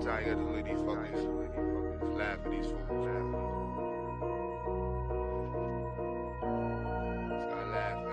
Tariq got to let these fuckers laugh at these fools. Start laughing.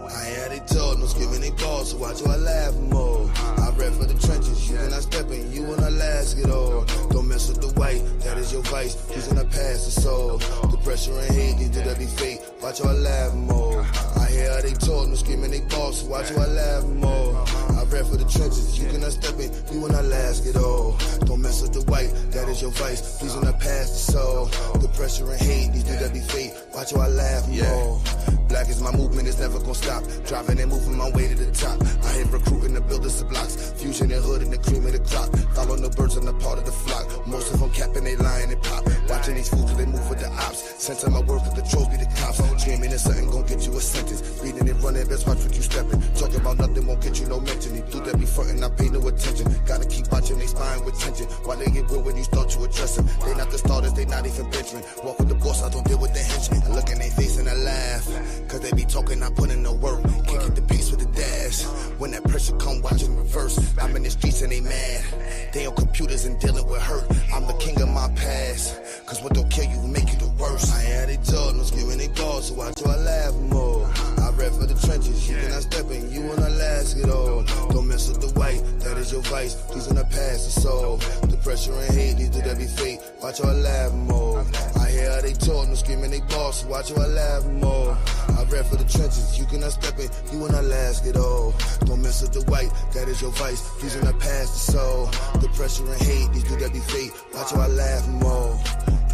I had they told no skipping they balls, so watch how I laugh more. I rap for the trenches, you cannot step in, you when I last get old. Don't mess with the white, that is your vice, who's in the past the soul. The pressure and hate, these do that be fake, watch how I laugh more. I hear how they told no skipping they balls, so watch how I laugh more. I rap for the trenches, you cannot step in, you when I last get old. Don't mess with the white, that is your vice, please when I pass the soul. The pressure and hate, these do that be fake, watch how I laugh more. Black is my movement, it's never gonna stop. Driving and moving my way to the top. I hit recruiting the builders of blocks. Fusion and hood and the cream of the crop. Follow the birds on the part of the flock. Most of them capping, they lying and pop. Watching these fools till they move with the ops. Center my work with the trolls be the cops. Dreaming and something gon' get you a sentence. Reading and running, best watch what you stepping. Talking about nothing won't get you no mention. They do that be frontin', I pay no attention. Gotta keep watching they spine with tension. Why they get real when you start to address them? They not the starters, they not even benchman. Walk with the boss, I don't deal with the henchmen. I look in their face and I laugh. Cause they be talking, I put in the work. Can't get the pace with the dash. When that pressure come, watch in reverse. I'm in the streets and they mad. They on computers and dealing with hurt. I'm the king of my past. Cause what don't kill you will make you the worst. I had they told, no skipping they balls, so watch how I laugh more. I rap for the trenches, you cannot step in, you when I last get old. Don't mess with the white, that is your vice, please in the past the soul. The pressure and hate, these do that be fake, watch how I laugh more. I hear how they told, no skipping they balls, so watch how I laugh more. I rap for the trenches, you cannot step in, you when I last get old. Don't mess with the white, that is your vice, please in the past the soul. The pressure and hate, these do that be fake, watch how I laugh more.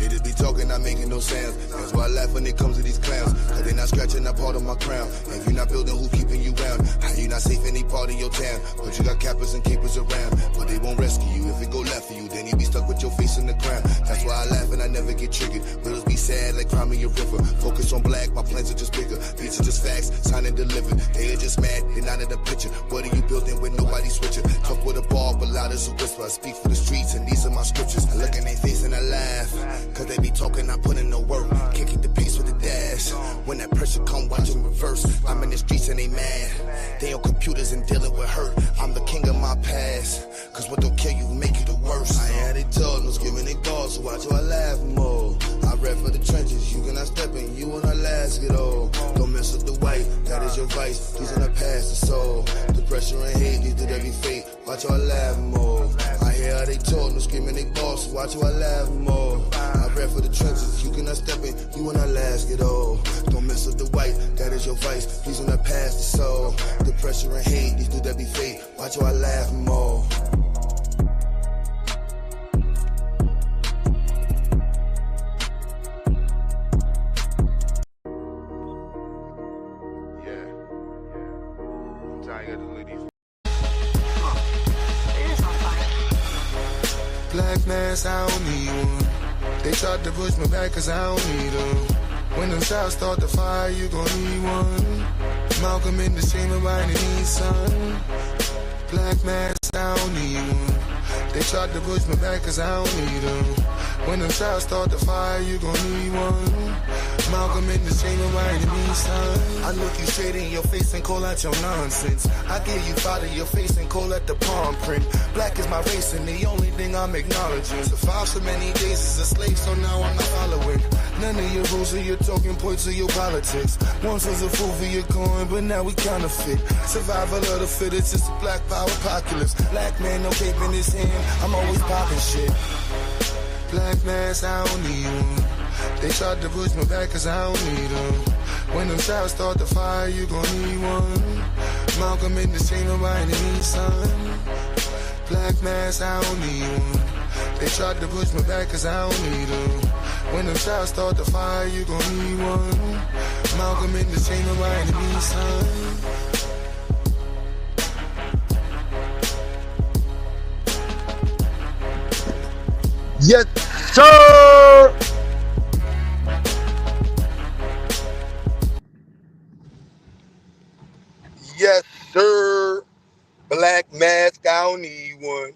They just be talking, not making no sounds. That's why I laugh when it comes to these clowns. Cause they not scratching that part of my crown. If you not building, who keeping you round? How you not safe any part of your town? But you got cappers and capers around. But they won't rescue you. If it go left for you, then you be stuck with your face in the ground. That's why I laugh and I never get triggered. Riddles be sad like Crimea River. Focus on black, my plans are just bigger. These are just facts, signed and delivered. They are just mad, they not in the picture. What are you building with nobody switcher? Talk with a ball, but loud as a whisper. I speak for the streets and these are my scriptures. I look in their face and I laugh. Cause they be talking, I put in the work. Can't keep the pace with the dash. When that pressure come, watch in reverse. I'm in the streets and they mad. They on computers and dealing with hurt. I'm the king of my past. Cause what don't kill you will make you the worst. I had they told, no skipping they balls, so watch how I laugh more. I rap for the trenches, you cannot step in, you when I last get old. Don't mess with the white, that is your vice, these in the past the soul. The pressure and hate, these do that be fake, watch how I laugh more. I hear how they told, no skipping they balls, so watch how I laugh more. I rap for the trenches, you cannot step in, you when I last get old. Don't mess with the white, that is your vice, please when I pass the soul. The pressure and hate, these do that be fake, watch how I laugh more. Black mask, I don't need one. They tried to push me back cause I don't need them. When them shots start to fire, you gon' need one. Malcolm in the chamber, I need son. Black mask, I don't need one. They tried to push me back cause I don't need them. When them shots start to fire, you gon' need one. Malcolm in the chamber, I need son. I look you straight in your face and call out your nonsense. I give you five to your face and call out the palm print. Black is my race and the only thing I'm acknowledging. Survived so many days as a slave, so now I'm not following none of your rules or your talking points or your politics. Once was a fool for your coin, but now we counterfeit. Survival of the fittest, it's a black power apocalypse. Black man, no cape in his hand, I'm always popping shit. Black mask, I don't need one. They tried to push me back cause I don't need them. When them shots start to fire, you gon' need one. Malcolm in the chamber, I need son. Black mask, I don't need one. They tried to push me back cause I don't need them. When them shots start to fire, you gon' need one. Malcolm in the chamber, I need son. Yes, sir! Yes, sir. Black mask, I don't need one.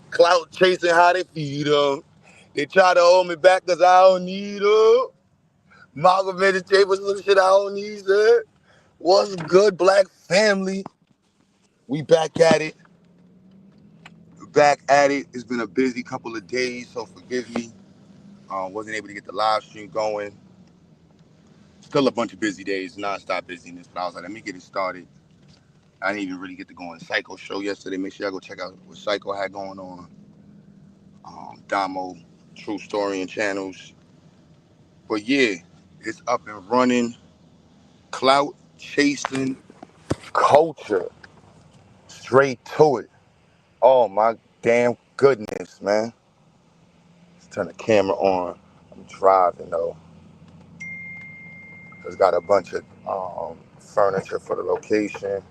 Clout chasing how they feed them. They try to hold me back because I don't need them. Malcolm in the table, some shit I don't need, sir. What's good, black family? We back at it. back at it. It's been a busy couple of days, so forgive me. Wasn't able to get the live stream going. Still a bunch of busy days, non-stop busyness. But I was like, let me get it started. I didn't even really get to go on Psycho show yesterday. Make sure y'all go check out what Psycho had going on. Damo, True Story and channels. But yeah, it's up and running. Clout chasing culture. Straight to it. Oh my damn goodness, man. Let's turn the camera on. I'm driving though. It's got a bunch of furniture for the location.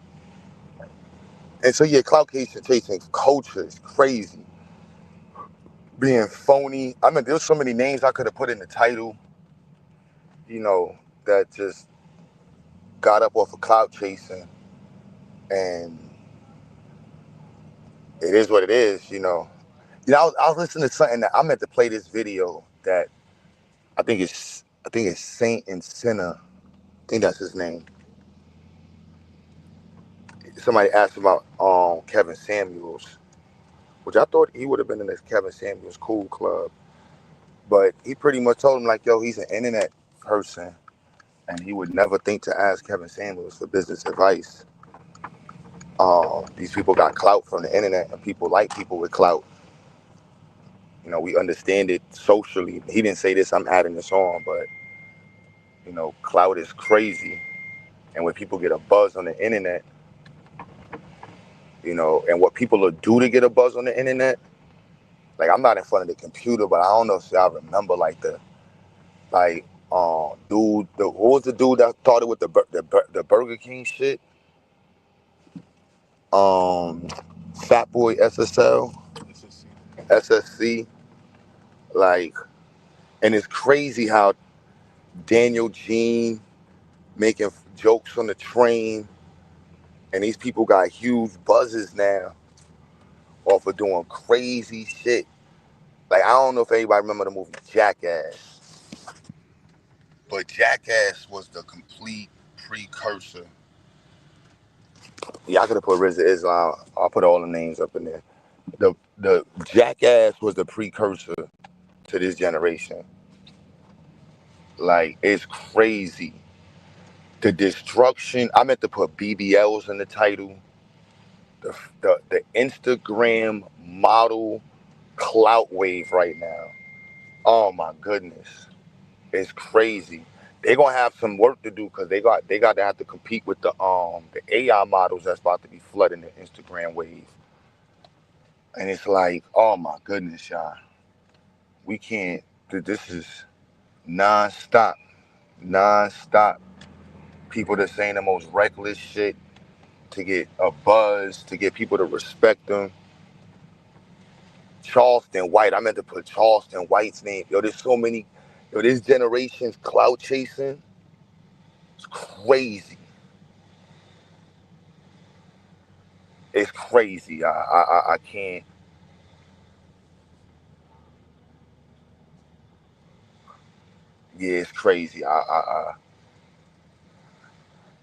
And so yeah, clout chasing culture is crazy. Being phony. I mean, there's so many names I could have put in the title, that just got up off of clout chasing. And it is what it is. I was listening to something that I meant to play this video that I think it's Saint and Sinner. I think that's his name. Somebody asked about Kevin Samuels, which I thought he would have been in this Kevin Samuels cool club. But he pretty much told him like, yo, he's an internet person and he would never think to ask Kevin Samuels for business advice. These people got clout from the internet and people like people with clout. We understand it socially. He didn't say this, I'm adding this on, but clout is crazy. And when people get a buzz on the internet, and what people will do to get a buzz on the internet, like I'm not in front of the computer, but I don't know if y'all remember what was the dude that started with the Burger King shit? Fat Boy SSC, and it's crazy how Daniel Jean making jokes on the train, and these people got huge buzzes now off of doing crazy shit. Like, I don't know if anybody remember the movie Jackass, but Jackass was the complete precursor. Yeah, I could have put RZA Islam. I'll put all the names up in there. The Jackass was the precursor to this generation. Like, it's crazy. The destruction. I meant to put BBLs in the title. The Instagram model clout wave right now. Oh my goodness, it's crazy. They're gonna have some work to do because they got to have to compete with the AI models that's about to be flooding the Instagram wave. And it's like, oh my goodness, y'all. We can't. This is non-stop. People that saying the most reckless shit to get a buzz, to get people to respect them. Charleston White. I meant to put Charleston White's name. Yo, there's so many. Yo, this generation's clout chasing. It's crazy. It's crazy. I can't. Yeah, it's crazy.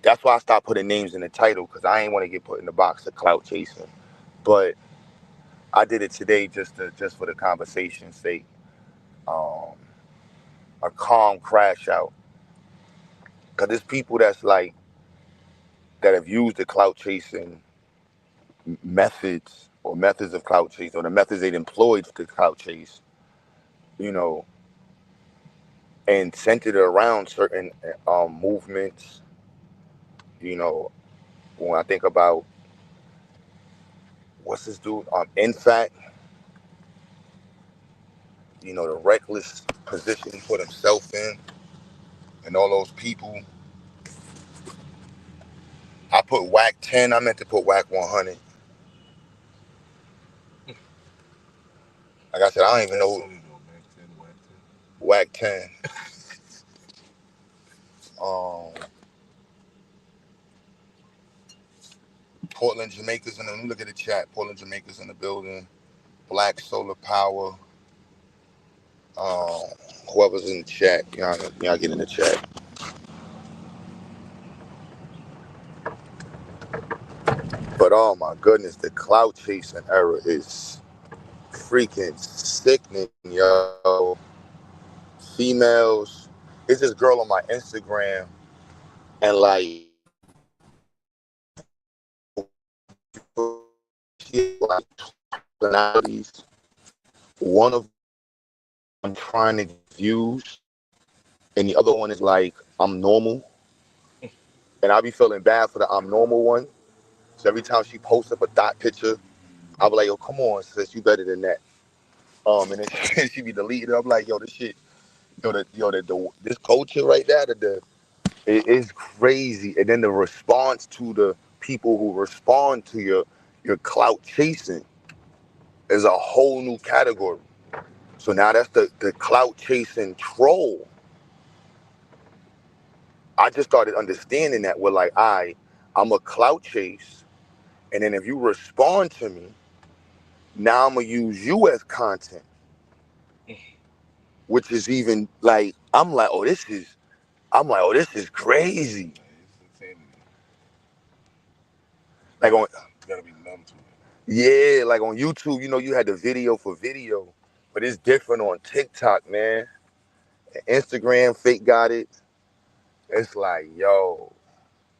That's why I stopped putting names in the title because I ain't want to get put in the box of clout chasing. But I did it today just for the conversation's sake. A calm crash out. Cause there's people that have used the clout chasing methods of clout chase or the methods they employed to clout chase, and centered it around certain movements. When I think about what's this dude, in fact, the reckless position he put himself in, and all those people. I put wack 10. I meant to put wack 100. Like I said, I don't even know wack 10. Portland, Jamaica's in the, let me look at the chat. Portland, Jamaica's in the building. Black Solar Power. Whoever's in the chat, y'all get in the chat. But oh my goodness, the clout chasing era is freaking sickening, yo. Females. It's this girl on my Instagram, and like she has like personalities. One of them trying to get views, and the other one is like I'm normal, and I be feeling bad for the I'm normal one. So every time she posts up a thought picture, I'll be like, yo, come on, sis, you better than that. And then she be deleting it. I'm like, yo, this shit, this culture right there, it is crazy. And then the response to the people who respond to your clout chasing is a whole new category. So now that's the clout chasing troll. I just started understanding that we're like, I'm a clout chase, and then if you respond to me, now I'm gonna use you as content, which is even like this is crazy. It's insanity. Like on You gotta be numb to it. Yeah, like on YouTube, you had the video for video, but it's different on TikTok, man. And Instagram fake got it. It's like, yo,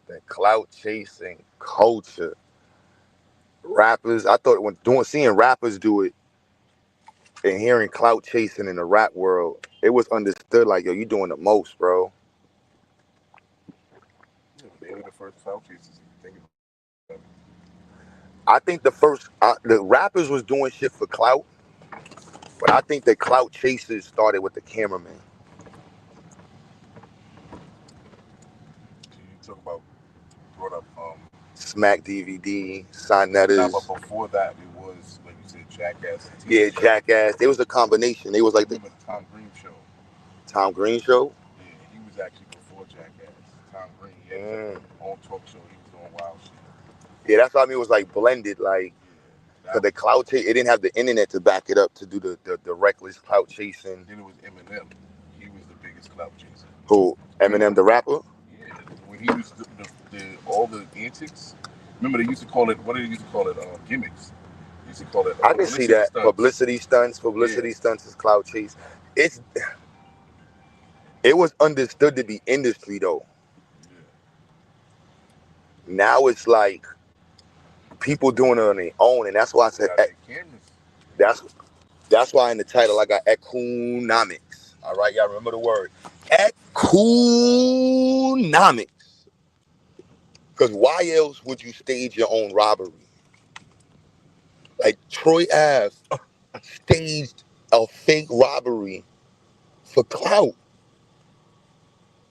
the clout chasing culture. Rappers, I thought seeing rappers do it and hearing clout chasing in the rap world, it was understood like, yo, you doing the most, bro. Yeah, but they were the first clout chasers. If you think about it. I think the rappers was doing shit for clout, but I think the clout chasers started with the cameraman. So you talk about brought up Smack DVD, nah, Sonetters. but before that it was like you said, Jackass and Yeah, TV show. Jackass. It was a combination. It was like the Remember the Tom Green show? Tom Green show. Yeah, he was actually before Jackass. Tom Green, he had his Mm. own talk show. He was doing wild shit. Yeah, that's what I mean. It was like blended, like Yeah, cause the clout chase. It didn't have the internet to back it up to do the reckless clout chasing. then it was Eminem. He was the biggest clout chaser. Who? Eminem, the rapper. Yeah, when he was all the antics. Remember they used to call it, what did they used to call it? Gimmicks. They used to call it I can see publicity that. stunts. Publicity stunts is clout chase. It was understood to be industry though. Yeah. Now it's like people doing it on their own, and that's why I said Got their cameras. that's why in the title I got economics. All right, y'all remember the word economics. Because why else would you stage your own robbery? Like Troy Ave staged a fake robbery for clout.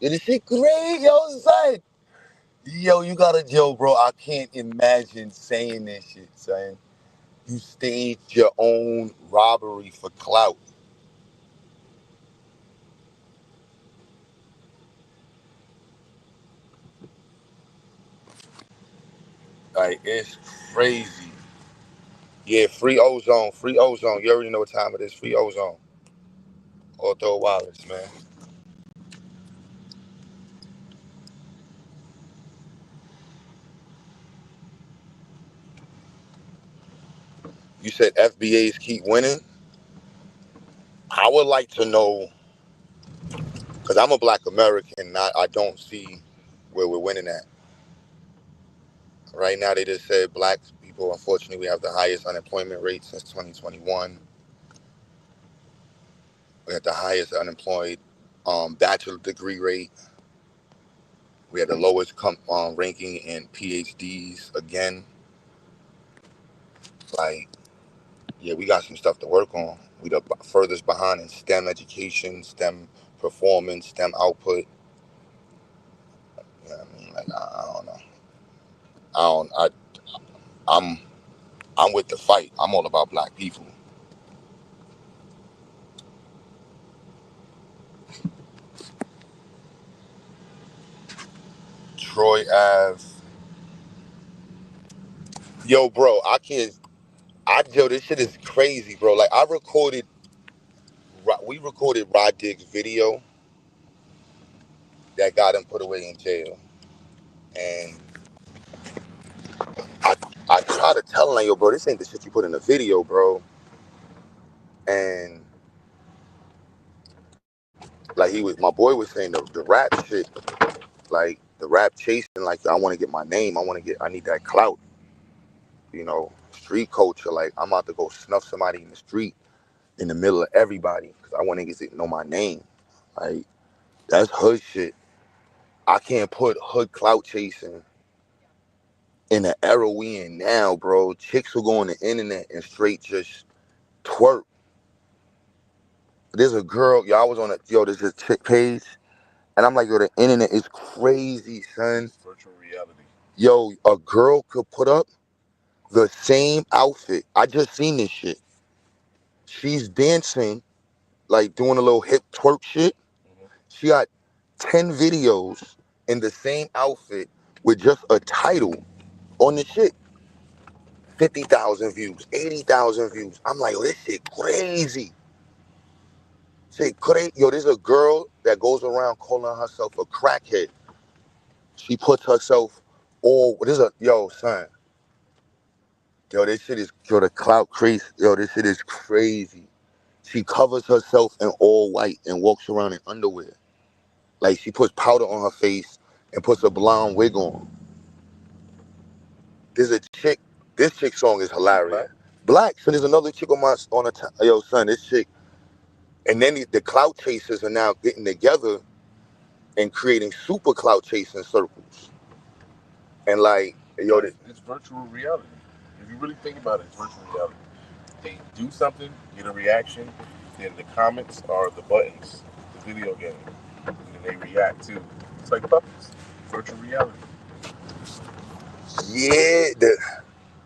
And this shit great, yo, son. Yo, you got a joke, bro. I can't imagine saying this shit, son. You staged your own robbery for clout. Like, it's crazy. Yeah, free ozone, free ozone. You already know what time it is. Free ozone. Auto wallets, man. You said FBAs keep winning. I would like to know, because I'm a black American, I don't see where we're winning at. Right now, they just said black people, unfortunately, we have the highest unemployment rate since 2021. We had the highest unemployed bachelor degree rate. We had the lowest ranking in PhDs again. Like, yeah, we got some stuff to work on. We the furthest behind in STEM education, STEM performance, STEM output. You know what I mean? Like, I don't know. I don't. I'm I'm with the fight. I'm all about black people. Troy Ave. Yo, bro, I can't. Yo, this shit is crazy, bro. Like, we recorded Rod Diggs' video that got him put away in jail. And I I try to tell him, like, yo, bro, this ain't the shit you put in the video, bro. And like my boy was saying the rap shit, like the rap chasing, like I want to get my name, I need that clout, street culture. Like I'm about to go snuff somebody in the street in the middle of everybody because I want niggas to know my name. Like that's hood shit. I can't put hood clout chasing in the era we in now, bro. Chicks will go on the internet and straight just twerk. There's a girl, yo, I was on there's this chick page, and I'm like, yo, the internet is crazy, son. Virtual reality. Yo, a girl could put up the same outfit. I just seen this shit. She's dancing, like doing a little hip twerk shit. She got 10 videos in the same outfit with just a title on the shit. 50,000 views, 80,000 views. I'm like, yo, this shit crazy. Shit crazy. Yo, there's a girl that goes around calling herself a crackhead. She puts herself yo, son. Yo, this shit is, the clout crazy. Yo, this shit is crazy. She covers herself in all white and walks around in underwear. Like she puts powder on her face and puts a blonde wig on. There's a chick. This chick's song is hilarious. Black. So there's another chick yo, son, this chick. And then the clout chasers are now getting together and creating super clout chasing circles. And like, yo, it's virtual reality. If you really think about it, it's virtual reality. They do something, get a reaction, then the comments are the buttons, the video game, and then they react to. It's like puppets, virtual reality. Yeah,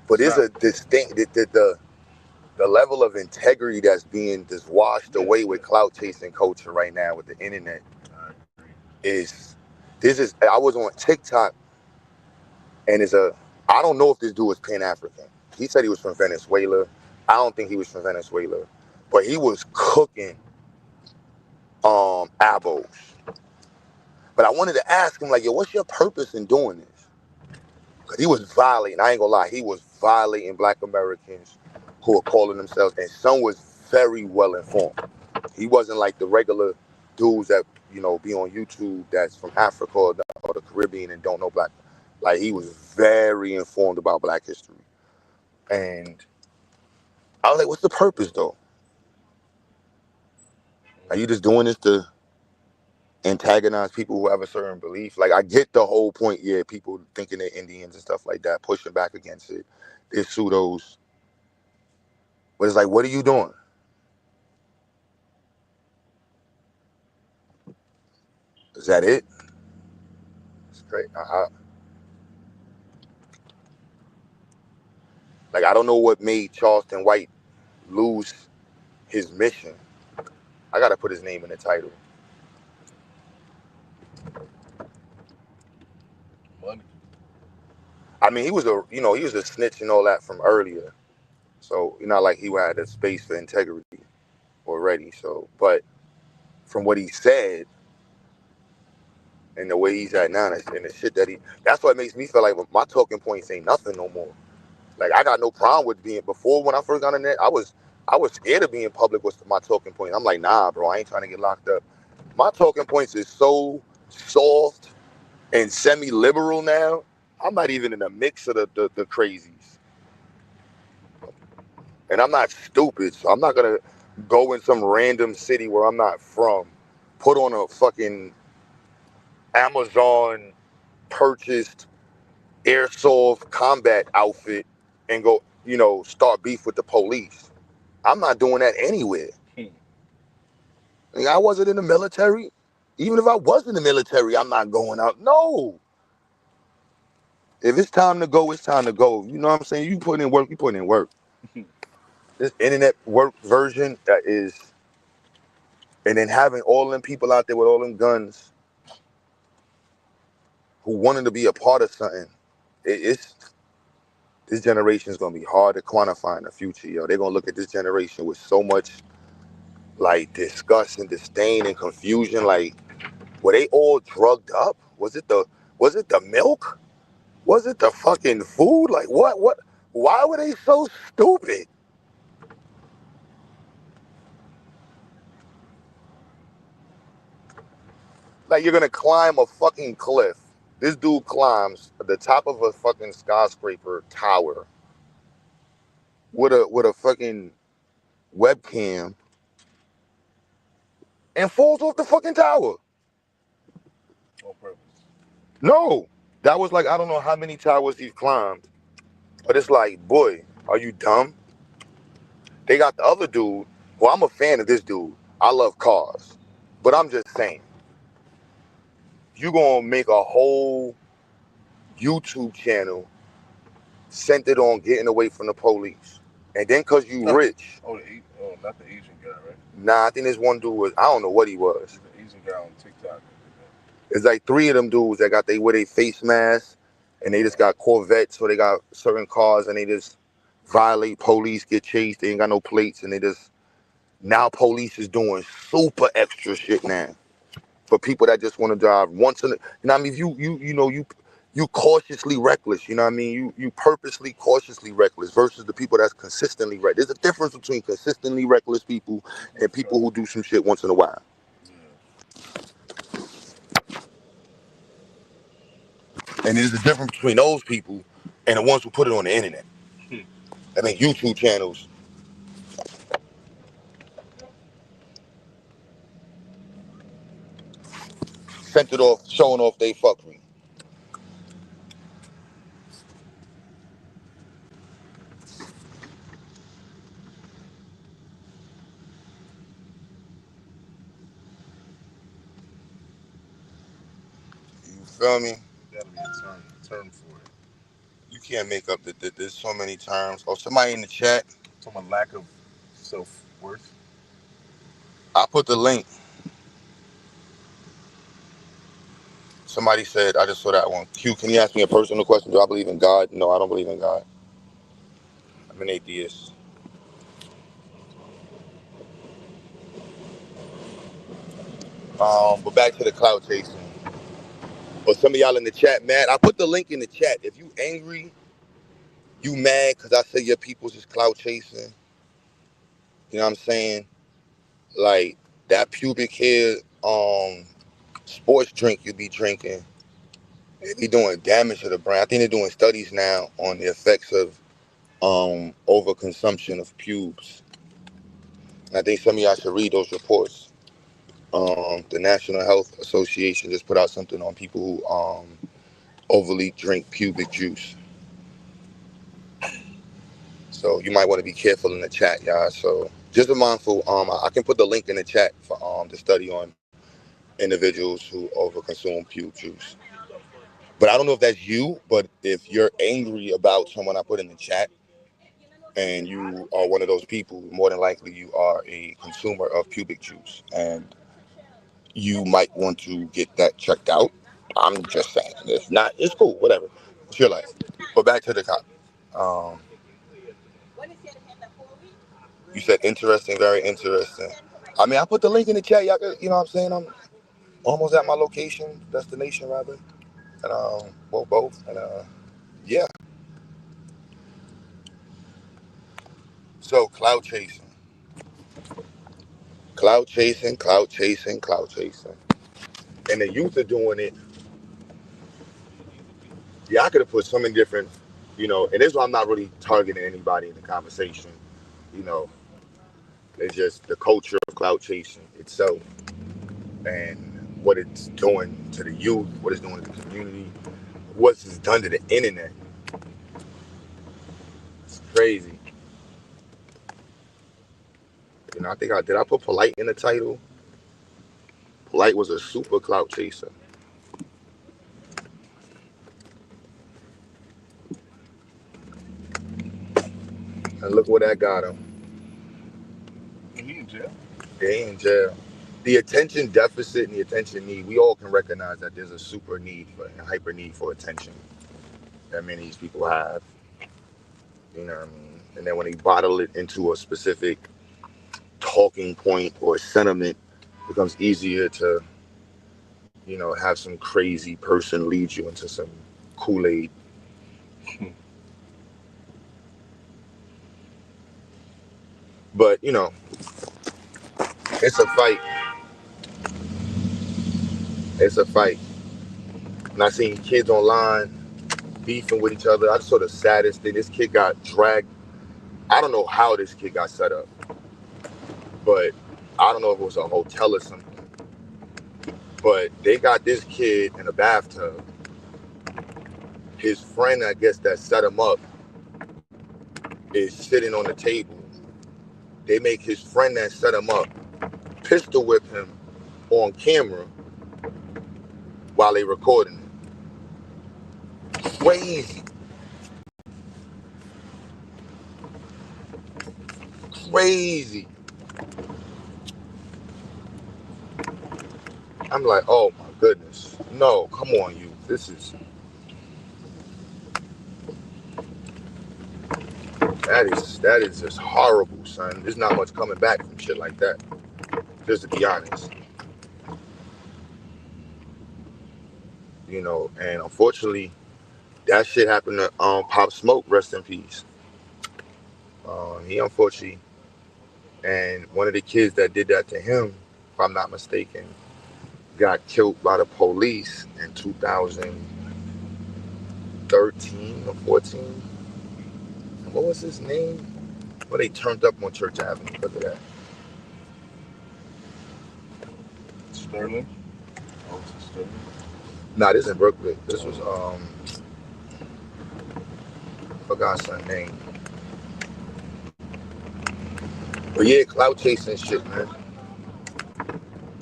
but there's a distinct the level of integrity that's being just washed away with clout chasing culture right now with the internet I was on TikTok and I don't know if this dude was Pan-African. He said he was from Venezuela. I don't think he was from Venezuela, but he was cooking abos. But I wanted to ask him, like, yo, what's your purpose in doing this? Because he was violating, I ain't gonna lie, he was violating Black Americans who are calling themselves, and some was very well informed. He wasn't like the regular dudes that, be on YouTube that's from Africa or the Caribbean and don't know Black. Like, he was very informed about Black history. And I was like, what's the purpose, though? Are you just doing this to antagonize people who have a certain belief? Like, I get the whole point, yeah, people thinking they're Indians and stuff like that, pushing back against it. There's pseudos. But it's like, what are you doing? Is that it? It's great. Like, I don't know what made Charleston White lose his mission. I gotta put his name in the title. Money. I mean, he was a snitch and all that from earlier. So, like he had a space for integrity already. So, but from what he said and the way he's at now and the shit that's what makes me feel like my talking points ain't nothing no more. Like, I got no problem with before when I first got on the net, I was scared of being public with my talking point. I'm like, nah, bro, I ain't trying to get locked up. My talking points is so soft and semi-liberal now. I'm not even in the mix of the crazies. And I'm not stupid, so I'm not going to go in some random city where I'm not from, put on a fucking Amazon purchased airsoft combat outfit and go, start beef with the police. I'm not doing that anywhere. Like, I wasn't in the military. Even if I was in the military, I'm not going out. No. If it's time to go, it's time to go. You know what I'm saying? You put in work, you put in work. This internet work version and then having all them people out there with all them guns who wanted to be a part of something, this generation is going to be hard to quantify in the future, yo. They're going to look at this generation with so much, like, disgust and disdain and confusion. Like, were they all drugged up? Was it the milk? Was it the fucking food? Like, what? Why were they so stupid? Like you're gonna climb a fucking cliff. This dude climbs the top of a fucking skyscraper tower with a fucking webcam and falls off the fucking tower. On purpose. No, that was like I don't know how many towers he's climbed, but it's like, boy, are you dumb? They got the other dude. Well, I'm a fan of this dude. I love cars, but I'm just saying, you gonna make a whole YouTube channel centered on getting away from the police, and then cause you rich. Oh, not the Asian guy, right? Nah, I think this one dude was, I don't know what he was. He's the Asian guy on TikTok. It's like 3 of them dudes that got they wear their face masks, and they just got Corvettes, so they got certain cars, and they just violate police, get chased. They ain't got no plates, and they just now police is doing super extra shit now for people that just want to drive once in a, you know what I mean? You cautiously reckless, you know what I mean? You purposely cautiously reckless versus the people that's consistently reckless. There's a difference between consistently reckless people and people who do some shit once in a while. And there's a difference between those people and the ones who put it on the internet. That make YouTube channels. Sent it off, showing off they fuckery. You feel me? Gotta be a term for it. You can't make up there's so many terms. Oh, somebody in the chat. Someone lack of self-worth. I put the link. Somebody said, I just saw that one. Q, can you ask me a personal question? Do I believe in God? No, I don't believe in God. I'm an atheist. But back to the clout chasing. But some of y'all in the chat mad. I put the link in the chat. If you angry, you mad because I say your people's is clout chasing. You know what I'm saying? Like that pubic hair sports drink you be drinking, they be doing damage to the brain. I think they're doing studies now on the effects of overconsumption of pubes. And I think some of y'all should read those reports. The National Health Association just put out something on people who overly drink pubic juice. So you might want to be careful in the chat, y'all. So just be mindful. I can put the link in the chat for the study on individuals who overconsume pube juice. But I don't know if that's you, but if you're angry about someone I put in the chat and you are one of those people, more than likely you are a consumer of pubic juice and you might want to get that checked out. I'm just saying. If not, it's cool, whatever. It's your life. But back to the cop. Um, you said interesting, very interesting. I mean, I put the link in the chat. Y'all, you know what I'm saying? I'm almost at my location, destination rather. And well, both. And yeah. So cloud chasing, cloud chasing, cloud chasing, cloud chasing, and the youth are doing it. Yeah, I could have put so many different, and this is why I'm not really targeting anybody in the conversation. You know, it's just the culture of cloud chasing itself and what it's doing to the youth, what it's doing to the community, what it's done to the internet. It's crazy. I think did I put Polight in the title? Polight was a super cloud chaser. And look what that got him. Is he in jail? Yeah, he in jail. The attention deficit and the attention need, we all can recognize that there's a super need for a hyper need for attention that many of these people have. You know what I mean? And then when they bottle it into a specific talking point or sentiment, it becomes easier to, have some crazy person lead you into some Kool-Aid. But, it's a fight. It's a fight. And I seen kids online beefing with each other. I just saw the saddest thing. This kid got dragged. I don't know how this kid got set up, but I don't know if it was a hotel or something. But they got this kid in a bathtub. His friend, I guess, that set him up is sitting on the table. They make his friend that set him up pistol whip him on camera while they recording it. Crazy. Crazy. I'm like, oh my goodness. No, come on, you. That is just horrible, son. There's not much coming back from shit like that. Just to be honest. You know, and unfortunately, that shit happened to Pop Smoke, rest in peace. He unfortunately, and one of the kids that did that to him, if I'm not mistaken, got killed by the police in 2013 or 14. What was his name? Well, they turned up on Church Avenue because of that. Sterling? Oh, was it Sterling? Nah, this in Brooklyn. This was I forgot his name. But yeah, clout chasing shit, man.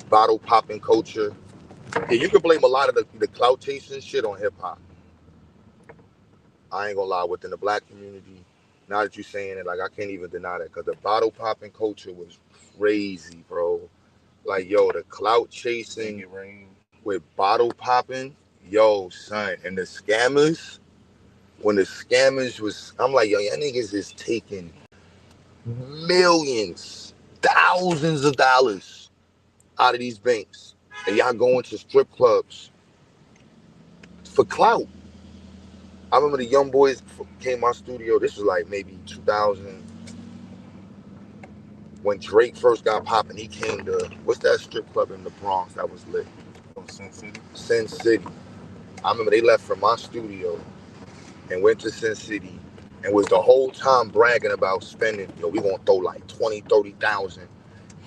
Bottle popping culture. Yeah, you can blame a lot of the clout chasing shit on hip hop. I ain't gonna lie, within the black community, now that you're saying it, like I can't even deny that because the bottle popping culture was crazy, bro. Like, yo, the clout chasing with bottle popping, yo, son, and the scammers, when the scammers was, I'm like, yo, y'all niggas is taking millions, thousands of dollars out of these banks, and y'all going to strip clubs for clout. I remember the young boys came to my studio. This was like maybe 2000 when Drake first got popping. He came to what's that strip club in the Bronx that was lit? Oh, Sin City. Sin City. I remember they left from my studio and went to Sin City and was the whole time bragging about spending. Yo, we gonna throw like 20, 30,000.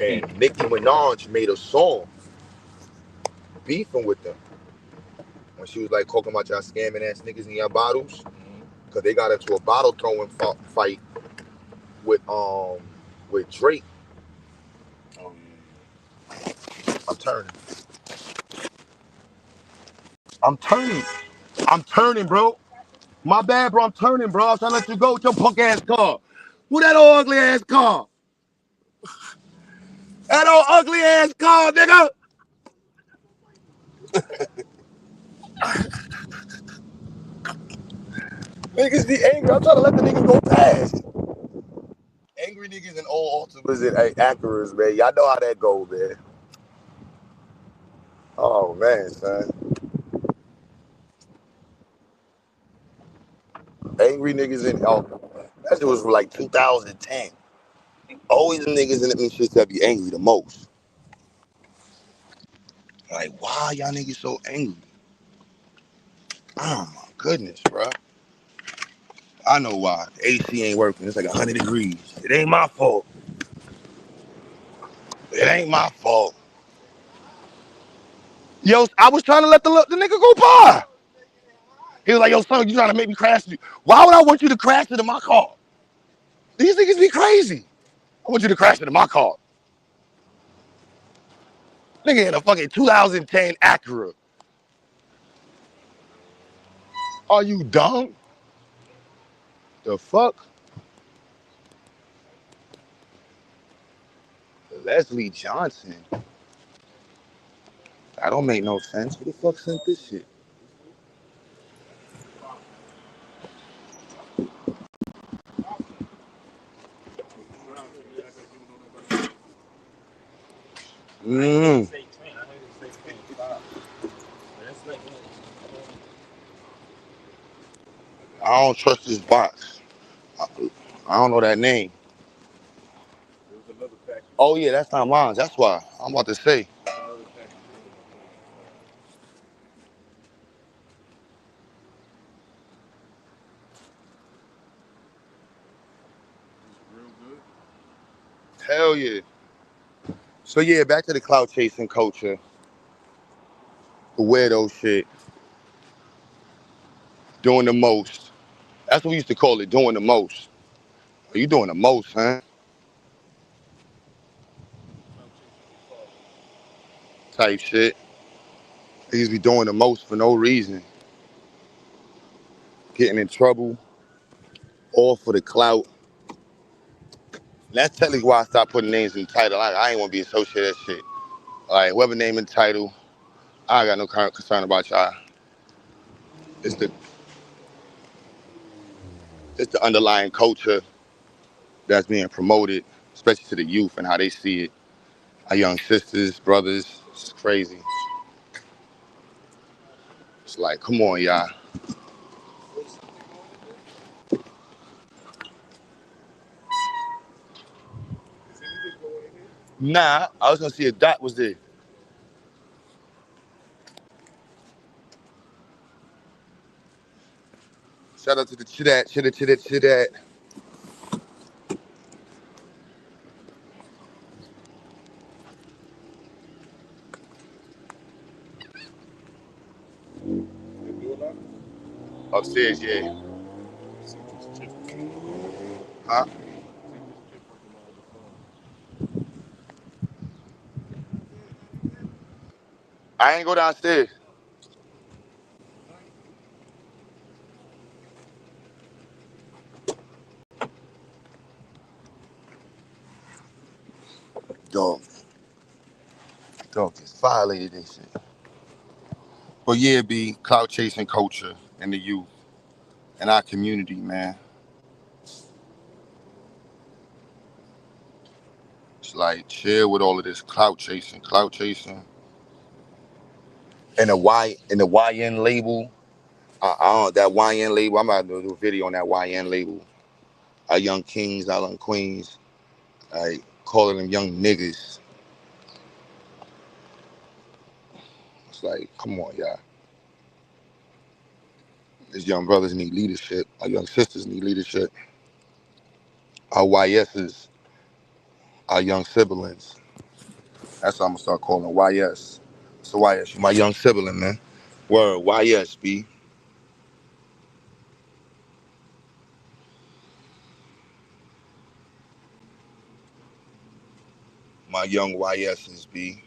And Nicki Minaj made a song beefing with them when she was like talking about y'all scamming ass niggas in your bottles. Cause they got into a bottle throwing fight with Drake. Oh, yeah. I'm turning. I'm turning, bro. My bad, bro. I'm turning, bro. I'm trying to let you go with your punk ass car. Who that old ugly ass car? That old ugly ass car, nigga. Niggas be angry. I'm trying to let the niggas go past. Angry niggas and old Altimas and Acuras, man. Y'all know how that go, man. Oh, man, son. Angry niggas in that shit was from like 2010. Always them niggas in them shit that be angry the most. Like, why y'all niggas so angry? Oh my goodness, bro. I know why. The AC ain't working. It's like 100 degrees. It ain't my fault. It ain't my fault. Yo, I was trying to let the nigga go by. He was like, yo, son, you trying to make me crash? Why would I want you to crash into my car? These niggas be crazy. I want you to crash into my car. Nigga in a fucking 2010 Acura. Are you dumb? The fuck? Leslie Johnson. That don't make no sense. Who the fuck sent this shit? I don't trust this box. I don't know that name. Oh yeah, that's not mine. That's why I'm about to say. Hell yeah. So yeah, back to the clout chasing culture, the weirdo shit, doing the most. That's what we used to call it, doing the most. Are you doing the most, huh? Type shit. They used to be doing the most for no reason. Getting in trouble, all for the clout. And that's technically why I stopped putting names in the title. I ain't want to be associated with that shit. All right, whoever name in the title, I ain't got no concern about y'all. It's the it's the underlying culture that's being promoted, especially to the youth and how they see it. Our young sisters, brothers, it's crazy. It's like, come on, y'all. Nah, I was gonna see if Dot was there. Shout out to the Chidat. Upstairs, yeah. Huh? I ain't go downstairs. Dog. Dog just violated this shit. But yeah, be clout chasing culture and the youth and our community, man. It's like chill with all of this clout chasing. And the YN label, that YN label, I'm about to do a video on that YN label. Our young kings, our young queens, like calling them young niggas. It's like, come on, y'all. These young brothers need leadership. Our young sisters need leadership. Our YSs, our young siblings. That's what I'm gonna start calling YS. So YS, you my young sibling, man. Word, YS, B. My young YSs, B.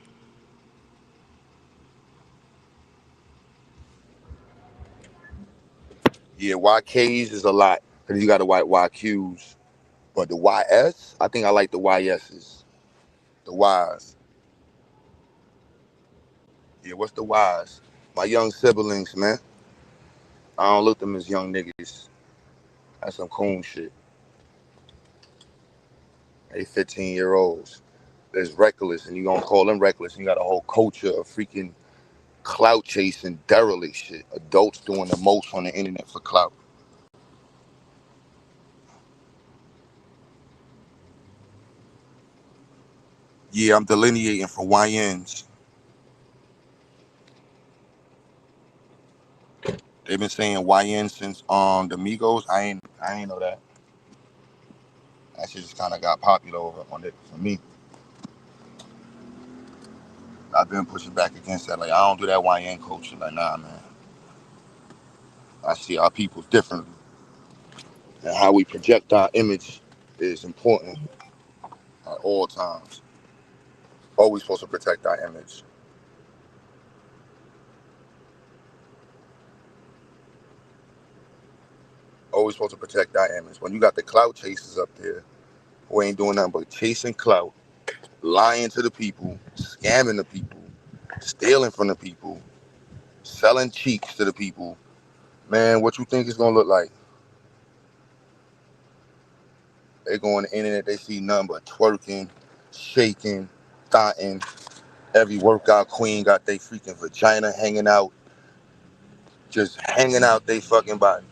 Yeah, YKs is a lot, because you got to white YQs. But the YS, I think I like the YSs. The Ys. Yeah, what's the Ys? My young siblings, man. I don't look them as young niggas. That's some coon shit. They 15-year-olds. That's reckless, and you gonna call them reckless, and you got a whole culture of freaking clout chasing, derelict shit. Adults doing the most on the internet for clout. Yeah, I'm delineating for YNs. They've been saying YN since the Migos. I ain't know that. That shit just kind of got popular over on it for me. I've been pushing back against that. Like, I don't do that YN culture. Like, nah, man. I see our people differently. And how we project our image is important at all times. Always supposed to protect our image. Always supposed to protect our image. When you got the clout chasers up there who ain't doing nothing but chasing clout, lying to the people, scamming the people, stealing from the people, selling cheeks to the people, man, what you think it's gonna look like? They go on the internet, they see nothing but twerking, shaking, thotting. Every workout queen got they freaking vagina hanging out, just hanging out they fucking body.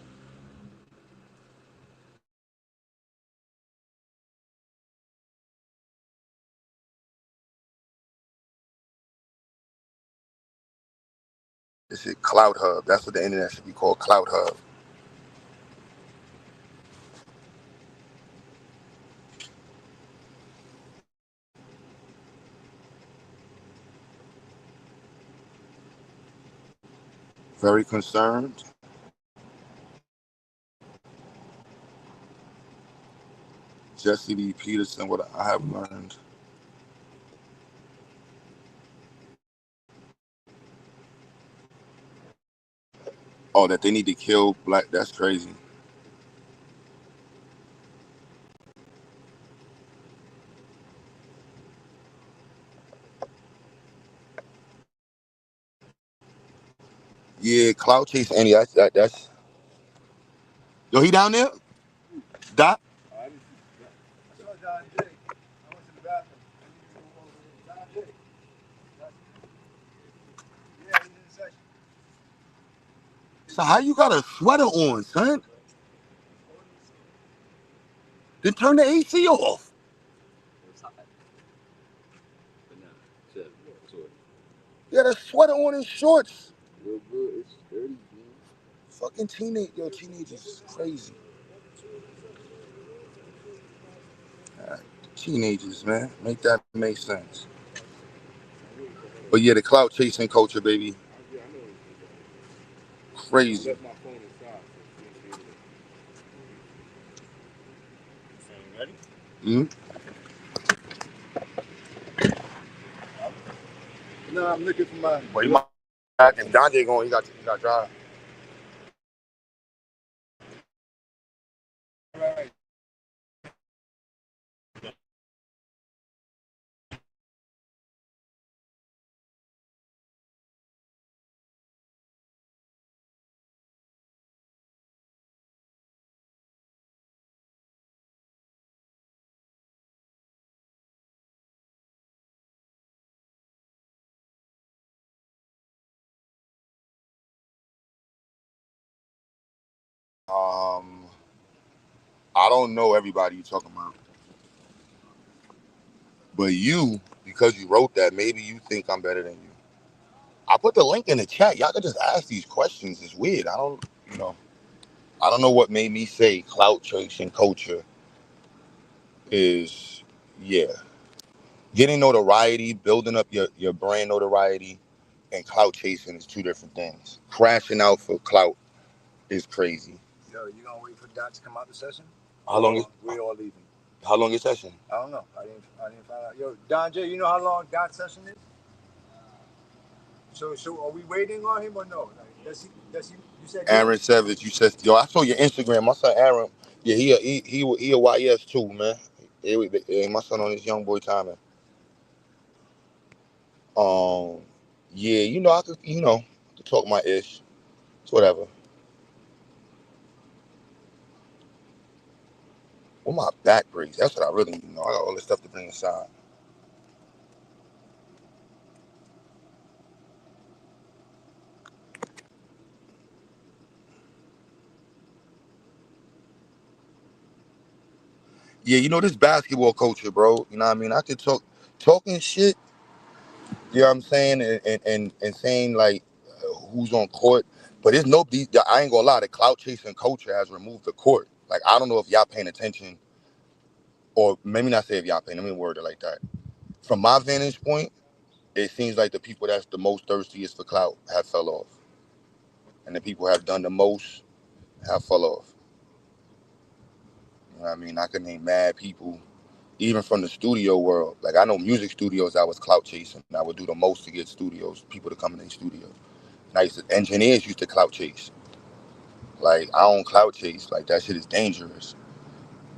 This shit Clout Hub. That's what the internet should be called, Clout Hub. Very concerned. Jesse D. Peterson, what I have learned. Oh, that they need to kill black. That's crazy. Yeah, Clout Chase Andy. That's yo. He down there? Doc? So how you got a sweater on, son? Then turn the AC off. Yeah, the sweater on and shorts. Real good. It's dirty, man. Fucking teenagers is crazy. Teenagers, man. Make that make sense. But yeah, the clout chasing culture, baby. Crazy. Mm-hmm. No, I'm looking for my. Well, he might. If Dante going, he got drive. Right. I don't know everybody you talking about, but you, because you wrote that, maybe you think I'm better than you. I put the link in the chat. Y'all can just ask these questions. It's weird. You know, I don't know what made me say clout chasing culture is, yeah, getting notoriety, building up your brand notoriety, and clout chasing is two different things. Crashing out for clout is crazy. Yo, you gonna wait for Dot to come out the session? How long is we all leaving? How long is session? I don't know. I didn't find out. Yo, Don J, you know how long Dot's session is? So are we waiting on him or no? Like, does he? You said Aaron Savage. You said yo. I saw your Instagram. My son Aaron. Yeah, he a YS too, man. My son on his young boy timing. Yeah, I could talk my ish. It's whatever. With my back brace. That's what I really need. I got all this stuff to bring inside. Yeah, this basketball culture, bro. You know what I mean? I could talking shit, you know what I'm saying, and saying like who's on court. But there's nobody, I ain't gonna lie, the clout chasing culture has removed the court. Like, I don't know if y'all paying attention, or maybe not say if y'all paying, let me word it like that. From my vantage point, it seems like the people that's the most thirstiest for clout have fell off. And the people who have done the most have fell off. You know what I mean? I could name mad people, even from the studio world. Like, I know music studios that was clout chasing. I would do the most to get people to come in their studio. Engineers used to clout chase. Like, I don't clout chase. Like, that shit is dangerous.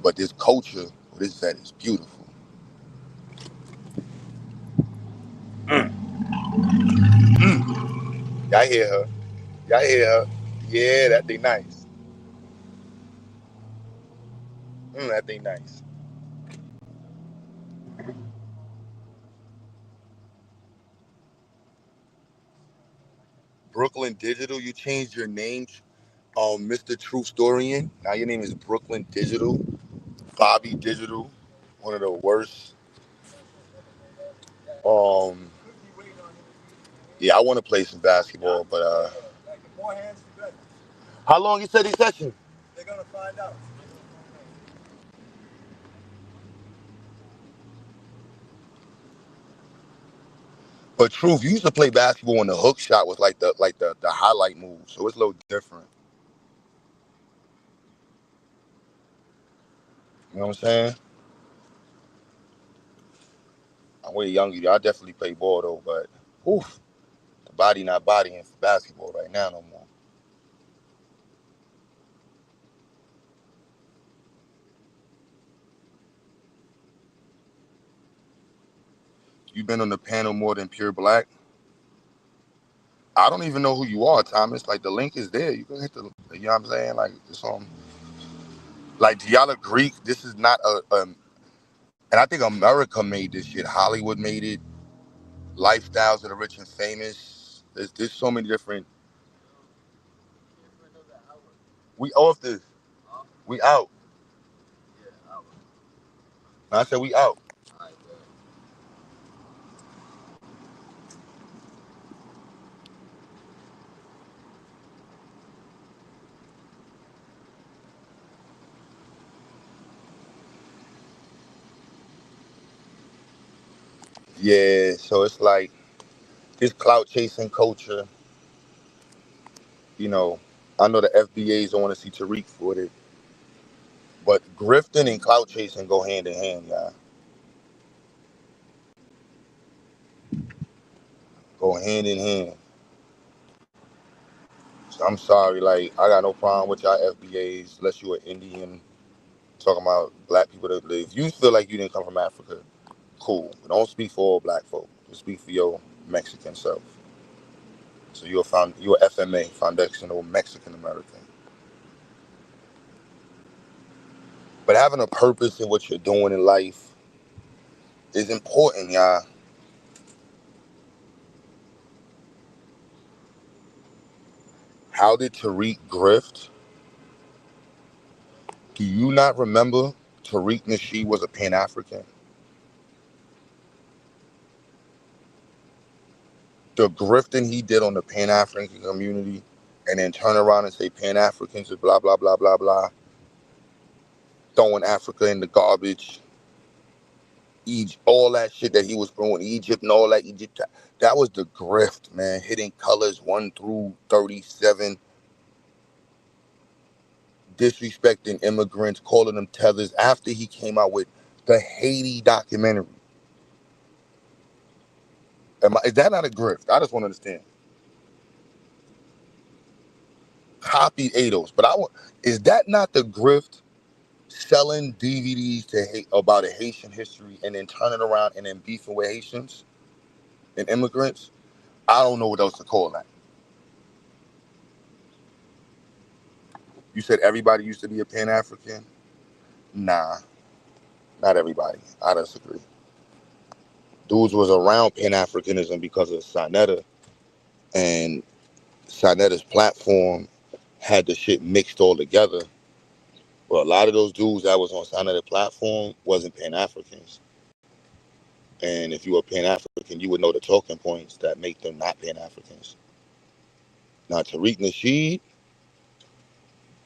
But this culture, this vet is beautiful. Y'all hear her. Y'all hear her. Yeah, that thing nice. That thing nice. Brooklyn Digital, you changed your name, Mr. True Storian. Now your name is Brooklyn Digital. Bobby Digital, one of the worst. Um, yeah, I want to play some basketball, but how long you said these sessions? They're gonna find out. But truth, you used to play basketball when the hook shot was like the highlight move, so it's a little different. You know what I'm saying? I'm way younger. I definitely play ball though, but oof, the body not bodying for basketball right now no more. You been on the panel more than Pure Black. I don't even know who you are, Thomas. Like the link is there. You can hit the. You know what I'm saying? Like it's on. Like do y'all agree? This is not and I think America made this shit. Hollywood made it. Lifestyles of the rich and famous. There's so many different. We off this. We out. I said we out. Yeah. So it's like this clout chasing culture. You know, I know the FBAs don't want to see Tariq for it, but grifting and clout chasing go hand in hand, y'all. Go hand in hand. So I'm sorry, like I got no problem with y'all FBAs, unless you an Indian talking about black people that live. If you feel like you didn't come from Africa, cool. But don't speak for all black folk. Just speak for your Mexican self. So you're FMA, foundational Mexican American. But having a purpose in what you're doing in life is important, y'all. How did Tariq grift? Do you not remember Tariq Nasheed was a Pan-African? The grifting he did on the Pan-African community and then turn around and say Pan-Africans is blah, blah, blah, blah, blah. Throwing Africa in the garbage. Egypt, all that shit that he was throwing Egypt and all that Egypt. That was the grift, man. Hitting colors 1 through 37. Disrespecting immigrants, calling them tethers after he came out with the Haiti documentary. Is that not a grift? I just want to understand. Copied Ados, but is that not the grift? Selling DVDs about a Haitian history and then turning around and then beefing with Haitians and immigrants? I don't know what else to call that. You said everybody used to be a Pan-African? Nah, not everybody. I disagree. Dudes was around Pan-Africanism because of Sonetta, and Sonetta's platform had the shit mixed all together. But a lot of those dudes that was on Sonetta platform wasn't Pan-Africans. And if you were Pan-African, you would know the talking points that make them not Pan-Africans. Now, Tariq Nasheed,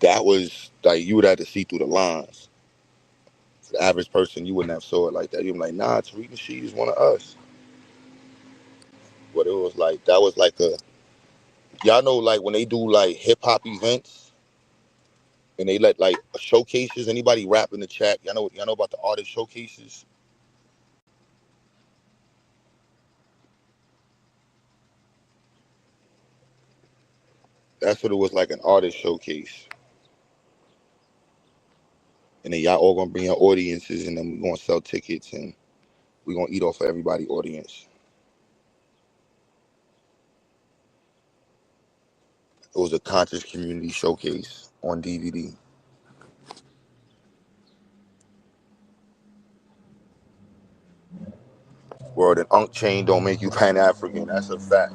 that was like you would have to see through the lines. For the average person, you wouldn't have saw it like that. You'd be like, nah, Tariq Nasheed is one of us. But it was like, that was like y'all know like when they do like hip hop events and they let like showcases, anybody rap in the chat, y'all know about the artist showcases? That's what it was, like an artist showcase. And then y'all all gonna bring your audiences and then we're gonna sell tickets and we're gonna eat off of everybody's audience. It was a conscious community showcase on DVD. Word, an Unk chain don't make you Pan-African. That's a fact.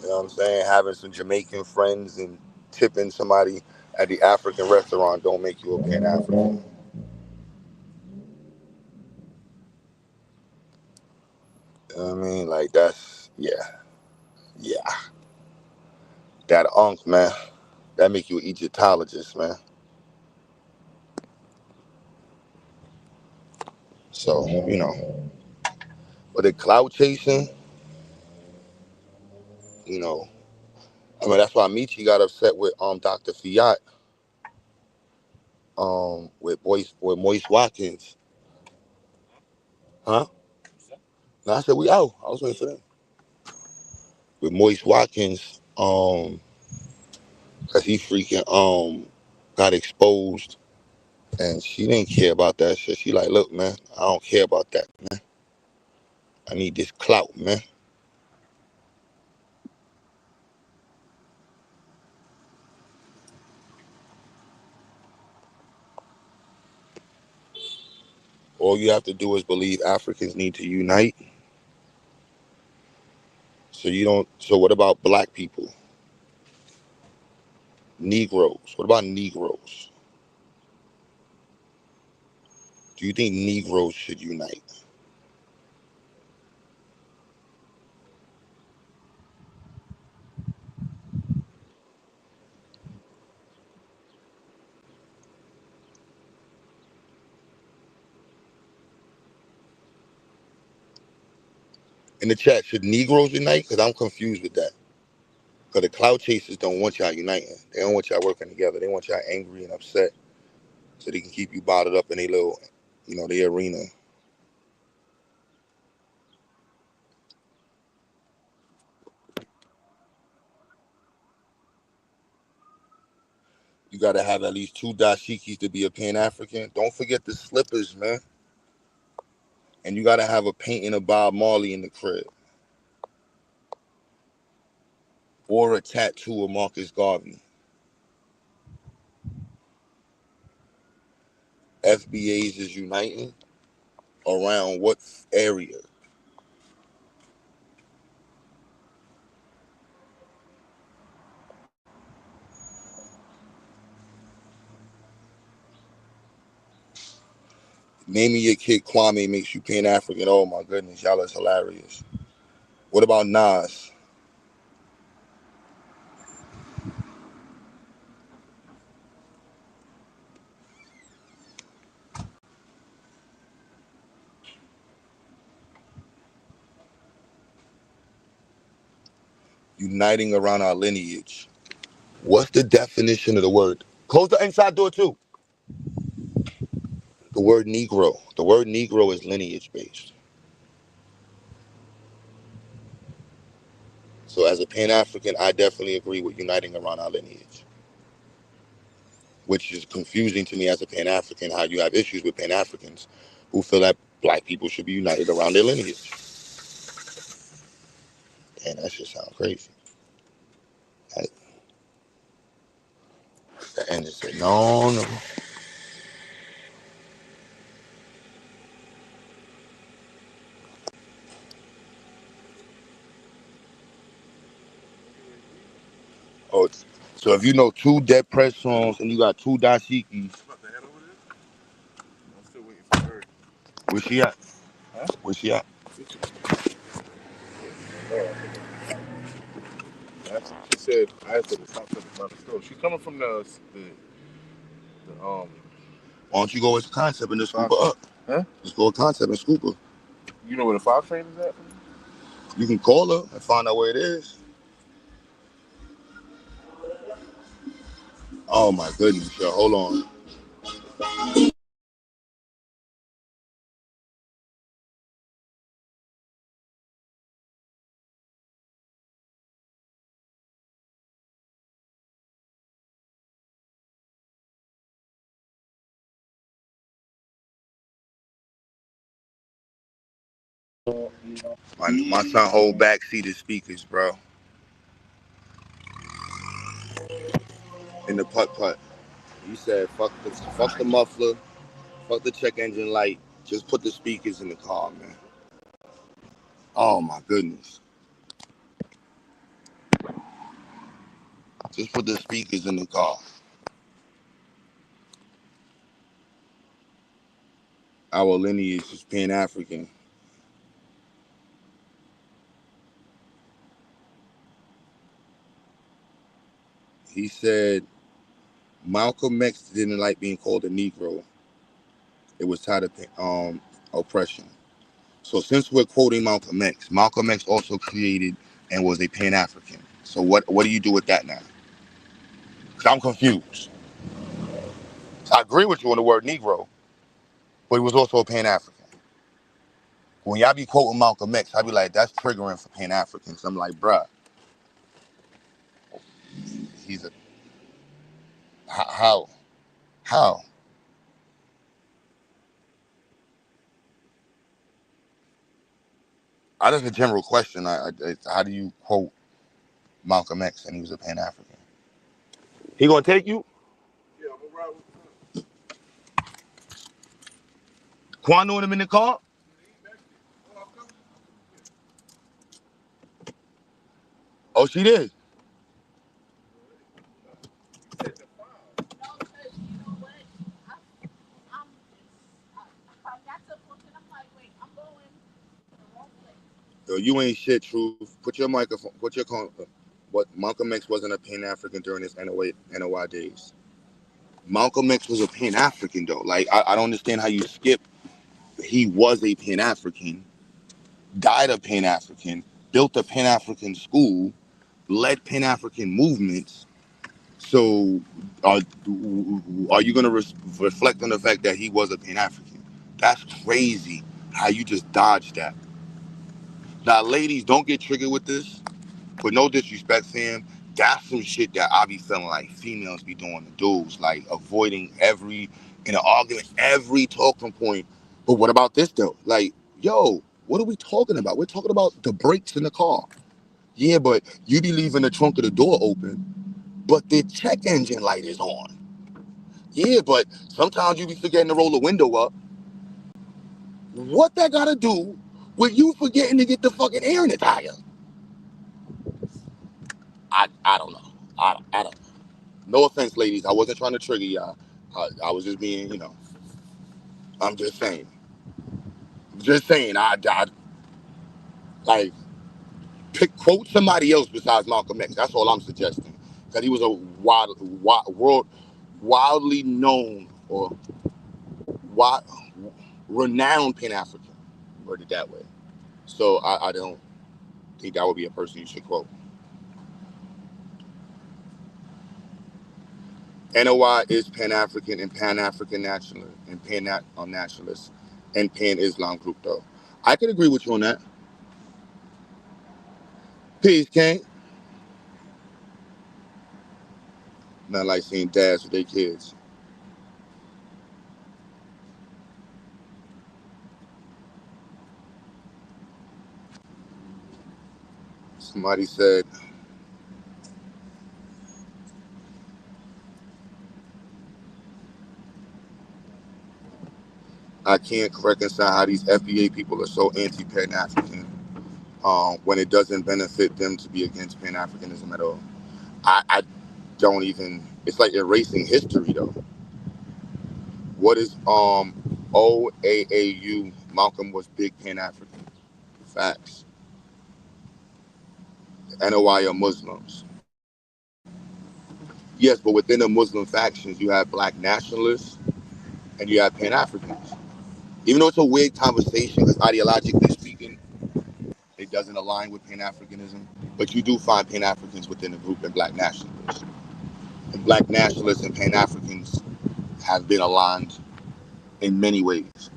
You know what I'm saying? Having some Jamaican friends and tipping somebody at the African restaurant don't make you a Pan-African. You know what I mean? Like that's, yeah. That Unk, man, that make you an Egyptologist, man. So, you know. But the clout chasing, you know, I mean that's why Michi got upset with Dr. Fiat, with Moise Watkins. Huh? No, I said we out. I was waiting for them. With Moise Watkins, cause he freaking got exposed and she didn't care about that shit. She like, look, man, I don't care about that, man. I need this clout, man. All you have to do is believe Africans need to unite. So you don't. So what about black people? Negroes. What about Negroes? Do you think Negroes should unite? In the chat, should Negroes unite? Because I'm confused with that. Because the clout chasers don't want y'all uniting. They don't want y'all working together. They want y'all angry and upset so they can keep you bottled up in a little, their arena. You got to have at least 2 dashikis to be a Pan-African. Don't forget the slippers, man. And you got to have a painting of Bob Marley in the crib. Or a tattoo of Marcus Garvey. FBAs is uniting around what area? Naming your kid Kwame makes you Pan-African. Oh my goodness, y'all is hilarious. What about Nas? Uniting around our lineage. What's the definition of the word? Close the inside door too. The word Negro. The word Negro is lineage based. So as a Pan-African, I definitely agree with uniting around our lineage. Which is confusing to me as a Pan-African, how you have issues with Pan-Africans who feel that black people should be united around their lineage. And that shit sounds crazy. Like, and just say, no, no. Oh, so if you know 2 Dead Press songs and you got 2 dashikis, I'm still waiting for her. where she at? Huh? Where she at? She said I asked her to stop something about the store. She's coming from Why don't you go with Concept and just scoop Fox. her up? Huh? Just go with Concept and scoop her. You know where the Fox train is at? You can call her and find out where it is. Oh my goodness, yo, hold on. My son hold back seated speakers, bro. In the putt. He said, fuck the muffler, fuck the check engine light. Just put the speakers in the car, man. Oh my goodness. Just put the speakers in the car. Our lineage is Pan-African. He said Malcolm X didn't like being called a Negro. It was tied to oppression. So since we're quoting Malcolm X also created and was a Pan African. So what do you do with that now? Because I'm confused. I agree with you on the word Negro, but he was also a Pan African. When y'all be quoting Malcolm X, I be like, that's triggering for Pan Africans. I'm like, bruh, he's a how how. I just a general question. How do you quote Malcolm X and he was a Pan African? He gonna take you? Yeah, I'm gonna ride with Quando and him in the car? Oh, she did. Yo, you ain't shit, truth. Put your microphone. Put your con. What Malcolm X wasn't a Pan African during his NOI days. Malcolm X was a Pan African though. Like I don't understand how you skip. He was a Pan African, died a Pan African, built a Pan African school, led Pan African movements. So are you gonna reflect on the fact that he was a Pan African? That's crazy. How you just dodged that. Now, ladies, don't get triggered with this. With no disrespect, fam, that's some shit that I be feeling like females be doing to dudes, like avoiding in an argument, every talking point. But what about this though? Like, yo, what are we talking about? We're talking about the brakes in the car. Yeah, but you be leaving the trunk of the door open, but the check engine light is on. Yeah, but sometimes you be forgetting to roll the window up. What that gotta do with you forgetting to get the fucking air in the tire? I don't know. I don't. No offense, ladies. I wasn't trying to trigger y'all. I was just being, I'm just saying. Just saying. I like quote somebody else besides Malcolm X. That's all I'm suggesting. Because he was a wildly known or wild, renowned Pan African. Worded that way. So I don't think that would be a person you should quote. NOI is Pan African and Pan African nationalist and nationalist and Pan Islam group though. I could agree with you on that. Peace, King. Not like seeing dads with their kids. Somebody said, I can't reconcile how these FBA people are so anti-Pan African when it doesn't benefit them to be against Pan Africanism at all. I don't even. It's like erasing history though. What is OAAU? Malcolm was big Pan African. Facts. NOI are Muslims. Yes, but within the Muslim factions, you have black nationalists and you have Pan Africans. Even though it's a weird conversation, because ideologically speaking, it doesn't align with Pan Africanism, but you do find Pan Africans within the group and black nationalists. And black nationalists and Pan Africans have been aligned in many ways.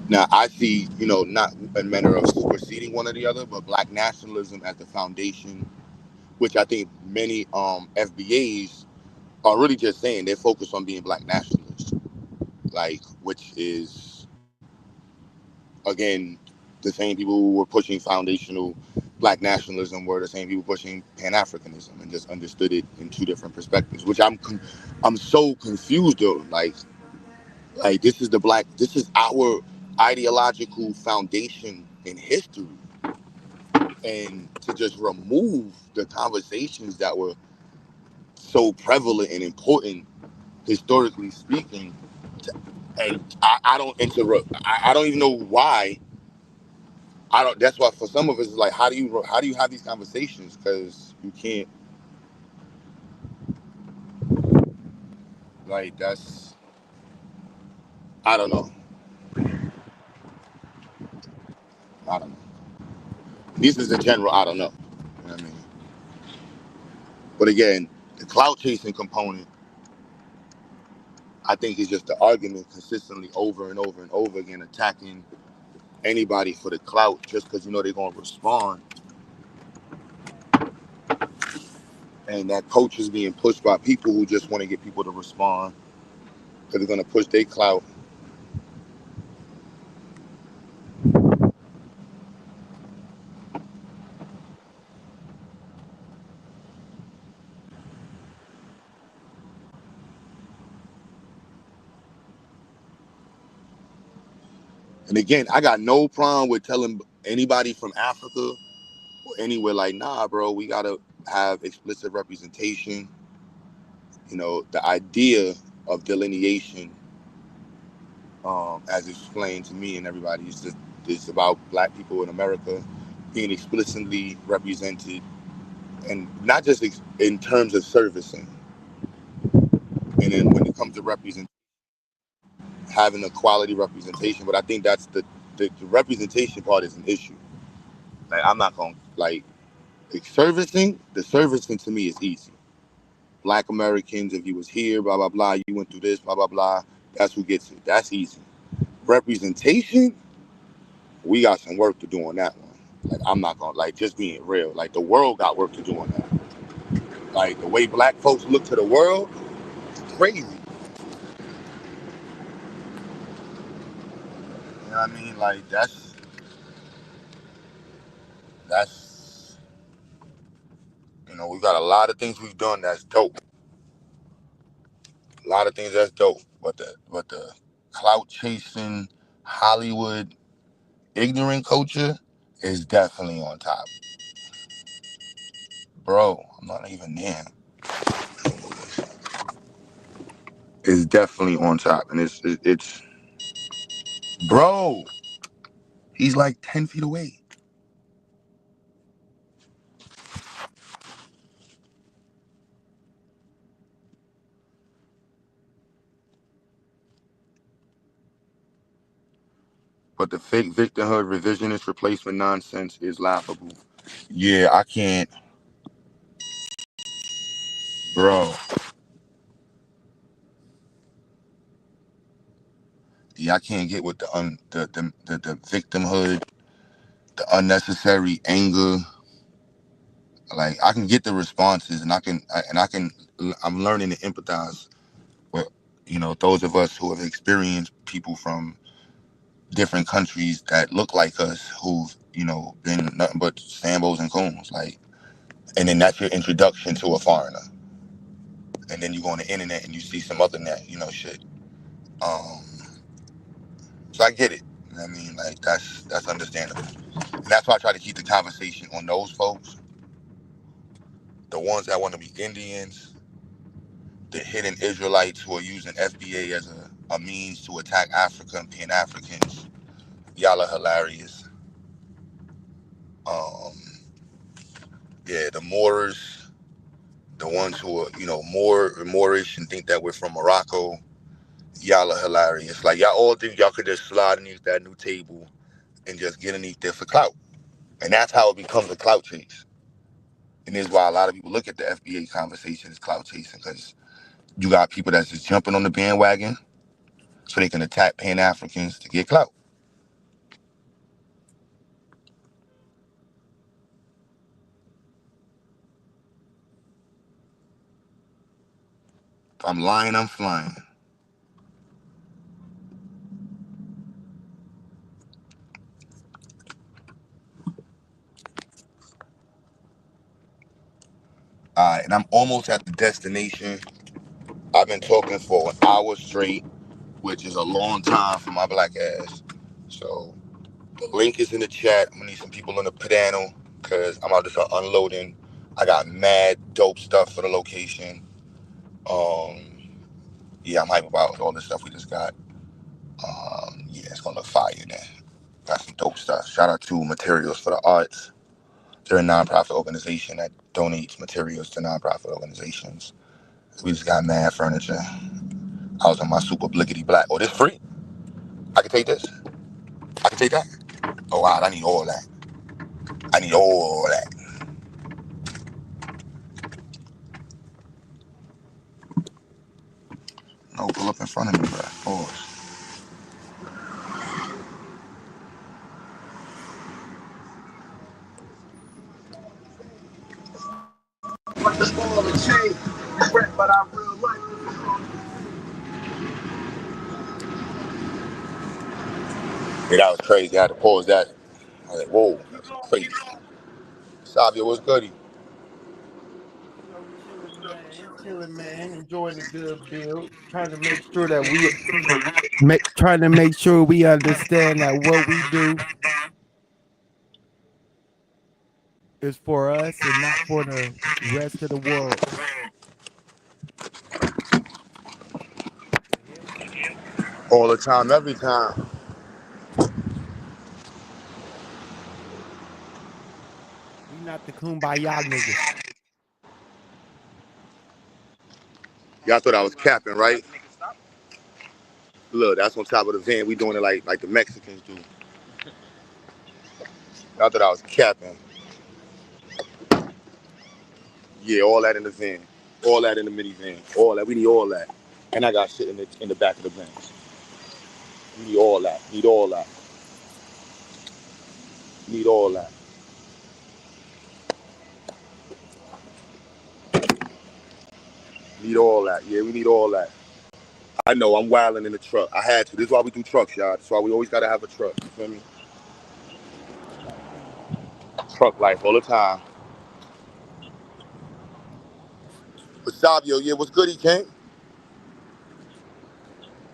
Now, I see, not a manner of superseding one or the other, but black nationalism as the foundation, which I think many FBAs are really just saying they're focused on being black nationalists, like, which is, again, the same people who were pushing foundational black nationalism were the same people pushing Pan-Africanism and just understood it in two different perspectives, which I'm so confused though. Like this is our ideological foundation in history, and to just remove the conversations that were so prevalent and important historically speaking, and I don't interrupt. I don't even know why. I don't. That's why for some of us, it's like, how do you have these conversations? Because you can't. Like that's. I don't know. I don't know. This is the general. I don't know. You know what I mean? But again, the clout chasing component, I think, is just the argument consistently over and over and over again, attacking anybody for the clout just because you know they're gonna respond, and that coach is being pushed by people who just want to get people to respond because they're gonna push their clout. And again, I got no problem with telling anybody from Africa or anywhere like, nah, bro, we gotta have explicit representation. You know, the idea of delineation, as explained to me and everybody, is about Black people in America being explicitly represented, and not just in terms of servicing. And then when it comes to having a quality representation, but I think that's the representation part is an issue. Like I'm not gonna like servicing. The servicing to me is easy. Black Americans, if you was here, blah blah blah, you went through this, blah blah blah. That's who gets it. That's easy. Representation, we got some work to do on that one. Like I'm not gonna like just being real. Like the world got work to do on that. Like the way Black folks look to the world, it's crazy. You know what I mean? Like that's we've got a lot of things we've done that's dope. A lot of things that's dope. But the clout chasing Hollywood ignorant culture is definitely on top. Bro, I'm not even there. It's definitely on top. And it's bro, he's like 10 feet away. But the fake victimhood revisionist replacement nonsense is laughable. Yeah, I can't, bro. Yeah, I can't get with the victimhood, the unnecessary anger. Like I can get the responses, and I'm learning to empathize with those of us who have experienced people from different countries that look like us who've been nothing but Sambos and coons, like, and then that's your introduction to a foreigner, and then you go on the internet and you see some other shit. Um, so I get it. You know what I mean, like that's understandable, and that's why I try to keep the conversation on those folks, the ones that want to be Indians, the hidden Israelites who are using FBA as a means to attack Africa and Pan Africans. Y'all are hilarious. Um, yeah, the Moors, the ones who are, Moorish and think that we're from Morocco. Y'all are hilarious. Like y'all all think y'all could just slide underneath that new table and just get underneath there for clout. And that's how it becomes a clout chase. And this is why a lot of people look at the FBA conversation as clout chasing, because you got people that's just jumping on the bandwagon so they can attack Pan Africans to get clout. If I'm lying, I'm flying. All right, and I'm almost at the destination. I've been talking for an hour straight, which is a long time for my black ass. So the link is in the chat. I'm gonna need some people on the panel because I'm about to start unloading. I got mad dope stuff for the location. Yeah, I'm hype about all the stuff we just got. Yeah, it's gonna look fire there. Got some dope stuff. Shout out to Materials for the Arts. They're a nonprofit organization that donates materials to nonprofit organizations. We just got mad furniture. I was on my super blickety black. Oh, this free? I can take this? I can take that? Oh, wow, I need all that. I need all that. No, pull up in front of me, bro. Pause. Yeah, that was crazy. I had to pause that. I was like, whoa, that's crazy. Savio, what's goody? Chilling, man, enjoying the good build, trying to make sure that trying to make sure we understand that what we do is for us and not for the rest of the world. All the time, every time. We not the kumbaya niggas. Y'all thought I was capping, right? Look, that's on top of the van. We doing it like the Mexicans do. Y'all thought I was capping. Yeah, all that in the van. All that in the minivan. All that. We need all that. And I got shit in the back of the bench. We need all that. Need all that. Need all that. Need all that. Yeah, we need all that. I know, I'm wilding in the truck. I had to. This is why we do trucks, y'all. That's why we always gotta have a truck. You feel me? Truck life all the time. But Savio, yeah, what's good, he came?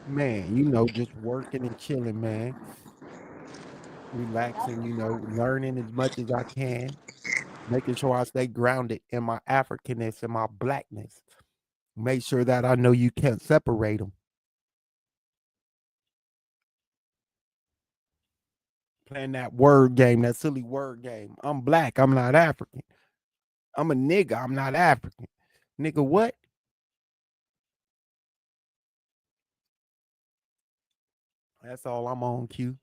Man, just working and chilling, man. Relaxing, learning as much as I can, making sure I stay grounded in my Africanness and my blackness. Make sure that I know you can't separate them. Playing that word game, that silly word game. I'm black, I'm not African. I'm a nigga, I'm not African. Nigga, what? That's all I'm on, Q.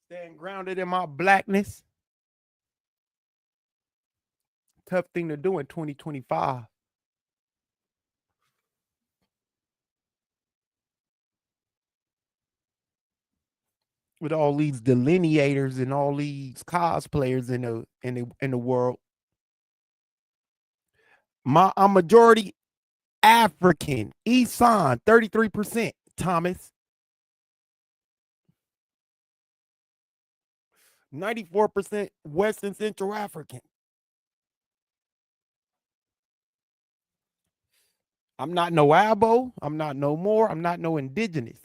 Staying grounded in my blackness. Tough thing to do in 2025. With all these delineators and all these cosplayers in the world. I'm majority African. Esan, 33%. Thomas. 94% West and Central African. I'm not no Abo. I'm not no more. I'm not no indigenous.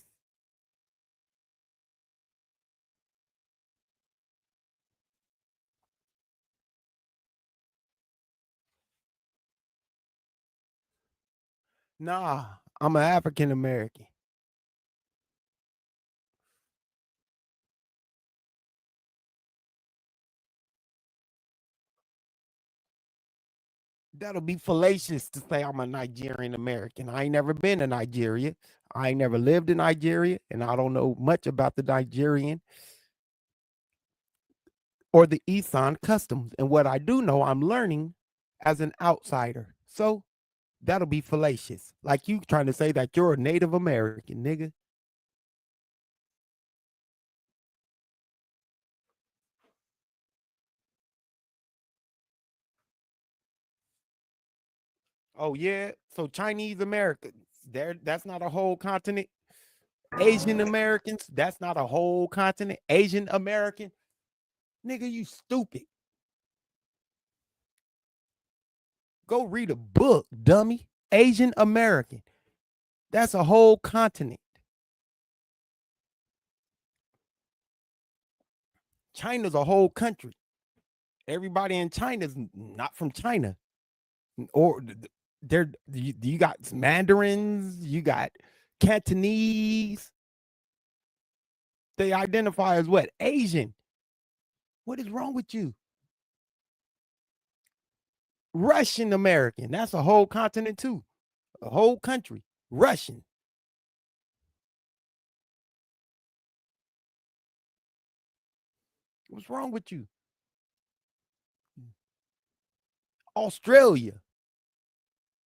Nah, I'm an African American. That'll be fallacious to say I'm a Nigerian American. I ain't never been to Nigeria. I ain't never lived in Nigeria, and I don't know much about the Nigerian or the Esan customs. And what I do know, I'm learning as an outsider. So that'll be fallacious. Like you trying to say that you're a Native American, nigga. Oh yeah. So Chinese Americans, that's not a whole continent. Asian Americans, that's not a whole continent. Asian American, nigga, you stupid. Go read a book, dummy. Asian American. That's a whole continent. China's a whole country. Everybody in China's not from China. Or you got Mandarins, you got Cantonese. They identify as what? Asian. What is wrong with you? Russian American. That's a whole continent too. A whole country. Russian. What's wrong with you? Australia.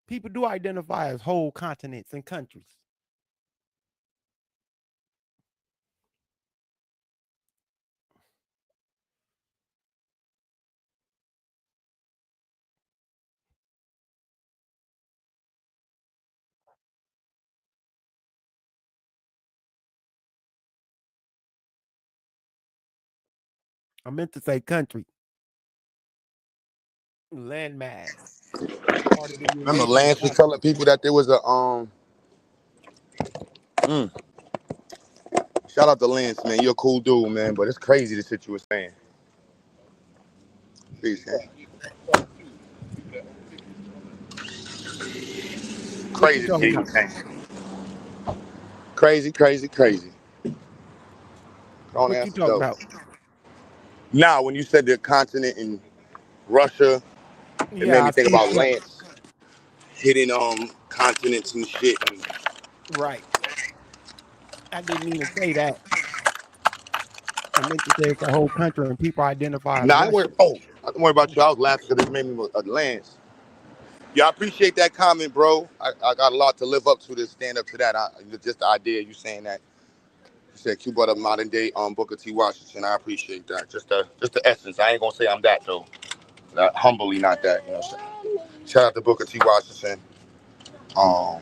People do identify as whole continents and countries. I meant to say country. Landmass. Part of the Remember, Eurasian Lance was telling continent. people that there was a shout out to Lance, man. You're a cool dude, man. But it's crazy the shit you were saying. Peace, man. What you Crazy to talking hear you about? saying. Crazy, crazy, crazy. Don't What you answer talking though. about? Now, when you said the continent in Russia, it made Yeah, me I think see about that. Lance hitting continents and shit. And, Right. I didn't mean to say that. I meant to say it's a whole country and people identify as nah, I ain't worried. Russian. Oh, I don't worry about you. I was laughing because it made me Lance. Yeah, I appreciate that comment, bro. I got a lot to live up to stand up to that. Just the idea of you saying that. You said Q brought up modern day Booker T. Washington. I appreciate that. Just the essence. I ain't gonna say I'm that though. Humbly not that. You know. Shout out to Booker T. Washington. Um,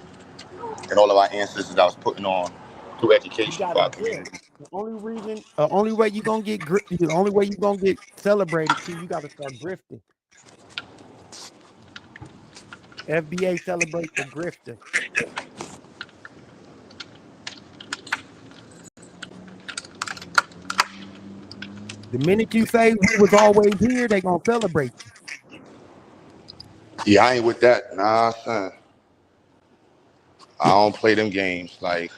and all of our ancestors that was putting on through You education for gotta our drift. community. Only way you gonna get the only way you gonna get celebrated, Q, you gotta start grifting. FBA celebrate the grifter. The minute you say we was always here, they gonna celebrate you. Yeah, I ain't with that. Nah, son. I don't play them games. Like,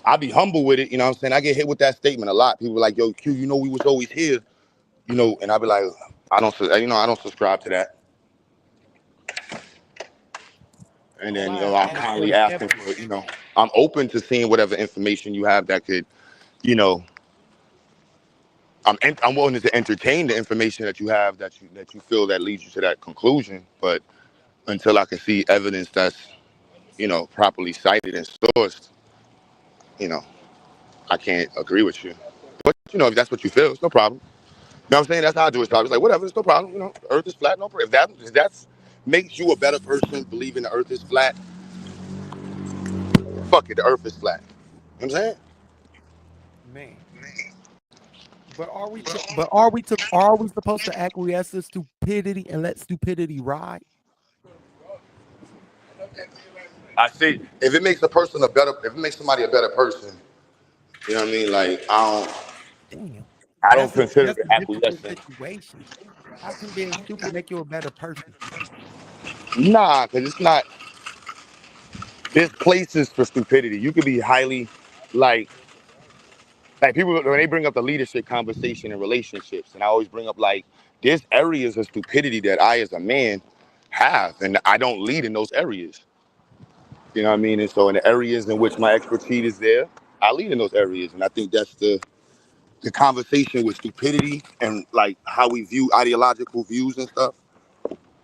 I be humble with it. You know what I'm saying? I get hit with that statement a lot. People like, yo, Q, you know we was always here. You know, and I be like, I don't subscribe to that. And All then, I I'm ask for kindly is asking evidence. for, I'm open to seeing whatever information you have that could, you know, I'm willing to entertain the information that you have that you feel that leads you to that conclusion. But until I can see evidence that's, properly cited and sourced, you know, I can't agree with you. But if that's what you feel, it's no problem. You know what I'm saying? That's how I do it. So I was like, whatever, it's no problem. Earth is flat, no problem. If that makes you a better person, believing the Earth is flat, fuck it, the Earth is flat. You know what I'm saying? Man. But are we supposed to acquiesce to stupidity and let stupidity ride? I see. If it makes somebody a better person, you know what I mean? Like Damn. I don't That's a consider that's it a difficult acquiescing. situation. How can being stupid make you a better person? Nah, because it's not. There's places for stupidity. You could be highly, like, people when they bring up the leadership conversation in relationships, and I always bring up like there's areas of stupidity that I as a man have, and I don't lead in those areas. You know what I mean? And so in the areas in which my expertise is there, I lead in those areas, and I think that's the conversation with stupidity and like how we view ideological views and stuff.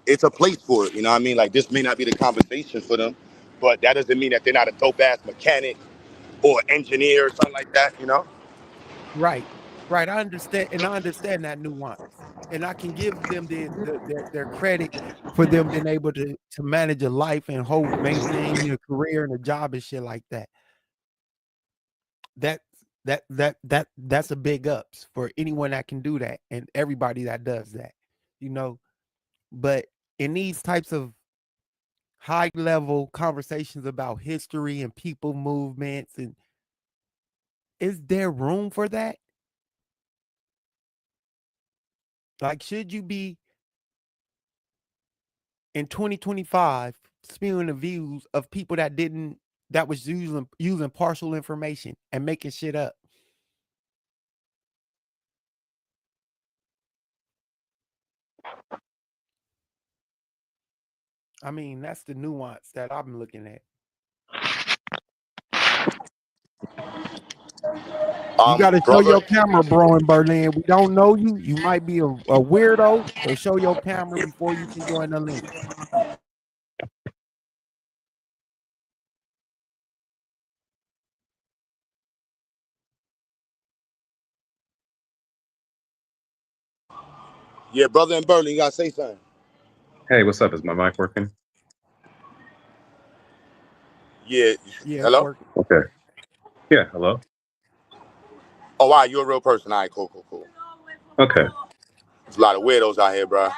It's a place for it. You know what I mean? Like this may not be the conversation for them, but that doesn't mean that they're not a dope ass mechanic or engineer or something like that. You know? Right. Right. I understand that nuance. And I can give them their credit for them being able to manage a life and maintain a career and a job and shit like that. That that's a big ups for anyone that can do that and everybody that does that, you know. But in these types of high level conversations about history and people movements, and is there room for that? Like, should you be in 2025 spewing the views of people that was using partial information and making shit up? I mean, that's the nuance that I'm looking at. You got to show Brother. your camera, bro, in Berlin. We don't know you. You might be a weirdo, so show your camera before you can join the link. Yeah, brother in Berlin, you gotta say something. Hey, what's up? Is my mic working? Yeah. Yeah, it's Hello? working. Okay. Yeah, hello. Oh wow, you're a real person. All right, cool. Okay. There's a lot of weirdos out here, bro.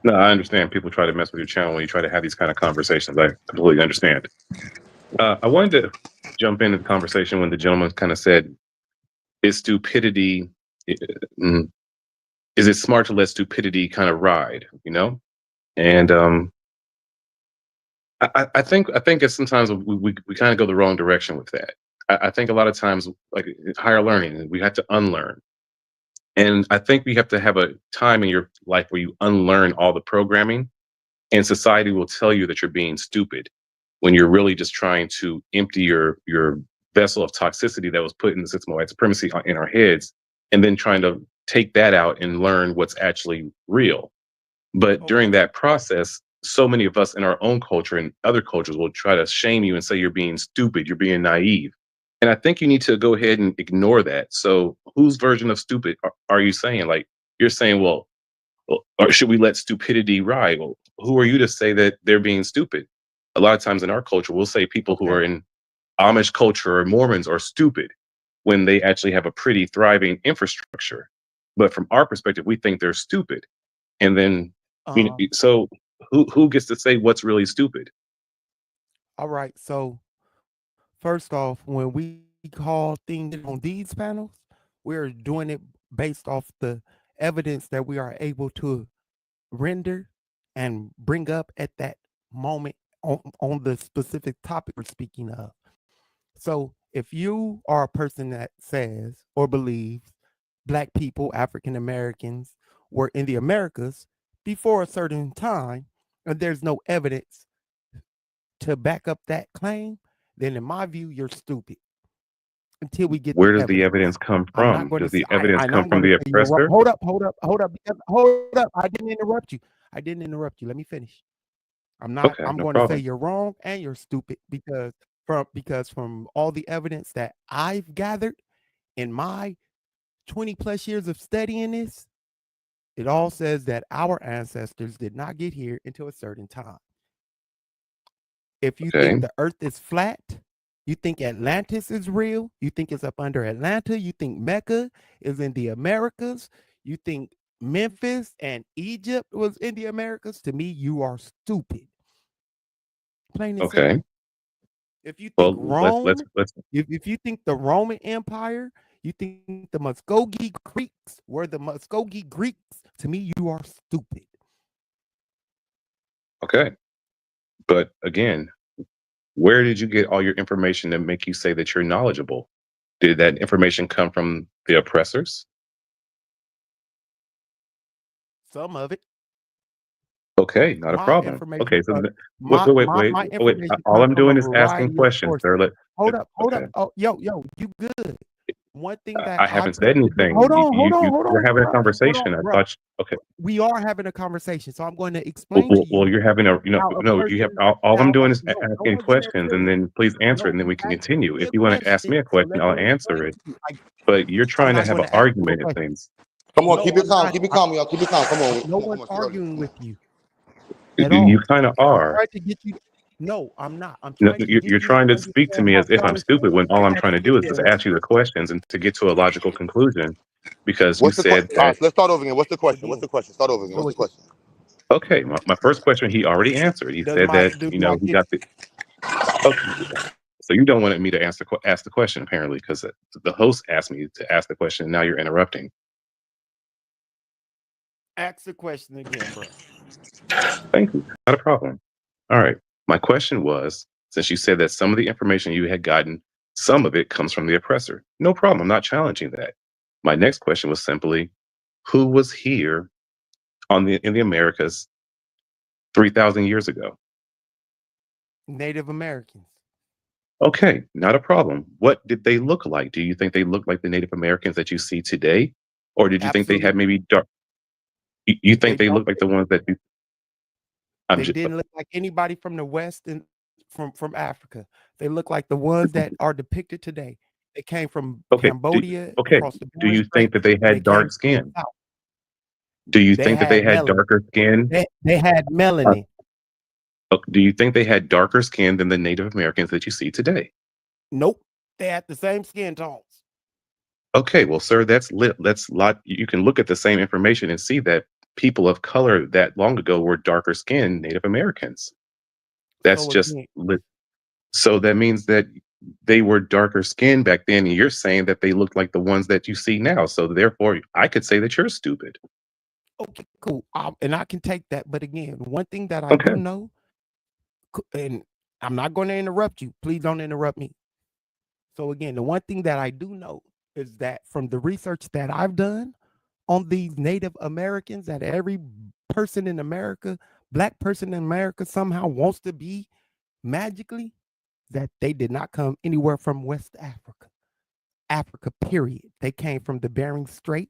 No, I understand people try to mess with your channel when you try to have these kind of conversations. I completely understand. I wanted to jump into the conversation when the gentleman kind of said, is stupidity, i- mm, is it smart to let stupidity kind of ride, you know? And I think it's sometimes we kind of go the wrong direction with that. I think a lot of times, like higher learning, we have to unlearn. And I think we have to have a time in your life where you unlearn all the programming, and society will tell you that you're being stupid when you're really just trying to empty your vessel of toxicity that was put in the system of white supremacy in our heads, and then trying to take that out and learn what's actually real. But during Okay. that process, so many of us in our own culture and other cultures will try to shame you and say you're being stupid, you're being naive. And I think you need to go ahead and ignore that. So, whose version of stupid are you saying? Like, you're saying, well, or should we let stupidity ride? Well, who are you to say that they're being stupid? A lot of times in our culture, we'll say people who Okay. are in Amish culture or Mormons are stupid when they actually have a pretty thriving infrastructure. But from our perspective, we think they're stupid. And then, Um. so who gets to say what's really stupid? All right. So first off, when we call things on these panels, we're doing it based off the evidence that we are able to render and bring up at that moment on the specific topic we're speaking of. So if you are a person that says or believes Black people, African Americans, were in the Americas before a certain time, and there's no evidence to back up that claim, then in my view, you're stupid until we get the Where does the evidence. evidence come I'm not from? going to Does say, the evidence and come I'm from going to the say you're wrong. oppressor? Hold up, hold up. I didn't interrupt you. Let me finish. Okay, I'm no going to say problem. you're wrong and you're stupid because from all the evidence that I've gathered in my 20 plus years of studying this, it all says that our ancestors did not get here until a certain time. If you think Okay, the earth is flat, you think Atlantis is real, you think it's up under Atlanta, you think Mecca is in the Americas, you think Memphis and Egypt was in the Americas, to me, you are stupid. Plain and okay. simple. If you think Well, Rome, let's if you think the Roman Empire, you think the Muskogee Greeks were the Muskogee Greeks, to me, you are stupid. okay. But again, where did you get all your information to make you say that you're knowledgeable? Did that information come from the oppressors? Some of it. Okay, not a My problem. information, Okay, so my my wait. my Oh, wait. information All comes I'm from a doing is asking variety of questions, sources. sir. Hold up. Okay. Oh, yo, you good. One thing that I I haven't said anything. hold on, We're having a bro. conversation. I Bro. thought. Okay. We are having a conversation, so I'm going to explain to Well, you you're having a, how a no, you have, person all I'm doing is no asking one's in there questions, and chilling. then please answer it, No, and then you we can asked continue. me If a you want to ask question, me a so question, let I'll me answer explain it. to you. But you're I'm trying to not have going an to ask you a argument at question. things. Come on, No, keep it I'm calm. not. Keep it calm, y'all. Keep it calm. No Come one's on. Stay arguing with you at You all. kind of I'm are. trying to get you. No, I'm not. I'm No, trying to get you're you to trying to speak to understand me how as if I'm far stupid when all I'm that trying to do is just video ask you the questions and to get to a logical conclusion, because you What's the said question? All right, that. so let's start over again. What's the question? again. Start over again. So What's the again, question? Okay, my first question he already answered. He said that do I he get got the. Okay, so you don't want me to ask the question apparently, because the host asked me to ask the question, and now you're interrupting. ask the question again, bro? Thank you. Not a problem. All right. My question was, since you said that some of the information you had gotten, some of it comes from the oppressor. No problem. I'm not challenging that. My next question was simply, who was here in the Americas 3,000 years ago? Native Americans. Okay, not a problem. What did they look like? Do you think they look like the Native Americans that you see today, or did you think they had Absolutely. maybe dark? You They think they don't. look like the ones that you? I'm They just didn't look like anybody from the West and from Africa. They look like the ones that are depicted today. They came from okay. Cambodia Okay. across the Do Bering you think Strait. that they They had came dark to the skin? south. Do you They think that they had had melanin. darker skin? They had Uh, melanin. do you think they had darker skin than the Native Americans that you see today? Nope. They had the same skin tones. Okay, well, sir, that's lit. That's lot. You can look at the same information and see that people of color that long ago were darker skinned Native Americans. That's So just again, lit. So that means that they were darker skinned back then, and you're saying that they look like the ones that you see now. So therefore, I could say that you're stupid. okay, cool. And I can take that. But again, one thing that I Okay. do know, and I'm not going to interrupt you. Please don't interrupt me. So again, the one thing that I do know is that from the research that I've done on these Native Americans, that every person in America, black person in America somehow wants to be magically, that they did not come anywhere from West Africa. Africa, period. They came from the Bering Strait,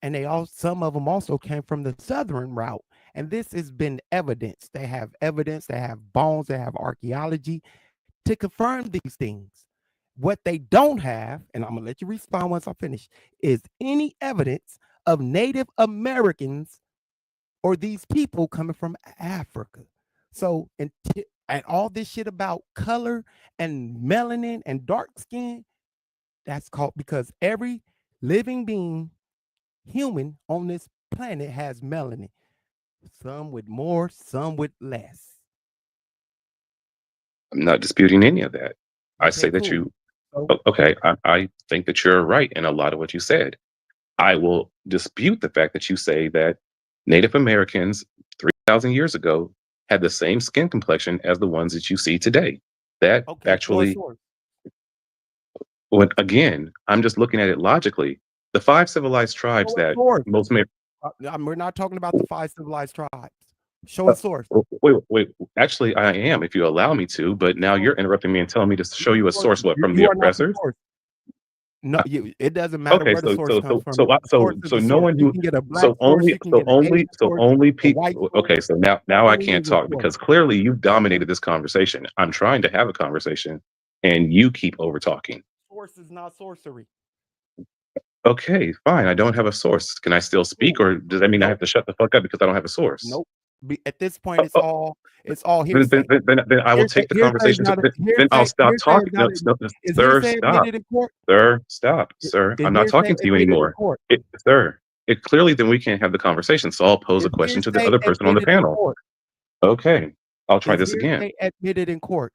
and they all some of them also came from the southern route. And this has been evidence. They have evidence, they have bones, they have archaeology to confirm these things. What they don't have, and I'm gonna let you respond once I finish, is any evidence of Native Americans or these people coming from Africa. So, and all this shit about color and melanin and dark skin, that's called because every living being, human on this planet has melanin. Some with more, some with less. I'm not disputing any of that. I Okay, say that cool. you, So, okay, I think that you're right in a lot of what you said. I will dispute the fact that you say that Native Americans 3,000 years ago had the same skin complexion as the ones that you see today. That okay, show a actually, source. when again, I'm just looking at it logically. The five civilized tribes Show a that source. most may. We're not talking about the five civilized tribes. Show a source. Wait. Actually, I am, if you allow me to. But now Source. you're interrupting me and telling me to show you a source. What, from the You are not the oppressors? source. No, it doesn't matter Okay, where the so source so comes so from. so I- The source so is so the no source. one You who can get a black source, you can get an Asian source, only a people. white source. Okay, so now I Only can't is a talk source. because clearly you've dominated this conversation. I'm trying to have a conversation, and you keep over talking. Source is not sorcery. Okay, fine. I don't have a source. Can I still speak, Cool. or does that mean I Nope. have to shut the fuck up because I don't have a source? Nope. At this point, Uh, uh, it's all then, then, hearsay. then, then then I will Hearsay, take the hearsay is conversation. not a Then I'll stop hearsay is talking. not No, a, is sir, hearsay stop. admitted in court? Sir, stop, sir. Is I'm not hearsay talking to you admitted in anymore. court? Sir, it clearly then we can't have the conversation. So I'll pose a Is question to the hearsay other person on the admitted in panel. court? Okay, I'll try Is this again. hearsay admitted in court?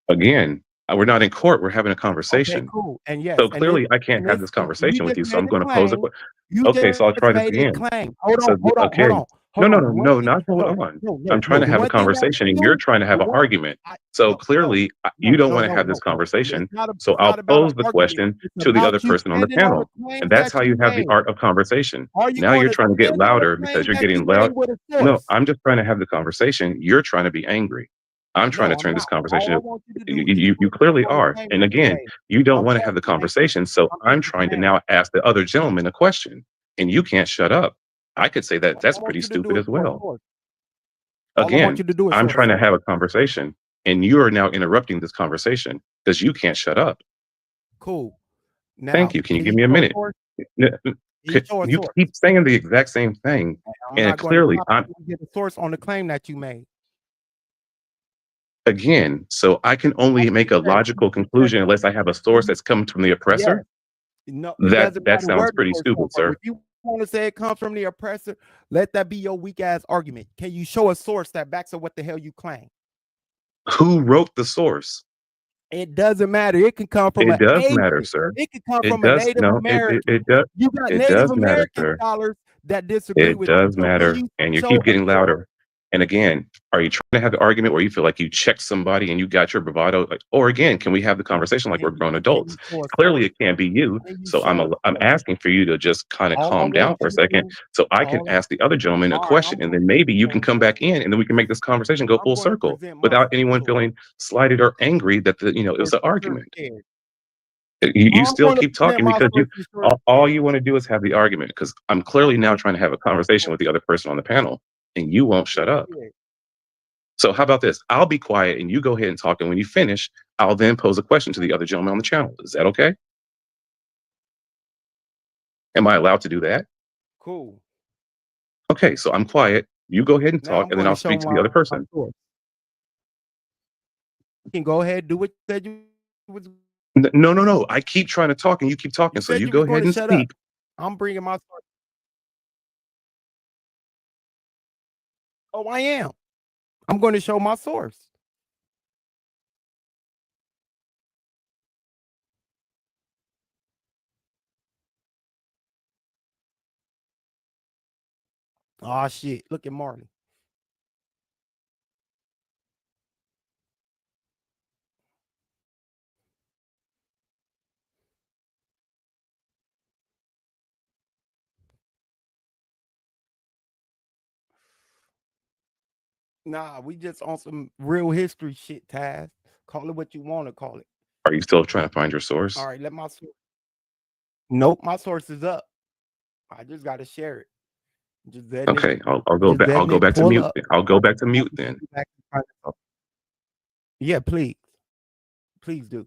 Again, we're not in court. We're having a Okay, conversation. cool. And So yes, clearly, I can't have this and you conversation with just you. So made I'm a going to pose a claim. question. You Okay, so I'll just try this made a again. claim. Hold So on, hold on, hold okay, on, hold on. The one no, thing, not hold no, on. no, I'm no, trying no. to The have a one thing that I conversation, and you're do, trying to the have an one argument. I So no, no, clearly, you no, don't no, want to no, have this no, no. conversation. So It's I'll not about an pose the argument. question It's to the other about you person on the standing on a panel, claim and that's that how you you have the made. art of conversation. Are you Now going you're to trying to get stand on a louder because claim you're that you getting made loud. with a No, source? I'm just trying to have the conversation. You're trying to be angry. I'm trying No, to I'm turn this not. All I conversation. want you to do is You put forth clearly on the are. claim And that you again, made. you don't I'm want to have the asking a conversation. So I'm I'm asking trying to now. now ask the other gentleman a question, and you can't shut up. I could say that All I that's want pretty you to do stupid is as show a well. source. All I want Again, you to do is I'm show a trying to source. have a conversation, and you are now interrupting this conversation because you can't shut up. Cool. Thank Now, you. Can you can give you me a show a minute? source? N- Can you show a You source? keep saying the exact same thing, I'm and not going to clearly, stop I'm until you get a source on the claim that you made. again. So I can only make a logical You said conclusion unless I have a source that's coming from the yes. oppressor. No, it doesn't That matter sounds where the pretty source comes stupid, from. sir. If you want to say it comes from the oppressor, let that be your weak ass argument. Can you show a source that backs up what the hell you claim? Who wrote the source? It doesn't matter. It can come from It an does Asian. matter, sir. It can come It from a does Native no. American. It does. You got It Native does matter, American sir. scholars that disagree It with you. does So can matter, you and you show keep a getting source? louder. And again, are you trying to have the argument where you feel like you checked somebody and you got your bravado? Like, or again, can we have the conversation like we're grown adults? Clearly, it can't be you. So I'm asking for you to just kind of calm down for a second, so I can ask the other gentleman a question, and then maybe you can come back in, and then we can make this conversation go full circle without anyone feeling slighted or angry that it was an argument. You still keep talking because all you want to do is have the argument, because I'm clearly now trying to have a conversation with the other person on the panel, and you won't shut up. So how about this? I'll be quiet and you go ahead and talk, and when you finish, I'll then pose a question to the other gentleman on the channel. Is that okay? Am I allowed to do that? Cool. Okay, so I'm quiet. You go ahead and talk, and then I'll speak to the other person. You can go ahead and do what you said you was. No. I keep trying to talk, and you keep talking. So you go ahead and speak. I'm bringing my source. Oh, I am. I'm going to show my source. Oh shit! Look at Marley. Nah, we just on some real history shit, Taz. Call it what you want to call it. Are you still trying to find your source? All right, let my source. Nope, my source is up. I just got to share it. Okay, I'll go back. I'll go back to mute. I'll go back to mute then. Yeah, please do.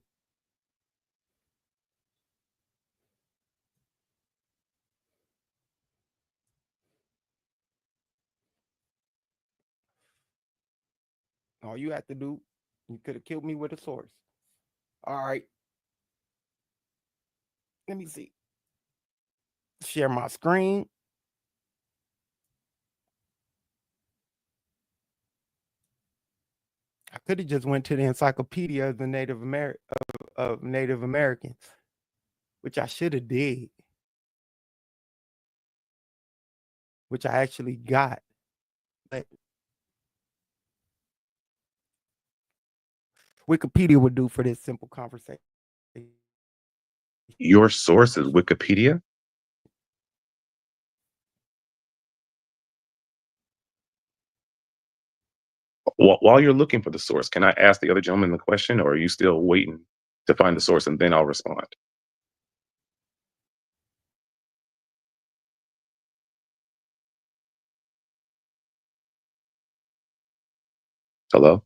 All you have to do, you could have killed me with a source. All right. Let me see. Share my screen. I could have just went to the encyclopedia of the Native Americans, which I should have did, which I actually got. But Wikipedia would do for this simple conversation. Your source is Wikipedia? While you're looking for the source, can I ask the other gentleman the question, or are you still waiting to find the source and then I'll respond? Hello?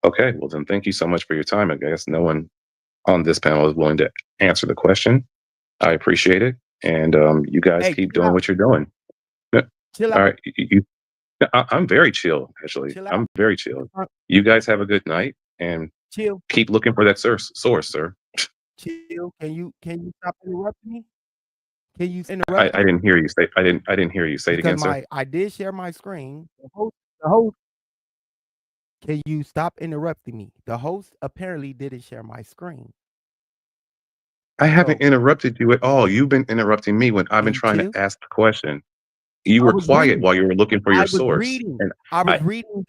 Okay, well then thank you so much for your time. I guess no one on this panel is willing to answer the question. I appreciate it. And you guys keep doing what you're doing. All right. I'm very chill, actually. I'm very chill. You guys have a good night and keep looking for that source, sir. Chill. Can you stop interrupting me? Can you interrupt? I didn't hear you say. I didn't hear you say it again, sir. I did share my screen. The host. Can you stop interrupting me? The host apparently didn't share my screen. I haven't interrupted you at all. You've been interrupting me when I've been trying to ask the question. You were quiet while you were looking for your source. I was reading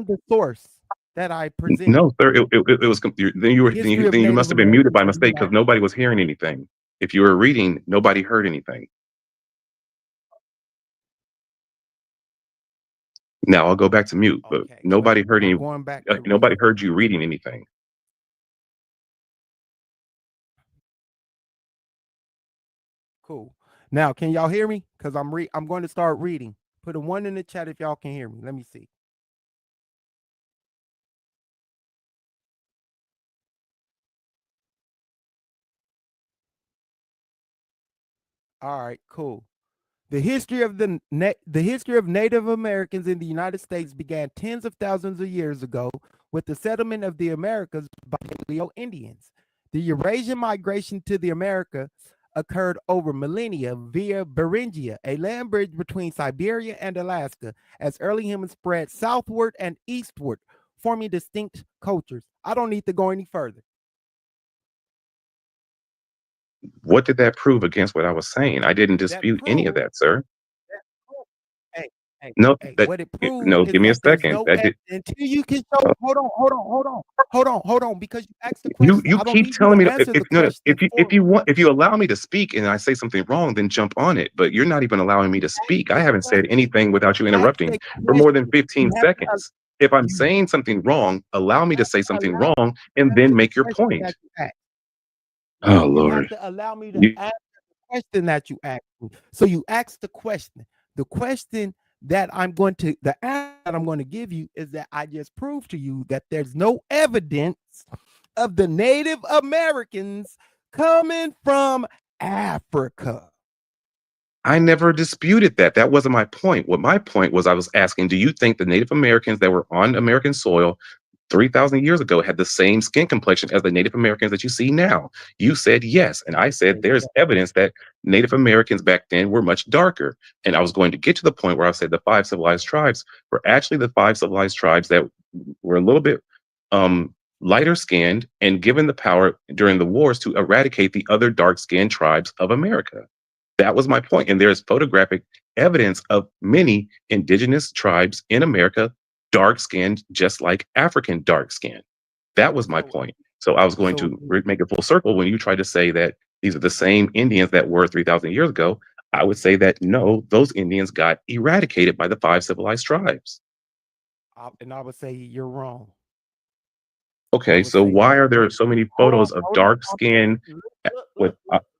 the source that I presented. No, sir. It was then you must have been muted by mistake because nobody was hearing anything. If you were reading, nobody heard anything. Now I'll go back to mute, but nobody heard any. Nobody heard you reading anything. Cool. Now, can y'all hear me? Because I'm going to start reading. Put a 1 in the chat if y'all can hear me. Let me see. All right, cool. The history of Native Americans in the United States began tens of thousands of years ago with the settlement of the Americas by Paleo Indians. The Eurasian migration to the Americas occurred over millennia via Beringia, a land bridge between Siberia and Alaska, as early humans spread southward and eastward, forming distinct cultures. I don't need to go any further. What did that prove against what I was saying? I didn't That dispute any of proves that, sir. that prove hey, hey, No, hey, that what it proves no. is Give me a that there's second. no That did. until you can show. Hold on, because you asked the You question. you I don't keep need you telling to me to, answer the no, question if for you me. want, if you allow me to speak and I say something wrong, then jump on it. But you're not even allowing me to Ask speak. I a haven't said question. anything without you Ask interrupting a for more than question. You 15 have to seconds. If I'm you saying something wrong, allow me to have say to something allow me wrong to and answer then the make your question point. that you asked. Oh You have Lord. to allow me to You, answer the question that you asked me. So you asked the question. The question that the answer that I'm going to give you is that I just proved to you that there's no evidence of the Native Americans coming from Africa. I never disputed that. That wasn't my point. What my point was, I was asking, do you think the Native Americans that were on American soil 3,000 years ago had the same skin complexion as the Native Americans that you see now? You said yes. And I said there's evidence that Native Americans back then were much darker. And I was going to get to the point where I said the 5 civilized tribes were actually the 5 civilized tribes that were a little bit lighter skinned and given the power during the wars to eradicate the other dark skinned tribes of America. That was my point. And there's photographic evidence of many indigenous tribes in America, dark skinned, just like African dark skinned. That was my So, point. So I was going so to make a full circle when you tried to say that these are the same Indians that were 3,000 years ago. I would say that no, those Indians got eradicated by the 5 civilized tribes. and I would say you're wrong. I Okay, would so say that why are you're there so many hold photos of on. dark skin with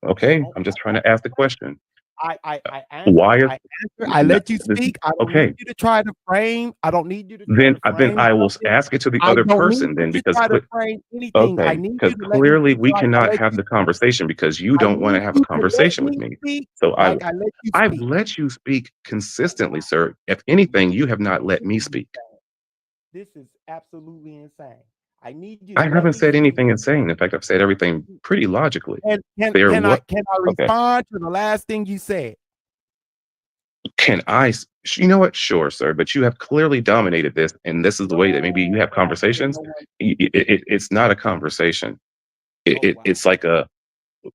okay, Don't, I'm just trying don't to ask the question. I answer. Why is I no, let you this speak. I don't okay? need you to try to frame. I don't need you to try to Then frame I will something. ask it to the I other don't need person you then to because try to frame anything. I okay, need because you to let me clearly speak we like I cannot let have you the speak. conversation because you I don't want need to have a you to let conversation with me me. speak So like I let you I've speak. let you speak consistently, sir. If anything, you have not let me speak. This is absolutely insane. I need you to I let haven't me said speak. anything insane. In fact, I've said everything pretty logically. And There what can I okay. respond to the last thing you said? Can you know what? Sure, sir. But you have clearly dominated this, and this is the way that maybe you have conversations. It's not a conversation. Oh wow. It's like a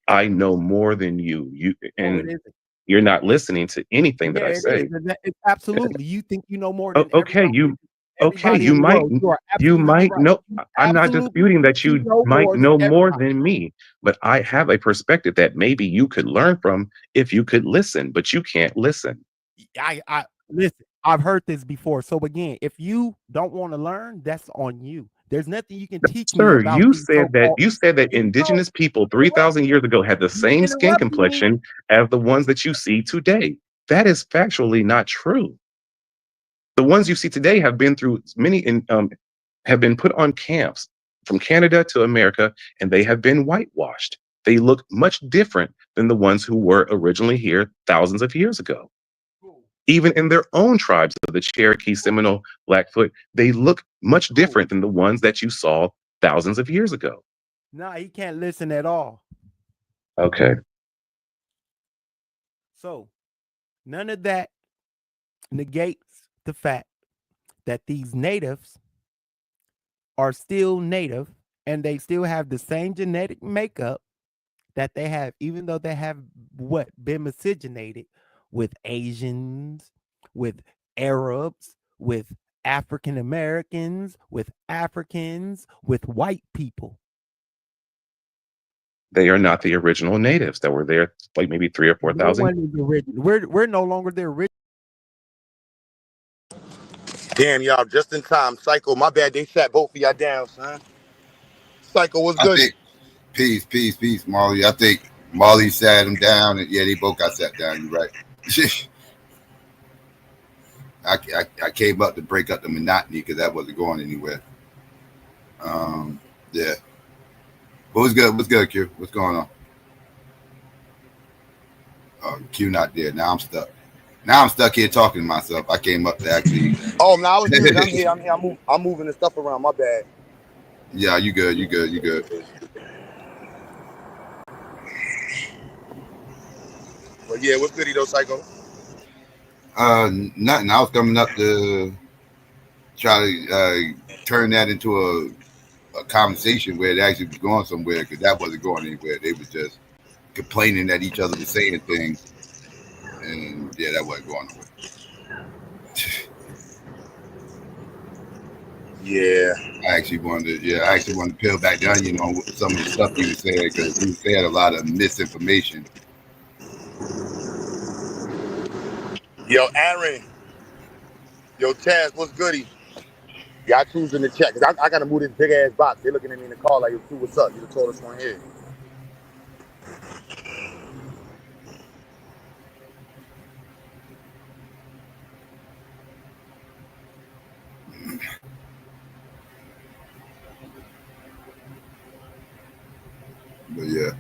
I know more than you. Oh, it And isn't. you're not listening to anything that Yeah, I it is. say. It's absolutely. You think you know more Oh, than okay, everybody in the world. You are you absolutely might right. know. You I'm not absolutely disputing think that you you know might more than know more everybody. than me, but I have a perspective that maybe you could learn from if you could listen, but you can't listen. I listen. I've heard this before. So again, if you don't want to learn, that's on you. There's nothing you can teach me Sir, about these so-called. you said that You know, indigenous people you interrupt 3,000 years ago had the you same skin interrupted me. complexion as the ones that you see today. That is factually not true. The ones you see today have been through have been put on camps from Canada to America, and they have been whitewashed. They look much different than the ones who were originally here thousands of years ago. Even in their own tribes of the Cherokee, Seminole, Blackfoot, they look much different than the ones that you saw thousands of years ago. Nah, he can't listen at all. Okay. So none of that negates the fact that these natives are still native and they still have the same genetic makeup that they have, even though they have been miscegenated with Asians, with Arabs, with African Americans, with Africans, with white people. They are not the original natives that were there like maybe 3 or 4,000. One is the original. We're no longer the original. Damn, y'all, just in time. Psycho, my bad. They sat both of y'all down, son. Psycho was I goody. think peace, Marley. I think Marley sat him down, and yeah, they both got sat down. You're right. I came up to break up the monotony because that wasn't going anywhere. Yeah. But what's good? What's good, Q? What's going on? Q not there. Now I'm stuck. Now I'm stuck here talking to myself. I came up to actually. Oh, no, I was muted. I'm here. I'm moving the stuff around. My bad. Yeah, you good. You good. You good. But yeah, what's goody though, Psycho? Nothing. I was coming up to try to turn that into a conversation where it actually was going somewhere because that wasn't going anywhere. They was just complaining that each other was saying things, and yeah, that wasn't going away. Yeah. I actually wanted to peel back the onion on some of the stuff you were saying, because you said a lot of misinformation. Yo, Aaron. Yo, Taz, what's goody? Y'all choose in the chat, because I got to move this big ass box. They looking at me in the car like, yo, Q, what's up? You the tallest one here. But yeah.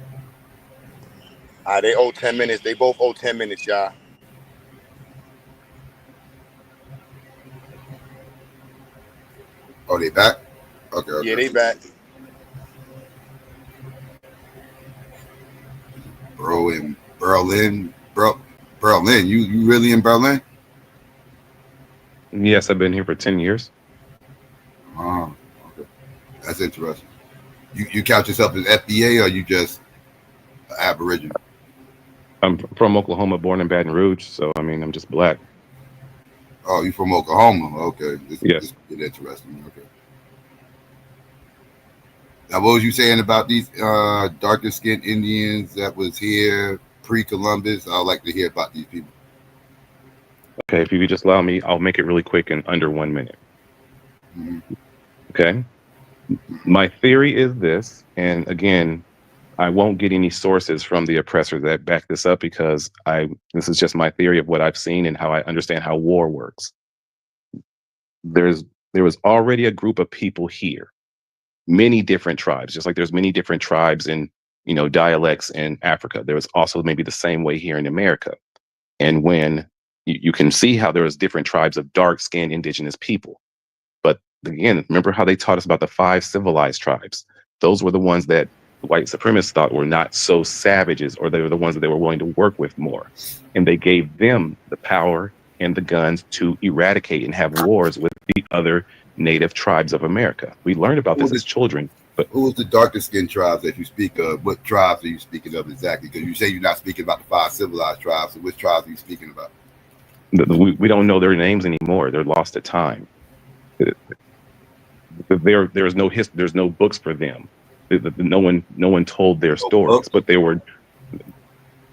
They owe 10 minutes. They both owe 10 minutes, y'all. Oh, they back? Okay. Yeah, they back. Bro, in Berlin. Berlin. You really in Berlin? Yes, I've been here for 10 years. Oh, okay. That's interesting. You count yourself as FBA, or you just Aboriginal? I'm from Oklahoma, born in Baton Rouge, so I mean, I'm just black. Oh, you from Oklahoma? Okay. Yes. This is interesting. Okay. Now, what was you saying about these darker skinned Indians that was here pre-Columbus? I'd like to hear about these people. Okay, if you could just allow me, I'll make it really quick in under 1 minute. Mm-hmm. Okay. My theory is this, and again, I won't get any sources from the oppressor that back this up, because this is just my theory of what I've seen and how I understand how war works. There was already a group of people here, many different tribes, just like there's many different tribes and dialects in Africa. There was also maybe the same way here in America. And when you can see how there was different tribes of dark-skinned indigenous people. But again, remember how they taught us about the 5 civilized tribes? Those were the ones that white supremacists thought were not so savages, or they were the ones that they were willing to work with more. And they gave them the power and the guns to eradicate and have wars with the other native tribes of America. We learned about this as children. But who was the darker skinned tribes that you speak of? What tribes are you speaking of exactly? Because you say you're not speaking about the 5 civilized tribes. So which tribes are you speaking about? We don't know their names anymore. They're lost to time. There's no history. There's no books for them. No one told their stories, books? But they were.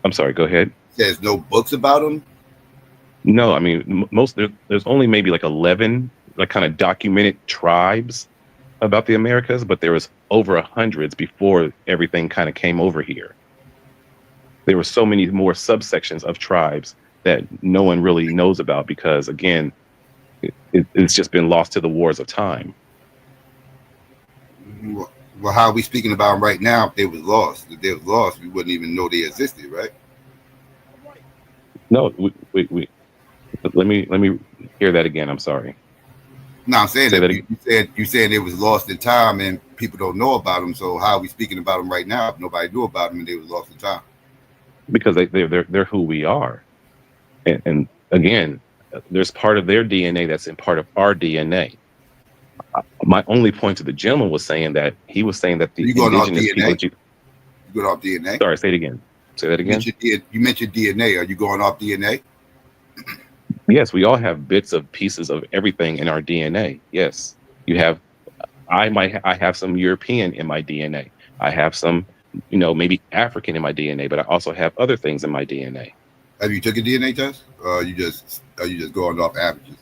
I'm sorry. Go ahead. There's no books about them. No, I mean there's only maybe like 11 like kind of documented tribes about the Americas, but there was over 100 before everything kind of came over here. There were so many more subsections of tribes that no one really knows about, because again, it's just been lost to the wars of time. Well, how are we speaking about them right now? If they was lost, we wouldn't even know they existed, right? No, we let me hear that again. I'm sorry. No, I'm saying that you said it was lost in time and people don't know about them. So how are we speaking about them right now if nobody knew about them and they was lost in time? Because they're who we are, and again, there's part of their DNA that's in part of our DNA. My only point to the gentleman was saying that the indigenous people. You going off DNA? Sorry, say it again. Say that again. You mentioned DNA. Are you going off DNA? Yes, we all have bits of pieces of everything in our DNA. Yes, I have some European in my DNA. I have some, maybe African in my DNA, but I also have other things in my DNA. Have you took a DNA test? Are you just going off averages?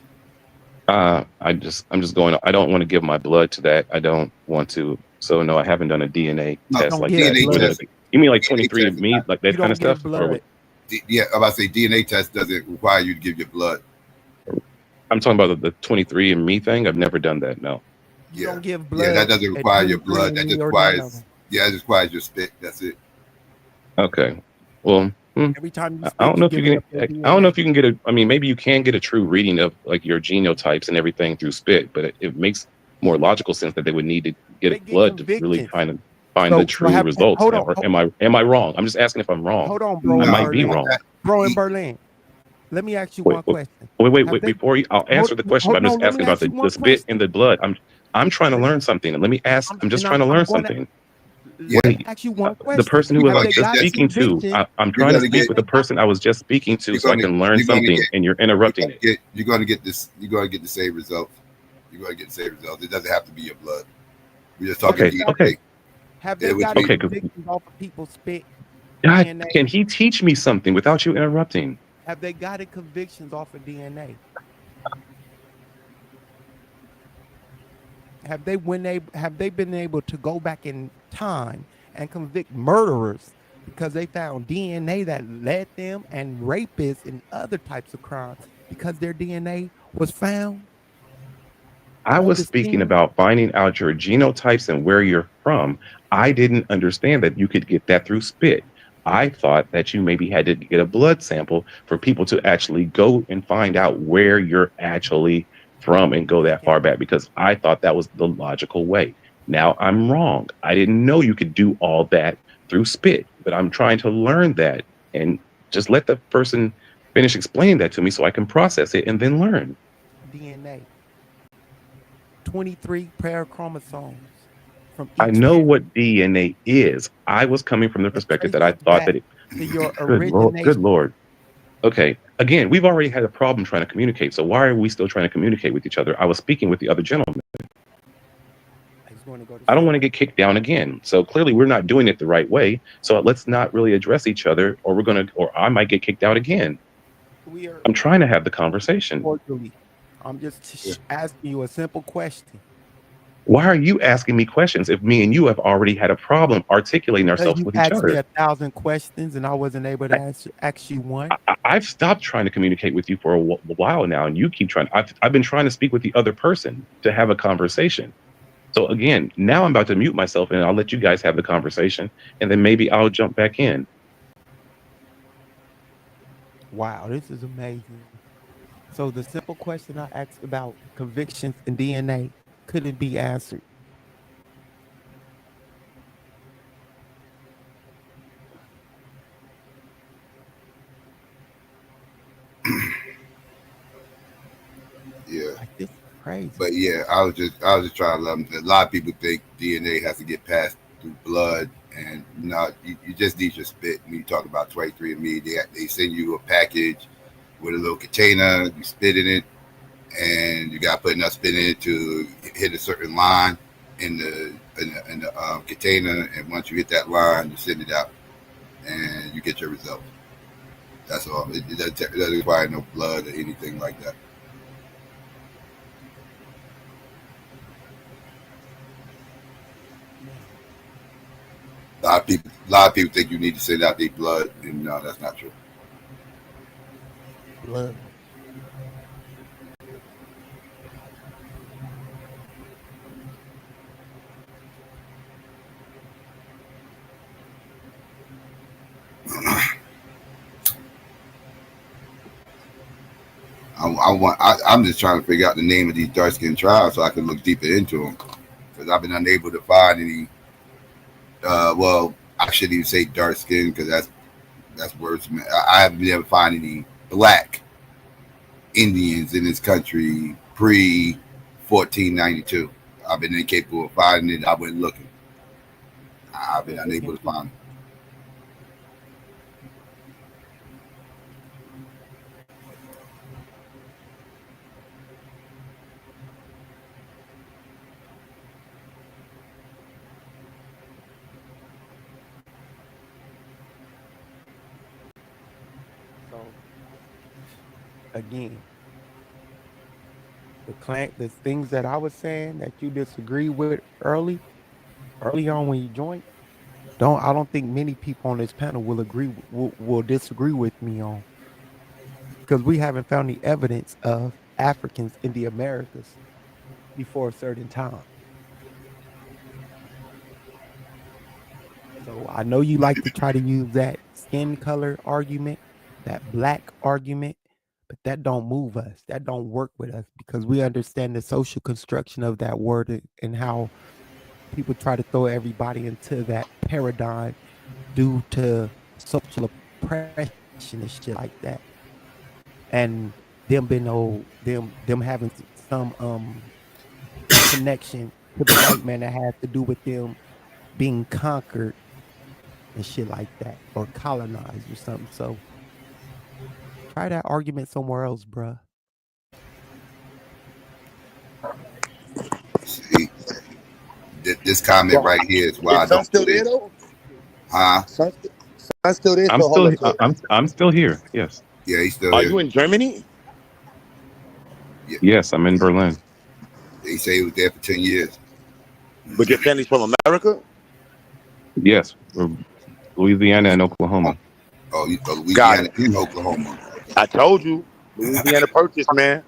I'm just going. I don't want to give my blood to that. I don't want to. So no, I haven't done a DNA test like that. You mean like 23andMe, like that kind of stuff? Yeah, I'm about to say DNA test doesn't require you to give your blood. I'm talking about the 23andMe thing. I've never done that. No. You don't give blood. Yeah, that doesn't require your blood. That just requires. Yeah, it just requires your spit. That's it. Okay. Well. Every time you I don't know if you can. I don't know if you can get a. I mean, maybe you can get a true reading of like your genotypes and everything through spit, but it makes more logical sense that they would need to get blood to really kind of find the true results. Am I wrong? I'm just asking if I'm wrong. Hold on, bro. I might be wrong. Bro, in Berlin. Let me ask you one question. Wait. Before I'll answer the question, but I'm just asking about the spit and the blood. I'm trying to learn something. Let me ask. I'm just trying to learn something. Yeah, let me ask you one The question. person who you're I Have gonna was they get just got a this. speaking to, conviction? I'm You're trying to gonna speak get. with the person I was just speaking to, You're so I gonna. can learn You're gonna something, get. and you're You're interrupting gonna it. get. You're gonna get this. You're gonna get the same results. You're gonna get the same results. It doesn't have to be your blood. We're just Have talking they Okay, got okay. DNA. have they It would got a be. Okay, 'cause convictions off of people's spit God, DNA? can he teach me something without you interrupting? Have they got a convictions off of DNA? Have they been able to go back in time and convict murderers because they found DNA that led them, and rapists and other types of crimes because their DNA was found I on was the speaking scene? about finding out your genotypes and where you're from. I didn't understand that you could get that through spit. I thought that you maybe had to get a blood sample for people to actually go and find out where you're actually from and go They that can far back because I thought that was the logical way. Now I'm wrong. I didn't know you could do all that through spit, but I'm trying to learn that and just let the person finish explaining that to me so I can process it and then learn. DNA, 23 pair of chromosomes from I each know parent. what DNA is. I was coming from the It perspective that I traces thought back that it, to your good Lord, good origination. Lord. Okay. Again, we've already had a problem trying to communicate. So why are we still trying to communicate with each other? I was speaking with the other gentleman. He's going to go to I don't want sleep. to get kicked down again. So clearly we're not doing it the right way. So let's not really address each other or or I might get kicked out again. We are I'm trying to have the conversation. cordially. I'm just Yeah. asking you a simple question. Why are you asking me questions if me and you have already had a problem articulating Because ourselves you with each asked me other? 1,000 questions and I wasn't able to ask you one. I've stopped trying to communicate with you for a while now, and you keep trying. I've been trying to speak with the other person to have a conversation. So again, now I'm about to mute myself, and I'll let you guys have the conversation, and then maybe I'll jump back in. Wow, this is amazing. So the simple question I asked about convictions and DNA couldn't be answered. Yeah. Like this is crazy. But yeah, I was just trying to let them. A lot of people think DNA has to get passed through blood, and no, you just need your spit. When you talk about 23andMe, they send you a package with a little container. You spit in it, and you got to put enough spit in it to hit a certain line in the container. And once you hit that line, you send it out, and you get your result. That's all. It doesn't require no blood or anything like that. Man, A lot of people think you need to send out their blood, and no, that's not true. blood. I'm just trying to figure out the name of these dark skinned tribes so I can look deeper into them because I've been unable to find any. Well, I shouldn't even say dark skin because that's worse. I haven't been able to find any black Indians in this country pre 1492. I've been incapable of finding it. I went looking. I've been Yeah, look unable to into find it. so again, the things that I was saying that you disagree with early on when you joined, I don't think many people on this panel will will disagree with me on, because we haven't found the evidence of Africans in the Americas before a certain time. So I know you like to try to use that skin color argument, that black argument, but that don't move us. That don't work with us because we understand the social construction of that word and how people try to throw everybody into that paradigm due to social oppression and shit like that. And them being them having some connection to the white man that has to do with them being conquered and shit like that, or colonized or something. So try that argument somewhere else, bruh. See, this comment right here is why I Is Son don't still believe. there though? Huh? Son's still there. I'm So hold still up. So I'm still here. Yes. Yeah, he's still are here. you in Germany? Yeah, Yes, I'm in Berlin. they say he was there for 10 years. But your family's from America? Yes, we're Louisiana and Oklahoma. Oh, Got Louisiana it. and Oklahoma. I told you, Louisiana Purchase, man.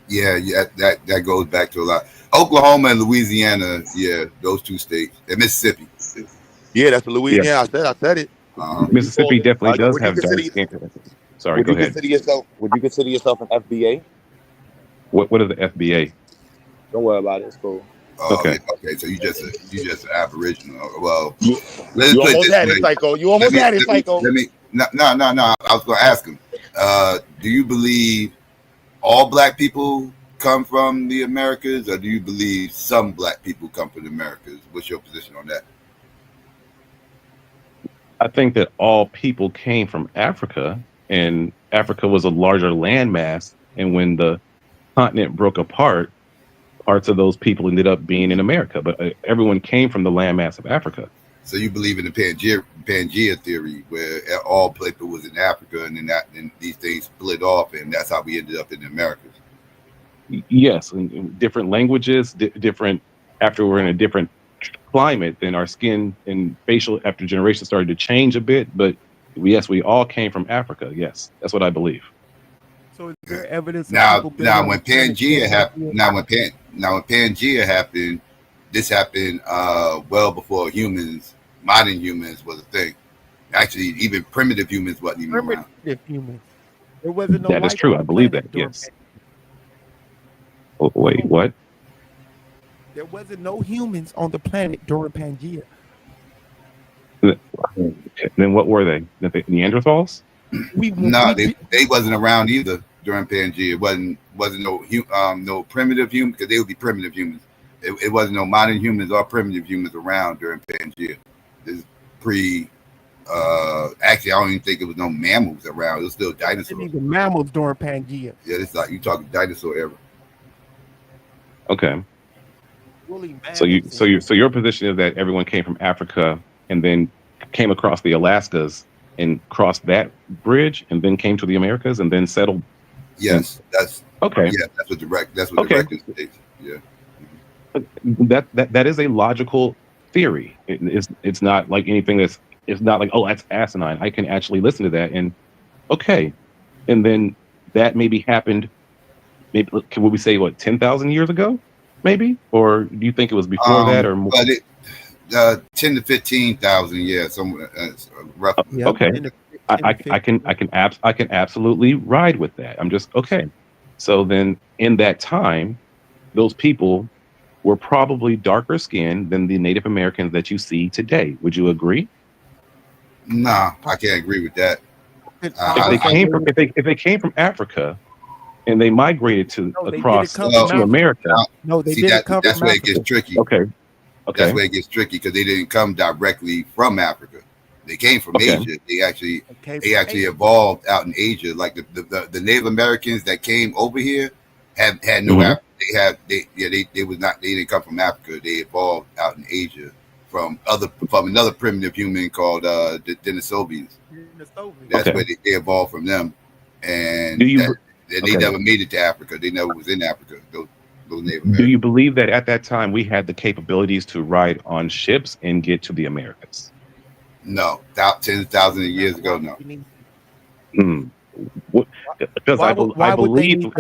Yeah, that goes back to a lot. Oklahoma and Louisiana, yeah, those two states. And Mississippi. Yeah, that's the Yeah, Louisiana. I said it. Would you call Mississippi it? definitely does Would you have dark consider? skin. Sorry, Would go you ahead. consider yourself? Would you consider yourself an FBA? What is the FBA? Don't worry about it. It's cool. Oh, Okay. yeah, okay. So you just an Aboriginal. Well, You, let's you put it almost this had it, way. Psycho. You Let almost me had it, Psycho. no. I was gonna ask him. Do you believe all black people come from the Americas, or do you believe some black people come from the Americas? What's your position on that? I think that all people came from Africa, and Africa was a larger landmass. And when the continent broke apart, parts of those people ended up being in America. But everyone came from the landmass of Africa. So you believe in the Pangea theory, where all people was in Africa, and then these things split off, and that's how we ended up in the Americas. Yes, and different languages, different. After we're in a different climate, then our skin and facial after generations started to change a bit. But yes, we all came from Africa. Yes, that's what I believe. So is there evidence Now, of people when Pangea happened, when Pangea happened, this happened well before modern humans was a thing. Actually, even primitive humans wasn't even around. primitive humans? There wasn't no That is life true. on I the believe planet that. during Yes. Oh, wait, what? There wasn't no humans on the planet during Pangea. Then what were they? The Neanderthals? No, they wasn't around either during Pangea. It wasn't no primitive human, because they would be primitive humans. It wasn't no modern humans or primitive humans around during Pangea. This is pre. Actually, I don't even think it was no mammals around. It was still dinosaurs. Even mammals during Pangea. Yeah, it's like you talking dinosaur era. Okay. So your position is that everyone came from Africa and then came across the Alaskas and crossed that bridge and then came to the Americas and then settled. Yes, that's okay. Yeah, that's what the record states. Yeah. That is a logical theory. It's not like anything it's not like, oh, that's asinine. I can actually listen to that and okay. And then that maybe happened, maybe can we say 10,000 years ago? Maybe, or do you think it was before that, or more? But 10 to 15,000, yeah, somewhere roughly. Okay, I can absolutely ride with that. I'm just okay. So then, in that time, those people were probably darker skinned than the Native Americans that you see today. Would you agree? No, I can't agree with that. If they came from Africa and they migrated across to America. No, they didn't come that's from where Africa. it gets tricky. Okay. That's where it gets tricky, because they didn't come directly from Africa. They came from Asia. They actually evolved out in Asia. Like the Native Americans that came over here had no Africa. They didn't come from Africa. They evolved out in Asia from another primitive human called the Denisovians. That's where they evolved from them. And they never made it to Africa. They never was in Africa. Those Native Americans. Do you believe that at that time we had the capabilities to ride on ships and get to the Americas? No, 10,000 years ago, no. Because I believe.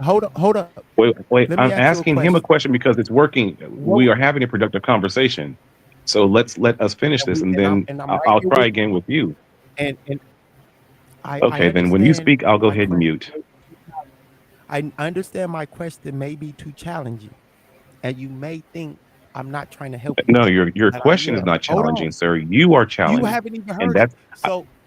Hold up. Wait. I'm asking him a question because it's working. We are having a productive conversation. So let us finish this, and then I'll try again with you. Okay, then when you speak, I'll go ahead and mute. I understand my question may be too challenging, and you may think I'm not trying to help you. No, your question is not challenging, sir. You are challenging. You haven't even heard it.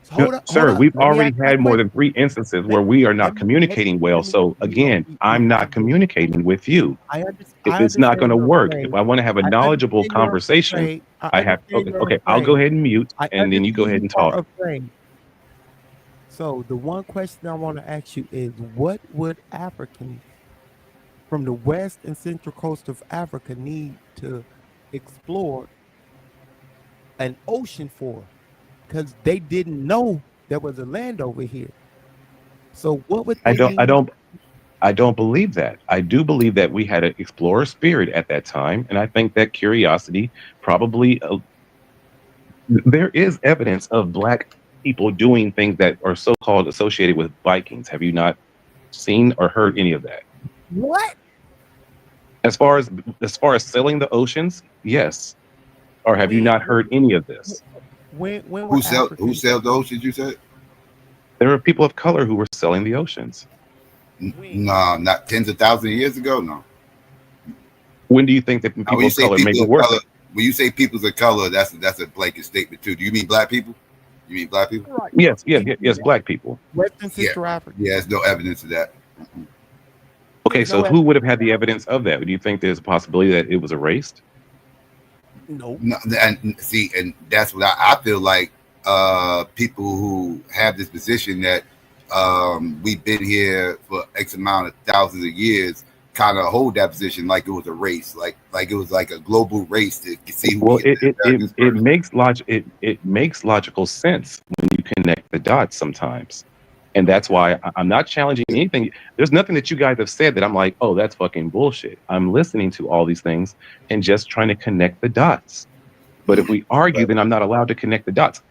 So hold up, Sir, we've let me already ask my had more question. than 3 instances Let where we are let not me communicating well. So again, I'm not communicating with you. I It's not going understand to you're work. If afraid. I want to have a I knowledgeable understand you're conversation, afraid. I I have understand you're okay, I'll go afraid. ahead and mute I and then you go understand ahead you and are talk. afraid. So the one question I want to ask you is, what would Africans from the west and central coast of Africa need to explore an ocean for? Because they didn't know there was a land over here. So what would I they don't I need? don't I don't believe that. I do believe that we had an explorer spirit at that time, and I think that curiosity probably there is evidence of black people doing things that are so-called associated with Vikings. Have you not seen or heard any of that? What? As far as selling the oceans, yes. Or have you When not heard any of this? when Who were sell who Africans? sells the oceans? You said There are people of color who were selling the oceans. When? no, not tens of thousands of years ago. No. When do you think that When people you of say color maybe people of were? color, when you say peoples of color, that's a blanket statement too. Do you mean black people? You mean black people? Right. Yes, yes, Even yes, black people. Western Yeah. Central Africa. Yeah, there's no evidence of that. Okay, There's so no who would have had the evidence of that? Do you think there's a possibility that it was erased? no. No, and see, and that's what I feel like. People who have this position that we've been here for X amount of thousands of years kind of hold that position like it was a race, like it was like a global race to see who can Well, get the Americans it first. makes it makes logical sense when you connect the dots sometimes. And that's why I'm not challenging anything. There's nothing that you guys have said that I'm like, oh, that's fucking bullshit. I'm listening to all these things and just trying to connect the dots. But if we argue, But then I'm not allowed to connect the dots.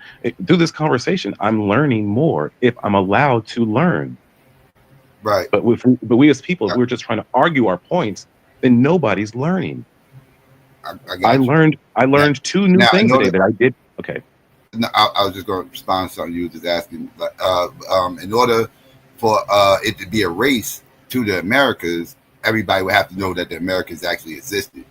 Through this conversation, I'm learning more if I'm allowed to learn. right, But we as people, if I, we're just trying to argue our points, then nobody's learning. I got you. I Now, learned 2 new now in things today order, that I did. Okay. no, I was just going to respond to something you were just asking. Like, in order for it to be a race to the Americas, everybody would have to know that the Americas actually existed,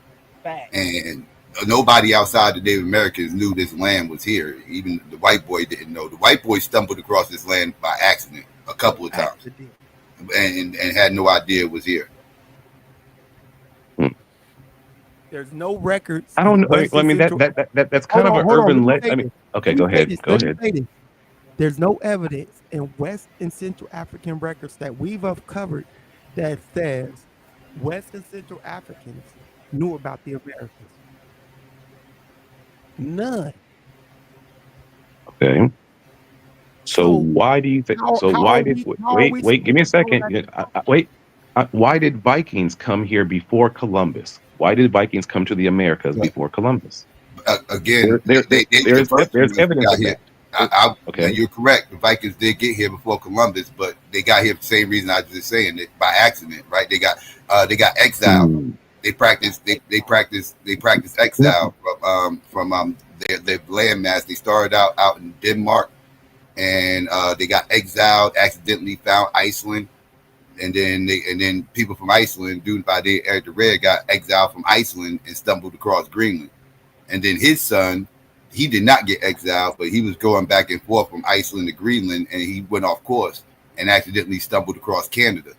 Facts. and nobody outside the Native Americans knew this land was here. Even the white boy didn't know. The white boy stumbled across this land by accident a couple of times, Accident. and had no idea it was here. Hmm. There's no records I don't in know. West I and mean Central. that's kind Hold of on, an hold on. Let urban me let. say I mean, this. okay, Let me go say ahead. this. Go Let me ahead. say this. There's no evidence in West and Central African records that we've uncovered that says West and Central Africans knew about the Americas. None. Okay. So So why do you think? So why did how are we wait? Give me a supposed to know second. that? Wait. Why did Vikings come here before Columbus? Why did Vikings come to the Americas But before Columbus? again, they were the first There's ones that evidence got of here. that. There- Now Okay. you're correct. The Vikings did get here before Columbus, but they got here for the same reason I was just saying, that by accident, right? They got exiled. Hmm. They practiced No. exile from their landmass. They started out in Denmark, and they got exiled. Accidentally found Iceland, and then people from Iceland, dude by the Eric the Red, got exiled from Iceland and stumbled across Greenland. And then his son, he did not get exiled, but he was going back and forth from Iceland to Greenland, and he went off course and accidentally stumbled across Canada.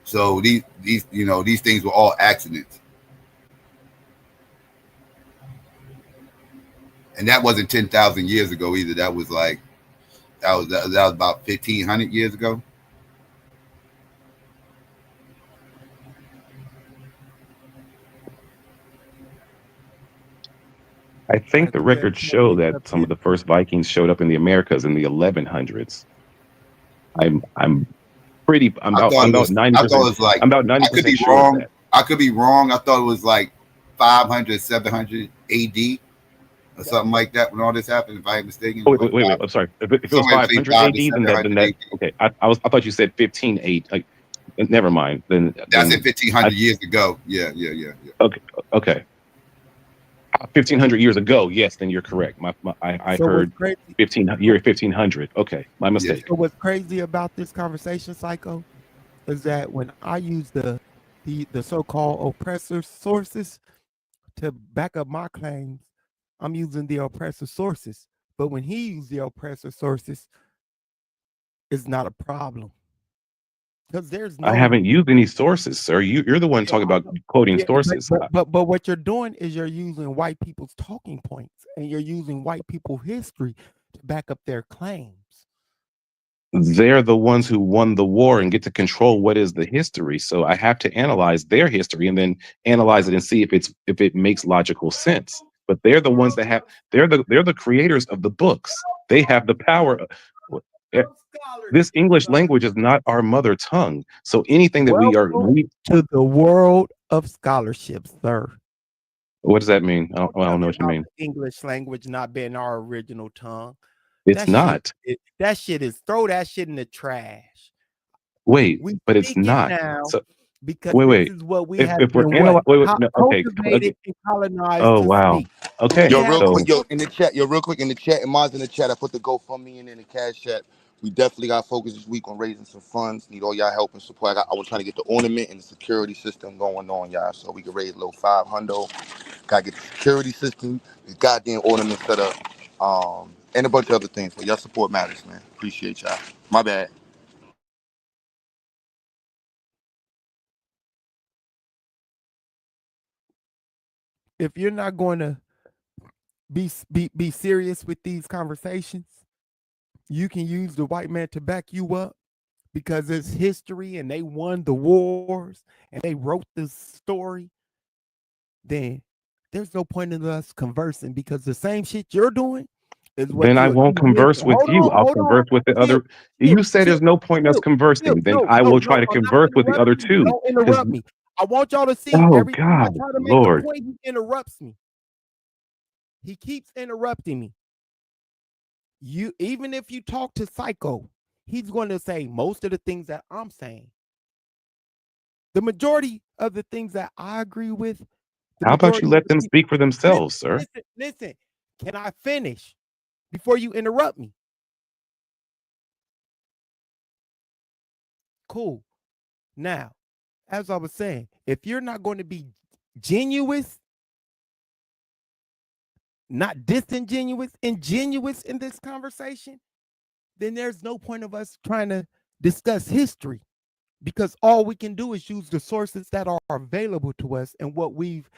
So these things were all accidents, and that wasn't 10,000 years ago either. That was about 1,500 years ago. I think Like the you had records show somebody that up some here. of the first Vikings showed up in the Americas in the 1100s. I'm pretty. I thought it was like, I'm about I could 90% be sure of wrong. that. I could be wrong. I thought it was like 500, 700 AD or something like that when all this happened. If I'm mistaken, Oh, like wait. I'm sorry. If it was somewhere between 500 5 to AD, then 700 that AD. okay. I thought you said 1580. Like, never mind. That's it, Then I 1,500 years ago. Yeah. okay okay. 1500 years ago. Yes, then you're correct. I So what's heard crazy? 1500. Okay, my Yeah. mistake. So what's crazy about this conversation, Psycho, is that when I use the so-called oppressor sources to back up my claims, I'm using the oppressor sources But when he used the oppressor sources, it's not a problem because there's I no haven't used any sources, sir. You're the one yeah, talking about quoting yeah, sources. but what you're doing is you're using white people's talking points and you're using white people history to back up their claims. They're the ones who won the war and get to control what is the history. So I have to analyze their history and then analyze it and see if it makes logical sense. But they're the ones that have they're the creators of the books. They have the power. Eh, This English language is not our mother tongue. So anything that Welcome to the world of scholarship, sir. what does that mean? I Tell don't know me what you about mean. the English language not being our original tongue. It's That shit, not. that shit is throw that shit in the trash. Wait, We but it's speak it not. now So because this wait. is what we have If we're been wait, no, okay, cultivated okay. and colonized Oh to wow. speak. We Okay, Yo, have real been quick, so yo, in the chat, yo, real quick in the chat, and mine's in the chat. I put the GoFundMe in the cash chat. We definitely got focus this week on raising some funds. Need all y'all help and support. I was trying to get the ornament and the security system going on, y'all, so we can raise a little 500. Gotta get the security system, the goddamn ornament set up, and a bunch of other things. But y'all support matters, man. Appreciate y'all. My bad. if you're not going to be serious with these conversations, you can use the white man to back you up because it's history and they won the wars and they wrote this story. Then there's no point in us conversing because the same shit you're doing is what then I you won't accuse me converse of. with you. I'll Hold on. converse with the Chill, other. chill, You say chill, there's no point in us chill, chill. conversing. Then No, I no, will no. try to I'm not converse with the interrupting other you. two. Don't Because interrupt me. I want y'all to see oh every time I God, try to make a Lord, point, he interrupts me. He keeps interrupting me. You even if you talk to Psycho, he's going to say most of the things that I'm saying. The majority of the things that I agree with, the how about you majority of let the them people. speak for Listen, themselves, sir? listen. Can I finish before you interrupt me? Cool. Now, as I was saying, if you're not going to be genuine, not disingenuous, ingenuous in this conversation, then there's no point of us trying to discuss history because all we can do is use the sources that are available to us and what we've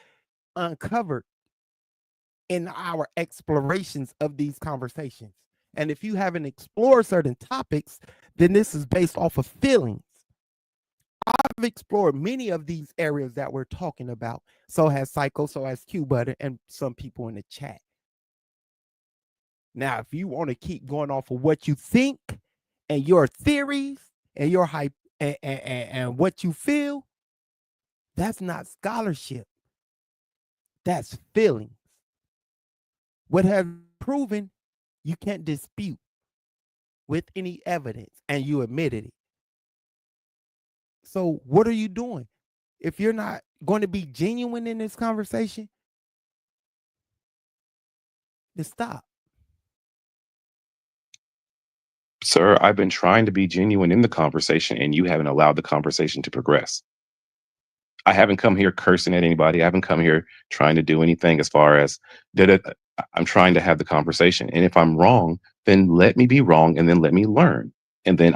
uncovered in our explorations of these conversations. And if you haven't explored certain topics, then this is based off of feelings. I've explored many of these areas that we're talking about. So has Psycho, so has Q Butter, and some people in the chat. Now, if you want to keep going off of what you think and your theories and your hype and what you feel, that's not scholarship. That's feelings. What has proven you can't dispute with any evidence, and you admitted it. So what are you doing? If you're not going to be genuine in this conversation, then stop. Sir, I've been trying to be genuine in the conversation, and you haven't allowed the conversation to progress. I haven't come here cursing at anybody. I haven't come here trying to do anything as far as did it. I'm trying to have the conversation. And if I'm wrong, then let me be wrong and then let me learn. And then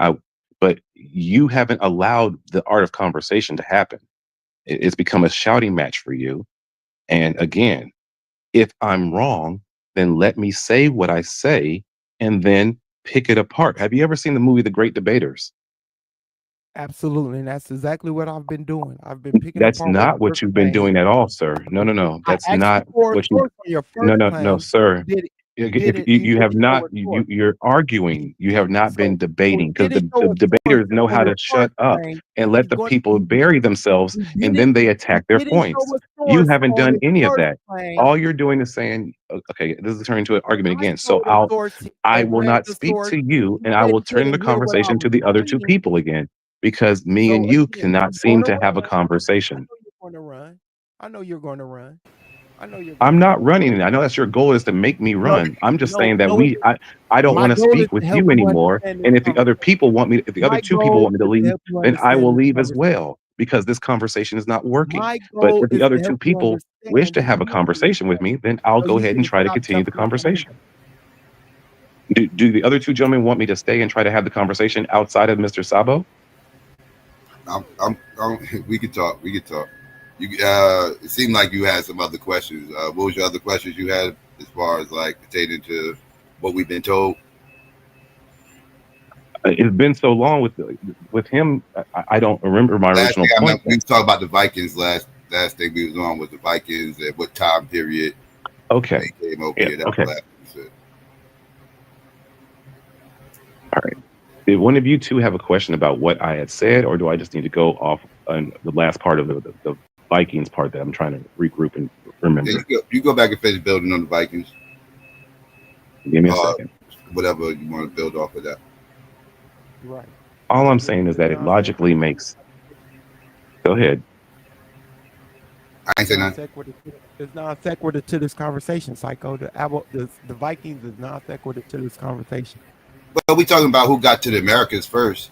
but you haven't allowed the art of conversation to happen. It's become a shouting match for you. And again, if I'm wrong, then let me say what I say and then pick it apart. Have you ever seen the movie The Great Debaters? Absolutely. And that's exactly what I've been doing. I've been picking That's apart what not you're what you've been saying. doing at all, sir. No, no, no. I That's asked you not for a what you. source on your No, first no, no, claim. sir. Did If it, you have didn't show not, a source. you're arguing. You have not been So debating he because didn't the show a source debaters know on how your to shut first up claim. and He's let the going people bury themselves, and then they he attack their didn't points. show a You source haven't on done his any of first that. claim. All you're doing is saying, okay, this is turning into an When argument I again. So showed a source I and will read not the speak source, to you, you and I will turn the didn't hear what I conversation was to the other two saying. people again, because me So and you again, cannot I'm going seem to to have a run. I conversation. know you're going to run. I know you're going to run. I know you're going I'm to not run. running. I know that's your goal is to make me No, run. I'm just saying that no, it I don't my want to goal is speak with to help you you anymore. understand this And if the other conversation. people want me, if the other My two people goal want me to is to leave, help you then I understand will this leave as conversation. well because this conversation is not working. My But goal if the is other to two help you people wish understand to the have a history conversation with me, then I'll so go you ahead and can try to stop continue the jumping off the conversation. handle. Do the other two gentlemen want me to stay and try to have the conversation outside of Mr. Sabo? We could talk. We could talk. You, it seemed like you had some other questions. What was your other questions you had as far as like pertaining to what we've been told? It's been so long with him. I don't remember my Last original thing I point. remember, we was talking about the Vikings. Last thing we was on was the Vikings at what time period Okay. they came over Yeah. here. That Okay. was last we said. All right. Did one of you two have a question about what I had said, or do I just need to go off on the last part of the Vikings part that I'm trying to regroup and remember? Yeah, you go back and finish building on the Vikings. Give me a second. Whatever you want to build off of that. Right. All I'm saying is that it logically makes. Go ahead. I ain't saying nothing. It's non sequitur to this conversation, Psycho. The Vikings is non sequitur to this conversation. Well, we talking about who got to the Americas first.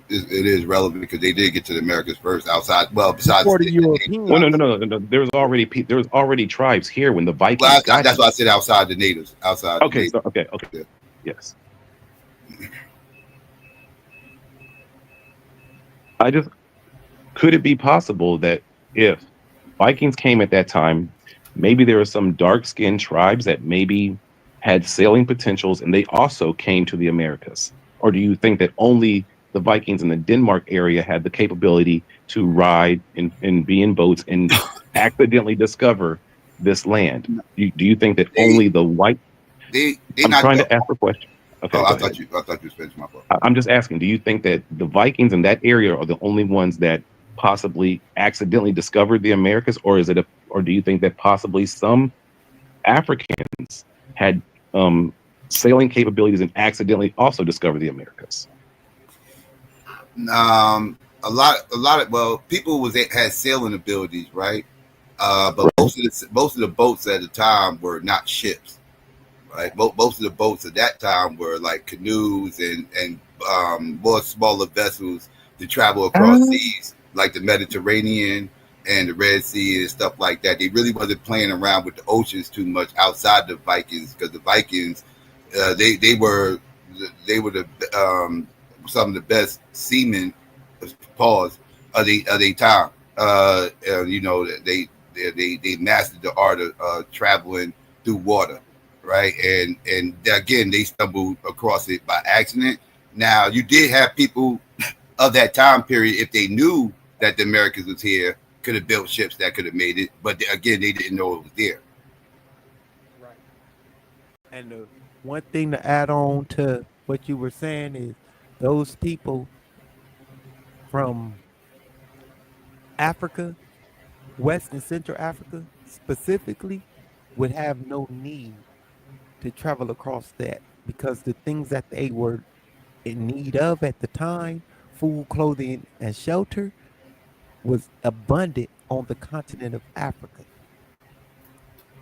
It is relevant because they did get to the Americas first. Outside, well, besides the Europeans. Well, no. There was already tribes here when the Vikings. Well, that's why I said outside the natives. Outside. Okay. The natives. Okay. Yeah. Yes. Could it be possible that if Vikings came at that time, maybe there were some dark-skinned tribes that maybe had sailing potentials and they also came to the Americas? Or do you think that only the Vikings in the Denmark area had the capability to ride and be in boats and accidentally discover this land? Do you think that only the white... I'm trying to ask a question. Okay, I thought you was finishing my part. I'm just asking, do you think that the Vikings in that area are the only ones that possibly accidentally discovered the Americas, or do you think that possibly some Africans had sailing capabilities and accidentally also discovered the Americas? A lot of people had sailing abilities, right? But most of the boats at the time were not ships, right? Most of the boats at that time were like canoes and more smaller vessels to travel across seas, like the Mediterranean and the Red Sea and stuff like that. They really wasn't playing around with the oceans too much outside the Vikings, because the Vikings, they were some of the best seamen, of the time. They mastered the art of traveling through water, right? And again, they stumbled across it by accident. Now, you did have people of that time period, if they knew that the Americans was here, could have built ships that could have made it. But again, they didn't know it was there. Right. And the one thing to add on to what you were saying is those people from Africa, West and Central Africa specifically, would have no need to travel across that, because the things that they were in need of at the time, food, clothing, and shelter, was abundant on the continent of Africa.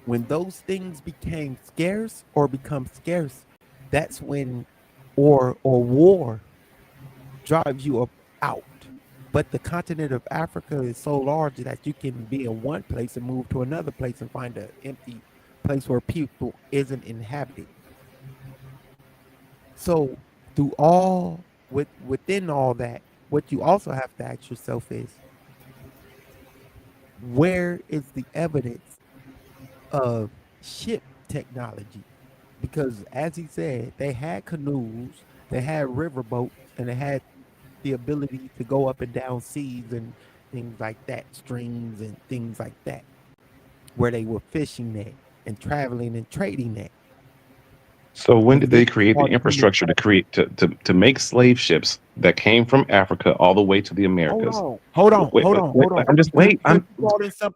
When those things become scarce, that's when war drives you out. But the continent of Africa is so large that you can be in one place and move to another place and find an empty place where people isn't inhabited. So within all that, what you also have to ask yourself is, where is the evidence of ship technology? Because as he said, they had canoes, they had riverboats, and they had the ability to go up and down seas and things like that, streams and things like that, where they were fishing at and traveling and trading at. So when did they create the infrastructure to make slave ships that came from Africa all the way to the Americas? Hold on.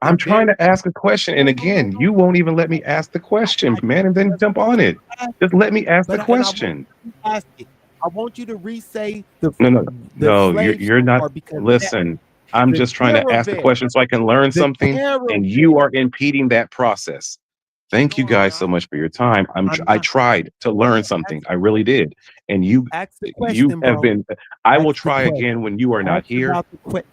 I'm trying to ask a question, and again, you won't even let me ask the question, man, and then jump on it. Just let me ask the question. I want you to re-say the No. You're not. Listen, I'm just trying to ask the question so I can learn something, and you are impeding that process. Thank you guys so much for your time. I tried to learn something. I really did. And you have been. I will try again when you are not here.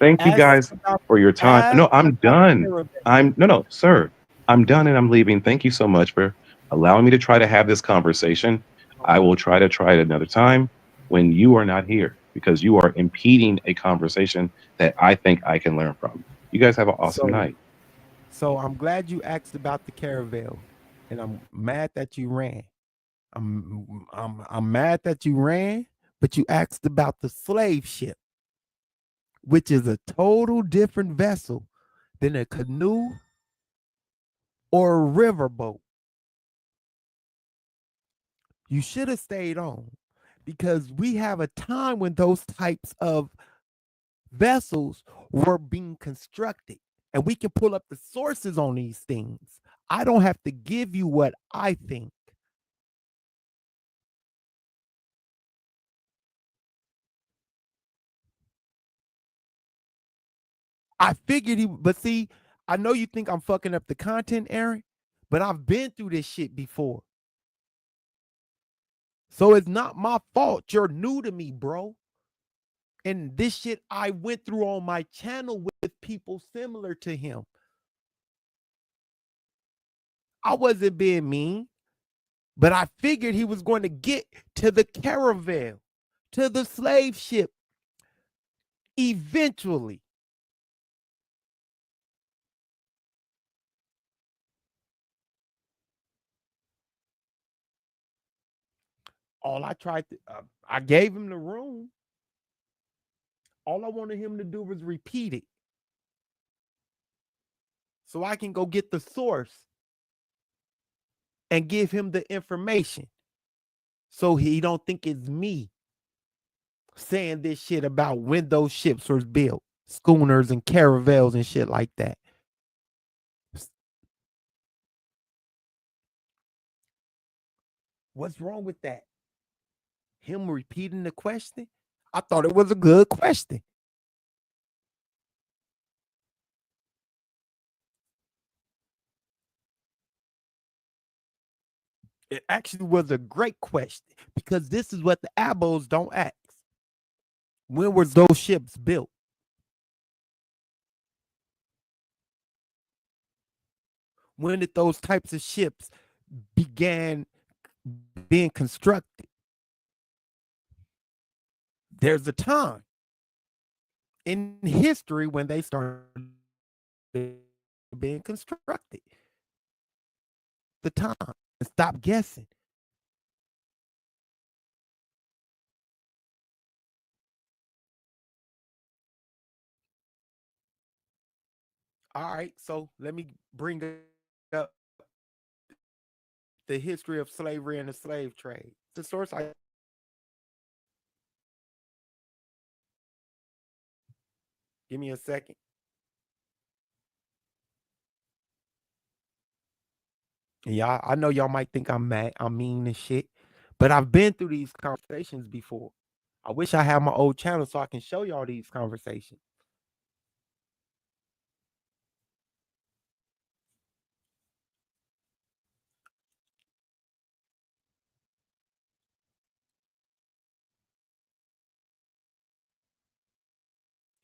Thank you guys for your time. No, I'm done. No, sir. I'm done and I'm leaving. Thank you so much for allowing me to try to have this conversation. I will try it another time when you are not here because you are impeding a conversation that I think I can learn from. You guys have an awesome So night. so I'm glad you asked about the caravel, and I'm mad that you ran. I'm mad that you ran, but you asked about the slave ship, which is a total different vessel than a canoe or a riverboat. You should have stayed on because we have a time when those types of vessels were being constructed, and we can pull up the sources on these things. I don't have to give you what I think. I figured he, but see, I know you think I'm fucking up the content, Aaron, but I've been through this shit before. So it's not my fault. You're new to me, bro. And this shit I went through on my channel with people similar to him. I wasn't being mean, but I figured he was going to get to the caravel, to the slave ship eventually. All I tried to, I gave him the room. All I wanted him to do was repeat it so I can go get the source and give him the information so he don't think it's me saying this shit about when those ships were built, schooners and caravels and shit like that. What's wrong with that? Him repeating the question? I thought it was a good question. It actually was a great question because this is what the Abos don't ask. When were those ships built? When did those types of ships began being constructed? There's a time in history when they started being constructed. The time. Stop guessing. All right, so let me bring up the history of slavery and the slave trade. The source I give me a second. And y'all, I know y'all might think I'm mad, I'm mean and shit, but I've been through these conversations before. I wish I had my old channel so I can show y'all these conversations.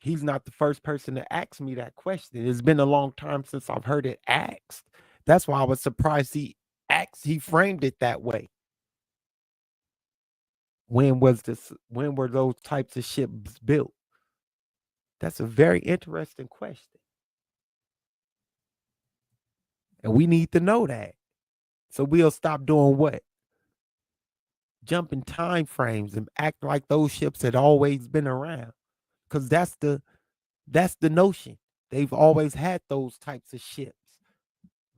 He's not the first person to ask me that question. It's been a long time since I've heard it asked. That's why I was surprised he framed it that way. When were those types of ships built? That's a very interesting question. And we need to know that. So we'll stop doing what? Jumping time frames and act like those ships had always been around. Because that's the notion. They've always had those types of ships.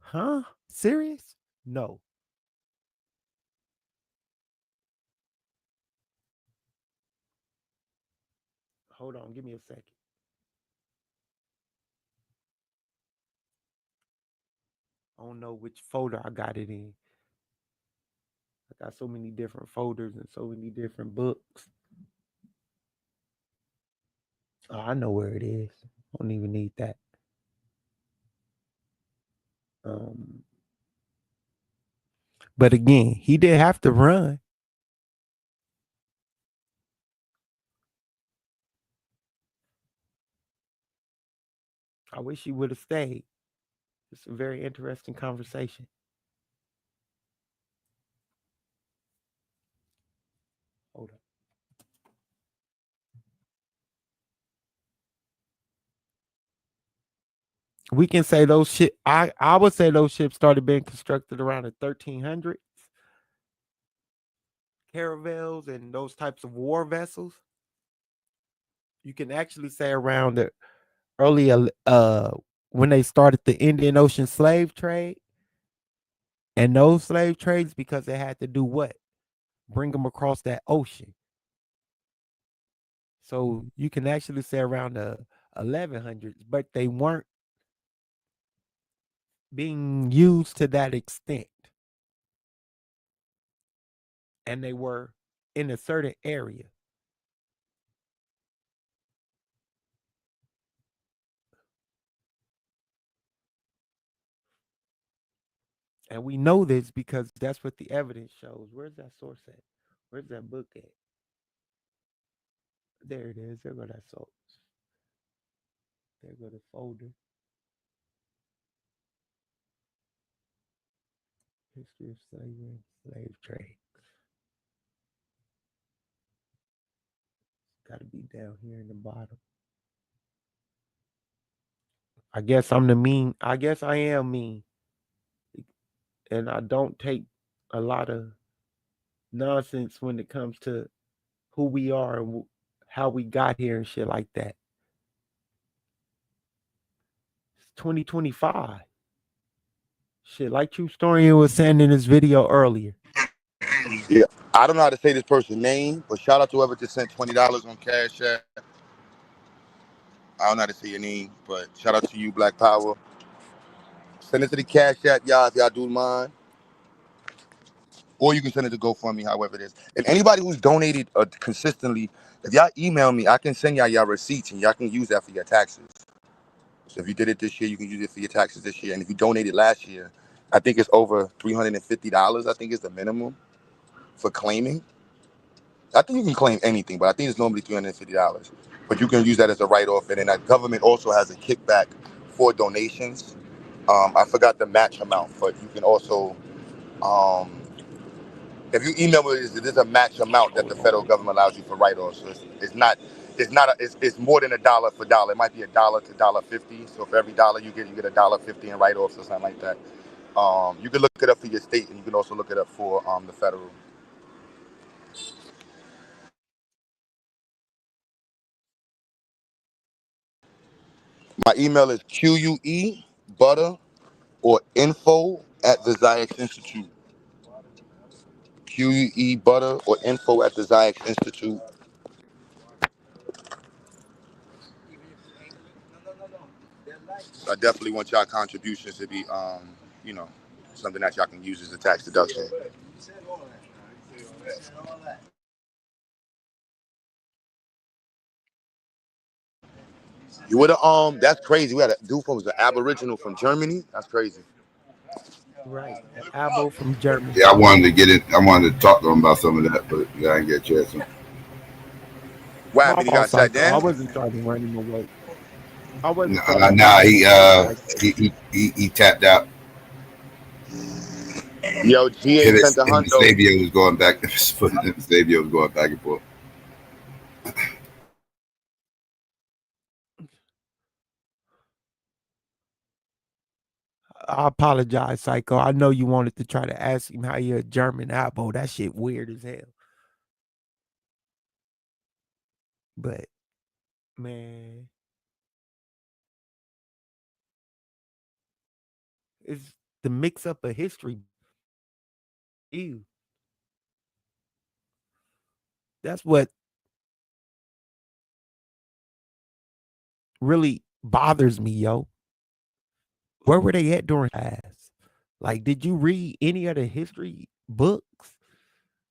Huh? Serious? No. Hold on, give me a second. I don't know which folder I got it in. I got so many different folders and so many different books. Oh, I know where it is. I don't even need that. Um, but again, he did have to run. I wish he would have stayed. It's a very interesting conversation. We can say those ship. I would say those ships started being constructed around the 1300s. Caravels and those types of war vessels. You can actually say around the early when they started the Indian Ocean slave trade, and those slave trades because they had to do what? Bring them across that ocean. So you can actually say around the 1100s, but they weren't being used to that extent, and they were in a certain area. And we know this because that's what the evidence shows. Where's that source at? Where's that book at? There it is. There go that source. There go the folder. History of slavery, slave trade. Got to be down here in the bottom. I guess I'm the mean. I guess I am mean, and I don't take a lot of nonsense when it comes to who we are and how we got here and shit like that. It's 2025. Shit, like True Storian was saying in his video earlier. Yeah, I don't know how to say this person's name, but shout out to whoever just sent $20 on Cash App. I don't know how to say your name, but shout out to you, Black Power. Send it to the Cash App, y'all, if y'all do mind. Or you can send it to GoFundMe, however it is. And anybody who's donated consistently, if y'all email me, I can send y'all receipts and y'all can use that for your taxes. So if you did it this year, you can use it for your taxes this year. And if you donated last year, I think it's over $350, I think is the minimum for claiming. I think you can claim anything, but I think it's normally $350. But you can use that as a write-off. And then that government also has a kickback for donations. I forgot the match amount, but you can also, if you email me, there's a match amount that the federal government allows you for write-offs. So it's more than a dollar for dollar. It might be $1 to $1.50. So for every dollar you get $1.50 in write-offs or something like that. You can look it up for your state, and you can also look it up for the federal. My email is QUE butter or info at the Ziax Institute. QUE butter or info at the Ziax Institute. I definitely want y'all contributions to be, you know, something that y'all can use as a tax deduction. You would have, that's crazy. We had a dude from was an Aboriginal from Germany. That's crazy. Right. The Abo from Germany. Yeah, I wanted to get it. I wanted to talk to him about some of that, but yeah, I didn't get a chance. What My happened? He fault, got shut Psycho. I down? wasn't trying to run him away. I wasn't trying to run Nah, him away, Psycho. he tapped out. Yo, GA sent a Him and hundo. Xavier was going back. Xavier was going back and forth. I apologize, Psycho. I know you wanted to try to ask him how you're a German Abo. That shit weird as hell. But man, it's the mix up of history. Ew. That's what really bothers me, yo. Where were they at during class? Like, did you read any of the history books?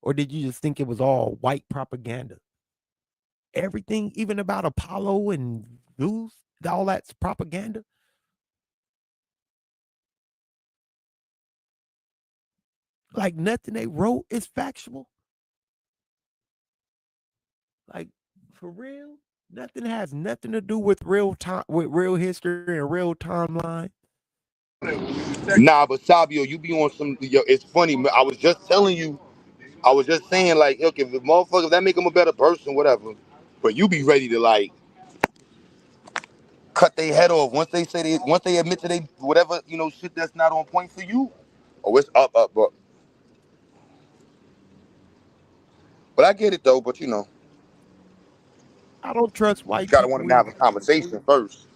Or did you just think it was all white propaganda? Everything, even about Apollo and Zeus, all that's propaganda. Like nothing they wrote is factual. Like for real, nothing has nothing to do with real time, with real history and real timeline. Nah, but Sabio, you be on some. Yo, it's funny. I was just telling you. I was just saying, like, look, if the motherfucker that make him a better person, whatever. But you be ready to like cut their head off. Once they admit to they whatever, shit that's not on point for you, oh, it's up, up, up. But I get it though. But I don't trust you white gotta want people them to have a either, conversation first.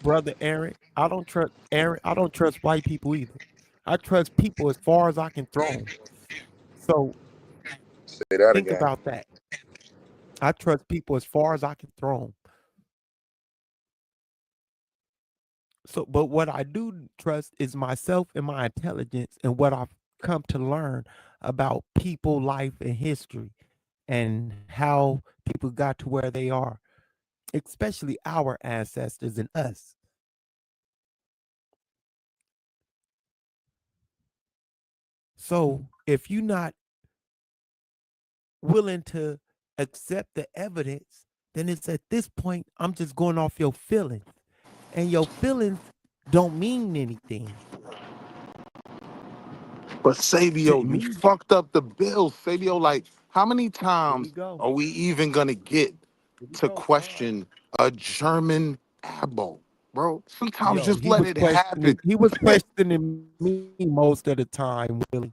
brother Eric. I don't trust Eric. I don't trust white people either. I trust people as far as I can throw them. So Say that think again. about that. I trust people as far as I can throw them. So, but what I do trust is myself and my intelligence and what I've come to learn about people, life, and history, and how people got to where they are, especially our ancestors and us. So, if you're not willing to accept the evidence, then it's at this point, I'm just going off your feelings. And your feelings don't mean anything. But To Sabio, you me, fucked up the bill, Sabio. Like, how many here we times go. are we even gonna get Here we to go. All right. question a German abo, bro? Sometimes Yo, just let it happen. he was questioning me most of the time, Willie.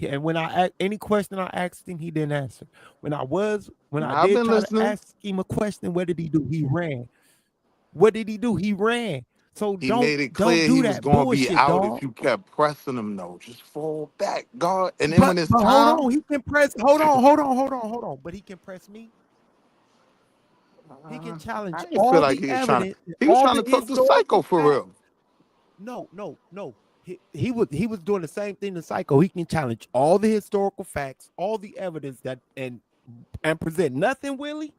And when any question I asked him, he didn't answer. When I I've did been try to listening. ask him a question, what did he do? He ran. What did he do? He ran. So He don't made it don't clear do he was that gonna be bullshit, out if dog. you kept pressing him. Though, just fall back, God. And then But when it's but hold time, on, he can press. Hold on. But he can press me. He can I challenge didn't feel all like the he was trying to. evidence, and He was all trying the to talk to Psycho historical for facts. real. No. He was doing the same thing to Psycho. He can challenge all the historical facts, all the evidence that and present nothing, Willie.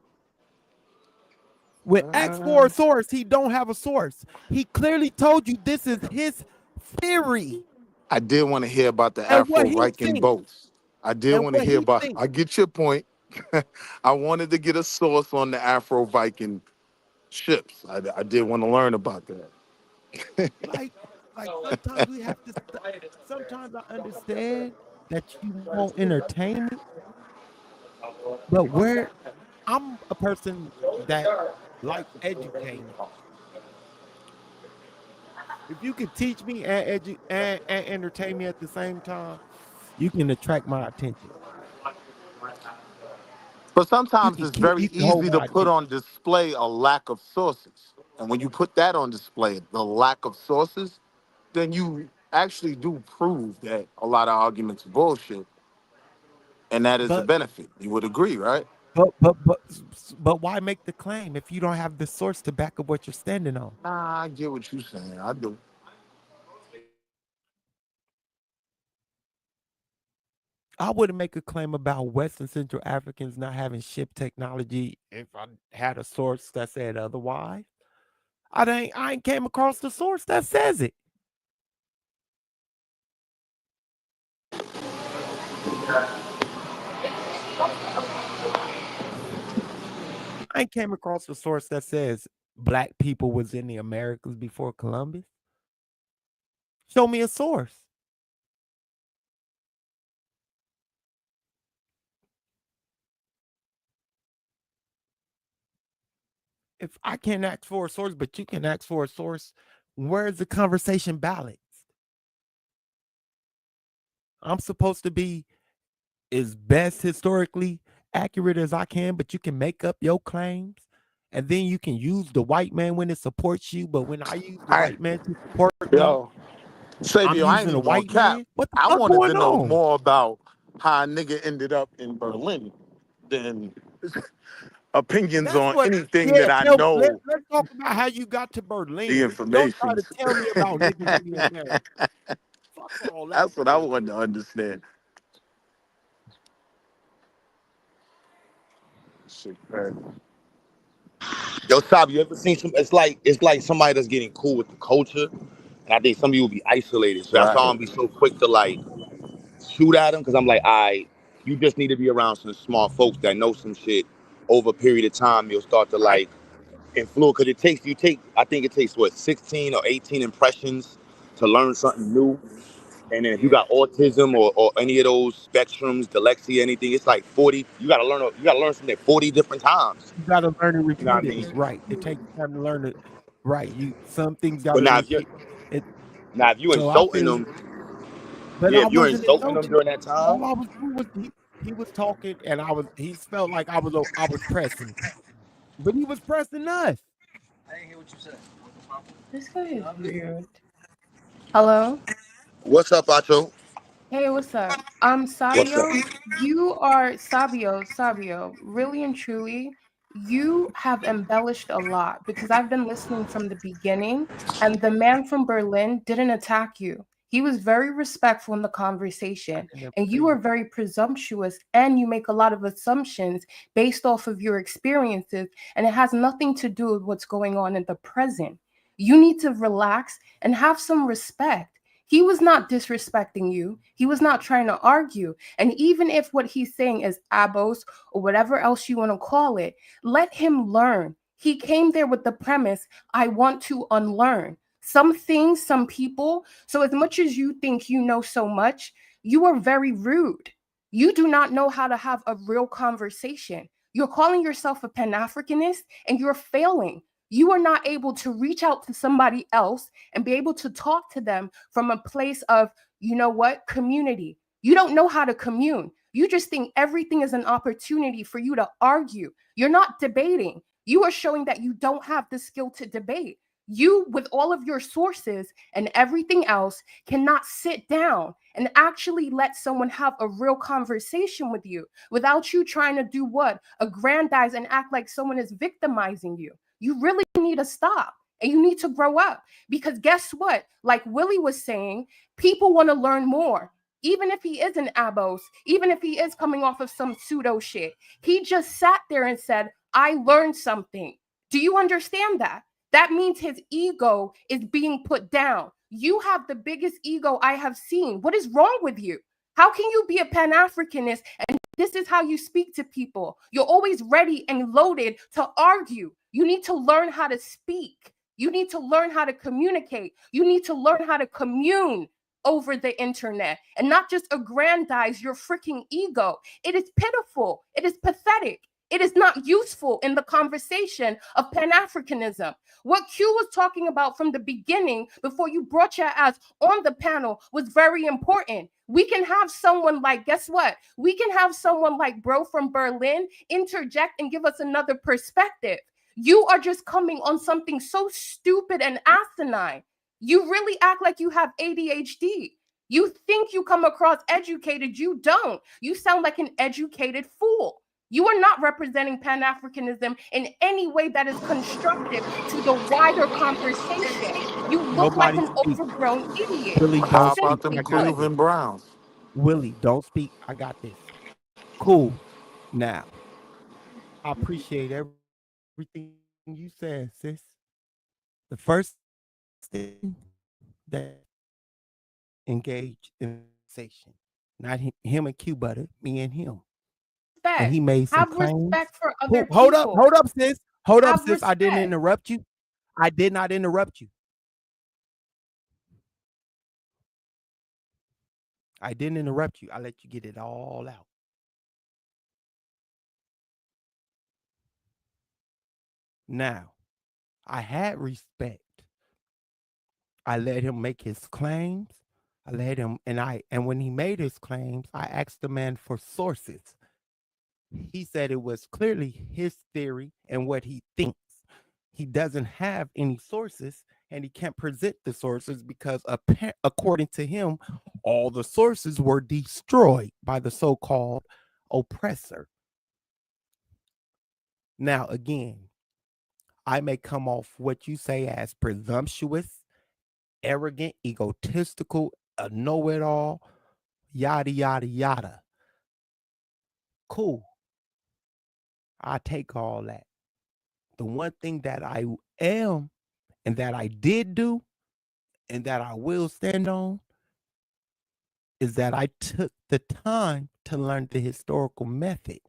When asked for a source, he don't have a source. He clearly told you this is his theory I did want to hear about the and what Afro he Viking thinks boats. I did and want to what hear he about. thinks. I get your point. I wanted to get a source on the Afro Viking ships. I did want to learn about that. Like sometimes we have to. Sometimes I understand that you want entertainment, but where I'm a person that likes educating. If you could teach me and entertain me at the same time, you can attract my attention. But sometimes it's very You can hold easy to my put attention. on display a lack of sources. And when you put that on display, the lack of sources, then you actually do prove that a lot of arguments are bullshit. And that is a But benefit. You would agree, right? but why make the claim if you don't have the source to back up what you're standing on? Nah, I get what you're saying. I do. I wouldn't make a claim about West and Central Africans not having ship technology if I had a source that said otherwise. I ain't came across the source that says it. I ain't came across the source that says black people was in the Americas before Columbus. Show me a source. If I can't ask for a source, but you can ask for a source, where's the conversation balanced? I'm supposed to be as best historically accurate as I can, but you can make up your claims. And then you can use the white man when it supports you. But when I use the I white man to support me, yo, I'm Sabio, I ain't using a even gonna white cap. man. What the I fuck wanted going to know on? more about how a nigga ended up in Berlin than opinions That's on what. anything Yeah, that I let, know, let's talk about how you got to the Berlin. Don't try information. to tell me about niggas in the America. Fuck all that That's what I wanted bullshit. to understand. Shit, man. Yo, Saab, you ever seen some? It's like somebody that's getting cool with the culture, and I think some of you will be isolated. So that's why Right. I'm be so quick to like shoot at them because I'm like, you just need to be around some smart folks that know some shit. Over a period of time, you'll start to Right. like influence because I think it takes what 16 or 18 impressions to learn something new. And then if you got autism or any of those spectrums, dyslexia, anything, it's like 40. You gotta learn something 40 different times. You got to learn it You know what I repeatedly, mean? right? It takes time to learn it. right. Some things got But to repeat. It, now if you so I insulting feel, them, but yeah, I if you're wasn't insulting them insulted. during that All time, I was doing was he was talking, and he felt like I was pressing, but he was pressing us. This guy is weird. Hello? what's up, Acho? Hey, what's up? What's up? Sabio, you are Sabio, really and truly, you have embellished a lot because I've been listening from the beginning, and the man from Berlin didn't attack you. He was very respectful in the I conversation, didn't and you pre- are very presumptuous and you make a lot of assumptions based off of your experiences, and it has nothing to do with what's going on in the present. You need to relax and have some respect. He was not disrespecting you. He was not trying to argue. And even if what he's saying is abos or whatever else you want to call it, let him learn. He came there with the premise, I want to unlearn some things, some people. So, as much as you think you know so much, you are very rude. You do not know how to have a real conversation. You're calling yourself a Pan Africanist and you're failing. You are not able to reach out to somebody else and be able to talk to them from a place of, you know what, community. You don't know how to commune. You just think everything is an opportunity for you to argue. You're not debating. You are showing that you don't have the skill to debate. You, with all of your sources and everything else, cannot sit down and actually let someone have a real conversation with you without you trying to do what? Aggrandize and act like someone is victimizing you. You really need to stop and you need to grow up. Because guess what? Like Willie was saying, people want to learn more. Even if he is an abos, even if he is coming off of some pseudo shit, he just sat there and said, I learned something. Do you understand that? That means his ego is being put down. You have the biggest ego I have seen. What is wrong with you? How can you be a Pan Africanist and this is how you speak to people? You're always ready and loaded to argue. You need to learn how to speak. You need to learn how to communicate. You need to learn how to commune over the internet and not just aggrandize your freaking ego. It is pitiful. It is pathetic. It is not useful in the conversation of Pan Africanism. What Q was talking about from the beginning, before you brought your ass on the panel, was very important. We can have someone like, guess what? We can have someone like Bro from Berlin interject and give us another perspective. You are just coming on something so stupid and asinine. You really act like you have ADHD. You think you come across educated. You don't. You sound like an educated fool. You are not representing Pan Africanism in any way that is constructive to the wider conversation. You look like Nobody an speak. overgrown idiot. Willie, You don't How speak. about simply them I got put. this. Cleveland Browns? Willie, don't speak. I got this. Cool. Now, I appreciate everything you said, sis. The first thing that you did was engage in the conversation, not him and Q Butter, me and him. And he Respect. made some Have claims. respect for other Hold people. up, sis. Hold up, Have sis. I didn't respect. interrupt you. I did not interrupt you. I didn't interrupt you. I let you get it all out. Now, I had respect. I let him make his claims. I let him, and when he made his claims, I asked the man for sources. He said it was clearly his theory and what he thinks. He doesn't have any sources and he can't present the sources because, according to him, all the sources were destroyed by the so called oppressor. Now, again, I may come off what you say as presumptuous, arrogant, egotistical, a know it all, yada, yada, yada. Cool. I take all that. The one thing that I am and that I did do and that I will stand on is that I took the time to learn the historical method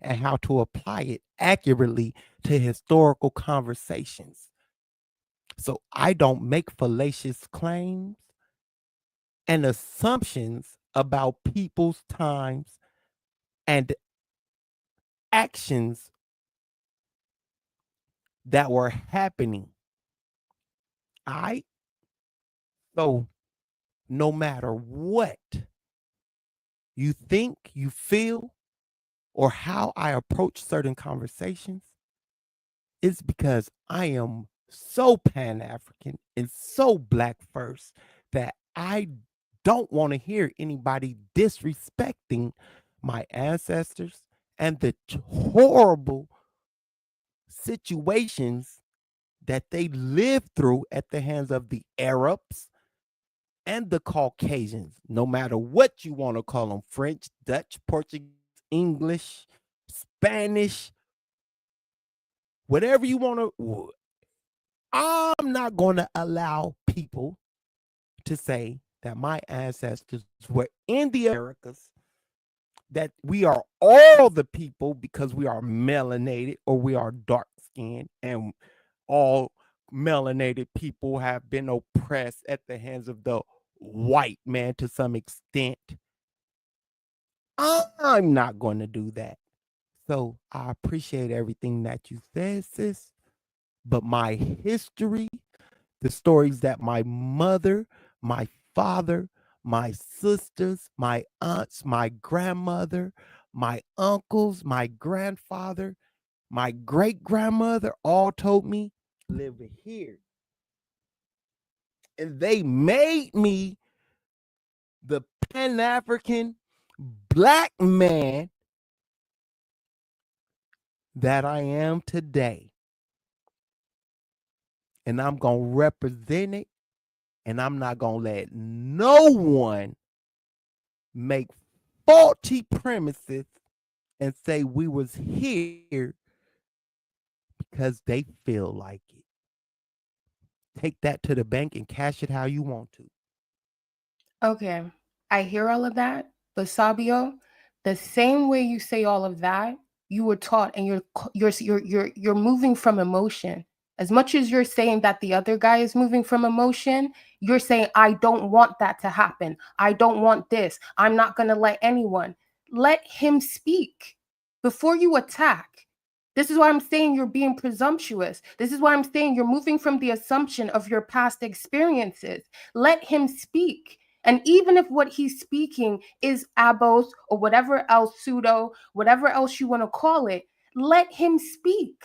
and how to apply it accurately to historical conversations. So I don't make fallacious claims and assumptions about people's times and actions that were happening. I so no matter what you think, you feel, or how I approach certain conversations, it's because I am so Pan African and so Black first that I don't want to hear anybody disrespecting my ancestors and the horrible situations that they lived through at the hands of the Arabs and the Caucasians, no matter what you want to call them, French, Dutch, Portuguese, English, Spanish, whatever you want to. I'm not going to allow people to say that my ancestors were in the Americas, that we are all the people because we are melanated or we are dark skinned, and all melanated people have been oppressed at the hands of the white man to some extent. I'm not going to do that. So I appreciate everything that you said, sis. But my history, the stories that my mother, my father, my sisters, my aunts, my grandmother, my uncles, my grandfather, my great grandmother all told me live here. And they made me the Pan African Black man that I am today. And I'm going to represent it. And I'm not going to let no one make faulty premises and say we was here because they feel like it. Take that to the bank and cash it how you want to. Okay, I hear all of that, but Sabio, the same way you say all of that, you were taught, and you're moving from emotion. As much as you're saying that the other guy is moving from emotion, you're saying, I don't want that to happen. I don't want this. I'm not going to let anyone. Let him speak before you attack. This is why I'm saying you're being presumptuous. This is why I'm saying you're moving from the assumption of your past experiences. Let him speak. And even if what he's speaking is abos or whatever else, pseudo, whatever else you want to call it, let him speak.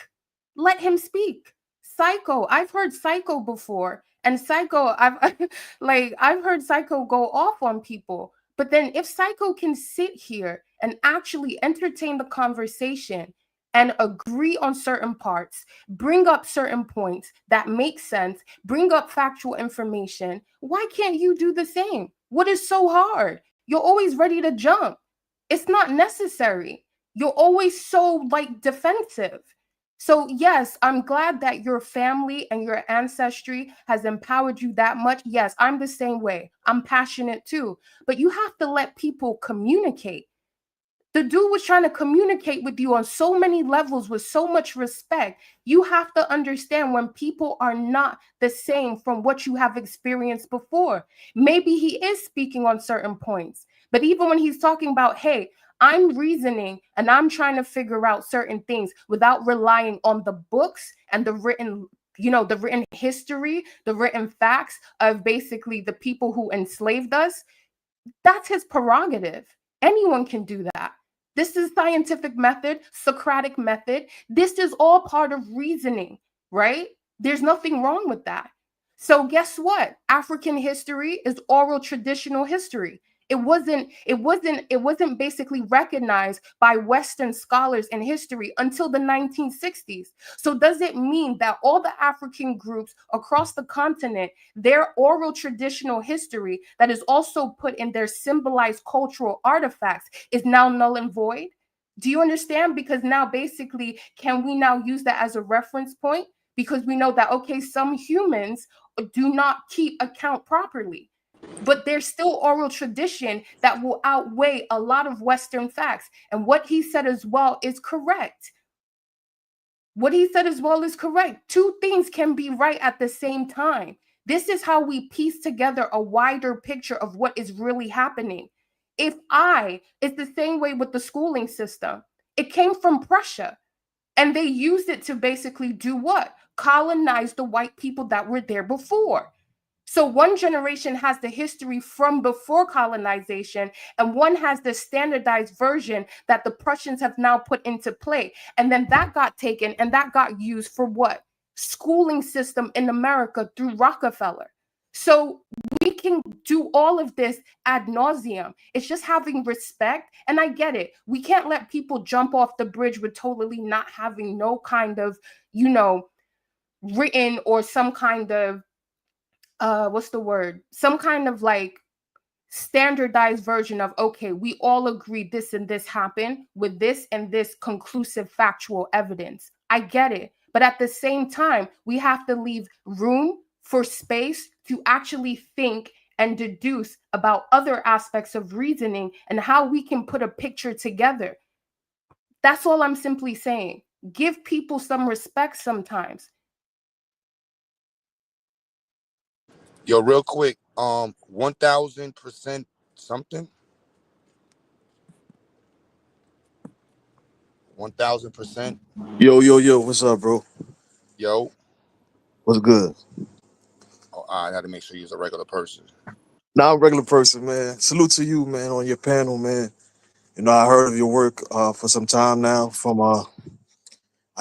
Let him speak. Psycho. I've heard psycho before. And psycho, I've heard psycho go off on people. But then if psycho can sit here and actually entertain the conversation and agree on certain parts, bring up certain points that make sense, bring up factual information, why can't you do the same? What is so hard? You're always ready to jump. It's not necessary. You're always so defensive. So yes, I'm glad that your family and your ancestry has empowered you that much. Yes, I'm the same way. I'm passionate too. But you have to let people communicate. The dude was trying to communicate with you on so many levels with so much respect. You have to understand when people are not the same from what you have experienced before. Maybe he is speaking on certain points, but even when he's talking about, hey, I'm reasoning and I'm trying to figure out certain things without relying on the books and the written, the written history, the written facts of basically the people who enslaved us, that's his prerogative. Anyone can do that. This is scientific method, Socratic method. This is all part of reasoning, right? There's nothing wrong with that. So guess what? African history is oral traditional history. It wasn't basically recognized by Western scholars in history until the 1960s. So does it mean that all the African groups across the continent, their oral traditional history that is also put in their symbolized cultural artifacts is now null and void? Do you understand? Because now basically, can we now use that as a reference point? Because we know that, okay, some humans do not keep account properly, but there's still oral tradition that will outweigh a lot of Western facts. And what he said as well is correct. What he said as well is correct. Two things can be right at the same time. This is how we piece together a wider picture of what is really happening. It's the same way with the schooling system. It came from Prussia. And they used it to basically do what? colonize the white people that were there before. So one generation has the history from before colonization, and one has the standardized version that the Prussians have now put into play. And then that got taken and that got used for what? Schooling system in America through Rockefeller. So we can do all of this ad nauseum. It's just having respect. And I get it. We can't let people jump off the bridge with totally not having no kind of, written or some kind of what's the word? Some kind of like standardized version of, okay, we all agree this and this happened with this and this conclusive factual evidence. I get it. But at the same time, we have to leave room for space to actually think and deduce about other aspects of reasoning and how we can put a picture together. That's all I'm simply saying. Give people some respect sometimes. Yo, real quick, 1000% something. 1000%. Yo, what's up, bro? Yo. What's good? Oh, I had to make sure you're a regular person. Now, I'm a regular person, man. Salute to you, man, on your panel, man. I heard of your work for some time now. From I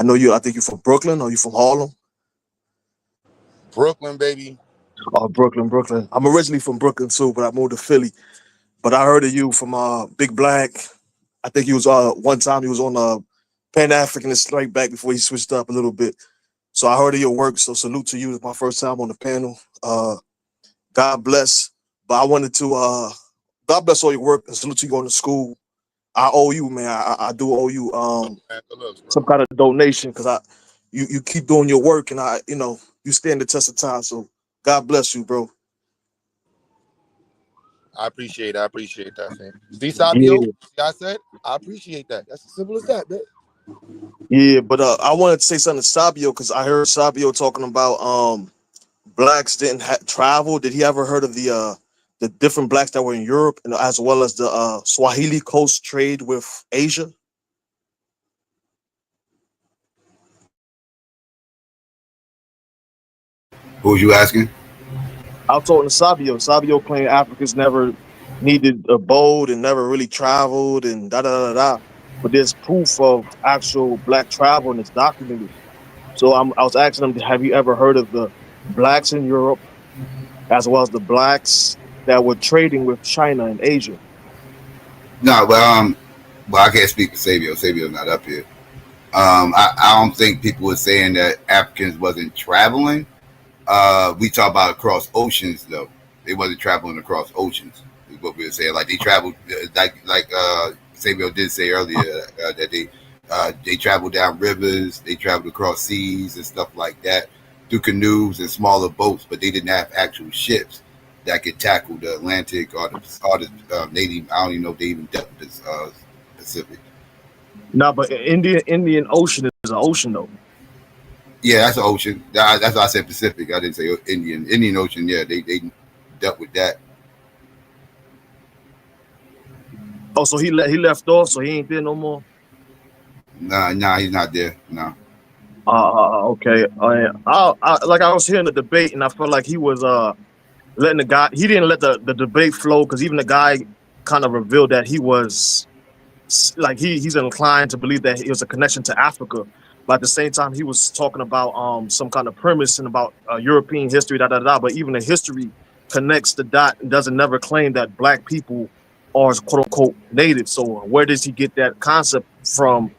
know you. I think you're from Brooklyn, or you from Harlem? Brooklyn, baby. Oh, Brooklyn. I'm originally from Brooklyn too, but I moved to Philly. But I heard of you from Big Black. I think he was one time he was on Pan Africanist Strike Back before he switched up a little bit. So I heard of your work. So salute to you. It's my first time on the panel. God bless. But I wanted to God bless all your work and salute to you going to school. I owe you, man. I do owe you some kind of donation because you keep doing your work and you stand the test of time. So God bless you, bro. I appreciate that, fam. See, Sabio? See, I said I appreciate that. That's as simple as that, man. Yeah, but I wanted to say something to Sabio because I heard Sabio talking about blacks didn't travel. Did he ever heard of the different blacks that were in Europe and as well as the Swahili coast trade with Asia? Who was you asking? I was talking to Sabio. Sabio claimed Africans never needed a boat and never really traveled and da da da da. But there's proof of actual black travel and it's documented. So I was asking him, have you ever heard of the blacks in Europe as well as the blacks that were trading with China and Asia? No, well, I can't speak for Sabio. Sabio's not up here. I don't think people were saying that Africans wasn't traveling. We talk about across oceans though. They wasn't traveling across oceans. Is what we were saying. Like they traveled, like Sabio did say earlier that they traveled down rivers, they traveled across seas and stuff like that through canoes and smaller boats, but they didn't have actual ships that could tackle the Atlantic or the native. I don't even know if they even dealt with this Pacific. No, but Indian Ocean is an ocean though. Yeah, that's the ocean. That's why I said Pacific. I didn't say Indian Ocean. Yeah, they dealt with that. Oh, so he left off, so he ain't there no more. Nah, he's not there. No. Okay. Like I was hearing the debate, and I felt like he was letting the guy. He didn't let the debate flow because even the guy kind of revealed that he was like he's inclined to believe that it was a connection to Africa. But at the same time, he was talking about some kind of premise and about European history, da da da. But even the history connects the dot and doesn't never claim that black people are quote unquote native. So where does he get that concept from?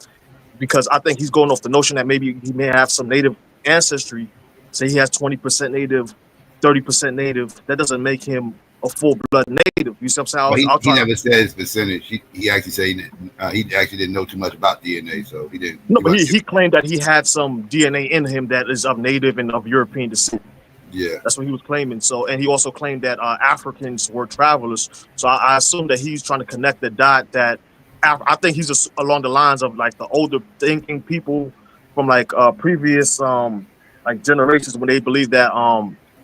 Because I think he's going off the notion that maybe he may have some native ancestry. Say he has 20% native, 30% native. That doesn't make him a full blood native. You see what I'm saying? Well, he never said his percentage. He actually said he actually didn't know too much about DNA, so he didn't. No, but he claimed that he had some DNA in him that is of native and of European descent. Yeah, that's what he was claiming. So, and he also claimed that Africans were travelers. So I assume that he's trying to connect the dot that I think he's just along the lines of like the older thinking people from like previous like generations when they believe that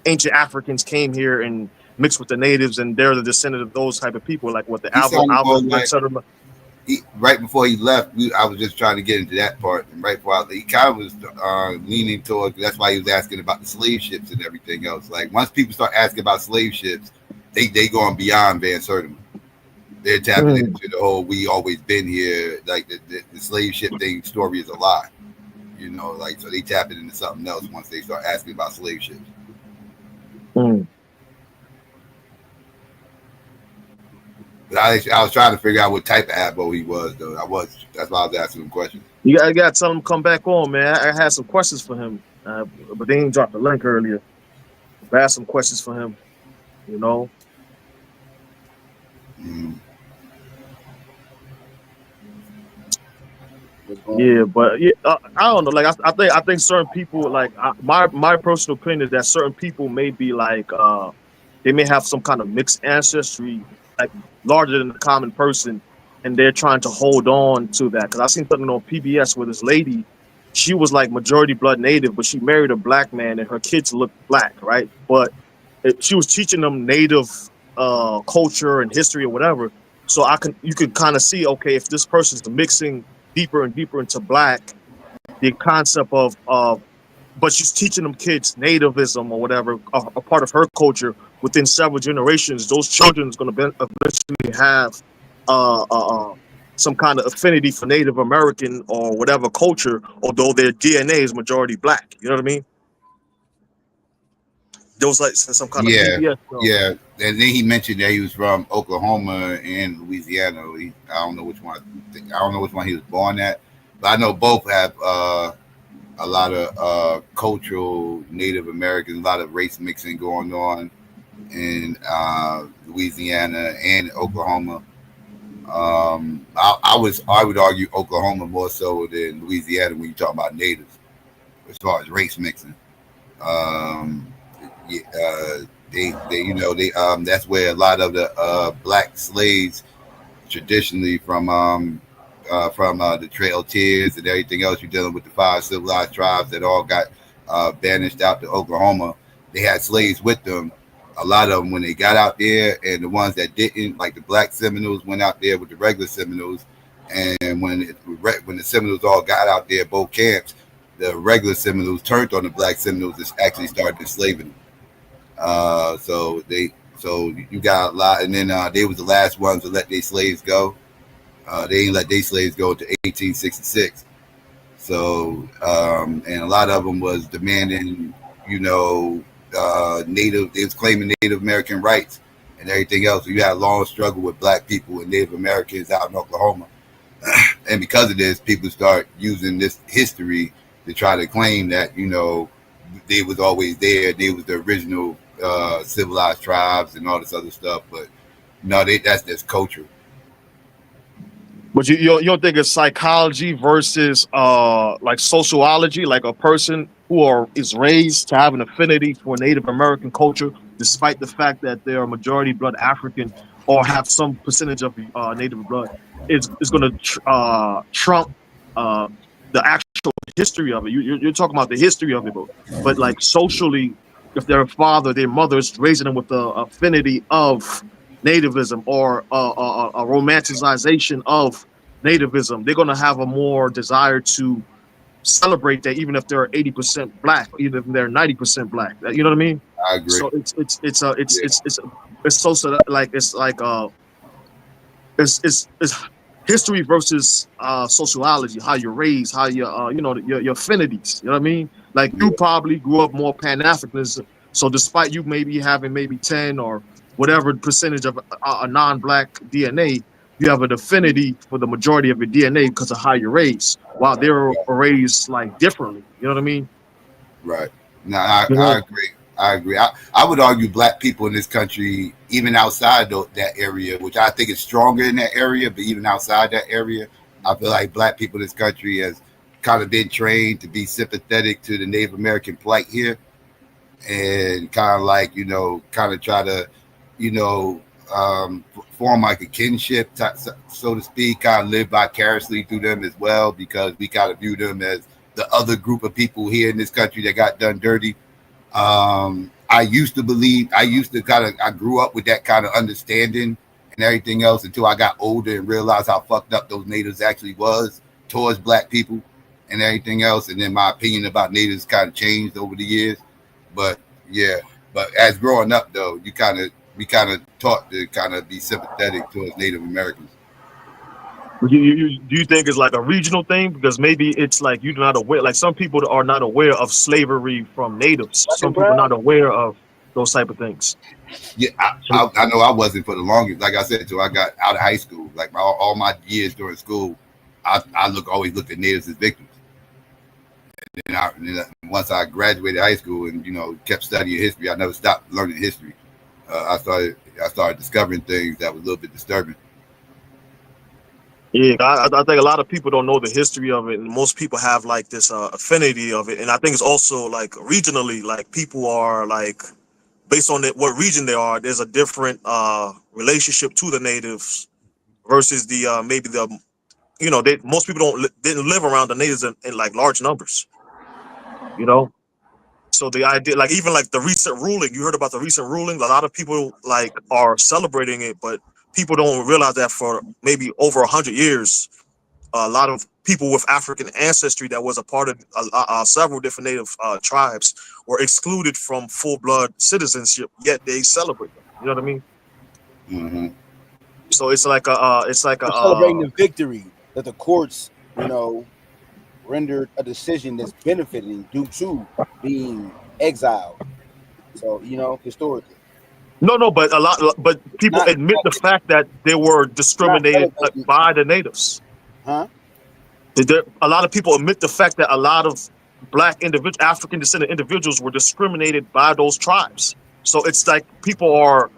ancient Africans came here and mixed with the natives and they're the descendant of those type of people, like what the Alva, etc. right before he left, I was just trying to get into that part, and right before he kind of was leaning towards. That's why he was asking about the slave ships and everything else. Like once people start asking about slave ships, they going beyond Van Sertima. They're tapping into the whole "we always been here." Like the slave ship thing story is a lie, you know. Like so they tapping into something else once they start asking about slave ships. But I was trying to figure out what type of Abbo he was, though. That's why I was asking him questions. You got to tell him to come back on, man. I had some questions for him, but they ain't dropped the link earlier. I had some questions for him, you know. Yeah, but yeah, I don't know. Like I think certain people, like my personal opinion is that certain people may be like they may have some kind of mixed ancestry, like larger than the common person, and they're trying to hold on to that. Because I seen something on PBS where this lady, she was like majority blood native, but she married a black man, and her kids looked black, right? But she was teaching them native culture and history or whatever. So you could kind of see, okay, if this person's mixing deeper and deeper into black, the concept of but she's teaching them kids nativism or whatever, a part of her culture. Within several generations, those children is going to eventually have some kind of affinity for Native American or whatever culture, although their DNA is majority black. You know what I mean? There was like some kind of PBS show. Yeah. And then he mentioned that he was from Oklahoma and Louisiana. I don't know which one. I don't know which one he was born at, but I know both have a lot of cultural Native Americans, a lot of race mixing going on in Louisiana and Oklahoma. I would argue Oklahoma more so than Louisiana when you talk about natives, as far as race mixing. That's where a lot of the black slaves traditionally from the Trail Tears and everything else. You're dealing with the 5 civilized tribes that all got banished out to Oklahoma. They had slaves with them. A lot of them, when they got out there, and the ones that didn't, like the black Seminoles, went out there with the regular Seminoles. And when the Seminoles all got out there, both camps, the regular Seminoles turned on the black Seminoles and actually started enslaving them. So you got a lot, and then they was the last ones to let their slaves go. They didn't let their slaves go to 1866. So and a lot of them was demanding, Native. They was claiming Native American rights and everything else. So you had a long struggle with black people and Native Americans out in Oklahoma, and because of this, people start using this history to try to claim that they was always there. They was the original civilized tribes and all this other stuff. But no, that's just culture. But you don't think it's psychology versus like sociology, like a person who is raised to have an affinity for Native American culture, despite the fact that they are majority blood African or have some percentage of Native blood, is going to trump the actual history of it. You're talking about the history of it, but like socially, if their father, their mother is raising them with the affinity of nativism or a romanticization of nativism, they're going to have a more desire to celebrate that, even if they're 80% black, even if they're 90% black. You know what I mean? I agree. So it's history versus sociology, how you're raised, how your affinities. You know what I mean? Like you probably grew up more Pan-Africanism, so despite you maybe having maybe 10 or whatever percentage of a non-black DNA, you have an affinity for the majority of your DNA because of how you're raised, while they're raised like differently. You know what I mean? Right. No, I agree. I agree. I would argue black people in this country, even outside that area, which I think is stronger in that area, but even outside that area, I feel like black people in this country has kind of been trained to be sympathetic to the Native American plight here, and kind of like, kind of try to, form like a kinship, so to speak, kind of live vicariously through them as well, because we kind of view them as the other group of people here in this country that got done dirty. I grew up with that kind of understanding and everything else until I got older and realized how fucked up those natives actually was towards black people and everything else. And then my opinion about natives kind of changed over the years. But yeah, but as growing up though, we kind of taught to kind of be sympathetic towards Native Americans. Do you think it's like a regional thing? Because maybe it's like you're not aware. Like some people are not aware of slavery from natives. Some people are not aware of those type of things. Yeah, I know I wasn't for the longest. Like I said, until I got out of high school. Like all my years during school, I always looked at natives as victims. And then once I graduated high school and kept studying history, I never stopped learning history. I started discovering things that was a little bit disturbing. Yeah, I think a lot of people don't know the history of it, and most people have like this affinity of it. And I think it's also like regionally, like people are like based on what region they are. There's a different relationship to the natives versus the maybe the most people didn't live around the natives in like large numbers. So the idea, like even like the recent ruling, you heard about the recent ruling. A lot of people like are celebrating it, but people don't realize that for maybe over 100 years, a lot of people with African ancestry that was a part of several different native tribes were excluded from full-blood citizenship, yet they celebrate them. You know what I mean? Mm-hmm. So it's like a celebrating the victory that the courts, rendered a decision that's benefiting due to being exiled. So historically. No, but people admit the fact that they were discriminated by the natives. Huh? A lot of people admit the fact that a lot of black African descendant individuals were discriminated by those tribes. So it's like people are,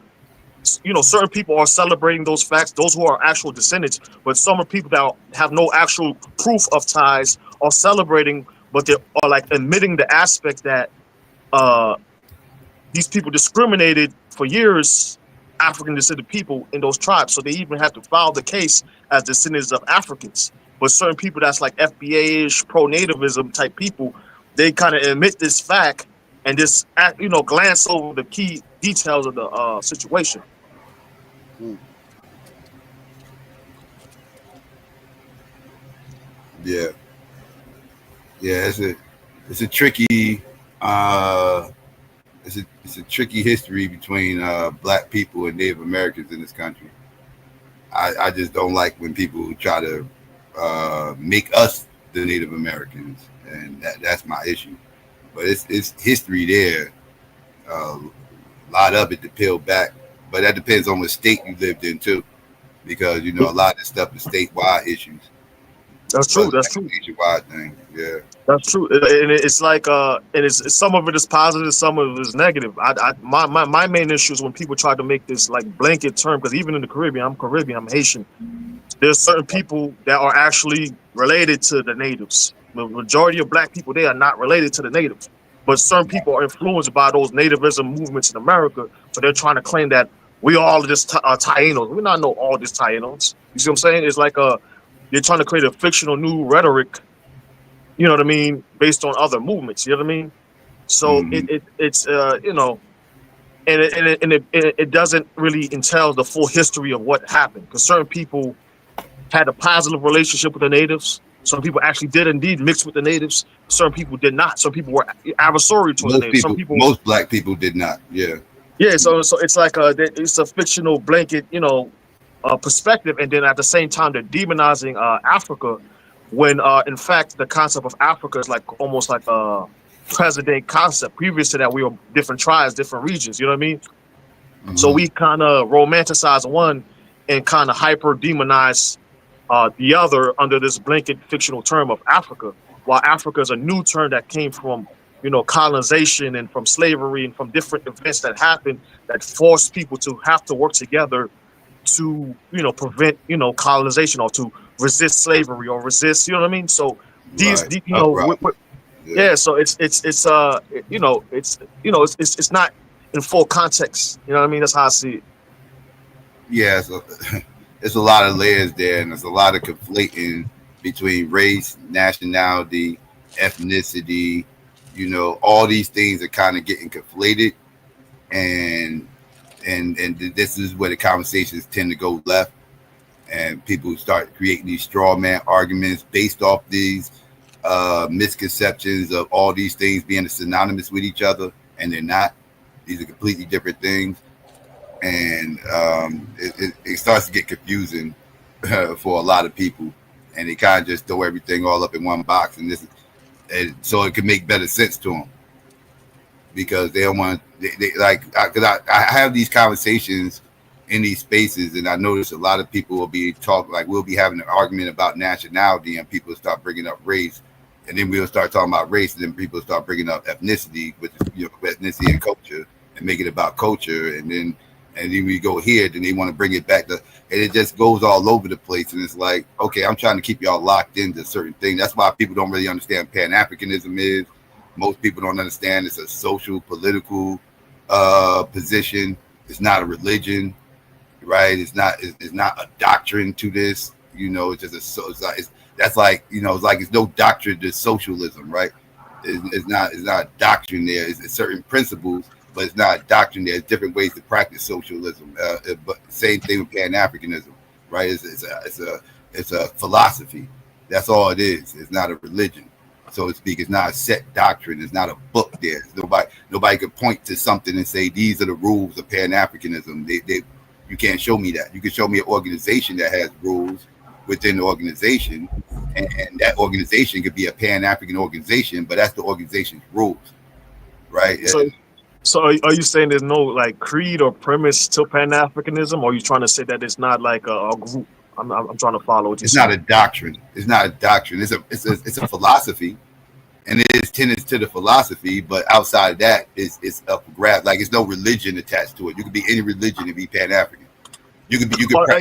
certain people are celebrating those facts, those who are actual descendants, but some are people that have no actual proof of ties are celebrating, but they are like admitting the aspect that these people discriminated for years African descendant people in those tribes. So they even have to file the case as descendants of Africans. But certain people that's like FBA-ish, pro-nativism type people, they kind of admit this fact and just glance over the key details of the situation. Yeah, it's a tricky it's a tricky history between black people and Native Americans in this country. I just don't like when people try to make us the Native Americans, and that's my issue. But it's history there, a lot of it to peel back. But that depends on what state you lived in too, because a lot of this stuff is statewide issues. That's true. That's true. Nationwide thing. Yeah. That's true, and it's like and it's some of it is positive, some of it is negative. My main issue is when people try to make this like blanket term, because even in the Caribbean, I'm Haitian. There's certain people that are actually related to the natives. The majority of black people, they are not related to the natives, but certain people are influenced by those nativism movements in America. So they're trying to claim that we all just Tainos. We're not all just Tainos. You see what I'm saying? It's like they're trying to create a fictional new rhetoric. You know what I mean? Based on other movements, you know what I mean? So it's it doesn't really entail the full history of what happened, because certain people had a positive relationship with the natives. Some people actually did indeed mix with the natives. Certain people did not. Some people were adversarial to the natives. Most black people did not. Yeah. Yeah. So it's like it's a fictional blanket, perspective, and then at the same time they're demonizing Africa. When in fact the concept of Africa is like almost like a present-day concept. Previous to that, we were different tribes, different regions. You know what I mean? Mm-hmm. So we kind of romanticize one and kind of hyper-demonize the other under this blanket fictional term of Africa. While Africa is a new term that came from colonization and from slavery and from different events that happened that forced people to have to work together to prevent colonization or to resist slavery or resist, what I mean? So these, yeah. So it's not in full context. You know what I mean? That's how I see it. Yeah, so there's a lot of layers there, and there's a lot of conflating between race, nationality, ethnicity. All these things are kind of getting conflated, and and this is where the conversations tend to go left, and people start creating these straw man arguments based off these misconceptions of all these things being synonymous with each other, and they're not. These are completely different things, and it starts to get confusing for a lot of people, and they kind of just throw everything all up in one box, and so it can make better sense to them, because they don't want they like, because I have these conversations in these spaces, and I notice a lot of people will be talking, like we'll be having an argument about nationality, and people start bringing up race, and then we'll start talking about race, and then people start bringing up ethnicity, which is, you know, ethnicity and culture, and make it about culture, and then we go here, then they want to bring it back to, and it just goes all over the place, and it's like, okay, I'm trying to keep y'all locked into certain things. That's why people don't really understand Pan-Africanism is. Most people don't understand it's a social, political position. It's not a religion, right? It's not a doctrine to this. You know, it's just that's like, you know, it's like it's no doctrine to socialism, right? It's not a doctrine there. It's certain principles, but it's not a doctrine. There's different ways to practice socialism. But same thing with Pan-Africanism, right? It's a philosophy. That's all it is. It's not a religion, so to speak. It's not a set doctrine. It's not a book there. Nobody could point to something and say these are the rules of Pan-Africanism. You can't show me that. You can show me an organization that has rules within the organization, and that organization could be a Pan-African organization, but that's the organization's rules, right? So are you saying there's no like creed or premise to Pan-Africanism, or are you trying to say that it's not like a group? I'm trying to follow what you're saying. Not a doctrine. It's not a doctrine. It's a philosophy, and it is tenets to the philosophy. But outside of that, it's up for grabs. Like, it's no religion attached to it. You could be any religion and be Pan-African. You could be a part of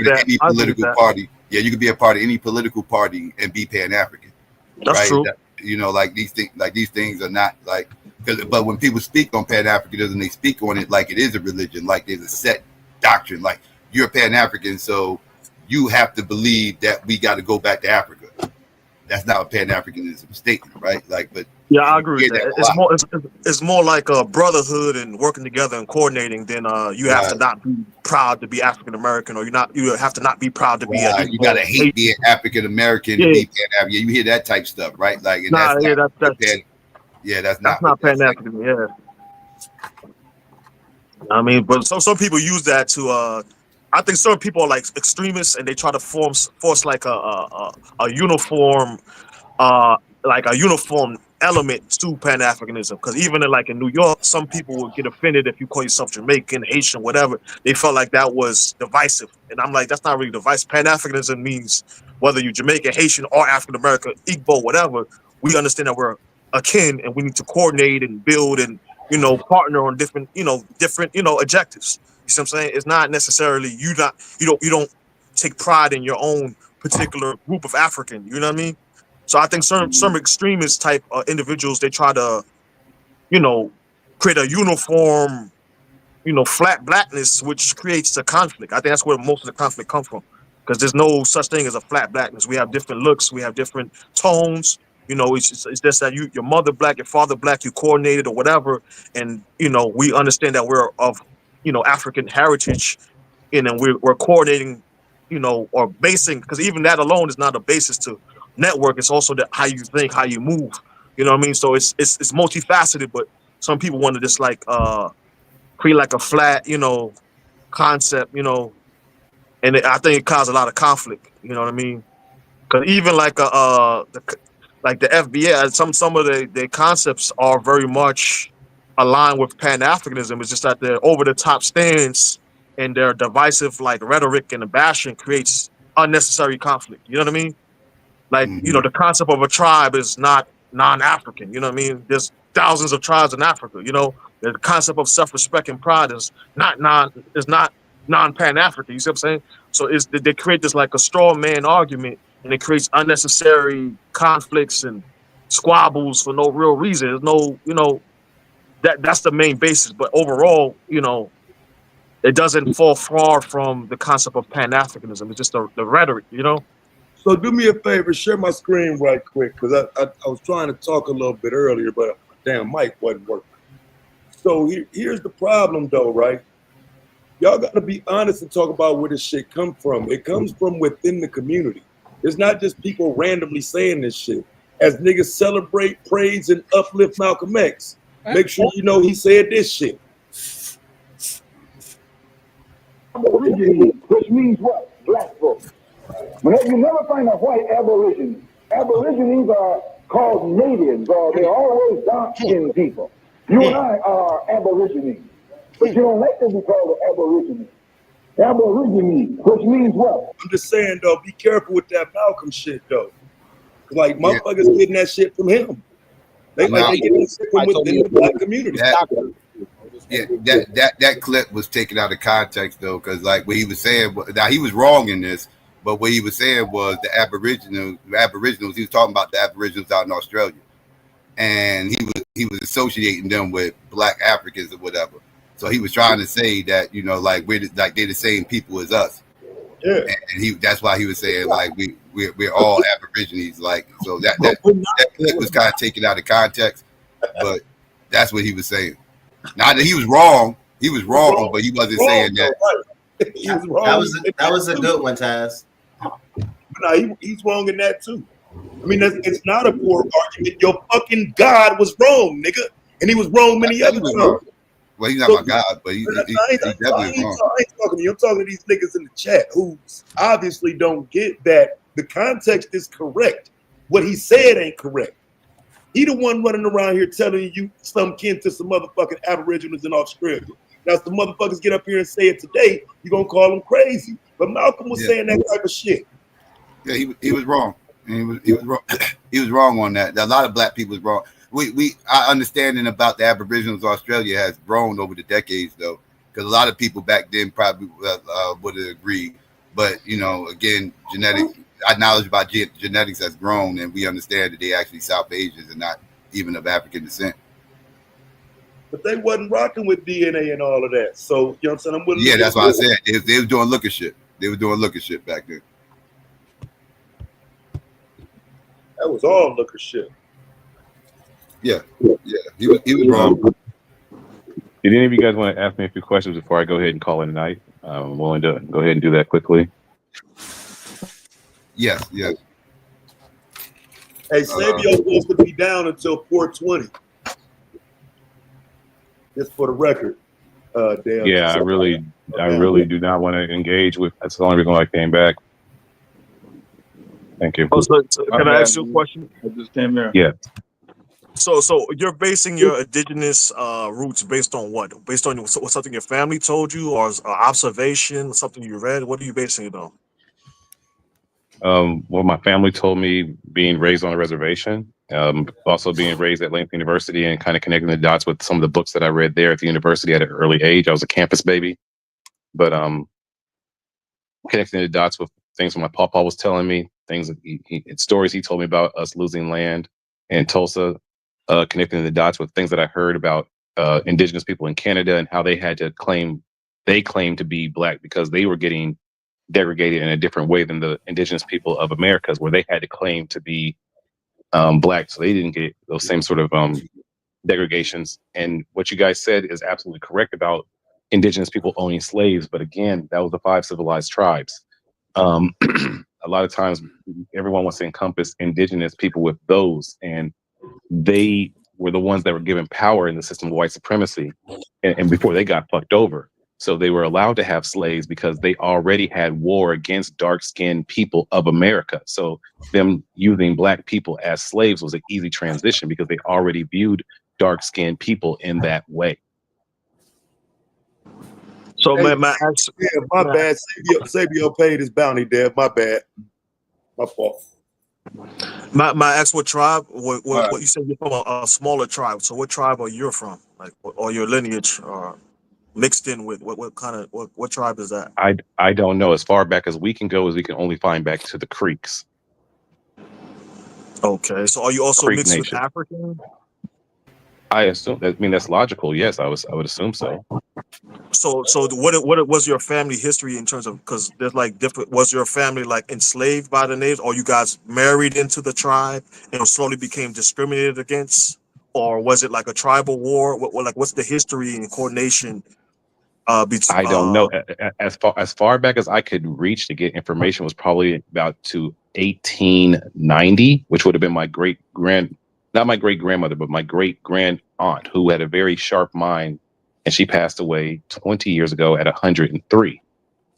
any political party. Yeah, you could be a part of any political party and be Pan-African. That's true. You know, like these things are not like, but when people speak on Pan-Africanism, they speak on it like it is a religion, like there's a set doctrine, like you're a Pan-African, so you have to believe that we got to go back to Africa. That's not a Pan-Africanism statement, right? Like, but yeah, I agree with that. It's more like a brotherhood and working together and coordinating than you have to not be proud to be African American, or you have to not be proud to be you gotta hate being African American to be Pan-African. You hear that type stuff, right? Like, and that's not Pan-African. Yeah, I mean, but some people use that to I think certain people are like extremists, and they try to force like a uniform element to Pan-Africanism. Because even in New York, some people would get offended if you call yourself Jamaican, Haitian, whatever. They felt like that was divisive, and I'm like, that's not really divisive. Pan-Africanism means whether you're Jamaican, Haitian, or African American, Igbo, whatever. We understand that we're akin, and we need to coordinate and build and partner on different objectives. You see what I'm saying? It's not necessarily you don't take pride in your own particular group of African. You know what I mean? So I think some extremist type individuals, they try to, create a uniform, flat blackness, which creates a conflict. I think that's where most of the conflict comes from, because there's no such thing as a flat blackness. We have different looks, we have different tones. It's just that your mother black, your father black, you coordinated or whatever, and we understand that we're of African heritage, and we're coordinating, or basing, because even that alone is not a basis to network. It's also that how you think, how you move. You know what I mean? So it's multifaceted, but some people want to just like create like a flat, concept, and I think it caused a lot of conflict. You know what I mean? Because even like the FBA, some of their concepts are very much aligned with Pan-Africanism. It's just that their over-the-top stance and their divisive like rhetoric and bashing creates unnecessary conflict. You know what I mean? Like, the concept of a tribe is not non-African. You know what I mean? There's thousands of tribes in Africa. The concept of self-respect and pride is not non-Pan-African. You see what I'm saying? So they create this like a straw man argument, and it creates unnecessary conflicts and squabbles for no real reason. There's no, that's the main basis. But overall, it doesn't fall far from the concept of Pan-Africanism. It's just the rhetoric, So do me a favor, share my screen right quick, because I was trying to talk a little bit earlier, but damn mic wasn't working. So here's the problem though, right? y'all got to be honest and talk about where this shit come from. It comes from within the community. It's not just people randomly saying this shit. As niggas celebrate, praise, and uplift Malcolm X, make sure you know he said this shit. Aborigine, which means what? Black folks. You never find a white aborigine. Aborigines are called natives, or they're always dark-skinned people. You and I are aborigines, but you don't like to be called an aborigine. Aborigine, which means what? I'm just saying, though, be careful with that Malcolm shit, though. Like, motherfuckers getting that shit from him. They getting that shit from within the black community. That clip was taken out of context, though, because like what he was saying, now he was wrong in this, but what he was saying was the Aboriginals, he was talking about the Aboriginals out in Australia. And he was associating them with black Africans or whatever. So he was trying to say that, you know, like they're the same people as us. Yeah. And that's why he was saying like we're all Aborigines, like so that clip was kind of taken out of context, but that's what he was saying. Not that he was wrong, but he wasn't saying that. He was wrong. That was a good one, Taz. No, he's wrong in that too. I mean, it's not a poor argument. Your fucking God was wrong, nigga, and he was wrong many other times. Well, he's not my God, but he's definitely wrong. I ain't talking to you. I'm talking to these niggas in the chat who obviously don't get that the context is correct. What he said ain't correct. He the one running around here telling you some kin to some motherfucking Aboriginals in Australia. Now, if the motherfuckers get up here and say it today, you're going to call them crazy. But Malcolm was saying that type of shit. Yeah, he was wrong. He was wrong. He was wrong on that. A lot of black people was wrong. Our understanding about the Aboriginals of Australia has grown over the decades, though, because a lot of people back then probably would have agreed. But, you know, again, our knowledge about genetics has grown, and we understand that they actually South Asians and not even of African descent. But they wasn't rocking with DNA and all of that. So, you know what I'm saying? That's why I said they was doing looker shit. They were doing looker shit back then. That was all looker shit. Yeah. He was wrong. Did any of you guys want to ask me a few questions before I go ahead and call it a night? I'm willing to go ahead and do that quickly. Yes. Hey, Sabio's supposed to be down until 420. Just for the record. Damn. Yeah, I really do not want to engage with. That's the only reason why I came back. Thank you. So can I ask you a question? I just came here. Yeah. So you're basing your indigenous roots based on what? Based on something your family told you, or observation, something you read? What are you basing it on? Well, my family told me, being raised on a reservation, also being raised at Lincoln University and kind of connecting the dots with some of the books that I read there at the university at an early age. I was a campus baby, but connecting the dots with things my papa was telling me, things stories he told me about us losing land in Tulsa, connecting the dots with things that I heard about indigenous people in Canada and how they had to claimed to be black because they were getting degraded in a different way than the indigenous people of Americas, where they had to claim to be black, so they didn't get those same sort of degradations. And what you guys said is absolutely correct about indigenous people owning slaves, but again, that was the 5 civilized tribes. A lot of times everyone wants to encompass indigenous people with those, and they were the ones that were given power in the system of white supremacy and before they got fucked over. So they were allowed to have slaves because they already had war against dark-skinned people of America. So them using black people as slaves was an easy transition because they already viewed dark-skinned people in that way. So hey, my bad. Sabio paid his bounty, Dad. My bad. My fault. My ask what tribe? What you said you're from a smaller tribe. So what tribe are you from? Like, or your lineage mixed in with what kind of what tribe is that? I don't know. As far back as we can go, as we can only find back to the Creeks. Okay, so are you also Creek mixed Nation. with African? I assume. I mean, that's logical. Yes, I would assume so. So what was your family history in terms of, because there's like different, was your family like enslaved by the natives, or you guys married into the tribe and slowly became discriminated against, or was it like a tribal war? What's the history and coordination I don't know. As far back as I could reach to get information was probably about to 1890, which would have been not my great grandmother, but my great grand aunt, who had a very sharp mind, and she passed away 20 years ago at 103.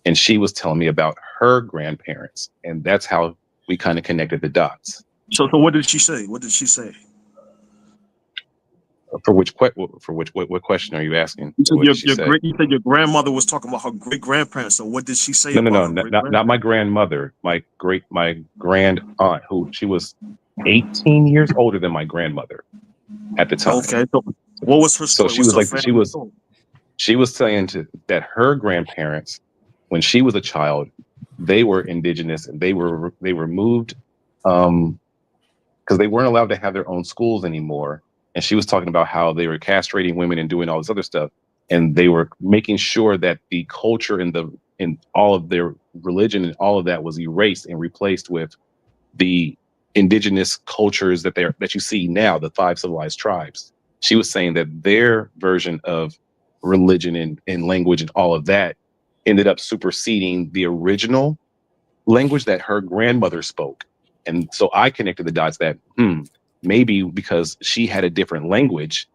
And she was telling me about her grandparents, and that's how we kind of connected the dots. So what did she say? What did she say? For what question are you asking? You said What did she say? you said your grandmother was talking about her great grandparents. So what did she say No, about her great not my grandmother. My grand aunt, who she was 18 years older than my grandmother at the time. Okay, so what was her story? So she was saying that her grandparents, when she was a child, they were indigenous and they were moved because they weren't allowed to have their own schools anymore. And she was talking about how they were castrating women and doing all this other stuff, and they were making sure that the culture and all of their religion and all of that was erased and replaced with the indigenous cultures that you see now, the 5 civilized tribes. She was saying that their version of religion and language and all of that ended up superseding the original language that her grandmother spoke. And so I connected the dots that maybe because she had a different language,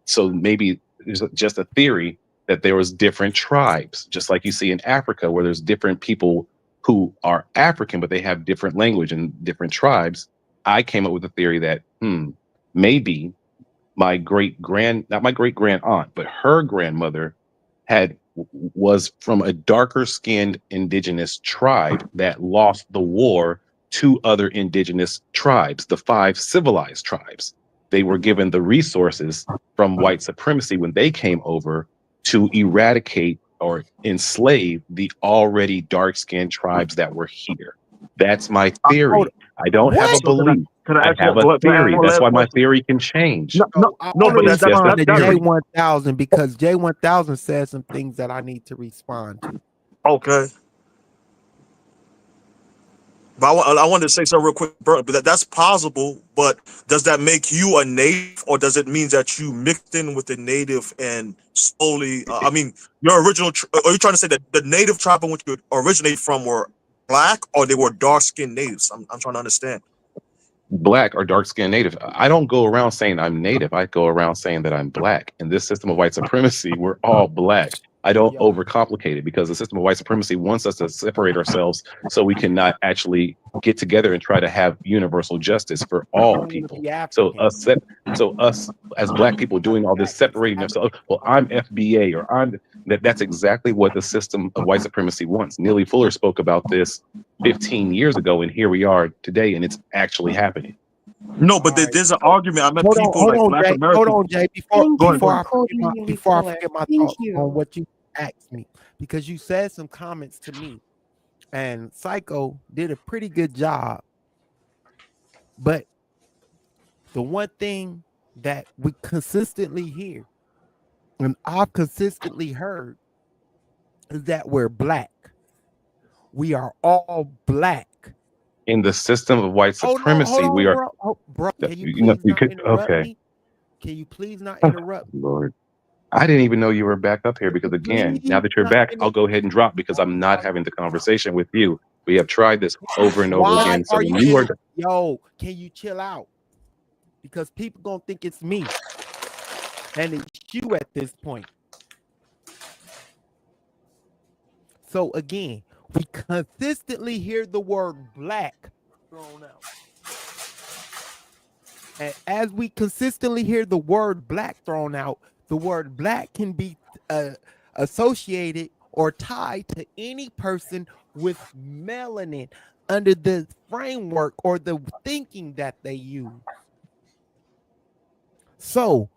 so maybe there's just a theory that there was different tribes, just like you see in Africa, where there's different people who are African, but they have different language and different tribes. I came up with a theory that maybe not my great grand aunt, but her grandmother was from a darker skinned indigenous tribe that lost the war to other indigenous tribes, the 5 civilized tribes. They were given the resources from white supremacy when they came over to eradicate or enslave the already dark-skinned tribes that were here. That's my theory. I don't have a belief. I have a theory. That's why my theory can change. No, but that's J1000 because J1000 said some things that I need to respond to. Okay. But I wanted to say something real quick, bro. But that's possible. But does that make you a native, or does it mean that you mixed in with the native and slowly? I mean, your original. Are you trying to say that the native tribe in which you originate from were black, or they were dark-skinned natives? I'm trying to understand. Black or dark-skinned native. I don't go around saying I'm native. I go around saying that I'm black. In this system of white supremacy, we're all black. I don't overcomplicate it because the system of white supremacy wants us to separate ourselves so we cannot actually get together and try to have universal justice for all people. So us as black people doing all this separating ourselves. Well, I'm FBA or that's exactly what the system of white supremacy wants. Neely Fuller spoke about this 15 years ago, and here we are today, and it's actually happening. No, but there's an argument. I met people like Black Americans. Hold on, Jay. Before I forget my thoughts you. on what you asked me, because you said some comments to me, and Psycho did a pretty good job. But the one thing that we consistently hear, and I've consistently heard, is that we're black. We are all black. In the system of white supremacy, we are. Bro, can you please not interrupt me? Can you please not interrupt me? Lord, I didn't even know you were back up here because, again, now that you're back, I'll go ahead and drop because I'm not having the conversation with you. We have tried this over and over again. So when you are, can you chill out? Because people gonna think it's me, and it's you at this point. So again, we consistently hear the word black thrown out. And as we consistently hear the word black thrown out, the word black can be associated or tied to any person with melanin under the framework or the thinking that they use. So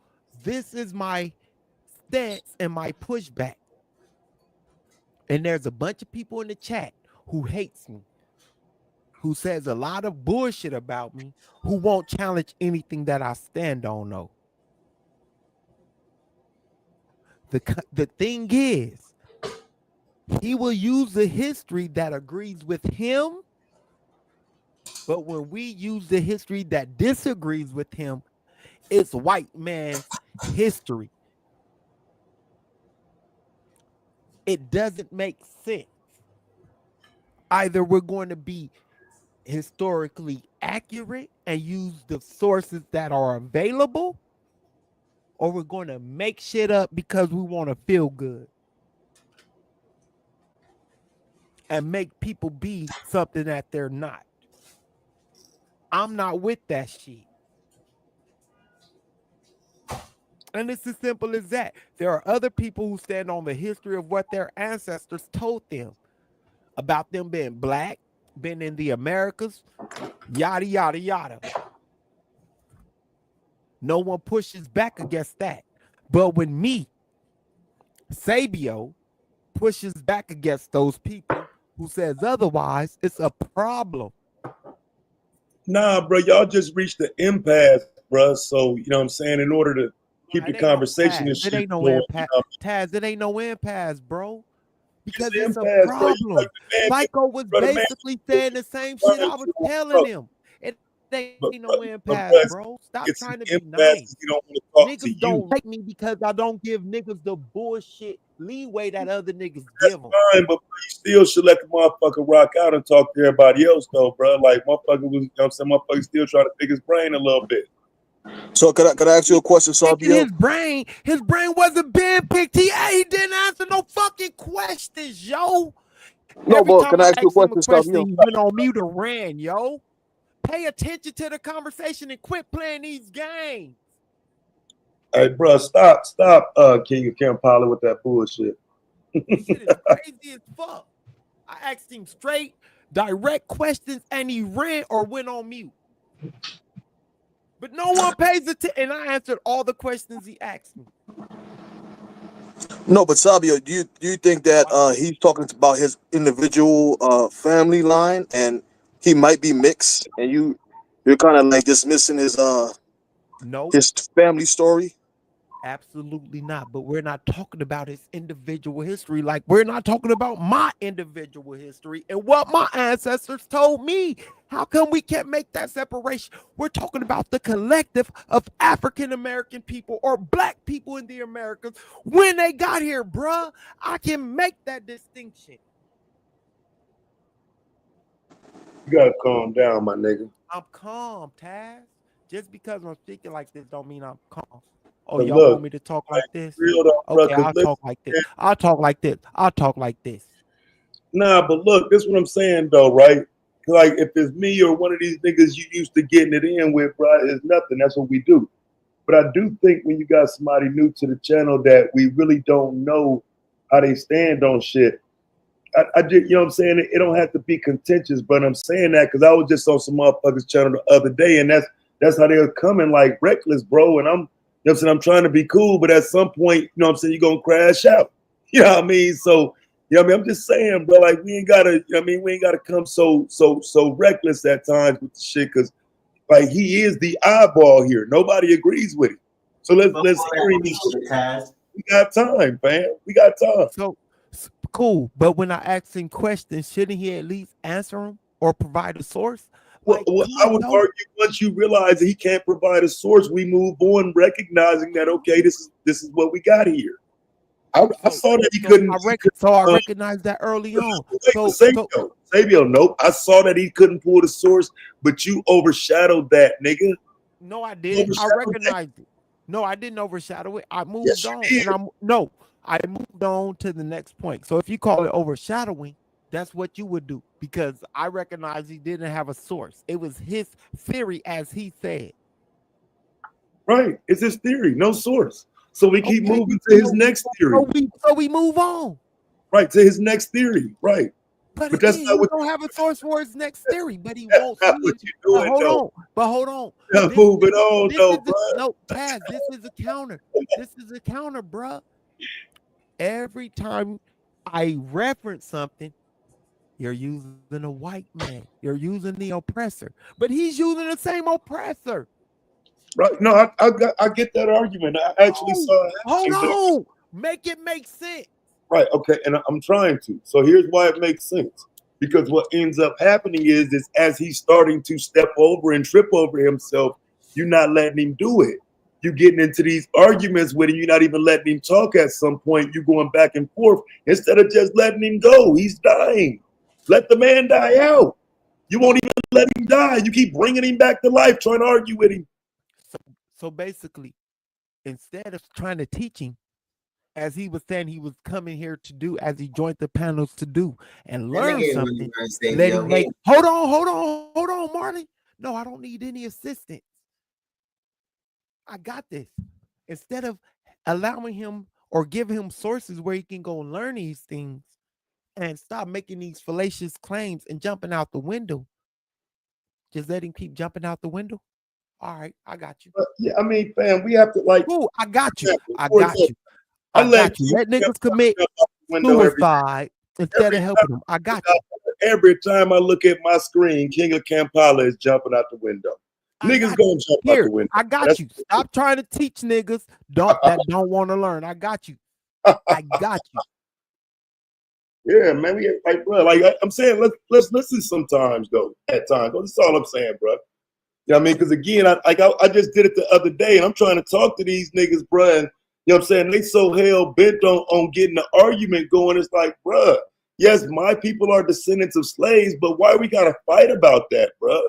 this is my stance and my pushback. And there's a bunch of people in the chat who hates me, who says a lot of bullshit about me, who won't challenge anything that I stand on, though. The thing is, he will use the history that agrees with him, but when we use the history that disagrees with him, it's white man's history. It doesn't make sense. Either we're going to be historically accurate and use the sources that are available, or we're going to make shit up because we want to feel good and make people be something that they're not. I'm not with that shit. And it's as simple as that. There are other people who stand on the history of what their ancestors told them about them being black, being in the Americas, yada, yada, yada. No one pushes back against that. But when me, Sabio, pushes back against those people who says otherwise, it's a problem. Nah, bro, y'all just reached the impasse, bro. So, you know what I'm saying? In order to keep the conversation and shit It ain't no going, impasse. you know, Taz, it ain't no impasse, bro. Because it's a impasse, bro. problem. Psycho was basically saying the same shit I was telling him. It ain't no impasse, bro. Stop trying to be nice. You don't want to talk to Niggas you. don't like me because I don't give niggas the bullshit leeway that other niggas give them. Fine, but you still should let the motherfucker rock out and talk to everybody else, though, bro. Like, motherfucker was, you know what I'm saying? Motherfucker still trying to pick his brain a little bit. So could I ask you a question, Sabio? His brain wasn't being picked. He didn't answer no fucking questions, yo. No, Every but time can I I ask you a asked him a question, question, Sabio? he went on mute or ran, yo. Pay attention to the conversation and quit playing these games. Hey, bro, stop, King of Kampala with that bullshit. This shit is crazy as fuck. I asked him straight, direct questions, and he ran or went on mute. But no one pays attention, and I answered all the questions he asked me. No, but Sabio, do you think that he's talking about his individual family line, and he might be mixed, and you're kind of like dismissing his his family story? Absolutely not. But we're not talking about his individual history. Like, we're not talking about my individual history and what my ancestors told me. How come we can't make that separation? We're talking about the collective of African American people or black people in the Americas when they got here, bruh. I can make that distinction. You gotta calm down, my nigga. I'm calm, Taz. Just because I'm speaking like this don't mean I'm calm. Oh, But y'all look, want me to talk like this? real though, Okay, bro, I'll talk like this. I'll talk like this. I'll talk like this. Nah, but look, this is what I'm saying though, right? Like, if it's me or one of these niggas you used to getting it in with, bro, it's nothing. That's what we do. But I do think when you got somebody new to the channel that we really don't know how they stand on shit, I just, you know what I'm saying? It don't have to be contentious, but I'm saying that because I was just on some motherfuckers channel the other day, and that's how they were coming like reckless, bro. And you know what I'm saying? I'm trying to be cool, but at some point, you know what I'm saying, you're gonna crash out. You know what I mean? So, you know what I mean? I'm just saying, bro, like we ain't gotta, you know what I mean, we ain't gotta come so reckless at times with the shit, because like he is the eyeball here. Nobody agrees with him. So let's hear him. We got time, fam. We got time. So cool, but when I ask him questions, shouldn't he at least answer them or provide a source? Well, I would argue once you realize that he can't provide a source, we move on, recognizing that okay, this is what we got here. I saw that he couldn't. I recognized that early on. Sabio, nope. I saw that he couldn't pull the source, but you overshadowed that, nigga. No, I didn't. I recognized it. No, I didn't overshadow it. I moved on, and I moved on to the next point. So if you call it overshadowing, that's what you would do, because I recognize he didn't have a source. It was his theory, as he said. Right, it's his theory, no source. So we keep moving to his next theory. So we move on. Right, to his next theory. Right. But that's not what don't have a source for his next theory, but he won't see it. Hold on. Moving on, though, bro. No, Taz, this is a counter. This is a counter, bro. Every time I reference something, you're using a white man. You're using the oppressor, but he's using the same oppressor. Right? No, I get that argument. I actually saw it. Hold on, make it make sense. Right. Okay. And I'm trying to. So here's why it makes sense. Because what ends up happening is as he's starting to step over and trip over himself, you're not letting him do it. you getting into these arguments with him. You're not even letting him talk at some point. You going back and forth instead of just letting him go. He's dying. Let the man die out. You won't even let him die. You keep bringing him back to life, trying to argue with him. So basically, instead of trying to teach him, as he was saying he was coming here to do, as he joined the panels to do, and learn something, let him make. Hold on, Marley. No, I don't need any assistance. I got this. Instead of allowing him or giving him sources where he can go learn these things and stop making these fallacious claims and jumping out the window, just let him keep jumping out the window. All right, I got you. Yeah, I mean, fam, we have to like. Ooh, I got you. I got you. Let niggas commit suicide instead of helping them. I got you. Every time I look at my screen, King of Kampala is jumping out the window. Niggas gonna jump out the window. I got you. Stop trying to teach niggas that don't want to learn. I got you. I got you. Yeah, man. We like, bro. Like I'm saying, let's listen sometimes though. At times, that's all I'm saying, bro. You know what I mean? Because again, I just did it the other day, and I'm trying to talk to these niggas, bro. And you know what I'm saying? They so hell bent on getting the argument going. It's like, bro, yes, my people are descendants of slaves, but why we gotta fight about that, bro?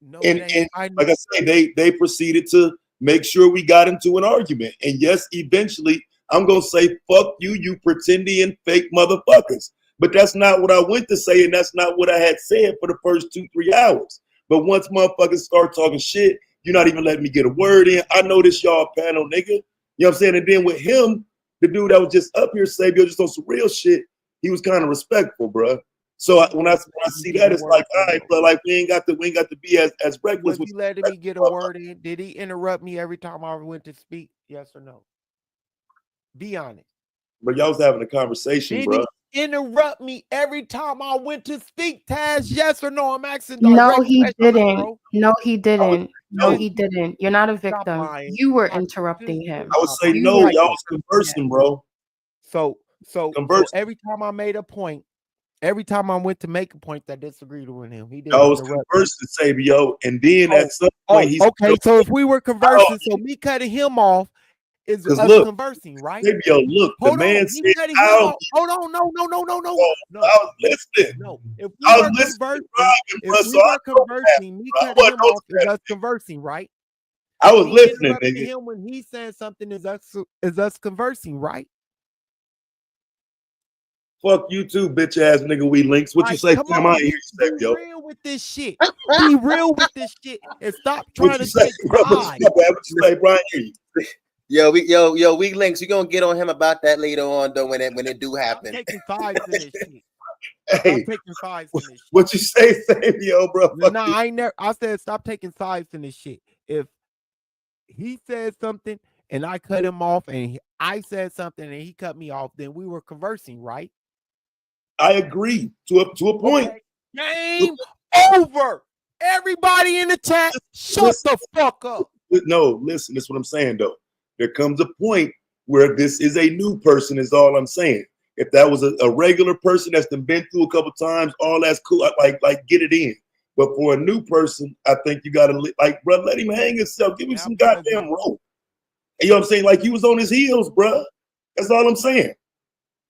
No, and like I say, they proceeded to make sure we got into an argument. And yes, eventually I'm gonna say, fuck you, you pretendian fake motherfuckers. But that's not what I went to say, and that's not what I had said for the first 2-3 hours. But once motherfuckers start talking shit, you're not even letting me get a word in. I know this y'all panel, nigga. You know what I'm saying? And then with him, the dude that was just up here, Sabio, just on some real shit, he was kind of respectful, bro. So when I see that, it's like, all right, but like we ain't got to be as reckless. Was he letting me get a word in? Did he interrupt me every time I went to speak? Yes or no? Be honest. But y'all was having a conversation, bro. Interrupt me every time I went to speak, Taz? Yes or no? I'm asking. No, he didn't. No, he didn't. No, he didn't. You're not a victim. You were interrupting him. I would say no. Y'all was conversing, bro. So every time I made a point, every time I went to make a point that disagreed with him, he did. I was conversing, Sabio, and then at some point he's okay. So if we were conversing, so me cutting him off is us conversing, right? Sabio, look, the man said, hold on, no. I was listening. No, if we were conversing, me cutting him off is us conversing, right? I was listening, nigga. Him when he said something is us conversing, right? Fuck you too, bitch ass nigga. We links. What you say? Come on, be real with this shit. Be real with this shit and stop trying to take sides. What you say, Brian? Yo, we links. You gonna get on him about that later on, though, when it do happen. I'm taking sides in this shit. Hey, I'm taking sides in this shit. What you say, Sabio, bro? No, I ain't never. I said stop taking sides in this shit. If he said something and I cut him off, and I said something and he cut me off, then we were conversing, right? I agree to a point. Okay. Game over. Everybody in the chat, shut the fuck up. No, listen, that's what I'm saying though. There comes a point where this is a new person, is all I'm saying. If that was a regular person that's been through a couple times, all that's cool. Like get it in. But for a new person, I think you gotta bro, let him hang himself. Give him some goddamn rope. You know what I'm saying? Like he was on his heels, bro. That's all I'm saying.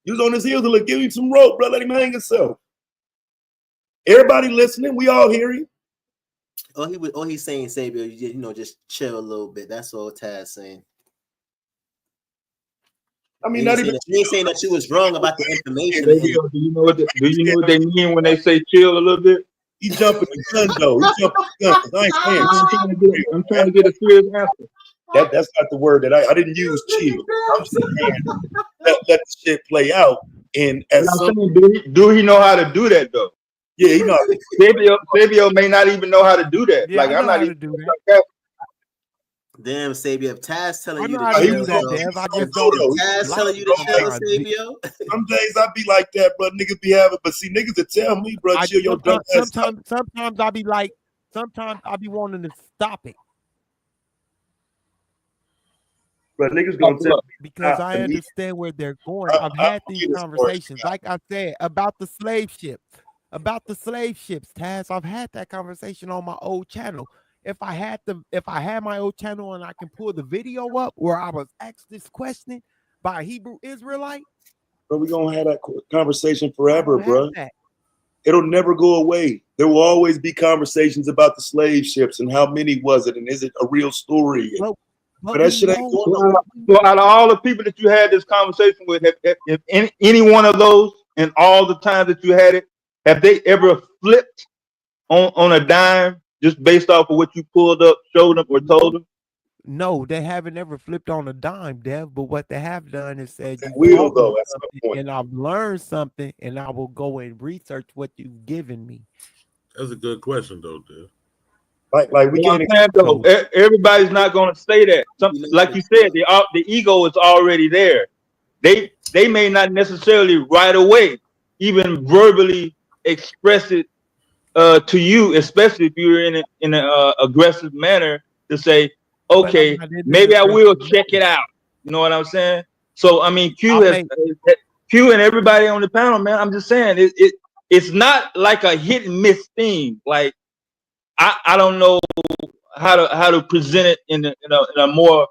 He was on his heels and give him some rope, bro. Let him hang himself. Everybody listening, we all hear him. He's saying, Sabio, just chill a little bit. That's all Taz saying. I mean, he ain't saying that you was wrong about the information. Do you know what they mean when they say chill a little bit? He jumping the gun though. He jumping the gun. I'm trying to get a serious answer. That's not the word that I didn't use. Chill. I'm saying let the shit play out. And do he know how to do that though? Yeah, he know. Sabio may not even know how to do that. Yeah, I'm not even do that. Damn, Sabio, if Taz telling you to do that, I just don't. Taz telling you to chill, Sabio. Some days I be like that, bro. Niggas be having, but see, niggas that tell me, bro, chill your dumb ass. Sometimes I be like, sometimes I be wanting to stop it. But niggas gonna tell me because I understand where they're going. I've had these conversations, like I said, about the slave ships. Taz. I've had that conversation on my old channel. if I had my old channel and I can pull the video up where I was asked this question by a Hebrew Israelite, But we're gonna have that conversation I forever, don't have bro. that. It'll never go away. There will always be conversations about the slave ships and how many was it and is it a real story? But But that we shit ain't know. going nowhere. So out of all the people that you had this conversation with, have any one of those and all the times that you had it, have they ever flipped on a dime just based off of what you pulled up, showed them, or told them? No, they haven't ever flipped on a dime, Dev. But what they have done is said, They "You will taught me though. That's my something, point. and I've learned something, and I will go and research what you've given me." That's a good question, though, dude. Like we You know what can't. I'm saying? Though everybody's not going to say that. Like you said, the ego is already there. They may not necessarily right away even verbally express it to you, especially if you're in a aggressive manner, to say, But I'm okay, not in an maybe I will aggressive check it manner. out. You know what I'm saying? So I mean, I may Q and everybody on the panel, man. I'm just saying it's not like a hit and miss thing. Like I don't know how to present it in a more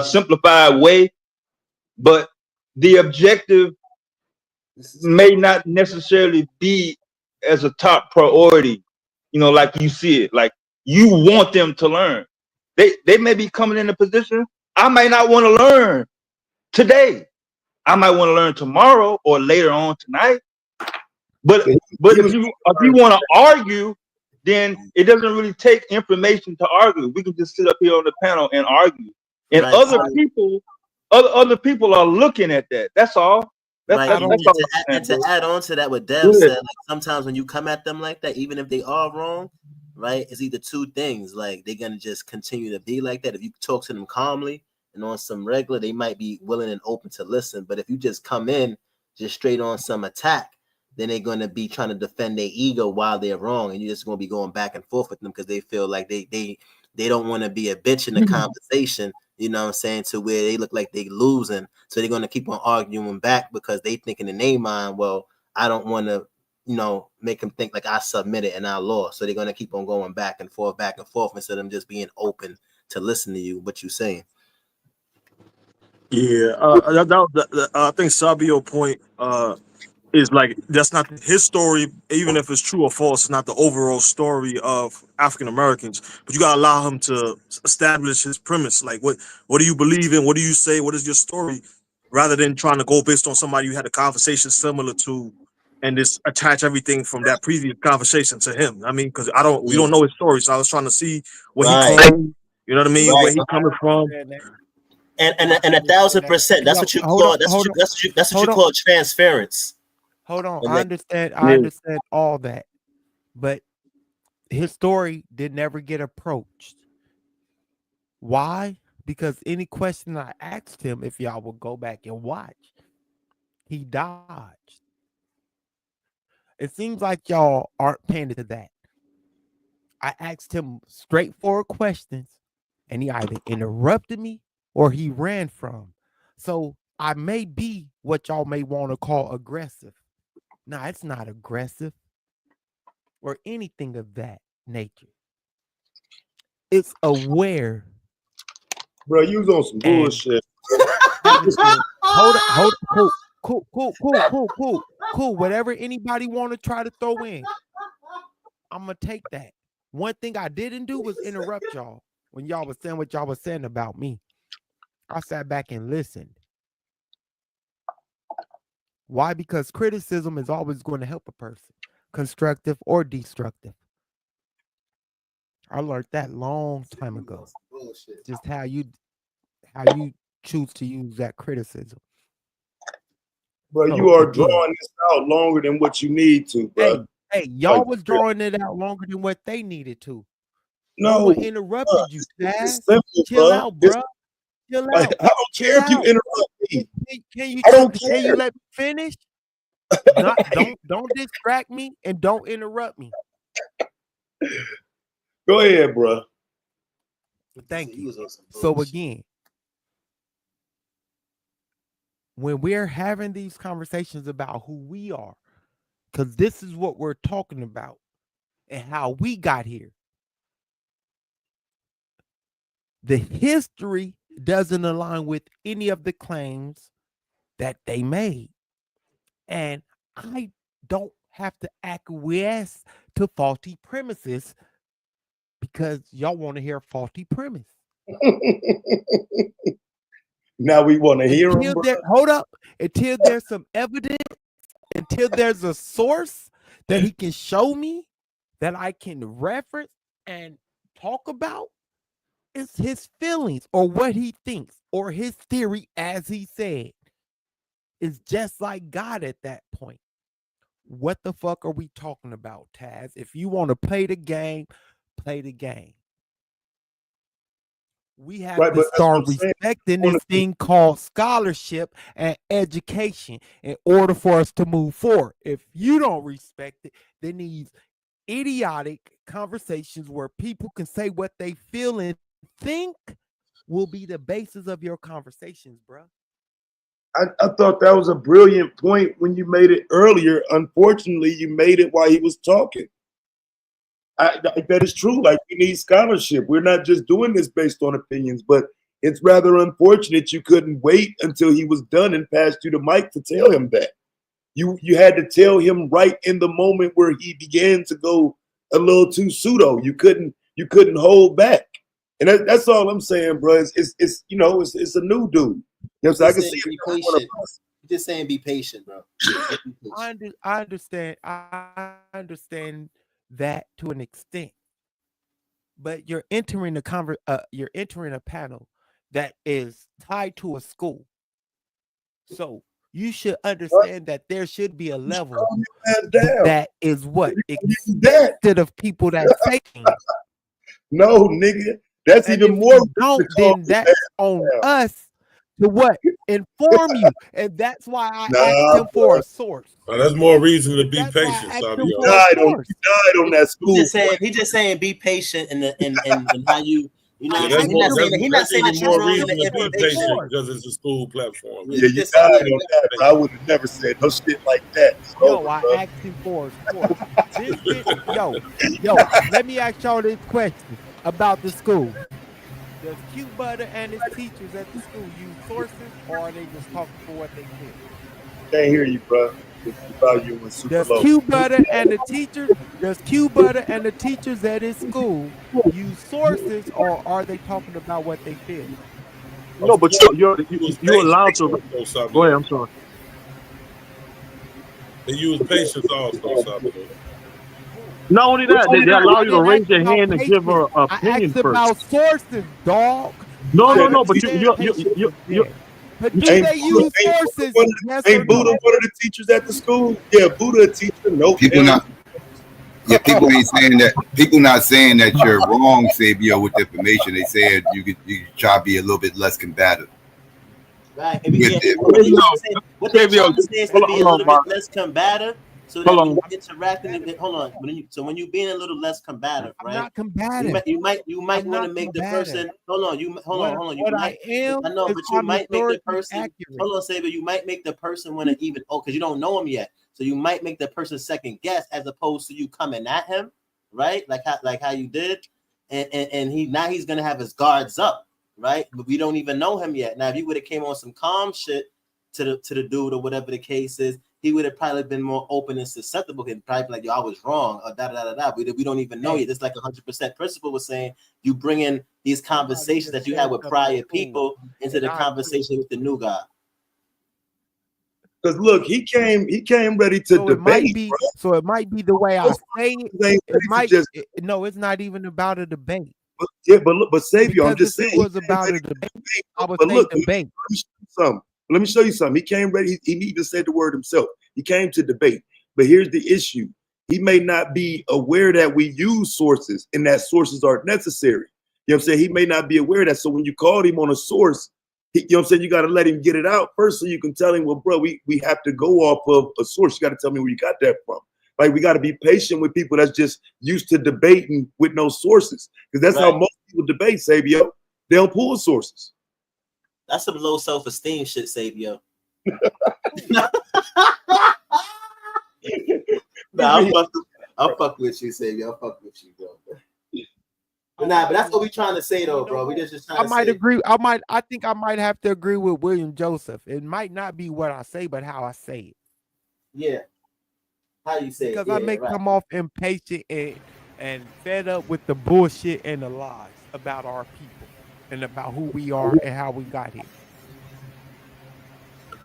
simplified way, but the objective may not necessarily be as a top priority, like you see it. Like you want them to learn. They may be coming in a position I might not want to learn today. I might want to learn tomorrow or later on tonight. But if you want to argue, then it doesn't really take information to argue. We can just sit up here on the panel and argue. And Right. other people are looking at that. That's all. That's Right, all. and to add on to that, what Dev Good. said, like sometimes when you come at them like that, even if they are wrong, right, it's either two things. Like they're gonna just continue to be like that. If you talk to them calmly and on some regular, they might be willing and open to listen. But if you just come in just straight on some attack, then they're gonna be trying to defend their ego while they're wrong, and you're just gonna be going back and forth with them because they feel like they don't want to be a bitch in the conversation. You know what I'm saying? To where they look like they losing. So they're going to keep on arguing back because they thinking in their mind, well, I don't want to, make them think like I submitted and I lost. So they're going to keep on going back and forth instead of them just being open to listen to you, what you're saying. Yeah, I think Sabio point is like that's not his story, even if it's true or false. It's not the overall story of African Americans. But you gotta allow him to establish his premise. Like, what do you believe in? What do you say? What is your story? Rather than trying to go based on somebody you had a conversation similar to, and just attach everything from that previous conversation to him. I mean, because we don't know his story, so I was trying to see where he claimed. You know what I mean? Right. Where he coming from. And 1,000%. That's what you call that's what you call transference. Hold on. And I understand. I understand all that, but his story did never get approached. Why? Because any question I asked him, if y'all will go back and watch, he dodged. It seems like y'all aren't paying attention to that. I asked him straightforward questions, and he either interrupted me or he ran from. So I may be what y'all may want to call aggressive. No, it's not aggressive or anything of that nature. It's aware. Bro, you was on some bullshit. Hold on. Cool. Whatever anybody want to try to throw in, I'm gonna take that. One thing I didn't do was interrupt y'all when y'all was saying what y'all was saying about me. I sat back and listened. Why? Because criticism is always going to help a person, constructive or destructive. I learned that long time ago. Just how you choose to use that criticism. Bro, you are drawing this out longer than what you need to, bro. Hey, y'all was drawing it out longer than what they needed to. No one interrupted you, Taz. simple, Chill bro. out, bro. Chill out. I don't care if you interrupt me. Can you let me finish? Don't distract me and don't interrupt me. Go ahead, bro. Thank you. So again, when we're having these conversations about who we are, because this is what we're talking about and how we got here. the history doesn't align with any of the claims that they made. And I don't have to acquiesce to faulty premises because y'all want to hear a faulty premise. Now we want to hear him. Hold up. Until there's some evidence, until there's a source that he can show me that I can reference and talk about, it's his feelings or what he thinks or his theory, as he said. It's just like God at that point. What the fuck are we talking about, Taz? If you want to play the game, play the game. We have to start respecting this thing called scholarship and education in order for us to move forward. If you don't respect it, then these idiotic conversations where people can say what they feel and think will be the basis of your conversations, bro. I thought that was a brilliant point when you made it earlier. Unfortunately, you made it while he was talking. That is true. Like, we need scholarship. We're not just doing this based on opinions, but it's rather unfortunate you couldn't wait until he was done and passed you the mic to tell him that. You had to tell him right in the moment where he began to go a little too pseudo. You couldn't hold back. And that's all I'm saying, bro. It's you know, it's a new dude. You know, so I can see be patient. Just saying, be patient, bro. I understand. I understand that to an extent, but you're entering you're entering a panel that is tied to a school, so you should understand that there should be a level that is what expected of people that say things. No, nigga, that's and even if more. You don't, then that's on us to what? Inform you. And that's why I asked him for a source. That's more reason to be patient, Sabio. You died on that school. He's just saying be patient in how you know what I'm saying? He's not saying that you're more wrong reason in to be patient because it's a school platform. Yeah, you died on that, bro. I would have never said no shit like that. It's over, I bro. asked him for a source. Yo, let me ask y'all this question about the school. Does Q Butter and his teachers at the school use sources, or are they just talking for what they feel? Can't hear you, bro. Does Q Butter and the teachers at his school use sources, or are they talking about what they feel? No, but you're allowed to. Go ahead. I'm sorry. They use patience also, Sabio. Not only that, they allow you to raise your hand and give her an I opinion asked about first. sources, dog. No, but you But do they use sources? Ain't Buddha one of the teachers at the school? Yeah, Buddha a teacher. No, people not. Yeah, people ain't saying that. People not saying that you're wrong, Sabio, with the information. They said you could try to be a little bit less combative. Right. What they're trying to say is to be a little bit less combative, so that when you're interacting, when you're being a little less combative, right? I'm not combative. You might want to make the person. Hold on. You might make the person. Hold on, Saber. You might make the person want to even because you don't know him yet. So you might make the person second guess as opposed to you coming at him, right? Like how you did, and he's gonna have his guards up, right? But we don't even know him yet. Now, if you would have came on some calm shit to the dude or whatever the case is, he would have probably been more open and susceptible and probably be like, yo, I was wrong, or da. We don't even know yet. It's like 100% principle was saying you bring in these conversations that you had with prior people into the conversation with the new guy. Because look, he came ready to debate. It might be the way I say it. It might no, it's not even about a debate. But Savior, I'm just saying, it was about a debate. I was saying debate. Let me show you something. He came ready. He even said the word himself. He came to debate. But here's the issue. He may not be aware that we use sources and that sources aren't necessary. You know what I'm saying? He may not be aware of that. So when you called him on a source, you know what I'm saying? You got to let him get it out first so you can tell him, well, bro, we have to go off of a source. You got to tell me where you got that from. Like, we got to be patient with people that's just used to debating with no sources. Because that's how most people debate, Sabio. They don't pull sources. That's some low self-esteem shit, Sabio. I'll fuck with you, Sabio. I'll fuck with you, bro. But nah, but that's what we trying to say though, bro. We just trying I to might say. agree. I think I might have to agree with William Joseph. It might not be what I say, but how I say it. Yeah. How you say Because it? I Yeah, may right. come off impatient and fed up with the bullshit and the lies about our people and about who we are and how we got here.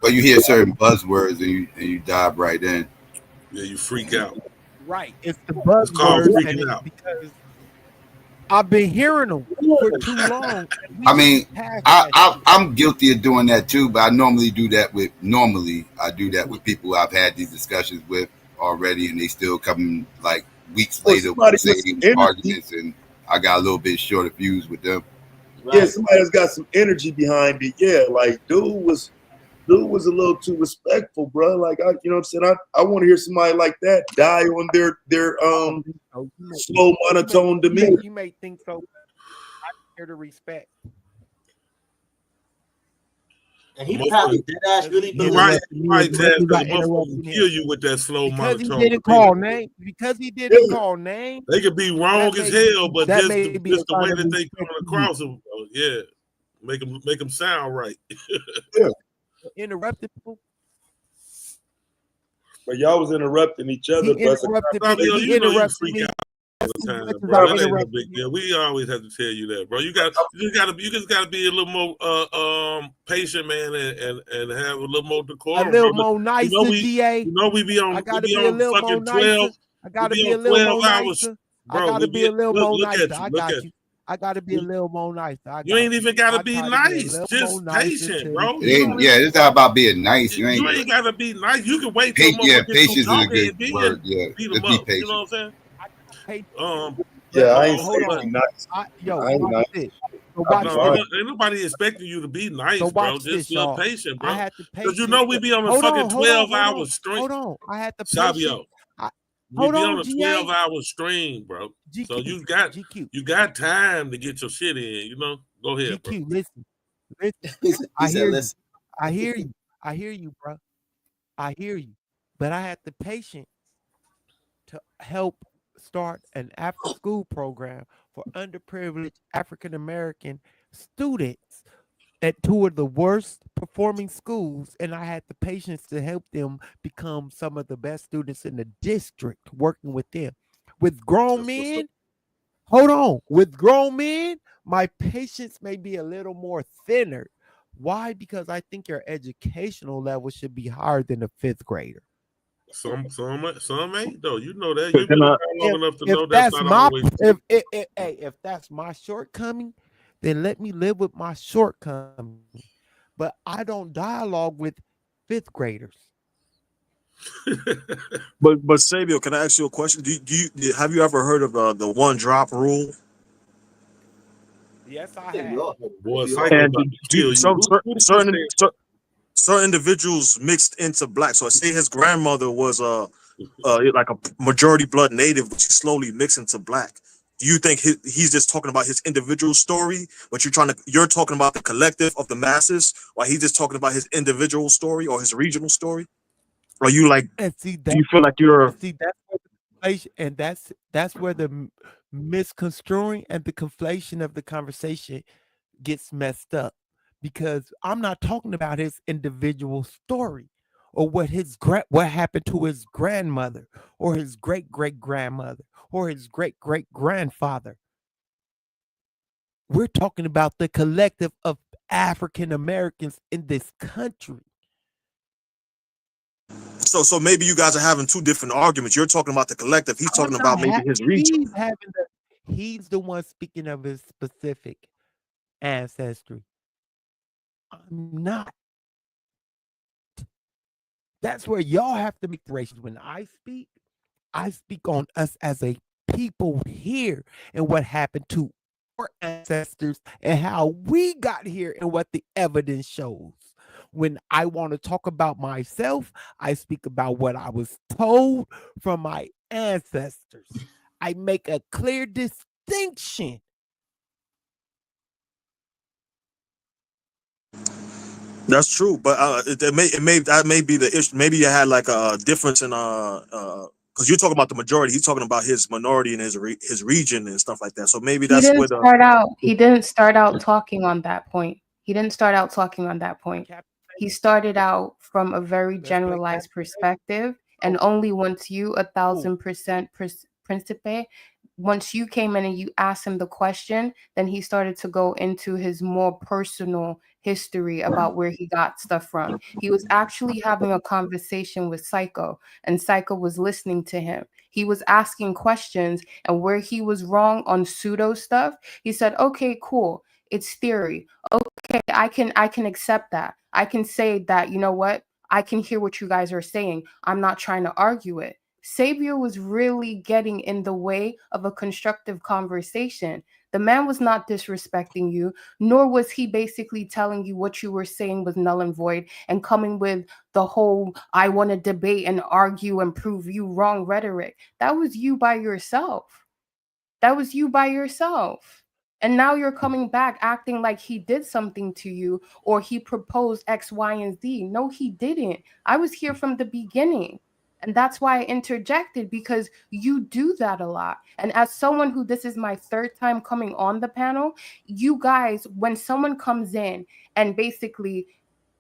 But you hear certain buzzwords and you dive right in. Yeah, you freak out. Right. It's the It's called buzzwords and freaking it's out. because I've been hearing them for too long. And we I mean, past that shit. I'm guilty of doing that too, but I normally do that with people I've had these discussions with already, and they still come like weeks Or later with somebody the with some same energy. arguments, and I got a little bit short of fuse with them. Yeah, Right. somebody that's got some energy behind it. Yeah, like dude was a little too respectful, bro. Like you know what I'm saying? I want to hear somebody like that die on their slow monotone demeanor. You may think so. I hear the respect. And he probably dead ass really You believe right, that. right, Taz, Because because I the motherfucker will interrupted kill him. you with that slow Because he monotone didn't demeanor. call name. Because he didn't call name. They could be wrong That as may hell, but that just may be a just the sign way of that they respect coming to you. across them, yeah, make them sound right. Yeah, Interrupted people. but y'all was interrupting each He other. But interrupted me. Fabio, He you know you interrupted freak me out all the as time, much as bro. I That ain't no interrupted big him. deal. We always have to tell you that, bro. You just gotta be a little more patient, man, and have a little more A decorum, little bro. more nicer, GA. We be I on gotta be a little more fucking nicer. 12. I We gotta be be a on little 12 more hours, nicer. I bro. gotta be a little more Look nicer. at you. I Look got at you. I gotta be a little more nicer. I you. Ain't got you. even gotta I be try to be a nice. little more Just nicer patient, to bro. It ain't, yeah, it's not about being nice. You ain't gotta be nice. You can wait till Yeah, motherfucker get through patience is a talking good and then word. Yeah, beat them just be up. You know patient. what I'm saying? But yeah, I ain't hold saying on. be nice. Yo, I ain't watch nice. this. So I'll watch be No, this. fine. ain't nobody expecting you to be So nice, bro. watch Just this, look y'all. patient, I bro. had the Because you patience. know we be on a Hold fucking on, 12 hour stream. hold on. I had the patience. Sabio, I, we hold be on on, a GA. 12-hour stream, bro. So GQ. you got time to get your shit in, you know? Go ahead, bro. GQ, listen. He I said, hear you. listen. I hear you. I hear you, bro. I hear you. But I had the patience to help start an after school program for underprivileged African American students at two of the worst performing schools, and I had the patience to help them become some of the best students in the district, working with them. With grown men, hold on, with grown men, my patience may be a little more thinner. Why? Because I think your educational level should be higher than a fifth grader. Some ain't though. You know that. You've been around long enough to If know that's that's not my always if that's my shortcoming, then let me live with my shortcoming. But I don't dialogue with fifth graders. But Sabio, can I ask you a question? Have you ever heard of the one drop rule? Yes, I I think we have. all heard. boy, We all psycho heard. And about to kill you. Who did you say? certain individuals mixed into black. So I say his grandmother was like a majority blood native, but she slowly mixed into black. Do you think he's just talking about his individual story, but you're talking about the collective of the masses, while he's just talking about his individual story or his regional story? Are you like? And see Do you feel like you're? that's where the conflation, and that's where the misconstruing and the conflation of the conversation gets messed up, because I'm not talking about his individual story or what happened to his grandmother or his great great grandmother or his great great grandfather. We're talking about the collective of African Americans in this country. So maybe you guys are having two different arguments. You're talking about the collective. He's talking about maybe his region. He's the one speaking of his specific ancestry. I'm not. That's where y'all have to make the races. When I speak on us as a people here and what happened to our ancestors and how we got here and what the evidence shows. When I want to talk about myself, I speak about what I was told from my ancestors. I make a clear distinction. That's true, but that may be the issue. Maybe you had like a difference in because you're talking about the majority, he's talking about his minority and his region and stuff like that. So maybe He that's didn't where the start out. He didn't start out talking on that point. He didn't start out talking on that point. He started out from a very generalized perspective, and only once you 1,000% principe, once you came in and you asked him the question, then he started to go into his more personal history about where he got stuff from. He was actually having a conversation with Psycho, and Psycho was listening to him. He was asking questions, and where he was wrong on pseudo stuff, he said, "Okay, cool. It's theory. Okay, I can accept that. I can say that, you know what? I can hear what you guys are saying. I'm not trying to argue it." Savior was really getting in the way of a constructive conversation. The man was not disrespecting you, nor was he basically telling you what you were saying was null and void and coming with the whole "I want to debate and argue and prove you wrong" rhetoric. That was you by yourself. That was you by yourself. And now you're coming back acting like he did something to you or he proposed X, Y, and Z. No, he didn't. I was here from the beginning. And that's why I interjected, because you do that a lot. And as someone who, this is my third time coming on the panel, you guys, when someone comes in and basically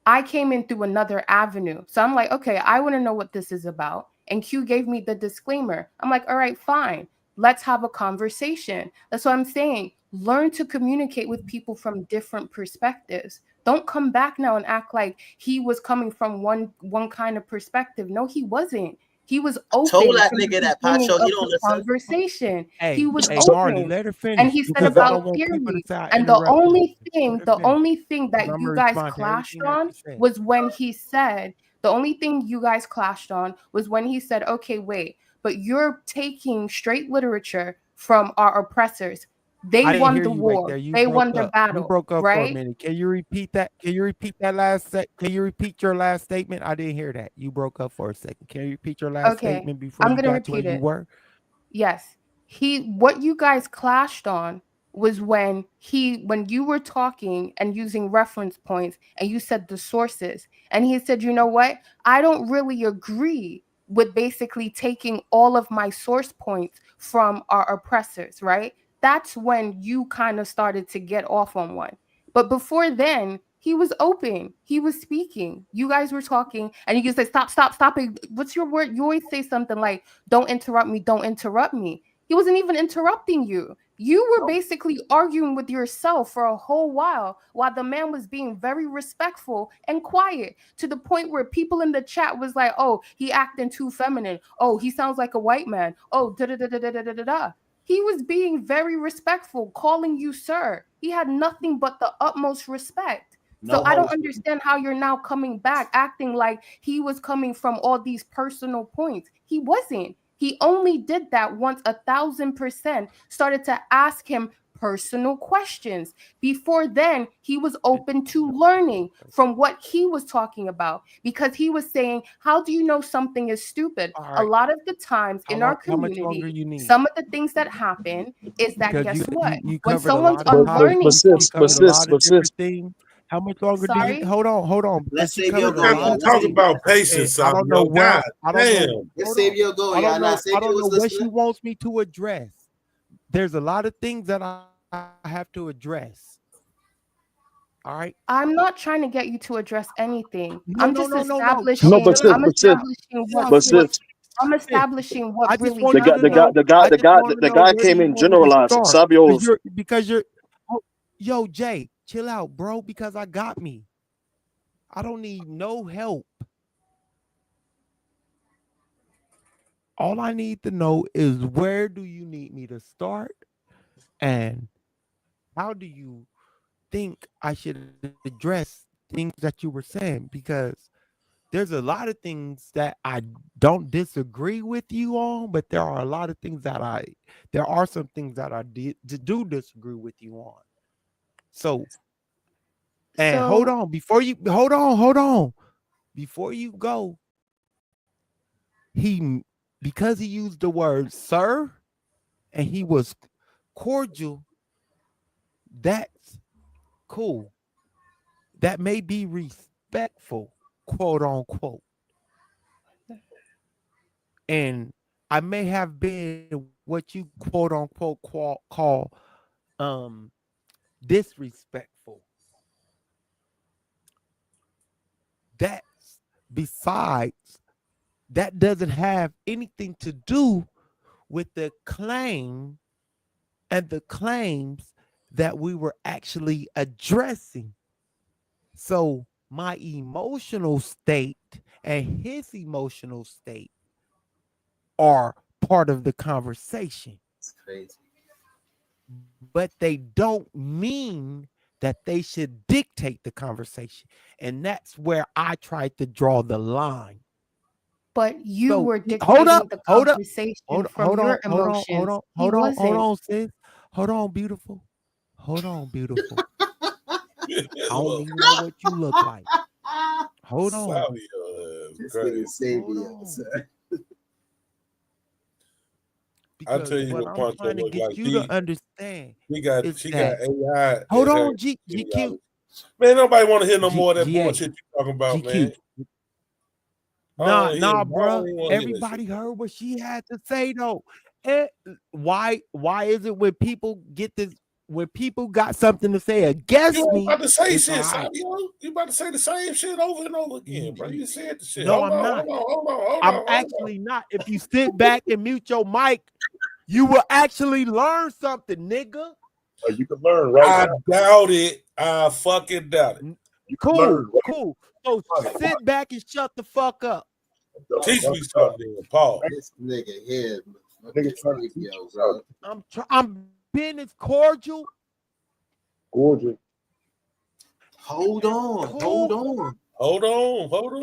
I came in through another avenue. So I'm like, okay, I want to know what this is about. And Q gave me the disclaimer. I'm like, all right, fine. Let's have a conversation. That's what I'm saying. Learn to communicate with people from different perspectives. Don't come back now and act like he was coming from one kind of perspective. No, he wasn't. He was Told open that from nigga the that beginning Pacho, he of don't the listen. conversation. Hey, He was Marley, open. let her And finish he said because I about don't want people to theory. say I And the interrupted only her. thing, Let her the finish. only thing Because that I'm you gonna guys respond to clashed everything that on she said. was when he said, the only thing you guys clashed on was when he said, okay, wait, but you're taking straight literature from our oppressors. They I didn't won hear the you right war. there. You They broke won the up. You battle, broke up for a right? minute. Can you repeat that? Can you repeat that last Can you repeat your last statement? I didn't hear that. You broke up for a second. Can you repeat your last Okay, statement before I'm you going to got to where repeat you it. were? Yes. What you guys clashed on was when you were talking and using reference points and you said the sources, and he said, you know what? I don't really agree with basically taking all of my source points from our oppressors, right? That's when you kind of started to get off on one. But before then, he was open. He was speaking. You guys were talking, and you could say, "Stop, stop, stop it." What's your word? You always say something like, "Don't interrupt me. Don't interrupt me." He wasn't even interrupting you. You were basically arguing with yourself for a whole while the man was being very respectful and quiet, to the point where people in the chat was like, "Oh, he acting too feminine. Oh, he sounds like a white man. Oh, da da da da da da da da." He was being very respectful, calling you sir. He had nothing but the utmost respect. So No I don't host. understand how you're now coming back acting like he was coming from all these personal points. He wasn't. He only did that once 1,000% started to ask him personal questions. Before then, he was open to learning from what he was talking about, because he was saying, how do you know something is stupid? All A right. lot of the times in our How much longer community, you need? some of the things that happen is that, Because guess what? you When covered a someone's lot of topics. unlearning You covered a lot of different things. How much longer do you Sorry? hold on? Let's Because you save your covered a go, lot y'all. of Let's Talk save things. about And patience, I don't know Savio. where God I don't know. damn. Let's Hold save on. your go, I y'all. don't Nah, know. I Savior don't know was what she listening. wants me to address. There's a lot of things that I have to address. All right. I'm not trying to get you to address anything. No. I'm just No, establishing. but sis, I'm but sis, establishing but what sis, I'm establishing I what just really want the you guy, to the happened. guy, know. the guy, I the just guy, want to the know guy where do came you in want me to generalizing. start? Sabio's. Because you're yo, Jay, chill out, bro, because I got me. I don't need no help. All I need to know is where do you need me to start and how do you think I should address things that you were saying? Because there's a lot of things that I don't disagree with you on, but there are a lot of things that there are some things that I do disagree with you on. So, and hold So on, before you hold on, before you go, because he used the word sir and he was cordial, that's cool. That may be respectful, quote unquote. And I may have been what you quote unquote call disrespectful. That's besides, that doesn't have anything to do with the claim and the claims that we were actually addressing. So my emotional state and his emotional state are part of the conversation. It's crazy. But they don't mean that they should dictate the conversation. And that's where I tried to draw the line. But you So were hold dictating up, the hold up, conversation from hold on, your emotions. He hold wasn't. on, sis. Hold on, beautiful. Hold on, beautiful. I don't even know what you look like. Hold on. Savio is This crazy. nigga saved Hold me. on. I'll Because tell you what what I'm Poncho trying to look get like. you to understand She got is AI. that, hold as her on, GQ, genealogy. Man, nobody want to hear no more of that GA, bullshit you talking about, man. GQ. I don't wanna hear- I Nah, don't bruh. even want to hear that Everybody shit. heard what she had to say though. Why is it when people get this, when people got something to say against You ain't me, about to say it's all shit, right. Savio. You about to say the same shit over and over again, bro. You said the shit. No, Hold I'm on, not. hold on. I'm actually not. If you sit back and mute your mic, you will actually learn something, nigga. You can learn right I now. doubt it. I fucking doubt it. You can learn right Cool. So sit back and shut the fuck up. Teach me something, Paul. This nigga here, Nigga trying to teach yo, you bro. I'm being as cordial. Gorgeous. Hold on. Hold on.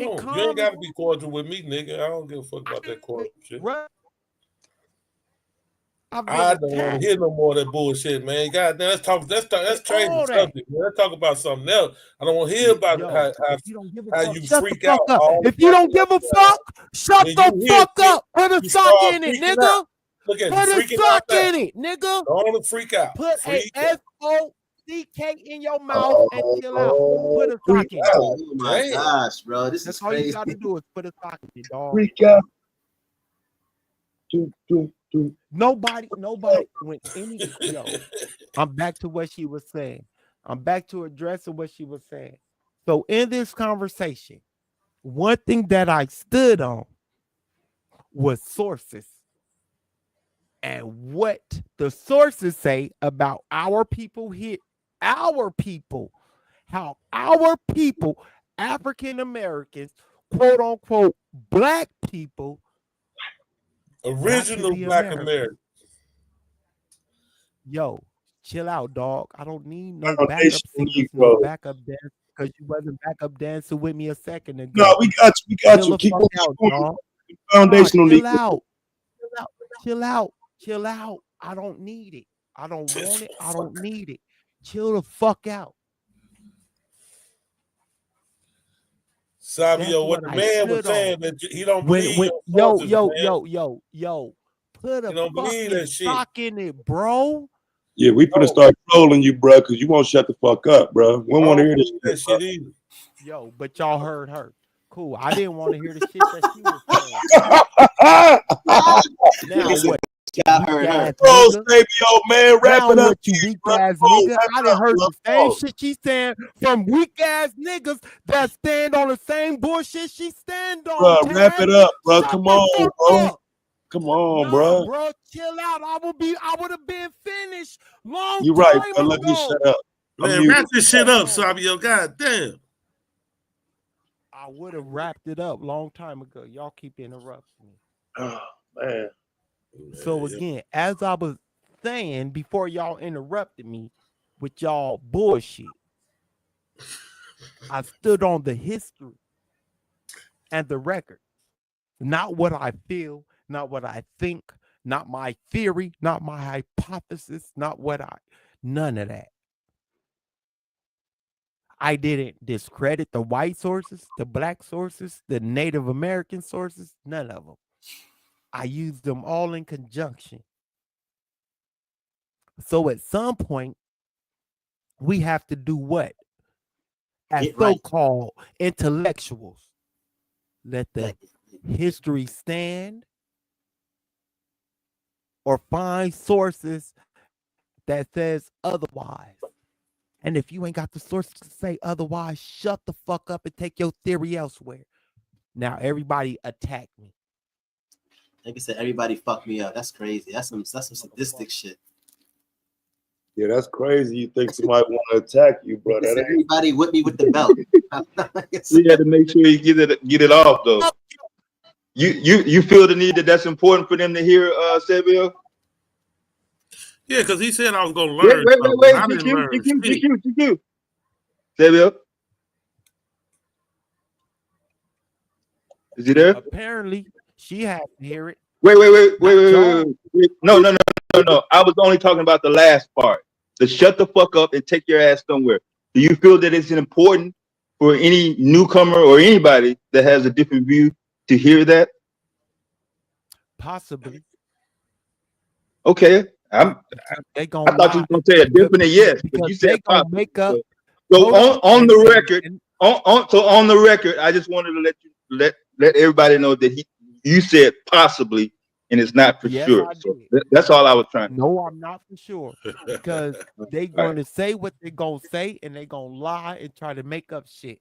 You ain't calm got to be cordial with me, nigga. I don't give a fuck about that cordial shit. I don't want to hear no more of that bullshit, man. God damn, let's change the subject, man. Let's talk about something else. I don't want to hear about how you Shut the freak fuck out. up. All If you don't give a fuck, shut when the you hear fuck shit, up. Put a you sock start in it, freaking nigga. out. Look at you Put a freaking out sock now. in it, nigga. Don't freak out. Put Freak a out. SOCK in your mouth and chill out. Put a sock in it. Oh my gosh, bro. This That's is all crazy. you got to do is put a sock in it, dog. Freak out. Nobody when I'm back to what she was saying. I'm back to addressing what she was saying. So in this conversation, one thing that I stood on was sources and what the sources say about our people here, how our people, African Americans, quote unquote, black people, Original black American. Yo, chill out, dog. I don't need no backup singers, no backup dance, because you wasn't backup dancing with me a second ago. No, we got you. Chill the fuck out, dog. Foundational Chill out. I don't need it. I don't want it. I don't need it. Chill the fuck out. Savio, what the man was saying that he don't believe Yo, put a fucking sock in it, bro. Yeah, we finna start trolling you, bro, because you won't shut the fuck up, bro. We don't want to hear this shit either. Yo, but y'all heard her. Cool. I didn't want to hear the shit that she was saying. Now what? Y'all heard her. Bro, baby, old man, wrap now it up. What you weak ass nigga? I done heard the same shit she saying from weak ass niggas that stand on the same bullshit she stand on. Bro, wrap it up, bro. Shut Come the on, fuck bro. up. Come on, bro. Bro, chill out. I would have been finished long You right, time bro. Let me ago. shut up. Man, wrap this shit up, Savio. God damn. I would have wrapped it up long time ago. Y'all keep interrupting me. Oh, man. So again, as I was saying before y'all interrupted me with y'all bullshit, I stood on the history and the record. Not what I feel, not what I think, not my theory, not my hypothesis, none of that. I didn't discredit the white sources, the black sources, the Native American sources, none of them. I used them all in conjunction. So at some point, we have to do what? As so-called intellectuals, let the history stand or find sources that says otherwise. And if you ain't got the source to say otherwise, shut the fuck up and take your theory elsewhere. Now everybody attack me. Like I said, everybody fuck me up. That's crazy. That's some sadistic shit. Yeah, that's crazy. You think somebody want to attack you, bro? That ain't... Everybody whip me with the belt. You had to make sure you get it off though. You feel the need that's important for them to hear, Sebio? Yeah, because he said I was gonna learn. Wait. GQ. Sebio, is he there? Apparently, she had to hear it. Wait. No. I was only talking about the last part. To shut the fuck up and take your ass somewhere. Do you feel that it's important for any newcomer or anybody that has a different view to hear that? Possibly. Okay. I thought you were gonna say a definite yes, but you said possibly. Make up. So on the record, on the record, I just wanted to let everybody know that you said possibly, and it's not for sure. So that's all I was trying to. No, I'm not for sure, because they going to say what they gonna say, and they gonna lie and try to make up shit.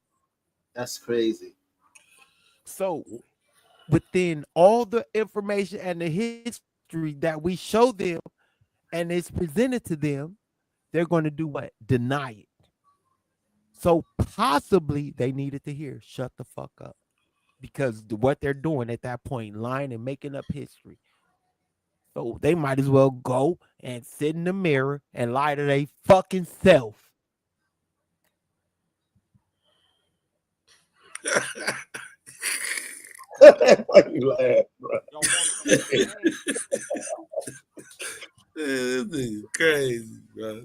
That's crazy. So within all the information and the history that we show them and it's presented to them, they're going to do what? Deny it. So possibly they needed to hear, shut the fuck up. Because what they're doing at that point, lying and making up history. So they might as well go and sit in the mirror and lie to their fucking self. Why you laugh, bro? This is crazy, bro.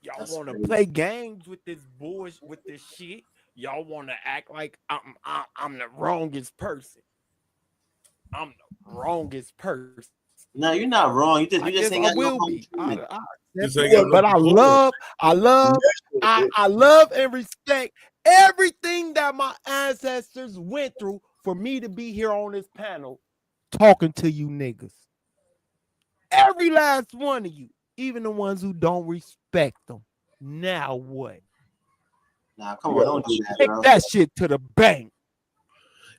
Y'all want to play games with this bullshit, with this shit. Y'all want to act like I'm the wrongest person. I'm the wrongest person. No, you're not wrong. You just ain't got no be. But I love and respect everything that my ancestors went through for me to be here on this panel talking to you niggas. Every last one of you, even the ones who don't respect them. Now what? Nah, come on, don't do that, take bro. that shit to the bank.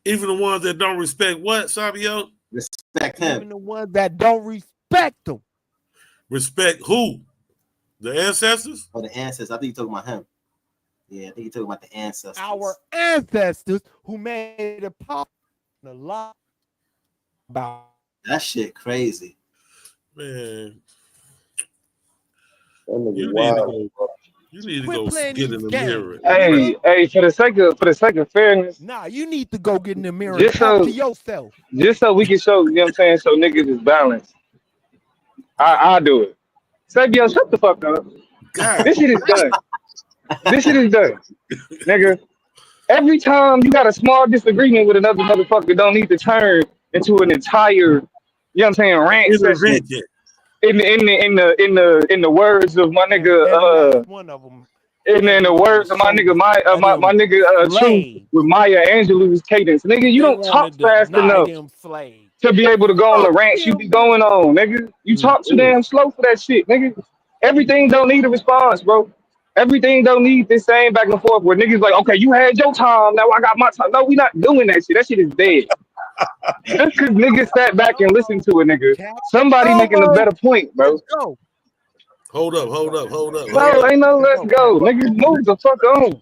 Even the ones that don't respect what, Sabio? Respect him. Even the ones that don't respect them. Respect who? The ancestors? Oh, the ancestors. I think you're talking about him. Yeah, I think you're talking about the ancestors. Our ancestors who made it possible a lot about that shit crazy. Man. You need to go get in the mirror. Hey, for the sake of fairness. Nah, you need to go get in the mirror and talk to yourself. Just so we can show, you know what I'm saying, so niggas is balanced. I'll do it. Sabio, shut the fuck up. God. This shit is done. This shit is done. Nigga. Every time you got a small disagreement with another motherfucker, don't need to turn into an entire, you know what I'm saying, rant session. In the words of my nigga, one of them. In the words of my nigga, my nigga, True with Maya Angelou's cadence, nigga, you don't talk fast enough to be able to go on the rants you be going on, nigga. You talk too damn slow for that shit, nigga. Everything don't need a response, bro. Everything don't need this same back and forth where niggas like, okay, you had your time, now I got my time. No, we not doing that shit. That shit is dead. Just cause niggas sat back and listened to a nigga, somebody making a better point, bro. Hold up. No, ain't no let's go. Niggas move the fuck on.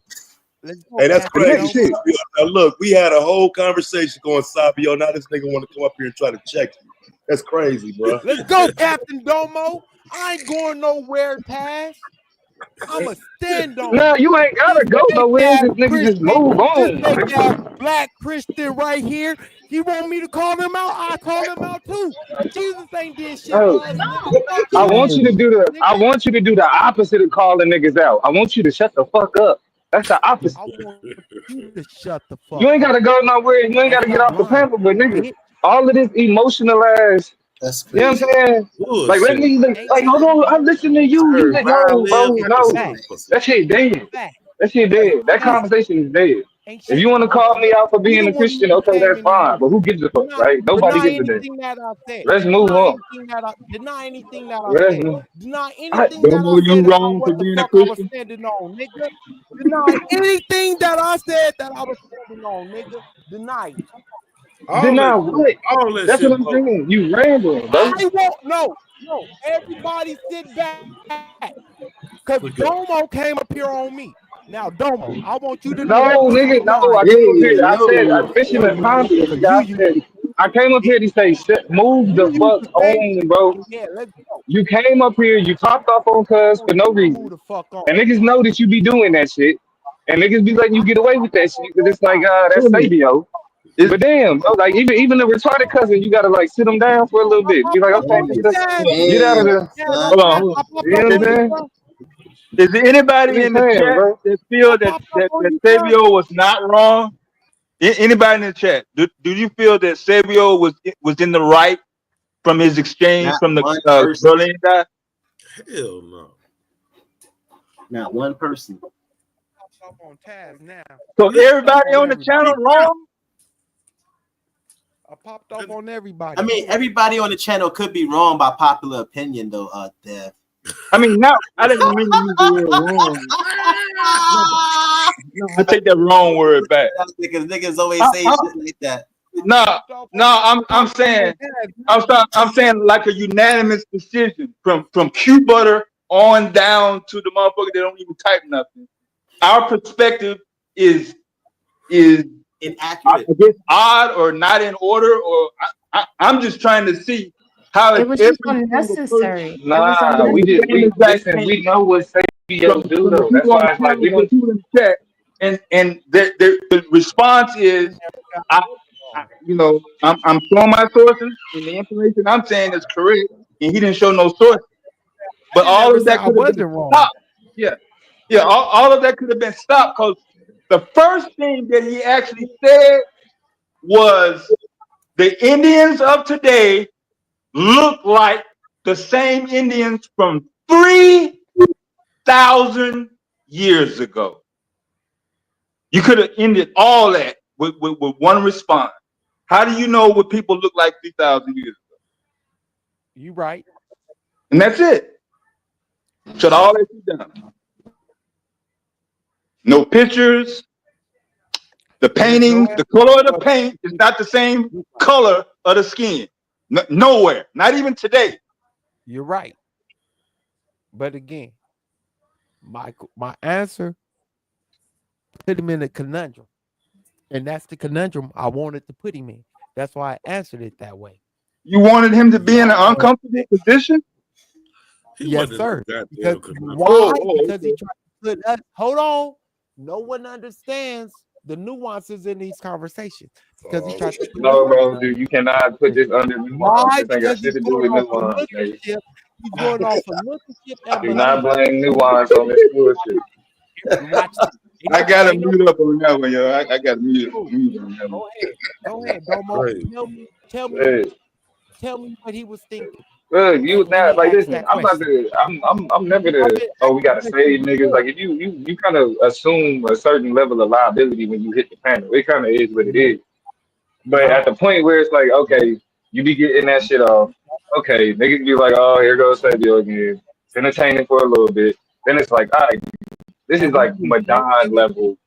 Hey, that's crazy. Now look, we had a whole conversation going, Sabio. Now this nigga want to come up here and try to check you. That's crazy, bro. Let's go, Captain Domo. I ain't going nowhere, Tash. I'ma stand on. No, you ain't gotta go nowhere. This nigga just move on. This that black Christian right here. He want me to call him out. I call him out too. Jesus ain't did shit. I want you to do the opposite of calling niggas out. I want you to shut the fuck up. That's the opposite. I want you to shut the fuck. You ain't gotta go nowhere. You ain't gotta get off the panel, but nigga, all of this emotionalized. That's crazy. You know what I'm saying? Ooh, like, let me like, hold on. I'm listening to you. You like, no, bro, no. That shit dead. That shit dead. That conversation is dead. If you want to call me out for being a Christian, okay, that's fine. But who gives a fuck, right? Nobody gives a damn. That I said. Let's move on. Deny anything that I Let's said. move. Deny I anything don't that know I you said about wrong for what the being a fuck I was Christian. standing on, nigga. Deny anything that I said that I was standing on, nigga. Deny it. Deny what? That's what I'm saying. You rambling, bro. I won't. No. Everybody sit back. Because Domo came up here on me. Now, Domo, I want you to No, nigga, no. I came up here. I said, I mission accomplished. Nigga. I came up here to say, move the fuck on, bro. Yeah, let's go. You came up here, you popped off on cuz for no reason. And niggas know that you be doing that shit. And niggas be letting you get away with that shit. Because it's like, that's Sabio. But damn, bro, like even a retarded cousin, you gotta like sit them down for a little bit. Be like, okay, get out of there. Hold on. You know what I'm saying? Is there anybody in the saying, chat bro. that feel that Sabio was not wrong? Anybody in the chat? Do you feel that Sabio was in the right from his exchange Not from the one person. Berlin guy? Hell no. Not one person. On tab now. So everybody on the channel wrong? I popped off on everybody. I mean, everybody on the channel could be wrong by popular opinion, though, Dev. I mean, I didn't mean to use the word wrong. No, I take that wrong word back. Because niggas always say shit like that. No, I'm saying like a unanimous decision from Q Butter on down to the motherfucker that don't even type nothing. Our perspective is inaccurate. I guess odd or not in order, or I'm just trying to see how it was just unnecessary. Nah, we know what Sabio do though. That's why it's like we don't do in the chat. And the response is, I'm showing my sources, and the information I'm saying is correct, and he didn't show no sources. But all of that could have been stopped. Yeah, all of that could have been stopped because the first thing that he actually said was the Indians of today look like the same Indians from 3,000 years ago. You could have ended all that with one response. How do you know what people look like 3,000 years ago? You right. And that's it. Should all that be done. No pictures. The paintings, the color of the paint is not the same color of the skin. Nowhere. Not even today. You're right. But again, my answer put him in a conundrum. And that's the conundrum I wanted to put him in. That's why I answered it that way. You wanted him to be in an uncomfortable position? Yes, sir. Because why? Because he tried to put us. Hold on. No one understands the nuances in these conversations. Because he tried to put bro, dude, you cannot put this under nuance. This ain't got shit to do with nuance. He's going off of leadership and do not blame nuance on this bullshit. I gotta mute up on that one, yo. I gotta mute on that one. Go ahead, Domo. Tell me what he was thinking. Look, you not like listen. I'm never the we gotta save niggas. Like if you kind of assume a certain level of liability when you hit the panel. It kind of is what it is. But at the point where it's like, okay, you be getting that shit off. Okay, niggas be like, oh, here goes Sabio again. It's entertaining for a little bit. Then it's like, all right, this is like Madonna level.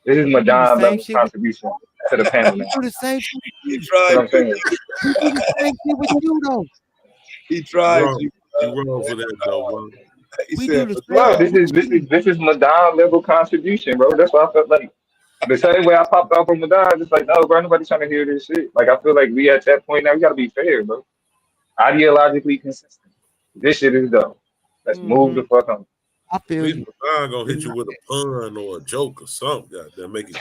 This is Madonna level contribution to the panel now. Do the same shit. He tried. You know what I'm saying? Do the same shit with you though. He tried. You wrong for that though, bro. He said, bro, this is Madonna level contribution, bro. That's why I felt like the same way I popped off from Madonna. Just like, no, bro, nobody's trying to hear this shit. Like I feel like we at that point now. We gotta be fair, bro. Ideologically consistent. This shit is dumb. Let's move the fuck on. I feel you. I'm gonna hit you with a pun or a joke or something. Goddamn, make it.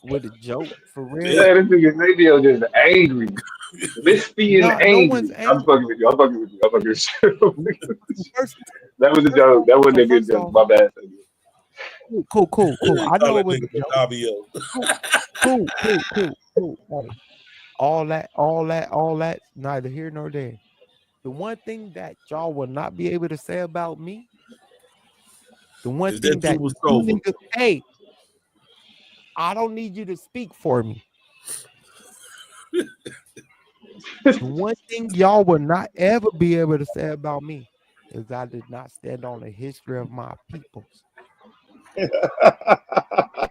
With a joke, for real. Yeah, this nigga Sabio just angry. Lispy and angry. I'm fucking with you. I'm fucking with you. That was a joke. That wasn't a good joke. My bad. Cool. I know it was a joke. Cool. Hey, all that, neither here nor there. The one thing that y'all will not be able to say about me The one Is thing that that too you sober? niggas, hey, I don't need you to speak for me. The one thing y'all will not ever be able to say about me is I did not stand on the history of my peoples. Yeah,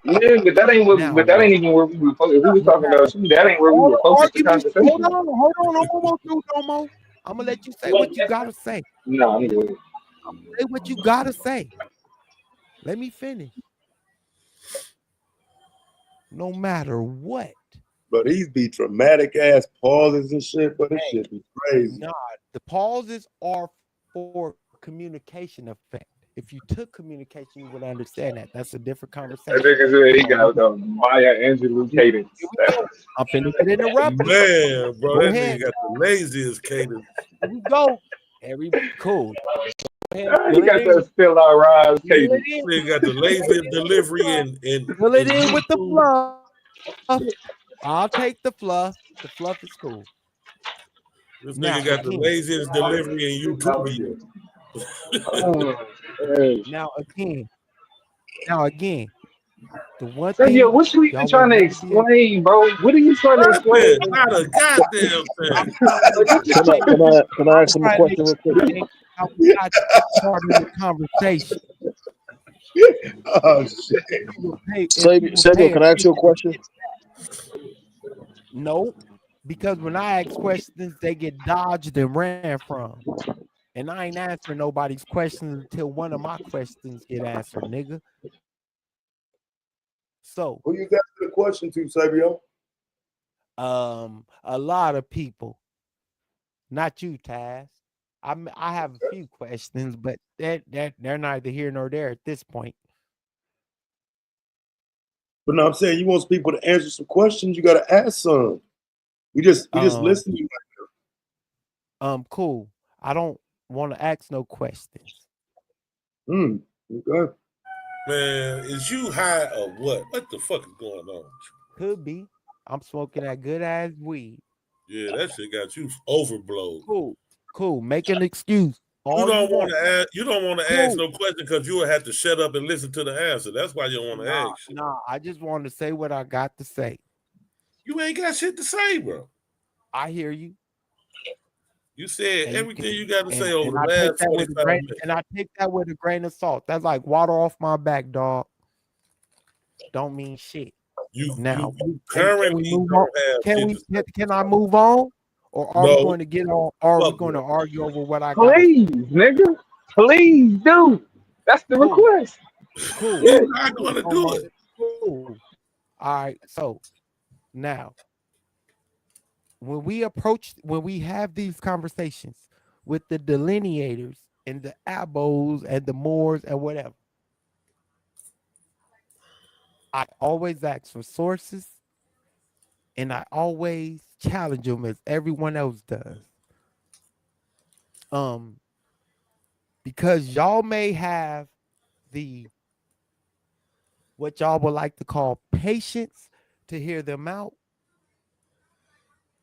but that ain't what. Now, But that ain't even where we were focused. If we were talking about you, that ain't where we were all focused the arguments. Hold conversation. on. I'm almost through, Domo. I'm gonna let you say what you gotta say. No, I'm good. Say what you gotta say. Let me finish. No matter what. But these be dramatic ass pauses and shit, but this shit be crazy. Nah, the pauses are for communication effect. If you took communication, you would understand that. That's a different That conversation. nigga said he got the Maya Angelou cadence. Here we go. I'm finna get interrupted. Man, bro, Go that ahead. nigga got the laziest cadence. Here we go. Cool. Go ahead. He Fill it got in. that still out rise Fill cadence. it in. Nigga got the laziest delivery in Fill it in with the YouTube. fluff. I'll take the fluff. The fluff is cool. This Now nigga got the again. laziest delivery in YouTube. Now again. The one So, yeah, thing what you even y'all will trying to never be able. explain, bro? What are you trying to explain? Nothing, not a goddamn thing. Can I ask him a question real quick? How we got started the conversation. Oh shit. Samuel, can I ask you a question? No, because when I ask questions, they get dodged and ran from. And I ain't answering nobody's questions until one of my questions get answered, nigga. So who you got the question to, Sabio? A lot of people. Not you, Taz. I have a few questions, but they're neither here nor there at this point. But no, I'm saying you want people to answer some questions, you gotta ask some. We just listening. Cool. I don't want to ask no questions. Okay. Man, is you high or what? What the fuck is going on? Could be. I'm smoking that good ass weed. Yeah, that shit got you overblown. Cool. Make an excuse. You don't want to ask. You don't want to ask no question because you will have to shut up and listen to the answer. That's why you don't want to ask. Shit. Nah. I just want to say what I got to say. You ain't got shit to say, bro. I hear you. You said And everything you got to say over the I last take that 45 minutes. And I take that with a grain of salt. That's like water off my back, dog. Don't mean shit. You can currently we move don't on? have Can I move on? Or are we going to get on? Or are we going to argue over what I got? Please, nigga. Please do. That's the request. Cool. You're not going to do it. Cool. All right. So now, when we have these conversations with the delineators and the abos and the Moors and whatever, I always ask for sources and I always challenge them as everyone else does. Because y'all may have what y'all would like to call patience to hear them out.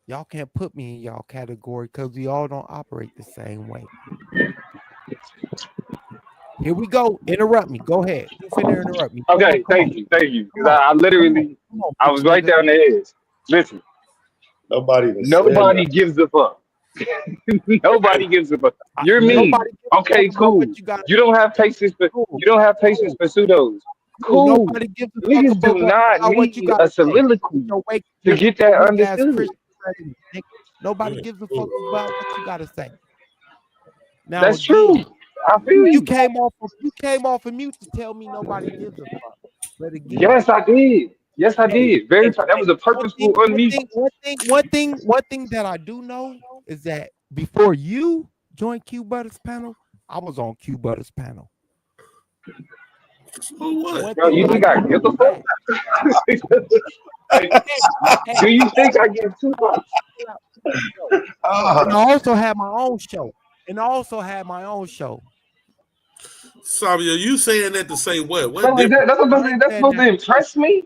Y'all can't put me in y'all category because we all don't operate the same way. Here we go. Interrupt me. Go ahead. You finna interrupt me. Okay, thank you. Because I literally, I was right there on the edge. Listen, nobody gives a fuck. Nobody gives a fuck. You're mean. Okay, cool. You don't have patience for pseudos. Cool. Nobody gives a fuck Niggas do not what you need got a soliloquy to get that understood. Nobody gives a fuck about what you gotta say. Now, that's true. I feel you came off of mute to tell me nobody gives a fuck. But again, yes, I did. Yes, I did. That was a purposeful unmute. One thing that I do know is that before you joined Q Butter's panel, I was on Q Butter's panel. Yo, you think I give a fuck? Do you think I give two fucks? And I also had my own show. Sorry, are you saying that to say what? So that's supposed to impress me?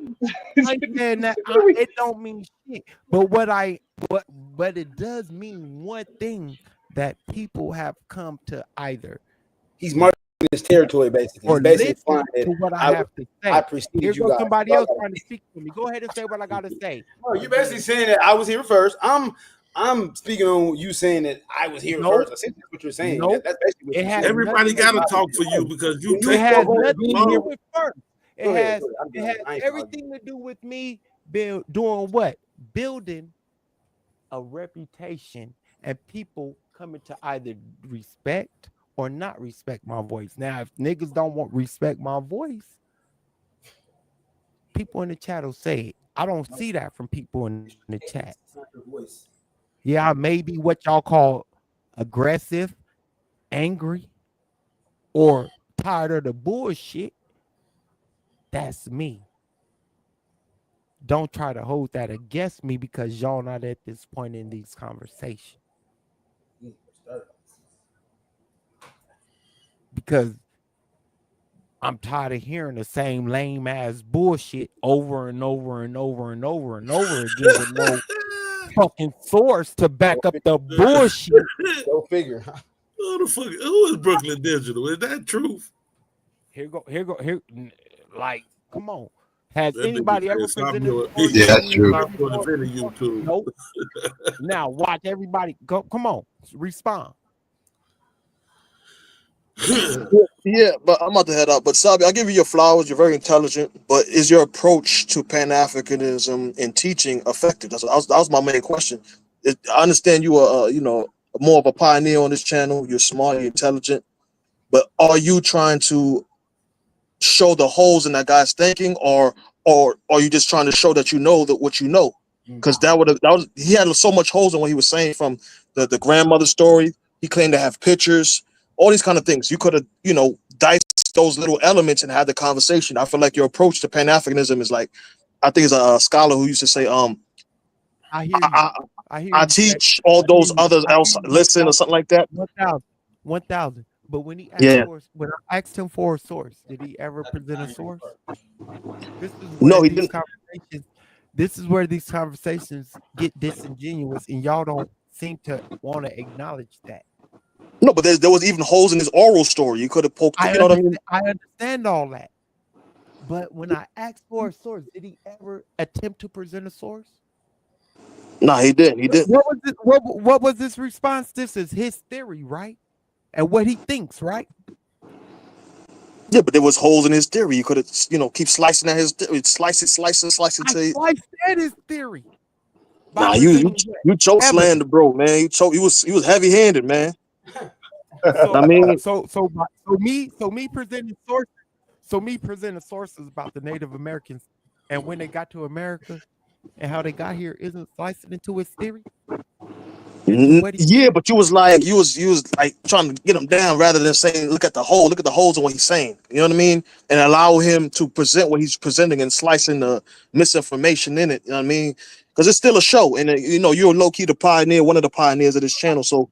I'm saying that it don't mean shit. But it does mean one thing that people have come to either. He's his territory, basically. or He's basically listen implying to what that I have to I say. preceded Here you goes guys. somebody Y'all else gotta- trying to speak for me. Go ahead and say what I gotta say. No, you're basically saying that I was here first. I'm speaking on you saying that I was here first. Essentially, that's what you're saying. Nope. That's basically what It you're has saying. Everybody nothing to got to do. talk for you because you When take It has over nothing the to do flow. with first. It Go ahead, has go ahead. I'm it done. has I ain't everything to do with me doing what? Building a reputation and people coming to either respect or not respect my voice. Now, if niggas don't want respect my voice, people in the chat will say it. I don't see that from people in the chat. It's not your voice. Yeah, I may be what y'all call aggressive, angry, or tired of the bullshit. That's me. Don't try to hold that against me because y'all not at this point in these conversations. Because I'm tired of hearing the same lame ass bullshit over and over and over and over and over again with no fucking source to back up the bullshit. Go figure. Who the fuck? Who is Brooklyn Digital? Is that truth? Here. Like, come on. Has That nigga anybody said, ever stop presented your, a source Yeah, to that's me? true. stop your event on YouTube. Nope. Now watch everybody go. Come on, respond. Yeah, but I'm about to head out. But Sabi, I'll give you your flowers. You're very intelligent. But is your approach to Pan Africanism in teaching effective? That was my main question. I understand you are, more of a pioneer on this channel. You're smart, you're intelligent. But are you trying to show the holes in that guy's thinking, or are you just trying to show that you know that what you know? Because he had so much holes in what he was saying from the grandmother story. He claimed to have pictures, all these kind of things. You could have, diced those little elements and had the conversation. I feel like your approach to Pan Africanism is like, I think it's a scholar who used to say, I hear you. I hear I you. teach all those others else listen or something like that. 1,000. But when he asked Yeah. when I asked him for a source, did he ever present a source? This is No, where he these didn't. conversations. This is where these conversations get disingenuous, and y'all don't seem to want to acknowledge that. No, but there was even holes in his oral story. You could have poked. I You know what I mean? understand all that. But when I asked for a source, did he ever attempt to present a source? No, he didn't. He didn't. What was his response? This is his theory, right? And what he thinks, right? Yeah, but there was holes in his theory. You could have, keep slicing at his theory, slice it till I sliced at his theory. Nah, you choke slander, bro, man. He was heavy handed, man. I mean, So me presenting sources. So me presenting sources about the Native Americans and when they got to America and how they got here isn't slicing into his theory. Yeah, but you was like trying to get him down rather than saying look at the holes in what he's saying. You know what I mean? And allow him to present what he's presenting and slicing the misinformation in it. You know what I mean? Because it's still a show, and you're low key the pioneer, one of the pioneers of this channel. So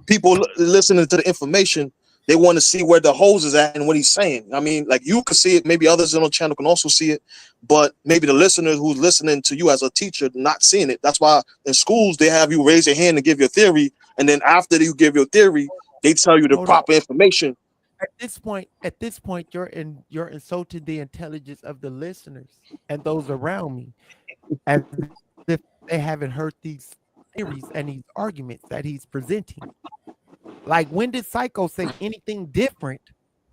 people listening to the information, they want to see where the holes is at and what he's saying. I mean, like you can see it, maybe others on the channel can also see it, but maybe the listeners who's listening to you as a teacher not seeing it. That's why in schools they have you raise your hand and give your theory, and then after you give your theory, they tell you the proper information. At this point, you're insulting the intelligence of the listeners and those around me, as if they haven't heard these theories and these arguments that he's presenting. Like, when did Psycho say anything different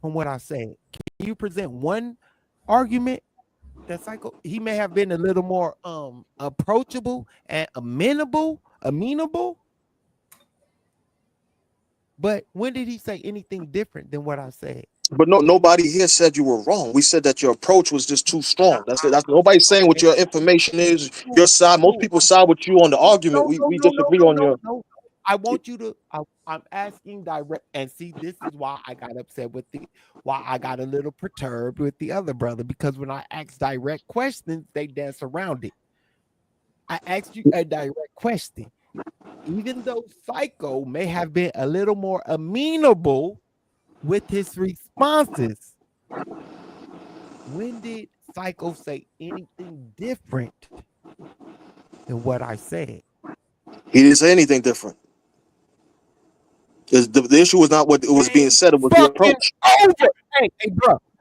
from what I said? Can you present one argument that Psycho? He may have been a little more approachable and amenable. But when did he say anything different than what I said? But nobody here said you were wrong. We said that your approach was just too strong. That's nobody's saying what your information is, your side. Most people side with you on the argument. We disagree on your. No. I want you to. I'm asking direct, and see, this is why I got upset why I got a little perturbed with the other brother, because when I ask direct questions, they dance around it. I asked you a direct question, even though Psycho may have been a little more amenable with his responses. When did Psycho say anything different than what I said? He didn't say anything different. Is the issue was not what was being said; it was the Fucking approach. over.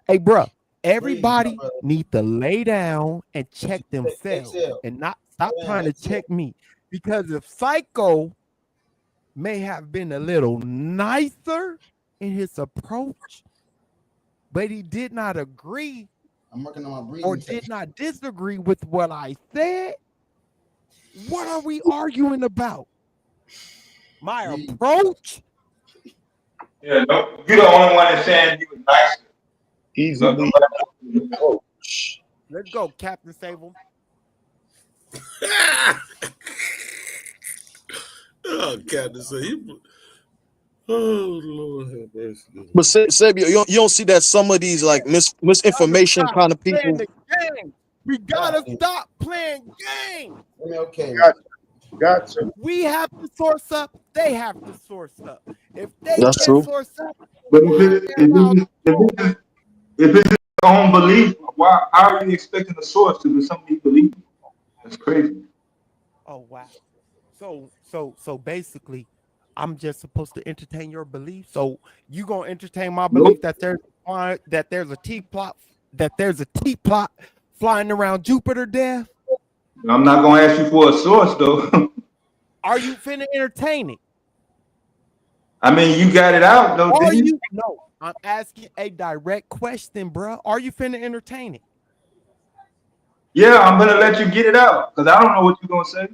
Hey, bro. Everybody need to lay down and check themselves and not stop trying to check me. Because if Psycho may have been a little nicer in his approach, but he did not agree I'm working on my breathing or did not disagree with what I said, what are we arguing about? My approach? Yeah, no, you're the only one that's saying he was nicer. Easily. Let's go, Captain Sable. Oh, Captain, so oh Lord have mercy. But Sabio, you don't see that some of these like misinformation kind of people. We gotta stop playing games. Okay. Gotcha. We have to source up. They have to source up. If they That's can't true. source up, But if it's his own belief, why? How are you expecting the source to be something he believes? That's crazy. oh wow. So basically, I'm just supposed to entertain your belief. So you gonna entertain my belief that there's a T plot flying around Jupiter, Death? I'm not gonna ask you for a source though. Are you finna entertain it? I mean, you got it out though, didn't you? No, I'm asking a direct question, bro. Are you finna entertain it? Yeah, I'm gonna let you get it out because I don't know what you're gonna say.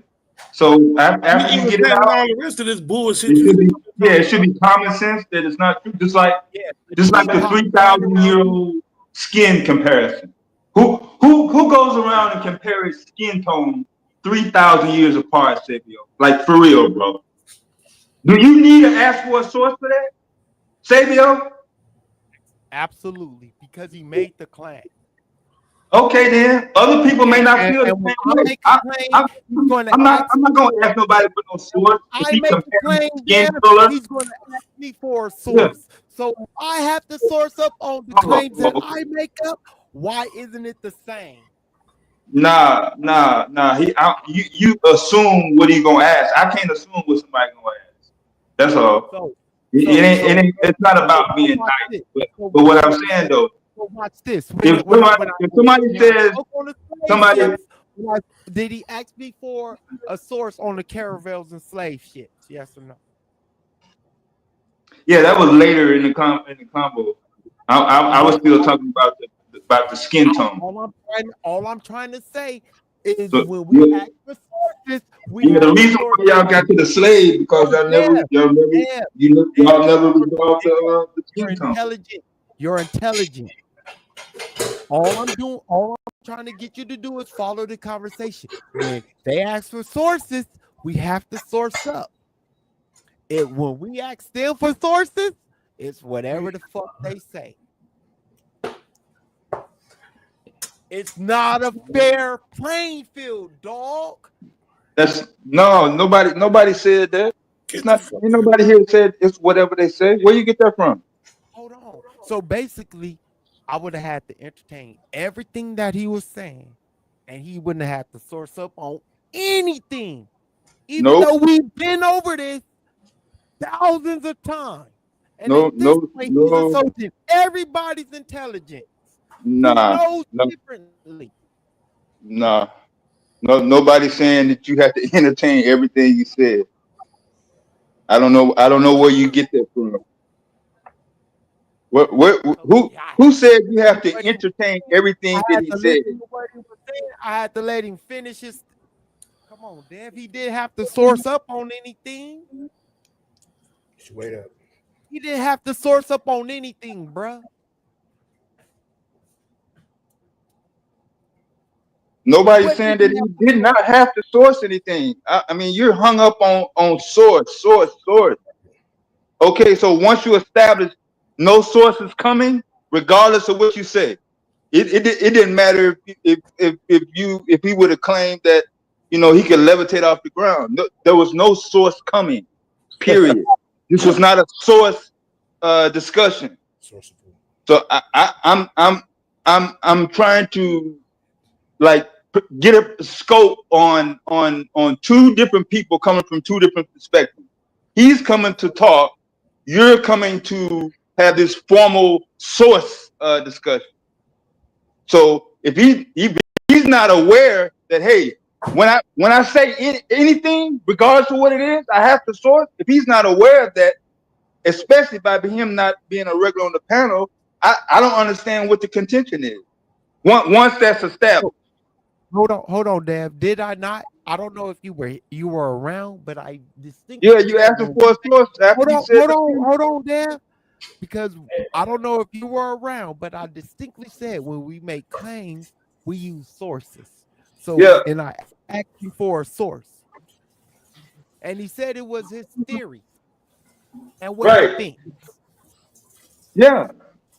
So after you get it out, all the rest of this bullshit. It should be common sense that it's not true. Just like the 3,000-year-old skin comparison. Who goes around and compares skin tone 3,000 years apart, Sabio? Like for real, bro. Do you need to ask for a source for that, Sabio? Absolutely, because he made the claim. Okay, then other people may not feel the same way. I'm not going to ask nobody for no source. If he compares skin color, he's going to ask me for a source. Yeah. So I have to source up on the claims that I make up. Why isn't it the same? Nah. You assume what he gonna ask. I can't assume what somebody gonna ask. That's all. It's not about being nice. But what I'm saying though, watch this. If somebody says somebody, did he ask me for a source on the caravels and slave ships? Yes or no? Yeah, that was later in the combo. I was still talking about the skin tone. All I'm trying to say is when we ask for sources, the reason why y'all got to the slave because y'all never resolved the skin tone. You're intelligent. All I'm trying to get you to do is follow the conversation. When they ask for sources, we have to source up. When we ask them for sources, it's whatever the fuck they say. It's not a fair playing field, dog. That's nobody said that. It's not. Ain't nobody here said it's whatever they say. Where you get that from? Hold on. So basically, I would have had to entertain everything that he was saying, and he wouldn't have had to source up on anything, even though we've been over this thousands of times. And he's insulting everybody's intelligence. Knows differently. No, nobody's saying that you have to entertain everything you said. I don't know where you get that from. Who said you have to entertain everything that he said? I had to let him finish his. Come on, Dev. He didn't have to source up on anything. Wait up. He didn't have to source up on anything, bruh. Nobody's saying that he did not have to source anything. I mean, you're hung up on source. Okay, so once you establish no source is coming, regardless of what you say, it didn't matter if he would have claimed that he could levitate off the ground. No, there was no source coming. Period. This was not a source discussion. So I'm trying to get a scope on two different people coming from two different perspectives. He's coming to talk you're coming to have this formal source discussion. So if he's not aware that, hey, when I say anything, regardless of what it is, I have to source. If he's not aware of that, especially by him not being a regular on the panel, I don't understand what the contention is. Once that's established. Hold on, Dev. Did I not? I don't know if you were around, but I distinctly Yeah, you asked him for a source after he said hold on, Dev. Because I don't know if you were around, but I distinctly said when we make claims, we use sources. So, yeah, and I asked you for a source, and he said it was his theory and what he right, thinks. yeah,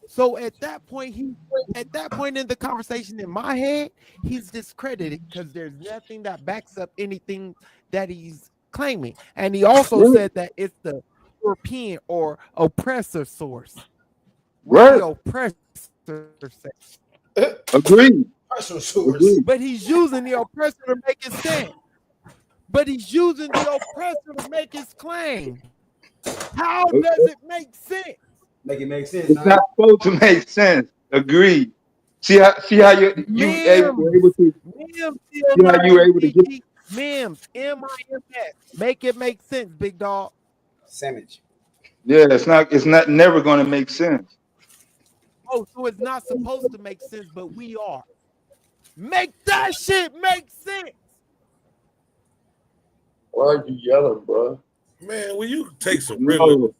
So at that point in the conversation in my head, he's discredited because there's nothing that backs up anything that he's claiming. And he also right, said that it's the European or oppressor source. What right. the oppressor says. Agreed. Personal source. Agreed. But he's using the oppressor to make his stand. But he's using the oppressor to make his claim. How does it make sense? Make it make sense, It's huh? not supposed to make sense. Agreed. See how you able Mims, to Mims, see how you were able to get. C-O-U-L-T-T, Mims, M-I-M-S. Make it make sense, big dog. Sandwich. Yeah, it's not never going to make sense. Oh, so it's not supposed to make sense, but we are. Make that shit make sense. Why are you yelling, bro? Man, will you take some Ritalin?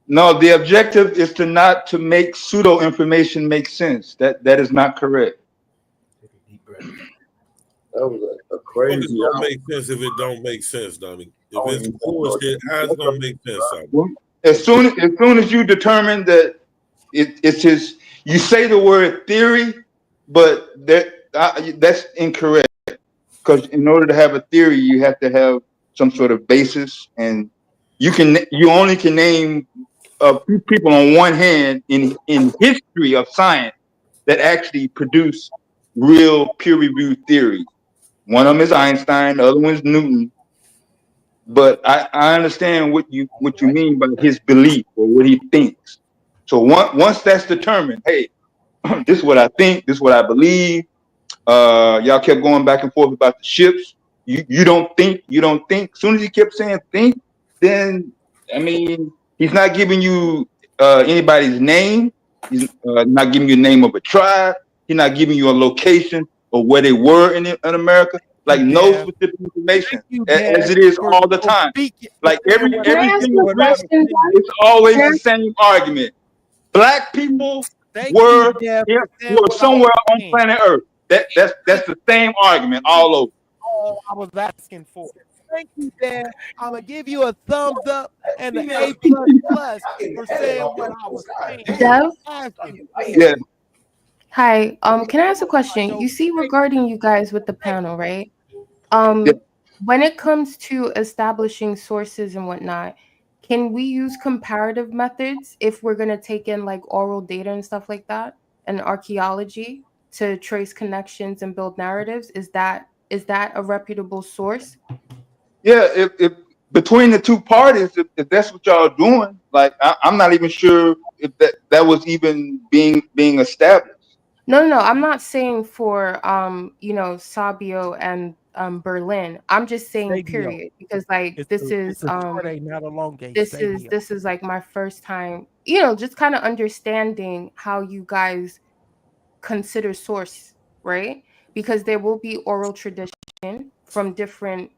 No, no. The objective is to make pseudo information make sense. That is not correct. Deep breath. That was a Fuck, it's crazy gonna hour. make sense if it don't make sense, Dummy. If Oh, it's you- bullshit, how's it gonna make sense, Dummy? Well, as soon as you determine that it's his, you say the word theory, but that's incorrect. Because in order to have a theory, you have to have some sort of basis, and you only can name a few people on one hand in history of science that actually produce real peer-reviewed theories. One of them is Einstein, the other one is Newton. But I understand what you mean by his belief or what he thinks. So once that's determined, hey, this is what I think, this is what I believe. Y'all kept going back and forth about the ships. You don't think. As soon as he kept saying think, then I mean he's not giving you anybody's name. He's not giving you the name of a tribe. He's not giving you a location of where they were in America. Like no Dev. specific information, Thank you, as Dev, it is for all the time. speaking, Like saying what Can I I ask everything you think, a what I question, think. Dad? it's always Can the same argument. Black people Thank you, were Dev, for saying were what I somewhere was on saying. planet Earth. That's the same argument all over. All I was asking for. Thank you, Dad. I'm gonna give you a thumbs up and an A plus for saying what I was saying. Dev? Asking Yeah, Hi. Can I ask a question? You see, regarding you guys with the panel, right? Um, when it comes to establishing sources and whatnot, can we use comparative methods if we're gonna take in like oral data and stuff like that and archaeology to trace connections and build narratives? Is that a reputable source? yeah. If between the two parties, if that's what y'all doing, like I'm not even sure if that was even being established. No. I'm not saying for Sabio and Berlin. I'm just saying Sabio. period because like this It's is a short A, not a long A. this is Sabio. this is like my first time, just kind of understanding how you guys consider source, right? Because there will be oral tradition from different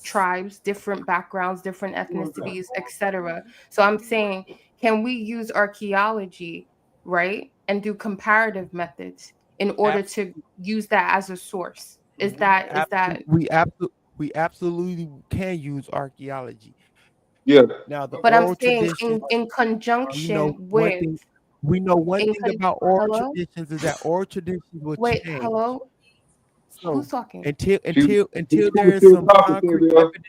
tribes, different backgrounds, different ethnicities, etc. So I'm saying, can we use archaeology, right, and do comparative methods in order to use that as a source? Is that We absolutely can use archaeology. Yeah. Now the but I'm oral saying tradition, in we know conjunction one with thing. We know one in thing con- about oral hello? traditions is that oral traditions will Wait, change. hello? Who's So talking? until She there was is still some talking, concrete Samuel. evidence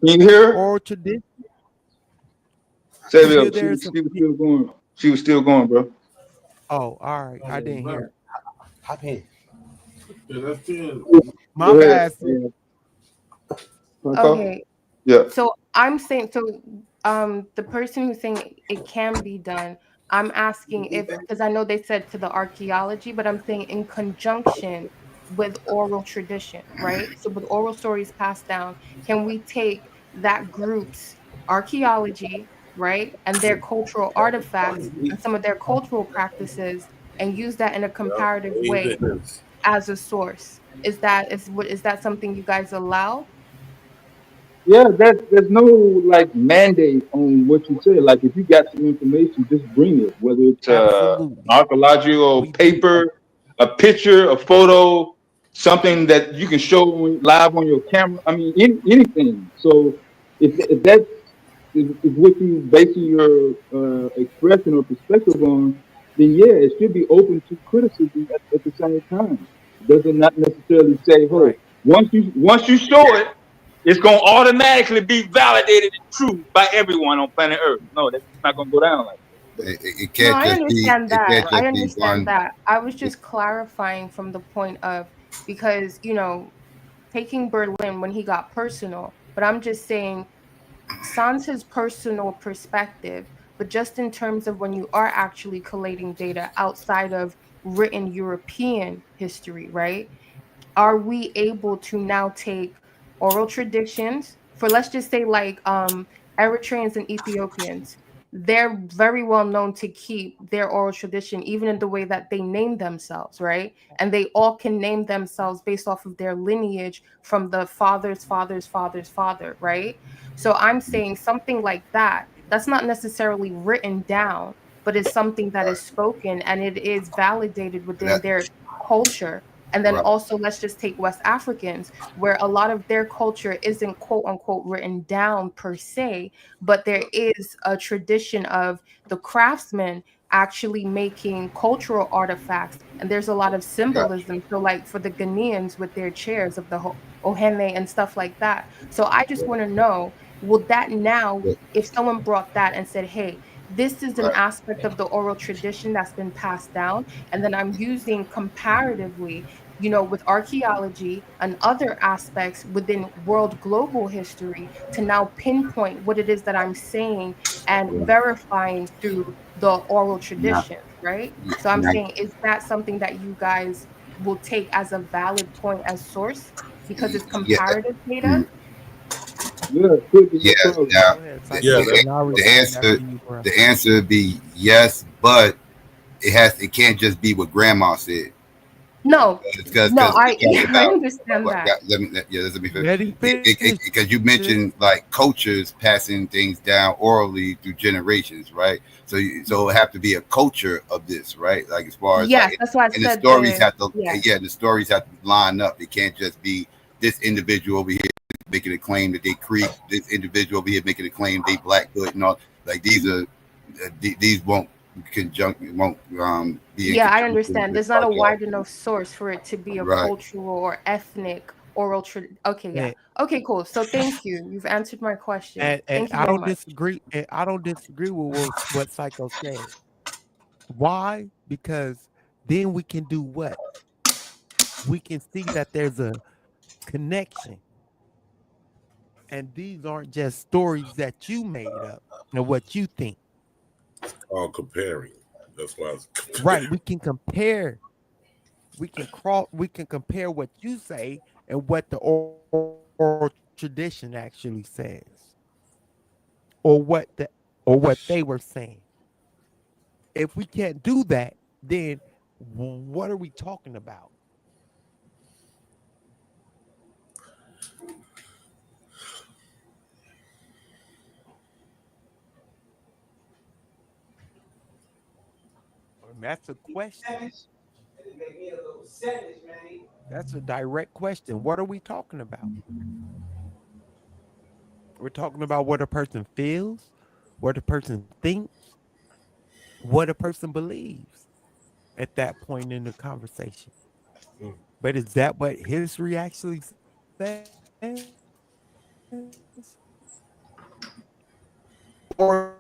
Can you hear her? oral tradition, Samuel, until there is some. she was still going. She was still going, bro. Oh, all right. I didn't hear. Hop in. Yeah, that's it. My Go ahead. bad. Sis. Franco? Okay. Yeah. So I'm saying, so the person who's saying it can be done, I'm asking if, because I know they said to the archaeology, but I'm saying in conjunction with oral tradition, right? So with oral stories passed down, can we take that group's archaeology, right, and their cultural artifacts and some of their cultural practices and use that in a comparative way as a source? Is that something you guys allow? Yeah, there's no like mandate on what you say. Like if you got some information, just bring it. Whether it's Absolutely. archaeological We do. paper, a picture, a photo, something that you can show live on your camera. I mean, anything. So if that's if what you basing your expression or perspective on, then yeah, it should be open to criticism at the same time. It doesn't not necessarily say, "Oh, Right. once you show it, it's gonna automatically be validated and true by everyone on planet Earth." No, that's not gonna go down like that. It No, can't I just be. understand It that. can't I just be understand one. that. I was It, just clarifying from the point of, because, taking Berlin when he got personal, but I'm just saying sans his personal perspective, but just in terms of when you are actually collating data outside of written European history, right? Are we able to now take oral traditions for, let's just say, like Eritreans and Ethiopians? They're very well known to keep their oral tradition, even in the way that they name themselves, right? And they all can name themselves based off of their lineage from the father's father, right? So I'm saying something like that, that's not necessarily written down, but is something that is spoken and it is validated within that, their culture. And then right. also, let's just take West Africans, where a lot of their culture isn't quote unquote written down per se, but there is a tradition of the craftsmen actually making cultural artifacts. And there's a lot of Gotcha. symbolism. So, like for the Ghanaians with their chairs of the ohene and stuff like that. So, I just want to know, will that now, But, if someone brought that and said, hey, this is an right. aspect of the oral tradition that's been passed down, and then I'm using comparatively, with archaeology and other aspects within world global history to now pinpoint what it is that I'm saying and Yeah. verifying through the oral Now, traditions, right? So I'm now, saying, is that something that you guys will take as a valid point as source because it's yeah. comparative data? mm, Yeah, it could be Yeah. no problem. Now, Go ahead, the, Psycho, the, and I'll the respond answer after you, bro. the answer would be yes, but it can't just be what grandma said. No, Because no, we're talking I about understand that. let me finish. Let him finish. Because you mentioned like cultures passing things down orally through generations, right? So it have to be a culture of this, right? Like as far as Yes, like, that's why I and the said stories have to, yeah. yeah, the stories have to line up. It can't just be this individual over here making a claim that they Creek, this individual over here making a claim they Blackfoot and all. Like these won't be in Yeah, I conjunction understand. with There's not a wide archaeology, enough source for it to be a right? cultural or ethnic oral okay, yeah. And, Okay, cool. So thank you. You've answered my question. and Thank you I very don't much. disagree. And I don't disagree with what Psycho said. Why? Because then we can do what? We can see that there's a connection. And these aren't just stories that you made up and what you think. Called comparing. That's why it's Right. We can compare. We can compare what you say and what the oral tradition actually says, or what they were saying. If we can't do that, then what are we talking about? And that's a question. That's a direct question. What are we talking about? We're talking about what a person feels, what a person thinks, what a person believes at that point in the conversation. But is that what history actually says? Or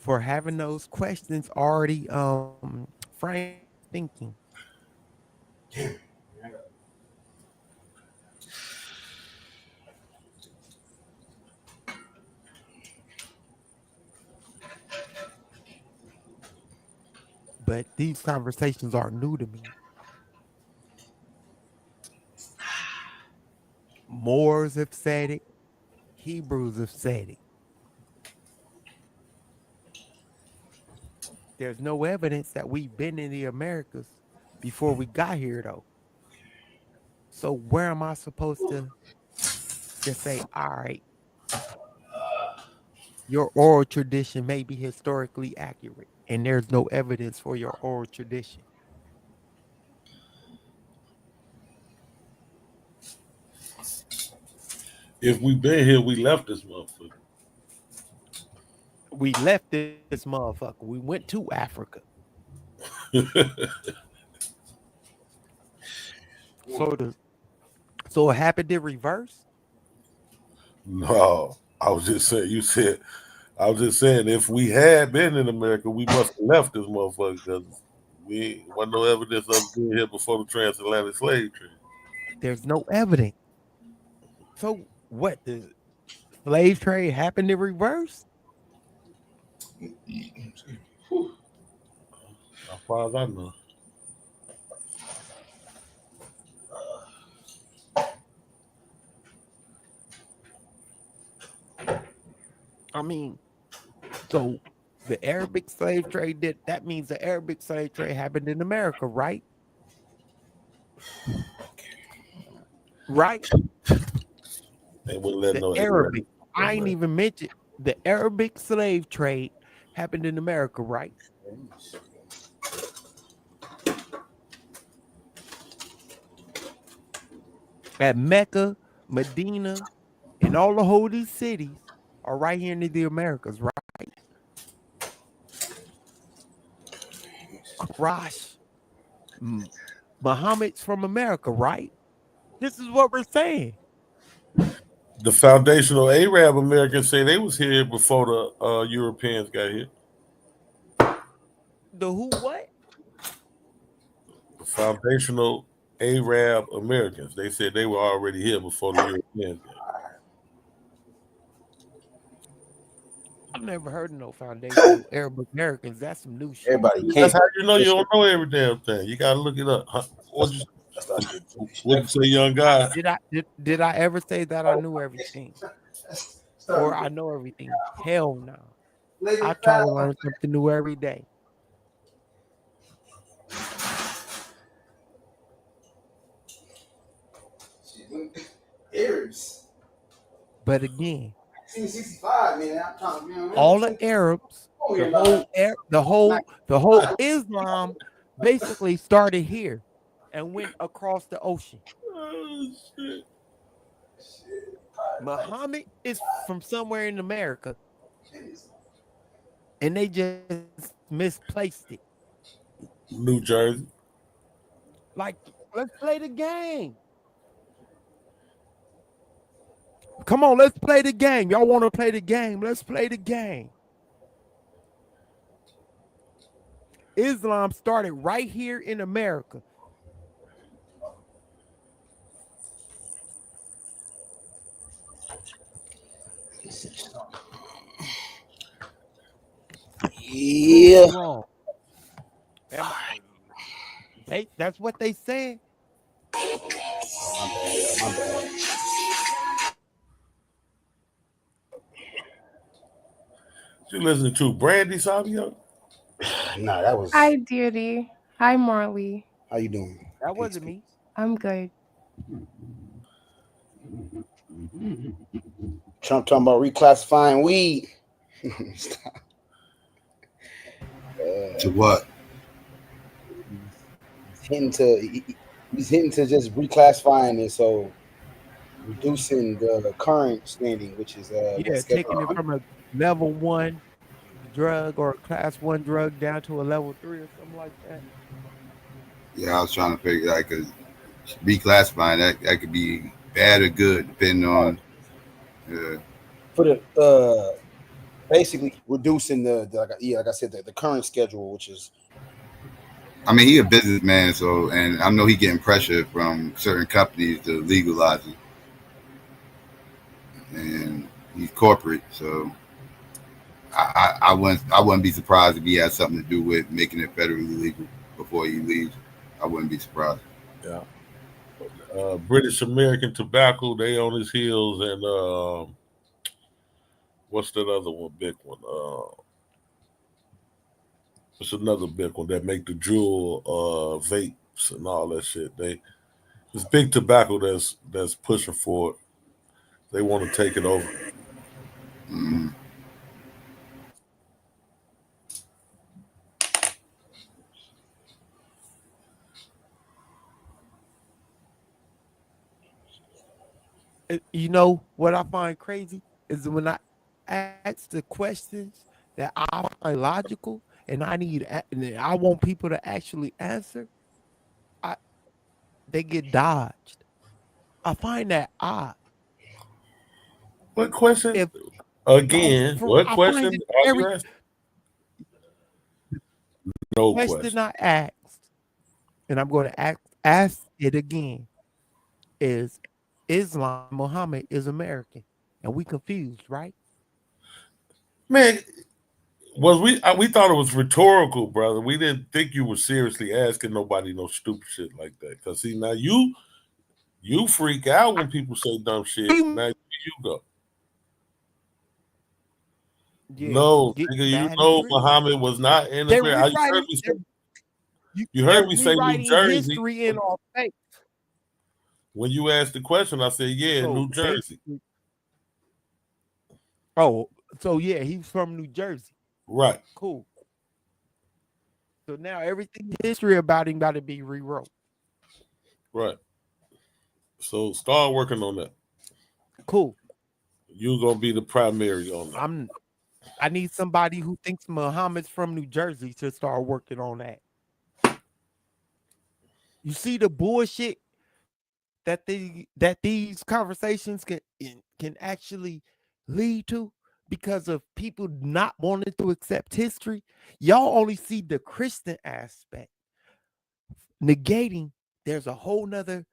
for having those questions already framed thinking. But these conversations are new to me. Moors have said it. Hebrews have said it. There's no evidence that we've been in the Americas before we got here, though. So where am I supposed to just say, all right, your oral tradition may be historically accurate, and there's no evidence for your oral tradition? If we been here, we left this motherfucker. We left this motherfucker. We went to Africa. So it happened in reverse? No, I was just saying. I was just saying, if we had been in America, we must have left this motherfucker because we wasn't no evidence of being here before the transatlantic slave trade. There's no evidence. So what? The slave trade happened in reverse? As far as I know. I mean, so the Arabic slave trade that means the Arabic slave trade happened in America, right? Right? They wouldn't let no Arabic. I ain't even mentioned the Arabic slave trade happened in America, right? At Mecca, Medina, and all the holy cities are right here in the Americas, right? Rosh, Muhammad's from America, right? This is what we're saying. The foundational Arab Americans say they was here before the Europeans got here. The who what? The foundational Arab Americans. They said they were already here before the Europeans got here. I've never heard of no foundational Arab Americans. That's some new shit. That's how you know you don't know every damn thing. You gotta look it up. Huh? What'd you say, young guy? Did I ever say that I knew everything? Or I know everything? Hell no. I try to learn something new every day. Arabs. But again, 65, man. I'm trying to all the Arabs, the whole Islam basically started here and went across the ocean. Oh, shit. Muhammad is from somewhere in America, and they just misplaced it. New Jersey. Like, let's play the game. Come on, let's play the game. Y'all want to play the game? Let's play the game. Islam started right here in America. Yeah. Wrong. Hey, that's what they said. My bad. You listening to Brandy Savio? Nah, that was. Hi, Dearty. Hi, Marley. How you doing? That wasn't me. I'm good. Trump talking about reclassifying weed. To what? He's hinting to just reclassifying it, so reducing the current standing, which is taking it from a level 1 drug or a class 1 drug down to a level 3 or something like that. Yeah, I was trying to figure out because reclassifying that could be bad or good depending on. For the basically reducing like I said, the current schedule, which is. I mean, he a businessman, so and I know he getting pressure from certain companies to legalize it, and he's corporate, so I wouldn't be surprised if he has something to do with making it federally legal before he leaves. I wouldn't be surprised. Yeah. British American Tobacco, they on his heels, and what's that other one? Big one. It's another big one that make the jewel vapes and all that shit. It's big tobacco that's pushing for it. They want to take it over. Mm-hmm. You know what I find crazy is when I ask the questions that I find logical and and I want people to actually answer, they get dodged. I find that odd. What question? If Again, what I find question it are very you asking? No question question. I asked, and I'm going to ask it again, is Islam, Muhammad is American. And we confused, right? Man, we thought it was rhetorical, brother. We didn't think you were seriously asking nobody no stupid shit like that. Cause see now you freak out when people say dumb shit. Now you go. Yeah, No, get nigga, you mad and know triggered. Muhammad was not in They're America. rewriting. You They're heard me say New rewriting Jersey. history in our face. When you asked the question, I said, yeah, So New Jersey. So yeah, he's from New Jersey. Right. Cool. So now everything history about him got to be rewrote. Right. So start working on that. Cool. You're gonna be the primary on that. I need somebody who thinks Muhammad's from New Jersey to start working on that. You see the bullshit that these conversations can actually lead to because of people not wanting to accept history. Y'all only see the Christian aspect, negating there's a whole nother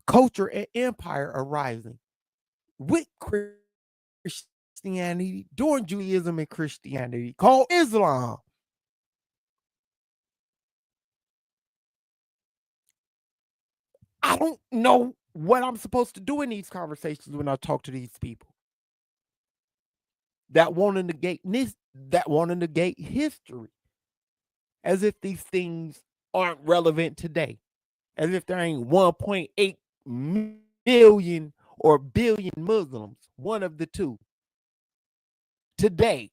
culture and empire arising with Christianity, during Judaism and Christianity, called Islam. I don't know what I'm supposed to do in these conversations when I talk to these people that want to negate history, as if these things aren't relevant today, as if there ain't 1.8 million or billion Muslims, one of the two, today.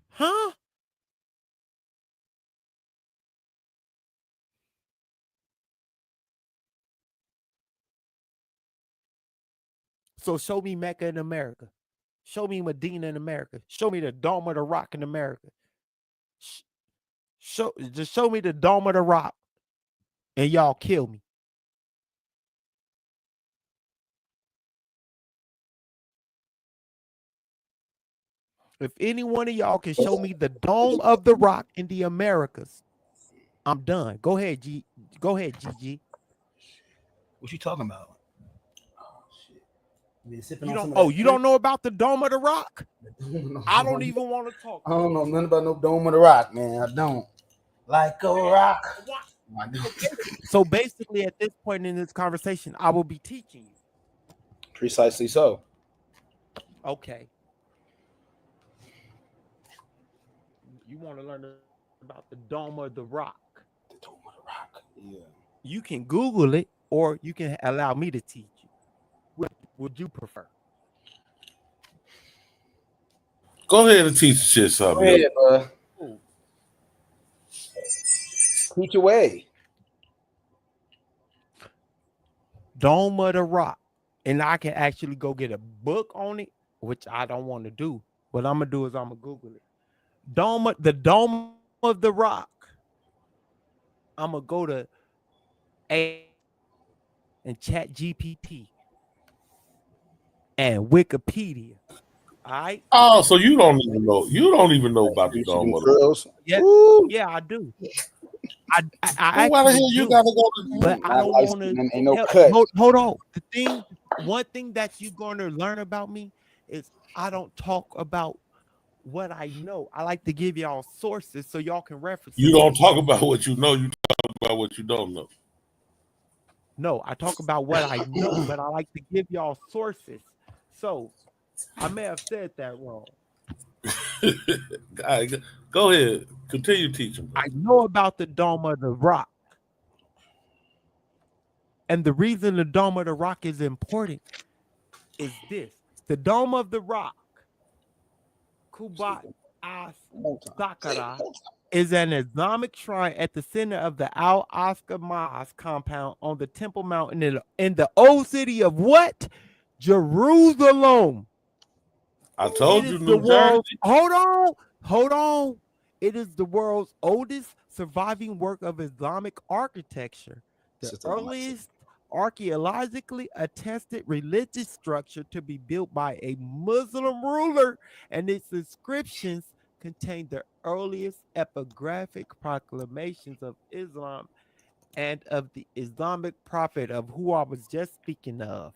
Huh? So show me Mecca in America. Show me Medina in America. Show me the Dome of the Rock in America. Just show me the Dome of the Rock, and y'all kill me. If any one of y'all can show me the Dome of the Rock in the Americas, I'm done. Go ahead, G. Go ahead, GG. What you talking about? Oh shit! You been sipping You on don't. some of Oh, that you drink? don't know about the Dome of the Rock? I don't even want to talk. I don't know nothing about no Dome of the Rock, man. I don't. Like a rock. So basically, at this point in this conversation, I will be teaching you. Precisely so. Okay. You want to learn about the Dome of the Rock? The Dome of the Rock. Yeah. You can Google it, or you can allow me to teach you. What would you prefer? Go ahead and teach the shit something. Go ahead, bro. Teach away. Dome of the Rock. And I can actually go get a book on it, which I don't want to do. What I'm gonna do is I'm gonna Google it. The Dome of the Rock. I'm gonna go to A and Chat GPT. and Wikipedia. All right. Oh, so you don't even know. You don't even know about the Dome of the Rock. Yeah, yeah, I do. I Well, why the actually hell you do, gotta go to? but I don't want to. Ain't no cut. Hold on. One thing that you're going to learn about me is I don't talk about what I know. I like to give y'all sources so y'all can reference. You don't talk about what you know. You talk about what you don't know. No, I talk about what I know, but I like to give y'all sources. So I may have said that wrong. Go ahead. Continue teaching. I know about the Dome of the Rock. And the reason the Dome of the Rock is important is this. The Dome of the Rock, Kubat As Sakara, is an Islamic shrine at the center of the Al Aqsa Mosque compound on the Temple Mountain in the old city of what? Jerusalem. I told you, New Jersey. Hold on. It is the world's oldest surviving work of Islamic architecture. The earliest archaeologically attested religious structure to be built by a Muslim ruler, and its inscriptions contain the earliest epigraphic proclamations of Islam and of the Islamic prophet of who I was just speaking of,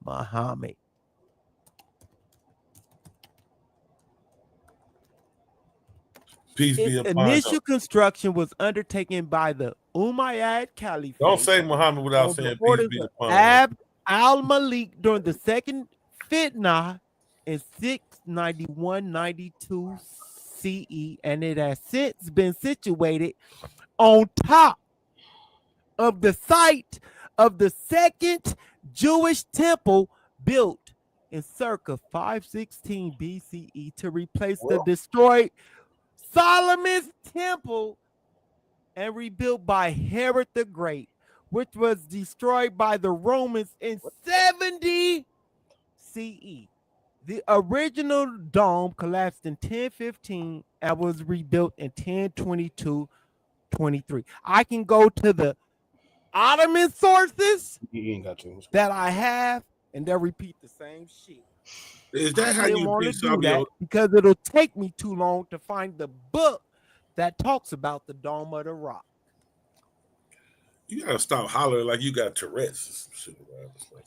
Muhammad. Peace be Its upon initial him. construction was undertaken by the Umayyad Caliphate. Don't say Muhammad without saying peace be upon him. Abd al-Malik during the second Fitna in 691-92 CE, and it has since been situated on top of the site of the second Jewish temple built in circa 516 BCE to replace the destroyed Solomon's temple and rebuilt by Herod the Great, which was destroyed by the Romans in 70 CE. The original dome collapsed in 1015 and was rebuilt in 1022-23. I can go to the Ottoman sources that I have, and they'll repeat the same shit. Is that how you want to teach do that because it'll take me too long to find the book that talks about the Dome of the Rock. You gotta stop hollering like you got Tourette's or some shit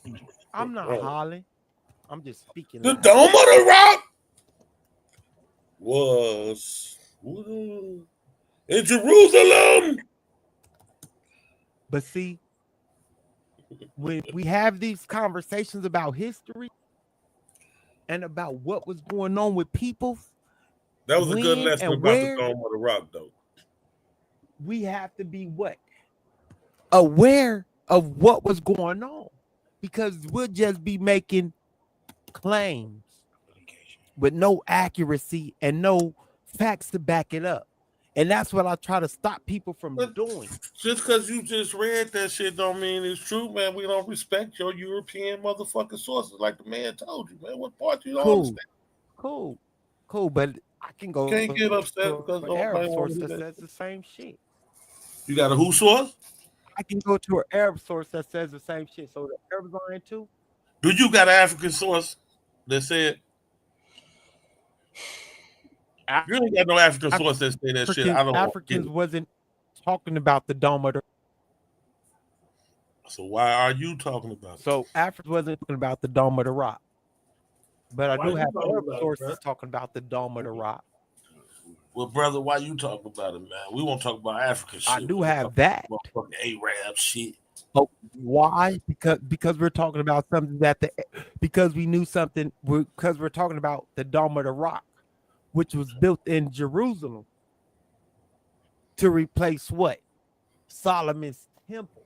around. I'm not hollering. I'm just speaking. The Dome of the Rock was in Jerusalem. But see, when we have these conversations about history and about what was going on with people, that was a good lesson about the Dome of the Rock, though. We have to be what? Aware of what was going on, because we'll just be making claims with no accuracy and no facts to back it up. And that's what I try to stop people from doing. Just because you just read that shit don't mean it's true, man. We don't respect your European motherfucking sources like the man told you, man. What part you don't understand? Cool. But I can go. Can't get upset because an Arab source that says the same shit. You got a who source? I can go to an Arab source that says the same shit. So the Arabs are in too. Do you got an African source that said? You ain't got no African source that say that shit. I don't. Africans wasn't talking about the Dome of the. So why are you talking about it? So Africans wasn't talking about the Dome of the Rock. But I do have Arab sources talking about the Dome of the Rock. Well, brother, why you talking about it, man? We won't talk about African shit. I do have that. Fucking Arab shit. Oh, why? Because we're talking about something because we knew something. Because we're talking about the Dome of the Rock, which was built in Jerusalem to replace what? Solomon's temple.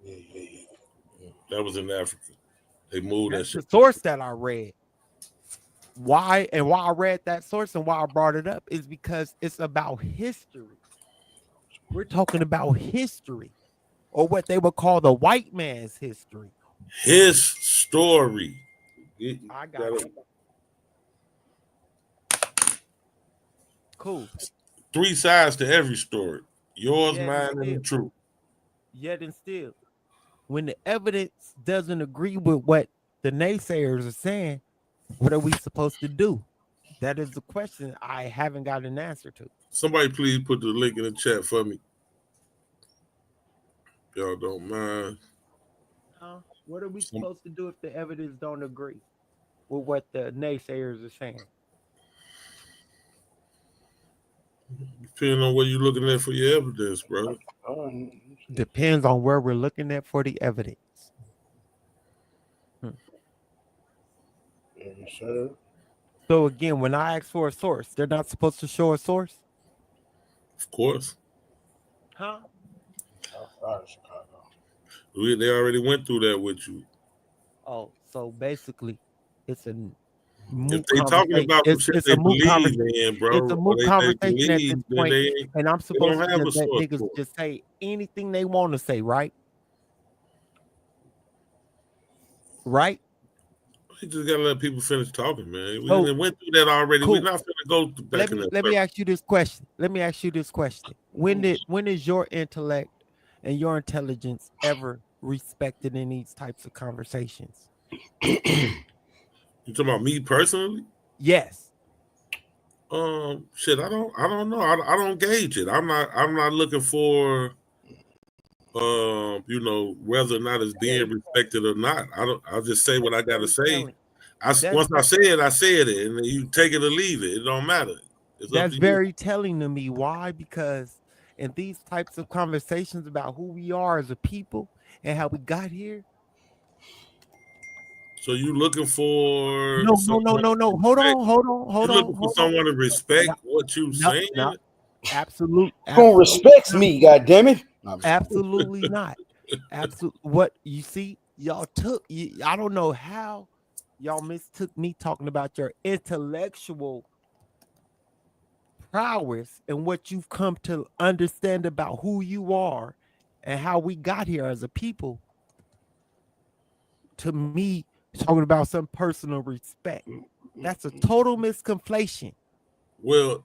Yeah. That was in Africa. They moved That's that shit. The source that I read. Why I read that source and why I brought it up is because it's about history. We're talking about history, or what they would call the white man's history. His story. I got it. Cool. 3 sides to every story. Yours, mine, and the truth. Yet and still, when the evidence doesn't agree with what the naysayers are saying, what are we supposed to do? That is the question I haven't got an answer to. Somebody please put the link in the chat for me. Y'all don't mind. What are we supposed to do if the evidence don't agree with what the naysayers are saying? Depending on what you're looking at for your evidence, bro. Depends on where we're looking at for the evidence. Sure. So again, when I ask for a source, they're not supposed to show a source? Of course. Huh? They already went through that with you. Oh, so basically, it's a If moot they talking conversation. about some shit It's they a moot believe conversation. in, bro, It's a or moot they conversation at believe, this then point, they and I'm supposed don't to have just a let source niggas for it. just say anything they want to say, right? Right? You just gotta let people finish talking, man. We So, went through that already. cool. We're not gonna go back in that. Let me ask you this question. When is your intellect and your intelligence ever respected in these types of conversations? You talking about me personally? Yes. Shit, I don't know. I don't gauge it. I'm not looking for whether or not it's being respected or not. I'll just say what I gotta say. Once I said it, and you take it or leave it. It don't matter. It's up That's to you. very telling to me. Why? Because in these types of conversations about who we are as a people and how we got here. So you looking for No. Hold on. You looking for someone to respect what you saying? No. Absolutely. Who respects me, goddammit? Absolutely not. Absolutely. What you see, y'all took. I don't know how y'all mistook me talking about your intellectual prowess and what you've come to understand about who you are and how we got here as a people. To me, talking about some personal respect. That's a total misconflation. Well,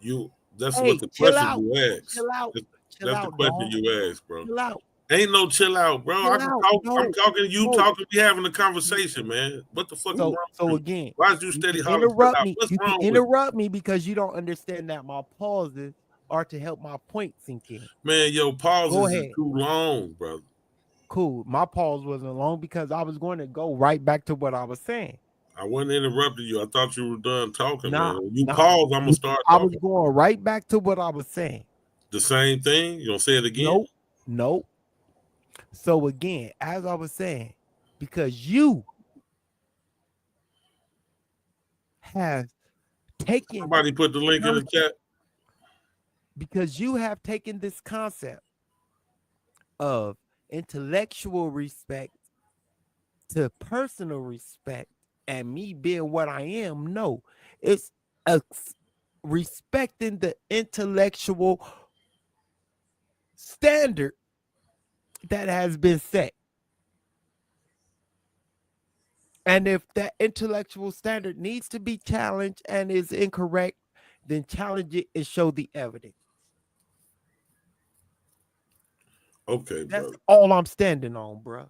that's what the chill question out. you asked. Chill out. That's the question dog. you asked, bro. Chill out. Ain't no chill out, bro. Chill out. I'm talking, you talking, we having a conversation, man. What the fuck is wrong with you? Again, why is you steady can hollering interrupt chill out? me. What's You can wrong with interrupt me because you don't understand that my pauses are to help my point sink in. Man, your pauses Go is ahead. too long, brother. Cool. My pause wasn't long because I was going to go right back to what I was saying. I wasn't interrupting you. I thought you were done talking, man. When you Nah. pause, I'm gonna start I talking. was going right back to what I was saying. The same thing? You gonna say it again? Nope. So again, as I was saying, because you have taken Somebody put the link in the chat. Because you have taken this concept of intellectual respect to personal respect and me being what I am. No, it's respecting the intellectual standard that has been set. And if that intellectual standard needs to be challenged and is incorrect, then challenge it and show the evidence. Okay, that's brother. all I'm standing on, bro.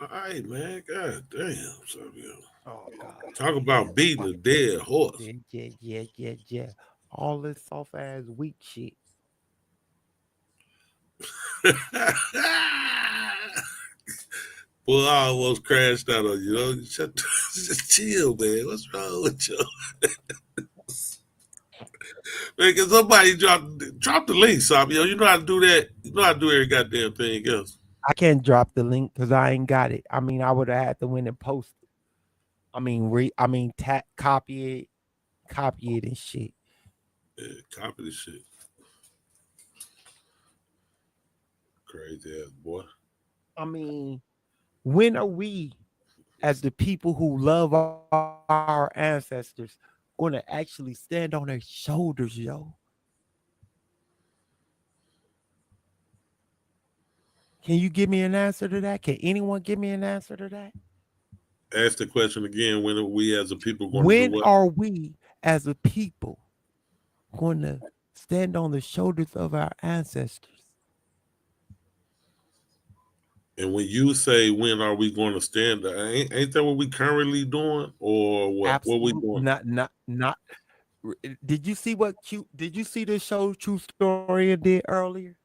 All right, man. God damn, Samuel. Oh God. Talk about beating a dead horse. Yeah. All this soft ass weak shit. Boy, I almost crashed out on you. Just chill, man. What's wrong with you? Man, can somebody drop the link, Samuel? You know how to do that. You know how to do every goddamn thing else. I can't drop the link because I ain't got it. I mean, I would have had to win and post it. Copy it and shit. Yeah, copy the shit. Crazy ass boy. I mean, when are we, as the people who love our ancestors, going to actually stand on their shoulders, yo? Can you give me an answer to that? Can anyone give me an answer to that? Ask the question again. When are we as a people going to do what? When are we as a people going to stand on the shoulders of our ancestors? And when you say when are we going to stand up, ain't that what we currently doing, or what? Absolutely. What we doing? Not. Did you see what cute? Did you see the show True Story did earlier?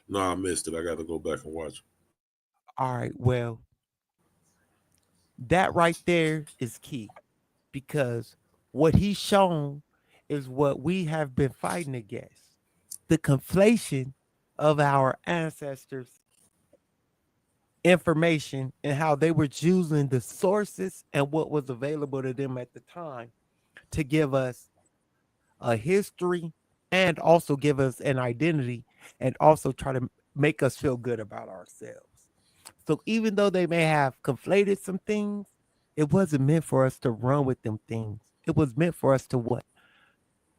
No, I missed it. I got to go back and watch it. All right. Well, that right there is key because what he's shown is what we have been fighting against: the conflation of our ancestors' information and how they were using the sources and what was available to them at the time to give us a history and also give us an identity and also try to make us feel good about ourselves. So even though they may have conflated some things, it wasn't meant for us to run with them things. It was meant for us to what?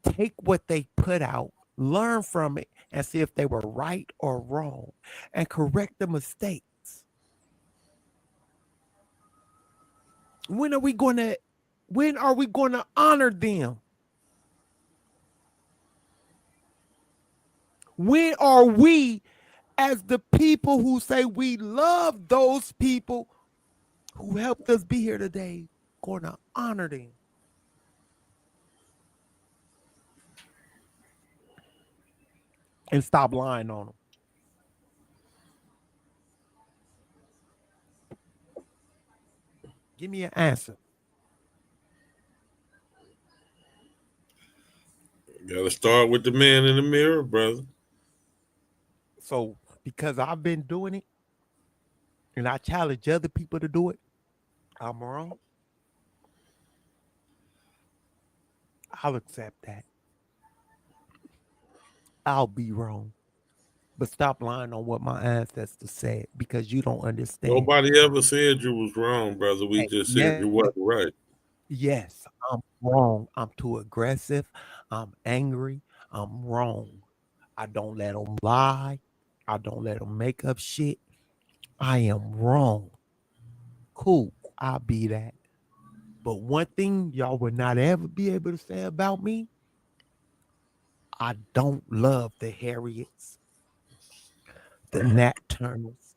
Take what they put out, learn from it, and see if they were right or wrong, and correct the mistakes. When are we gonna honor them? When are we, as the people who say we love those people who helped us be here today, gonna honor them? And stop lying on them. Give me an answer. Gotta start with the man in the mirror, brother. So because I've been doing it and I challenge other people to do it, I'm wrong. I'll accept that. I'll be wrong. But stop lying on what my ancestors said because you don't understand. Nobody ever said you was wrong, brother. We just said you wasn't right. Yes, I'm wrong. I'm too aggressive. I'm angry. I'm wrong. I don't let them lie. I don't let them make up shit. I am wrong. Cool. I'll be that. But one thing y'all would not ever be able to say about me, I don't love the Harriets, the Nat Turners,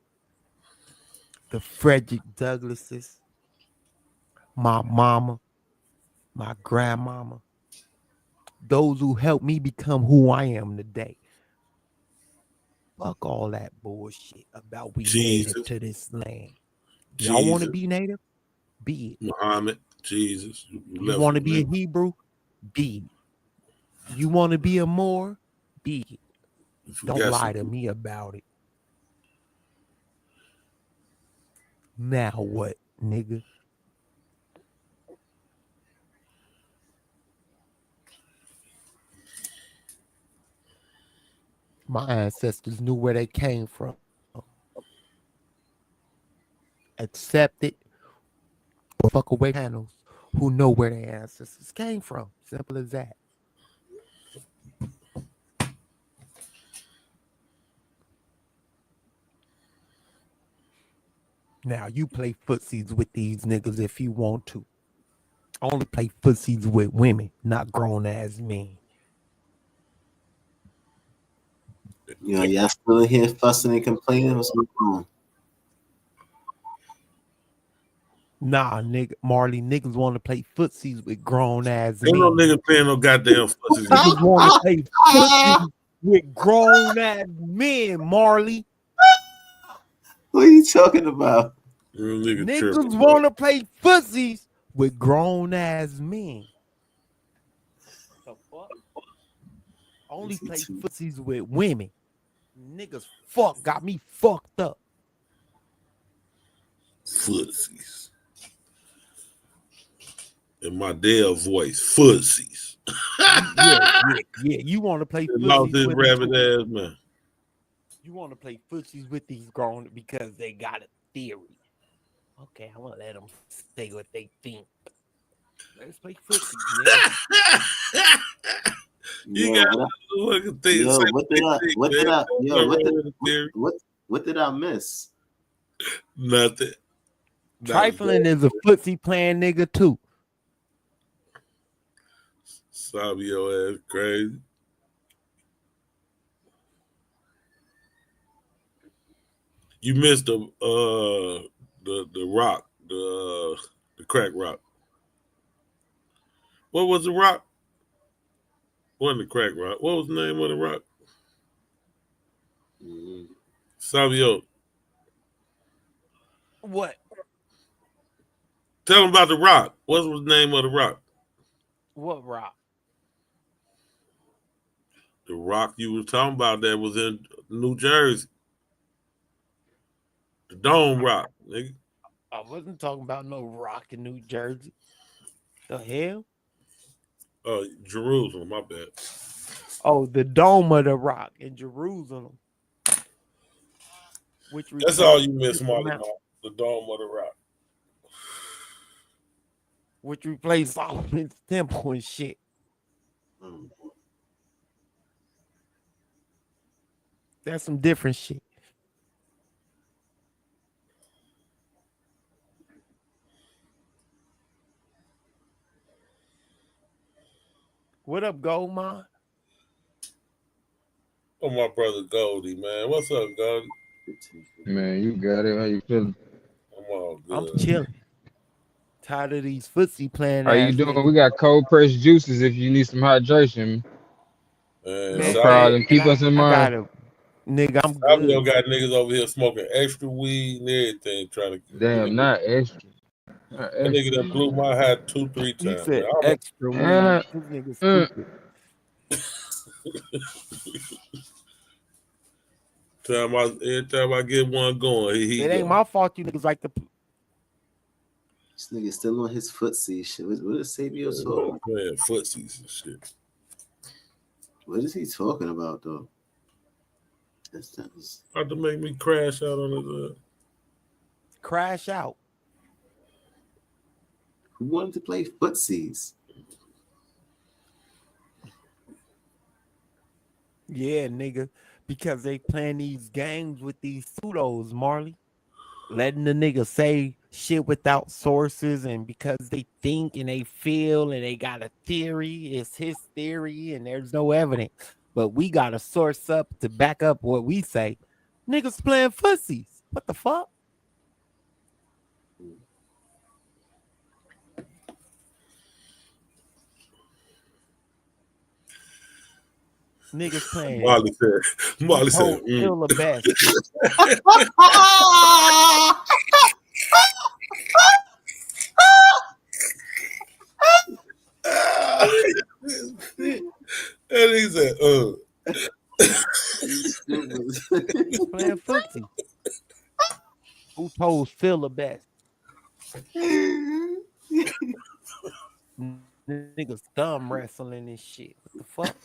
the Frederick Douglasses, my mama, my grandmama, those who helped me become who I am today. Fuck all that bullshit about we native to this land. Y'all want to be native? Be it. Muhammad, Jesus. You want to be a Hebrew? Be it. You want to be a Moor? Be it. Don't lie to me about it. Now what, nigga? My ancestors knew where they came from. Accept it or fuck away panels who know where their ancestors came from. Simple as that. Now you play footsies with these niggas if you want to. Only play footsies with women, not grown ass men. You know, y'all still here fussing and complaining. What's going on? Nah, nigga, Marley, niggas want to play footsies with grown ass men. Ain't no nigga playing no goddamn footsies. Niggas want to play footsies with grown ass men, Marley. What are you talking about? Niggas want to play footsies with grown ass men. The fuck? Only play footsies with women. Niggas got me fucked up. Footsies. In my Dale voice, footsies. yeah. You want to play footsies lost his with rabbit ass man. You want to play footsies with these grown because they got a theory. Okay, I'm gonna let them say what they think. Let's play footsies, nigga. You gotta look at things. Yo, what did I miss? Nothing. Trifling is a footsie playing nigga too. Sabio ass crazy. You missed the rock, the crack rock. What was the rock? Wasn't the crack rock? What was the name of the rock? Savio. What? Tell him about the rock. What was the name of the rock? What rock? The rock you were talking about that was in New Jersey. The Dome Rock, nigga. I wasn't talking about no rock in New Jersey. The hell? Jerusalem, my bad. Oh, the Dome of the Rock in Jerusalem. That's all you miss, Marty. The Dome of the Rock. Which replaced Solomon's Temple and shit. That's some different shit. What up, Goldmine? Oh, my brother Goldie, man. What's up, Goldie? Man, you got it. How you feeling? I'm all good. I'm chilling. Tired of these footsie playing. How you doing? We got cold pressed juices if you need some hydration. No problem. Keep us in mind. I got it. Nigga, I'm good. Got niggas over here smoking extra weed and everything, trying to. Damn, not extra. That nigga that blew my hat 2-3 times. You said man. extra weed. This nigga stupid. Every time I get one going, it ain't my fault you niggas like the. This nigga still on his footsie shit. What is Sabio talking? Man, footsies and shit. What is he talking about though? That's about to make me crash out on his crash out. Who wanted to play footsies? Yeah, nigga. Because they playing these games with these pseudos, Marley. Letting the nigga say shit without sources, and because they think and they feel and they got a theory, it's his theory and there's no evidence. But we got a source up to back up what we say. Niggas playing fussies. What the fuck? Niggas playing. Marley said, Feel the best. And he said, playing footsie. Who told Phil the best? Niggas thumb wrestling and shit. What the fuck?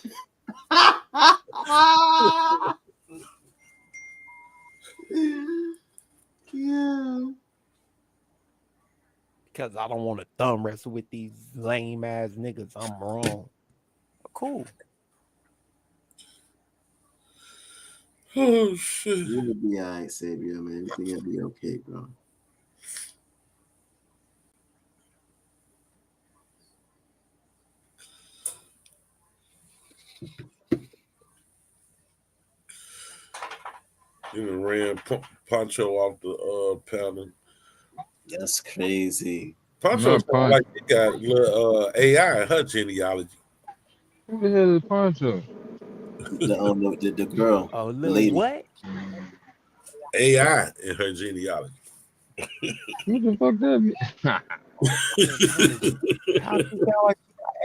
Yeah. Because I don't want to thumb wrestle with these lame ass niggas. I'm wrong. Cool. Oh shit. You'll be all right, Sabio, man. Everything will be okay, bro. You ran Poncho off the panel. That's crazy. Poncho like he got AI in her genealogy. Who the hell is Poncho? The girl. Oh, the lady. What? AI in her genealogy. What the fuck that mean? How you tell like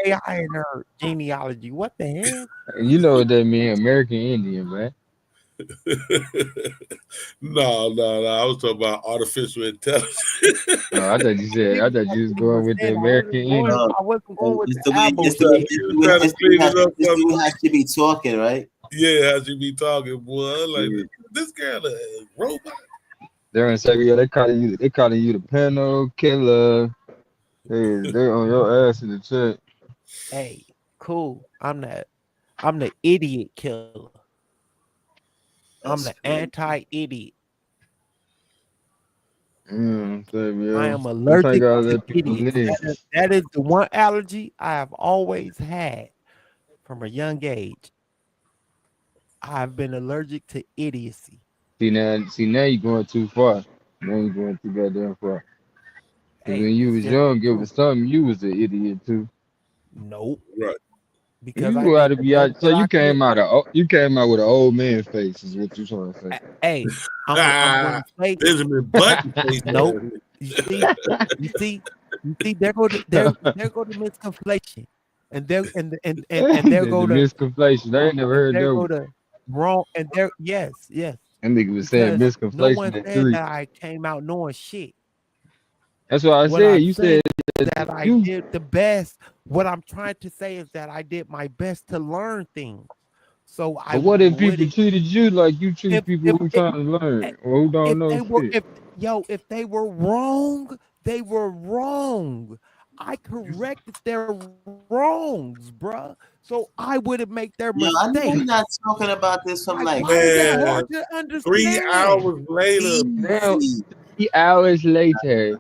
AI in her genealogy? What the hell? You know what that mean? American Indian, man. No. I was talking about artificial intelligence. I thought you was going with the American Indian. I wasn't going with the how she be talking, right? Yeah, how she be talking, boy. Like this girl a robot. They're in Sabio. They calling you the panel killer. They're on your ass in the chat. Hey, cool. I'm the idiot killer. I'm the anti-idiot. I am allergic to idiots. That is the one allergy I have always had from a young age. I've been allergic to idiocy. now you're going too far. Now you're going too goddamn far. Because Hey, when you it's was just the young, it truth. was something. You was an idiot too. Nope. Right. Because You I got did to the be best out. So that I could. you came out with an old man face, is what you trying to say. Hey, I'm gonna say Benjamin Button face. nope. You see, there go the misconflation, and there and there the go the misconflation. I ain't never and heard there that go one. the wrong, and there yes, That nigga was saying because no one misconflation at said 3. that I came out knowing shit. That's what I What said. I'm You saying said is that I you. did the best. What I'm trying to say is that I did my best to learn things, so I But what if people wouldn't. treated you like you treat If people if who if trying to learn or who don't if know they were shit? if they were wrong, they were wrong. I corrected their wrongs, bruh. So I wouldn't make their Yo, I know we're mistakes. not talking about this from Like, like why is that Man, hard to 3 understand? hours later. Now, easy. 3 hours later,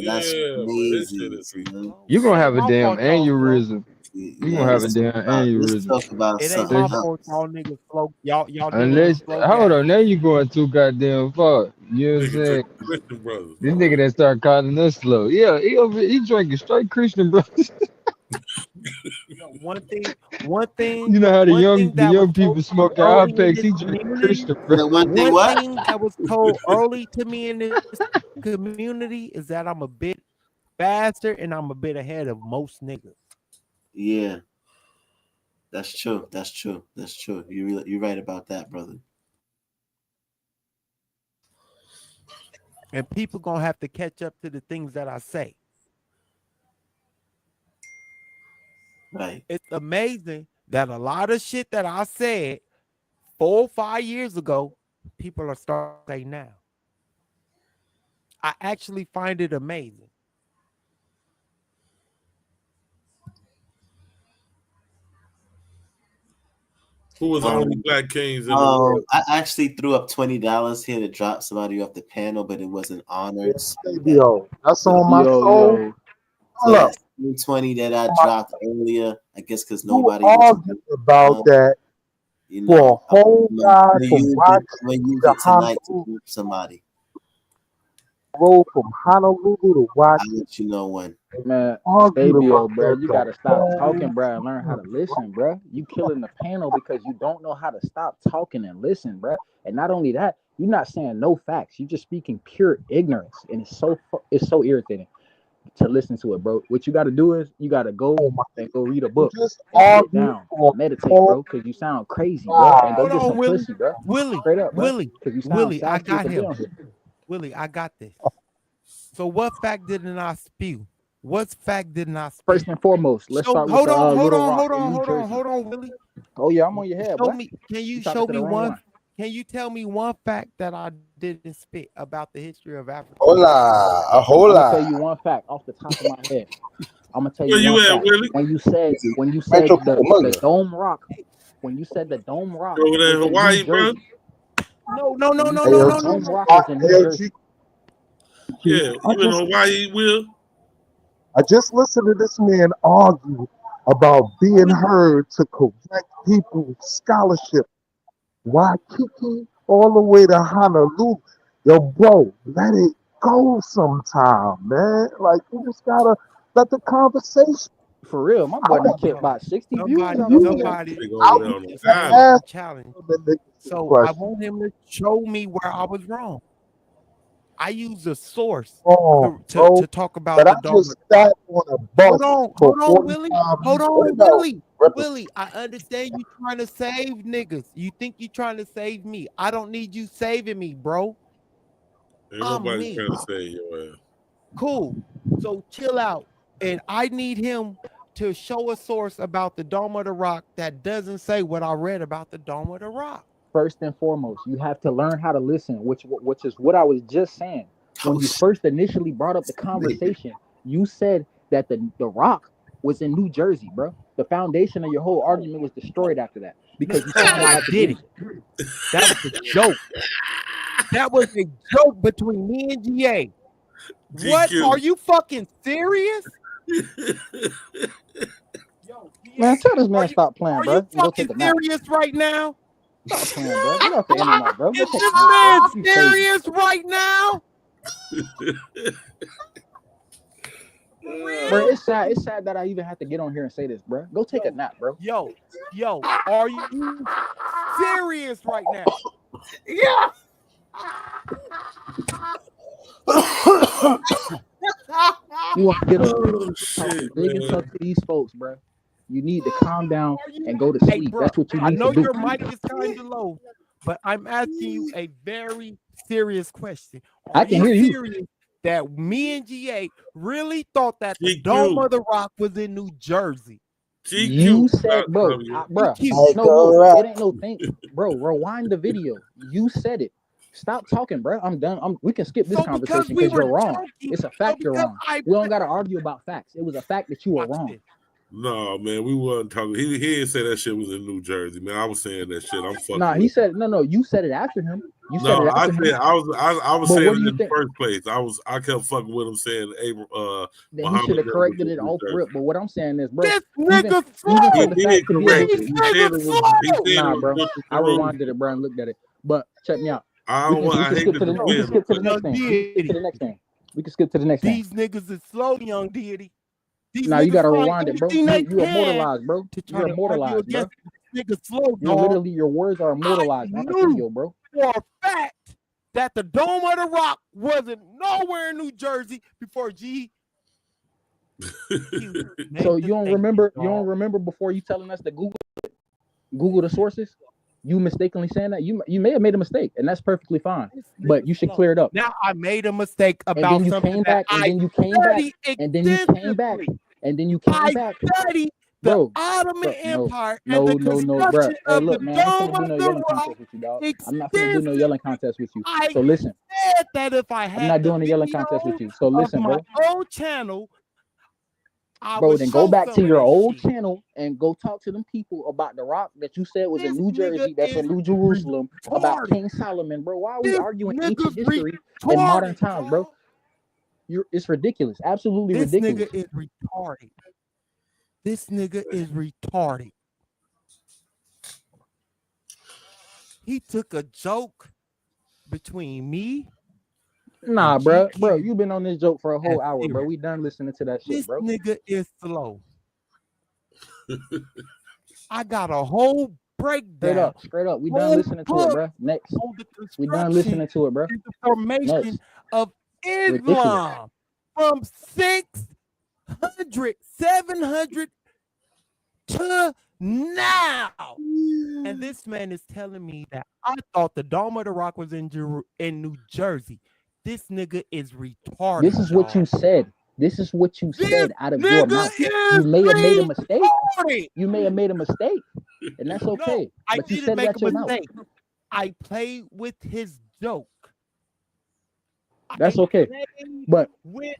That's Yeah, man, this shit crazy, is man. you're It gonna ain't have a my damn fault y'all slow. aneurysm. You're gonna Yeah, have a damn let's aneurysm. talk about It ain't something my This- fault else. y'all niggas slow. Y'all dealing with Unless, slow hold on, gas. now you're going too goddamn far. You know what I'm nigga saying? drink Christian Brothers. This nigga that start calling us slow. Yeah, he drinking straight Christian, bro. You know, one thing, You know how one thing the that was young told people to me smoke early in Alpex. this He drinking community, Christian, bro. The one thing, one what? thing that was told early to me in this community is that I'm a bit faster and I'm a bit ahead of most niggas. Yeah, that's true. That's true. That's true. You're right about that, brother. And people gonna have to catch up to the things that I say. Right. It's amazing that a lot of shit that I said 4 or 5 years ago, people are starting to say now. I actually find it amazing. Who was the only black kings in the Oh, world? I actually threw up $20 here to drop somebody off the panel, but it wasn't honored. So Yo, that's on my Yo, soul. yo. so Hold up. that 20 that I My, dropped earlier, I guess because who nobody was, argued about that you for a know, whole guy I'm from gonna use to it tonight to Honolulu, group somebody. road from Honolulu to I'll Wacky, let you know when. Man, argued Fabio, about bro, that you the gotta stop talking, whole bro, and learn how to listen, bro. You killing the panel because you don't know how to stop talking and listen, bro. And not only that, you're not saying no facts. You're just speaking pure ignorance, and it's so irritating to listen to it, bro. What you got to do is you got to go and go read a You book just and sit argued down for and meditate, a bro, because you sound crazy, bro. And go Hold get on, some Willie. pussy, bro. Willie, Straight up, bro, Willie, because you sound Willie, I sassy got to be him. on here. Willie, I got this. So what fact didn't I spew? What fact didn't I spew? First and foremost, let's Show start with the Little Rock in New hold Jersey. on, Willie. Oh yeah, I'm on your head, Show boy. me, can you talking show to me the wrong one? one. Can you tell me one fact that I didn't spit about the history of Africa? Hola, I'm hola. gonna tell you one fact off the top of my head. I'm gonna tell Where you you one at, fact. Willie? When you said Metro the Cucamonga. Dome Rock, when you said the Dome Rock You over there in was in New Hawaii, bro? Jersey. No. When you Hey, said yo, the G, Dome Rock was in New Jersey. Yeah, I you in just Hawaii, Will? I just listened to this man argue about being heard to correct people's scholarship. Why Kiki all the way to Honolulu? Yo, bro, let it go sometime, man. Like you just gotta let the conversation. For real, my I boy done would killed about 60 viewers you already, man. Somebody Nigga I over there would on the is never island. saying ask challenge. the nigga some So I questions. want him to show me where I was wrong. I use a source Wrong, to bro. talk about But I the Dome just of the Rock. sat on a bus for Hold on, Willie. 45 Hold minutes. What on, about Willie. represent? Willie, I understand you trying to save niggas. You think you trying to save me. I don't need you saving me, bro. Ain't I'm nobody me. trying to say your ass. Cool. So chill out. And I need him to show a source about the Dome of the Rock that doesn't say what I read about the Dome of the Rock. First and foremost, you have to learn how to listen, which is what I was just saying. When you first initially brought up the conversation, you said that the Rock was in New Jersey, bro. The foundation of your whole argument was destroyed after that because you No, sounded I like an didn't. idiot. That was a joke. That was a joke between me and GA. What? GQ. Are you fucking serious? Yo, Man, GA, tell this man stop playing, are you bro, and go fucking take a nap. serious right now? Stop playing, bro. Get off the internet, bro. Go Is take this a nap, bro. man You crazy. serious right now? Bro, it's sad. It's sad that I even have to get on here and say this, bro. Go take a nap, bro. Yo, are you serious right now? Yeah. You want to get on Oh, talking shit, big and man. tough to these folks, bro. You need to calm down and go to Hey, sleep. bro, That's what you I need know to do. your mic is kind of low, but I'm asking you a very serious question. I Are can you hear you. serious that me and GA really thought that the GQ. Dome of the Rock was in New Jersey? You GQ. said, bro, bro, GQ. no, it ain't no thing, bro. Rewind the video. You said it. Stop talking, bro. I'm done. We can skip this So because conversation we because you're were wrong. joking, It's a fact you're because wrong. We don't got to argue about facts. It was a fact that you were wrong. No, man, we wasn't talking. He didn't say that shit was in New Jersey, man. I was saying that shit. I'm fucking. Nah, he said no. You said it after him. You said No, it after him. I was But saying what do it you in think? the first place. I kept fucking with him saying, Then he should have corrected it off rip. But what I'm saying is, bro, This even nigga for the He fact did to be able correct to, it. He said it was. nah, bro. Mr. I Rose. rewinded it, bro, and looked at it. But check me out. I We don't can, want. we I can hate skip to to the we can defend skip to the him, next thing. We can skip to the next thing. We can skip to the next thing. These niggas is slow, young deity. These Now you niggas gotta trying rewind it, bro. everything they You can immortalized, bro. to try You're to argue immortalized, bro. against this nigga slow, You're dog. literally your words are immortalized on the video, bro. For a fact that the Dome of the Rock wasn't nowhere in New Jersey before G. So you don't remember? You don't remember before you telling us to Google the sources? You mistakenly saying that you may have made a mistake, and that's perfectly fine. But you should clear it up. Now I made a mistake And about then you something came that back, and I then you came back, studied and then you came back, and then you came I back. studied the Bro, Ottoman Empire no, and the construction bro. Hey, of look, the man, I ain't Dome finna do of no the yelling Rock. contest with you, dog. I'm not finna do no yelling contest with you. I So listen, said that if I had I'm not the doing a yelling contest with you. So of listen, my bro. old channel, I Bro, would then go show back some to of your that old shit. channel and go talk to them people about the rock that you said was in New nigga Jersey, that's in is New Jerusalem, about retarded. King Solomon, bro. Why are we This arguing nigga's ancient history in modern retarded, times, bro? It's ridiculous. Absolutely This ridiculous. nigga is retarded. This nigga is retarded. He took a joke between me. Nah, bro, you've been on this joke for a whole hour, bro. serious. We done listening to that shit, This bro. nigga is slow. I got a whole breakdown. Straight up. We done listening to it, bro. Next. We done listening to it, bro. The formation Next. of Islam from 600, 700 to now. And this man is telling me that I thought the Dome of the Rock was in New Jersey. This nigga is retarded. This is what you said. This is what you said out of your mouth. You may have made a mistake. You may have made a mistake. And that's okay. No, I but you didn't said make it out a your mouth. mistake. I played with his joke. That's okay. But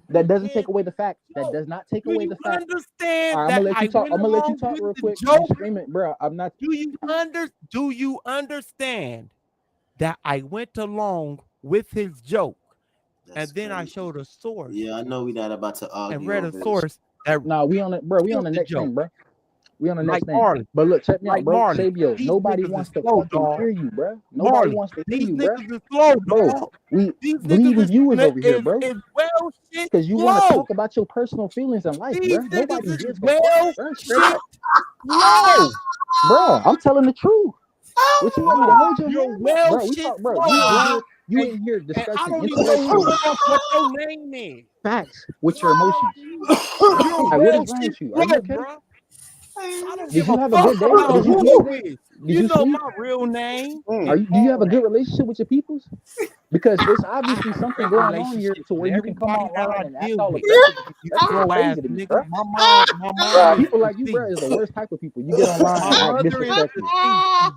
that doesn't take away the fact. That does not take away the fact. Understand right, I'm gonna let you talk. I'm gonna let you talk real quick. You screaming, bro. I'm not. Do you understand that I went along with his joke, and then I showed a source? Yeah, I know we're not about to argue. And read a source. Nah, we on it, bro. We on the next thing, bro. We on the next thing. Marley. But look, check me out, bro. Marley. Sabio, nobody wants to fucking hear you, bro. Nobody wants to hear you, bro. Bro, we bleeding viewers over here, bro. Because you want to talk about your personal feelings in life, bro. Nobody gives a fuck, bro. Straight up. No, bro. I'm telling the truth. What you want me to hold your bro? We talk, bro. You in here discussing intellectual what your name is. Facts with your emotions. What is wrong with you? Are you okay? Did you have a good day? Did you know sleep? my real name. Do you have a good relationship with your peoples? Because there's obviously something going on here to where you can come online and act all aggressive. That's crazy to me, bro. My mom People like you, bro, is the worst type of people. You get online and act disrespectful.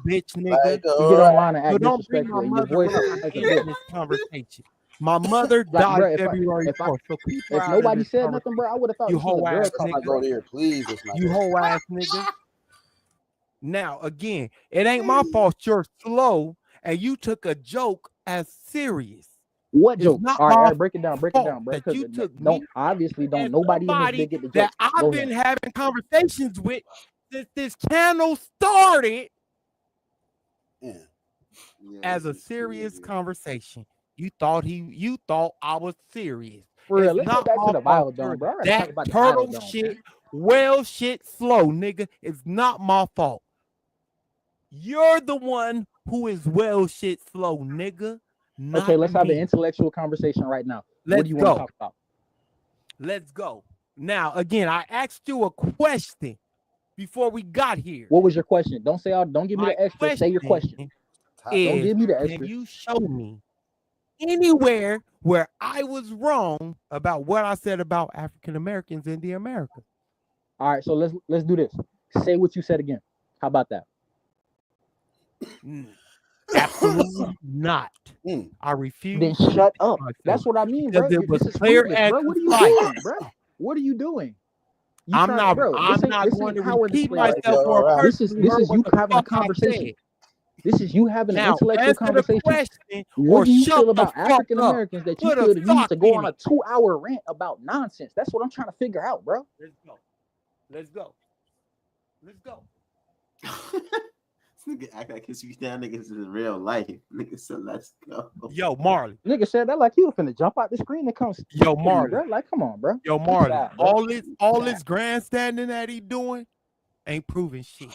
Bitch, nigga. You get online and act don't bring disrespectful, my and your mother voice up is in this conversation. My mother died bro, February 4th. So if nobody said nothing, bro, I would have thought you this was a whole girl ass talk. nigga. Go there, please. You whole ass nigga. Now, again, it ain't my fault you're slow and you took a joke as serious. What joke? All right, break it down, bro. That you took nobody in this big get the joke. that I've been having conversations with since this channel started. Yeah. As a serious conversation. You thought I was serious. For real, It's let's go not back to my the fault. Bible Dome, bro. I gotta That talk about the Bible turtle Dome, shit, man. whale shit slow, nigga. It's not my fault. You're the one who is well shit slow, nigga. Not Okay, let's have an me. intellectual conversation right now. What Let's do you want to go. talk about? Let's go. Now, again, I asked you a question before we got here. What was your question? Don't give me My the extra. Say your question. Don't give me the extra. Can you show me anywhere where I was wrong about what I said about African Americans in the Americas? All right, so let's do this. Say what you said again. How about that? Absolutely not. I refuse. Then shut up. That's what I mean, bro. It was This is clear fruitless, and bro. What are you concise. doing, bro? What are you doing? I'm not going to repeat myself or a This is person heard you what the having a fuck I conversation. said. This is you having an Now, intellectual answer the conversation. question What or do you shut feel the about fuck African up. Americans that you Put a feel that you need sock to go in on a it. 2-hour rant about nonsense? That's what I'm trying to figure out, bro. Let's go. Let's go. Let's go. This nigga act like his down niggas is real life. Nigga said, let's go. Yo, Marley. Nigga said that like he was finna jump out the screen and come. Yo, Marley. Bro. Like, come on, bro. Yo, Marley. All this grandstanding that he doing ain't proving shit.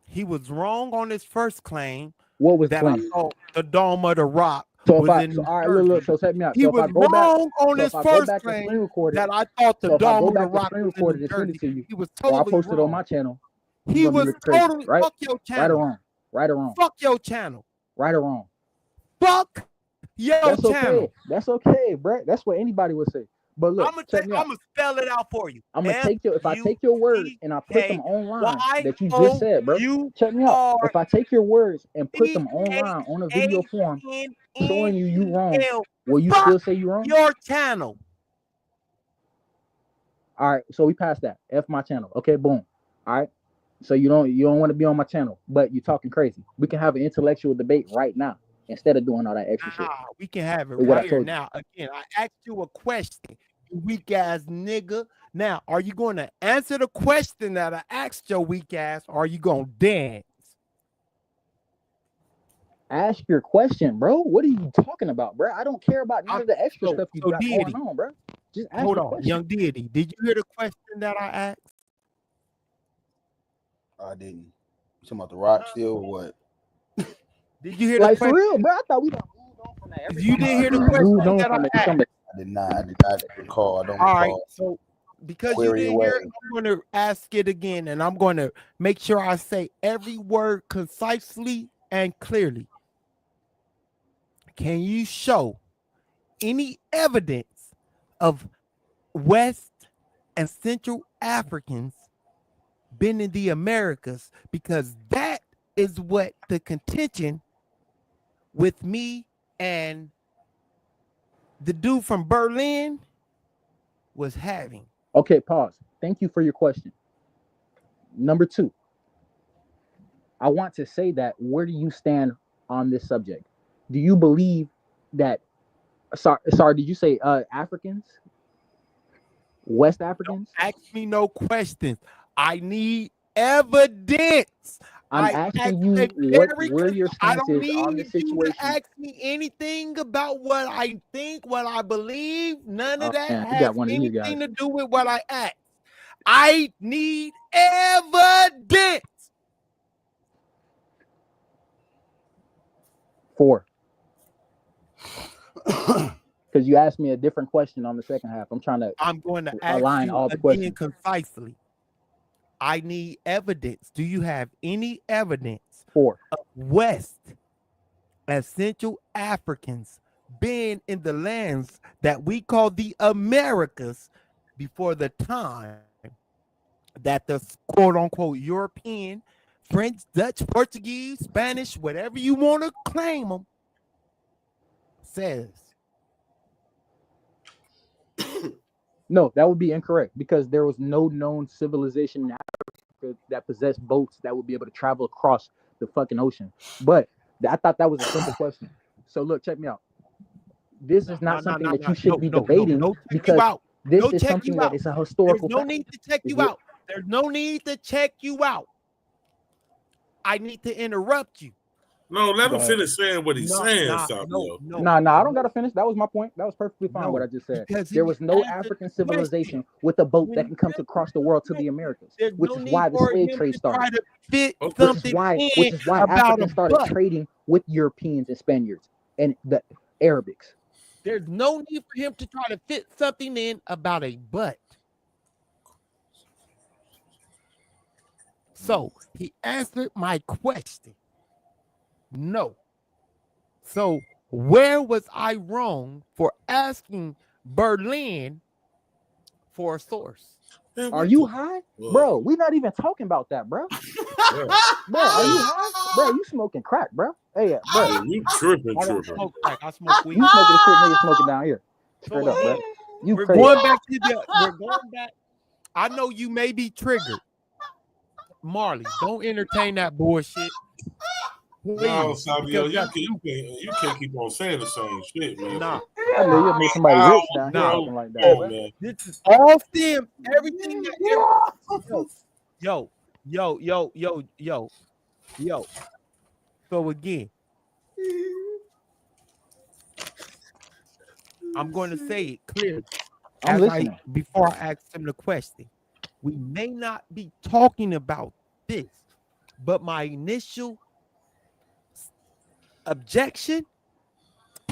He was wrong on his first claim. What was that claim? I thought the Dome of the Rock So was if I, in so, New all right, Jersey. look, so set me up. He So if was I go back, wrong on so his if I go first back to claim screen record it, that I thought the so if I Dome go of the back to Rock screen was in record New it and send Jersey. it to you, He was or I totally post it on wrong. my channel, He was totally right? fuck your channel. Right or wrong? Right or wrong? Fuck your channel. Right or wrong? Fuck your That's channel. okay. That's okay, bro. That's what anybody would say. But look, check me out. I'm gonna spell it out for you. I'm gonna take your if I take your words and I put them online that you just said, bro. Check me out. If I take your words and put them online on a video form showing you wrong, will you still say you wrong? Your channel. All right, so we passed that. F my channel. Okay, boom. All right. So you don't want to be on my channel, but you're talking crazy. We can have an intellectual debate right now instead of doing all that extra shit. We can have it With what I right here told you. now. Again, I asked you a question, you weak ass nigga. Now, are you going to answer the question that I asked your weak ass, or are you going to dance? Ask your question, bro. What are you talking about, bro? I don't care about none of the extra stuff you got going on, bro. Just ask Hold the on, question. young deity. Did you hear the question that I asked? I didn't. You talking about the Rock still or what? Did you hear the Like question? for real, bro? I thought we done moved on from that. You didn't hear the question that I asked. I did not recall. I don't All recall. right, so because you Query didn't away. hear it, I'm going to ask it again, and I'm going to make sure I say every word concisely and clearly. Can you show any evidence of West and Central Africans been in the Americas? Because that is what the contention with me and the dude from Berlin was having. Okay, pause. Thank you for your question. Number 2, I want to say that where do you stand on this subject? Do you believe that sorry, did you say Africans? West Africans? Don't ask me no questions. I need evidence. I'm asking you where your stance is on the situation. You to ask me anything about what I think, what I believe. None of that has anything to do with what I ask. I need evidence. 4. Because you asked me a different question on the second half. I'm going to align all the again questions concisely. I need evidence. Do you have any evidence 4 of West and Central Africans being in the lands that we call the Americas before the time that the quote unquote European, French, Dutch, Portuguese, Spanish, whatever you want to claim them, says? No, that would be incorrect because there was no known civilization in Africa that possessed boats that would be able to travel across the fucking ocean. But I thought that was a simple question. So look, check me out. This is not something that you should be debating because this is something that is a historical fact. No need to check you out. There's no need to check you out. I need to interrupt you. No, let him Go ahead. finish saying what he's saying, Savio. Nah, I don't gotta finish. That was my point. That was perfectly fine what I just said. There was no African civilization with a boat that can come to cross the world to the Americas, which is why the slave trade started. Which is why Africans started trading with Europeans and Spaniards and the Arabics. There's no need for him to try to fit something in about a butt. So he answered my question. No. So where was I wrong for asking Berlin for a source? Are you high? Bro, we're not even talking about that, bro. Bro, are you high? Bro, you smoking crack, bro. Hey, bro. You tripping. I don't smoke crack. I smoke weed. You smoking the shit niggas smoking down here. Straight up, bro. You we're crazy. going back. I know you may be triggered. Marley, don't entertain that bullshit. No, Please, Savio, because you can't keep on saying the same shit, man. Nah. I know you'll make somebody rich down here talking like that. Man. This is all them. Everything that yo. So again, I'm going to say it clearly. I'm listening. Before I ask him the question, we may not be talking about this, but my initial objection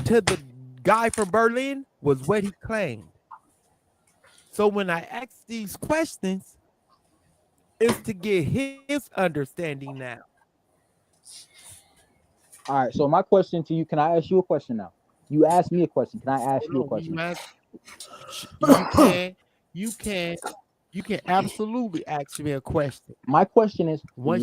to the guy from Berlin was what he claimed. So when I ask these questions, it's to get his understanding now. All right, so my question to you, can I ask you a question now? You asked me a question. Can I ask you a question? You can absolutely ask me a question. My question is, what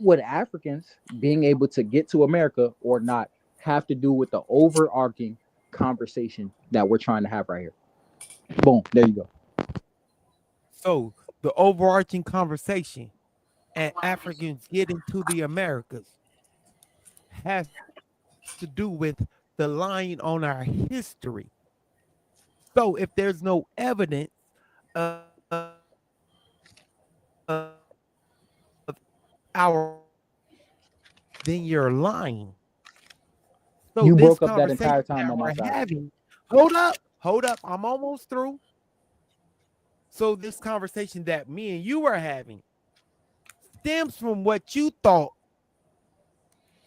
would Africans being able to get to America or not have to do with the overarching conversation that we're trying to have right here? Boom, there you go. So the overarching conversation and Africans getting to the Americas has to do with the lying on our history. So if there's no evidence of our, then you're lying. So you broke up that entire time on my side. Hold up. I'm almost through. So this conversation that me and you are having stems from what you thought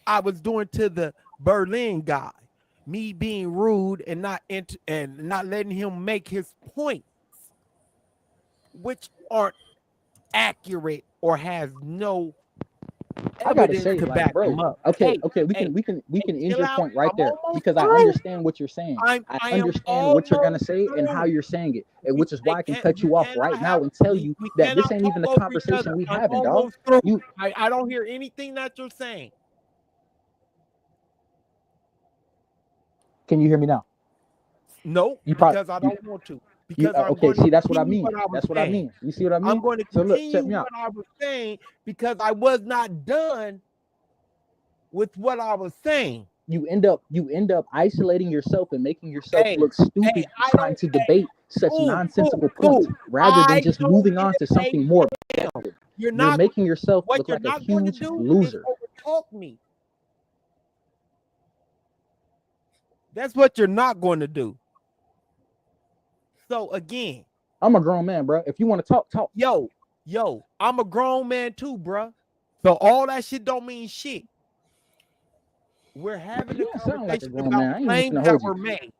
I was doing to the Berlin guy, me being rude and not letting him make his points, which aren't accurate or has no evidence to back them up. Okay, we can end your point right there because I understand what you're saying. I understand what you're gonna say and how you're saying it, and which is why I can cut you off right now and tell you that this ain't even the conversation we having, dog. I don't hear anything that you're saying. Can you hear me now? No, because I don't want to. Because see, that's what I mean. That's what I mean. You see what I mean? I'm going to continue what I was saying because I was not done with what I was saying. You end up isolating yourself and making yourself look stupid trying to debate such nonsensical points rather than just moving on to something more. You're making yourself look like a huge loser. Overtalk me. That's what you're not going to do. So again, I'm a grown man, bro. If you want to talk. Yo, I'm a grown man too, bro. So all that shit don't mean shit. We're having a conversation about claims that were made.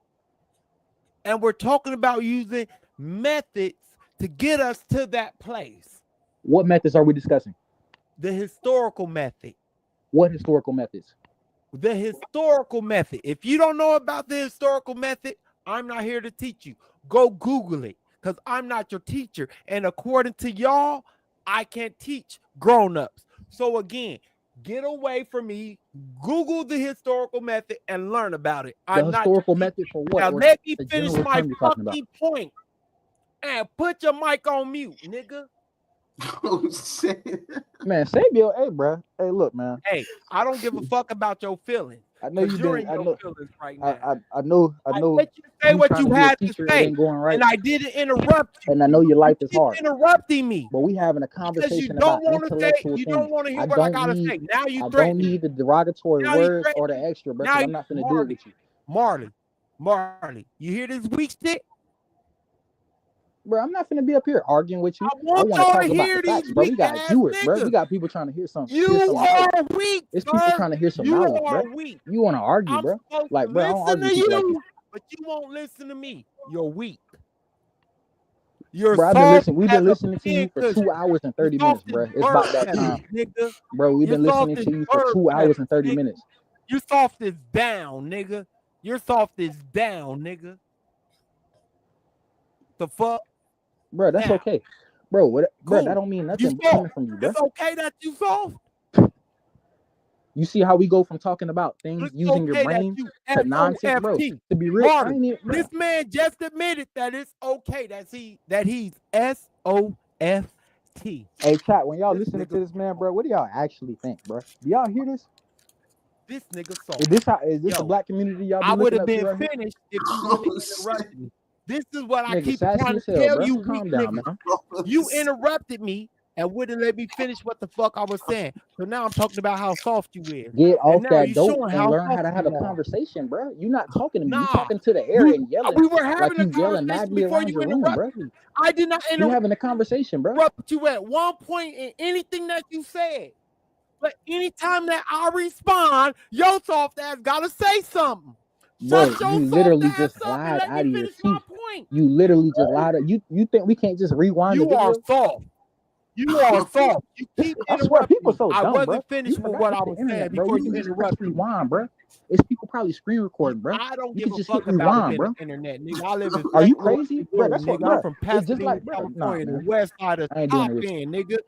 And we're talking about using methods to get us to that place. What methods are we discussing? The historical method. What historical methods? The historical method. If you don't know about the historical method, I'm not here to teach you. Go Google it because I'm not your teacher. And according to y'all, I can't teach grown-ups. So again, get away from me. Google the historical method and learn about it. The historical method for what? Now let me finish my fucking point. And put your mic on mute, nigga. Oh shit. Man, Sabio, hey, bro. Hey, look, man. Hey, I don't give a fuck about your feelings. I know you you're been. in I your know. feelings right now. I know. I let you say You what trying you to be a had to teacher. It say, ain't going right. and I didn't interrupt you. And I know your life You is keep hard. interrupting me But we having a because you conversation don't about want to say. intellectual You things. don't want to hear I what I don't gotta need. say. Now you I don't threatening me. need the derogatory Now you words or the threatening me. extra, bro. Now Because I'm not finna deal with you, Marley. You hear this weak shit? bro. I'm not finna be up here arguing with you. I I want want to y'all talk to about hear the these facts, bro. We weak got ass viewers, bro. We niggas. got people trying to hear some You knowledge. are weak, It's people sir. trying to hear some You knowledge, bro. are weak. You want to argue, I'm bro? supposed Like, to bro, I don't listen argue to with people like you, you. but you won't listen to me. You're weak. You're Bro, soft we've as been a listening to you for pincushion. 2 hours and You're 30 minutes, soft as bro. It's bird about that feathers, time. nigga. Bro, we've You're been soft listening as to you for bird 2 hours and 30 feathers, nigga. minutes. You're soft as down, nigga. You're soft as down, nigga. The fuck? Bro, that's Now, okay. Bro, bro, cool. that don't mean You nothing soft. coming from you, bro. It's okay that you soft. You see how we go from talking about things It's using your okay that brain you to nonsense, bro. SOFT. To be real, I Marley, ain't even, bro. this man just admitted that it's okay that he's SOFT. Hey, chat, when y'all This listening nigga to this man, bro, what do y'all actually think, bro? Do y'all hear this? This nigga soft. Is this the black community y'all be I would looking have up to been right here? finished if you wouldn't have interrupted me. This is what I Nigga, keep sassy trying as to hell, tell bro. you, weak Calm down, niggas. man. You interrupted me and wouldn't let me finish what the fuck I was saying. So now I'm talking about how soft you is. Get And off now that you dope showing and how learn how soft to have you a are. conversation, bro. You not talking to me. You Nah, talking to the air and yelling. we were Like having a you yelling conversation madly before around you your room, bro. interrupted me. I did not We having a conversation, bro. interrupt you at one point in anything that you said. But anytime that I respond, your soft ass gotta say something. Bro, Shut your you soft literally ass just up and lied let out me of your finish my teeth. point. You literally just lied. You think we can't just rewind the You are video? soft. You are soft. You keep I swear, interrupting people me. so I dumb, bro. wasn't You finished with forgot what it's I the was saying internet, bro. before You you can just press interrupted me. rewind, bro. It's people probably screen recording, bro. I don't You give can a just hit fuck about rewind, the bro. internet, nigga. I live in Are you St. Louis, crazy, bro? Missouri, That's what, nigga. I'm bro. from It's just Pasadena, like, bro. Nah, California, the man. west side of I ain't doing top it with you. end, nigga.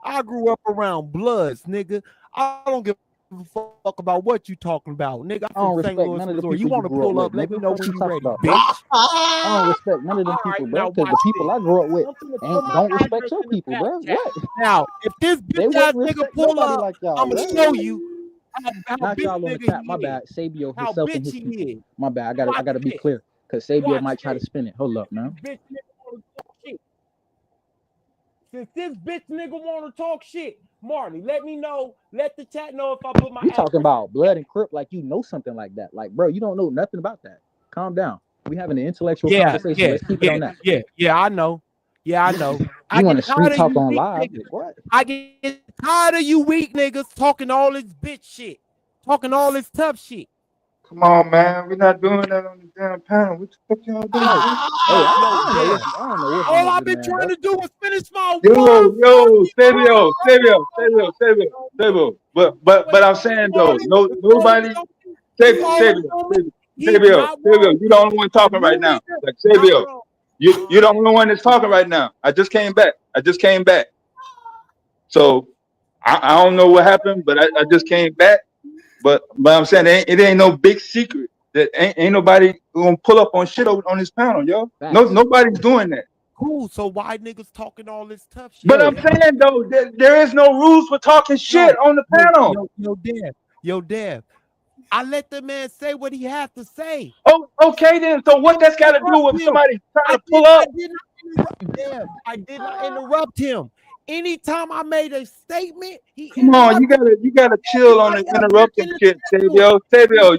I grew up around Bloods, nigga. I don't give a fuck about what you talking about, nigga. I'm I don't from St. respect Louis, none of the Missouri. You people you want to grew up pull with, up? Let me nigga. know What when you you talking ready, about, bro? bitch. I don't respect none of them All right, people, bro. now Because watch the people this. I grew up with I'm finna put my don't respect address your in the people, back bro. chat. What? Now, if this They bitch ass wouldn't nigga respect pull nobody up, like y'all, I'ma bro. show you how Not bitch y'all on the nigga chat. My he is. bad. Sabio How himself and bitch his he people. is. My bad. I Watch gotta be this. clear. Cause Sabio Watch might try to this. spin it. Hold up, man. Bitch nigga wanna talk shit. Since this bitch nigga wanna talk shit, Marty, let me know. Let the chat know if I put my You talking address. about blood and crip like you know something like that. Like, bro, you don't know nothing about that. Calm down. We having an intellectual conversation. Let's keep it on that. Yeah, I know. Yeah, I know. You want get to street tired of talk you on weak live? niggas. What? I get tired of you weak niggas talking all this bitch shit, talking all this tough shit. Come on, man. We're not doing that on the damn panel. What the fuck y'all doing? Hey, I don't know what's wrong All with I've this been man, trying bro. to do is finish my Yo, Sabio. But I'm saying though, nobody, Sabio, you're the only one talking right now. Like Sabio, you're the only one that's talking right now. I just came back. So I don't know what happened, but I just came back. But I'm saying it ain't no big secret that ain't nobody gonna pull up on shit on this panel, yo. Nobody's doing that. Cool. So why niggas talking all this tough shit? But I'm saying though, there is no rules for talking shit on the panel. Yo, Dev. I let the man say what he had to say. Oh, okay then. So what that's got to do with somebody trying to pull up? I did not interrupt him. Anytime I made a statement, he Come on, you gotta chill on the interrupting shit, Sabio.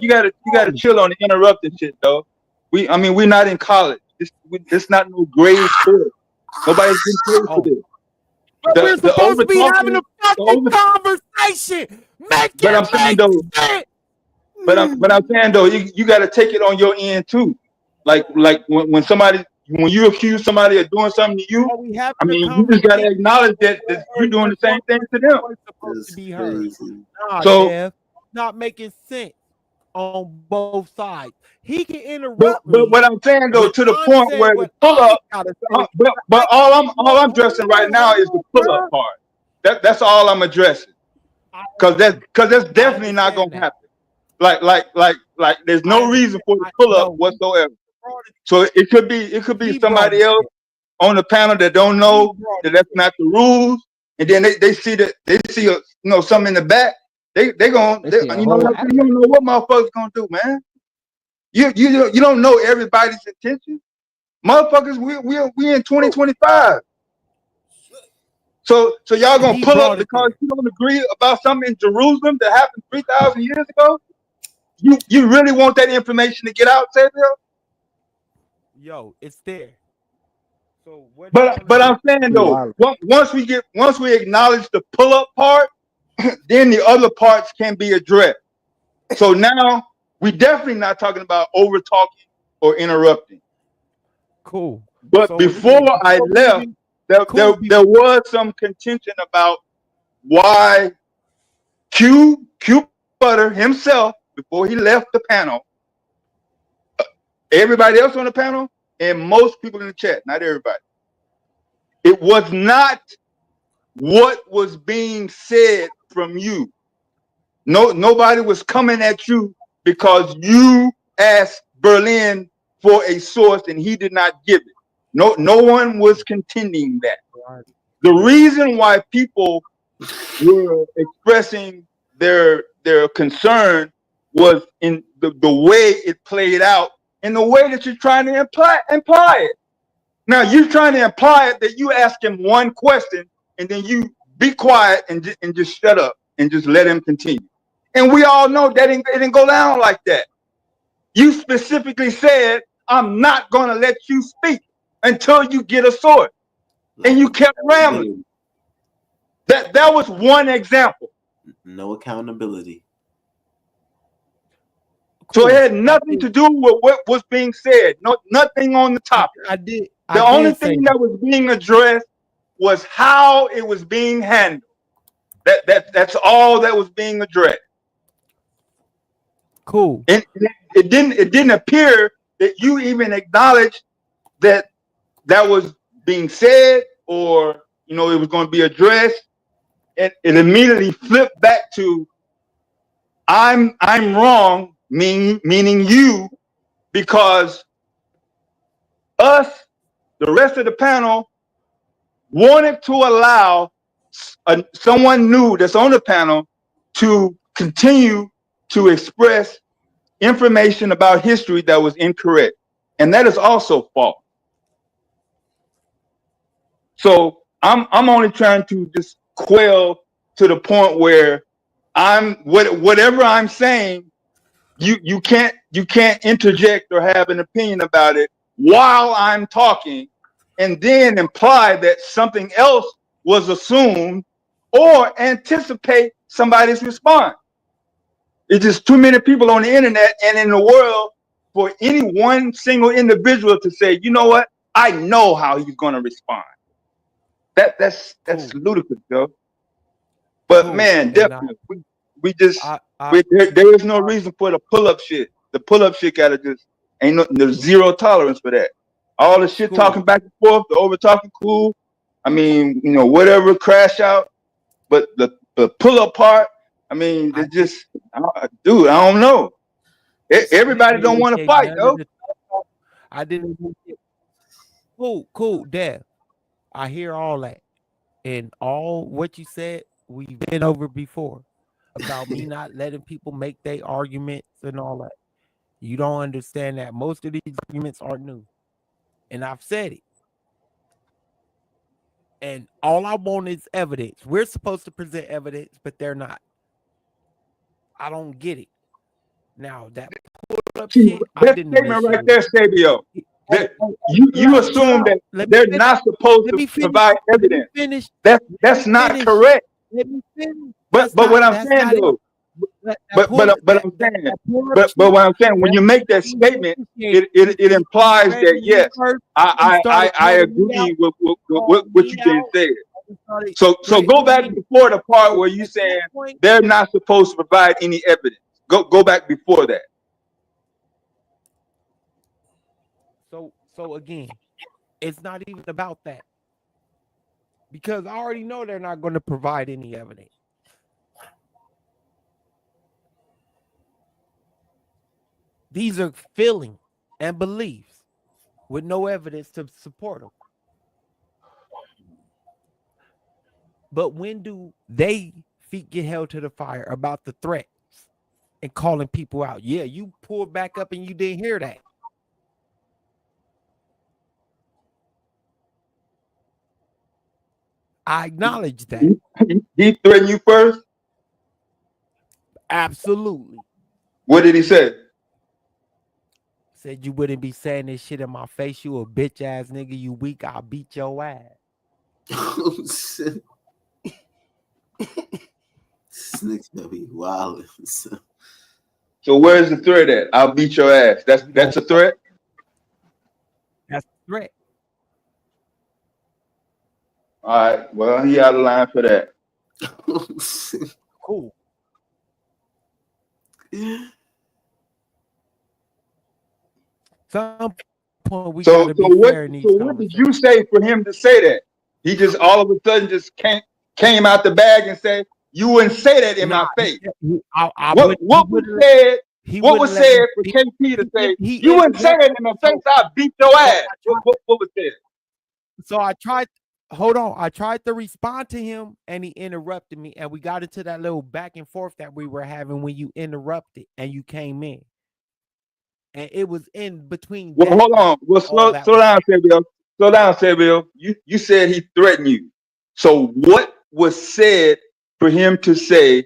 You gotta chill on the interrupting shit, though. We're not in college. This not no grade school. Nobody's getting paid for this. But we're The supposed over to be having a talking, fucking conversation. Make but I'm it saying make though, sense. but I'm saying though, you got to take it on your end too. Like when you accuse somebody of doing something to you, you just got to acknowledge that you're doing the same thing to them. Supposed to be heard. Nah, So, Dev, not making sense on both sides. He can interrupt me. but what I'm saying though, when to the I'm point saying where the what pull I up, gotta say. but all I'm addressing right now is the pull up part. That's all I'm addressing. Because that's definitely not gonna happen. Like there's no reason for the pull up whatsoever. So it could be somebody else on the panel that don't know that that's not the rules, and then they see something in the back They gonna, They see a you know whole what? You don't know what motherfuckers gonna do, man. You don't know everybody's intention, motherfuckers. We in 2025. So y'all gonna pull up because you don't agree about something in Jerusalem that happened 3,000 years ago? You really want that information to get out, Samuel? Yo, it's there. So what? But I'm saying though, once we acknowledge the pull up part, then the other parts can be addressed. So now we definitely not talking about over talking or interrupting. Cool. But So before again, I left, there was some contention about why Q Butter himself, before he left the panel, everybody else on the panel, and most people in the chat, not everybody, it was not what was being said from you. Nobody was coming at you because you asked Berlin for a source and he did not give it. No one was contending that. The reason why people were expressing their concern was in the way it played out, in the way that you're trying to imply it. Now you're trying to imply it that you ask him one question and then you be quiet and just shut up and just let him continue. And we all know that it didn't go down like that. You specifically said, I'm not going to let you speak until you get a source. And you kept rambling. That was one example. No accountability. Cool. So it had nothing to do with what was being said. Nothing on the topic. The only thing that was being addressed was how it was being handled. That's all that was being addressed. Cool. And it didn't appear that you even acknowledged that was being said, or it was going to be addressed. And it immediately flipped back to I'm wrong, meaning you, because us, the rest of the panel, wanted to allow someone new that's on the panel to continue to express information about history that was incorrect. And that is also false. So I'm only trying to just quell to the point where whatever I'm saying, you can't interject or have an opinion about it while I'm talking and then imply that something else was assumed or anticipate somebody's response. It's just too many people on the internet and in the world for any one single individual to say, you know what, I know how he's going to respond. That's ludicrous, though. But man, definitely, there is no reason for the pull-up shit. The pull-up shit gotta just there's zero tolerance for that. All the shit talking back and forth, the over talking, cool. I mean, whatever, crash out. But the pull-up part, I mean, they just, dude, I don't know. Everybody don't want to fight, though. I didn't. Cool, Dad. I hear all that, and all what you said we've been over before about me not letting people make their arguments and all that. You don't understand that most of these arguments are new, and I've said it. And all I want is evidence. We're supposed to present evidence, but they're not. I don't get it. Now that pull-up shit, I didn't statement right there, Sabio. You assume that they're not supposed to provide evidence. That's not correct. Let me finish. But what I'm saying though, but what I'm saying, when you make that statement, it implies that yes, I agree with what you just said. So go back before the part where you saying they're not supposed to provide any evidence. Go back before that. So again, it's not even about that. Because I already know they're not going to provide any evidence. These are feelings and beliefs with no evidence to support them. But when do they feet get held to the fire about the threats and calling people out. Yeah, you pulled back up and you didn't hear that. I acknowledge that. He threatened you first? Absolutely. What did he say? Said you wouldn't be saying this shit in my face. You a bitch ass nigga. You weak. I'll beat your ass. Oh shit. Snicks gonna be wild. So where's the threat at? I'll beat your ass. That's a threat? That's a threat. All right. Well, he out of line for that. Cool. Some point we gotta be fair in these So what did you say for him to say that? He just all of a sudden just came out the bag and said, "You wouldn't say that in my face." What was said for KP to say, "You wouldn't say that in my face, I'll beat your ass"? What was said? So I tried. Hold on. I tried to respond to him and he interrupted me. And we got into that little back and forth that we were having when you interrupted and you came in. And it was in between. Well, hold on. Well, slow down, Samuel. Slow down, Samuel. You said he threatened you. So what was said for him to say,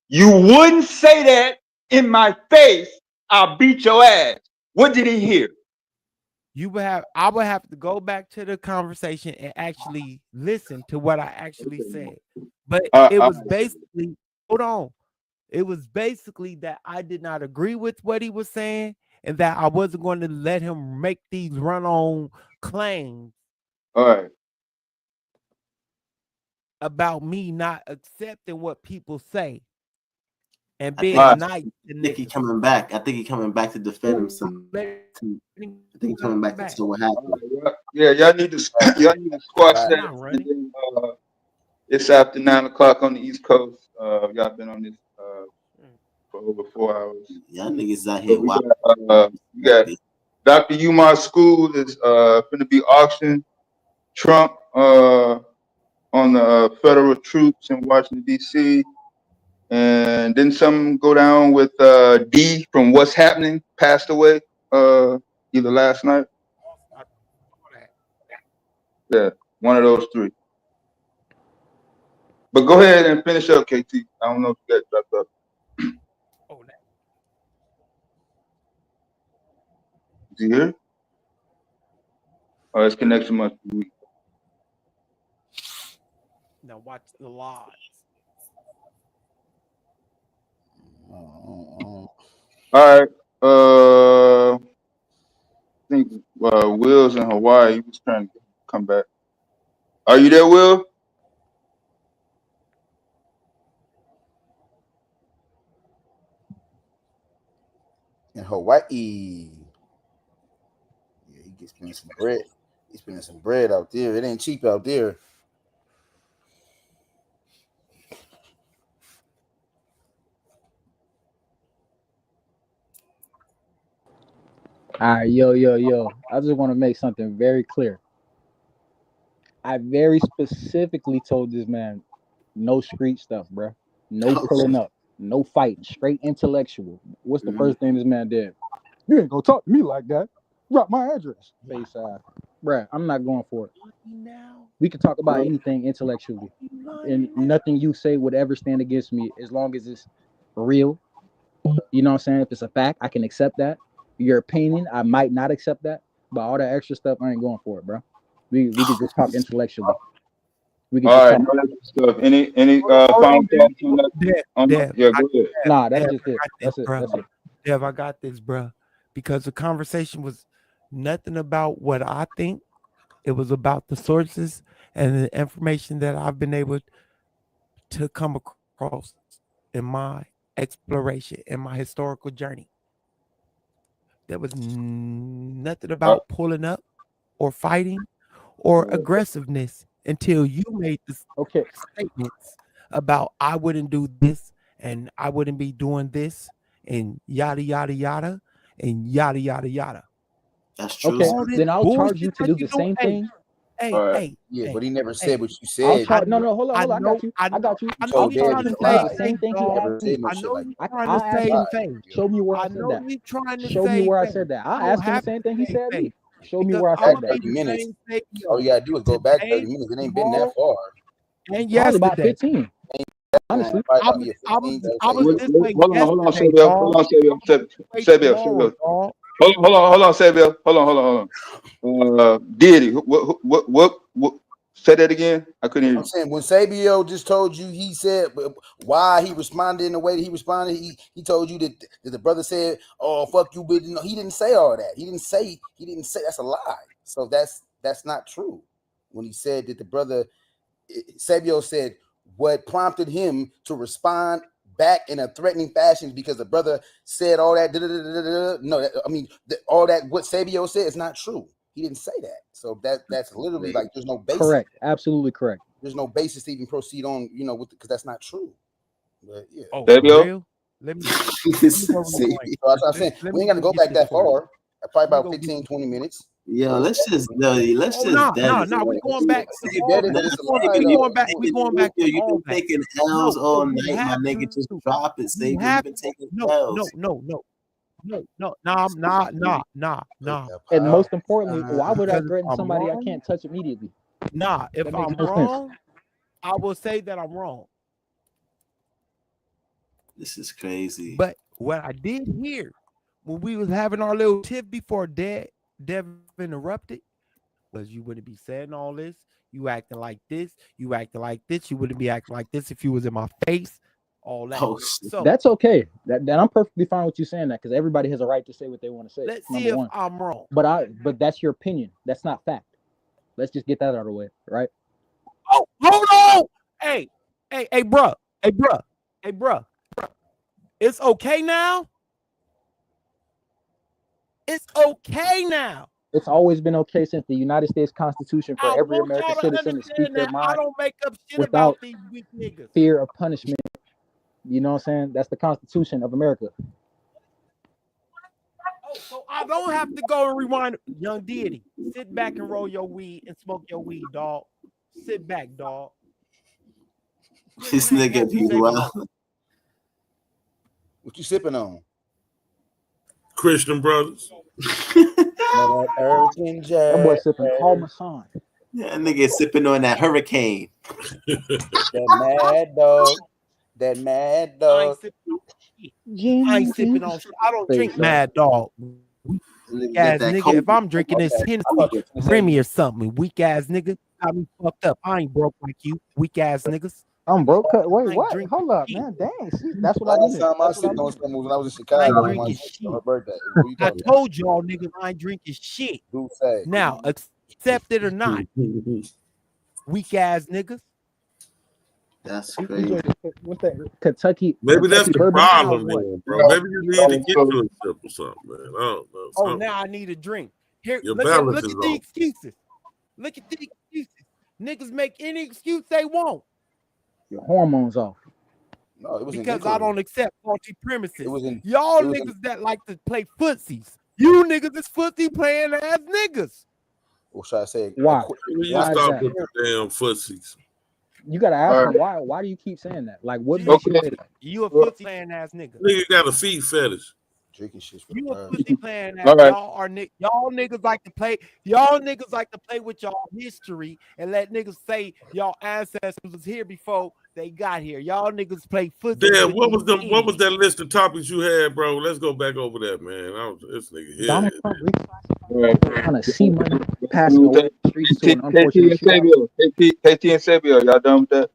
"You wouldn't say that in my face, I'll beat your ass"? What did he hear? I would have to go back to the conversation and actually listen to what I actually said. But it was basically, hold on. It was basically that I did not agree with what he was saying and that I wasn't going to let him make these run-on claims. All right. About me not accepting what people say and being nice. I think he coming back. I think he coming back to defend himself. I think he coming back to tell what happened. Yeah, y'all need to squash that. And then, it's after 9 o'clock on the East Coast. Y'all been on this for over 4 hours. Y'all niggas out here. We got Dr. Umar School is going to be auctioned. Trump on the federal troops in Washington, D.C. And didn't something go down with D from What's Happening, passed away either last night? Yeah, one of those three. But go ahead and finish up, KT. I don't know if you got dropped up. Is he here? Oh, his connection must be weak. Now watch the live. All right. I think Will's in Hawaii. He was trying to come back. Are you there, Will? In Hawaii. Yeah, he gets spending some bread. He's spending some bread out there. It ain't cheap out there. All right, yo. I just want to make something very clear. I very specifically told this man, no street stuff, bro. No pulling up, no fighting, straight intellectual. What's the first thing this man did? You ain't gonna talk to me like that. Drop my address. Face ass. Bruh, I'm not going for it. We can talk about anything intellectually. And nothing you say would ever stand against me as long as it's real. You know what I'm saying? If it's a fact, I can accept that. Your opinion, I might not accept that. But all that extra stuff, I ain't going for it, bro. We could just talk intellectually. We can just talk stuff. Any final thoughts on that? Yeah, go ahead. Nah, that's just it. That's it. Dev, I got this, bro. Because the conversation was nothing about what I think. It was about the sources and the information that I've been able to come across in my exploration, in my historical journey. There was nothing about pulling up or fighting or aggressiveness until you made this statements about I wouldn't do this and I wouldn't be doing this and yada yada yada and yada yada yada. That's true. Okay, then I'll charge you to do the same thing. Yeah, but he never said what you I'll said. try. No, hold on. I got you. I got you. You I'll told try Dad to he's say the alive. same thing he Never asked me. said no shit like that. I'll ask him. Show me where I I said know that. you trying to Show me say where I faith. said that. I I don't asked him the have same to thing he say said me. faith Show me because where I I'm said that. 30 minutes. saying All you gotta do is go back 30 today, minutes. It ain't been that tomorrow, far. and Probably about yesterday. 15. Honestly, Probably about 15. I was this way Hold on, yesterday, Sabio. dog. Hold on, Sabio. Wait Sabio. tomorrow, dog. Hold on, Sabio. Hold on. Diddy, what? Say that again. I couldn't hear I'm you. saying when Sabio just told you, he said why he responded in the way that he responded. He told you that the brother said, "Oh fuck you," but he didn't say all that. He didn't say that's a lie. So that's not true. When he said that the brother Sabio said what prompted him to respond back in a threatening fashion because the brother said all that. No, I mean all that what Sabio said is not true. He didn't say that. So that's literally like there's no basis. correct. Absolutely correct. There's no basis to even proceed on, because that's not true. But yeah. Oh, for real? Let me go See, rewind. that's what I'm saying. Let We me ain't got to go get back this that for you. far. Probably Let me about go get 15, this 20 minutes. Yo, let's just dead it. No. We going back to all that. We going back. We going back to You've all been that. taking L's No, all you night, my have nigga. Just to. drop it, You Savior. You've have been taking no. L's. Nah. And most importantly, why would I Because if threaten I'm somebody I wrong, can't touch immediately? nah. If That I'm makes no sense. wrong, I will say that I'm wrong. This is crazy. But what I did hear when we was having our little tiff before Dev interrupted was you wouldn't be saying all this. You acting like this. You acting like this. You wouldn't be acting like this if you was in my face. All that. Oh, so That's okay. That I'm perfectly fine with you saying that because everybody has a right to say what they want to say. let's see Number if one. I'm wrong. But that's your opinion. That's not fact. Let's just get that out of the way, right? Oh, hold on. Hey, bruh. It's okay now. It's okay now. It's always been okay since the United States Constitution for I every want American y'all to citizen to speak understand their that I mind don't make up shit without about these weak niggas. fear of punishment. You know what I'm saying? That's the Constitution of America. Oh, so I don't have to go and rewind. Young Deity, sit back and roll your weed and smoke your weed, dog. Sit back, dog. This nigga be wild. What you sipping on? Christian Brothers. That boy sipping Parmesan. Yeah, nigga sipping on that hurricane. That mad dog. I ain't sipping on shit. I don't drink Mad Dog. Weak ass nigga. If I'm drinking this Hennessy, Remy or something, weak ass nigga. Got me fucked up. I ain't broke like you, weak ass niggas. I'm broke. Wait, what? Hold up, man. Dang. See, that's what I Last needed. time I That's what I sipped on needed. something was when I was in I Chicago ain't on my drinking sister shit. on her birthday. What you I talking about? told y'all niggas I ain't drinking shit. Do say. Now, accept it or not, weak ass niggas. That's You crazy. enjoy what's that? Kentucky. Maybe that's Kentucky the bourbon. problem, What? then, bro. Maybe you need to get to a sip or something, man. I don't know. Oh, now I need a drink. Here, Your look balance at is the off. excuses. Look at the excuses. Niggas make any excuse they want. Your hormones off. No, it was because I don't accept faulty premises. Y'all niggas that like to play footsies. You niggas is footsie playing ass niggas. Or should I say? Why? You Why is stop that? with the damn footsies. You gotta ask them why. Why do you keep saying that? Like, what makes you say that? You a footsie playing ass nigga. Nigga got a feet fetish. Drinking shit for You a the pussy playing ass. Y'all are y'all niggas like to play. Y'all niggas like to play with y'all history and let niggas say y'all ancestors was here before they got here. Y'all niggas play footsie. Damn, what was that list of topics you had, bro? Let's go back over that, man. This nigga here. Donald Trump trying to see money passing away in the streets to an unfortunate shootout. KT and Sabio, y'all done with that?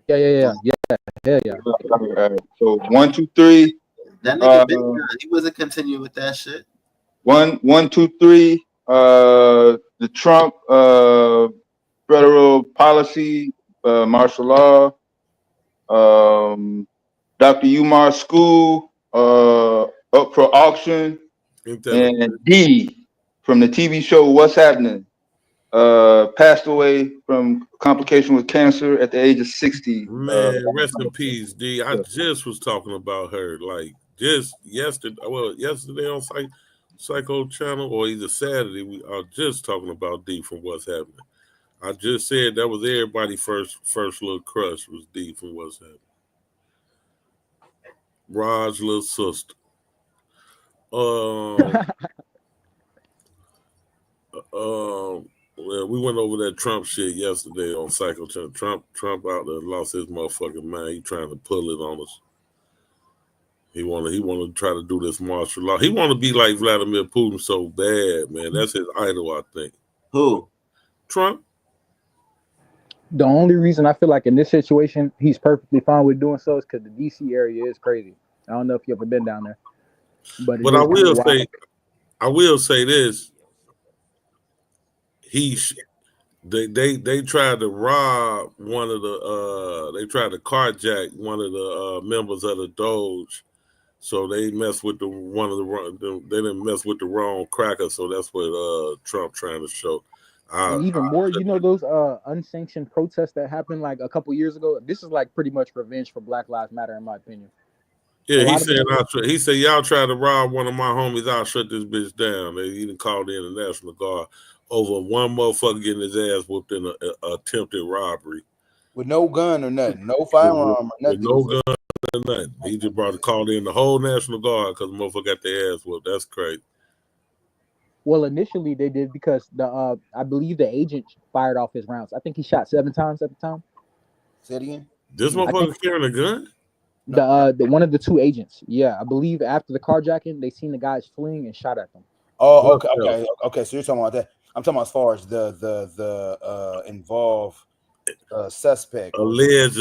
Yeah. So 1, 2, 3. That nigga been done. He wasn't continuing with that shit. 1, 2, 3. The Trump federal policy, martial law. Dr. Umar school up for auction. And D from the TV show What's Happening. Passed away from complication with cancer at the age of 60. Man, rest in peace, D. I just was talking about her, like just yesterday. Well, yesterday on Psycho Channel, or either Saturday, we are just talking about D from What's Happening. I just said that was everybody's first little crush was D from What's Happening. Rod's little sister. Well, we went over that Trump shit yesterday on Psycho Channel. Trump out there lost his motherfucking mind. He trying to pull it on us. He want to try to do this martial law. He want to be like Vladimir Putin so bad, man. That's his idol, I think. Who? Trump. The only reason I feel like in this situation he's perfectly fine with doing so is because the DC area is crazy. I don't know if you ever been down there, but I will say this. They tried to rob one of the they tried to carjack one of the members of the Doge, so they messed with they didn't mess with the wrong cracker, so that's what Trump trying to show. And even more, you know, those unsanctioned protests that happened like a couple years ago. This is like pretty much revenge for Black Lives Matter, in my opinion. Yeah, he said y'all tried to rob one of my homies. I'll shut this bitch down. They even called the National Guard over one motherfucker getting his ass whooped in a attempted robbery with no gun or nothing, no firearm or nothing. With no gun or nothing. He just called in the whole National Guard because the motherfucker got their ass whooped. That's crazy. Well, initially they did because I believe the agent fired off his rounds. I think he shot 7 times at the time. Say it again. This motherfucker carrying a gun? The one of the two agents. Yeah, I believe after the carjacking, they seen the guys fleeing and shot at them. Oh, okay. So you're talking about that. I'm talking about as far as the involved suspect, alleged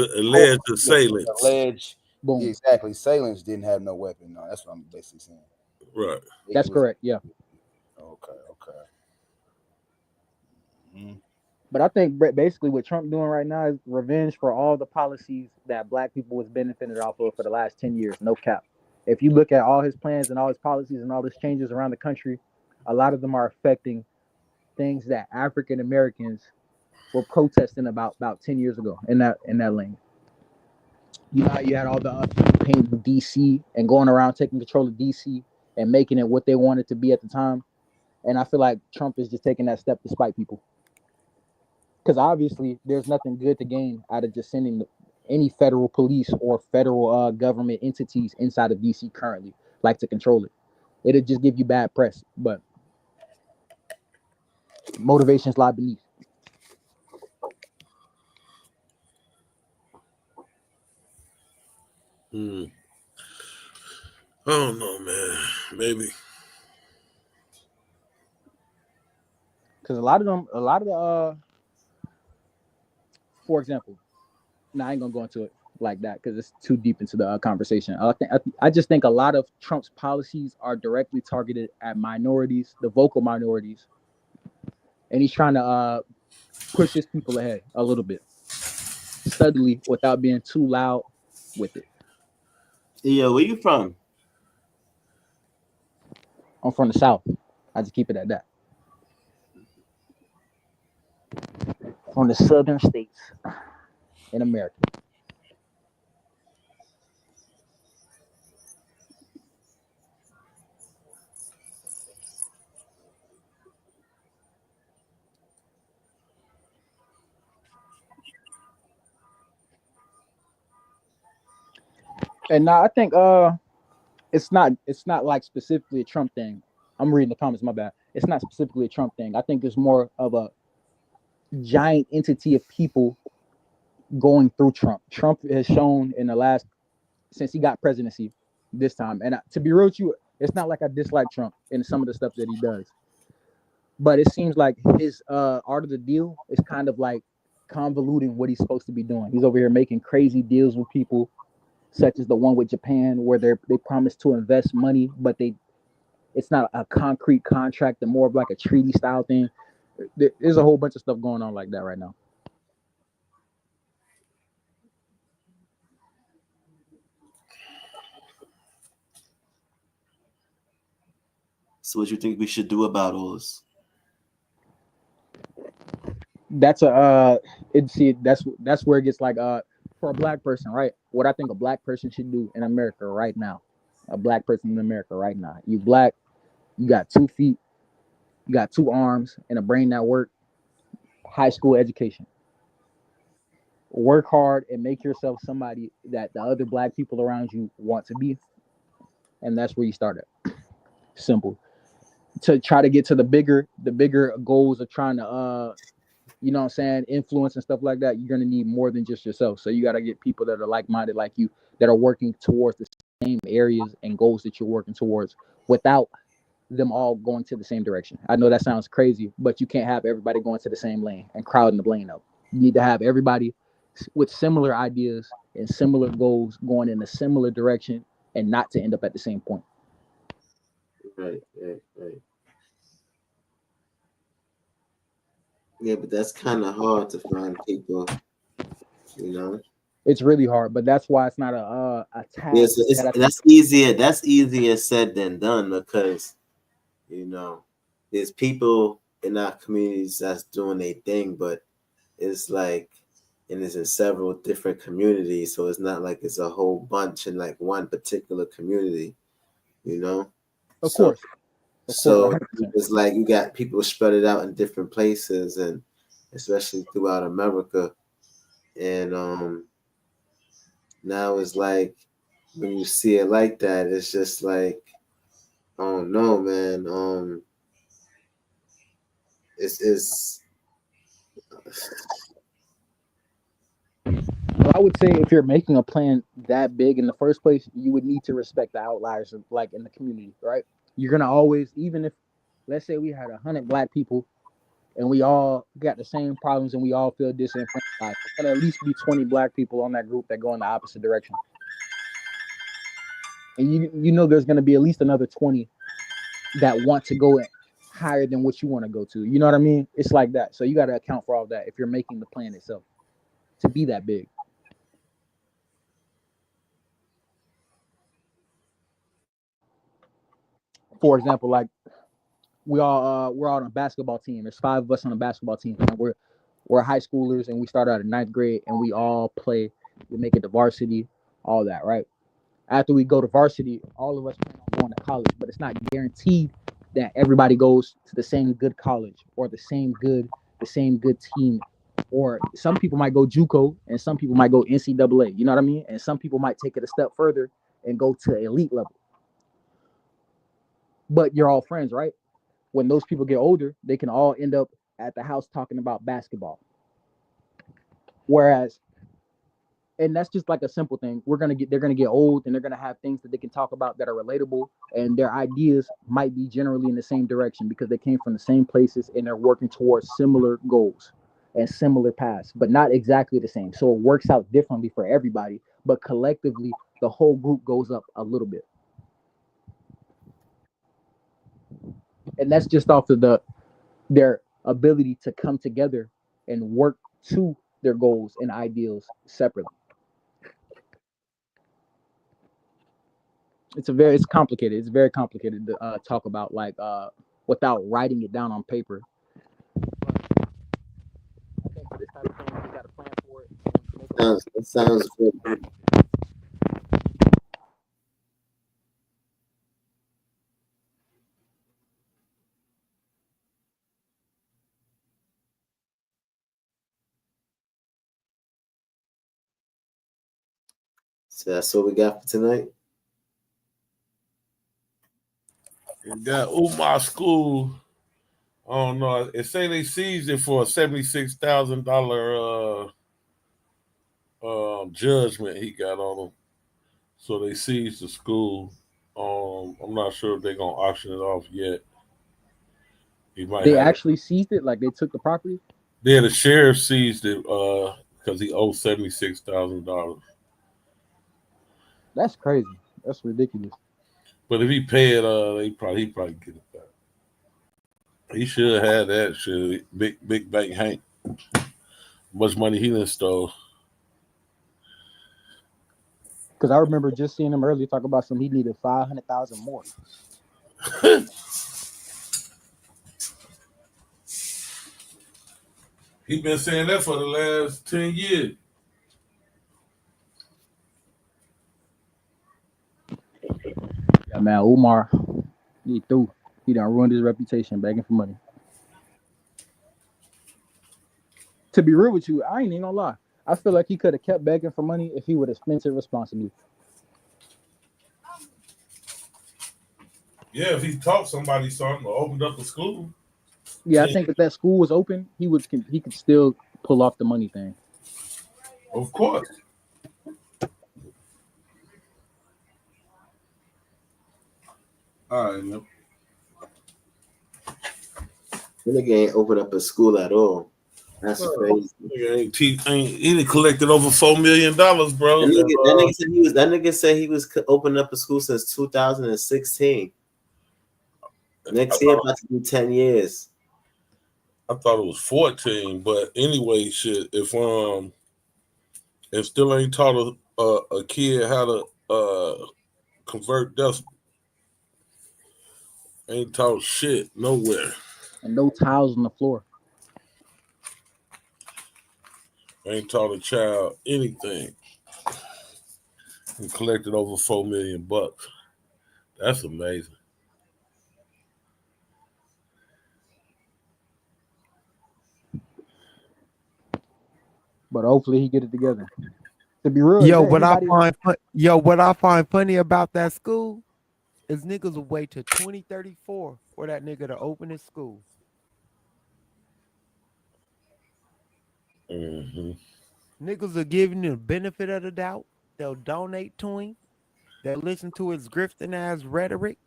assailants. Alleged. Boom. Yeah, exactly. Assailants didn't have no weapon. No, that's what I'm basically saying. Right. That's correct. Yeah. Okay. Mm-hmm. But I think basically what Trump doing right now is revenge for all the policies that Black people was benefited off of for the last 10 years. No cap. If you look at all his plans and all his policies and all his changes around the country, a lot of them are affecting things that African Americans were protesting about 10 years ago in that lane. You know how you had all the painting DC and going around taking control of DC and making it what they wanted to be at the time. And I feel like Trump is just taking that step to spite people. Because obviously there's nothing good to gain out of just sending any federal police or federal government entities inside of DC currently, like to control it. It'll just give you bad press, but motivations lie beneath. I don't know, man. Maybe. Because a lot of the for example, I ain't gonna go into it like that because it's too deep into the conversation. I just think a lot of Trump's policies are directly targeted at minorities, the vocal minorities, and he's trying to push his people ahead a little bit, subtly, without being too loud with it. Yeah, where you from? I'm from the South. I just keep it at that. From the southern states in America. And now I think it's not like specifically a Trump thing. I'm reading the comments, my bad. It's not specifically a Trump thing. I think it's more of a giant entity of people going through Trump. Trump has shown in the last, since he got presidency this time, and to be real with you, it's not like I dislike Trump and some of the stuff that he does, but it seems like his art of the deal is kind of like convoluting what he's supposed to be doing. He's over here making crazy deals with people, such as the one with Japan, where they promise to invest money, but it's not a concrete contract, but more of like a treaty style thing. There's a whole bunch of stuff going on like that right now. So what you think we should do about all this? That's where it gets like for a Black person, right? What I think a Black person should do in America right now. A Black person in America right now. You Black, You got 2 feet, you got 2 arms, and a brain that work. High school education. Work hard and make yourself somebody that the other black people around you want to be, and that's where you start at. Simple. To try to get to the bigger goals of trying to you know what I'm saying, influence and stuff like that, you're gonna need more than just yourself. So you got to get people that are like-minded like you, that are working towards the same areas and goals that you're working towards, without them all going to the same direction. I know that sounds crazy, but you can't have everybody going to the same lane and crowding the lane up. You need to have everybody with similar ideas and similar goals going in a similar direction, and not to end up at the same point. Right. Yeah, but that's kind of hard to find people, you know. It's really hard, but that's why it's not a task. Yeah, so that's easier. That's easier said than done, because you know there's people in our communities that's doing their thing, but it's like, and it's in several different communities, so it's not like it's a whole bunch in like one particular community, you know. Of course, So 100%. it's like you got people spread it out in different places, and especially throughout America. And now it's like when you see it like that, it's just like, oh no, man. It's Well, I would say if you're making a plan that big in the first place, you would need to respect the outliers, like in the community, right? You're gonna always, even if, let's say we had 100 black people and we all got the same problems and we all feel disenfranchised, there's gonna at least be 20 black people on that group that go in the opposite direction, and you know there's gonna be at least another 20 that want to go higher than what you want to go to. You know what I mean? It's like that. So you got to account for all that if you're making the plan itself to be that big. For example, like we're all on a basketball team. There's 5 of us on a basketball team, and we're high schoolers, and we start out in 9th grade, and we all play. We make it to varsity, all that, right? After we go to varsity, all of us plan on going to college, but it's not guaranteed that everybody goes to the same good college or the same good team. Or some people might go JUCO and some people might go NCAA. You know what I mean? And some people might take it a step further and go to elite level. But you're all friends, right? When those people get older, they can all end up at the house talking about basketball. Whereas, and that's just like a simple thing. They're gonna get old, and they're gonna have things that they can talk about that are relatable, and their ideas might be generally in the same direction because they came from the same places and they're working towards similar goals and similar paths, but not exactly the same. So it works out differently for everybody, but collectively the whole group goes up a little bit. And that's just off of their ability to come together and work to their goals and ideals separately. It's complicated. It's very complicated to talk about, like without writing it down on paper. I think for this type of thing, we got to plan for it. It sounds good. So that's what we got for tonight. You got Umar School. I don't know. It say they seized it for a $76,000 judgment he got on him. So they seized the school. I'm not sure if they're gonna auction it off yet. They actually seized it, like they took the property. Yeah, the sheriff seized it because he owed $76,000. That's crazy. That's ridiculous. But if he pay it, he probably get it back. He should have that shit. Big Bank Hank. Much money he done stole. Because I remember just seeing him earlier talk about he needed 500,000 more. He been saying that for the last 10 years. Yeah, man, Umar, he threw. He done ruined his reputation begging for money. To be real with you, I ain't even gonna lie. I feel like he could have kept begging for money if he would have spent it responsibly. Yeah, if he taught somebody something or opened up a school. Yeah, I think if that school was open, he could still pull off the money thing. Of course. All right, man. The nigga ain't opened up a school at all. That's crazy. He done collected over $4 million, bro. That nigga said he was opening up a school since 2016. Next year about to be 10 years. I thought it was 14, but anyway, shit. If still ain't taught a kid how to convert decimal, ain't taught shit nowhere. And no tiles on the floor. Ain't taught a child anything. And collected over $4 million. That's amazing. But hopefully he get it together. To be real, what I find funny about that school is niggas will wait till 2034 for that nigga to open his school. Mm-hmm. Niggas are giving him the benefit of the doubt. They'll donate to him. They'll listen to his grifting ass rhetoric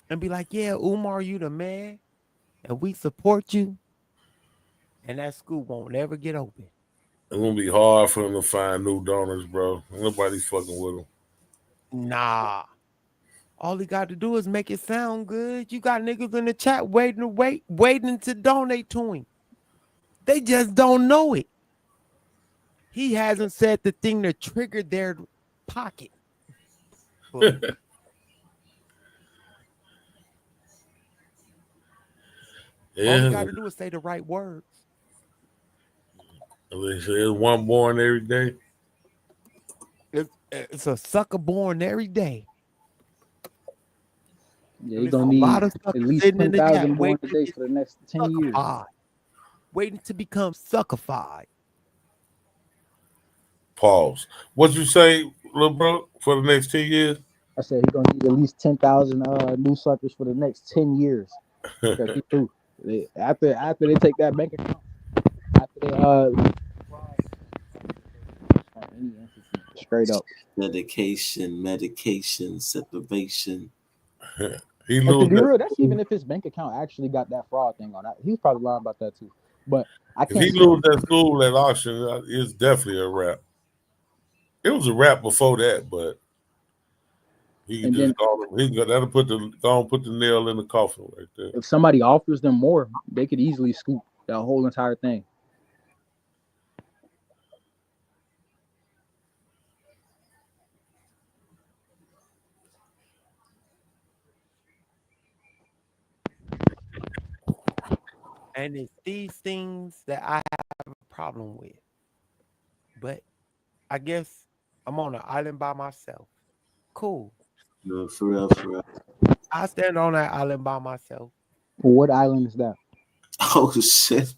and be like, yeah, Umar, you the man, and we support you. And that school won't ever get open. It's gonna be hard for them to find new donors, bro. Nobody's fucking with them. Nah. All he got to do is make it sound good. You got niggas in the chat waiting to donate to him. They just don't know it. He hasn't said the thing that triggered their pocket. Yeah. All you got to do is say the right words. There's one born every day. It's a sucker born every day. Yeah, you're going to need at least 10,000 born a day for the next 10 years. Waiting to become suckified. Pause. What'd you say, little bro, for the next 10 years? I said he's going to need at least 10,000 new suckers for the next 10 years. After they take that bank account, after they straight up medication, separation. He to be real, that's even if his bank account actually got that fraud thing on it. He's probably lying about that too. But I can't. If he lose that school at auction, it's definitely a wrap. It was a wrap before that, but he can just that'll put the nail in the coffin right there. If somebody offers them more, they could easily scoop that whole entire thing. And it's these things that I have a problem with. But I guess I'm on an island by myself. Cool. No, for real. I stand on that island by myself. What island is that? Oh, shit.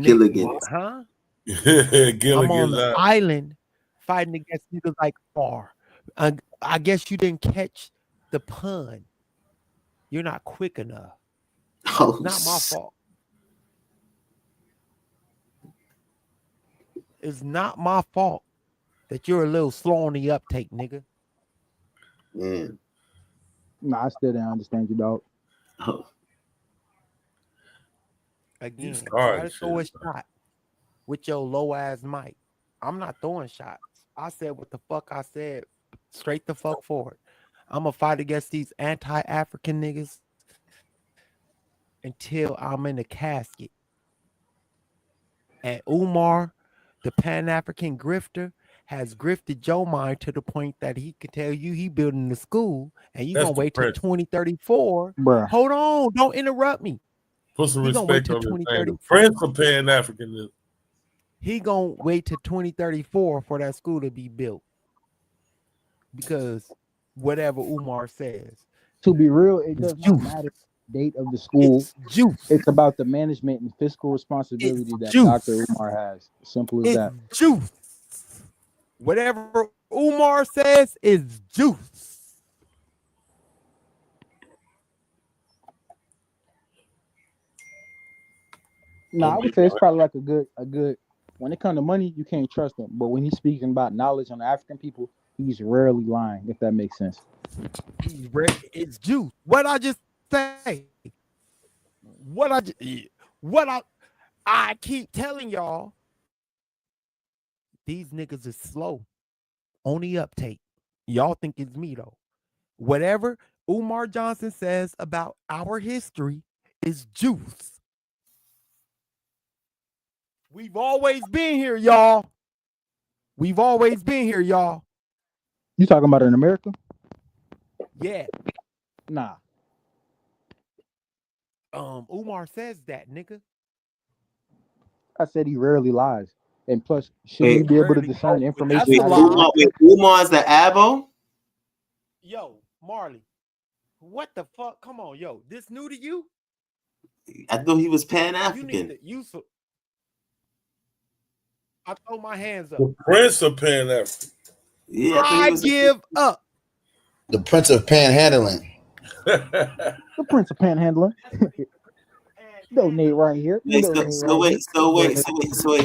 Gilligan. Huh? Gilligan's I'm on the island fighting against niggas like Umar. I guess you didn't catch the pun. You're not quick enough. Oh, not my fault. It's not my fault that you're a little slow on the uptake, nigga. Yeah. No, I still didn't understand you, dog. Oh. Again, try to throw a shot with your low ass mic. I'm not throwing shots. I said what the fuck I said. Straight the fuck forward. I'm gonna fight against these anti-African niggas until I'm in the casket. And Umar, the Pan-African grifter, has grifted your mind to the point that he can tell you he building the school and you're going to wait till 2034. Bruh. Hold on. Don't interrupt me. Put some respect on the thing. The Prince of Pan-Africanism. He going to wait till 2034 for that school to be built. Because whatever Umar says. To be real, it does not matter the date of the school. It's juice. It's about the management and fiscal responsibility It's that juice. Dr. Umar has. Simple as It's that. juice. Whatever Umar says is juice. No, I would say it's probably like a good. When it comes to money, you can't trust him. But when he's speaking about knowledge on the African people, he's rarely lying. If that makes sense. It's juice. What I just say. I keep telling y'all. These niggas is slow on the uptake. Y'all think it's me though. Whatever Umar Johnson says about our history is juice. We've always been here, y'all. We've always been here, y'all. You talking about in America? Yeah. Nah. Umar says that, nigga. I said he rarely lies. And plus, shouldn't you be able to discern information? Umar's the Abo? Yo, Marley. What the fuck? Come on, yo. This new to you? I thought he was Pan-African. I throw my hands up. The Prince of Pan-African. Yeah, I give up. The Prince of Panhandling. The Prince of Panhandling. Donate right here. So wait,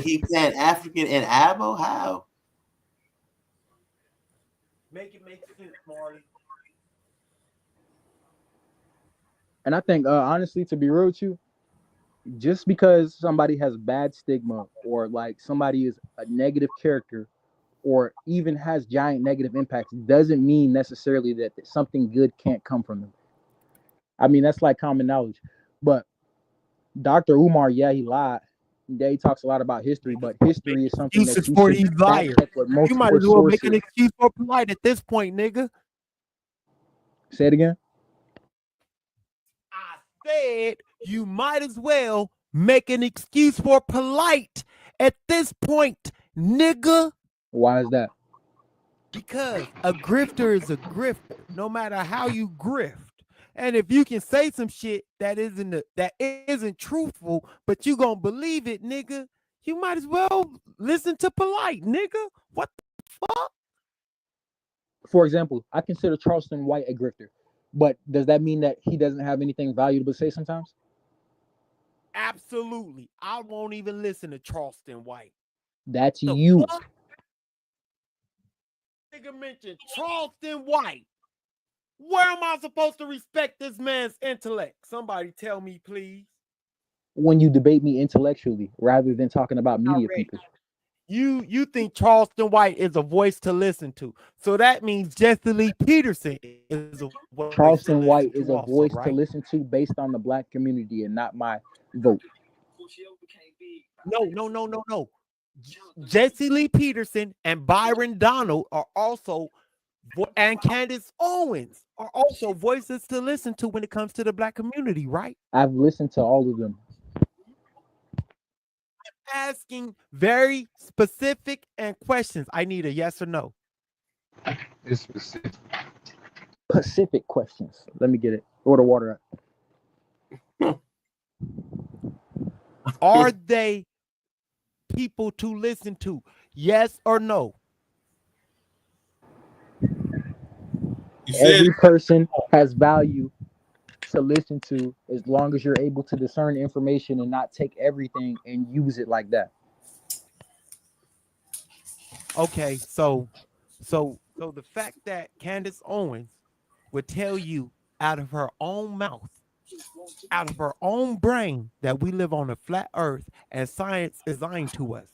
he Pan-African and Abo? How? Make it make sense, Marley. And I think, honestly, to be real with you, just because somebody has bad stigma or like somebody is a negative character or even has giant negative impacts doesn't mean necessarily that something good can't come from them. I mean, that's like common knowledge. But Dr. Umar, yeah, he lied. Yeah, he talks a lot about history, but history is something that you for should these liars. You might as well make an excuse for Polight at this point, nigga. Say it again. I said you might as well make an excuse for Polight at this point, nigga. Why is that? Because a grifter is a grifter, no matter how you grift. And if you can say some shit that isn't truthful, but you gonna believe it, nigga, you might as well listen to Polight, nigga. What the fuck? For example, I consider Charleston White a grifter, but does that mean that he doesn't have anything valuable to say sometimes? Absolutely. I won't even listen to Charleston White. That's you. Fuck? Nigga mentioned Charleston White. Where am I supposed to respect this man's intellect? Somebody tell me, please. When you debate me intellectually rather than talking about media people. You think Charleston White is a voice to listen to. So that means Jesse Lee Peterson is a voice Charleston White is a also, voice right? to listen to based on the black community and not my vote. No. Jesse Lee Peterson and Byron Donald are also, and Candace Owens are also voices to listen to when it comes to the black community, right? I've listened to all of them. Asking very specific and questions. I need a yes or no. It's specific. Pacific questions. Let me get it. Where the water at? Are they people to listen to? Yes or no? Every person has value to listen to as long as you're able to discern information and not take everything and use it like that. Okay, so the fact that Candace Owens would tell you out of her own mouth, out of her own brain, that we live on a flat earth and science is lying to us,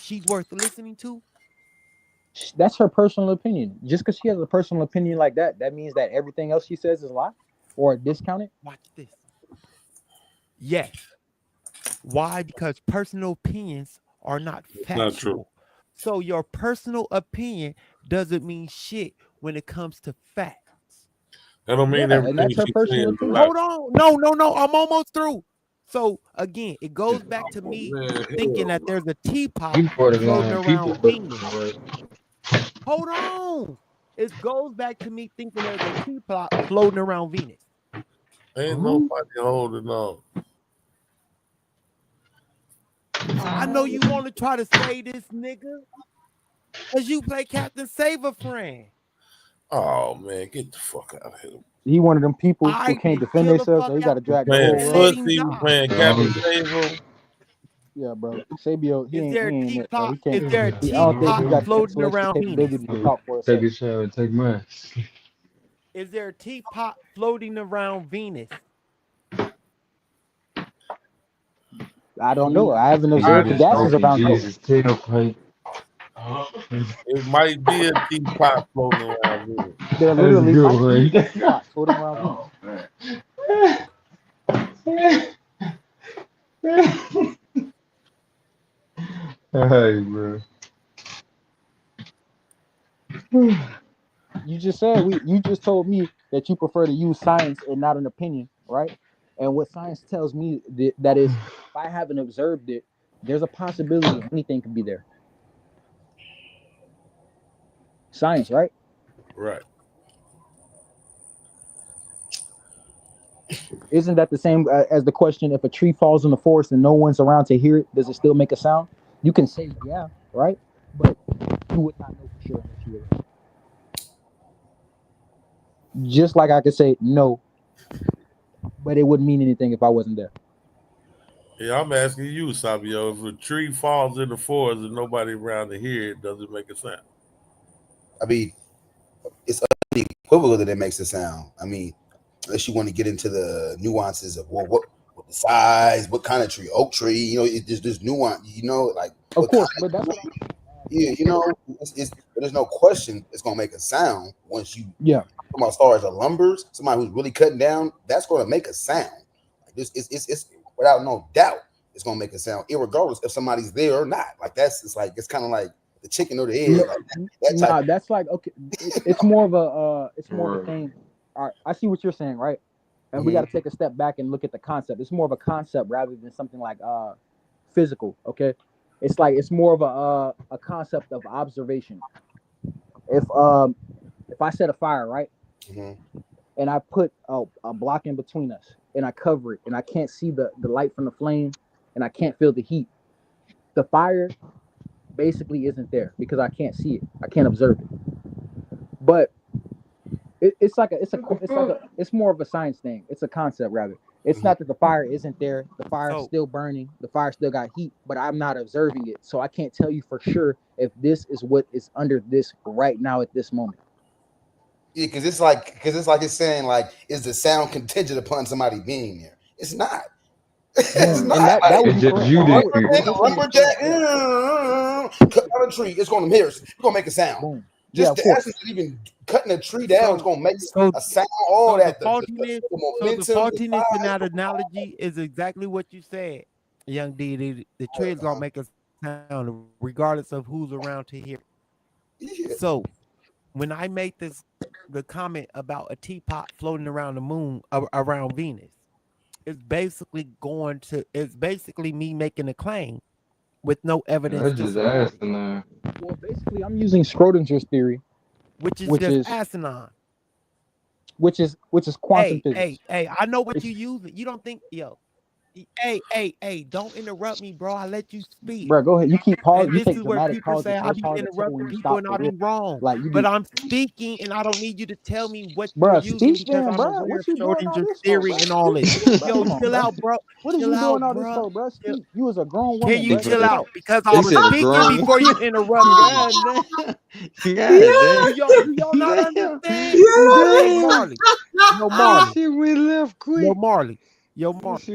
she's worth listening to? That's her personal opinion. Just because she has a personal opinion like that, that means that everything else she says is a lie or discounted? Watch this. Yes. Why? Because personal opinions are not factual. Not true. So your personal opinion doesn't mean shit when it comes to facts. That don't mean everything. And that's her personal opinion. Hold on. No. I'm almost through. So again, it goes back to me thinking that there's a teapot floating around England. Hold on. It goes back to me thinking there's a teapot floating around Venus. Ain't nobody holding on. I know you want to try to say this, nigga, because you play Captain Save a Friend. Oh man, get the fuck out of here. He one of them people who can't defend themselves, so he got to drag the whole world. Pussy, we playing Captain Save. Yeah, bro. Sabio, he ain't in it, bro. He can't. Is there a I don't think he got the floating intellectual around Venus? capability to talk for Take himself. a shower, take mine. Is there a teapot floating around Venus? I don't know. I haven't observed the gases around Jesus tailpipe. It might be a teapot floating around Venus. There literally might be a teapot floating around Venus. Hey, bro. You just said you just told me that you prefer to use science and not an opinion, right? And what science tells me that is, if I haven't observed it, there's a possibility anything could be there. Science, right? Right. Isn't that the same as the question, if a tree falls in the forest and no one's around to hear it, does it still make a sound? You can say yeah, right? But you would not know for sure unless you were there. Just like I could say no, but it wouldn't mean anything if I wasn't there. Yeah, I'm asking you, Sabio, if a tree falls in the forest and nobody around to hear it, does it make a sound? I mean, it's unequivocal that it makes a sound. I mean, unless you want to get into the nuances of what the size, what kind of tree, oak tree, you know, there's nuance, you know, like of course, but that's yeah, you know, there's no question it's gonna make a sound once you come as far as the lumbers, somebody who's really cutting down, that's gonna make a sound. Like this, it's without no doubt, it's gonna make a sound, irregardless if somebody's there or not. Like it's kind of like the chicken or the egg. Like that's like okay, it's more of a thing. All right, I see what you're saying, right? And we got to take a step back and look at the concept. It's more of a concept rather than something like physical. Okay, it's more of a concept of observation. If I set a fire, right, and I put a block in between us, and I cover it, and I can't see the light from the flame, and I can't feel the heat, the fire basically isn't there because I can't see it. I can't observe it. But it's more of a science thing. It's a concept rather. It's not that the fire isn't there. The fire is still burning. The fire still got heat, but I'm not observing it. So I can't tell you for sure if this is what is under this right now at this moment. Yeah, because it's like it's saying like, is the sound contingent upon somebody being there? It's not. It's not. And that would be lumberjack, cut down a tree. It's gonna hear. It's gonna make a sound. Boom. Just the essence of even cutting a tree down is gonna make a sound. All that. The faultiness in that analogy is exactly what you said, Young D. The tree is gonna make a sound regardless of who's around to hear. Yeah. So when I made the comment about a teapot floating around the moon, around Venus, it's basically me making a claim with no evidence. That's just asinine. Well, basically, I'm using Schrodinger's theory, which is asinine. Which is quantum physics. Hey, I know what you use. You don't think, Hey, don't interrupt me, bro. I let you speak. Bro, go ahead. You keep pausing. This is where people say I be interrupting people and I be wrong. But I'm speaking and I don't need you to tell me what you're using because I'm aware of Schrodinger's theory and all this. Yo, chill out, bro. What are you doing all this for, bro? Speak. You was a grown woman. Can you chill out? Because I was speaking before you interrupt me. Do y'all not understand? Yo, Marley. We left quick. Yo, Marley. He asked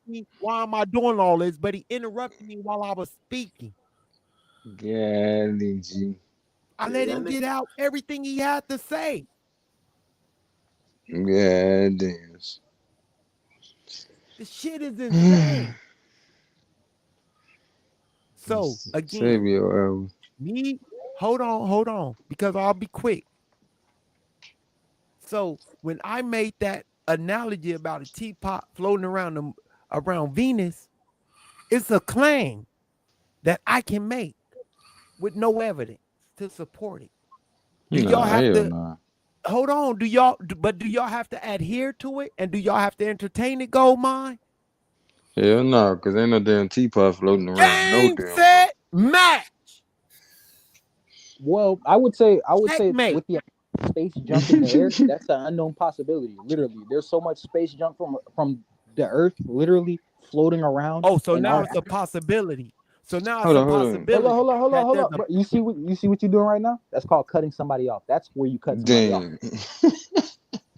me why am I doing all this, but he interrupted me while I was speaking. I let him get out everything he had to say. This shit is insane. So again, hold on, because I'll be quick. So when I made that analogy about a teapot floating around Venus, it's a claim that I can make with no evidence to support it. Do y'all have hell to nah. hold on? Do y'all have to adhere to it, and do y'all have to entertain it? Gold mine. Hell no, because ain't no damn teapot floating around. No Game damn set match. Well, I would say Checkmate. with the space junk in the air, that's an unknown possibility. Literally, there's so much space junk from the Earth, literally floating around. Oh, so in now our it's a possibility. So now it's Hold a on, hold on. possibility. Hold that on. there's a- Bro, you see what you're doing right now? That's called cutting somebody off. That's where you cut somebody off. Damn.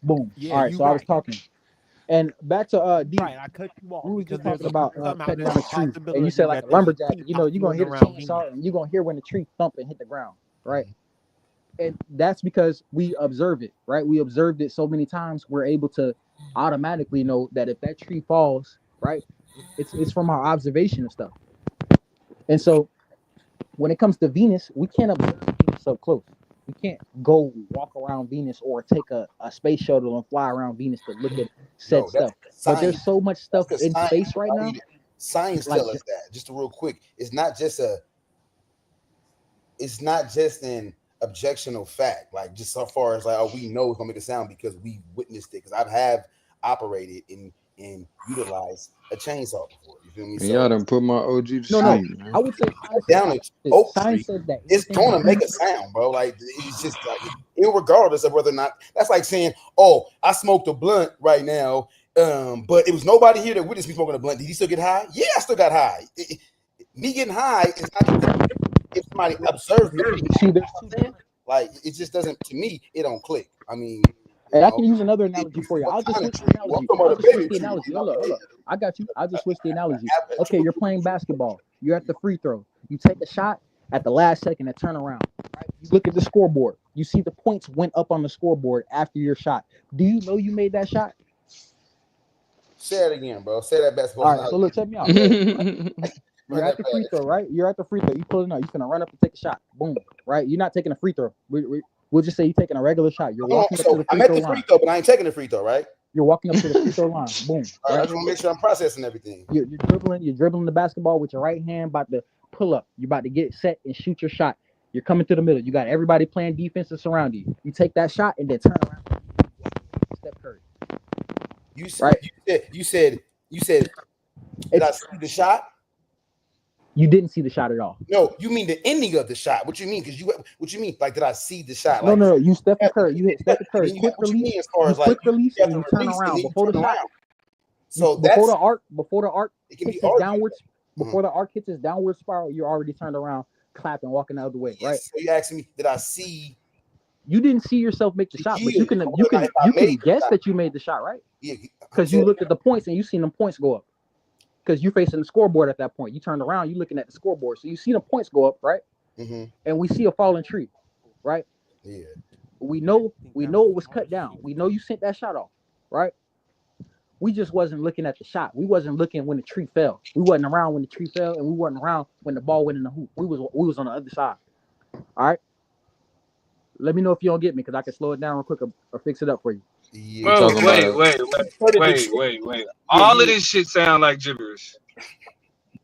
Boom. Yeah, All right. you So I was right. talking, and back to D. Right, I cut you off We were because just there's talking about somehow cutting there's down a a tree, and you possibility said like that a there's a lumberjack. You know, teapot you're gonna floating hear the around Venus. chainsaw, and you're gonna hear when the tree thump and hit the ground, right? And that's because we observe it, right? We observed it so many times, we're able to automatically know that if that tree falls, right, it's from our observation of stuff. And so when it comes to Venus, we can't observe Venus up close. We can't go walk around Venus or take a space shuttle and fly around Venus to look at said No, that's stuff. But science. there's so much stuff That's the in science. space right I now. mean, science Like tell us that. Just real quick, it's not just an objectional fact. Like just so far as like, oh, we know it's gonna make a sound because we witnessed it. Because I have operated and utilized a chainsaw before. You feel me? And y'all So done put my OG to no, sleep, man. I would say cut down an science, oak science tree, says that it's anything gonna make a sound, bro. Like it's just like irregardless of whether or not that's like saying, oh, I smoked a blunt right now, but it was nobody here that witnessed me smoking a blunt. Did you still get high? Yeah, I still got high. Me getting high is not if somebody observed me. See, there's two. Like it just doesn't to me. It don't click. I mean, And I can use another analogy for you. what I'll just kind of switch tree? the Well, I'm analogy. talking I'll about a just switch baby the tree. analogy. You know, Hold up. I got you. I'll just switch the analogy. a Okay, you're playing basketball. You're at the free throw. You take a shot at the last second to turn around. Right? You look at the scoreboard. You see the points went up on the scoreboard after your shot. Do you know you made that shot? Say it again, bro. Say that basketball All right, so analogy. look, check me out. You're at the free throw, right? You're at the free throw. You pulling up. You're gonna run up and take a shot. Boom. Right? You're not taking a free throw. We'll just say you're taking a regular shot. You're walking up to the I'm free at throw the free line. throw, but I ain't taking the free throw, right? You're walking up to the free throw line. Boom. All right, I Right? just want to make sure I'm processing everything. You're dribbling the basketball with your right hand, about to pull up. You're about to get set and shoot your shot. You're coming to the middle. You got everybody playing defense to surround you. You take that shot and then turn around. Steph Curry. You said. Did I see the shot? You didn't see the shot at all. No, you mean the ending of the shot. What you mean? Because what you mean? Like, did I see the shot? No, Like, no, you Stephen Curry. You hit Stephen Curry. you Quick what you release. mean as far You as like quick release you have and to you turn release around and then before you the turn shot. around. So before that's the arc it can hits be its argued. downwards. Before the arc hits its downward spiral, you're already turned around, clapping, walking the other way, right? So you asking me, did I see? You didn't see yourself make the shot, but you can guess that you made the shot, right? Yeah, because you looked at the points and you seen them points go up. Because you facing the scoreboard at that point. You turned around, you looking at the scoreboard, so you see the points go up, right? Mm-hmm. And we see a fallen tree, right? Yeah. We know it was cut down. We know you sent that shot off, right? We just wasn't looking at the shot. We wasn't looking when the tree fell. We wasn't around when the tree fell, and we wasn't around when the ball went in the hoop. We was on the other side. All right. Let me know if you don't get me, because I can slow it down real quick or fix it up for you. Yeah. Whoa, wait. All of this shit sound like gibberish.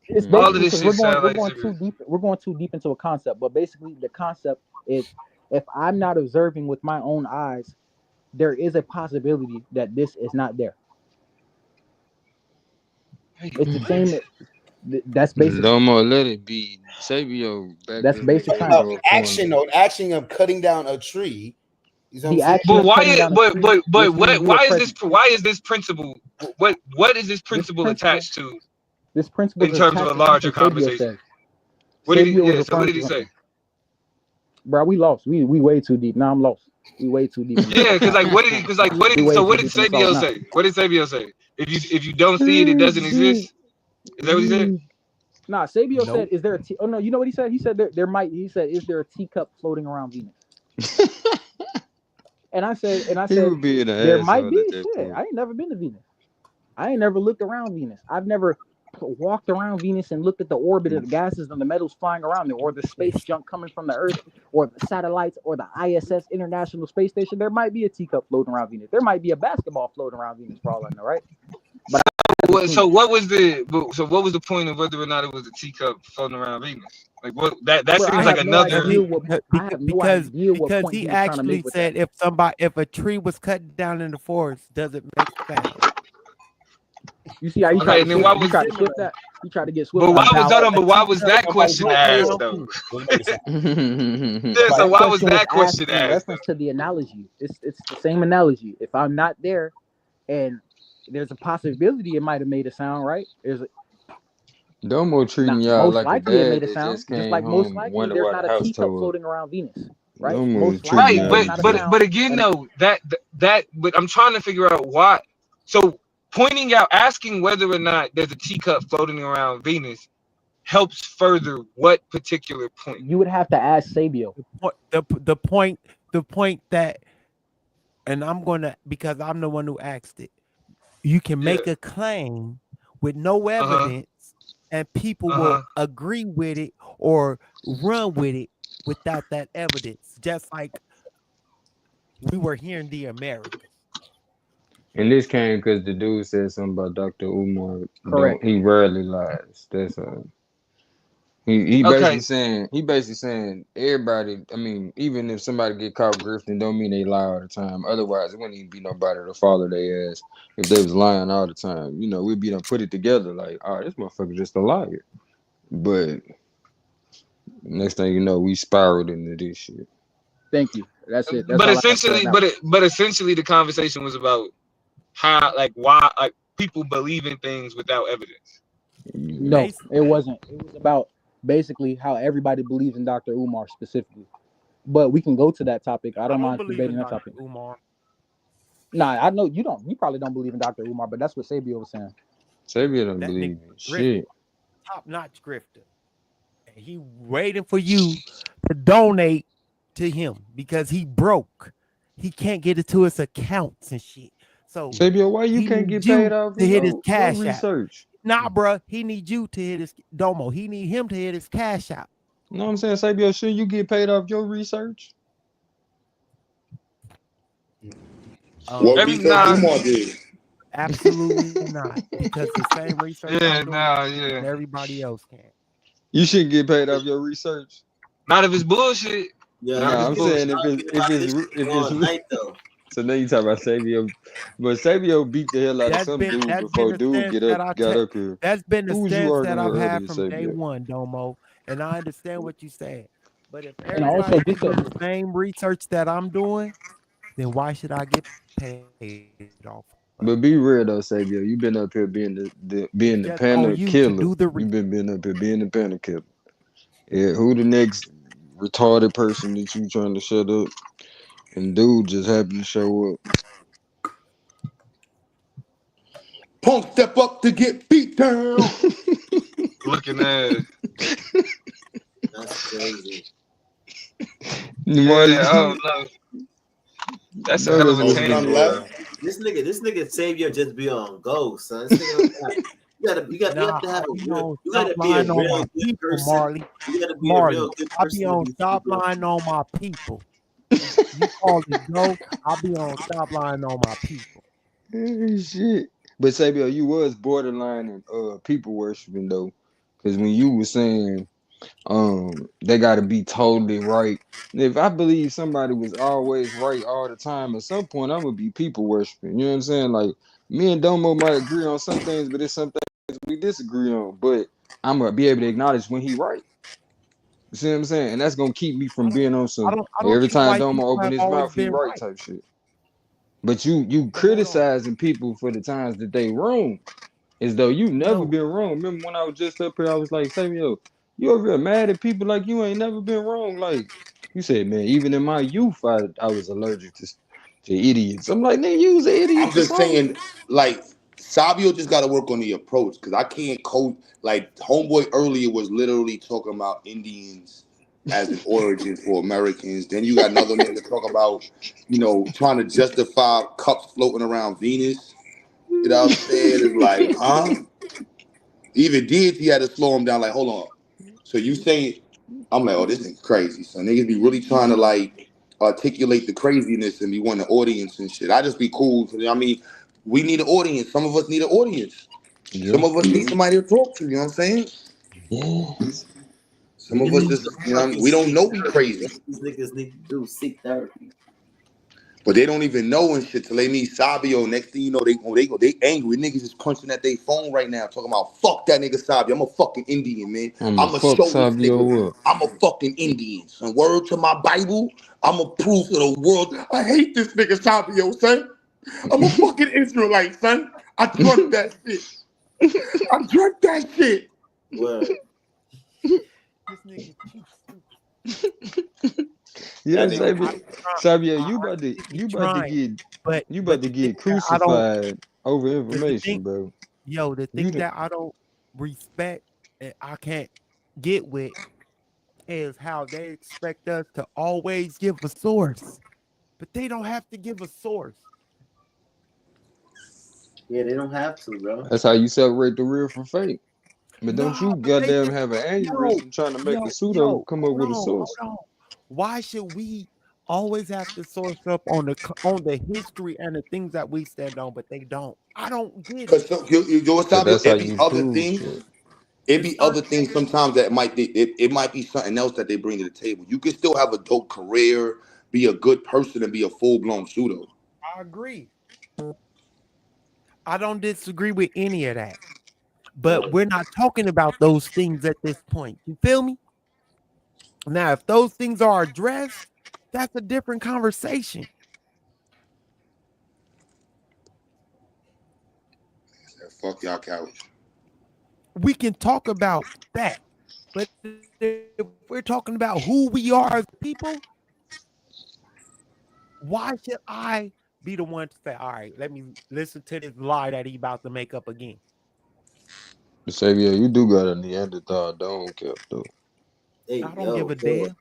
It's All basically of this because shit sound we're like going gibberish. too deep. We're going too deep into a concept, but basically the concept is if I'm not observing with my own eyes, there is a possibility that this is not there. It's the same. That's basic. No more, let it be. Sabio back. That's basic science. Action of cutting down a tree. You know The what I'm action saying? of cutting down a tree, which means you were present. Why is this principle? What is this principle attached to? This principle In is terms of attached a to larger something Sabio conversation. said. What did he? Sabio was Yeah. So what referring did to he say? something. Bro, we lost. We way too deep. Now I'm lost. We way too deep. Yeah, because what did Sabio say? What did Sabio say? If you don't see it, it doesn't exist. Is that what he said? Nah, Sabio said, "Is there a tea?" Oh no, you know what he said? He said there might. He said, "Is there a teacup floating around Venus?" and I said, He would be an there might asshole be. at that Shit, point. I ain't never been to Venus. I ain't never looked around Venus. I've never walked around Venus and looked at the orbit of the gases and the metals flying around there, or the space junk coming from the Earth, or the satellites, or the ISS International Space Station. There might be a teacup floating around Venus. There might be a basketball floating around Venus for all I know, right? But So what was the point of whether or not it was a teacup floating around Venus? Like what that Bro, seems like another. I have no idea what because point he he was trying to actually make with said that. if a tree was cut down in the forest, does it make sound? You see how you Okay, tried to and then shift? why You was tried to shift that. You tried to get but swift on why that. was hold on, but why was that question asked Hold though? on. Yeah, so That why was question was that asked question in asked reference to the analogy. It's the same analogy. If I'm not there, and there's a possibility it might have made a sound, right? Domo treating y'all Most like a likely it dad made a that sound. just Just came like most home, likely wonder there's why not the a house teacup tore up. floating around Venus, right? Domo Most treating likely Right, y'all there's like not a but sound. again though but I'm trying to figure out why. So pointing out, asking whether or not there's a teacup floating around Venus helps further what particular point? You would have to ask Sabio. The point that, and I'm gonna, because I'm the one who asked it. You can make a claim with no evidence, and people will agree with it or run with it without that evidence. Just like we were here in the Americas. And this came because the dude said something about Dr. Umar. Correct. He rarely lies. That's he Okay. basically saying everybody. I mean, even if somebody get caught grifting, don't mean they lie all the time. Otherwise, it wouldn't even be nobody to follow their ass if they was lying all the time. You know, we'd be done put it together like, oh, this motherfucker just a liar. But next thing you know, we spiraled into this shit. Thank you. That's it. That's But all I have to say on essentially, that one. but essentially, the conversation was about how, like, why, like, people believe in things without evidence. No, it wasn't. It was about basically how everybody believes in Dr. Umar specifically. But we can go to that topic. I don't mind believe debating in that Dr. topic. Umar. Nah, I know you don't. You probably don't believe in Dr. Umar, but that's what Sabio was saying. Sabio don't That believe nigga in grifter, shit. top-notch grifter. And he waiting for you to donate to him because he broke. He can't get it to his accounts and shit. So Sabio, why you he can't get needs paid you off to hit his your cash out. research? Nah, bro, he needs you to hit his Domo. He need him to hit his cash out. You know what I'm saying, Sabio? Should you get paid off your research? What research Umar did? Absolutely not, because the same research I'm doing, and everybody else can. You shouldn't get paid off your research. Not if it's bullshit. Yeah, Not if Nah, it's I'm bullshit. saying if all it's night though. so now you talk about Sabio, but Sabio beat the hell out of some dude That's before been the dude stance that I got up here. That's been the Who was you stance that arguing I've with had earlier, from day Sabio? one, Domo, and I understand what you said. But if And also, everybody can do the same research that I'm doing, then why should I get paid off? But be real though, Sabio. You've been up here being being the Just on panda you to killer. do the You've been up here being the panda killer. Yeah, who the next retarded person that you trying to shut up? And dude just happened to show up. Punk step up to get beat down. Looking at That's crazy. Marley, oh no, that's a no, hell that's of a what tangent. This nigga Savior just be on go, son. This nigga you have to have a real, you gotta be a line on real my good people, person. Marley. You gotta be a Marley, real good I be person to on be stop super. line on my people. You call it go, I'll be on stop line on my people. shit. But Sabio, you was borderline and people worshiping though. Cause when you were saying they gotta be totally right. If I believe somebody was always right all the time, at some point I'm gonna be people worshiping. You know what I'm saying? Like me and Domo might agree on some things, but there's some things we disagree on. But I'm gonna be able to acknowledge when he right. You see what I'm saying? And that's gonna keep me from being on some I hey, don't every see time why Domo people open have his always mouth, he been right right. type shit. But you criticizing people for the times that they wrong, as though you never been wrong. Remember when I was just up here, I was like, Samuel, you over here mad at people like you ain't never been wrong. Like you said, man, even in my youth, I was allergic to idiots. I'm like, nigga, you was an idiot I'm for just something. saying, like, Sabio just got to work on the approach because I can't code. Like, Homeboy earlier was literally talking about Indians as an origin for Americans. Then you got another nigga talk about, trying to justify cups floating around Venus. You know what I'm saying? It's like, huh? Even deity had to slow him down. Like, hold on. So you saying? I'm like, oh, this thing's crazy. So niggas be really trying to like articulate the craziness and be wanting an audience and shit. I just be cool. I mean, we need an audience. Some of us need an audience. Some of us need somebody to talk to. You know what I'm saying? Yes. Some of us just, we don't know we crazy. These niggas need to do seek therapy. But they don't even know and shit till they meet Sabio. Next thing you know, they angry. Niggas is punching at their phone right now, talking about fuck that nigga Sabio. I'm a fucking Indian, man. I'ma I'ma fuck show this Sabio nigga up. I'm a fucking Indian. And word to my Bible, I'ma prove to the world I hate this nigga Sabio, son. I'm a fucking Israelite, son. I drunk that shit. I drunk that shit. Word. This nigga too stupid. Yeah, Yo, Sabio, I you about to think get that I don't, crucified over but the information, thing, bro. the You thing that I don't respect and I can't get with is how they expect us to always give a source, but they don't have to give a source. Yeah, they don't have to, bro. That's how you separate the real from fake. But don't you But they goddamn just, have an aneurysm trying to make the pseudo come up with a source. hold on. Why should we always have to source up on the history and the things that we stand on, but they don't? I don't get it. Cause you know what's Cause Sabio? that's how It be you other prove things. shit. It It's be other certain things niggas. sometimes that it might be something else that they bring to the table. You can still have a dope career, be a good person, and be a full-blown pseudo. I agree. I don't disagree with any of that. But we're not talking about those things at this point. You feel me? Now, if those things are addressed, that's a different conversation. Fuck y'all couch. We can talk about that. But if we're talking about who we are as people, why should I be the one to say, all right, let me listen to this lie that he about to make up again? Sabio, you do got a Neanderthal dome kept though. Hey, I don't give a damn.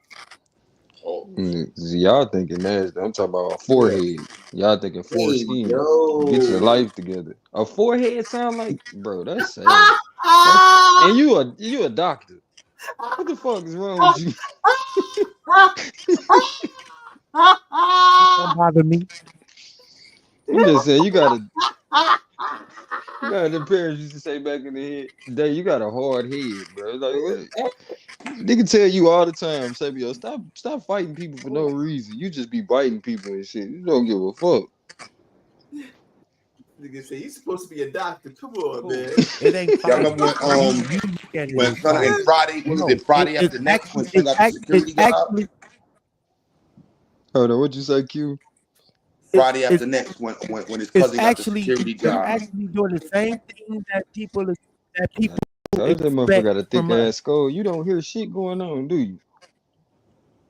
Y'all thinking nasty. I'm talking about a forehead. Y'all thinking foreskin. Get your life together. A forehead sound like, bro, that's sad. And you a doctor. What the fuck is wrong with you? Don't bother me. I'm just saying you got the parents used to say back in the day, you got a hard head, bro. Like what? They can tell you all the time, Sabio, stop fighting people for no reason. You just be biting people and shit. You don't give a fuck. Nigga say you supposed to be a doctor. Come on, man. It ain't Y'all fighting. remember when son and Friday, what was it? Friday after next when son got the security job? Hold on, what'd you say, Q? Friday after next when his cousin got the security job. It's actually doing the same thing that people Told that motherfucker got a thick from us. ass skull. You don't hear shit going on, do you?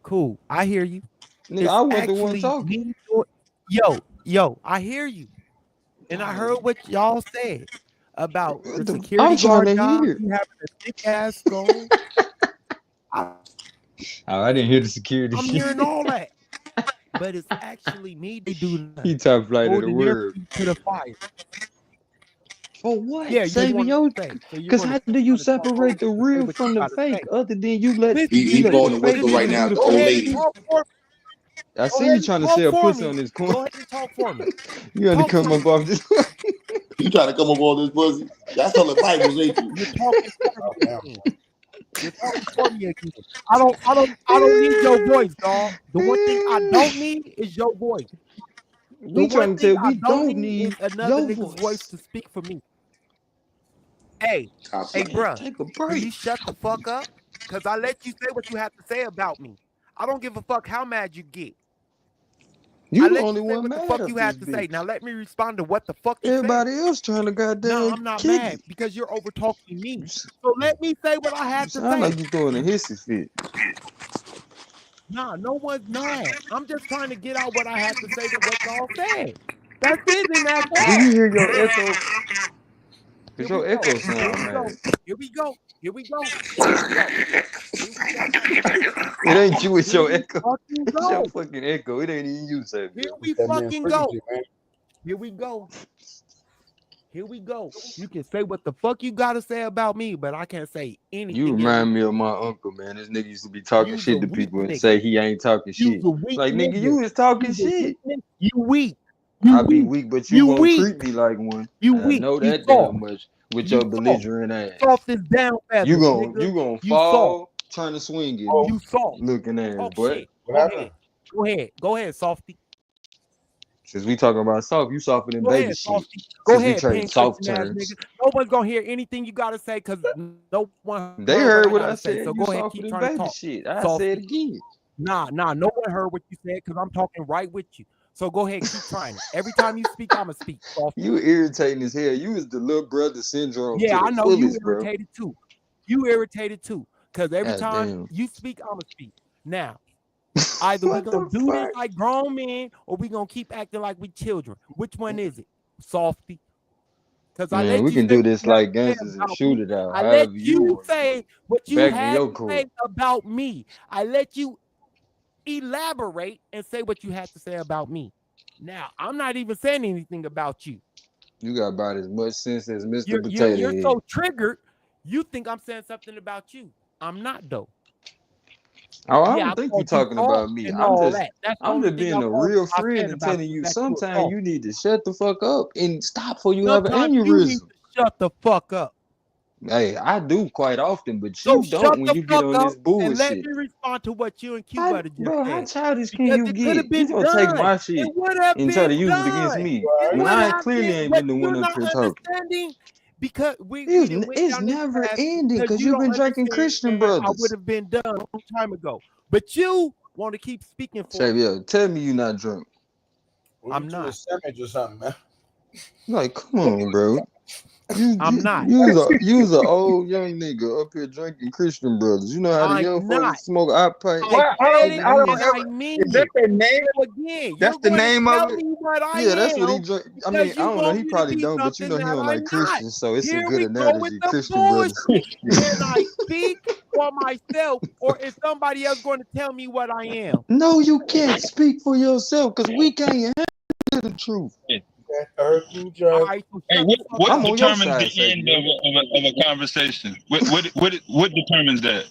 Cool, I hear you. Nigga, I wasn't the one talking. Yo, I hear you. And I heard what y'all said about the security I'm trying guard to job. hear. You having a thick ass skull. I didn't hear the security I'm shit. hearing all that. But it's actually me to do that. He top flight of the Holding their world. feet to the fire. For what? Yeah, Sabio? Because how do you separate the real from the fake other than you let He blowing the fake whistle right people now. do It's the old fake lady. shit? I see you trying to sell pussy on this corner. Go ahead and talk for me. You had to come up off this. You trying to come up all this pussy? Y'all selling Bibles, ain't you? You're talking for me again. You're talking for me again. I don't need your voice, dog. The one thing I don't need is your voice. We trying to tell we don't need is another your nigga's voice voice. to speak for me. Hey, bruh, Take a can you break. shut the fuck up? Because I let you say what you have to say about me. I don't give a fuck how mad you get. You I the let only you say one what the mad fuck up you this have to say. bitch. Now let me respond to what the fuck you Everybody said. else trying to goddamn No, I'm not kick mad it. because you're over talking me. So let me say what I You have to sound say. like you throwing a hissy fit. Nah, no one's mad. I'm just trying to get out what I have to say to what y'all said. That's it, and that's Do you all. hear your echo? Here Cause we your go. echo Here sound we go. mad. Here we go. Here we go. Here we go. Here we go. It ain't you, it's Here your we echo. fucking It's your go. fucking echo. It ain't even you, Samuel. Here we fucking go. Here we go. Here we go. You can say what the fuck you gotta say about me, but I can't say anything. You remind me of my uncle, man. This nigga used to be talking shit to people and say he ain't talking shit. You's a weak Like, nigga, nigga. you is talking shit. You weak. I be weak, but you You won't weak. treat me like one. You I weak. know You that soft. damn much. with You your soft. belligerent ass. Soft as down feathers, You nigga. gonna You soft. fall trying to swing it. You soft. Looking ass, Talk boy. shit. Go ahead. Go ahead, softy. Since we talking about soft, you softer than Go baby ahead, shit. softy. Go Since we ahead, trading pin soft cushion ass terms. nigga. No one's gonna hear anything you gotta say because no one They heard heard what what I I gotta say. said. So You go ahead, softer keep than trying to baby talk. shit. I Softy. say it again. Nah, no one heard what you said because I'm talking right with you. So go ahead, keep trying it. Every time you speak, I'ma speak. Softy. You irritating as hell. You was the little brother syndrome Yeah, to I the know you fullest, bro. irritated too. You irritated too. Because every God time damn. you speak, I'ma speak. Now, either we What gonna the do this fuck? like grown men or we gonna keep acting like we children. Which one is it? Softy. Because I Man, let we you can say do what this you have like to say gangsters and about shoot me. it out. I let However you you want to do say it. what you Back in had your to court. say about me. I let you elaborate and say what you had to say about me. Now, I'm not even saying anything about you. You got about as much sense as Mr. Potato You're Head. so triggered. You think I'm saying something about you. I'm not though. Oh, I Yeah, I don't think you called you talking soft about me. and I'm all just that. That's the I'm only just thing I being a real I friend said and about telling you you that you were sometimes soft. you need to shut the fuck up and stop before you have an Sometimes you need aneurysm. to shut the fuck up. Hey, I do quite often, but So you don't shut when the you get fuck on up this and let bullshit. me respond to what you and Q Butter just Bro, how said. childish can Because you it could get? have You been gonna take done. my It shit would have and try to been use it against done. me It when would I have clearly been. ain't What been the one you're up not here talking. understanding, because we didn't went It's down this never path ending because because you you've don't been drinking understand. Christian I brothers. would have been done a long time ago. But you want to keep speaking for Say, yo, tell me you not drunk. I'm not. A sandwich or something, man. Like, come on, bro. I'm not. You was an old young nigga up here drinking Christian brothers. You know how the I'm young not. folks smoke hot pipe. I said it I don't and ever. I mean Is that it. the name? So again, That's you're the going to name tell of it. me what I Yeah, that's what he am drink. I because mean, I you don't know. want He me to probably be don't, but you know something he that don't I'm like not. Christians, so it's a Here good we go with analogy. the Christian brothers. bullshit. Can I speak for myself or is somebody else going to tell me what I am? No, you can't speak for yourself because we can't handle the truth. All right, so Hey, shut what the fuck what I'm up. on your determines side, the end Sabio. of a conversation? What determines that?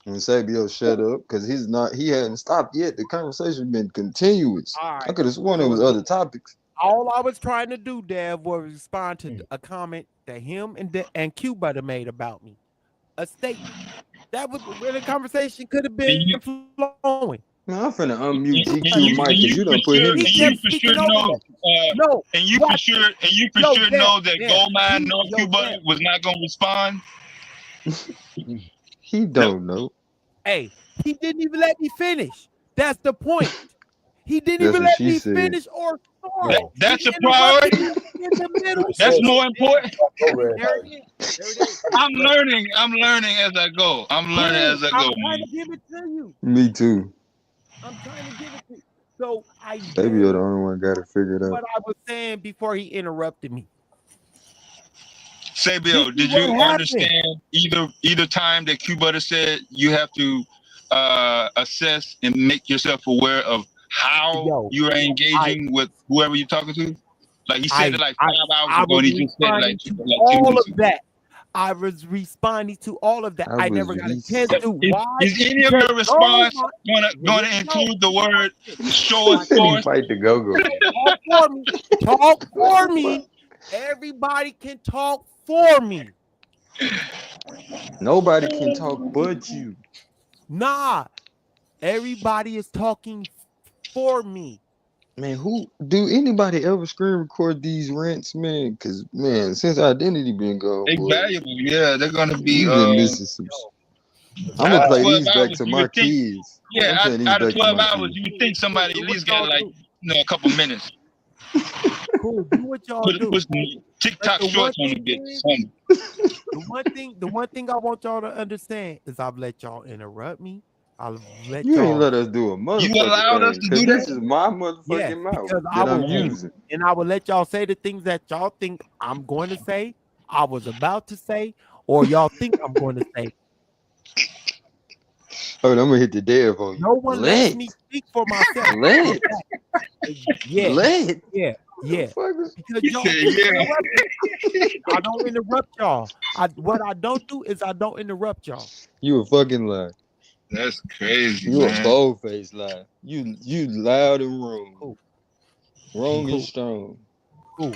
And Sabio shut up because he hadn't stopped yet. The conversation been continuous. All I right. could have sworn there So was other topics. all I was trying to do, Dev, was respond to a comment that him and Q Butter made about me. A statement. That was where the conversation could have been flowing. Man, I'm finna unmute And GQ you Mike because you done put him to sleep. for sure know. No, And you for sure know that Goldmine North Cuba was not gonna respond. He don't know. Hey, he didn't even let me finish. That's the point. He didn't That's even what let she me said. finish or start. That's He a interrupted priority. me in the middle. That's more important. There it is. There it is. I'm learning as I go. I'm learning Cool. as I I'm go, trying man. to give it to you. Me too. I'm trying to give it to you. So I Maybe you're did the only one got it figured out. what I was saying before he interrupted me. Sabio, did you understand either time that Q Butter said you have to assess and make yourself aware of how you are engaging with whoever you're talking to? Like he said it like 5 hours ago, was and he just said it responding like to 2 all minutes of ago. that. I was responding to all of that. I never got a chance to. Why? Is any of Because your response no, gonna include the word show us He force? fight the go-go. Talk for me. Talk for me. Everybody can talk for me. Nobody can talk but you. Nah, everybody is talking for me. Man, who do anybody ever screen record these rants, man? Cause man, since identity been gone, They boy, valuable, yeah. They're gonna be you've been missing some. I'm out gonna of play 12 these back hours. to You my would think, kids. yeah, I'm playing these out of back to 12 my hours, kids. you would think somebody at least got like a couple minutes. Cool. Do what y'all do. Put some TikTok But the shorts one on the thing bit. is, Something. the one thing I want y'all to understand is I've let y'all interrupt me. I'll let You ain't y'all. let us do a You motherfucking allowed us thing, to cause do this that? is my motherfucking Yes, mouth because I that I'm will using. and I will let y'all say the things that y'all think I'm going to say, I was about to say, or y'all think I'm going to say. Oh, I'm gonna hit the dev on you. No one lets me speak for myself. Let. Yeah, Let. yeah, yeah. Because He y'all said, keep yeah. interrupting. I don't interrupt y'all. What I don't do is I don't interrupt y'all. You a fucking lie. That's crazy, You a man. bold faced lie. You loud and wrong. Cool. Wrong Cool. and strong. Cool.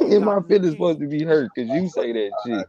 And my feelings supposed to be hurt because you say that shit.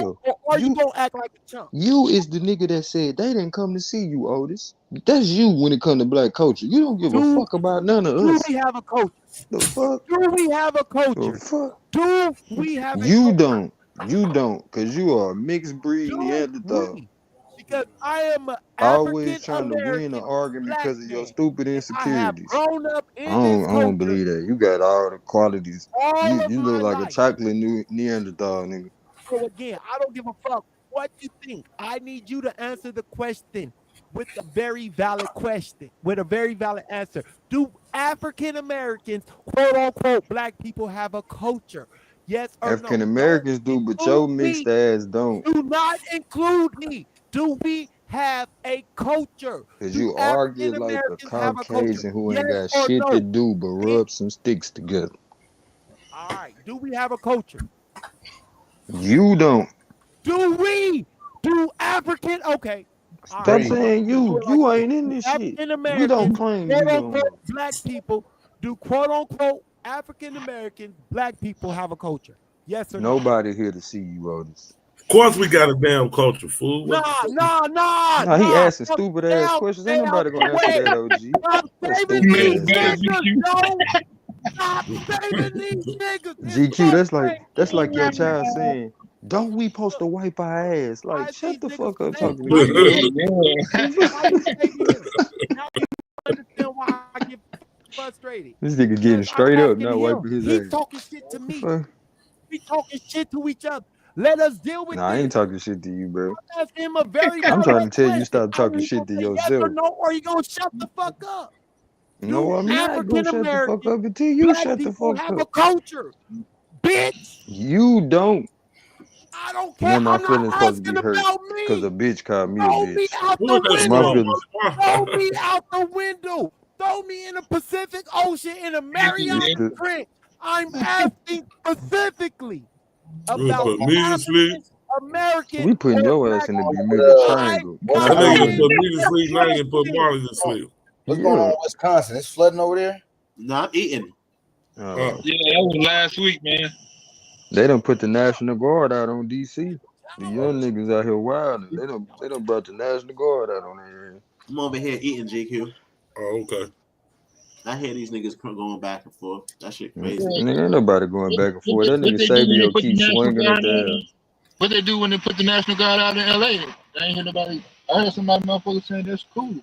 Sabio, or you gonna act like a chump? you is the nigga that said they didn't come to see you, Otis. That's you when it comes to black culture. You don't give a fuck about none of Do us. we have a culture? The fuck? Do we have a The culture? fuck? Do we have a You culture? don't. You don't, because you are a mixed breed Do Neanderthal. we? Because I am an Always African trying to win an American argument black because of your man. stupid And I have insecurities. grown up I in this don't, I don't culture believe that. You got all the qualities. all of You my look like a life. chocolate Neanderthal, nigga. So again, I don't give a fuck what you think. I need you to answer the question with a very valid question, with a very valid answer. Do African Americans, quote unquote, black people have a culture? Yes or African no? Don't Americans do, but your include mixed me. ass don't. Do not include me. Do we have a culture? Cause Do you argue African like a Americans have a culture? Caucasian who Yes ain't got or shit to no? do but Bitch. rub some sticks together. All right. Do we have a culture? You don't. Do we? Do African? Okay. All Stop right. Breed. saying Let's do you. it like You this. ain't in Do this shit. African We don't Americans, claim quote you no unquote, more. black people, do quote unquote African Americans, black people have a culture? Yes or no? Nobody here to see you, Otis. Of course, we got a damn culture, fool. What the fuck? Nah, he asking Fuck, stupid stay ass out, questions. Ain't stay out nobody the gonna answer way. that, OG. Stop That's saving stupid these ass question. niggas, yo. Stop saving these niggas. It's GQ, that's like your frustrating. child saying, "Don't we supposed to wipe our ass?" Like, Why shut these the niggas fuck up saving talking to why me, you bro. why you saving him? Now you understand why I get frustrated. This nigga getting Because I'm straight up, asking not him. wiping his He's ass. talking shit to What the me. fuck? We talking shit to each other. Let us deal with Nah, I ain't this. talking shit to you, bro. I'm asking him a very I'm trying direct to tell you question. stop Either talking he gonna shit to say yes or yourself. no, or he gonna shut the fuck up. No, Do I'm not gonna African shut the fuck American up until you black shut the people fuck have a up. culture? Bitch, You don't. I don't care. Now my I'm not feelings supposed to be asking hurt about because a me. bitch called me a Throw me bitch. out Who is the that So my window. feelings. Throw me out the window. Throw me in the Pacific Ocean in a Mariana Trench. I'm asking specifically You about put me to sleep. African American We putting or your ass black in the people. Bermuda I Triangle, got That not nigga over done one put here. me to sleep. Now he done put question. Marley to sleep. What's going on Yeah. in Wisconsin? It's flooding over there. No, I'm eating. Uh, Yeah, that was last week, man. They done put the National Guard out on DC. The young niggas out here wilding. They done brought the National Guard out on there. I'm over here eating, GQ. oh, okay. I hear these niggas going back and forth. That shit crazy. Nigga, ain't nobody going back and forth. That What nigga they do when they Sabio put the keeps National swinging at Guard the air. out? What they do when they put the National Guard out in LA? I ain't hear nobody. I heard somebody motherfucker saying that's cool.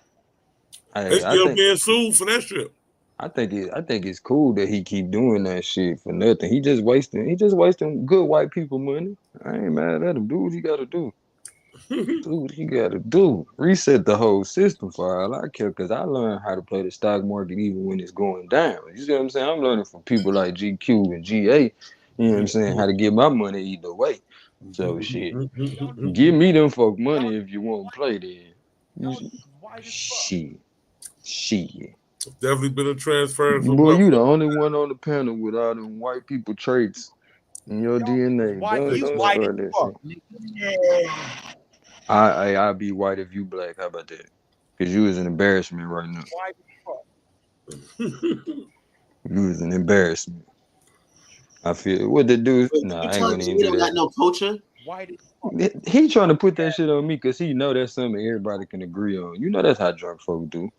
They Hey, still being sued for that shit. I think it's cool that he keep doing that shit for nothing. He just wasting good white people money. I ain't mad at him. Do what he gotta do. Do what he gotta do. Reset the whole system for all I care, because I learned how to play the stock market even when it's going down. You see what I'm saying? I'm learning from people like GQ and GA, you know what I'm saying, how to get my money either way. So shit. Give me them folk money if you want to play then. Shit. Definitely been a transference of Boy, wealth. you the only one on the panel with all them white people traits in your DNA. White, you Don't white as start that fuck. shit. I'll be white if you black. How about that? Because you is an embarrassment right now. White as fuck. You is an embarrassment. I feel what the dude. Wait, Nah, you I ain't telling gonna me even you do don't got that. no culture? White as fuck. He trying to put that shit on me because he know that's something everybody can agree on. You know that's how drunk folk do.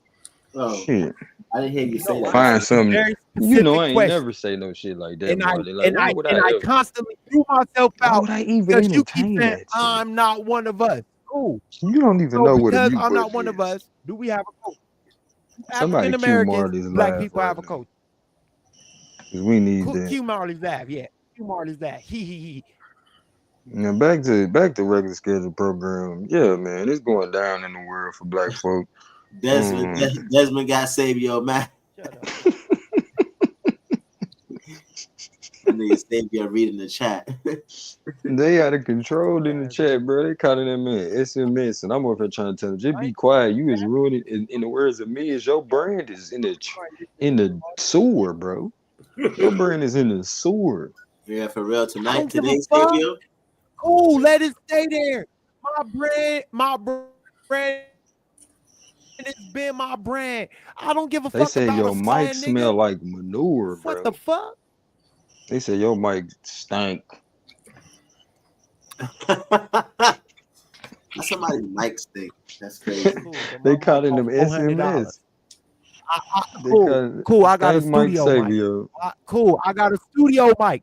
Oh, Shit. I didn't hear you say that. Find something. Very You know specific I ain't question. never say no shit like that, And Marley. Like why would I ever? constantly threw myself Why out would I even because you keep entertain saying that shit? I'm not one of us. Cool. You don't even So know what a because mute I'm not button one of is. us, do we have a culture? Somebody African cue Americans, Marley's black laugh people right have a now. culture. Cause we need that. Cue Marley's laugh, yeah. Cue Marley's laugh. He. Now back to regular schedule program. Yeah, man, it's going down in the world for black folk. Desmond got Sabio, man. Shut up. I need Sabio reading the chat. They out of control in the chat, bro. They calling that man SMS, and I'm over here trying to tell them, just be quiet. You is ruining. In the words of me, is your brand is in the sewer, bro. Your brand is in the sewer. Yeah, for real. I Tonight, don't give a today's fuck. Sabio. Cool, let it stay there. My brand has been my brand. I don't give a They fuck say about your a mic fire smell nigga. like manure, bro. What the fuck? They say your mic stank. That's somebody's mic stick. That's crazy. They calling them SMS. Cool. I got a Thank Mike studio mic. Savio. Cool. I got a studio mic.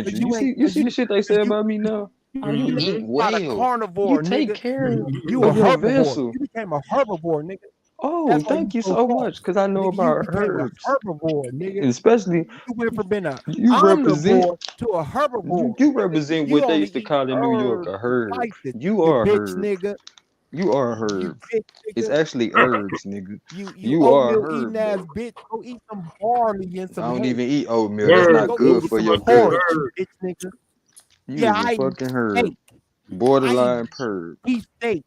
mental. You see the shit they say about me now? Oh, you eat not a well. carnivore, You take nigga. care You a of your herbivore. vessel. You became a herbivore, nigga. Oh, That's why thank you you so so fat. much, because I know Nigga, you about became a herbs. herbivore, nigga. And especially You went from being a you represent omnivore to a herbivore. you represent You what they only used to eat call in New York herbs a and herb. spices. You are a bitch, herb. nigga. You are a You herb. bitch, It's nigga. actually herbs, nigga. You You are a oatmeal eating herb, ass though. bitch. Go eat some barley and I some don't hay. even eat oatmeal. That's Word, not Go good eat for some your gut. porridge, bitch, nigga. You Yeah, is a I eat fucking herb. steak. I Borderline eat perv. beef steak.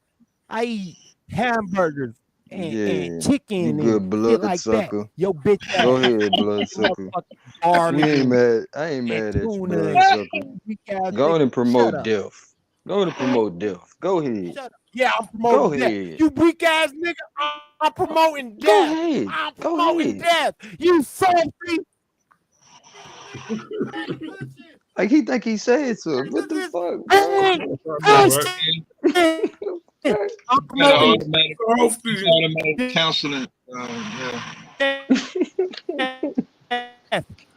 I eat hamburgers and Yeah. chicken You and good shit blood like that. sucker. Yo, bitch Go ass. ahead, blood sucker. Motherfucking barley We ain't and mad. I ain't mad at you, tuna blood and sucker. weak ass Go on nigga. and Shut promote up. death. Go on and promote death. Go ahead. Shut up. Yeah, I'm Go promoting death. ahead. You weak ass nigga, I'm promoting Go death. ahead. I'm Go promoting ahead. death. You salty. Like he think he said so. What the fuck, Hey, All right. I'm Got an promoting automatic counseling.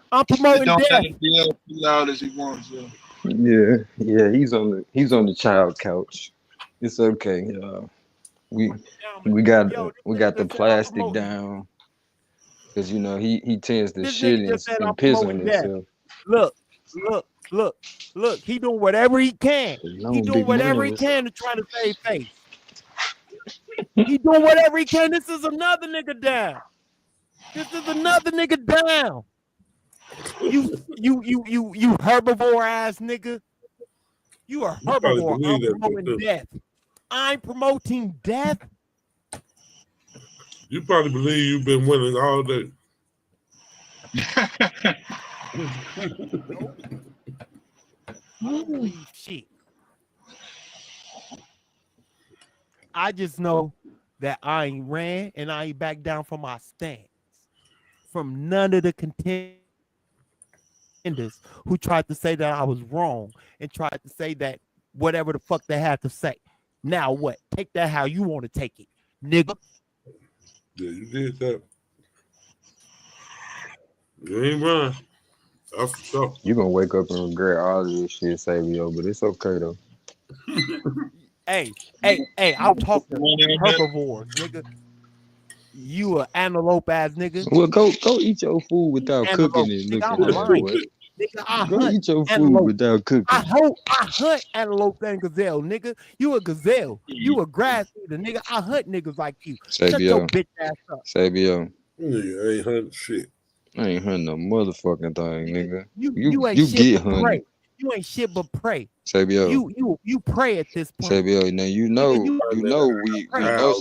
I'm But promoting don't let death. him yell too loud as he wants. Yeah, he's on the child couch. It's okay. We got the plastic down because you know he tends to This shit nigga just said I'm and piss on promoting death. himself. Look. He doing whatever he can. He No doing big money whatever he was can to try to save face. He doing whatever he can. This is another nigga down. This is another nigga down. You herbivore ass nigga. You are You probably herbivore. believe I'm that promoting too. death. I'm promoting death. You probably believe you've been winning all day. Shit. I just know that I ain't ran and I ain't back down from my stance. From none of the contenders who tried to say that I was wrong and tried to say that whatever the fuck they had to say. Now what? Take that how you want to take it, nigga. Yeah, you did that. You ain't run. That's for sure. You're gonna wake up and regret all of this shit, Savio, but it's okay though. Hey, I'm talking herbivores, nigga. You a antelope ass nigga. Well, go eat your food without cooking Antelope, it, nigga. looking I'm a at it, lion. boy. Nigga, I Go hunt eat your food antelope. without cooking. I hunt antelope and gazelle, nigga. You a gazelle. You a grass eater, nigga. I hunt niggas like you. Shut your Savio. bitch ass up. Savio. Nigga ain't hunting shit. I ain't hunting no motherfucking thing, nigga. You ain't You shit get but hunting. prey. You ain't shit but prey. Sabio. You pray at this point. Sabio, now you know we know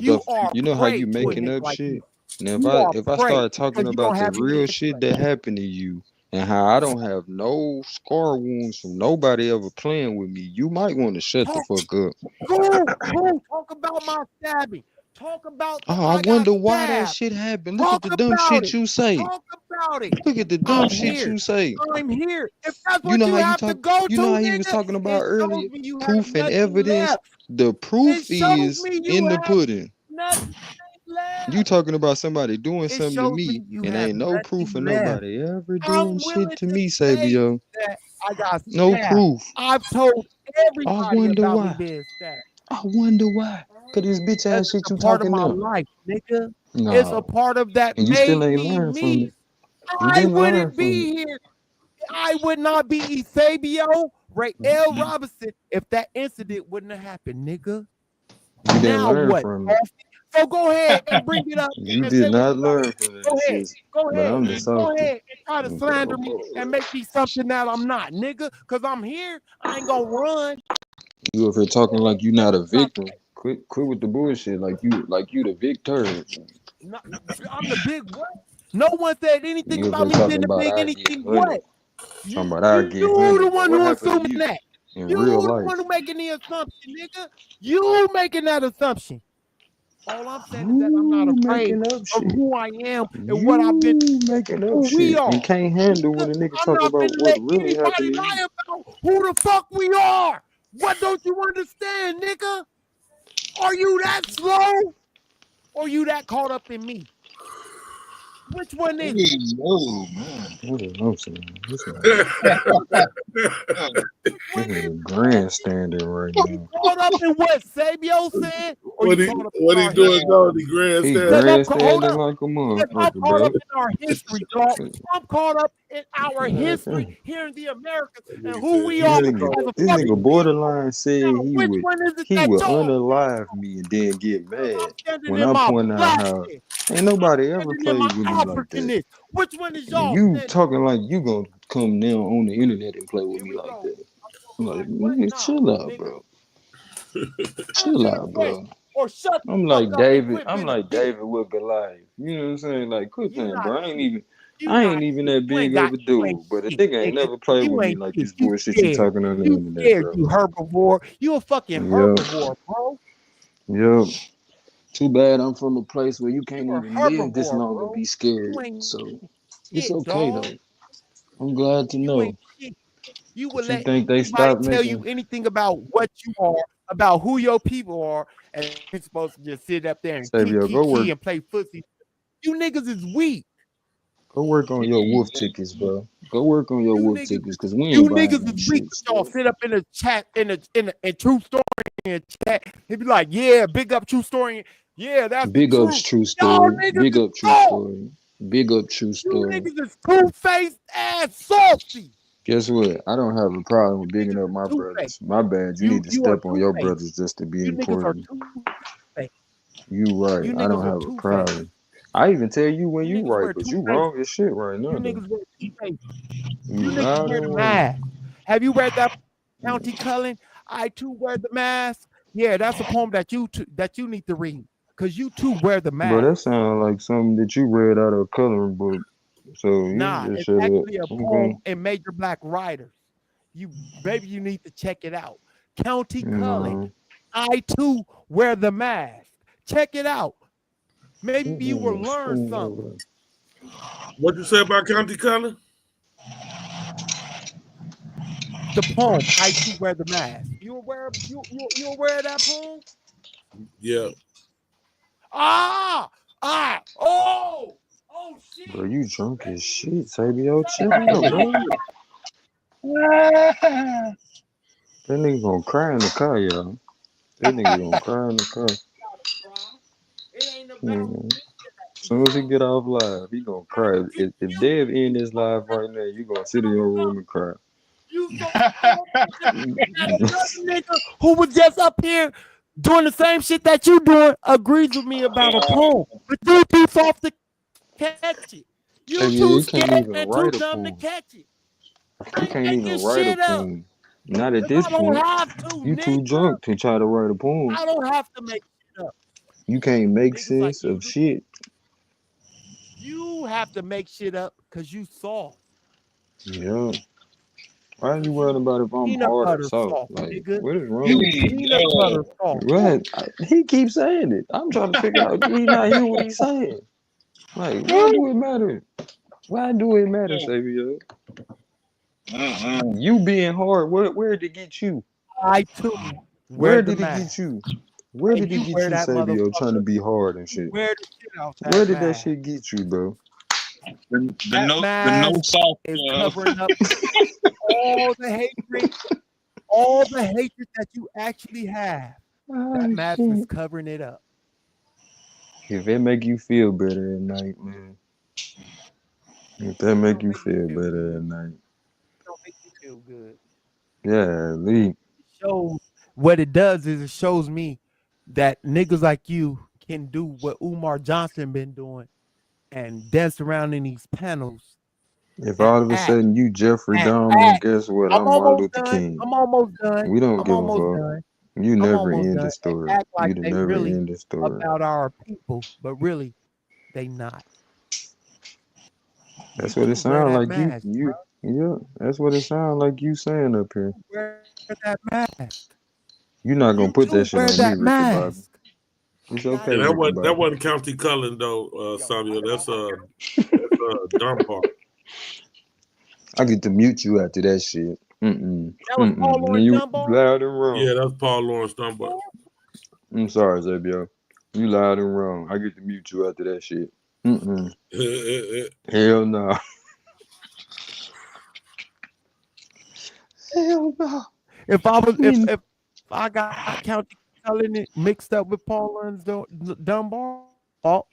You stuff. are You know how prey you to a making nigga up like shit. you. Now You are if I prey start talking because you about don't the have any real intellect. shit that happened to you and how I don't have no scar wounds from nobody ever playing with me, you might want to shut the fuck up. Who talk about my stabbing? Talk about Oh, I wonder why that shit happened. Look at the dumb shit you say. Talk about it. Look at the dumb I'm shit here. you say. I'm here. If that's You what know you how you have to talk. go You know to, how you was nigga, talking about it earlier. shows me you have Proof and nothing evidence. left. The proof It shows is me in you the have pudding. nothing left. You talking about somebody doing It something to shows me, me you and have ain't no proof nothing of left. nobody ever I'm doing willing shit to to me, say Sabio. that I got No stabbed. proof. I've told I everybody wonder about why. me being stabbed. I wonder why. Cause this bitch ass That's shit a you part of talking my now. life, nigga. No. It's a part of that And you still made ain't me learned from me. it. You I didn't learn wouldn't from it. be here. I would not be Fabio, Ray L. Robinson if that incident wouldn't have happened, nigga. You didn't Now learn what? from it. So go ahead and bring it up You and did say what not you got. learn from Go that ahead. shit. Go But ahead. I'm the Go softy. ahead and try to slander me and make me something that I'm not, nigga. Cause I'm here. I ain't gonna run. You over here talking like you not a victim. Quit with the bullshit. Like you the victor. No, I'm the big what? No one said anything You over about here me being talking the about big I get anything. honey. What? Talking about I get You honey. the But one what who happened to assuming you that. in You real the life? one who making the assumption, nigga. You making that assumption. All I'm saying is that I'm not afraid Making up of shit. who I am and You what I've been making up who we shit are. and can't handle when a nigga I'm talk not about gonna what let really happened anybody to lie you. about who the fuck we are. What don't you understand, nigga? Are you that slow? Or you that caught up in me? Which one is it? No, man. This nigga grandstanding right You now. caught up in what Sabio said, or What you he caught up in what he our doing history? now? The He grandstand. Hold grandstanding up. like a If I'm motherfucker, caught bro. up in our history, dog, I'm caught up in our history here in the Americas and who we This are nigga, as a this fucking nigga borderline said now. Which one is it he that would y'all unalive me and then get mad standing when in I my point out how blackness? ain't nobody ever Standing in my played with me like that. Africanness. Which one is And y'all you standing? talking like you gonna come now on the internet and play with me like that. I'm like, nigga, chill out, bro. Chill Answer the out, bro. question or shut the I'm fuck like up and David. quit I'm being a like bitch. David with Goliath. You know what I'm saying? Like, quit You playing, not bro. I ain't shit. even that You ain't big of got a you ain't dude. But a shit, nigga ain't nigga. never played You with me ain't like shit. this You bullshit you scared. talking on the You internet, scared, bro. you herbivore. You a fucking Yo. herbivore, bro. Yep. Too bad I'm from a place where you can't You are even live this herbivore, long and bro. be scared. You ain't So it's shit, okay dog. though. I'm glad to You know. ain't shit. You would But you let think they anybody stopped tell you making? anything about what you are, about who your people are, and you're supposed to just sit up there and Savio, key and play footsie. You niggas is weak. go work on your wolf tickets, bro. Go work on your You wolf niggas, tickets, cause we you ain't buying niggas that is weak. shit But y'all still. sit up in the chat in true story in chat. He'd be like, yeah, big up true story. Yeah, that's the Big ups, truth. true Y'all story. niggas Big is up, true soft. story. Big up, true You story. niggas is two-faced ass salty. Guess what? I don't have a problem with bigging up my Two-faced. brothers. My bad. You need to You are step on your two-faced. brothers just to be You niggas are important. two-faced. You right. You I don't niggas are have a two-faced. problem. I even tell you when You you niggas right, wear but you two-faced. wrong as shit right You now though. niggas wear two-faced. You You niggas loud wear and the wrong. mask. Have you read that County Cullen? I too wear the mask. Yeah, that's a poem that you need to read. Cause you too wear the Bro, mask. that sounds like something that you read out of a coloring book. So you Nah, just it's shut up. actually a Okay. poem in Major Black Writers. You maybe you need to check it out. County Cullen. No. I too wear the mask. Check it out. Maybe you will Mm-mm, learn spoon something. over What you say about County Cullen? The poem, I too wear the mask. You aware you aware of that poem? Yeah. Oh there. shit. Bro, you drunk as shit, Sabio. Chill out, bro. That nigga gonna cry in the car, y'all. That nigga gonna cry in the car. It ain't about Nigga. As soon as he get off live, he gonna cry. If Dev in this live right now, you gonna sit in your room and cry. you so that another nigga who was just up here doing the same shit that you doing agrees with me about a poem. But you too soft to catch it. You Sabio, too you can't scared even and too write a dumb to poem. catch it. You I ain't can't even making write a shit up. poem. Not at 'Cause this I don't point. have to, You too nigga. drunk to try to write a poem. I don't have to make shit up. You can't make Niggas like sense you of do. shit. You have to make shit up because you soft. Yeah. Why are you worried about if I'm Peanut hard or butter soft? soft, Like, nigga. what is wrong You with you? peanut butter soft. What? He keeps saying it. I'm trying to figure out. Do he not hear what he's saying? Like, why do it matter? Why do it matter, Savio? You being hard, where did it get you? I too wear Where the did it mask. get you? Where And did it you get wear you, that Savio, trying to motherfucker. be hard and You shit? wear the shit out Where that did that mask. shit get you, bro? That The no mask soft. is covering up all the hatred that you actually have. That Oh mask is shit. covering it up. If it make you feel better at night, man. If that make Don't you make me feel feel better good. at night. Don't make me feel good. Yeah, Lee. Shows what it does is it shows me that niggas like you can do what Umar Johnson been doing and dance around in these panels If and all of a act sudden you Jeffrey and Dahmer, act. guess what? I'm I'm Martin almost Luther done. King. I'm almost done. We don't I'm give a almost fuck. done. You I'm never almost end the done. And story. act like You'd they never really end the story. about our people, but really they not. You That's what it two wear sounds that like. mask, bro. Yeah. That's what it sounds like you saying up here. You wear that mask. You're not gonna You put that two shit wear on me, that Ricky Bobby. mask. It's Not okay, Yeah, that Ricky wasn't Bobby. County Cullen though, Samuel. That's Dunbar. I get to mute you after that shit. Mm-mm. that was Paul Mm-mm. Then Lawrence you Dunbar. loud and wrong. Yeah, that's Paul Lawrence Dunbar. I'm sorry, Zabio. You loud and wrong. I get to mute you after that shit. Mm-mm. Hell no. Hell no. If I was Mm. if I got County Cullen mixed up with Paul Lawrence Dunbar, oh,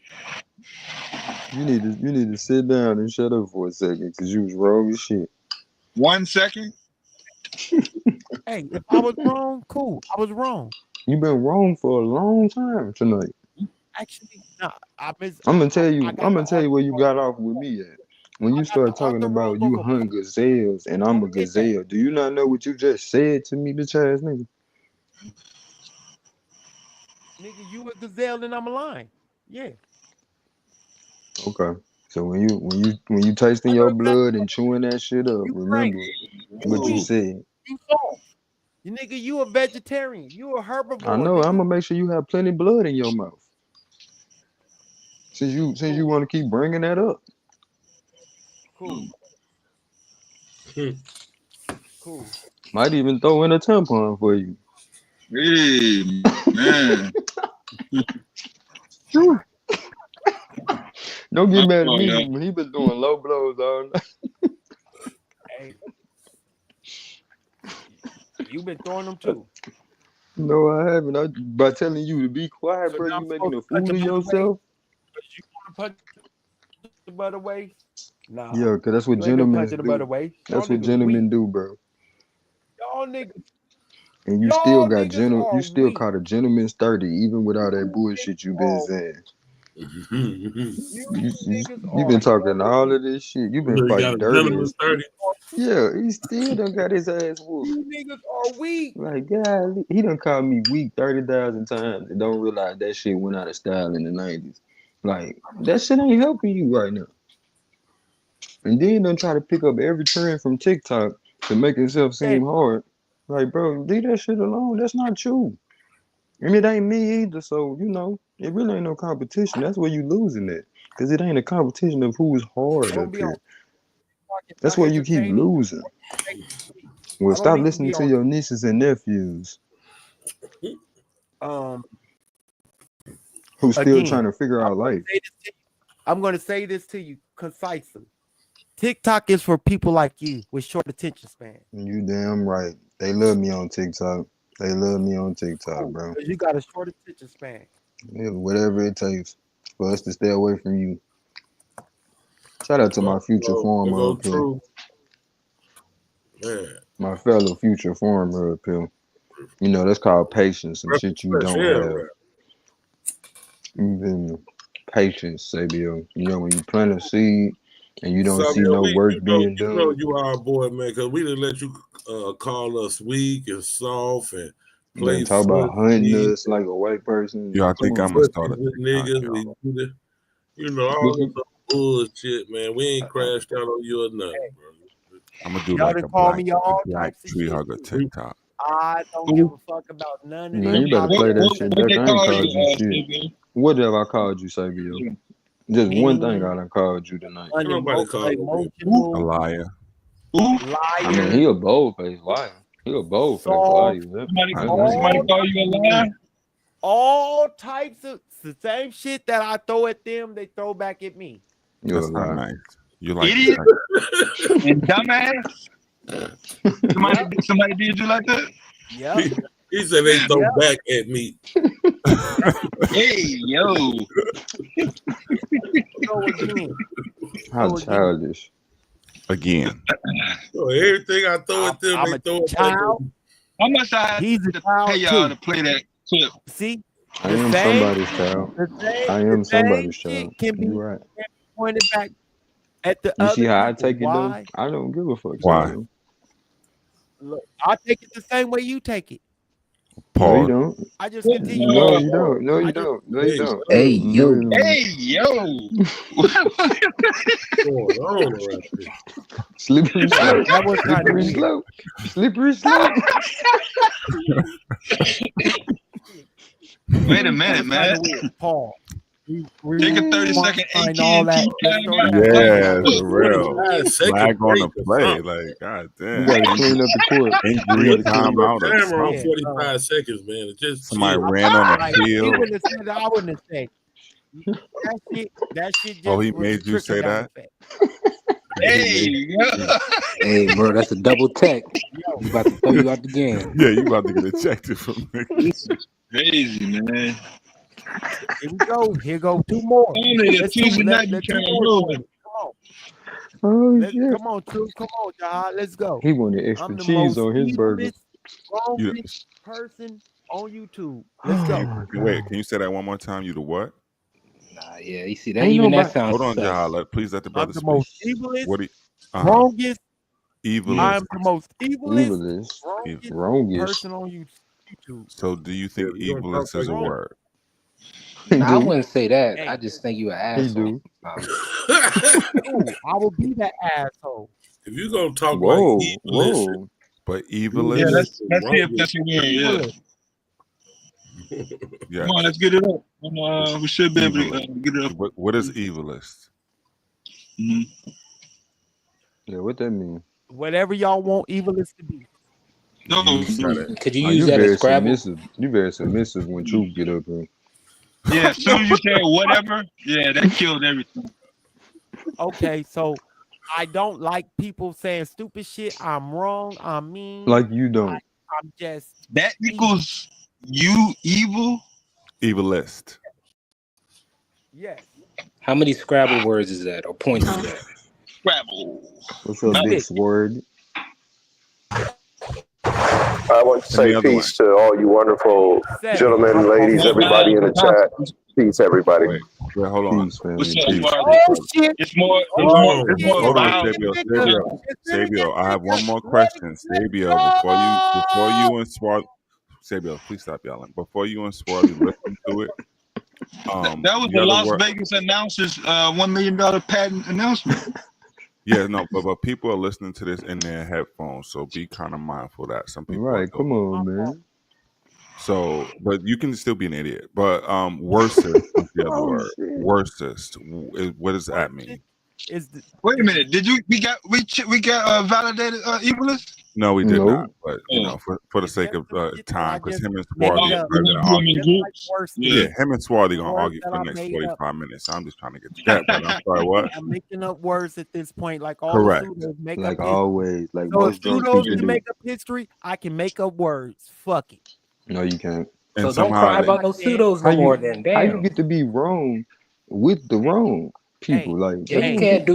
You need to sit down and shut up for a second, cause you was wrong as shit. 1 second. hey, if I was wrong, cool. I was wrong. You been wrong for a long time tonight. Actually, nah. I I'm gonna tell got the you where you got article. off with me at. When you I got the start talking author about of you a hunt gazelles and I'm a hit that. gazelle, do you not know what you just said to me, bitch ass nigga? Nigga, you a gazelle and I'm a lion. Yeah. Okay. So when you tasting I know your exactly blood what and chewing that shit up, you crank. remember You what you weak. said. You soft. You nigga, you a vegetarian. You a herbivore. I know. Nigga. I'm gonna make sure you have plenty of blood in your mouth. Since you want to keep bringing that up. Cool. Cool. Might even throw in a tampon for you. Hey, man. Don't get mad at me when he been doing low blows all night. Hey. You been throwing them too. No, I haven't. By telling you to be quiet, So bro, now you I'm making a supposed to punch fool of him yourself. But you want to punch the butt away? Nah. Yeah, cause that's what You ain't been gentlemen punching the butt do. away. That's Y'all what niggas gentlemen weak. do, bro. Y'all niggas. And you still Y'all got niggas are you still weak. caught a gentleman's 30, even with all that bullshit you been are saying. You niggas You are been talking all of this shit. You been You got fighting a dirty. gentleman's 30. Yeah, he still done got his ass whooped. You niggas are weak. Like, God, he done called me weak 30,000 times and don't realize that shit went out of style in the 90s. Like, that shit ain't helping you right now. And then done try to pick up every trend from TikTok to make himself seem hard. Like, bro, leave that shit alone. That's not you. And it ain't me either. So, it really ain't no competition. That's where you losing it. Because it ain't a competition of who's hard I don't up be on here. TikTok. That's where you keep losing. Well, I don't stop need to listening be to on. your nieces and nephews who's still trying Again, to figure out life. I'm going to say this to you concisely. TikTok is for people like you with short attention span. You damn right. They love me on TikTok. They love me on TikTok, bro. You got a short attention span. Yeah, whatever it takes for us to stay away from you. Shout out to my future farmer up here. True. Man. My fellow future farmer up here. That's called patience. Some shit you don't have. Patience, Sabio. When you plant a seed and you don't see no work being done. You know you are our boy, man, because we didn't let you call us weak and soft and play Talk about hunting us like a white person. Yo, I think I'm gonna start a niggas. All this bullshit, man. We ain't crashed out on you or nothing, bro. I'm gonna do Y'all like done a call black, me all black types of tree shit. hugger TikTok. I don't give a fuck about none of Man, them. you better play that shit back. I ain't called you shit. What have I called you, Sabio? Just one thing I done called you tonight. Nobody called A liar. Liar. I mean, he a bold-faced liar. He a bold-faced liar. Somebody call you a liar? All types of the same shit that I throw at them, they throw back at me. You're That's a not liar. nice. You like Idiot and dumbass. Somebody did you like that? Yeah. He said they throw back at me. Hey, yo. Go again. How childish. Again. So everything I throw at them, they throw it back at me. How much I have to pay y'all to play that clip? See? I am somebody's child. I am somebody's child. Can be You're right. pointed back at the You other see how I people. take it, though? Why? I don't give a fuck. Why? Sabio. Look, I take it the same way you take it. No, you don't. I just continue. No, you don't. No, you don't. No, you don't. Hey, yo. Hey, yo. Slippery slope. That was kind of Slippery weird. slope. Slippery slope. Wait a minute, man. Paul. Take a 30-second AT&T all that. Yeah, for real. Flag on the play. Like, god You damn. gotta clean up the court. Injury timeout or Camera on something. 45 seconds, man. It just Somebody chill. ran on the Like, he field. wouldn't have said that. I wouldn't have said that shit just Oh, he was made a you say trickle-down that? effect. Hey, Hey, bro, that's a double tech. He's about to throw you out the game. Yeah, you about to get ejected from this is crazy, man. Here we go. Here go two more. Only a Let's Tuesday night you let's can't two more move boys. it. Oh, shit. Come on, True. Come on, Jahad. Let's go. He wanted extra I'm the cheese most on his burger. evilest person on YouTube. Let's go. Wait, can you say that one more time? You the what? Nah, yeah, you see that? Even that sounds Hold on, sus. Jahal. Please let the brother I'm the speak. most evilest, What do you, wrongest. evilest. I'm the most evilest, wrongest person on YouTube. So do you think evilest is a word? Nah, I wouldn't say that. I just think you an asshole. do. Ooh, I will be that asshole. If you're gonna talk Whoa, like evilest, whoa. But Yeah, evilist. let's see if that's a word. Yeah. Yeah. Come on, let's get it up. We should be able to get it up. What is evilist? Mm-hmm. Yeah, what that mean? Whatever y'all want evilist to be. No, could you Oh, use you that in very Scrabble? submissive. You very submissive when Truth get up here. yeah, as soon as you say whatever, yeah, that killed everything. Okay, so I don't like people saying stupid shit. I'm wrong. I'm mean. Like you don't. I'm just that equals you evil. Evilist. Yes. How many Scrabble words is that or points is that? Scrabble. What's up, big sword? I want to say peace to all you wonderful gentlemen, ladies, everybody in the chat. Peace, everybody. Wait, hold on. What's up, Peace. Oh shit! It's more Hold on, violent. Sabio, I have one more question. Sabio, before you and Swarthy, Sabio, please stop yelling. Before you and Swarthy listen to it. That was the Las Vegas announcer's $1 million patent announcement. Yeah, no, but people are listening to this in their headphones, so be kind of mindful of that. Some people Right, come on, man. So, but you can still be an idiot. But worstest is the other word. Worstest. What does that mean? Wait a minute. Did we got validated evilist? No, we did not. But you know, for the sake of time, because him and Swarthy are gonna argue. Yeah, him and Swarthy gonna argue for the next 45 minutes. So I'm just trying to get to that. But I'm sorry, what? I'm making up words at this point, like all Correct. the pseudos make Like up always, like so most if drunk pseudos people can do. make up history, I can make up words. Fuck it. No, you can't. So don't cry about no pseudos no more then. How you Damn. get to be wrong with the wrong people? Like Yeah, you can't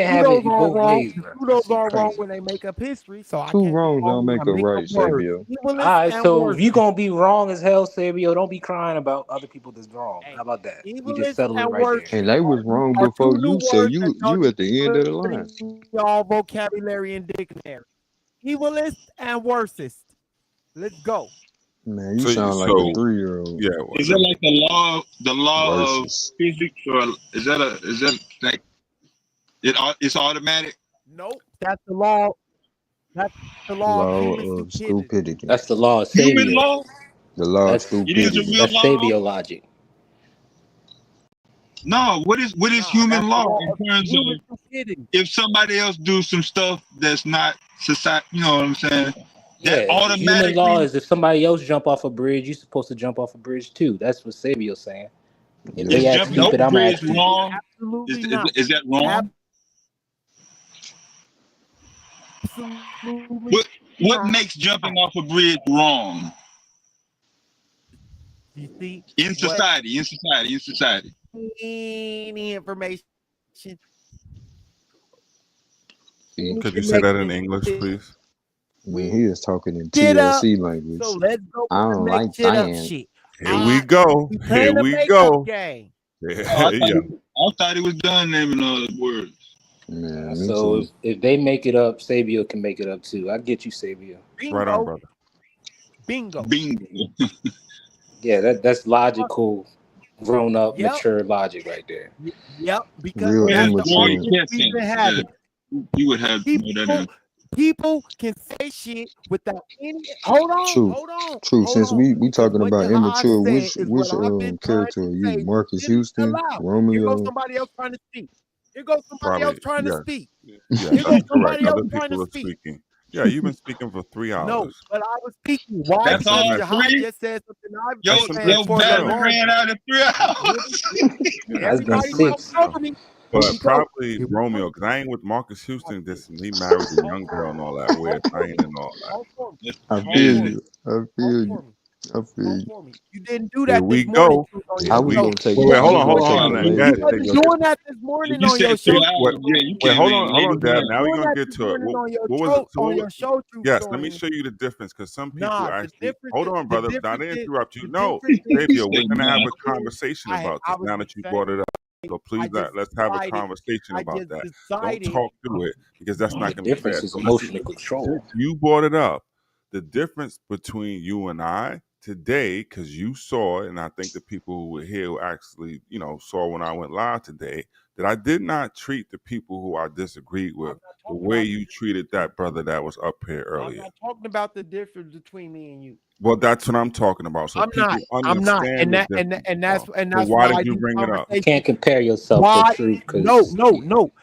have Pseudos it are both wrong. ways, bro. Pseudos are wrong when they make up history, so I two can't wrongs be wrong don't when make I a make right, up words. Sabio. All right, so if you gonna be wrong as hell, Sabio, don't be crying about other people that's wrong. How about that? We just settled it right there. And they was wrong Are before two new you, so words that you at the end of the line. in y'all vocabulary and dictionary. Evilist and worstest. Let's go. Man, you sound like a 3-year-old. Yeah. Is it like the law of physics, or is that like it's automatic? Nope. That's the law. That's the law of human stupidity. That's the law of Human Sabio. law? The law of That's stupidity. That's Sabio logic. No, what is human law in terms of if somebody else do some stuff that's not society? You know what I'm saying? Yeah, That automatically. human law is if somebody else jump off a bridge, you're supposed to jump off a bridge too. That's what Sabio's saying. If Is they act jumping off stupid, the I'm bridge asking. wrong? Absolutely not. Is that wrong? Absolutely. What makes jumping off a bridge wrong? You see, in society. Any information. Could you say that in English, please? Man, he is talking in Shit TLC up. language. So let's go. I don't make like shit up that. shit. Here we go. Here we go. Game. I thought he was done naming all the words. Man, So if they make it up, Sabio can make it up too. I get you, Sabio. Bingo. Right on, brother. Bingo. Yeah, that's logical, grown up, mature logic right there. Yep. Because real that's immature. the only have it. You would have People can say shit without any. Hold on. True. Since we talking what about y'all immature, said which is what I've been character are trying to you? say. Marcus Houston, Here goes Romeo. somebody else trying to speak. Here goes somebody else trying to speak. Yeah, Here that's goes correct. somebody else Other trying people to are speak. speaking. Yeah, you've been speaking for 3 hours. No, but I was speaking. Why? That's Because all Jihad three? just said something I've Yo, been saying for the battery longest. ran out in 3 hours. That's been Everybody 6. talk over me. But probably Romeo, because I ain't with Marcus Houston. He married a young girl and all that weird thing and all that. I feel you. You didn't do Here that we this morning. go. How we gonna take Wait, that? hold We on. gonna take Go the ahead, You take wasn't your doing that this morning on your show. Wait, hold on, Dad. Now we're gonna get to it. What was it? On your show? Yes, let me show you the difference because some people actually. Hold on, the brother. difference Not to is- interrupt you. the No, difference is- Fabio, we're gonna have a conversation I about this was now that you saying- brought it up. So please, let's have a conversation I about just that. decided- Don't talk through it because that's not The going to be fair. difference is So emotional control. since you brought it up, the difference between you and I today, because you saw it, and I think the people who were here who actually, saw when I went live today, that I did not treat the people who I disagreed with the way you treated that brother that was up here I'm earlier. not talking about the difference between me and you. Well, that's what I'm talking about. So I'm people not, understand the difference. So that's why why did you these bring it up? You conversations. can't compare yourself Why? to truth No. because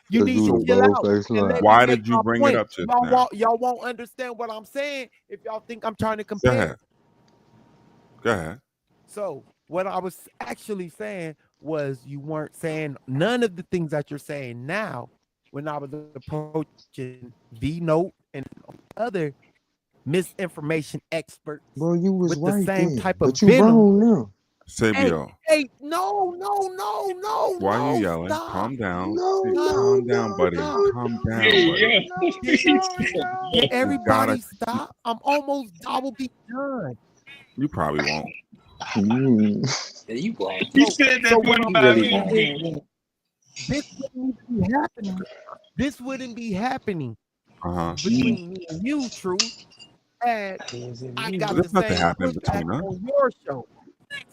You Let's need do to the chill bold out face and lie. let me Why make did you my bring it point. up just now? Y'all won't understand what I'm saying if y'all think I'm trying to Go compare. ahead. Go ahead. So what I was actually saying was you weren't saying none of the things that you're saying now when I was approaching V Note and other misinformation experts Bro, you was with the right same then, type of but you venom. wrong now. Sabio, Hey, no, why are you yelling? stop. Calm down. No, Calm down, buddy. Calm down, buddy. You Everybody gotta. stop. I will be done. You probably won't. yeah, you wrong. He said that So what I'm You really 25 saying wrong. minutes is ago. this wouldn't even be happening. This wouldn't be happening Uh-huh. between me and you, True. And I got the There's nothing same happening pushback between us. on your show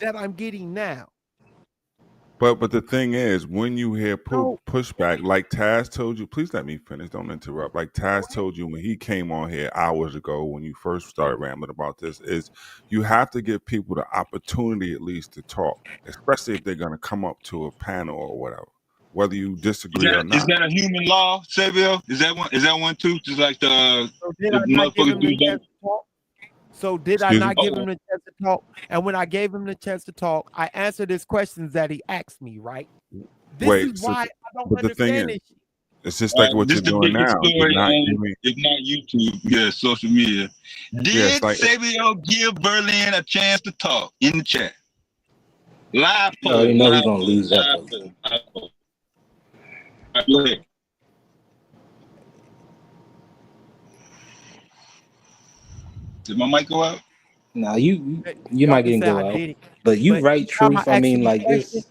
that I'm getting now. But the thing is, when you hear No, pushback, like Taz told you, please let me finish. Don't interrupt. Like Taz told you when he came on here hours ago, when you first started rambling about this, is you have to give people the opportunity at least to talk, especially if they're going to come up to a panel or whatever, whether you disagree or Is not. that a human law, Savio? Is that one too? Just like the so did I not give motherfuckers him do the chance that? to talk? So did I Excuse me? not give him the chance to talk? And when I gave him the chance to talk, I answered his questions that he asked me, right? This Wait, is why I don't but the thing understand is, this shit. it's just like what This you're the doing biggest now. You're story not on, giving. if not YouTube, yeah, social media. Yeah, it's Did like Savio give Berlin a chance to talk in the chat? Live You already poll, know live he gonna poll, lose that live vote. poll, live poll. All right, go ahead. Did my mic go out? Now you You might already didn't said go I out, did it. but you But right, truth. I mean, like this.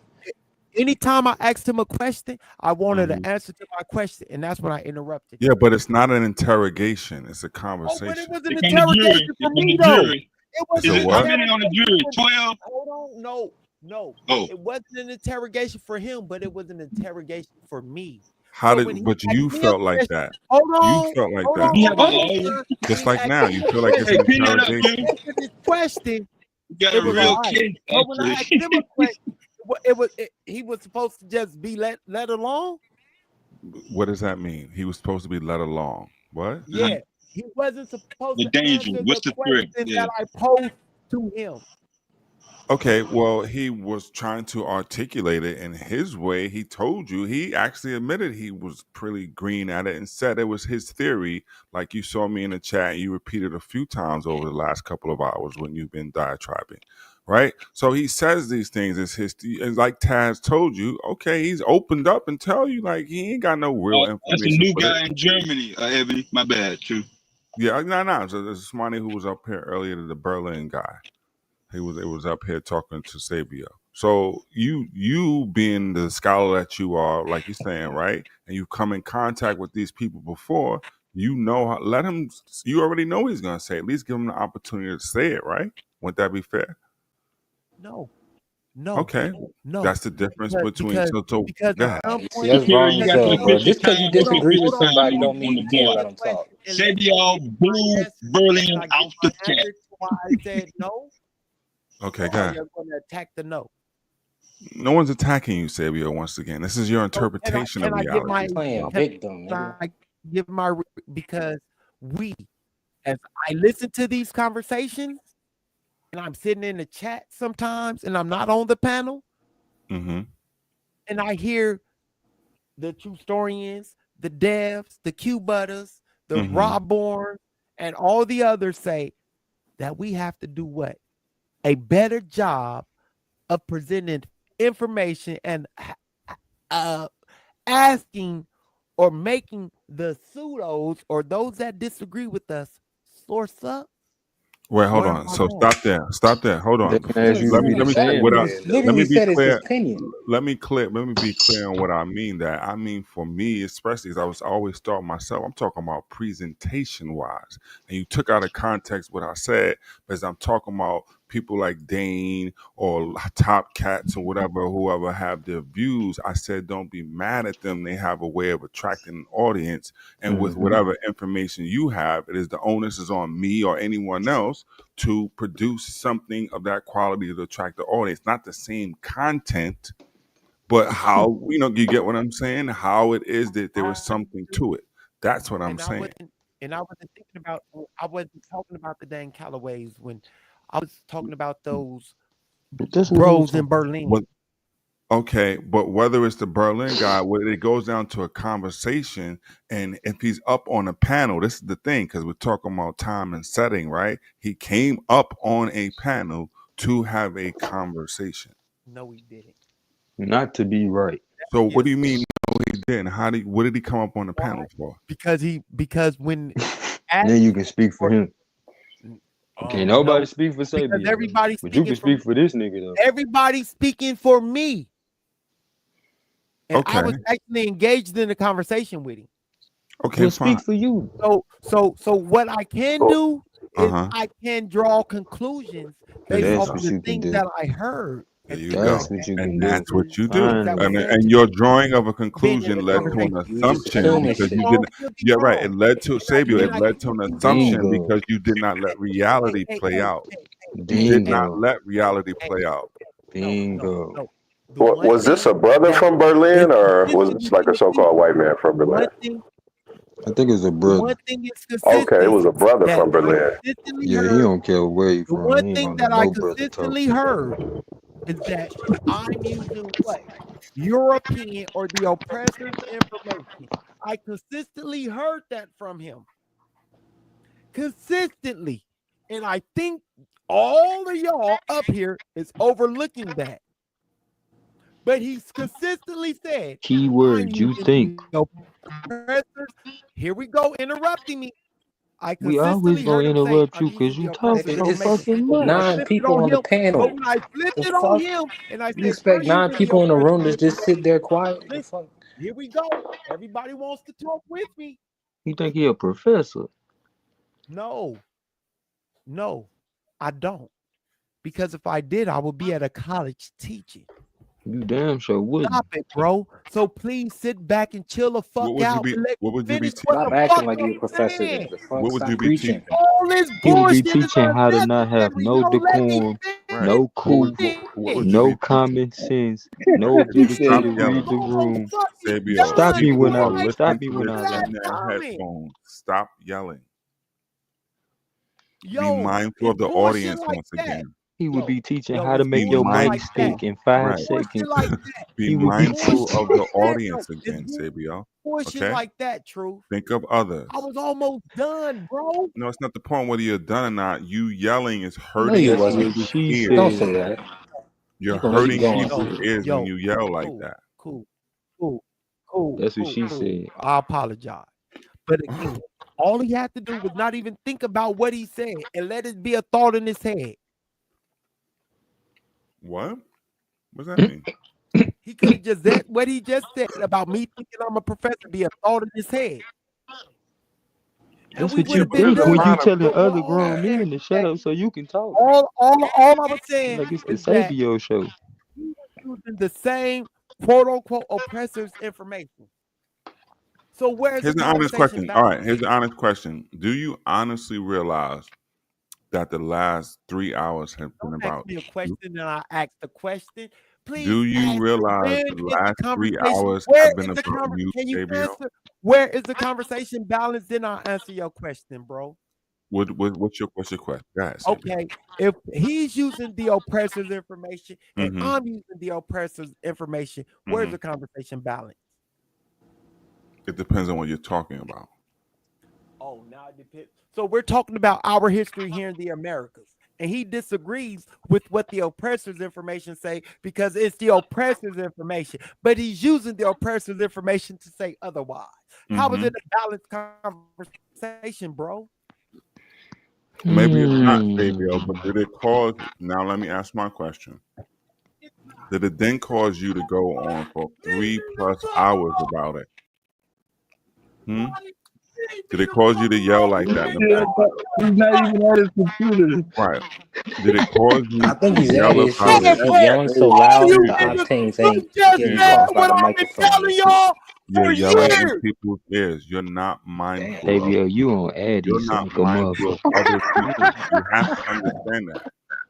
anytime I asked him a question, I wanted Mhm. an answer to my question, and that's when I interrupted. Yeah, but it's not an interrogation. It's a Oh, conversation. but it was an It's on the jury. interrogation for It's on me, the though. jury. It was It's an a what? How many on the jury? interrogation. 12? Hold on, no. Oh, It wasn't an interrogation for him, but it was an interrogation for me. How So when did? he But asked you me a felt like question, that. hold You on, felt like hold that. on, you have a hold on, lawyer? sir. Just When he like asked now, me you a feel like it's Hey, an question, pin that up, when interrogation. I Q. answered his question, You got it a was real all right. case, But when I asked actually. him a question, he was supposed to just be let alone. What does that mean? He was supposed to be let along. What? Yeah, he wasn't supposed The to danger. answer What's the the threat? question Yeah. that I posed to him. Okay, well, he was trying to articulate it in his way. He told you, he actually admitted he was pretty green at it and said it was his theory. Like you saw me in the chat, you repeated a few times over the last couple of hours when you've been diatribing, right? So he says these things as his, and like Taz told you, okay, he's opened up and tell you like he ain't got no real That's a information new for it. guy in Germany, Ebony. My bad, true. Yeah, no. There's somebody who was up here earlier, the Berlin guy. It was up here talking to Sabio. So you being the scholar that you are, like you're saying, right? And you come in contact with these people before, you know let him, you already know what he's gonna say. At least give him the opportunity to say it, right? Wouldn't that be fair? No. Okay. That's the difference between Because so because go at ahead. some See, point, that's wrong You as got the hell, bro. official Just because you time of disagree with official somebody time don't mean on the you can't board. let them talk. Said y'all blew Berlin out the chat. why I said no, Okay, go or ahead. you're going to attack the no. No one's attacking you, Sabio, once again. This is your So interpretation can of I give my reality. Playing can victim, nigga. I give my because as I listen to these conversations and I'm sitting in the chat sometimes and I'm not on the panel Mm-hmm. and I hear the true historians, the devs, the Q butters, the Mm-hmm. Rob Bourne, and all the others say that we have to do what? A better job of presenting information and asking or making the pseudos or those that disagree with us source up. Wait, hold Where am on. I So wrong? stop there. Hold They on. can ask you Let to me be say saying what I that. let me Literally be said it's his clear. opinion. Let me be clear on what I mean. That I mean for me, especially because I always start myself. I'm talking about presentation wise, and you took out of context what I said because I'm talking about people like Dane or Top Cats or whatever, whoever have their views, I said don't be mad at them. They have a way of attracting an audience. And with whatever information you have, it is the onus is on me or anyone else to produce something of that quality to attract the audience. Not the same content, but how, you get what I'm saying? How it is that there was something to it. That's what I'm saying. I wasn't thinking about. I wasn't talking about the dang Callaways when I was talking about those bros in Berlin. But, okay, but whether it's the Berlin guy, where it goes down to a conversation, and if he's up on a panel, this is the thing, because we're talking about time and setting, right? He came up on a panel to have a conversation. No, he didn't. Not to be right. So what do you mean? No, he didn't. What did he come up on the panel for? Because when then you can speak for him. Okay, nobody speak for Sabia. Because everybody's but you can speak for this nigga though. Everybody's speaking for me. And okay. I was actually engaged in a conversation with him. Okay, we'll speak for you. So what I can do is I can draw conclusions based off of the things that I heard. There you go. And that's what you do. And your drawing of a conclusion led to an assumption because you didn't. Yeah, right. It led to Sabio. It led to an assumption because you did not let reality play out. You did not let reality play out. Bingo. Was this a brother from Berlin, or was this like a so-called white man from Berlin? I think it's a brother. One thing is consistent. Okay, it was a brother from Berlin. Yeah, he don't care where you from. One thing that I consistently heard is that I'm using what? European or the oppressor's information. I consistently heard that from him. Consistently. And I think all of y'all up here is overlooking that. But he's consistently said, keyword you think. Here we go, interrupting me. We always gonna interrupt you because you talk so fucking much. 9 people on the panel. But when I flipped it on him and I said, you expect 9 people in the room to just sit there quiet? Listen, here we go. Everybody wants to talk with me. You think he a professor? No, I don't. Because if I did, I would be at a college teaching. You damn sure wouldn't. Stop it, bro. So please sit back and chill the fuck out. What would you be teaching? Stop acting like you're a professor. What would you be teaching? All this He would be bullshit teaching how to not have no decorum, no cool, no common sense, no ability to read the room. Stop me when I headphones. Stop yelling. Yo, be mindful of the audience once again. He would be teaching how to make your mic stick in 5 seconds. Be mindful of the audience again, Sabio. Okay? Like that, Truth. Think of others. I was almost done, bro. No, it's not the point whether you're done or not. You yelling is hurting. No, you wasn't. Don't say that. You're hurting people's ears when you yell like that. Cool. That's what she said. I apologize. But again, all he had to do was not even think about what he said and let it be a thought in his head. What? What's that mean? He could have just said what he just said about me thinking I'm a professor be a thought in his head. That's what you think when you telling other grown men to shut up so you can talk. All I was saying like it's the Sabio show. Using the same quote unquote oppressor's information. So where's here's the an honest question? All right, here's an honest question. Do you honestly realize that the last 3 hours have been about? Ask me a question and I ask the question. Please. Do you realize the last 3 hours have been about you, Sabio? Where is the conversation balanced? Then I'll answer your question, bro. What's your question? Guys. Okay, if he's using the oppressor's information and I'm using the oppressor's information, where's the conversation balanced? It depends on what you're talking about. Oh, now it depends. So we're talking about our history here in the Americas, and he disagrees with what the oppressor's information say because it's the oppressor's information, but he's using the oppressor's information to say otherwise. How is it a balanced conversation, bro? Maybe it's not, Sabio, but did it cause? Now let me ask my question. Did it then cause you to go on for 3+ hours about it? Did it cause you to yell like that in the Yeah, background? he's not even at his computer. Right. Did it cause you I think to he's at yell his about shit. it? He yelling so All loud, you the niggas octanes who ain't just getting Yeah. said across by what the I've been microphone and telling shit. y'all You're for yelling in years. people's ears. You're not mindful of Sabio, you on You're Addies not like a mindful of motherfucker. other people. You have to understand that.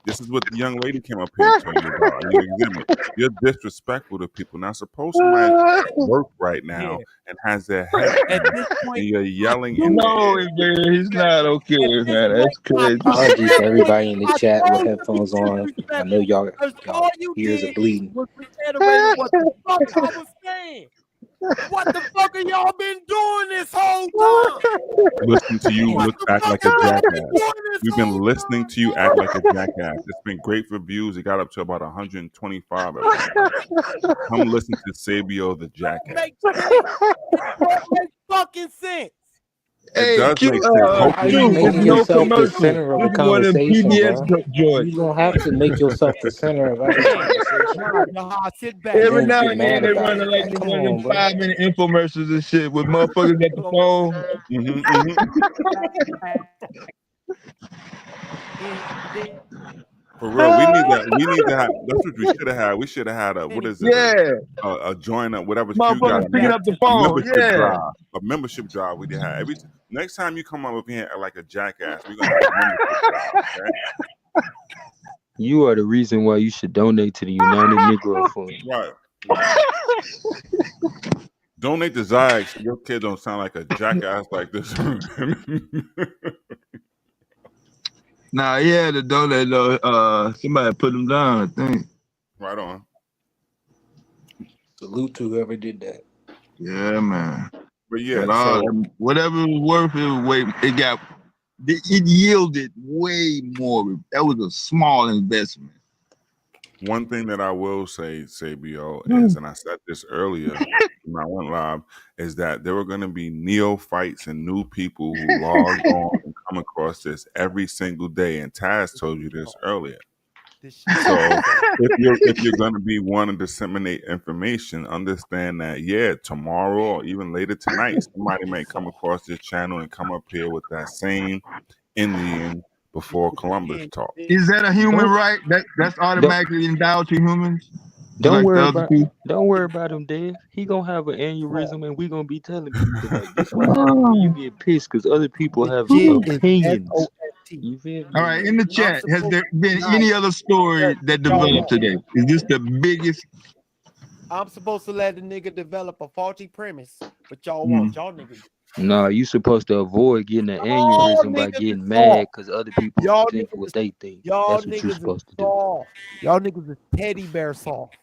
This is what the young lady came up here and told you about in the exhibit. You're disrespectful to people. Now, suppose somebody's at work right now Yeah. and has their headphones At this and point, you're I yelling in do. their No, ear. man, he's not okay, At this man. point, That's crazy. at Apologies to that point, everybody in the I chat with told you you headphones on. I know disrespectful. Because y'all all you ears are did bleeding. was reiterate what the fuck I was saying. What the fuck have y'all been doing this whole time? Listening to you What look the act fuck like a have y'all been jackass. doing this We've been whole listening to you act like a jackass. It's been great for views. It got up to about 125 at one point. Come listen to Sabio the jackass. makes sense? It don't make fucking sense. It Hey, does Q, make sense. How you Hopefully you it's making listen. no yourself the commercial. center of This a is one of them conversation, PBS bro? joints. You don't have to make yourself the center of every Man, conversation nah, y'all sit back. and Every then now get and then mad they about run it. like Like, come one of them on, bro. 5-minute infomercials and shit with motherfuckers at the phone. For real, we need that. We need to have. That's what we should have had. We should have had a what is it? Yeah, A join up. Whatever Q got motherfuckers picking up the a phone. membership Yeah. drive. A membership drive. We did have every. Next time you come up here like a jackass, we're gonna have a membership drive. Okay. You are the reason why you should donate to the United Negro Fund. Right. Donate to Zyx so your kid don't sound like a jackass like this. Nah, yeah, the donate though. Somebody put him down, I think. Right on. Salute to whoever did that. Yeah, man. But yeah, But so whatever it was worth, it yielded way more. That was a small investment. one thing that I will say, Sabio, is, and I said this earlier when I went live, is that there were going to be neophytes and new people who log on and come across this every single day. And Taz told you this earlier. So if you're going to be wanting to disseminate information, understand that tomorrow or even later tonight, somebody may come across this channel and come up here with that same Indian before Columbus talk. Is that a human right? That's Don't automatically endowed to humans? don't Like worry the other about two? don't worry about him, Dave. He gonna have an aneurysm, and we gonna be telling people like this. What happens when you get pissed because other people The have shit is opinions. SOFT. You feel me? All right, in the I'm chat, has supposed there been nah, any other story that y'all developed won't. today? Is this the biggest? I'm supposed to let the nigga develop a faulty premise, but y'all won't. Y'all niggas. Nah, you supposed to avoid getting an Y'all aneurysm by niggas is getting mad soft. because other people Y'all think niggas what is they think. y'all That's what you're niggas is supposed to do. soft. Y'all niggas is teddy bear soft.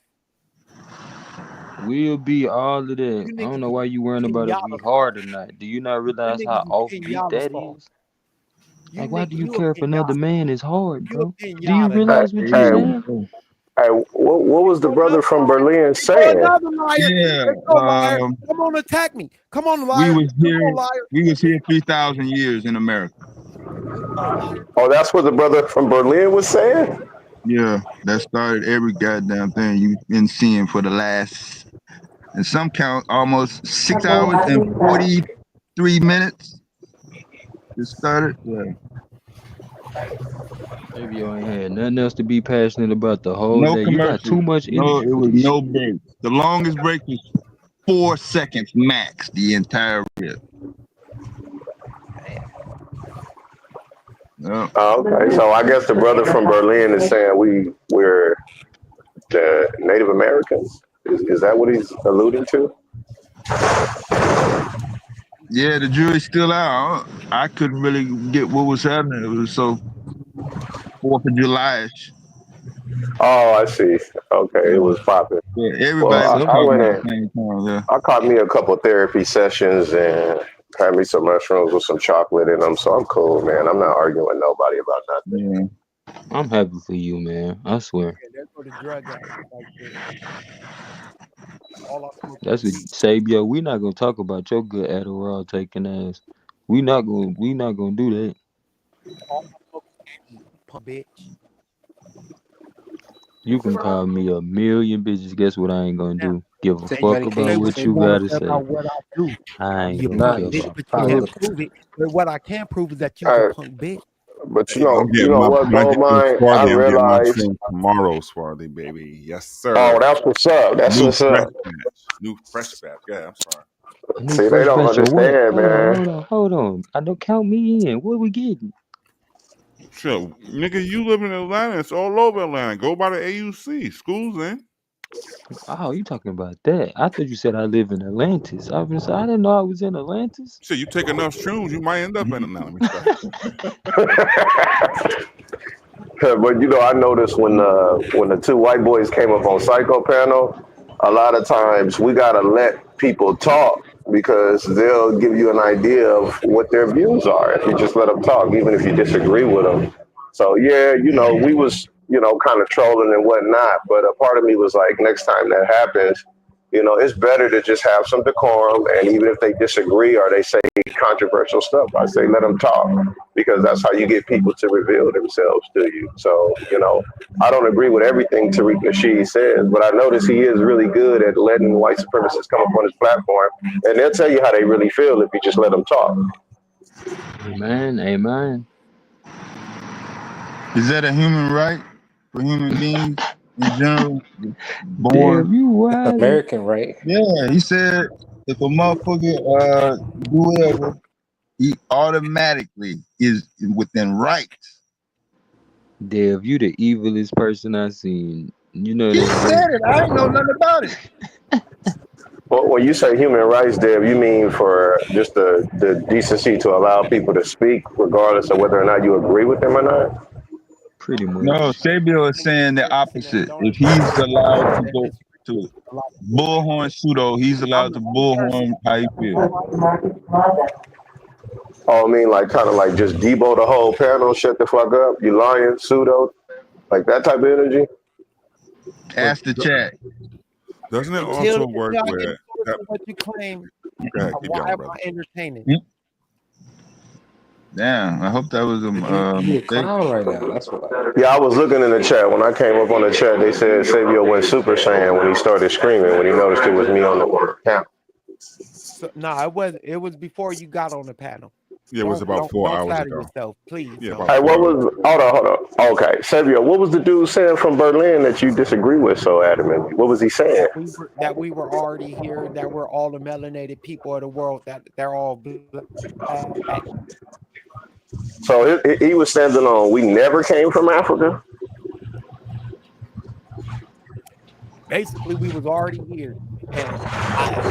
We'll be all of that. You I don't niggas know is why you worrying about if we Kenyatta. hard or not. Do you not You realize how niggas is offbeat Kenyatta that soft. is? Like, why do you care if You another a man is hard, You a bro? Do you Kenyatta nigga. realize what you Hey, saying? what was the brother from Berlin Here go saying? another liar. Yeah, Let's go, liar. Come on, attack me. Come on, we liar. was Come on, here. liar. We was here 3,000 years in America. Oh, that's what the brother from Berlin was saying? Yeah, that started every goddamn thing you've been seeing for the last, in some count, almost 6 hours and 43 minutes. It started. Yeah. Maybe you ain't had nothing else to be passionate about the whole No day. You got commercial. too much No, energy it for was this no shit. break. The longest break was 4 seconds max. The entire rip. Yeah. Okay, so I guess the brother from Berlin is saying we're the Native Americans. Is that what he's alluding to? Yeah, the jury's still out. I couldn't really get what was happening. It was so 4th of July-ish. Oh, I see. Okay, it was popping. Yeah, Well, everybody was I talking went at in. the same time. Yeah. I caught me a couple therapy sessions and had me some mushrooms with some chocolate in them. So I'm cool, man. I'm not arguing with nobody about nothing. Yeah. I'm happy for you, man. I swear. Yeah, that's where the drug at. Like this. All I smoke That's is what weed. Sabio. We not gonna talk about your good Adderall taking ass. We not gonna do that. All I smoke is weed, bitch. You can call me a million bitches. Guess what I ain't gonna do? Give a Say fuck Johnny about Cage, what say you what? gotta say. About what I do. I ain't You gonna Nah, punk care bitch, bitch, about but you probably can't look. prove it. But what I can prove is that you's a Hey, punk bitch. but Hey, I'm you getting know my what, when I get them Goldmine? I Swarthy, I'm getting my realized. trim tomorrow, Swarthy baby. Yes, Oh, sir. that's what's up. That's New what's fresh up. batch. New fresh batch. Yeah, I'm sorry. a new See, they fresh don't batch of what? understand, man. Hold on. I don't count me in. What we getting? Sure, nigga, you live in Atlanta. It's all over Atlanta. Go by the AUC. School's in. Oh, you talking about that? I thought you said I live in Atlantis. I was I didn't know I was in Atlantis. Shit, you take enough shrooms, you might end up in Atlanta. Let me stop. But I noticed when the two white boys came up on Psycho Panel, a lot of times we gotta let people talk because they'll give you an idea of what their views are if you just let them talk, even if you disagree with them. So yeah, we was kind of trolling and whatnot, but a part of me was like, next time that happens, it's better to just have some decorum, and even if they disagree or they say controversial stuff, I say let them talk because that's how you get people to reveal themselves to you. So, I don't agree with everything Tariq Nasheed says, but I notice he is really good at letting white supremacists come up on his platform, and they'll tell you how they really feel if you just let them talk. Amen. Is that a human right for human beings in general? Born. Damn, you That's wildin'. American, right? Yeah, he said if a motherfucker do whatever, he automatically is within rights. Dev, you the evilest person I seen. You know He that, said right? it. I ain't know nothing about it. Well, when you say human rights, Deb, you mean for just the decency to allow people to speak, regardless of whether or not you agree with them or not? Pretty No, much. Sabio is saying the opposite. If he's allowed to go to bullhorn pseudo, he's allowed to bullhorn how he feels. Oh, I mean, like kind of like just Debo the whole panel, shut the fuck up, you lying, pseudo, like that type of energy. But Ask the chat. doesn't it Until also work I get a where source that, of what you claim, go ahead, keep why going, am brother. I entertaining? Damn, I hope that was a You a mistake. clown right now. That's why. Yeah, I was looking in the chat. When I came up on the chat, they said Savio went Super Saiyan when he started screaming, when he noticed it was me on the panel. So, no, it was before you got on the panel. Yeah, it was about 4 Don't hours flatter ago. yourself, please. Yeah, Don't. about Hey, 4 what hours was, ago. hold on. Okay, Savio, what was the dude saying from Berlin that you disagree with so adamantly? What was he saying? That we were already here, that we're all the melanated people of the world, that they're all black. So he was standing on, we never came from Africa? Basically, we was already here, and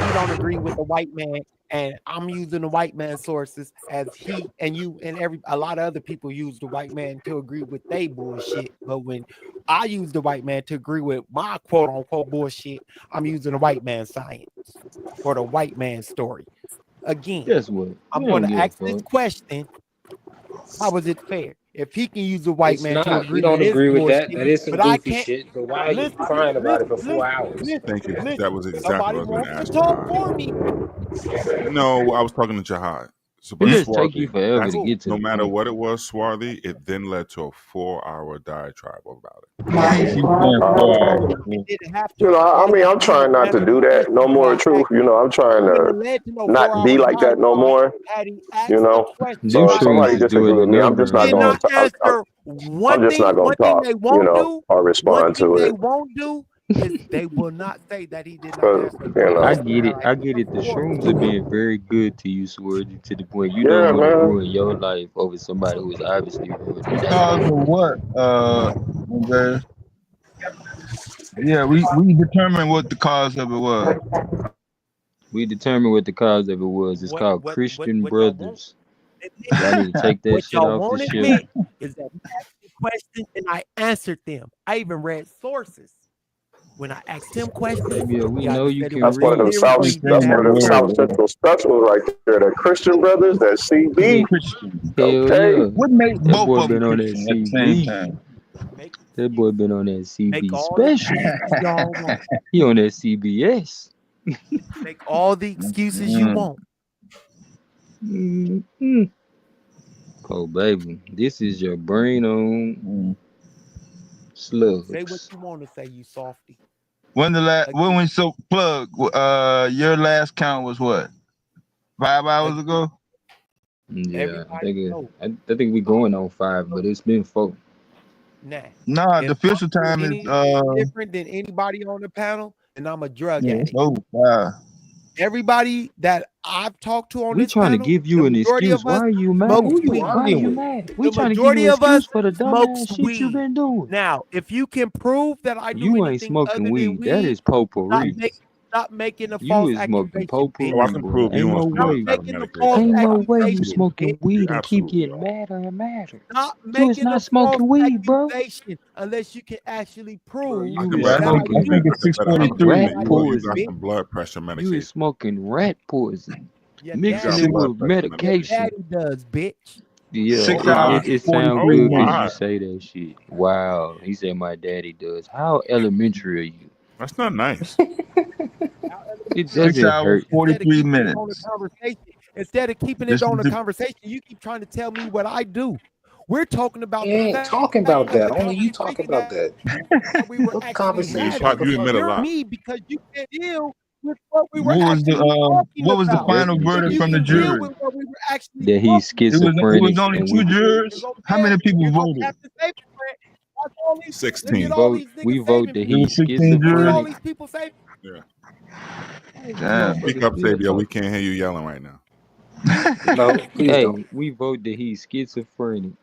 he don't agree with the white man, and I'm using the white man sources as he and you and a lot of other people use the white man to agree with they bullshit. But when I use the white man to agree with my quote unquote bullshit, I'm using the white man science or the white man story. Again, Guess what? I'm We going don't to give a ask this fuck. question: how is it fair if he can use the white It's man to not. We agree with don't his agree with that. bullshit, That is some but I goofy can't? shit. But why are you Listen, crying about it listen, for 4 listen, hours? listen, Thank you. That listen. was exactly Somebody what I was going to wants to ask talk Jihad. for me. No, I was talking to Jihad. So, It but just take you Swarthy, forever that's to get to no the matter point. what it was, Swarthy, it then led to a 4-hour diatribe about it. Yeah, he keeps saying 4 hours. It didn't have to. I All mean, he I'm had to do was trying not to answer do the that no question when more, I truth. asked him. I'm trying It wouldn't to have led to no not be 4-hour like that no diatribe more, had he you asked the know? question Them So if I shrooms somebody is asked disagree doing with a me, I'm number just on not did you. going not to, answer I'm just not going one to thing talk, they won't do, or one respond thing to they it. won't do is they will not say that he did not Cause, answer the I question get that it. I I get it. The forced shrooms to are him. being very good to you, Swerve, to the point you don't yeah, want to man. ruin your life over somebody who is obviously ruining their Because life. of what? Okay. Yeah, we determined what the cause of it was. We determined what the cause of it was. It's called Christian What y'all won't Brothers. Y'all need to take that what shit y'all off the won't shelf. admit is that he asked me questions and I answered them. I even read sources. When I asked him questions, Maybe we he know either you said it can was That's one of them read. theory South, or Quit he didn't that's saying one the of have them the South word. source. Central specials right there. The Christian Brothers, that CB. Christian. Hell Okay. yeah. What made That both boy of them been on that Christian at the same CB. time? Make That boy been on that make CB all the special. excuses y'all want. He on that CBS. Make all the excuses you Mm. want. Mm-hmm. Oh baby, this is your brain on. Mm. Slugs. Say what you want to say, you softy. When we so plug, your last count was what? 5 hours ago? Yeah, I think we going on 5, but it's been 4. Nah, the official time is different than anybody on the panel, and I'm a drug addict. Wow. Everybody that I've talked to on We this trying panel, to give you an excuse. Why are you mad? Why are you mad? We trying to give you an excuse for the dumbass shit you've been doing. Now, if you can prove that I do You ain't anything smoking other weed. than That is potpourri. stop making a You false is smoking accusation. potpourri. Oh, I can prove you Ain't no on some way. other type of medication. false Ain't no way you accusation, smoking bitch. weed You and keep absolutely getting madder and madder. Stop You is making a not false smoking weed, bro. accusation unless you can actually prove I You can is bet that I smoking. do it's bet $100 rat that you got poison. some blood pressure You medication. is smoking rat poison. Your Mixing daddy it blood with pressure medication. daddy does, bitch. Yeah, 6 Oh hours, my. it sounds 43 Oh good because minutes. my. you say that shit. Wow. He said my daddy does. How elementary are you? That's not nice. It 6 doesn't hours, hurt. 43 minutes. Instead of keeping it on a conversation, you keep trying to tell me what I do. We're talking about He the ain't fact talking about of that. the Only you talk conversation about that. that we were What actually conversation? having. You admit a You're lot. me because you can't deal with what we were What was actually talking the about. final Definitely verdict If you from the can schizophrenic. deal jury? with what we were actually That he's talking about, It was schizophrenic only and 2 we jurors. How many people you're gonna voted? have to say, watch all these, look 16. at all these we niggas vote saving that It was he's people. 16 Look at all jurors. these schizophrenic. people saving. Yeah. Damn. Speak up, Sabio. We can't hear you yelling right now. No, please don't. Hey, we vote that he's schizophrenic.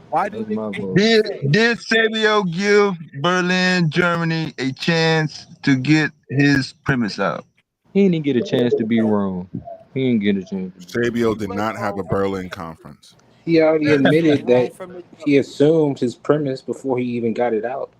Why do That's my niggas vote. Did Sabio give Berlin, Germany a chance to get his premise out? He didn't get a chance to be wrong. He didn't get a chance to be wrong. Sabio did not have a Berlin conference. He already admitted wrong that from the he assumed his premise before he even got it out.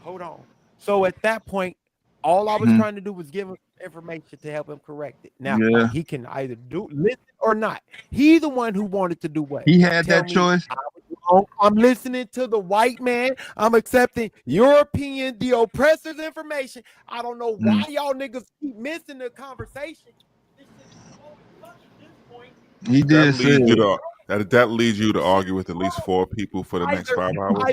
hold on. So at that point, all I was trying to do was give him information to help him correct it. Now Yeah. he can either listen or not. He the one who wanted to do what? He had Tell that me choice. I was wrong. I'm listening to the white man. I'm accepting your opinion, the oppressor's information. I don't know why y'all niggas keep missing the conversation. This shit is so funny at this point. He did say it. That leads you to argue with at least 4 people for the next 5 hours.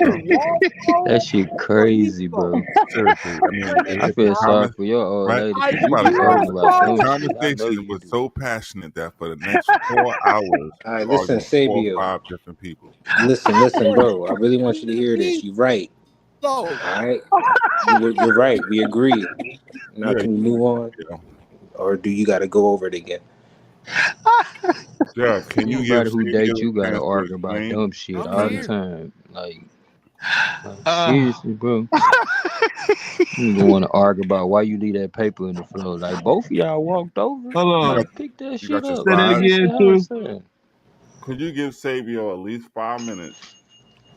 That shit crazy, bro. Seriously, I mean, I feel sorry for your old right? lady Think because you about be it, talking bro. about The dumb shit. I know conversation you was do. so passionate that for the next 4 hours, All right, you listen, argue with 4 or Sabio. 5 different people. Listen, bro. I really want you to hear this. You're right. All right, you're right. We agree. Now, Yeah, can we move on, or do you got to go over it again? yeah. Can you give Anybody who Sabio dates you a gotta chance to argue about explain? dumb shit all the time. Like seriously, bro. You don't want to argue about why you leave that paper in the floor. Like both of y'all walked over. Hold on. Like pick that You shit got your up. Say that slides. again, too. Could you give Sabio at least 5 minutes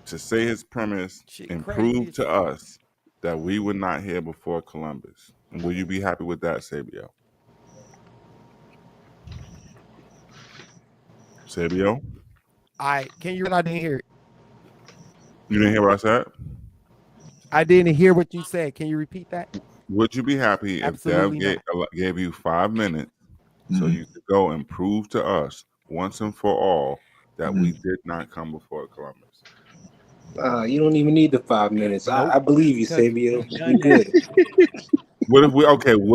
to say his premise and prove to us that we were not here before Columbus? And will you be happy with that, Sabio? Sabio? Can you? I didn't hear it. You didn't hear what I said? I didn't hear what you said. Can you repeat that? Would you be happy Absolutely if Dev gave you 5 minutes so you could go and prove to us once and for all that we did not come before Columbus? You don't even need the 5 minutes. I believe you, Sabio. You good. What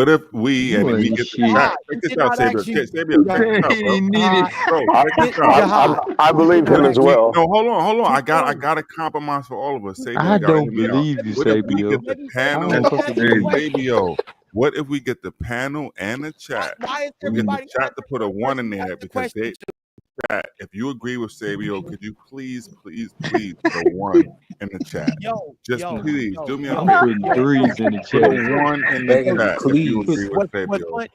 if we and we get the chat? Check this out, Sabio. Check this out, bro. Check this out. I believe him as well. No, hold on. I got a compromise for all of us. Sabio, I you gotta hear don't me out. believe you, What if we Sabio. get the panel? Sabio, what if we get the panel and the chat? Why is We get the everybody chat to put a 1 in there because they chat. If you agree with Sabio, could you please put a 1 in the chat? Please do me a I'm favor. putting 3s in the Put a chat. 1 in the chat if you agree with Sabio.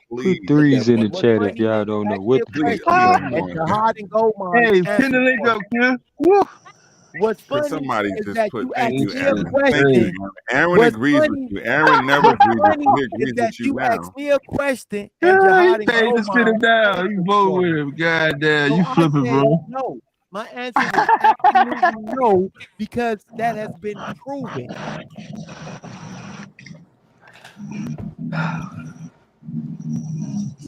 Put 3s in the chat if y'all don't know what the fuck you talking about. Jihad and Goldmine. Hey, pin the link up, Kim. Woo. What's Could funny somebody is just that put you thank asked you, me a Aaron? question. Thank you, Aaron. Aaron agrees with you. Aaron never agreed with you. He agrees with you You now. asked me a question Yeah, and he Jihad and paid to sit him down. You vote with him. God damn, you flipping, bro. No. My answer was absolutely no, because that has been proven.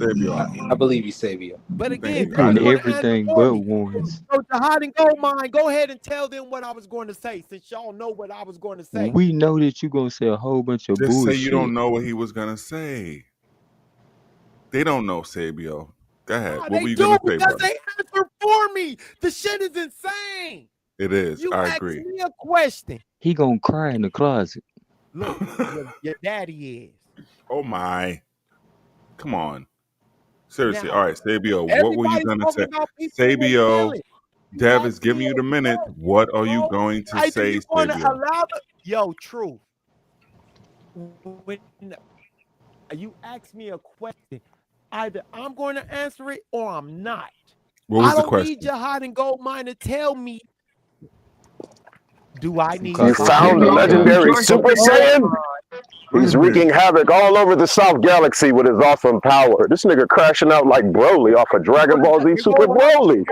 I believe you, Sabio. But They again, putting you're going to answer everything for but me. ones. So Jihad and Goldmine, go ahead and tell them what I was going to say, since y'all know what I was going to say. We know that you're gonna say a whole bunch of Just say bullshit. you don't know what he was gonna say. They don't know, Sabio. Go ahead. What They were you do gonna say, because brother? they answered for me. The shit is insane. It is. You I asked agree. me a question. He gonna cry in the closet. Look, your daddy is. Oh my. Come on. Seriously. Now, All right, Sabio, what were you everybody's gonna talking say? about people who ain't Sabio, feeling. You Dev is asked giving me you the a minute. question, What are you bro. going to Either say, you're going to Sabio? allow the truth. When you ask me a question, either I'm going to answer it or I'm not. What was I the don't need question? Jihad and Goldmine to tell me. Do I need You found the legendary Super Saiyan? He's wreaking havoc all over the South Galaxy with his awesome power. This nigga crashing out like Broly off of Dragon Ball Z Super Broly.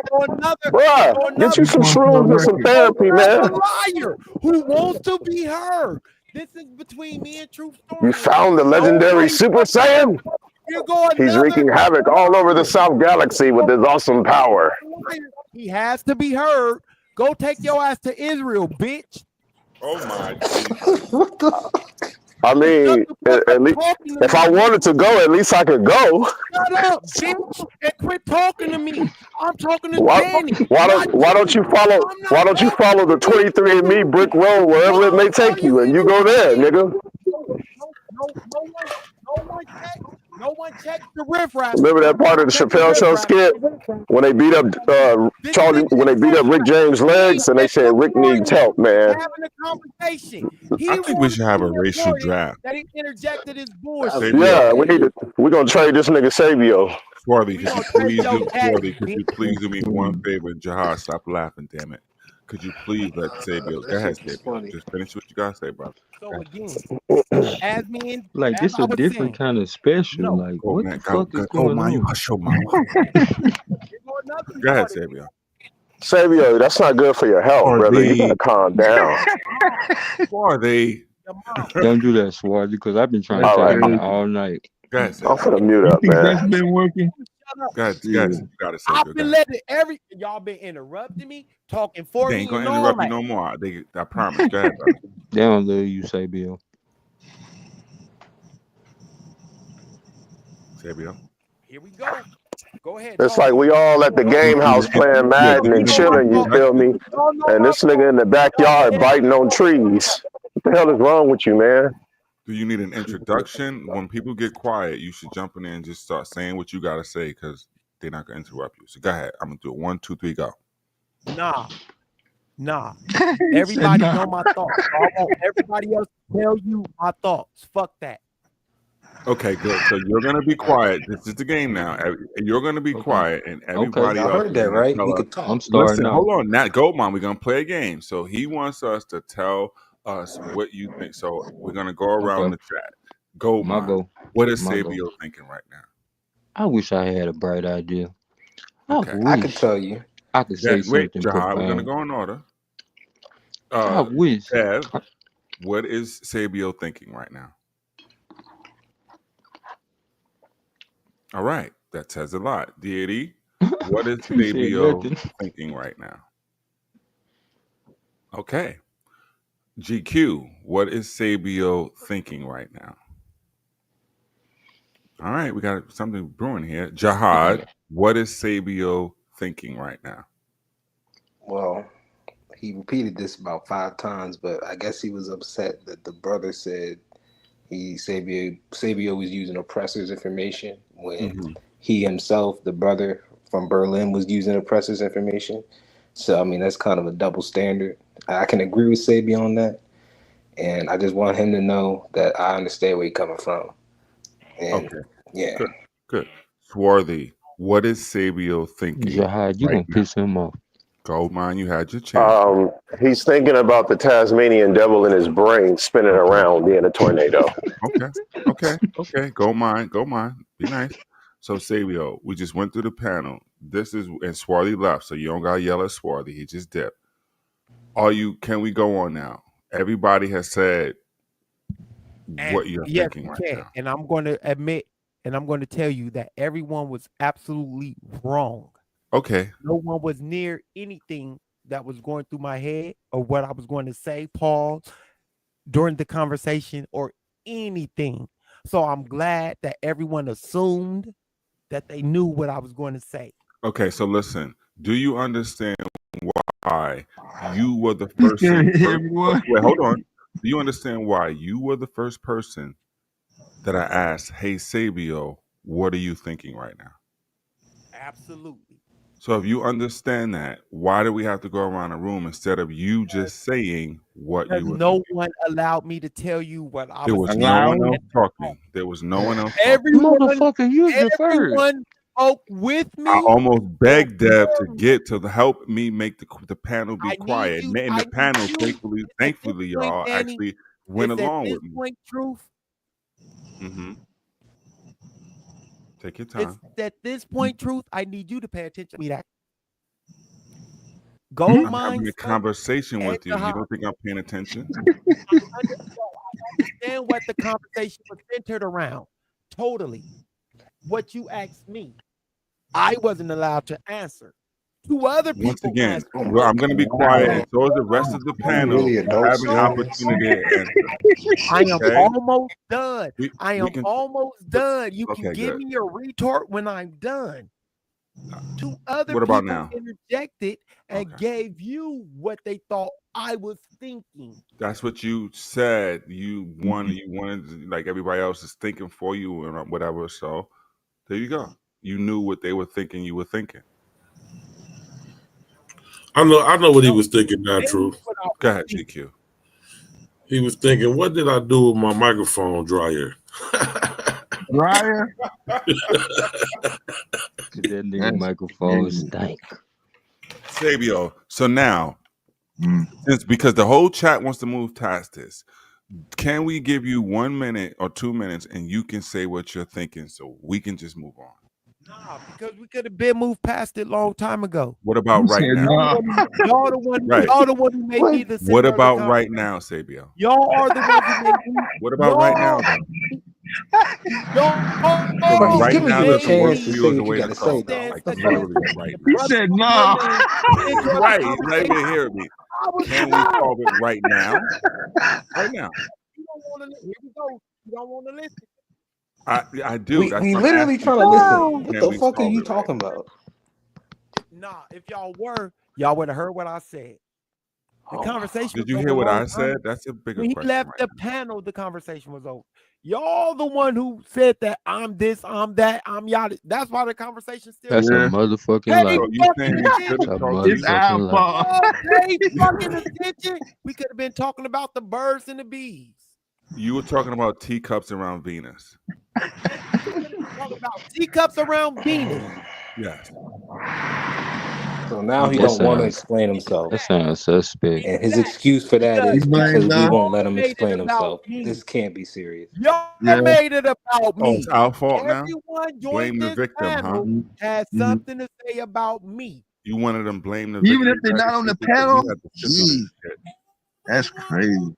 Bruh, get you some shrooms and some therapy, man. A liar who wants to be heard. This is between me and Truth You Story. found the legendary Super Saiyan? Here go He's another wreaking havoc all over the South Galaxy with his awesome power. He has to be heard. Go take your ass to Israel, bitch. Oh my I mean, at least if I wanted to go, at least I could go. Shut up, bitch, and quit talking to me. I'm talking to Why, Danny. why don't you follow the 23andMe brick road wherever it may take you, and you go there, nigga? No one checked the riffraff. Remember that part of the Chappelle Show skit when they beat up Charlie, when they beat up Rick James' legs, and they said Rick needs help, man. Having a conversation. I think we should have a racial draft. That he interjected his bullshit. Yeah, we're gonna trade this nigga Sabio. Swarthy, could you please do me one favor? Jihad, stop laughing, damn it. Could you please let Sabio go ahead, Sabio? Just finish what you gotta say, brother. So again, as me and Like this a different kind of special. Like what the fuck is going on? You hush your mouth. Go ahead, Sabio. Sabio, that's not good for your health, brother. You gotta calm down. Swarthy. Don't do that, Swarthy, because I've been trying to tell you that all night. Go ahead, I'm finna mute up, man. That's been working. Go ahead, you gotta say. I've been letting y'all been interrupting me, talking for They me. ain't gonna and all interrupt you that. no more. I promise. Go ahead, brother. They don't love you, Sabio. Sabio. Here we go. Go ahead. It's like we all at the game house playing Madden and chilling, you feel me? And this nigga in the backyard biting on trees. What the hell is wrong with you, man? Do you need an introduction? When people get quiet, you should jump in there and just start saying what you gotta say because they're not gonna interrupt you. So go ahead. I'm gonna do it. 1, 2, 3, go. Nah. Everybody know my thoughts. I want everybody else to tell you my thoughts. Fuck that. Okay, good. So you're gonna be quiet. This is the game now. You're gonna be quiet, and everybody Y'all else heard that, right? We could talk. I'm starting listen, now. hold on. Nat Goldmine, we're gonna play a game. So he wants us to tell us what you think. So we're gonna go around the chat. Goldmine, what is Sabio thinking right now? I wish I had a bright idea. Okay. I could tell you. I could say Wait, something Jihad, we're gonna profound. go in order. I wish. Dev, what is Sabio thinking right now? All right, that says a lot. Deity, what is He said Sabio nothing. thinking right now? Okay. GQ, what is Sabio thinking right now? All right, we got something brewing here. Jihad, what is Sabio thinking right now? Well, he repeated this about 5 times, but I guess he was upset that the brother said Sabio was using oppressors' information when he himself, the brother from Berlin, was using oppressors' information. So I mean that's kind of a double standard. I can agree with Sabio on that, and I just want him to know that I understand where he's coming from. And yeah, good. Swarthy, what is Sabio thinking? Jihad, you gonna piss him off. Goldmine, you had your chance. He's thinking about the Tasmanian devil in his brain spinning around being a tornado. Okay. Goldmine. Be nice. So Sabio, we just went through the panel. This is and Swarthy left, so you don't gotta yell at Swarthy. He just dipped. Can we go on now? Everybody has said what you're thinking right now. And I'm going to admit and I'm going to tell you that everyone was absolutely wrong. Okay. No one was near anything that was going through my head or what I was going to say, Paul, during the conversation or anything. So I'm glad that everyone assumed that they knew what I was going to say. Okay, so listen. Do you understand why you were the person? Wait, hold on. Do you understand why you were the first person that I asked, "Hey, Sabio, what are you thinking right now?" Absolutely. So if you understand that, why do we have to go around the room instead of you just saying what Because you were no thinking? one allowed me to tell you what I There was was thinking. no one else talking. There was no one else talking. Motherfucker, you deferred. Everyone spoke with I me. almost begged Deb to get to help me make the panel be I need quiet. you. And I the need panel, you. thankfully, It's at this point, y'all Danny. actually went It's at along this with me. point, Truth. Mm-hmm. Take your It's time. at this point, Truth. I need you to pay attention to me. That gold I'm mine having a stuff conversation at with you. the You high. don't think I'm paying attention? I understand what the conversation was centered around. Totally. What you asked me, I wasn't allowed to answer. Two other Once people again, answered. well, I'm going to be quiet, and so is the rest of the Are we panel. really You adults have an doing this? opportunity to answer. I am Okay? almost done. We I am can. almost done. You can Okay, give good. me your retort when I'm done. Two other What about people now? interjected and Okay. gave you what they thought I was thinking. That's what you said. You wanted like everybody else is thinking for you and whatever. So there you go. You knew what they were thinking. You were thinking. I know what he was thinking now, Truth. Go ahead, GQ. He was thinking, what did I do with my microphone dryer? Dryer? That nigga microphone stank. Sabio. So now, because the whole chat wants to move past this, can we give you 1 minute or 2 minutes and you can say what you're thinking so we can just move on? Nah, because we could have been moved past it a long time ago. What about right now? Y'all the one. Right. Y'all the one who made me the What center of the about conversation. right now, Sabio? Y'all are the ones who made me. What about right now, though? But he's Right giving now you a doesn't work chance for to you say as a what you way got to to say, talk. though. Like The fuck? literally right He now. said no. Right, he's not even hearing me. Can we solve it right now? Right now. You don't want to. Here we go. You don't want to listen. I do. We That's what I'm literally asking. trying to listen. What Can the we fuck are solve you it right talking now? about? Nah, if y'all were, y'all would have heard what I said. The conversation Did was you over hear a what long I time said? ago. That's a bigger When he question left right the panel, the conversation was over. Y'all the one who said that I'm this, I'm that, I'm yada. That's why the conversation's still That's a going. motherfucking Pay lie. So you saying we should fucking have A talked to you? motherfucking lie. Y'all pay fucking attention. We could have been talking about the birds and the bees. You were talking about teacups around Venus. Talking about teacups around Venus. Yes. So now he That don't want to sounds explain himself. that sounds suspect. And his excuse for that He is blamed because we us. won't let him Made it explain about himself. me. This can't be serious. Y'all Yeah. made it about Oh, it's me. our fault now? Everyone joined Blame the this victim, huh? panel has something to say about me. You wanted them blame the Even if victim they're type not of on the shit because panel, you had to sit on gee, this shit. that's crazy.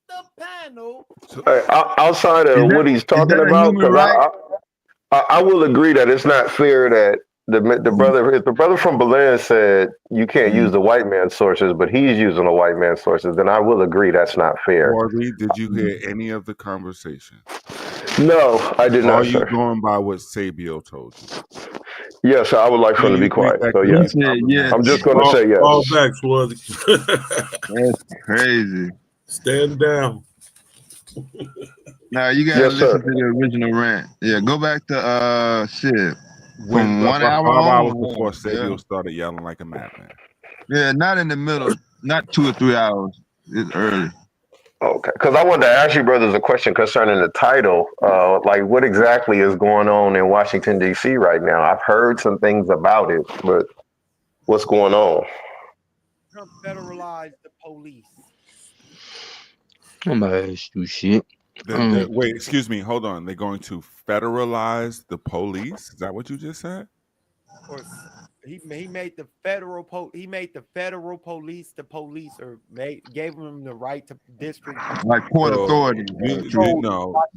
The panel. Hey, outside Is of what he's that talking a about, human because right? I will agree that it's not fair that the brother, if the brother from Belen said you can't use the white man's sources, but he's using the white man's sources, then I will agree that's not fair. Warby, did you hear any of the conversation? No, I did Are not, you sir. going by what Sabio told you? Yes, I would like Do for him to you be think quiet. that So could He be yes, said yes. I'm just going to Fall, say fall yes. back, Swarthy. That's crazy. Stand down. Now you gotta Yes, listen sir. to the original rant. Yeah, go back to shit When from 1 about hour 5 hours on. before Yeah, Sabio started yelling like a madman? yeah, not in the middle, not 2 or 3 hours. It's early. Okay, because I wanted to ask you brothers a question concerning the title. Like, what exactly is going on in Washington D.C. right now? I've heard some things about it, but what's going on? Trump federalized the police. I'm gonna ask you shit. Wait, excuse me. Hold on. They're going to federalize the police? Is that what you just said? Or He made the federal police the police, or gave them the right to district. Like Port So Authority.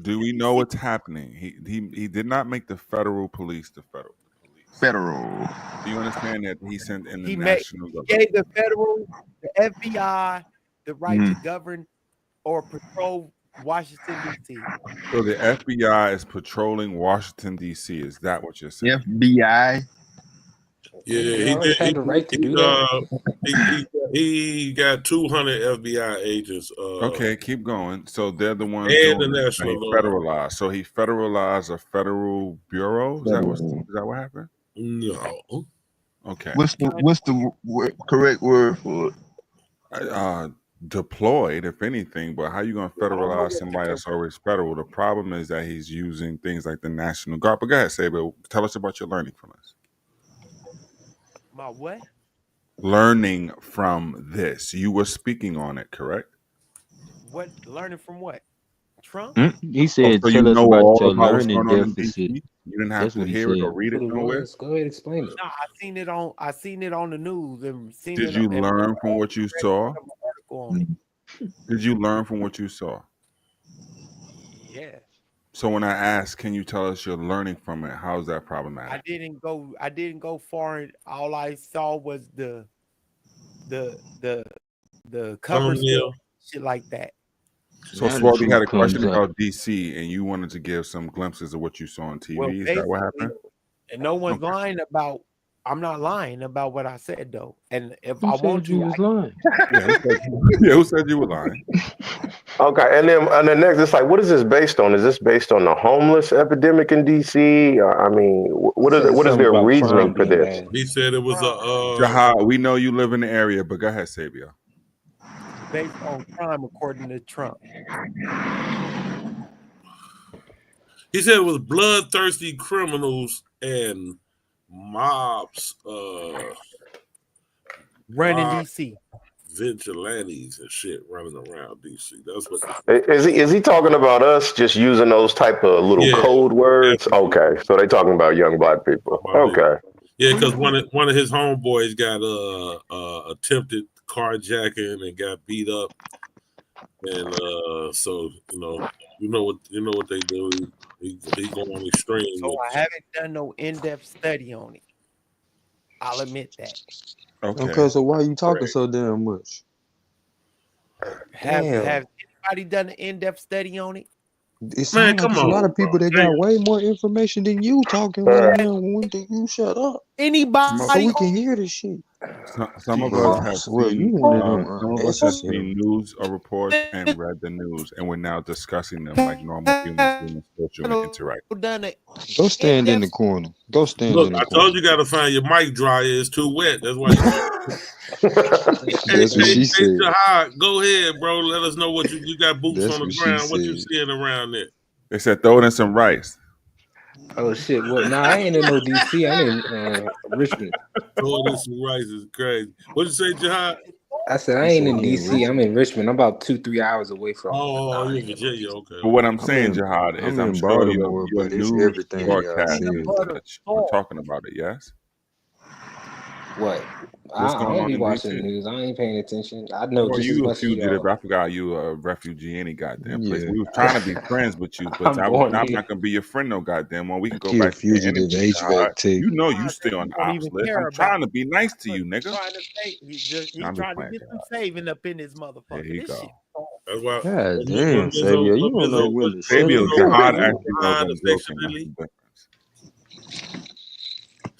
do we know what's happening? He did not make the federal police the federal police. Federal. Do you understand that he sent in the He national government? gave the FBI the right to govern or patrol Washington D.C. So the FBI is patrolling Washington D.C. Is that what you're saying? FBI. Yeah, They he already did. had the right to do that. He got 200 FBI agents. Okay, keep going. So they're the ones And doing the it. national He federalized. So he federalized a federal bureau. Is that what happened? No. Okay. What's the correct word for it? Deployed, if anything, but how you gonna federalize somebody that's always federal? The problem is that he's using things like the National Guard. But go ahead, Saber. Tell us about your learning from this. My what? Learning from this. You were speaking on it, correct? What learning from what? Trump? He said, So you "Tell us know about all your about what's learning going on in deficit." DC? You didn't have That's to what he hear it or said. read it What it nowhere? was. Go ahead, explain it. No, I seen it on the news and seen Did it. you learn from what you saw? On it. Did you learn from what you saw? Yeah. So when I asked, can you tell us you're learning from it? How's that I problematic? didn't go far. All I saw was the cover story, shit like that. So Now the Swab, you had truth a question comes out. about DC and you wanted to give some glimpses of what you saw on TV. Well, Is that what basically, happened? and no one's Okay. lying about. I'm not lying about what I said though. And if Who I said want you to, was lying? Who said you were lying? Okay, and then next, it's like, what is this based on? Is this based on the homeless epidemic in DC? I mean, He said what is something their about reasoning crime for being this? bad. He said it was Jahad, we know you live in the area, but go ahead, Sabia. based on crime according to Trump. He said it was bloodthirsty criminals and mobs, running DC. Vigilantes and shit running around DC. That's what. Is he talking about us just using those type of little code words? Okay, so they talking about young black people. Okay. Yeah, because one of his homeboys got attempted carjacking and got beat up, and so you know what they do. He go on extreme. So I haven't done no in-depth study on it. I'll admit that. Okay, so why are you talking so damn much? Have anybody done an in-depth study on it? It sounds like it's a lot of people that got way more information than you talking right now. When do you shut up? Anybody so we can hear this shit. Some of us have seen unnecessary. news or reports and read the news, and we're now discussing them like normal humans doing social interaction. Go stand in the corner. Go stand Look, in the I corner. told you got to find your mic dryer. It's too wet. That's why. That's what she said. Jahad, go ahead, bro. Let us know what you got boots That's on the what she ground. What you said. seeing around there? They said throw it in some rice. Oh shit! Well, nah, I ain't in no DC. I'm in Richmond. Throw it in some rice is crazy. What you say, Jahad? I said I ain't in DC. I'm in Richmond. I'm about 2-3 hours away from. Oh, you in Virginia? Okay. But what I'm saying, Jahad, is I'm in sure Baltimore, your but it's news everything y'all broadcast said. are talking about it. Yes. What? What's I going don't on be in watching the DC? news. I ain't paying attention. I know Well, just as you a much as fugitive. y'all. I forgot you a refugee any goddamn place. Yeah. We was trying to be friends with you, but I'm I'm born not here. gonna be your friend no goddamn one. We can go He a back to the fugitive interview. HVAC tech. You know you stay on the Don't ops even list. care I'm about trying to be nice to you, nigga. trying to say he I'm just trying to playing, get some saving up in this motherfucker. Here he This go. shit. That's why. God damn, Savior, you don't know when to shut Fabio, the fuck Jahad up. actually knows I'm joking. That's the difference.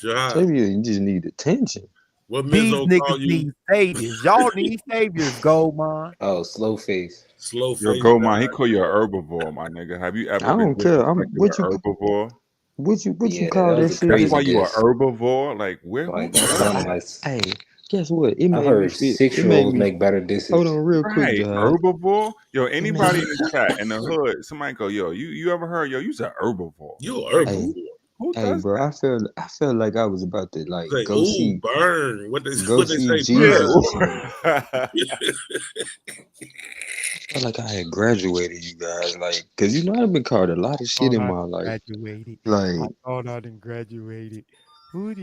Jahad, Savior, you just need attention. what These Mizzo call niggas you? need saviors. Y'all need saviors, Goldmine. Oh, slow face. Slow Yo, face. go man, he call you an herbivore, my nigga. Have you ever I been don't care. I'm disrespected what an you herbivore? what you Yeah, call that that was a shit? That's crazy why you a diss. herbivore? Like where? Like Who that's said one of that? my. Hey, guess what? It I've made me heard feel. It made 6-year-olds me. make better Hold disses. on, real quick, Right, Jahad. herbivore. Yo, It made anybody me. in the chat in the hood, somebody go, yo, you ever heard? Yo, you's a herbivore. You a Like herbivore. who Hey, does bro, that? I felt like I was about to like Say, go ooh, see burn. What they say, Jesus or something. Yeah. I felt like I had graduated, you guys, like, cause I've been called a lot of shit in my life. Graduated. Like, I thought I done graduated. Who do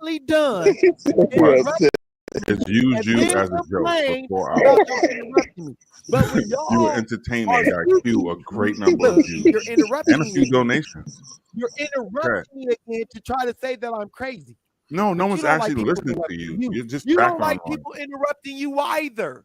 recently done. What? interrupt It's me, used and you then as a joke for complain 4 about hours. y'all interrupting me. But when You were y'all entertaining, are got a speaking, great number of look, views you're and a interrupting few me. donations. You're interrupting me again to try to say that I'm crazy. No But you one's don't like actually people listening to interrupting you. you. You're just You don't background like noise. people interrupting you either.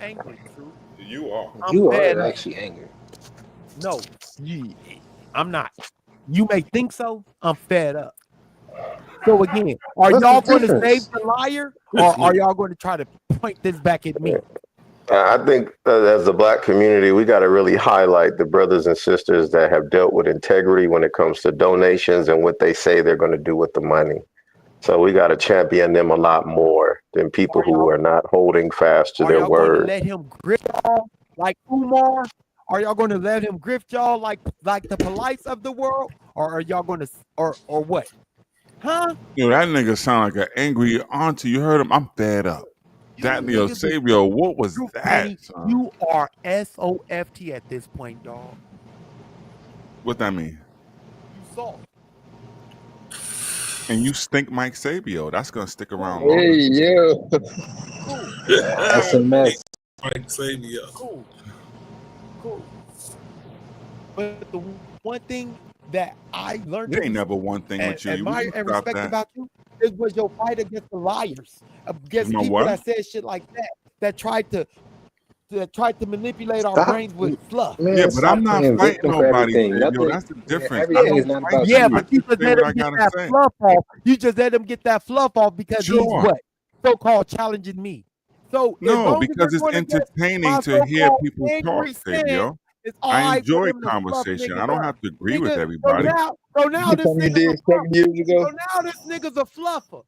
angry, True. You are. I'm You fed are up. actually angry. No, I'm not. You may think so. I'm fed up. So again, are What's the y'all going to save difference? the liar, or are y'all going to try to point this back at me? I think as a black community, we got to really highlight the brothers and sisters that have dealt with integrity when it comes to donations and what they say they're going to do with the money. So we got to champion them a lot more than people who are not holding fast to Are their y'all going to word. let him grift y'all like Umar? Are y'all going to let him grift y'all like the Polights of the world? Or are y'all going to, or what? Huh? Yo, that nigga sound like an angry auntie. You heard him? I'm fed up. That Neo niggas is Sabio, what was true, that, Kenny. son? You are SOFT at this point, dog. What that mean? You soft. And you stink Mike Sabio. That's gonna stick around Hey, longer. yeah. Cool. That's a mess. Mike Sabio. Cool. But the one thing that I learned There ain't never one thing with you. admire You and stop respect that. about you is was your fight against the liars, against My people what? that said shit like that tried to manipulate our Stop, brains with fluff. Yeah, man. but I'm Stop not playing fighting victim for nobody, everything. Sabio. Nothing. That's the Man, difference. I everything don't is not fight about Yeah, you. I you. but you just just say let what him I get gotta that say. fluff off. You just let him get that fluff off because he's Sure. what? So-called challenging me. So as No, long as because you're it's going to get entertaining my to hear so-called people talk, angry stance, Sabio. it's all I right for enjoy him to fluff conversation. I niggas don't up. have to agree with So everybody. now this Something you nigga's a did 7 years ago. So now this nigga's a fluffer.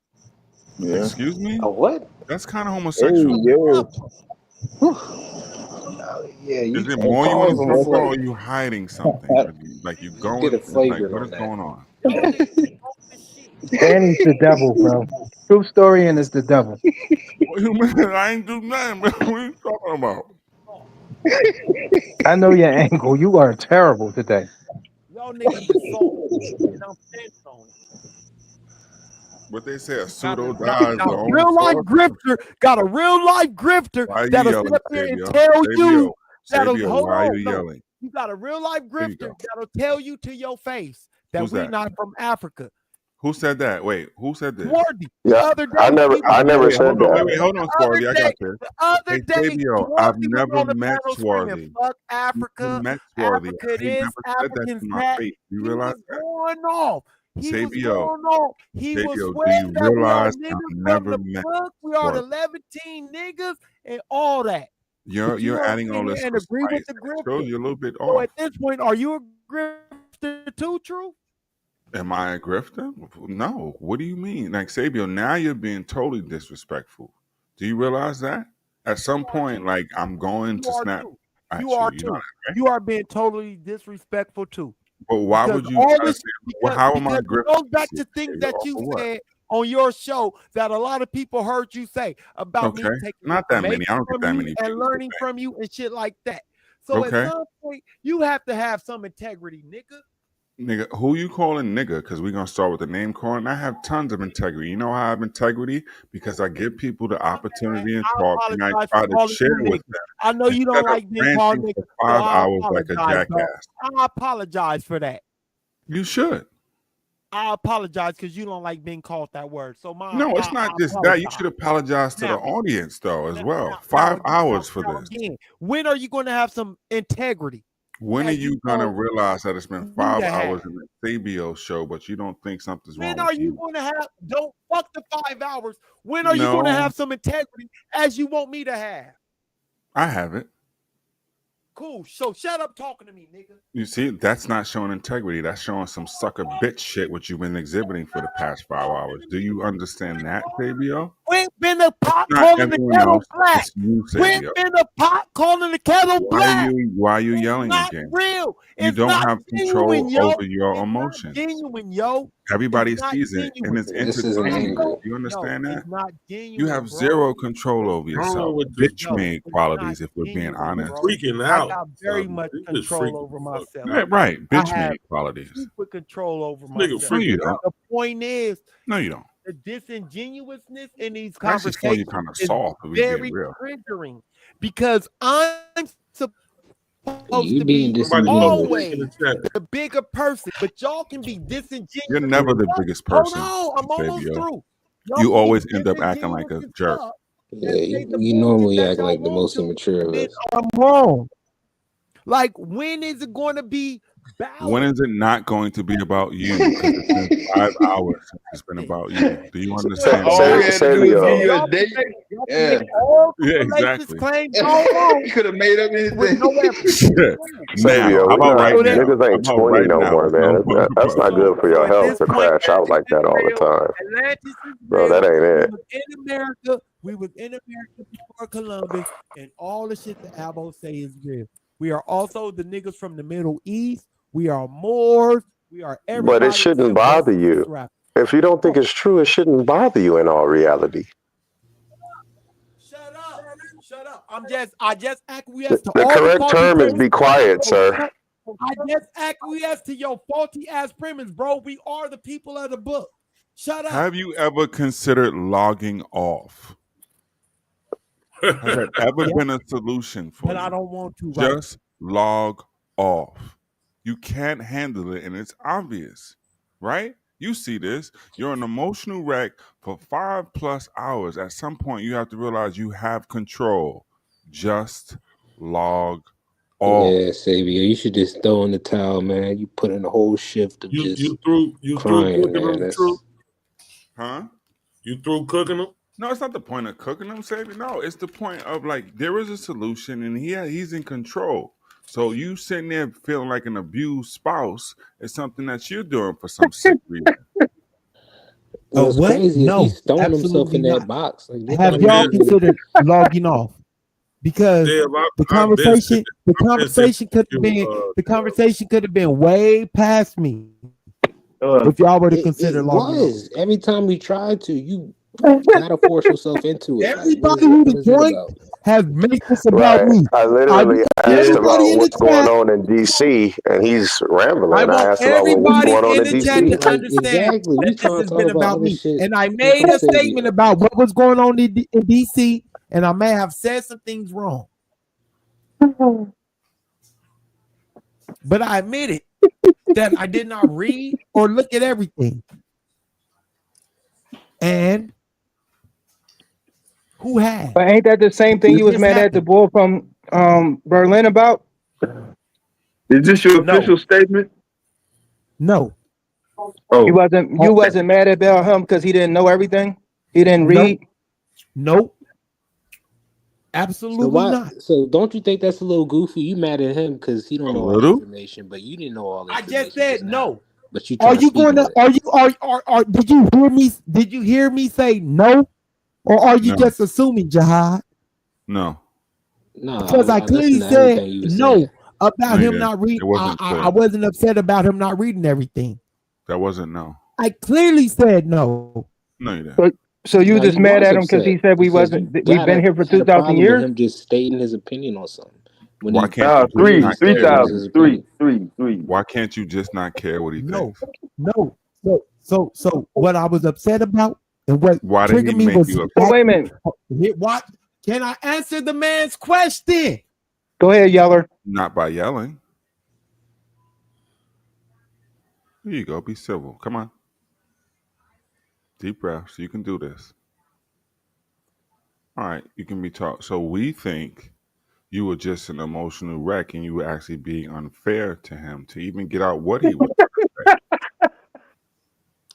Yeah. Excuse me? A what? That's kind of Hey, homosexual. yo. Yeah, Is you it you more you want to pause talk about, before or are you hiding something? Like you you get going? a It's like flavor what on is that. going on? Y'all niggas off this shit. Danny's the devil, bro. True story and is the devil. What you mean? I ain't do nothing, bro. What are you talking about? I know your angle. You are terrible today. Y'all niggas is soft. And I'm standing on it. What they say, a Got pseudo got dies got the a only real life source. grifter, got a real life grifter Why are you that'll sit yelling, up here and Sabio? tell you Sabio, that'll Sabio, hold why are on. you No, yelling? you got a real life There you grifter go. that'll tell you to your face that Who's we that? not from Africa. Who said that? Wait, who said this? Swarthy. The Yeah, other day when he was I never Wait, said hold on. Wait, that. hold on, Swarthy. I got this. the other Hey, day, Sabio, I've Swarthy was never on the met panel screaming, Swarthy. fuck Never Africa, met Swarthy. Africa He this, never said that Africans to my that. face. You He realize was that? going off. He was Sabio, going on. He was Sabio, do swearing you that we are realize I've niggas from never the met book. We are the Swarthy? Levantine niggas and all that. But you You're want to adding sit all here this and for agree with spice. the It shows grifter. you're a little bit So off. at this point, are you a grifter too, True? Am I a grifter? No. What do you mean? Like, Sabio, now you're being totally disrespectful. Do you realize that? At some point, like, I'm going You to are snap too. at You you. are You know too. that, right? You are being totally disrespectful too. But why Because would you all try to this say, well, how am I because it grifting goes back you, to things Sabio? that Off you of what? said on your show that a lot of people heard you say about me Okay. taking Not that many. information I don't get from that you many and views. But learning from you and shit like that. So at okay. some point, you have to have some integrity, nigga. Nigga, who you calling nigga? Because we're going to start with the name calling. I have tons of integrity. You know how I have integrity? Because I give people the opportunity and I talk, and I apologize try for to calling share you with nigga. them I know you don't instead of like being called ranting nigga, for so 5 I hours like a apologize, dog. jackass. I apologize for that. You should. I apologize because you don't like being called that word. So No, it's I not just that. You apologize. should apologize to the Now, audience, though, as well. now 5 hours for now this. again, when are you going to have some integrity? When are As you you going to told realize that it's been me 5 to hours have. in the Sabio show, but you don't think something's When wrong are with you you? going to have? Don't fuck the 5 hours. When are you going to No, have some integrity as you want me to have? I haven't. Cool. So shut up talking to me, nigga. You see, that's not showing integrity. That's showing some sucker bitch shit, which you've been exhibiting for the past 5 hours. Do you understand that, Sabio? When been the pot Not calling the everyone kettle else. black? It's you, When Sabio. been the pot calling the kettle black? Why are you It's yelling not again? real. You It's don't not have genuine, control yo. over your It's not emotions. genuine, yo. It's Everybody not sees it and genuine. it's This isn't entertaining. angry. You No, understand that? it's not You genuine, have bro. zero control over What's wrong yourself. with this Bitch No, dude? made it's not qualities, if we're being genuine, He's honest. bro. freaking I out. got very Something. much He just control freaking over the fuck myself. out. Right. I Bitch have made qualities. super control over This nigga myself. No, you freaking don't. out. The point is, No, you don't. the disingenuousness in these I actually saw you conversations kind of is soft if we being very real. triggering because I'm supposed You to being be Somebody post a disingenuous. link in always the chat. the bigger person, but y'all can be disingenuous You're as never the fuck. biggest Hold person, on, I'm almost Fabio. through. Y'all You can be always end up acting like disingenuous a as jerk. fuck Yeah, and say the you bullshit normally that act y'all like the want most to, immature and of then us. I'm wrong. Like, when is it going to be When is it not going to be about you? Because it's been 5 hours since it's been about you. Do you understand All we that? had to do is give you a Y'all date. can Yeah. make all the Yeah, salacious exactly. claims y'all want You could have made up with anything. no evidence. Now, Sabio, how we about not right So now? niggas How ain't about 20 right no now? more, It's no man. more That's about not you. good for So your at health this to point, crash out Atlantis like that is all the real. time. Atlantis is Bro, real. that ain't We it. was in America. We was in America before Columbus, and all the shit that Albo say is real. We are also the niggas from the Middle East. We are Moors. We are But it everybody shouldn't except West bother you. Africa. If you don't think it's true, it shouldn't bother you in all reality. Shut up. Shut up. I just acquiesce to The all the correct faulty term is premise. be quiet, sir. I just acquiesce to your faulty ass premise, bro. We are the people of the book. Shut up. Have you ever considered logging off? Has that ever Yeah, been a solution for but I you? don't want to right Just log off. You can't handle it, and it's obvious, right? You see this. You're an emotional wreck for 5+ hours. At some point, you have to realize you have control. Just log off. Yeah, Savior, you should just throw in the towel, man. You put in a whole shift of just You through crying, cooking man. them, true? That's Huh? You through cooking them? No, it's not the point of cooking them, Savior. No, it's the point of like there is a solution, and he's in control. So you sitting there feeling like an abused spouse is something that you're doing for some sick reason. what's what? crazy is No, he's throwing himself absolutely in that not. box. Like Have nobody y'all really. considered logging off? Because Deb, the I've been sitting, conversation, the I've been sitting conversation could have with been, you. the conversation could have been way past me Uh, if y'all were to consider It logging off. was every time we tried to. You gotta force yourself into it. Like, Everybody who what the is it point about? has made this about Right. me. I I literally want asked everybody about in the what's going chat. on in DC, and he's I rambling. I want asked about, well, what's everybody going on in in the chat DC? to Like understand exactly, that we this trying to has talk been about about other me. shit. And I Here made comes a statement Sabio. about what was going on in DC, and I may have said some things wrong. But I admitted that I did not read or look at everything. And who had? But ain't that the same thing you It was just mad at the happened. boy from Berlin about? Is this your No, official statement? no, You Oh, wasn't mad about him because he didn't know everything? He didn't nope, read? nope, So absolutely why? not. So don't you think that's a little goofy? You mad at him because he A don't know all the little? information, but you didn't know all the I just information said just now. no. But you Are trying to you speak going to? on it. Are you? Are? Did you hear me? Did you hear me say no, or are you No, just assuming, Jihad? no, No, Because I I clearly listened to said everything you were saying. no about no, you him didn't. not reading. It I, wasn't I I clear. wasn't upset about him not reading everything. That wasn't no. I clearly said no. No, you didn't. So, so you No, just you mad was at him because upset he said we because you wasn't we've been here for had a 2,000 problem with years? him just stating his opinion on something when Why he can't you just clearly not three care stated it what was he? thousand, his opinion. three. Why can't you just not care what he No, thinks? no. So what I was upset about and what Why did he triggered me make was you But upset? wait a minute. what? Can I answer the man's question? Go ahead, Yeller. Not by yelling. Here you go. Be civil. Come on. Deep breaths. You can do this. All right. You can be taught. So we think you were just an emotional wreck and you were actually being unfair to him to even get out what he was trying to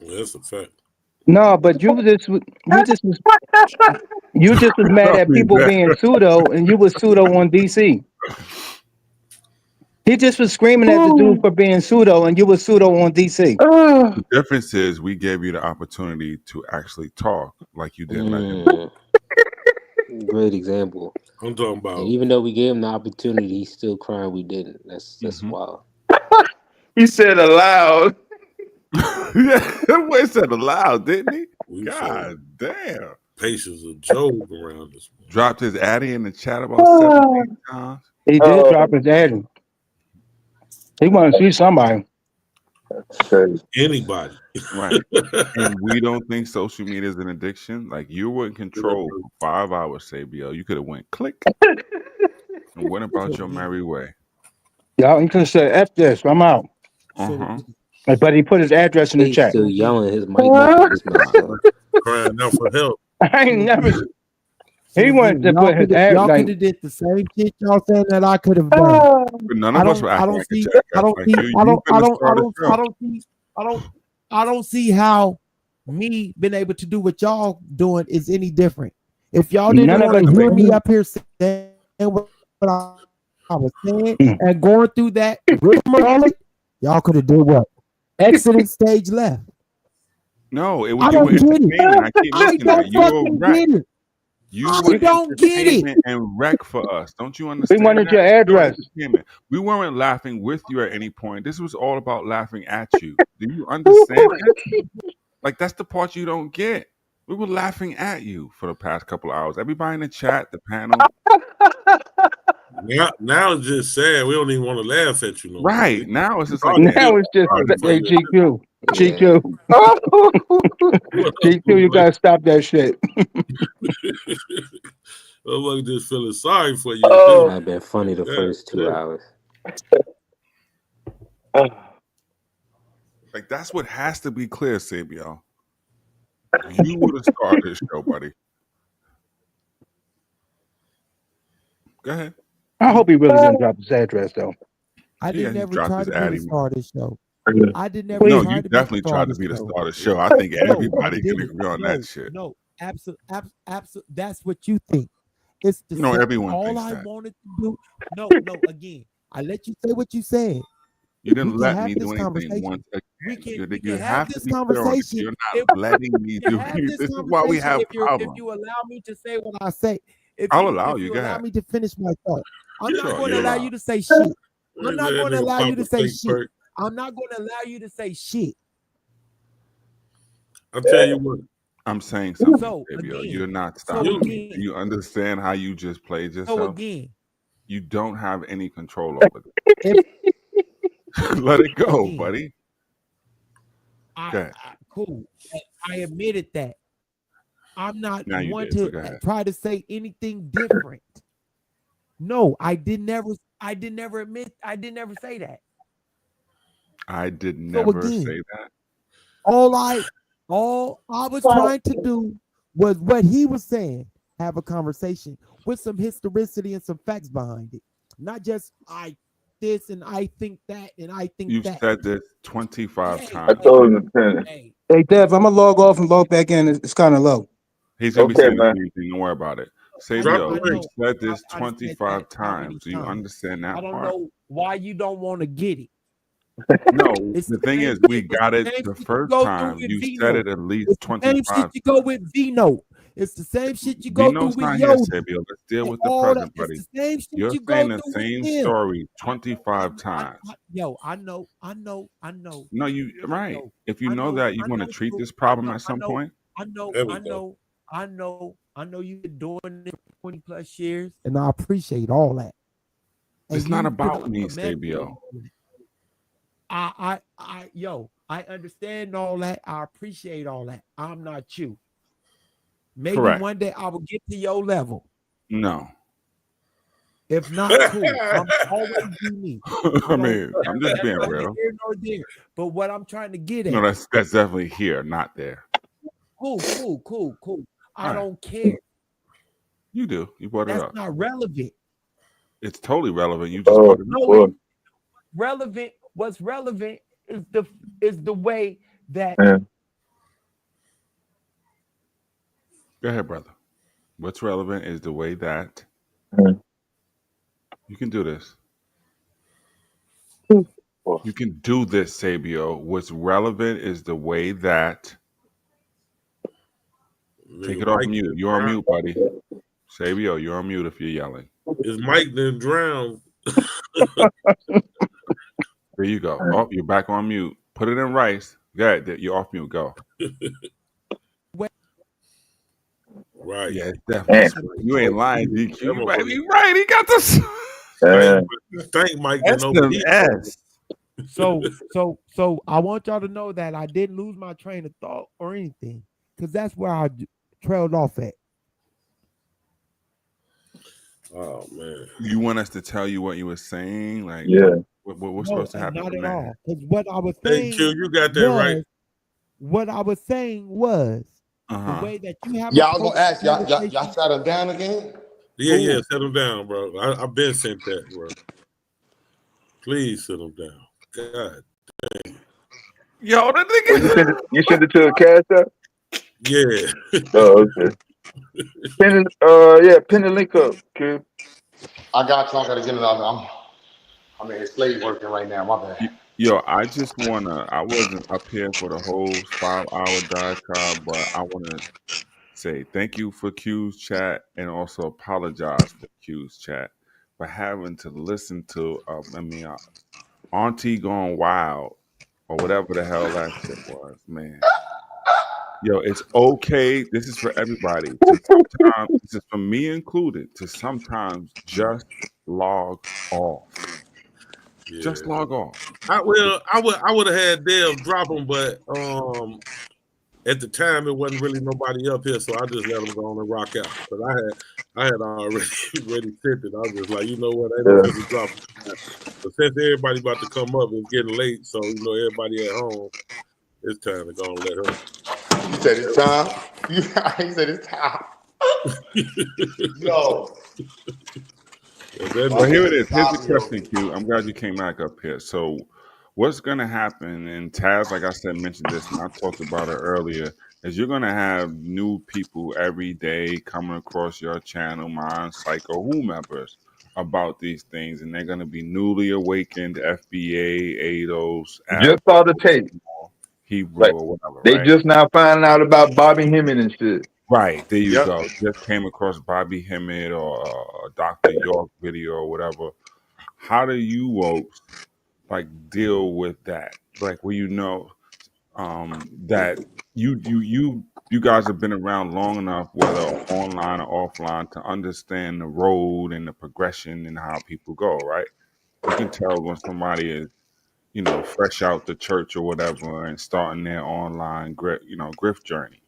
Well, that's a fact. No, but you just was say. mad I at mean, people being pseudo, and you was pseudo on DC. He just was screaming at the dude for being pseudo, and you was pseudo on DC. the difference is we gave you the opportunity to actually talk like you didn't let him. Great example. I'm talking And about. even though we gave him the opportunity, he's still crying we didn't. That's wild. He said aloud. Yeah, he said aloud, didn't he? We said God damn. patience of Job around this. Dropped his addy in the chat about 17 times. He did drop his ad. He want to see somebody. Anybody. Right. And we don't think social media is an addiction. Like you were in control for 5 hours, Sabio. You could have went click and went about your merry way. Y'all, he could have said, F this, I'm out. Uh-huh. But he put his address in the He's chat. still yelling. His mic is messed up. Crying out for help. I ain't never. So wanted again, to put his ad y'all like could have did the same shit y'all saying that I could have done. But none I of us were don't acting like a see jackass like you. You've been the star of the show. I don't see how me being able to do what y'all doing is any different. If y'all didn't none of want us to hear me did. up here saying what I was saying and going through that rigmarole, y'all could have did what? Exited stage left. No, I you don't were get it. entertaining. I keep I missing don't that. You were fucking wreck. get it. You I were don't get it. entertainment and wreck for us. Don't you We understand wanted that? your It's pure address. entertainment. We weren't laughing with you at any point. This was all about laughing at you. Do you understand that? Like, that's the part you don't get. We were laughing at you for the past couple of hours. Everybody in the chat, the panel. Now it's just sad. We don't even want to laugh at you no more. Right. Now it's just like, Now it's just hey GQ. GQ. GQ, you gotta stop that shit. I'm just feeling sorry for you. I've been funny the first 2 hours. Like, that's what has to be clear, Sabio. You would have started this show, buddy. Go ahead. I hope he really didn't drop his address though. I He didn't actually never dropped try his to be the Addy. star of this show. I did never No, try you to be the definitely star of tried to this be the show. star of the show. I think No, everybody I can didn't. agree on that shit. No, absolutely. That's what you think. It's the No, same. everyone All thinks I that. wanted to do. No. Again, I let you say what you said. You We didn't can let have me this do anything conversation. once We again. can You have have to this be clear on this. conversation. You're If not letting me we can do have it. this This is why we conversation, have if problems. you allow me to say what I say, I'll allow if you. you Go allow ahead. me to finish my thought, I'm not Sure, going to you're allow allowed. you to say shit. I'm That not going to nigga allow you pop to a say fake shit. perk. I'm not going to allow you to say shit. I'll tell you what. I'm saying something, So Fabio. again, You're not so stopping me. again, Do you understand how you just played so yourself? again, You don't have any control over this. Let it go, again, buddy. Go ahead. cool. I admitted that. I'm not Now you one did, but to go ahead. try to say anything different. No, I did never admit. I did never say that. I did So never again, say that. all I was trying to do was what he was saying. Have a conversation with some historicity and some facts behind it, not just I this and I think that and I think You've that. said this 25 Hey, times. Told him to Hey Dev, I'm gonna log off and log back in. It's kind of low. He's gonna be saying the same thing. Don't worry about it. Drop Sabio, the you link. said this I said that 25 how many times. Do you times? understand that I don't part? know why you don't want to get it. No, It's the the thing same is, we shit. It's got the it same the shit you first go through time. with You said Vino. it at least It's the same 25. shit you go with Vino. It's the same shit you go through Vino's with not here, Yoda. Sabio. Let's deal And with the all that. present, It's buddy. the same shit You're you go saying the through with same him. story 25 times. I know. No, you right. If you I know know. that, you I want to know. treat Bro. this I problem know. at I some know. point. I know. There we I go. know. I know. I know you've been doing this for 20 plus years, and I appreciate all that. And It's not you could about me, commend me on Sabio. all that. I understand all that. I appreciate all that. I'm not you. Maybe Correct. one day I will get to your level. No. If not, cool. I'm always be me. I mean, I'm just being That's neither real. here nor there. But what I'm trying to get No, at, that's definitely here, not there. cool. I All right. don't care. You do. You brought it That's up. not relevant. It's totally relevant. You just brought it up. No, relevant. What's relevant is the way that Go ahead, brother. What's relevant is the way that you can do this. You can do this, Sabio. What's relevant is the way that. Take it off Mike mute. You're on mute, buddy. Sabio, you're on mute if you're yelling. Is Mike then drowned? There you go. Oh, you're back on mute. Put it in rice. Good. You're off mute. Go. Right. Yeah, it's definitely. You ain't lying, DQ. You right. He got this. Thank Mike. That's the S. So I want y'all to know that I didn't lose my train of thought or anything, because that's where I trailed off at. Oh man. You want us to tell you what you were saying? Like, Yeah. What's supposed to happen? Not from at there? all. Because what I was Thank saying, you. You got that right. What I was saying was the way that you have Yeah, I was gonna approached ask the y'all sat him down again? Yeah, set him down, bro. I've been sent that, bro. Please sit him down. God dang. Yo, that Well, nigga. you sent it to a cash app? Yeah. Oh, okay. Pin the link up, kid. I got you. I gotta get it out. I'm in slave working right now. My bad. Yo, I just wanna. I wasn't up here for the whole 5 hour diatribe, but I wanna say thank you for Q's chat and also apologize for Q's chat for having to listen to. Auntie Gone Wild or whatever the hell that shit was, man. Yo, it's okay. This is for everybody to sometimes. This is for me included. To sometimes just log off. Yeah. Just log off. I would have had Dev drop him, but at the time it wasn't really nobody up here, so I just let him go on and rock out. But I had already sent it. I was just like, you know what, ain't no sense of dropping. But since everybody about to come up, it's getting late, so you know everybody at home, it's time to go and let him. You said it's time. He said it's time. Yo. Well, here it is. Here's the question, Q. I'm glad you came back up here. So, what's going to happen? And Taz, like I said, mentioned this, and I talked about it earlier. Is you're going to have new people every day coming across your channel, mine, Psycho, whomever's, about these things, and they're going to be newly awakened FBA, ADOS, Just saw the tape. Hebrew, Right. or whatever. They Right? just now finding out about Bobby Hemming and shit. Right, there you go. Just came across Bobby Hemmett or Dr. York video or whatever. How do you folks like deal with that? Like, where you know that you guys have been around long enough, whether online or offline, to understand the road and the progression and how people go. Right, you can tell when somebody is fresh out the church or whatever and starting their online grift journey.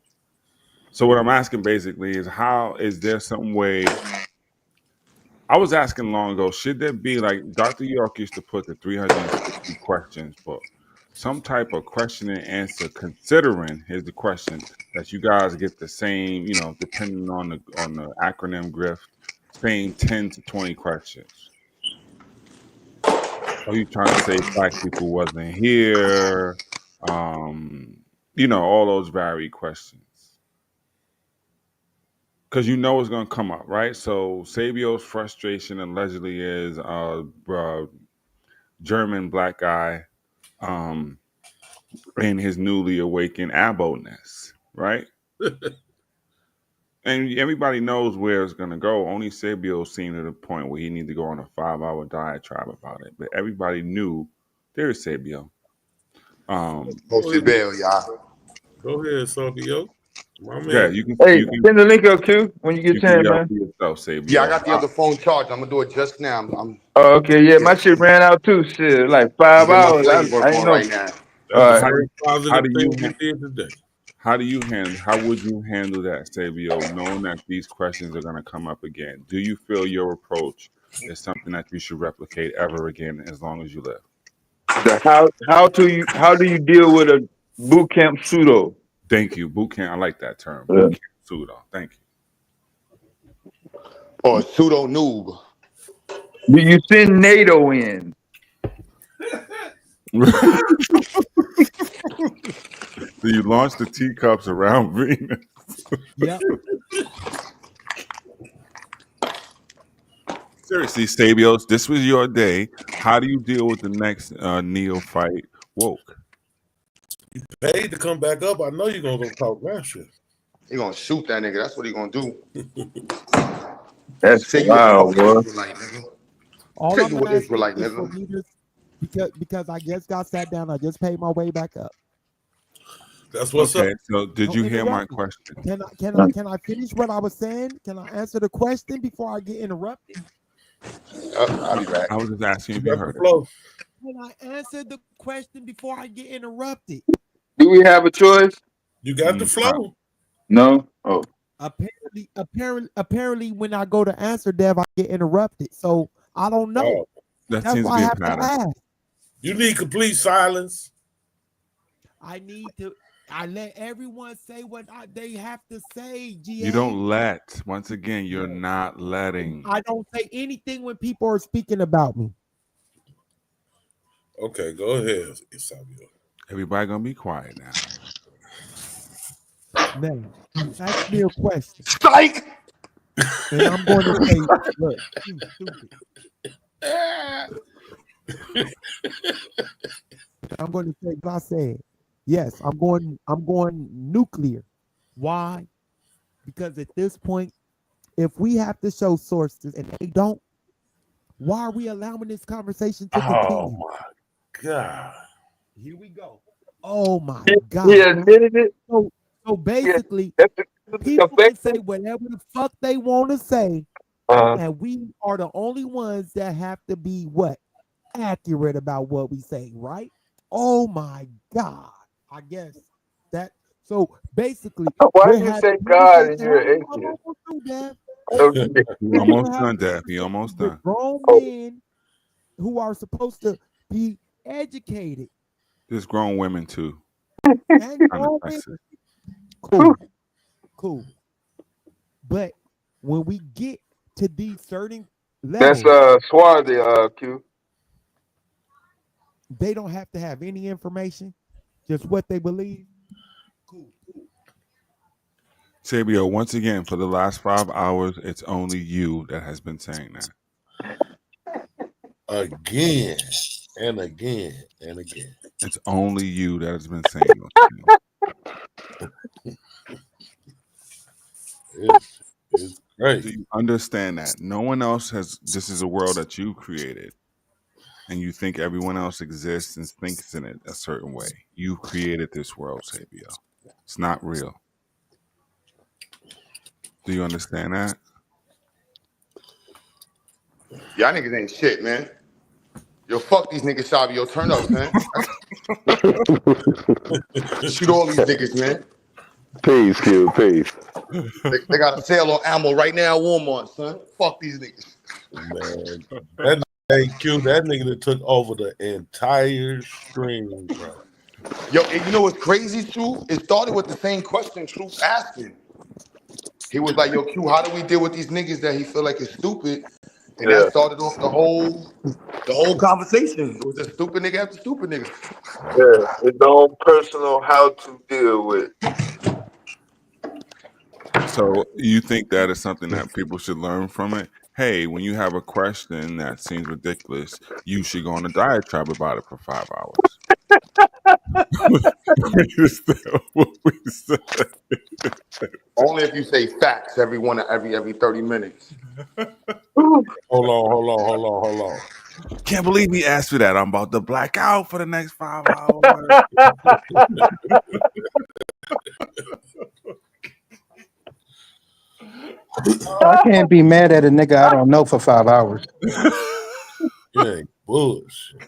So what I'm asking basically is, how is there some way? I was asking long ago, should there be, like Dr. York used to put the 360 questions, but some type of question and answer, considering, here's the question, that you guys get the same, depending on the acronym grift, same 10 to 20 questions. Are you trying to say black people wasn't here? All those varied questions. Because it's going to come up, right? So Sabio's frustration allegedly is German black guy and his newly awakened abo-ness, right? And everybody knows where it's going to go. Only Sabio's seen to the point where he needs to go on a 5 hour diatribe about it. But everybody knew there's Sabio. Post your bell, y'all. Go ahead, Sabio. My man. Yeah, you can. Hey, send the link up, Q, when you get You can chance, yell man. for yourself, Sabio. Yeah, I got the other phone charged. I'm gonna do it just now. Oh, okay, yeah, my shit ran out too. Shit, like 5 I'm getting my hours. slave work I ain't on know. right now. That's the All right. first How positive do thing you we did today. How would you handle that, Sabio, knowing that these questions are going to come up again? Do you feel your approach is something that you should replicate ever again as long as you live? How do you deal with a boot camp pseudo? Thank you. Boot camp. I like that term. Boot camp pseudo. Thank Or pseudo noob. Do you send NATO in? you. Do you launch the teacups around Venus? Yep. Seriously, Sabios, this was your day. How do you deal with the next neophyte woke? You paid to come back up. I know you're gonna go talk that shit. He gonna shoot that nigga. That's what he gonna do. That's Say you a wild, fucking boy. Israelite, nigga. All Say I'm you an asking Israelite, is for nigga. me to, because I just got sat down. I just paid my way back up. That's what's Okay, up. so did Don't you hear my interrupt me. question? Can I finish what I was saying? Can I answer the question before I get interrupted? I'll be back. I was just asking if You you got the heard it. flow. Can I answer the question before I get interrupted? Do we have a choice? You got the flow. No. Oh. Apparently, when I go to answer, Dev, I get interrupted. So I don't know. That That's seems to why be I a have to pattern. ask. You need complete silence. I need to I let everyone say what they have to say, GA. You don't let. Once again, you're not letting. I don't say anything when people are speaking about me. Okay, go ahead, Isabio. Everybody gonna be quiet now. Now, ask me a question. Psych! And I'm going to say, look, you stupid. I'm going to say, as I said, yes, I'm going nuclear. Why? Because at this point, if we have to show sources and they don't, why are we allowing this conversation to continue? Oh my God. Here we go. Oh my He God. admitted it. So basically, That's people can say whatever the fuck they want to say, Uh, and we are the only ones that have to be what? Accurate about what we say, right? Oh my God. I guess that so basically why we're you having say God and you're an I'm atheist? almost through, Dad. Okay. You're almost done, Dad. You're almost With done. grown men who are supposed to be educated There's grown women too. and Kind of grown men. sexist. Cool. But when we get to these certain That's levels, Swarthy, Q. they don't have to have any information, just what they believe. Sabio, once again, for the last 5 hours, it's only you that has been saying that. Again and again and again. It's only you that has been saying those things. It's great. Do you understand that? No one else has. This is a world that you created, and you think everyone else exists and thinks in it a certain way. You created this world, Sabio. It's not real. Do you understand that? Y'all niggas ain't shit, man. Yo, fuck these niggas, Savio. Turn up, man. Shoot all these niggas, man. Peace, Q. Peace. They got a sale on ammo right now at Walmart, son. Fuck these niggas. Man, that Q, that nigga that took over the entire stream, bro. Yo, and you know what's crazy, Truth? It started with the same question Truth asking. He was like, yo, Q, how do we deal with these niggas that he feel like is stupid? And that started off the whole conversation. It was a stupid nigga after stupid nigga. Yeah, his own personal how to deal with. So you think that is something that people should learn from it? Hey, when you have a question that seems ridiculous, you should go on a diatribe about it for 5 hours. What we said. Only if you say facts every 30 minutes. Hold on. Can't believe he asked for that. I'm about to black out for the next 5 hours. I can't be mad at a nigga I don't know for 5 hours. Yeah, bullshit.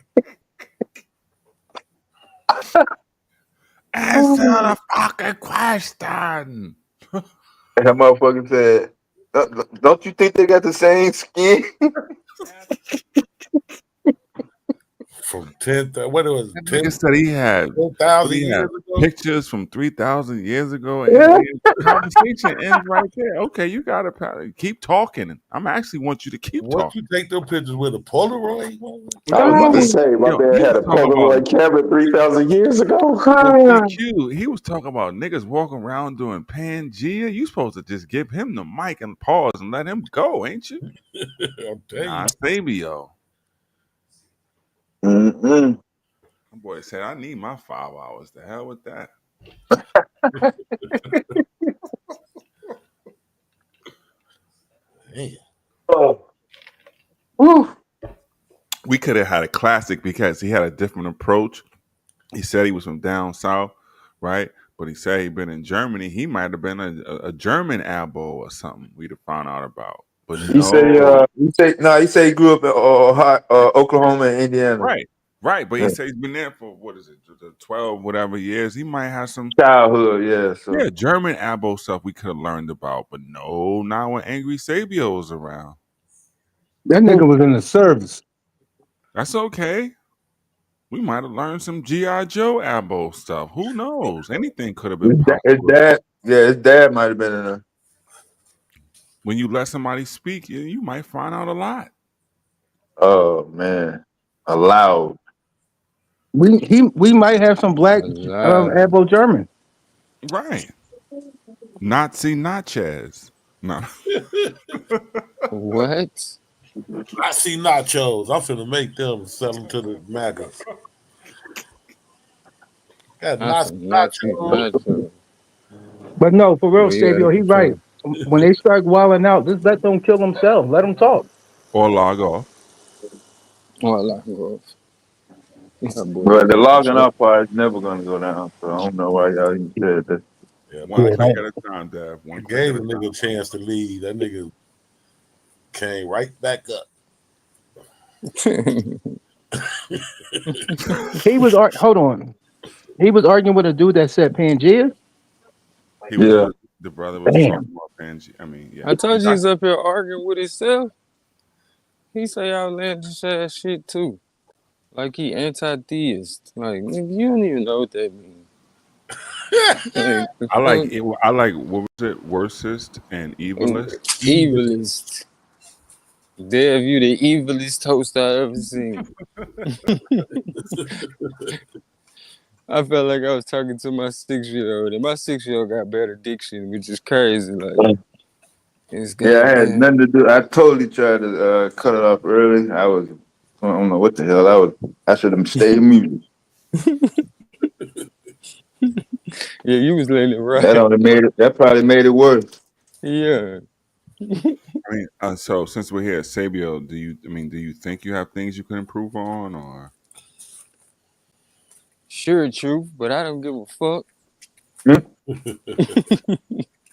Answer the fucking question. And that motherfucker said, don't you think they got the same skin? From 10, what it was, That 10, nigga said he had 10,000 years ago? pictures from 3,000 years ago. And the conversation ends right there. Okay, you got to keep talking. I'm actually want you to keep What talking. you take them pictures with a Polaroid? I was about to say, my man had a Polaroid camera 3,000 years ago. PQ, he was talking about niggas walking around doing Pangea. You supposed to just give him the mic and pause and let him go, ain't you? I'm telling Nah, you. Sabio. Mm-hmm. My boy said, I need my 5 hours. The hell with that. Oh. Woo. We could have had a classic because he had a different approach. He said he was from down south, right? But he said he'd been in Germany. He might have been a German abo or something we'd have found out about. But He say he grew up in Oklahoma and Indiana. Right. But he Yeah. said he's been there for, 12 whatever years. He might have some Childhood, yeah. So. Yeah, German abo stuff we could have learned about. But no, not when Angry Sabio's around. That nigga was in the service. That's okay. We might have learned some G.I. Joe Abbo stuff. Who knows? Anything could have been His possible. dad, yeah, his dad might have been in there. When you let somebody speak, you might find out a lot. Oh man, allowed. We might have some black Alive. Abo German. Right. Nazi nachos. No. What? I see nachos. I'm finna make them and sell them to the MAGAs. Got I Nazi see nachos. nacho. But no, for real, Well, yeah, Sabio, that's he for right. sure. When they start wilding out, just let them kill themselves. Let them talk. Or log off. Oh, I like it. Yeah, boy, But the that's for logging sure. off part is never gonna go down. So I don't know why y'all even said that. Yeah, One Yeah, click don't. at a time, Dev. I One click gave at a the nigga a time. chance to leave. That nigga came right back up. He was hold on. He was arguing with a dude that said Pangea. Yeah. The brother was talking Damn. about Panji. I mean, yeah. I told you he's up here arguing with himself. He say outlandish ass shit too. Like he anti-theist. Like, nigga, you don't even know what that means. Like, the I like fuck? it. I like, what was it? Worstest and evilest. Evilest. Dev, you the evilest host I ever seen. I felt like I was talking to my 6-year-old, and my 6-year-old got better diction, which is crazy. Like, it's Yeah, I had goddamn. nothing to do. I totally tried to cut it off early. I don't know what the hell I should have stayed muted. Yeah, you was letting it That ride. only made it. That probably made it worse. Yeah. I mean, so since we're here, Sabio, do you think you have things you can improve on, or Sure, truth, but I don't give a fuck.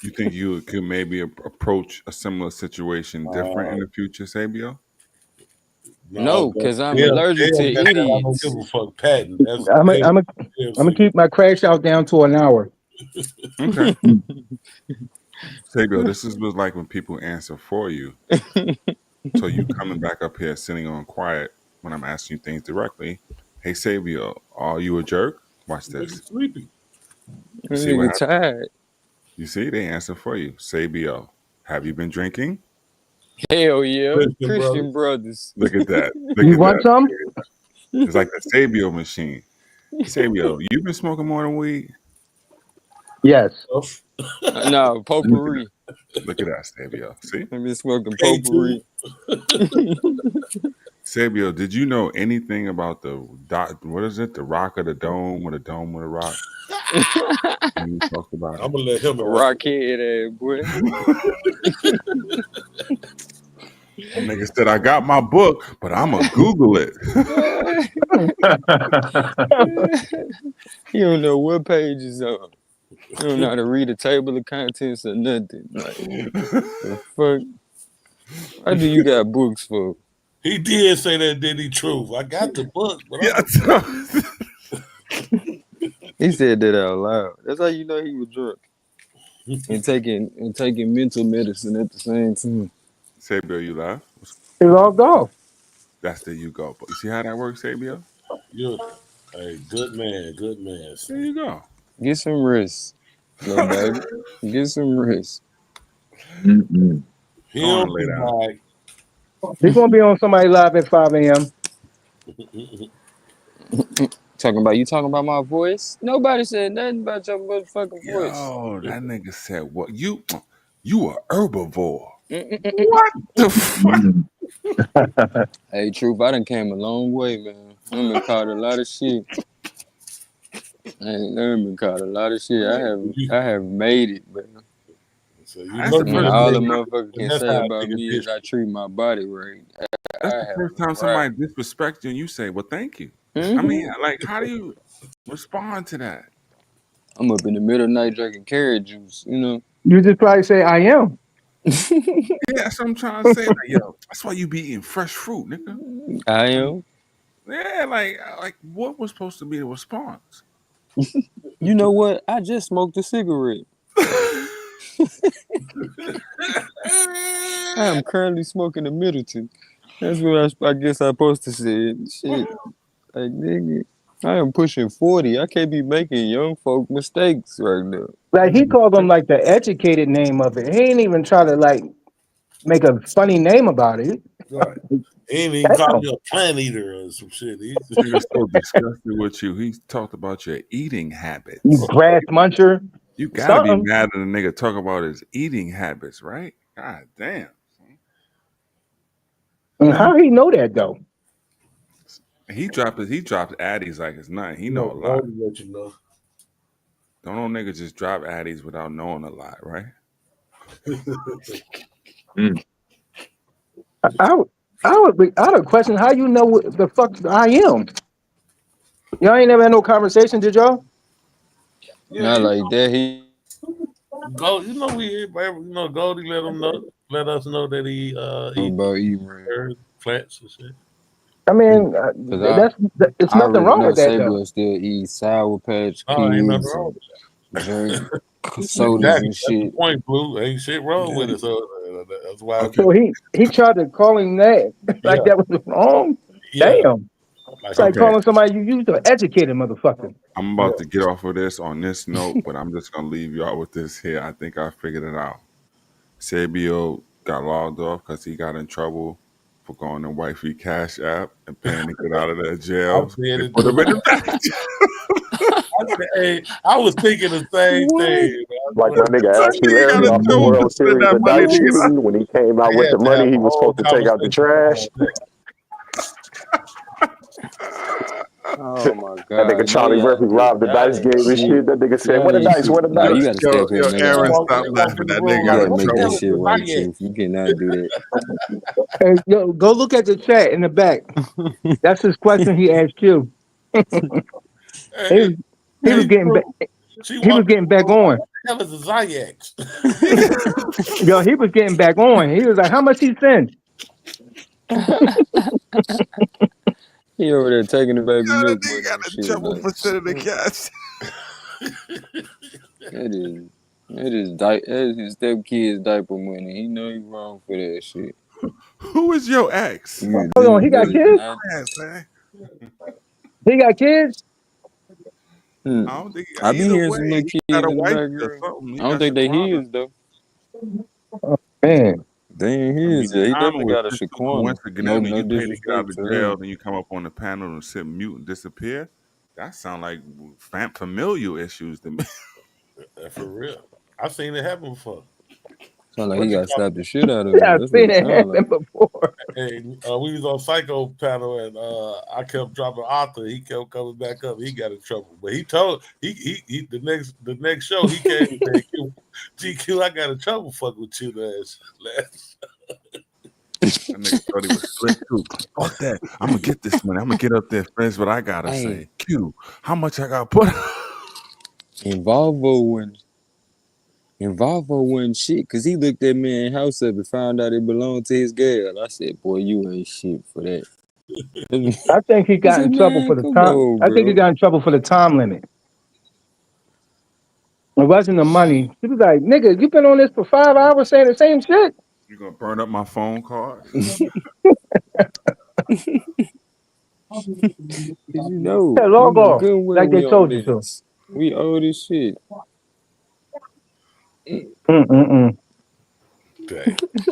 you think you could maybe approach a similar situation different in the future, Sabio? No, No, but because I'm Dale allergic to got that I don't give idiots. a fuck patent. That's I'm Dale. gonna Dale I'm gonna said, keep my crash out down to an hour. Okay. Sabio, was like when people answer for you. So you coming back up here sitting on quiet when I'm asking you things directly. Hey Sabio, are you a jerk? Watch nigga this. sleepy. You see what Nigga happened? tired. You see, they answer for you. Sabio, have you been drinking? Hell yeah. Christian brother. Christian brothers. Look at that. Look You at want that. some? It's like the Sabio machine. Sabio, you been smoking more than weed? Yes. No, Look at potpourri. that. Look at that, Sabio. See? I've been smoking K2. potpourri. Sabio, did you know anything about the dot? What is it? The rock of the dome, or the dome of the rock? When you talked about I'm it, gonna let him answer. Rockhead ass boy. that nigga said, "I got my book, but I'm gonna Google it." You don't know what page is on. You don't know how to read a table of contents or nothing. Like, the fuck? Why do you got books for? He did say that, did he? Truth. I got the book, but I'm Yeah. He said that out loud. That's how you know he was drunk and taking mental medicine at the same time. Sabio, you laugh. It logged off. That's there you go. But you see how that works, Sabio? you. Hey, good man, There son. you go. Get some rest, little baby. Get some rest. Go on He'll and lay be down. back. He's gonna be on somebody live at 5 a.m. Talking about my voice? Nobody said nothing about your motherfucking voice. Yo, that nigga said, "What you a herbivore? What the fuck?" Hey, truth, I done came a long way, man. I been caught a lot of shit. I ain't been caught a lot of shit. I have made it, man. So you That's know the you And first done all made a it. motherfucker And can that's say how a about nigga me is dish. I treat my body right. I That's the have first time arrived. somebody disrespects you and you say, "Well, thank you." I Hmm. mean, like, how do you respond to that? I'm up in the middle of the night drinking carrot juice, you know. You just probably say I am. Yeah, that's what I'm trying to say. Like, yo, that's why you be eating fresh fruit, nigga. I am. Yeah, like what was supposed to be the response? You know what? I just smoked a cigarette. I am currently smoking a Middleton. That's what I guess I'm supposed to say. Shit. Like, nigga, I am pushing 40. I can't be making young folk mistakes right now. Like he called him like the educated name of it. He ain't even try to like make a funny name about it. Right. He ain't even called me a plant eater or some shit. He was so disgusted with you. He talked about your eating You habits. grass muncher. You gotta be Something. mad at a nigga talk about his eating habits, right? God damn. And how he know that though? He dropped addies like it's nothing. He know a lot. Goldie let you know. Don't no nigga just drop addies without knowing a lot, right? I would question how you know what the fuck I am. Y'all ain't never had no conversation, did y'all? Yeah, Not like that. He Gold, Goldie let us know that he eat about eating. herbs, plants and shit. I mean, Cause it's I nothing already wrong know with that though. Sabio still eats Sour Patch No, ain't nothing Kids wrong and with drink that. sodas Exactly. and That's the shit. point, Blue. Ain't shit wrong with Yeah. it. So that's why. Okay. So he tried to call him that like Yeah. that was wrong. Yeah. Damn, it's like Okay. calling somebody you used to educate a motherfucker. I'm about to get off of this on this note, but I'm just gonna leave y'all with this here. I think I figured it out. Sabio got logged off because he got in trouble for going to Wifey Cash App and paying to get out of that I jail. said They it put him too. in the back. I was thinking the same thing. Like my nigga So Ashley he got Larry in off the trouble for World spending Series that of money to dice get out. shooting. When he came out They with the had to have money, a he was whole supposed to take out the conversation trash. about that. Oh my That god, nigga no Charlie y'all Murphy did. robbed the Y'all dice ain't game and shit. shit. That nigga said, Y'all "Where the ain't dice? shit. Where the Nah, you dice?" gotta step up, nigga. Aaron, They stop walked in laughing. the That room nigga You got like, gotta in what the make hell that trouble. is shit the right, Zodiac? Truth. You cannot do that. Hey, yo, go look at the chat in the back. That's his question he asked you. he was he was Hey, getting back. bro. She He was walked in getting the back room like, on. what the hell is a Zodiac? Yo, he was getting back on. He was like, "How much he send?" He over there taking the baby Yeah, that milk nigga money got and in shit. trouble Like for sending the cash. that is his stepkid's diaper money. He know he wrong for that shit. Who is your ex? Yeah, Hold on, he that got is kids. not. Yes, man. He got kids. I don't think I be either hearing way. some little He kids got a in the wife or background. something. I He don't got think they Shaquana. his though. Man, They ain't I mean, his. the Yeah, he timing definitely was got a just too Shaquana. No, coincidental. no You pay to get out disrespect of to jail, him. then you come up on the panel and sit mute and disappear. That sound like familial issues to me. For real. I've seen it happen before. Sound like he What you got call slapped the shit out of. yeah, I've That's what seen it it sound happen like. before. Hey, we was on Psycho panel and I kept dropping Arthur. He kept coming back up. He got in trouble, but he told he the next show he came and said, "GQ, I got in trouble fucking with you last." That nigga thought he was slick too. Fuck that. I'm gonna get this money. I'm gonna get up there. Finish what I gotta Hey, say. Q, how much I gotta put? and Volvo wasn't shit because he looked that man house up and found out it belonged to his girl. I said, boy, you ain't shit for that. I think he I got in said, trouble man, for the come time. on, I think he bro. got in trouble for the time limit. It wasn't the money. He was like, "Nigga, you been on this for 5 hours saying the same shit." You gonna burn up my phone card? You know, Yeah, you log know off good and well like they we on told you to. minutes. We owe this shit. Mm-mm-mm.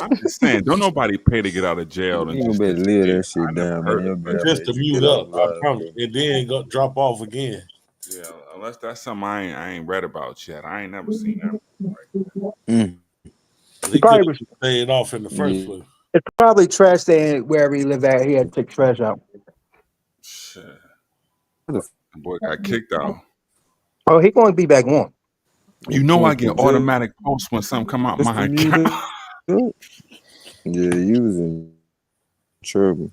I'm just saying, don't nobody pay to get out of jail and You gonna just better live disappear. that shit I never down, man. heard of Your it. girl Just made to you mute get out up, I alive, promise. bro. And then go drop off again. Yeah, unless that's something I ain't read about yet. I ain't never seen that before. Mm. Because He he could probably was. have paid off in the first Yeah. place. It's probably trash day wherever he lived at. He had to take trash out. Shit. The boy got kicked out. Oh, he going to be back on. You know I Went to get jail automatic posts when something come out just to my mute account. up. Yeah, you was in trouble.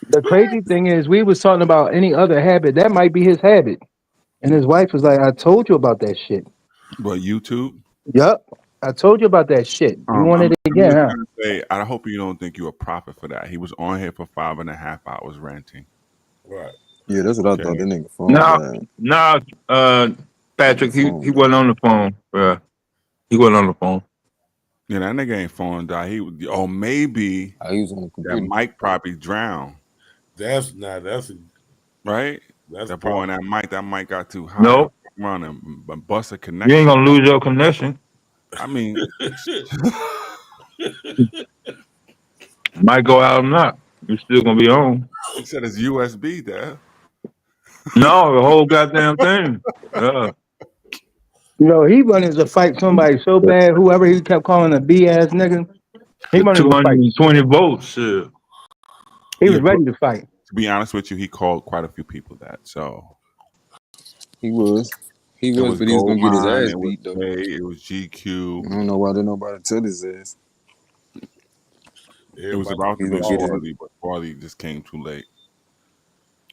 The crazy thing is, we was talking about any other habit. That might be his habit. And his wife was like, "I told you about that shit." But YouTube? Yup. I told you about that shit. You wanted it I'm again, just huh? gonna say, I hope you don't think you're a prophet for that. He was on here for 5.5 hours ranting. Right. Yeah, that's what I thought. Okay. That nigga phone No, died. no, Patrick, Nigga he phone he wasn't died. on the phone. Yeah, he wasn't on the phone. Yeah, that nigga ain't falling down. Maybe Oh, he was on the that computer. mic probably drowned. That's right? that's That boy on probably that mic got too high. No, Run and bust a you ain't connection. gonna lose your connection. I mean, Might go out or not. You're still gonna be on. he said it's USB there. No, the whole goddamn thing. Yeah. He wanted to fight somebody so bad. Whoever he kept calling a B ass nigga, he The wanted to fight. 220 volts. Shit. He Yeah, was but ready to fight. to be honest with you, he called quite a few people that. So He was. He it was, was but he was gonna get his Goldmine, ass it was beat though. Jay, it was GQ. I don't know why didn't nobody tell his ass. It was everybody about to He's be gonna get his. Swarthy, but Swarthy just came too late.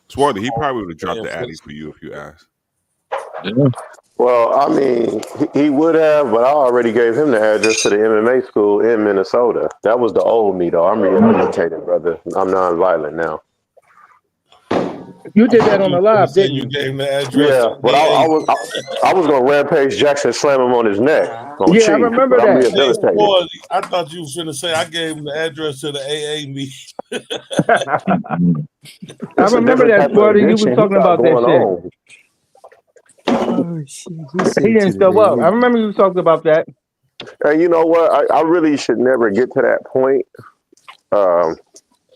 Swarthy, he probably would have dropped paying the for Addy for you if you asked. Yeah. Well, I mean, he would have, but I already gave him the address to the MMA school in Minnesota. That was the old me, though. I'm rehabilitated, brother. I'm nonviolent now. You did I that thought on you the were gonna live, say didn't you you? gave him the address Yeah, to but the AA. I was gonna rampage Jackson, slam him on his neck on Yeah, I Chief, remember but I'm that. Hey, rehabilitated. boy, I thought you was gonna say I gave him the address to the AA meeting. I It's a remember different that, type of Swarty. You was addiction he talking got about that going shit. on. Oh shit! He He said to didn't the show up. I AA. remember you was talking about that. And you know what? I really should never get to that point. Um,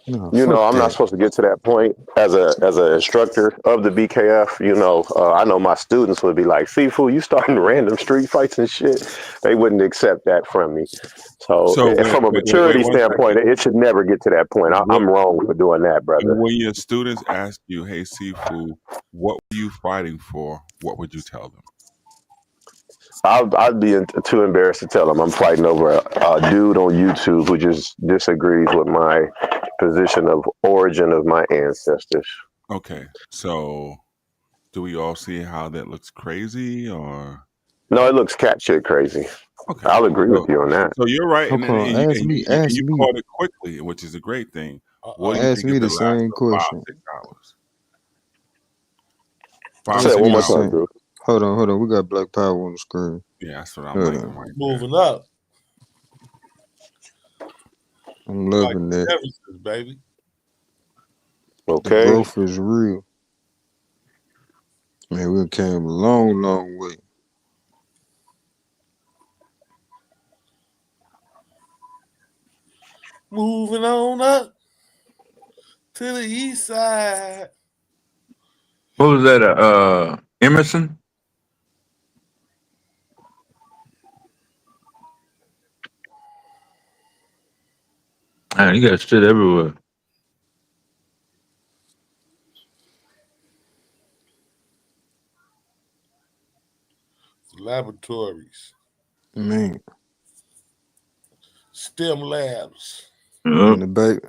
No, you fuck know, I'm not that. supposed to get to that point as a instructor of the BKF. You know, I know my students would be like, "Sifu, you starting random street fights and shit." They wouldn't accept that from me. So, So from a wait maturity one second. standpoint, it should never get to that point. What, I'm wrong for doing that, and brother. when your students ask you, "Hey, Sifu, what were you fighting for?" What would you tell them? I'd be too embarrassed to tell them I'm fighting over a dude on YouTube who just disagrees with my position of origin of my ancestors. Okay, so do we all see how that looks crazy, or No, it looks cat shit crazy. okay? I'll agree with So, you on that. so you're right, and Okay, and you, ask and me. you, and Ask you me. caught it quickly, which is a great thing. What do you Ask think is me the the last same of five, question. 6 hours? Five, Say Ask it six one me more the hours. time, same. Drew. Hold on. We got Black Power on the screen. Yeah, that's what I'm Hold liking on. right there. Moving up I'm like loving that. Jefferson, baby. The Okay. growth is real. Man, we came a long, long way. Moving on up to the east side. What was that? Emerson? Man, you got shit everywhere. Laboratories, Man. STEM labs. Yep.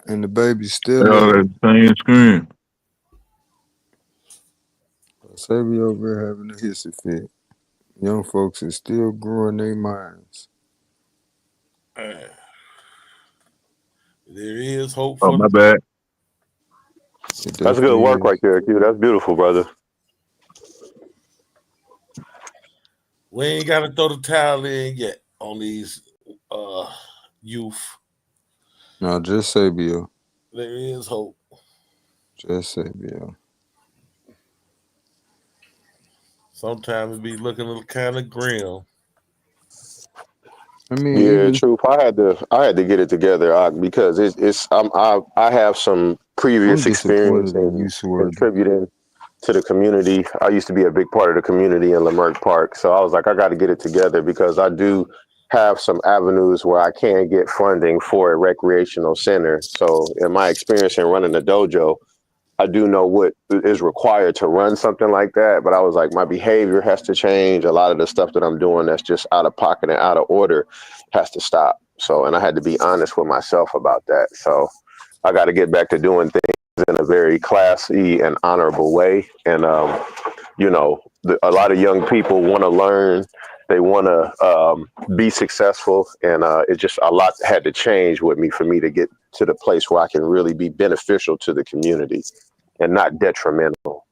And the baby's They still all up. got the same screen. Say we over here having a hissy fit. Young folks is still growing their minds. There is hope Oh, for my the bad. It That's good definitely work is. right there, Q. That's beautiful, brother. We ain't got to throw the towel in yet on these youth. No, just say Bill. There is hope. Just say Bill. Sometimes it be looking kind of grim. I mean, Yeah, even truth. I had to get it together because I have some I'm previous experience disappointed in in you, Swerdy. contributing to the community. I used to be a big part of the community in Leimert Park, so I was like, I got to get it together because I do have some avenues where I can get funding for a recreational center. So, in my experience in running a dojo, I do know what is required to run something like that, but I was like, my behavior has to change. A lot of the stuff that I'm doing that's just out of pocket and out of order has to stop. So, and I had to be honest with myself about that. So, I got to get back to doing things in a very classy and honorable way. And, you know, a lot of young people want to learn. They want to be successful. And it just a lot had to change with me for me to get to the place where I can really be beneficial to the community and not detrimental.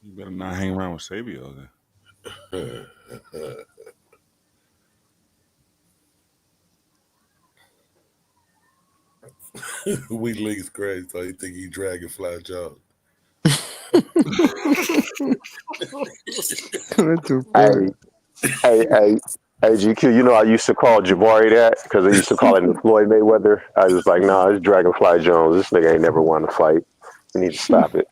You better not hang around with Sabio then. We links crazy, so he think he dragonfly job. What the fuck? Hey, hey, GQ. You know I used to call Jabari that because I used to call him the Floyd Mayweather. I was like, nah, it's Dragonfly Jones. This nigga ain't never won a fight. You need to stop it.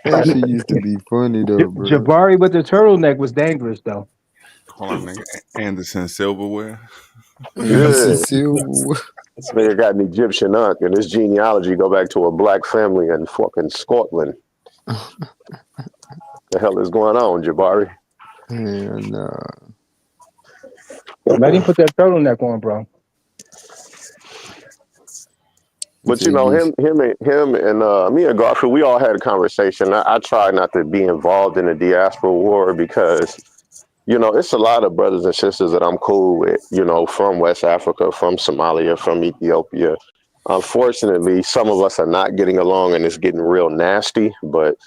That shit used to be funny though, bro. Jabari with the turtleneck was dangerous though. Hold on, nigga. Anderson Silverware. Anderson Yeah. Silva. This nigga got an Egyptian aunt, and his genealogy go back to a black family in fucking Scotland. The hell is going on, Jabari? Hell nah. Let him put that turtleneck on, bro. He But you said know, get him and me and Garfield, we all had a conversation. I try not to be involved in the diaspora war because, you know, it's a lot of brothers and sisters that I'm cool with, you know, from West Africa, from Somalia, from Ethiopia. Unfortunately, some of us are not getting along and it's getting real nasty. But,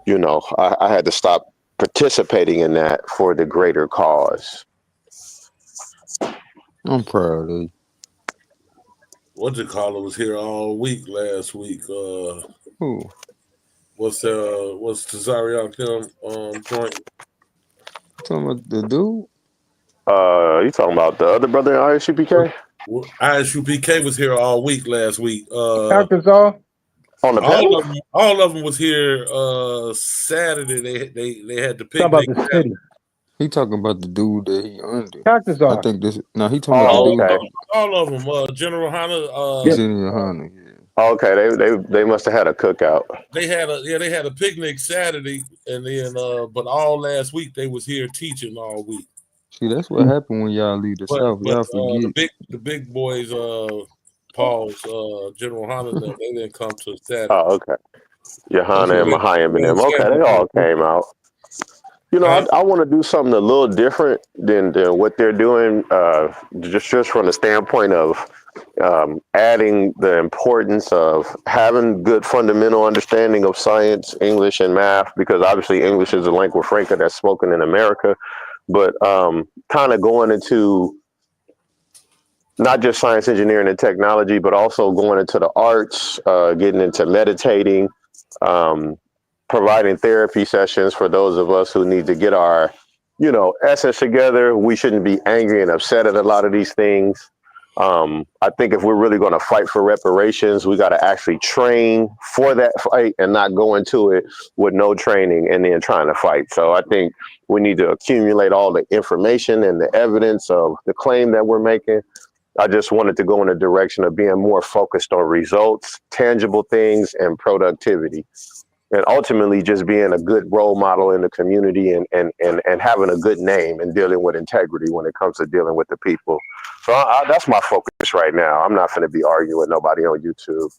you know, I had to stop participating in that for the greater cause. I'm proud of you. What you call it was here all week last week. Who? What's Tazariak them joint? Talking about the dude? You talking about the other brother in ISUPK? ISUPK was here all week last week. Arkansas. On the panel? All of them was here Saturday. They had the Talk about picnic the Saturday. city. He talking about the dude that he under. I Arkansas. think this. No, he talking about the dude. All of them. General Hanna. General Hunter. Yeah. Okay, they must have had a cookout. They had a picnic Saturday, and then but all last week they was here teaching all week. See, that's what happened when y'all leave the South. But Y'all forget. the big boys, Paul's General Hanna, they didn't come to Saturday. Oh, okay. That's Johanna what and Mahayim and them. Okay, they all Saturday. came out. You know, I want to do something a little different than what they're doing, just from the standpoint of adding the importance of having good fundamental understanding of science, English, and math, because obviously English is a lingua franca that's spoken in America, but kind of going into not just science, engineering, and technology, but also going into the arts, getting into meditating, providing therapy sessions for those of us who need to get our, you know, essence together. We shouldn't be angry and upset at a lot of these things. I think if we're really going to fight for reparations, we got to actually train for that fight and not go into it with no training and then trying to fight. So I think we need to accumulate all the information and the evidence of the claim that we're making. I just wanted to go in a direction of being more focused on results, tangible things, and productivity. And ultimately just being a good role model in the community and having a good name and dealing with integrity when it comes to dealing with the people. So that's my focus right now. I'm not going to be arguing with nobody on YouTube.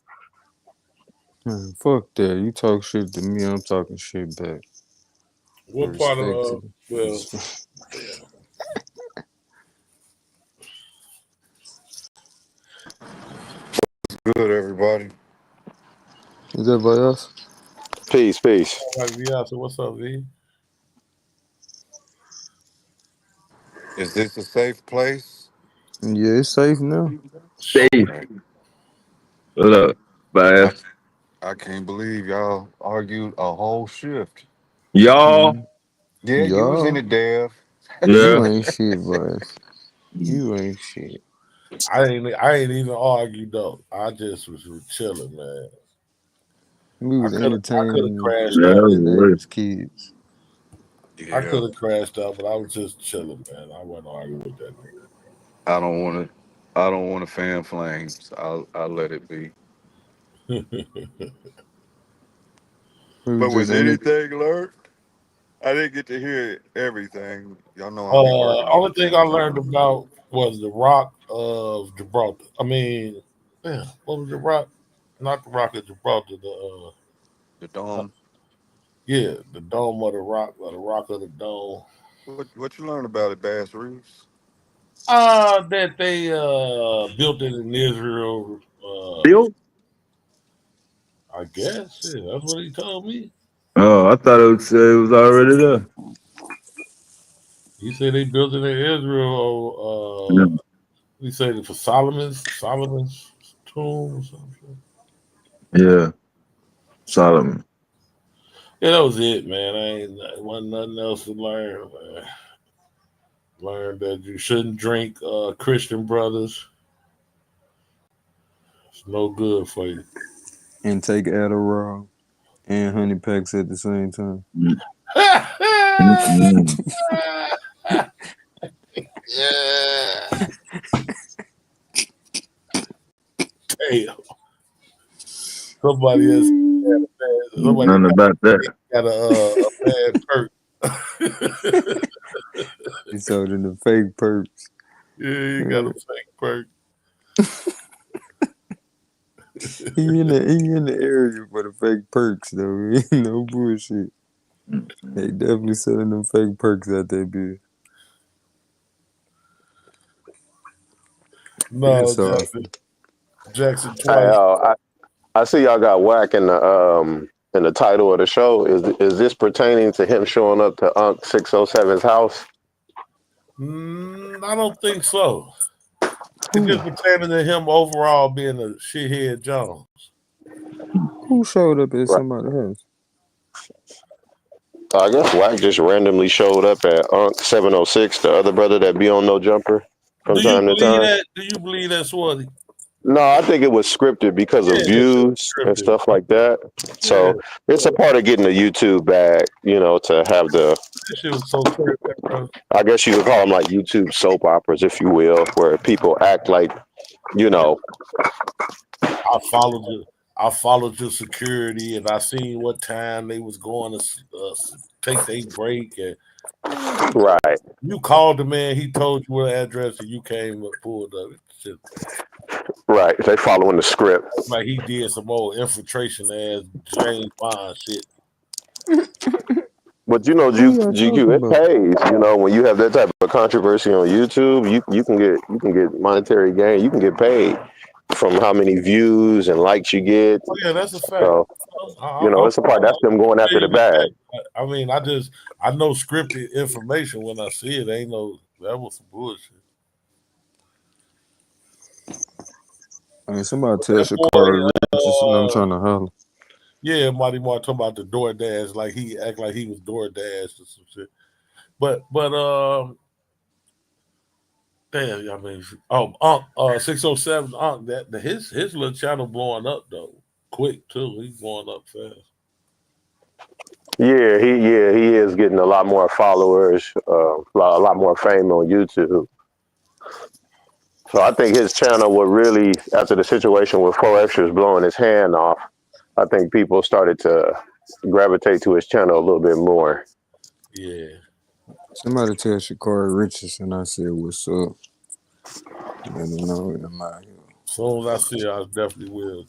Man, fuck that. You talk shit to me, I'm talking shit back. What part of Good, everybody. Is everybody else? Peace. So what's up, V? Is this a safe place? Yeah, it's safe now. Safe. What up, Bass? I can't believe y'all argued a whole shift. Y'all? Yeah, you was in it, Dev. You ain't shit, boys. You ain't shit. I ain't even argued though. I just was chilling, man. We was I could have entertaining crashed the out. neighbors' kids. I could have crashed out, but I was just chilling, man. I wasn't arguing with that nigga. I don't want to fan flames. I'll let it be. We But was just was in it. anything learned? I didn't get to hear everything. Y'all know I be working Only thing I overtime. learned about was the Rock of Gibraltar. I mean, what was the Rock? Not the Rock of Gibraltar. The dome. Yeah, the Dome of the Rock, or the Rock of the Dome. What you learned about it, Bass Reeves? That they built it in Israel. Built? I guess. Yeah, that's what he told me. Oh, I thought it was already there. He said they built it in Israel. Yeah. He said it for Solomon's Coon or something. Yeah. Solomon. Yeah, that was it, man. Wasn't nothing else to learn, man. Learned that you shouldn't drink Christian brothers. It's no good for you. And take Adderall and honey packs at the same time. Yeah. Damn. Somebody else Nothing about that. got a bad perk. He sold in the fake perks. Yeah, he got a fake perk. He in the area for the fake perks though. No bullshit. They definitely selling them fake perks out there, bitch. No, It's awesome. Jackson Hey, twice. I see y'all got whack in the title of the show. Is this pertaining to him showing up to Unc 607's house? I don't think so. It's just pertaining to him overall being a shithead Jones. Who showed up at somebody's house? I guess Wack just randomly showed up at Unc 706, the other brother that be on No Jumper from Do you time to believe time. that? Do you believe that's what? No, I think it was scripted because of views and Scripted. stuff like that. So it's a part of getting the YouTube bag, to have the. This shit was so crazy, bro. I guess you could call them like YouTube soap operas, if you will, where people act like, I followed your security, and I seen what time they was going to take their break. And right, you called the man, he told you what address, and you came and pulled up. Shit. Right, they following the script. Like he did some old infiltration ass James Bond shit. But GQ, it pays. When you have that type of controversy on YouTube, you can get monetary gain. You can get paid from how many views and likes you get. Oh yeah, that's a fact. So, it's a part. That's them going after the bag. I mean, I know scripted information when I see it. That was some bullshit. I mean, somebody tell Shakari Richardson I'm trying to holler. Yeah, Marty Mark talking about the DoorDash, like he act like he was DoorDash or some shit. But damn, I mean, Unc 607 Unc, that his little channel blowing up though, quick too. He's blowing up fast. Yeah, he is getting a lot more followers, a lot more fame on YouTube. So I think his channel would really, after the situation with 4Xers blowing his hand off, I think people started to gravitate to his channel a little bit more. Yeah. Somebody tell Shakari Richardson I said what's up. Let me know I'm out here. As soon as I see her, I definitely will.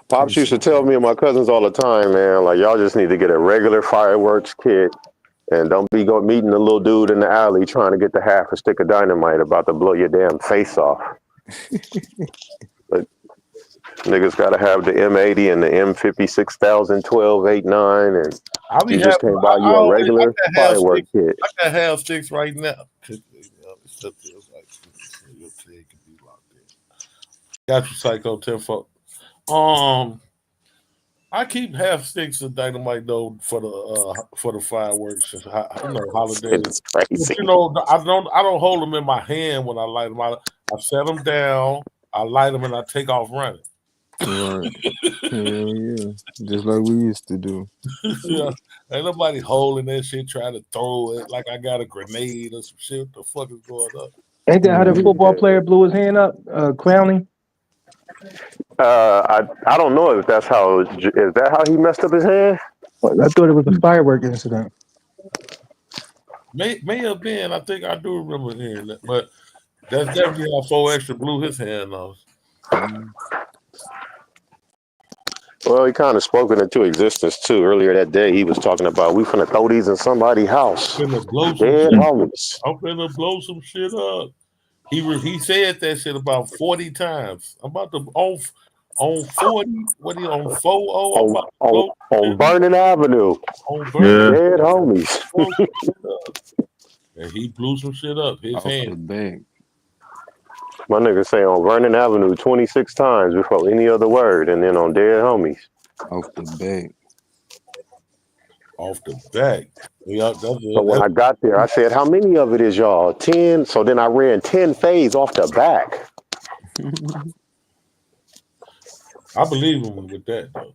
Pops used to tell me and my cousins all the time, man, like y'all just need to get a regular fireworks kit and don't be meeting the little dude in the alley trying to get the half a stick of dynamite about to blow your damn face off. But niggas gotta have the M80 and the M56,000 1289 and you just can't buy you a regular firework kit. I got half sticks right now. Got you, Psycho 10-4. I keep half sticks of dynamite though for the fireworks, holidays. It's crazy. But, I don't hold them in my hand when I light them. I set them down, I light them, and I take off running. Right. Hell yeah. Just like we used to do. Yeah. Ain't nobody holding that shit, trying to throw it like I got a grenade or some shit. What the fuck is going on? Ain't that how the football player blew his hand up, Clowney? I don't know if that's how. Is that how he messed up his hand? I thought it was a firework incident. May have been. I think I do remember hearing that, but that's definitely how 4Xer blew his hand off. Well, he kind of spoken into existence too. Earlier that day, he was talking about we finna throw these in somebody's house. Dead homies. I'm finna blow some shit up. He said that shit about 40 times. I'm about to on 40. What are you on 40? On Vernon Avenue. On Vernon. Dead homies. And he blew some shit up. His hand. My nigga say on Vernon Avenue 26 times before any other word, and then on Dead Homies. Off the bat. Off the back. Yeah, So when I got there, I said, "How many of it is y'all? 10?" So then I ran 10 fades off the back. I believe him with that though.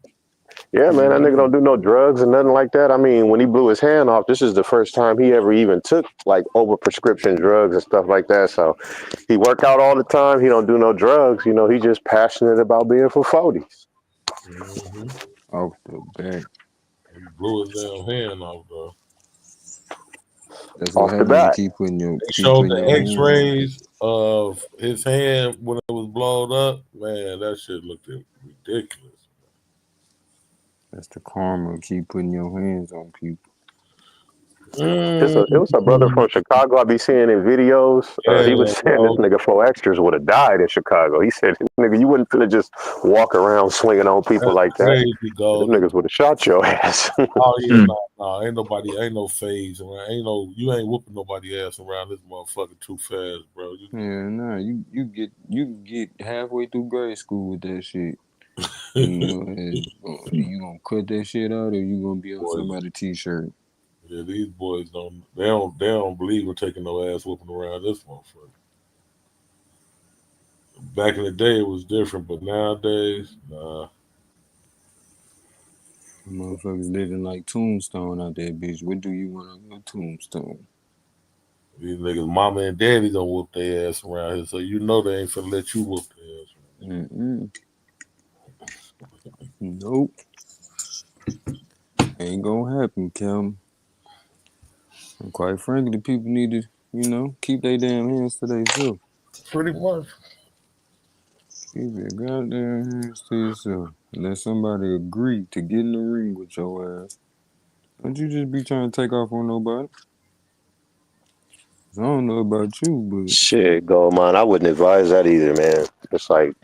Yeah, man, that nigga don't do no drugs and nothing like that. I mean, when he blew his hand off, this is the first time he ever even took like over prescription drugs and stuff like that. So he work out all the time. He don't do no drugs. You know, he just passionate about being for 40s. Mm-hmm. Off the back. He blew his damn hand off though. That's what Off the happens when you bat. They keep showed putting the your hands on people. X-rays of his hand when it was blown up. Man, that shit looked ridiculous. That's the karma. Keep putting your hands on people. It was a brother from Chicago I be seeing in videos. Yeah, He was saying this bro. nigga 4Xers would have died in Chicago. He said, "Nigga, you wouldn't finna just walk around swinging on people That's like that. crazy, Them Golden. niggas would have shot your ass." Oh yeah, no, ain't no phase around. You ain't whooping nobody ass around this motherfucker too fast, bro. Yeah, nah, you get halfway through grade school with that shit. And you gonna cut that shit out, or you gonna be on Boys, somebody's t-shirt. yeah, these boys don't believe in taking no ass whooping around this motherfucker. Back in the day, it was different, but nowadays, nah. Motherfuckers living like Tombstone out there, bitch. What do you want on your tombstone? These niggas, mama and daddy don't whoop their ass around here, so you know they ain't finna let you whoop their ass. Mm-mm. Nope. Ain't gonna happen, Kim. And quite frankly, people need to, keep their damn hands to themselves. Pretty much. Keep your goddamn hands to yourself. Let somebody agree to get in the ring with your ass. Don't you just be trying to take off on nobody. I don't know about you, Shit, go man. I wouldn't advise that either, man. It's like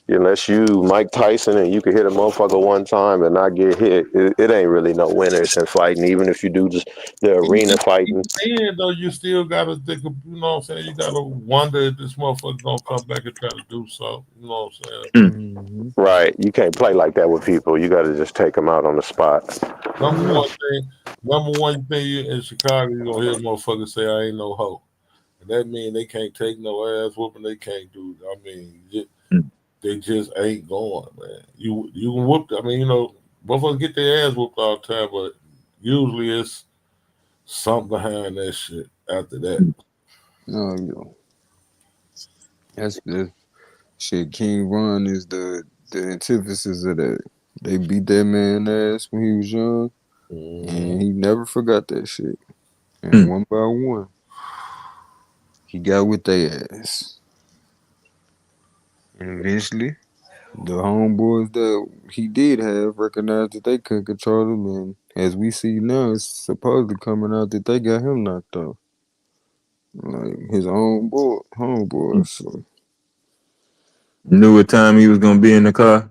unless you Mike Tyson and you can hit a motherfucker one time and not get hit, it ain't really no winners in fighting. Even if you do just the arena fighting. Even then, though, you still gotta think of, you know what I'm saying? You gotta wonder if this motherfucker gonna come back and try to do something. You know what I'm saying? Right. You can't play like that with people. You got to just take them out on the spot. Number one thing in Chicago, you gonna hear motherfuckers say, "I ain't no hoe," and that mean they can't take no ass whooping. They can't do. I mean, they just ain't going, man. You can whoop. I mean, motherfuckers get their ass whooped all the time, but usually it's something behind that shit after that. yo. That's the shit. King Von is the antithesis of that. They beat that man ass when he was young, and he never forgot that shit. And one by one, he got with their ass. And eventually, the homeboys that he did have recognized that they couldn't control him, and as we see now, it's supposedly coming out that they got him knocked off. Like his own homeboys. So, Knew what time he was gonna be in the car.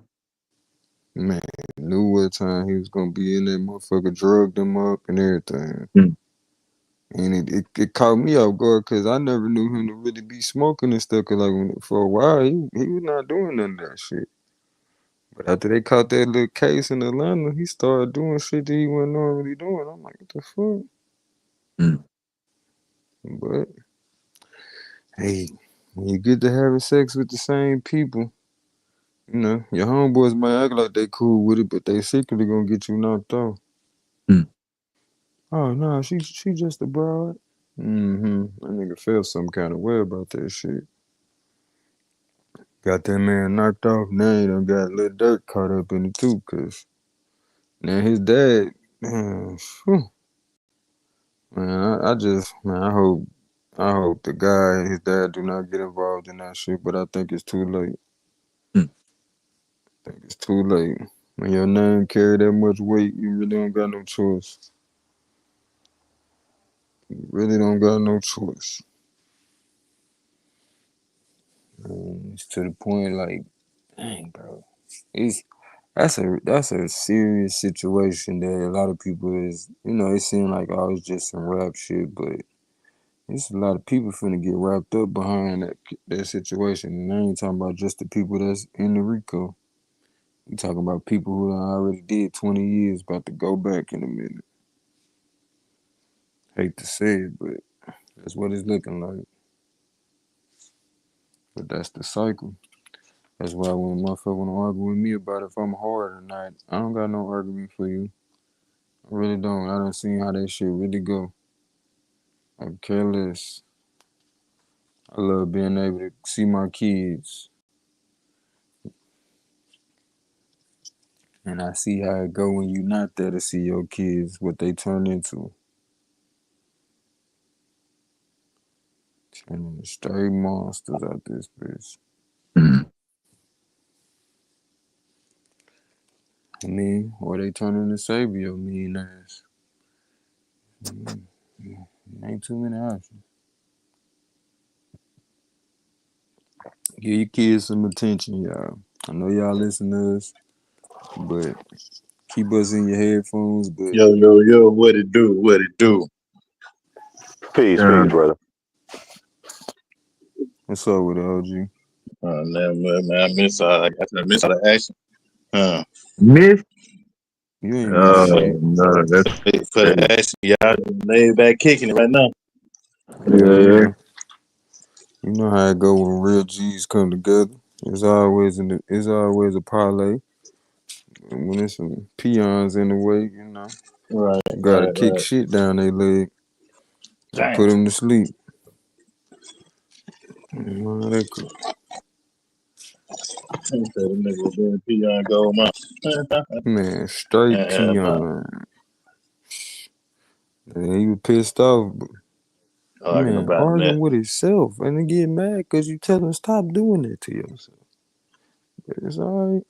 man, knew what time he was gonna be in that motherfucker, drugged him up and everything. And it caught me off guard because I never knew him to really be smoking and stuff. Cause like for a while he was not doing none of that shit. But after they caught that little case in Atlanta, he started doing shit that he wasn't normally doing. I'm like, what the fuck? But hey, when you get to having sex with the same people, your homeboys might act like they cool with it, but they secretly gonna get you knocked off. Oh no, she just a broad. That nigga felt some kind of way about that shit. Got that man knocked off. Now he done got little dirt caught up in it too, cause now his dad, man, I hope the guy and his dad do not get involved in that shit, but I think it's too late. I think it's too late. When your name carry that much weight, you really don't got no choice. You really don't got no choice. It's to the point like, dang, bro. That's a serious situation that a lot of people is, it seems like, oh, it's just some rap shit, but It's a lot of people finna get wrapped up behind that situation, and I ain't talking about just the people that's in the RICO. We talking about people who already did 20 years, about to go back in a minute. Hate to say it, but that's what it's looking like. But that's the cycle. That's why when motherfucker wanna argue with me about if I'm hard or not, I don't got no argument for you. I really don't. I done seen how that shit really go. I could care less. I love being able to see my kids. And I see how it go when you not there to see your kids, what they turn into. Turning into straight monsters out this bitch. I mean, or they turn into savior, mean ass. Ain't too many options. Give your kids some attention, y'all. I know y'all listen to us, but keep us in your headphones. But Yo, what it do? What it do? Peace, brother. What's up with it, OG? Man, I miss all the action. Miss? You ain't miss shit. No, that's for the action. Y'all laid back kicking it right now. Yeah. You know how it go when real G's come together. It's always a parlay. And when there's some peons in the way, you know, Right. you gotta kick shit down their leg and Damn. put them to sleep. You know how that go. Peon gold Man, straight peon. And he was pissed off. Arguing with himself and then get mad because you tell him stop doing that to yourself. It's alright.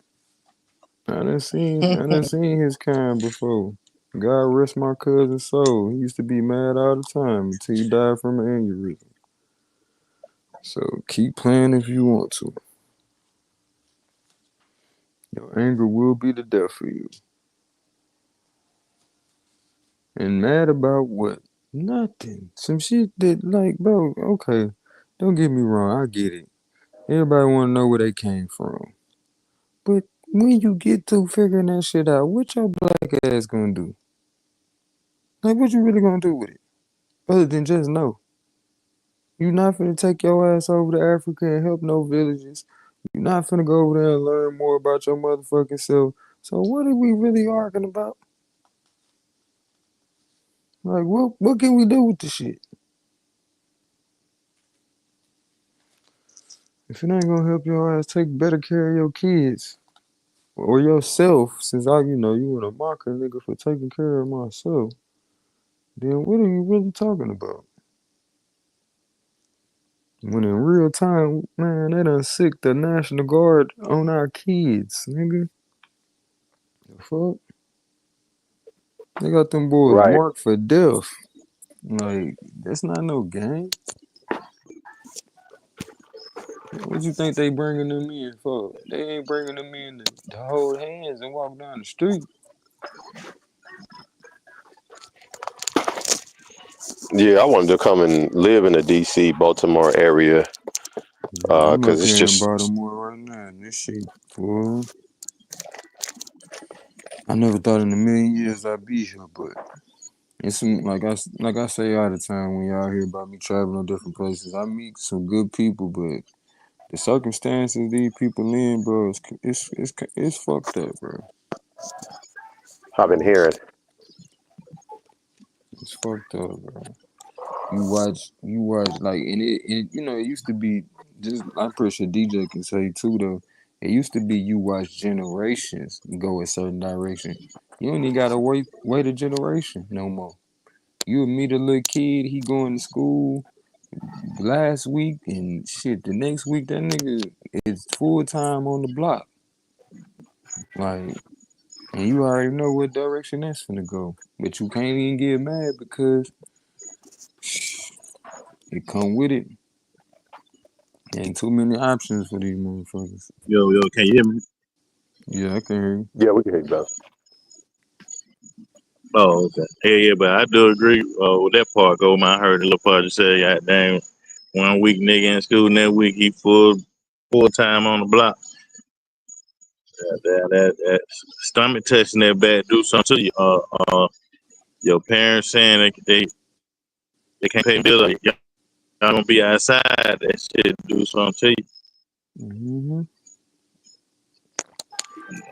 I done seen his kind before. God rest my cousin's soul. He used to be mad all the time until he died from an aneurysm. So keep playing if you want to. Your anger will be the death for you. And mad about what? Nothing. Some shit that, like, bro, okay, don't get me wrong, I get it. Everybody want to know where they came from. But when you get to figuring that shit out, what your black ass gonna do? Like, what you really gonna do with it? Other than just know. You not finna take your ass over to Africa and help no villages. You not finna go over there and learn more about your motherfucking self. So what are we really arguing about? Like, what can we do with the shit? If it ain't gonna help your ass take better care of your kids or yourself, since you were a mocker nigga for taking care of myself, then what are you really talking about? When in real time, man, they done sick the National Guard on our kids, nigga. The fuck? They got them boys Right. marked for death. Like, that's not no game. What you think they bringing them in for? They ain't bringing them in to hold hands and walk down the street. Yeah, I wanted to come and live in the DC, Baltimore area. I'm up Cause it's here in just Baltimore right now, and this shit, fool. I never thought in a million years I'd be here, but it's some, like I say all the time when y'all hear about me traveling to different places. I meet some good people, but the circumstances these people in, bro, it's fucked up, bro. I've been hearing. It's fucked up, bro. You watch like, and it it used to be just. I'm pretty sure DJ can say too though. It used to be you watch generations go a certain direction. You don't even gotta wait a generation no more. You would meet a little kid, he going to school last week and shit. The next week that nigga is full time on the block. Like, and you already know what direction that's finna go. But you can't even get mad because it come with it. Ain't too many options for these motherfuckers. Yo, can you hear me? Yeah, I can hear you. Yeah, we can hear you, bro. Oh, okay. Yeah, but I do agree with that part. Go, man. I heard the little part you said, "God damn, 1 week nigga in school, and that week he full time on the block." That stomach touching that bad do something to you. Your parents saying they can't pay bills. Like, y'all gonna be outside. That shit do something to you. Mm-hmm.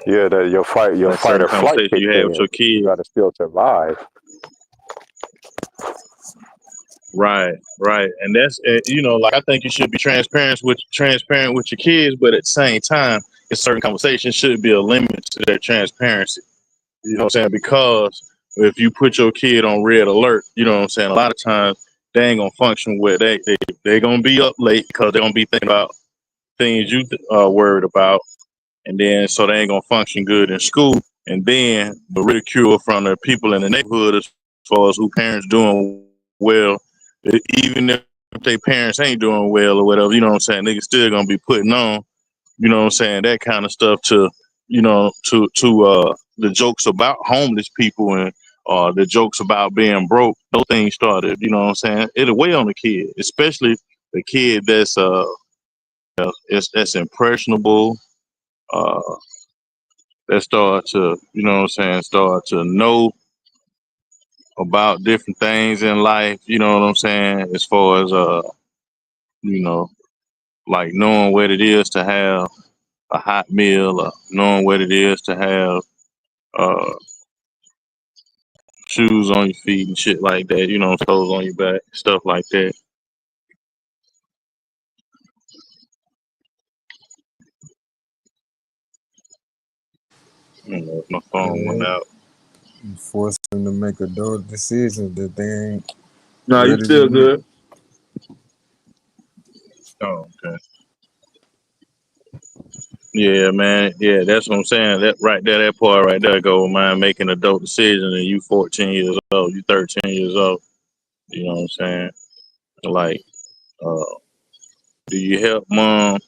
Yeah, that your Like fight certain or flight conversations you kicks have with in. your You kids. got to still survive. Right, and that's like I think you should be transparent with your kids, but at the same time, in certain conversations should be a limit to their transparency. You know what I'm saying? Because if you put your kid on red alert, you know what I'm saying. A lot of times they ain't gonna function with they gonna be up late because they're gonna be thinking about things you worried about, and then so they ain't gonna function good in school, and then the ridicule from the people in the neighborhood as far as who parents doing well, even if their parents ain't doing well or whatever, you know what I'm saying, niggas still gonna be putting on, you know what I'm saying, that kind of stuff to, to the jokes about homeless people and the jokes about being broke. Those things started, you know what I'm saying, it'll weigh on the kid, especially the kid that's impressionable, uh, that start to, you know what I'm saying, start to know about different things in life, you know what I'm saying, as far as you know, like knowing what it is to have a hot meal, or knowing what it is to have uh shoes on your feet and shit like that, you know, clothes on your back, stuff like that. You know, if my phone went Yeah, out. you force them to make adult decisions that they ain't No, you ready to still make. good. Oh, okay. Yeah, man. Yeah, that's what I'm saying. That right there, that part right there, go man, making adult decisions, and you 14 years old, you 13 years old. You know what I'm saying? Like, uh, do you help mom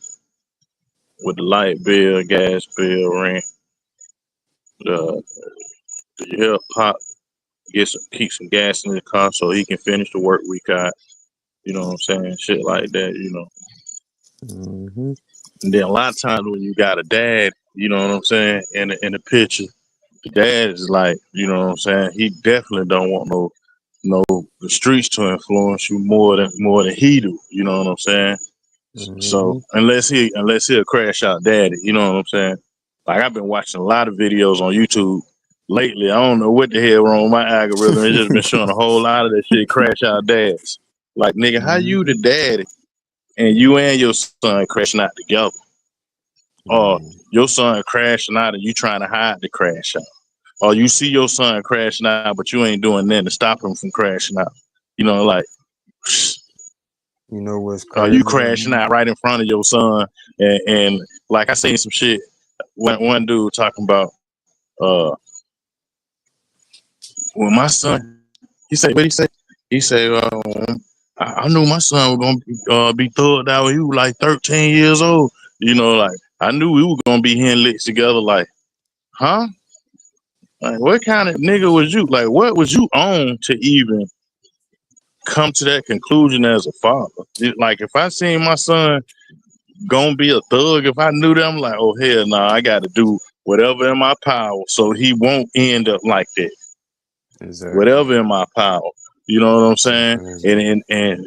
with the light bill, gas bill, rent? Do you help pop keep some gas in the car so he can finish the work week out? You know what I'm saying? Shit like that. You know. Mm-hmm. And then a lot of times when you got a dad, you know what I'm saying, in the picture, the dad is like, you know what I'm saying, he definitely don't want no the streets to influence you more than he do. You know what I'm saying? So Mm-hmm. unless he a crash out daddy, you know what I'm saying? Like I've been watching a lot of videos on YouTube lately. I don't know what the hell wrong with my algorithm. It's just been showing a whole lot of that shit crash out dads. Like nigga, how you the Mm-hmm. daddy and you and your son crashing out together? Or Mm-hmm. your son crashing out and you trying to hide the crash out? Or you see your son crashing out but you ain't doing nothing to stop him from crashing out? You know, like You know what's you crazy to crashing me? out right in front of your son, and like I seen some shit. One dude talking about uh, well, my son. He said, what he say? He said, I knew my son was gonna be thugged out when he was like 13 years old. You know, like I knew we were gonna be hitting licks together. Like, huh? Like, what kind of nigga was you? Like, what was you on to even come to that conclusion as a father? Like, if I seen my son gonna be a thug, if I knew that, I'm like, oh hell no, I got to do whatever in my power so he won't end up like that. Exactly. Whatever in my power, you know what I'm saying? Exactly. And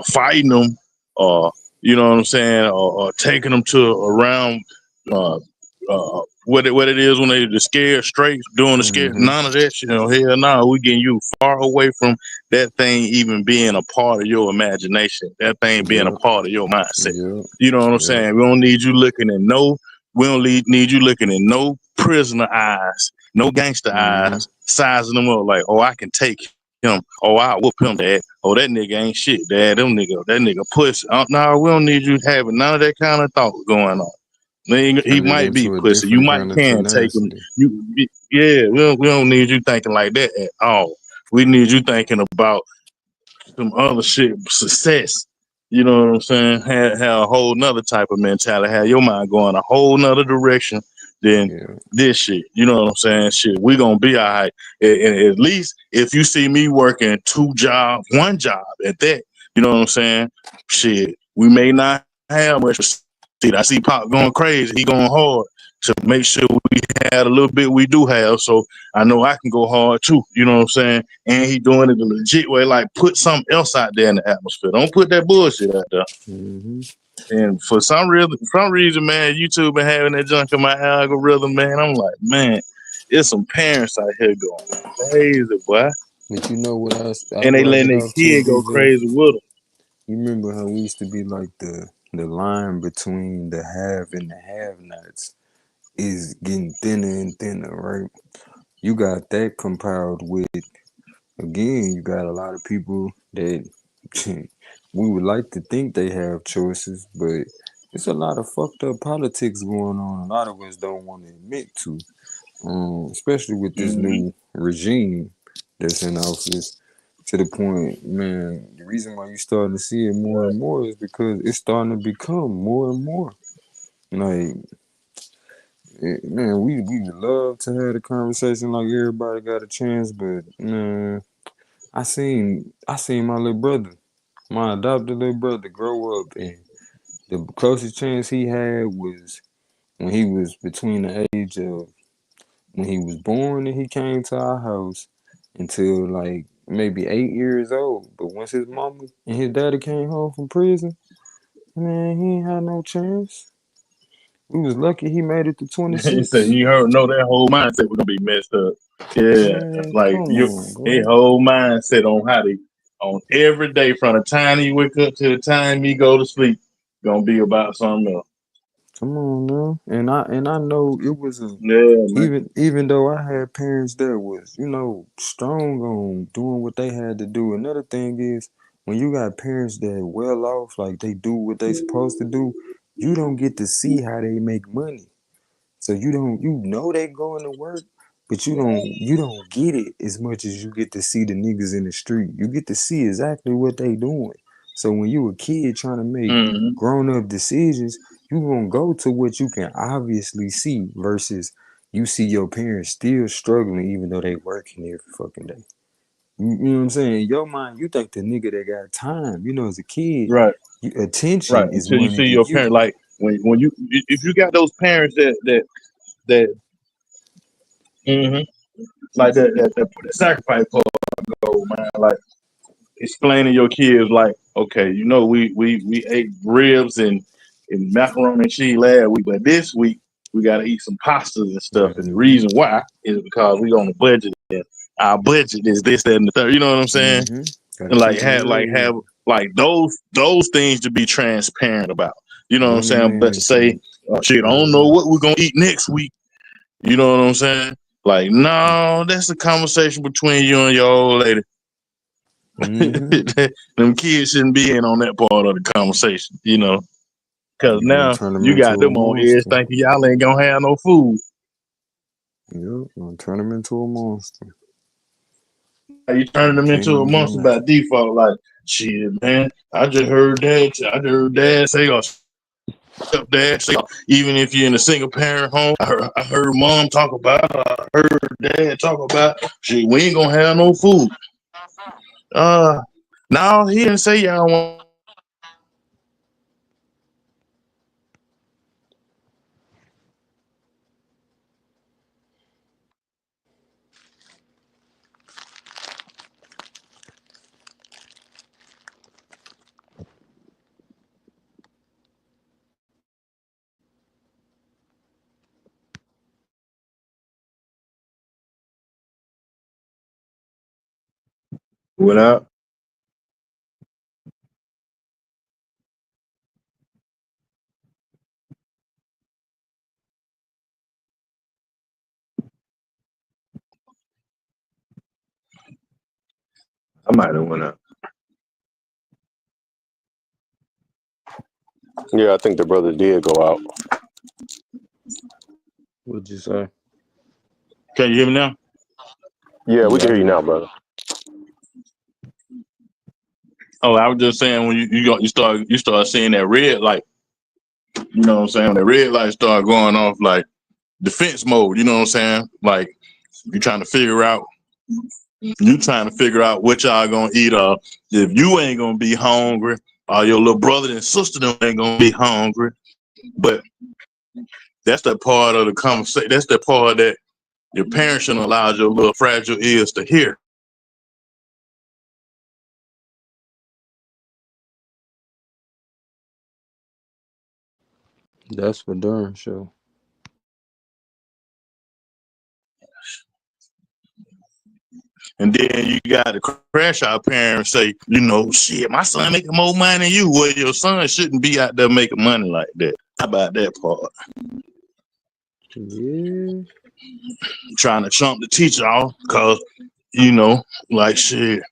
fighting them, or you know what I'm saying, or taking them to around uh, what it is when they the scared straight doing the scared. Mm-hmm. None of that shit. Hell no, we getting you far away from that thing even being a part of your imagination. That thing being a Yep. part of your mindset. Yep. You know what I'm Yep. saying? We don't need you looking at no. We don't need you looking at no prisoner eyes, no gangster Mm-hmm. eyes, sizing them up like, oh, I can take him. Oh, I whoop him, dad. Oh, that nigga ain't shit, dad. That nigga pussy. No, we don't need you having none of that kind of thought going on. He Turn it might be into a pussy. You different might kind of can take him. tenacity. Yeah. We don't need you thinking like that at all. We need you thinking about some other shit, success. You know what I'm saying? Have a whole nother type of mentality. Have your mind going a whole nother direction than this shit. You know what I'm saying? Shit, we gonna be all right. And at least if you see me working one job at that, you know what I'm saying? Shit, we may not have much. Shit, I see Pop going crazy. He going hard to make sure we had a little bit we do have. So I know I can go hard too. You know what I'm saying? And he doing it the legit way. Like put something else out there in the atmosphere. Don't put that bullshit out there. And for some reason, man, YouTube been having that junk in my algorithm, man. I'm like, man, there's some parents out here going crazy, boy. But you know what I And they brought letting it their off to, kid go DJ? crazy with them. You remember how we used to be like the line between the have and the have-nots is getting thinner and thinner, right? You got that compiled with, again, you got a lot of people that we would like to think they have choices, but it's a lot of fucked up politics going on. A lot of us don't want to admit to, especially with this new regime that's in office. To the point, man, the reason why you starting to see it more and more is because it's starting to become more and more. Like, man, we would love to have a conversation like everybody got a chance, but man, I seen my little brother, my adopted little brother, grow up, and the closest chance he had was when he was between the age of when he was born and he came to our house until like maybe 8 years old. But once his mama and his daddy came home from prison, man, he ain't had no chance. We was lucky he made it to He said 26. you know that whole mindset was gonna be messed up. Yeah, Man, like come on, his bro. whole mindset on every day from the time he wake up to the time he go to sleep, gonna be about something else. Come on now. And I know it was a Yeah, man. even though I had parents that was, strong on doing what they had to do. Another thing is when you got parents that well off, like they do what they supposed to do, you don't get to see how they make money. So they going to work, but you don't get it as much as you get to see the niggas in the street. You get to see exactly what they doing. So when you a kid trying to make Mm-hmm. grown up decisions, you gonna go to what you can obviously see versus you see your parents still struggling even though they working every fucking day. You know what I'm saying? In your mind, you think the nigga that got time, as a kid, Right, right. attention is Until you money see to your you. parent, like when you if you got those parents that mm-hmm, like that sacrifice part, go man, like explaining your kids like, okay, we ate ribs and macaroni and cheese last week, but this week we gotta eat some pastas and stuff. And the Mm-hmm. reason why is because we on a budget and our budget is this, that, and the third. You know what I'm saying? Mm-hmm. Gotta And like keep it have real. like those things to be transparent about. You know what I'm Money saying? But to say, management. shit, I don't know what we're gonna eat next week. You know what I'm saying? Like, no, that's a conversation between you and your old lady. Mm-hmm. Them kids shouldn't be in on that part of the conversation, because You're gonna now turn them you got into a them on edge monster. thinking y'all ain't gonna have no food. Yep, gonna turn them into a monster. You turning them Can't into a even monster lie. by default. Like, shit, man, I just heard dad say, or stepdad say, even if you're in a single parent home, I heard mom talk about, I heard dad talk about, shit, we ain't gonna have no food. Uh, no, he didn't say y'all want. Went out. I might have went out. Yeah, I think the brother did go out. What'd you say? Can you hear me now? Yeah, we Yeah, can I hear you hear now, you. brother. Oh, I was just saying when you start seeing that red light, you know what I'm saying? When the red light start going off, like defense mode. You know what I'm saying? Like you trying to figure out what y'all gonna eat. If you ain't gonna be hungry, or your little brother and sister them ain't gonna be hungry. But that's the part of the conversation. That's the part that your parents shouldn't allow your little fragile ears to hear. That's for darn sure. And then you got to crash our parents say, shit, my son making more money than you. Well, your son shouldn't be out there making money like that. How about that part? Yeah. Trying to trump the teacher off because, like shit,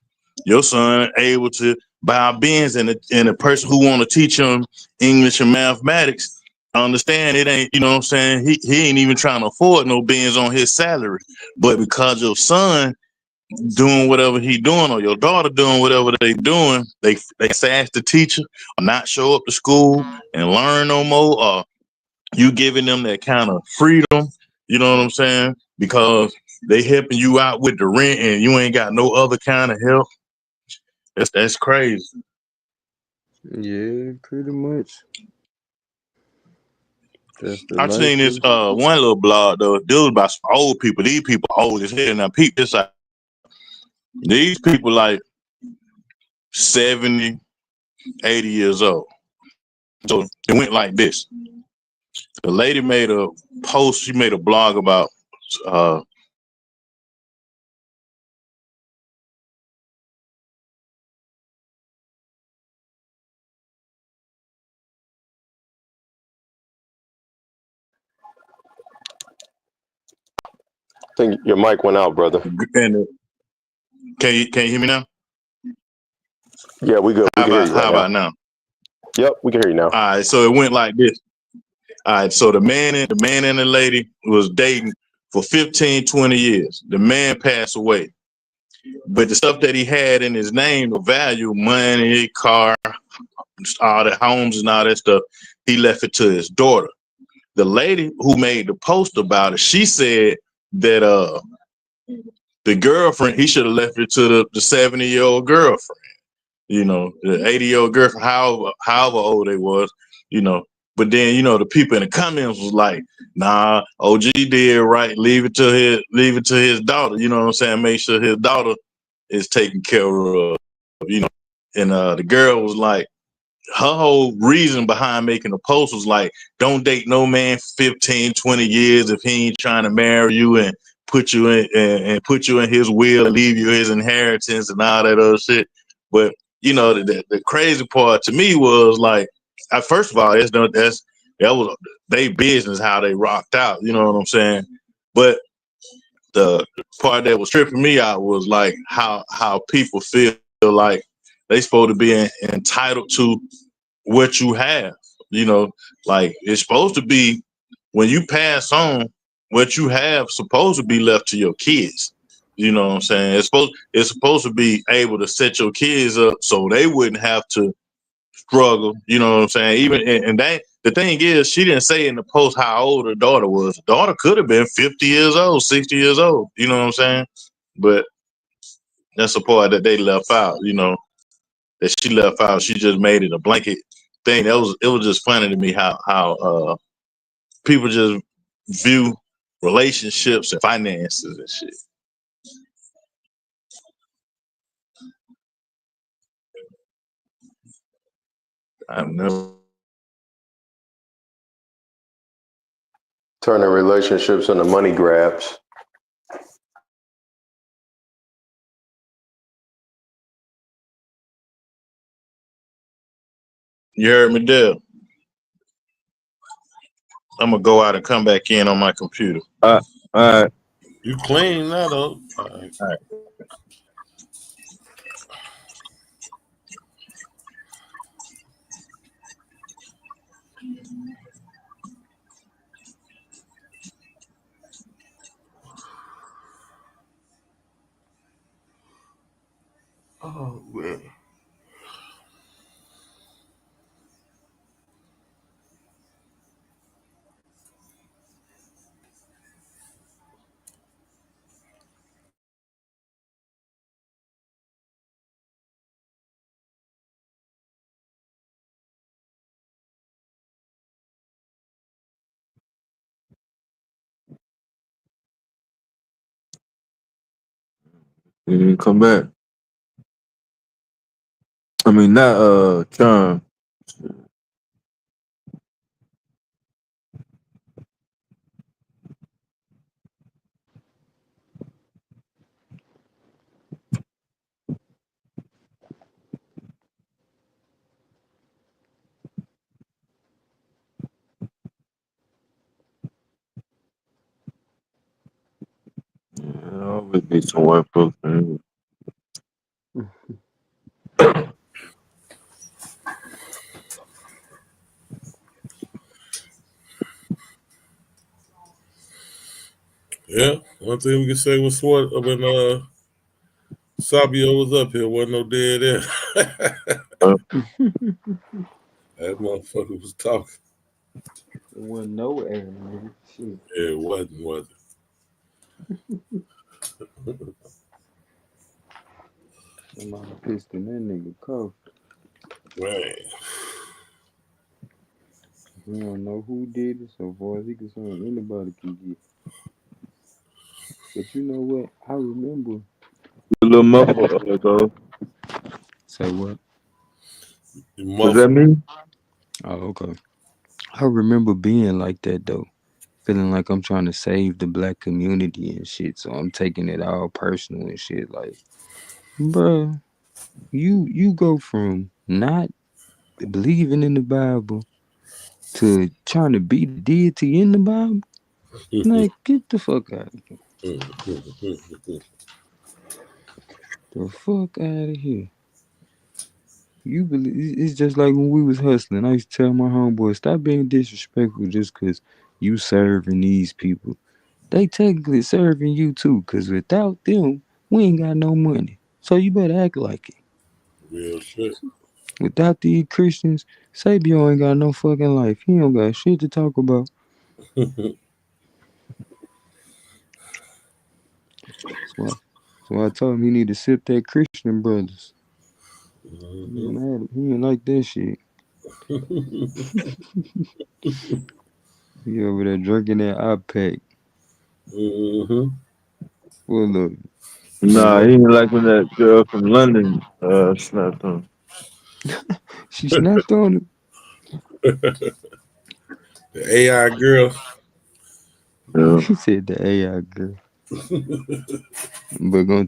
your son able to buy a Benz and a person who want to teach him English and mathematics understand it ain't, you know what I'm saying? He ain't even trying to afford no Benz on his salary. But because your son doing whatever he doing or your daughter doing whatever they doing, they sass the teacher or not show up to school and learn no more, or you giving them that kind of freedom, you know what I'm saying? Because they helping you out with the rent and you ain't got no other kind of help. That's crazy. Yeah, pretty much. That's the I life seen this of one little blog though. This was about some old people. These people old as hell. Now peep this out. These people like 70, 80 years old. So it went like this. The lady made a post. She made a blog about I think your mic went out, brother. and can you hear me now? Yeah, we good. We can hear you right How now. about now? Yep, we can hear you now. All right, so it went like this. All right, so the man and the lady was dating for 15, 20 years. The man passed away. But the stuff that he had in his name, the value, money, car, all the homes and all that stuff, he left it to his daughter. The lady who made the post about it, she said that the girlfriend, he should have left it to the 70-year-old girlfriend. The 80-year-old girlfriend, however old they was, you know. But then, the people in the comments was like, nah, OG did right, leave it to his daughter, you know what I'm saying? Make sure his daughter is taken care of, you know. And the girl was like, her whole reason behind making the post was like, don't date no man for 15, 20 years if he ain't trying to marry you and put you in and put you in his will and leave you his inheritance and all that other shit. But the crazy part to me was like, first of all, that was their business how they rocked out. You know what I'm saying? But the part that was tripping me out was like how people feel like they supposed to be entitled to what you have. Like it's supposed to be when you pass on, what you have supposed to be left to your kids. You know what I'm saying? It's supposed to be able to set your kids up so they wouldn't have to struggle. You know what I'm saying? Even and that the thing is, she didn't say in the post how old her daughter was. The daughter could have been 50 years old, 60 years old. You know what I'm saying? But that's the part that they left out. That she left out. She just made it a blanket thing. It was just funny to me how people just view relationships and finances and shit. I've never Turning relationships into money grabs. You heard me, Dale. I'm gonna go out and come back in on my computer. All right. You clean that up. All right. Oh man. He didn't come back. I mean, not John. Yeah, always be some white folks. Man. Yeah, one thing we can say was what when Sabio was up here, wasn't no dead end. That motherfucker was talking. It wasn't no air, nigga. Shit. Yeah, it wasn't, was Somebody pissed in that nigga cough. Man. We don't know who did it, so far as he concerned, anybody can get. But you know what? I remember. The little muffler, though. Say what? Was that me? Oh, okay. I remember being like that though, feeling like I'm trying to save the black community and shit. So I'm taking it all personal and shit. Like, bruh, you go from not believing in the Bible to trying to be the deity in the Bible. Like, get the fuck out of here. The fuck out of here. You believe it's just like when we was hustling. I used to tell my homeboys, stop being disrespectful just cause you serving these people. They technically serving you too, cause without them, we ain't got no money. So you better act like it. Real shit. Without these Christians, Sabio ain't got no fucking life. He don't got shit to talk about. So I told him he need to sip that Christian brothers. He ain't like that shit. He over there drinking that iPad. Well, look. Nah, he didn't like when that girl from London snapped on. She snapped on him. The AI girl. Yeah. He said the AI girl. But gonna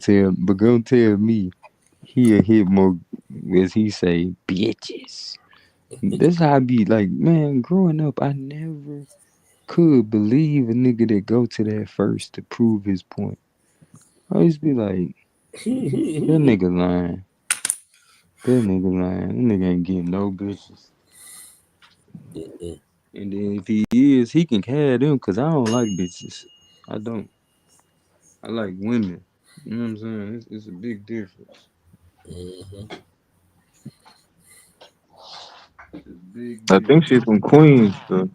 tell me he'll hit more, as he say, bitches. That's how I be like, man, growing up, I never could believe a nigga that go to that first to prove his point. I used to be like, that nigga lying. That nigga lying. That nigga ain't getting no bitches. And then if he is, he can have them because I don't like bitches. I don't. I like women. You know what I'm saying? It's a big difference. It's a big I think difference. she's from Queens, though.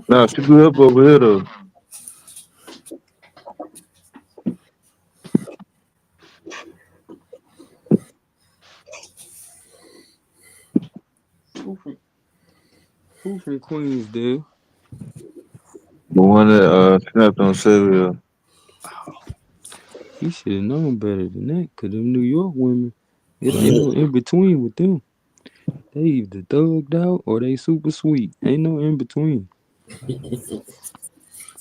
Nah, she grew up over here, though. Who from Queens, dude? The one that snapped on Sylvia. He should have known better than that, cause them New York women, it ain't no in between with them. They either thugged out or they super sweet. Ain't no in between.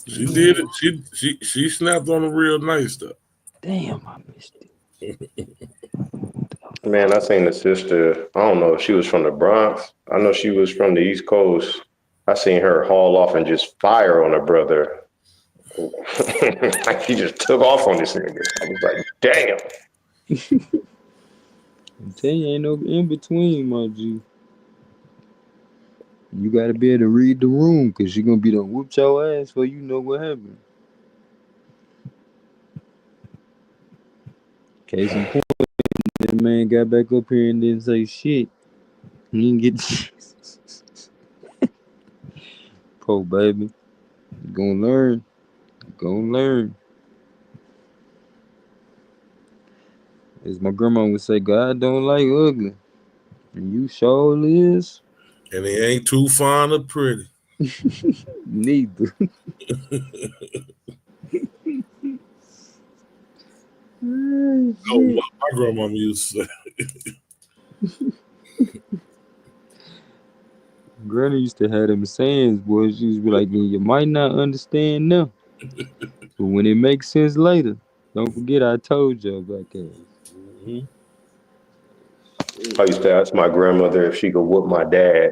She did it. She snapped on him real nice though. Damn, I missed it. Man, I seen the sister. I don't know if she was from the Bronx. I know she was from the East Coast. I seen her haul off and just fire on her brother. Like he just took off on this nigga. I was like, damn. I'm telling you, ain't no in between, my G. You gotta be able to read the room, cause she gonna be done whoop your ass for you know what happened. Case in point, that man got back up here and didn't say shit. He didn't get poor baby. You gonna learn. You gonna learn. As my grandma would say, God don't like ugly. And you sure is. And he ain't too fond of pretty. Neither. Oh, my grandmama used to say. Granny used to have them sayings, boy. She used to be like, "Yeah, you might not understand now, but when it makes sense later, don't forget I told you about that." Mm-hmm. I used to ask my grandmother if she could whoop my dad.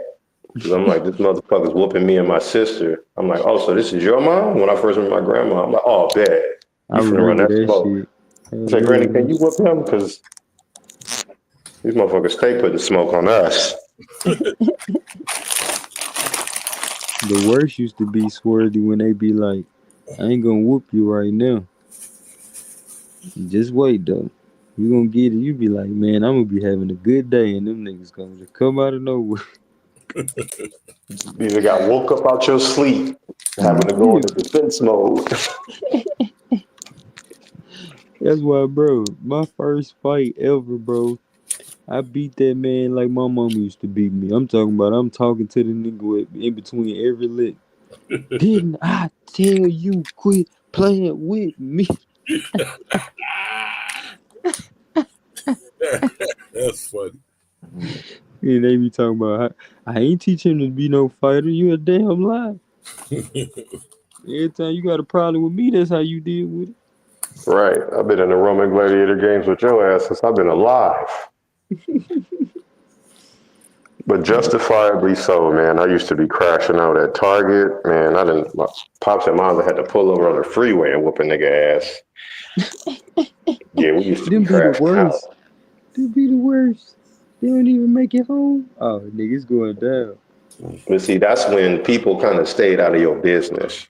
Cause I'm like, this motherfucker's whooping me and my sister. I'm like, oh, so this is your mom? When I first met my grandma, I'm like, oh, bad. I You finna run remember that that smoke. shit. I I said, Granny, remember can that you shit. whoop him? Cause these motherfuckers stay putting smoke on us. The worst used to be Swerdy when they be like, "I ain't gonna whoop you right now. Just wait though. You gonna get it." You be like, "Man, I'm gonna be having a good day," and them niggas gonna just come out of nowhere. You either got woke up out your sleep, having to go Yeah. into defense mode. That's why, bro. My first fight ever, bro. I beat that man like my mama used to beat me. I'm talking about. I'm talking to the nigga in between every lick. Didn't I tell you quit playing with me? That's funny. And they be talking about, I ain't teach him to be no fighter. You a damn lie. Every time you got a problem with me, that's how you deal with it. Right. I've been in the Roman Gladiator games with your ass since I've been alive. But justifiably so, man. I used to be crashing out at Target. Man, my pops and moms had to pull over on the freeway and whoop a nigga ass. Yeah, we used to be Them be the crashing out. worst. Them be the worst. They don't even make it home. Oh, niggas going down. But see, that's when people kind of stayed out of your business.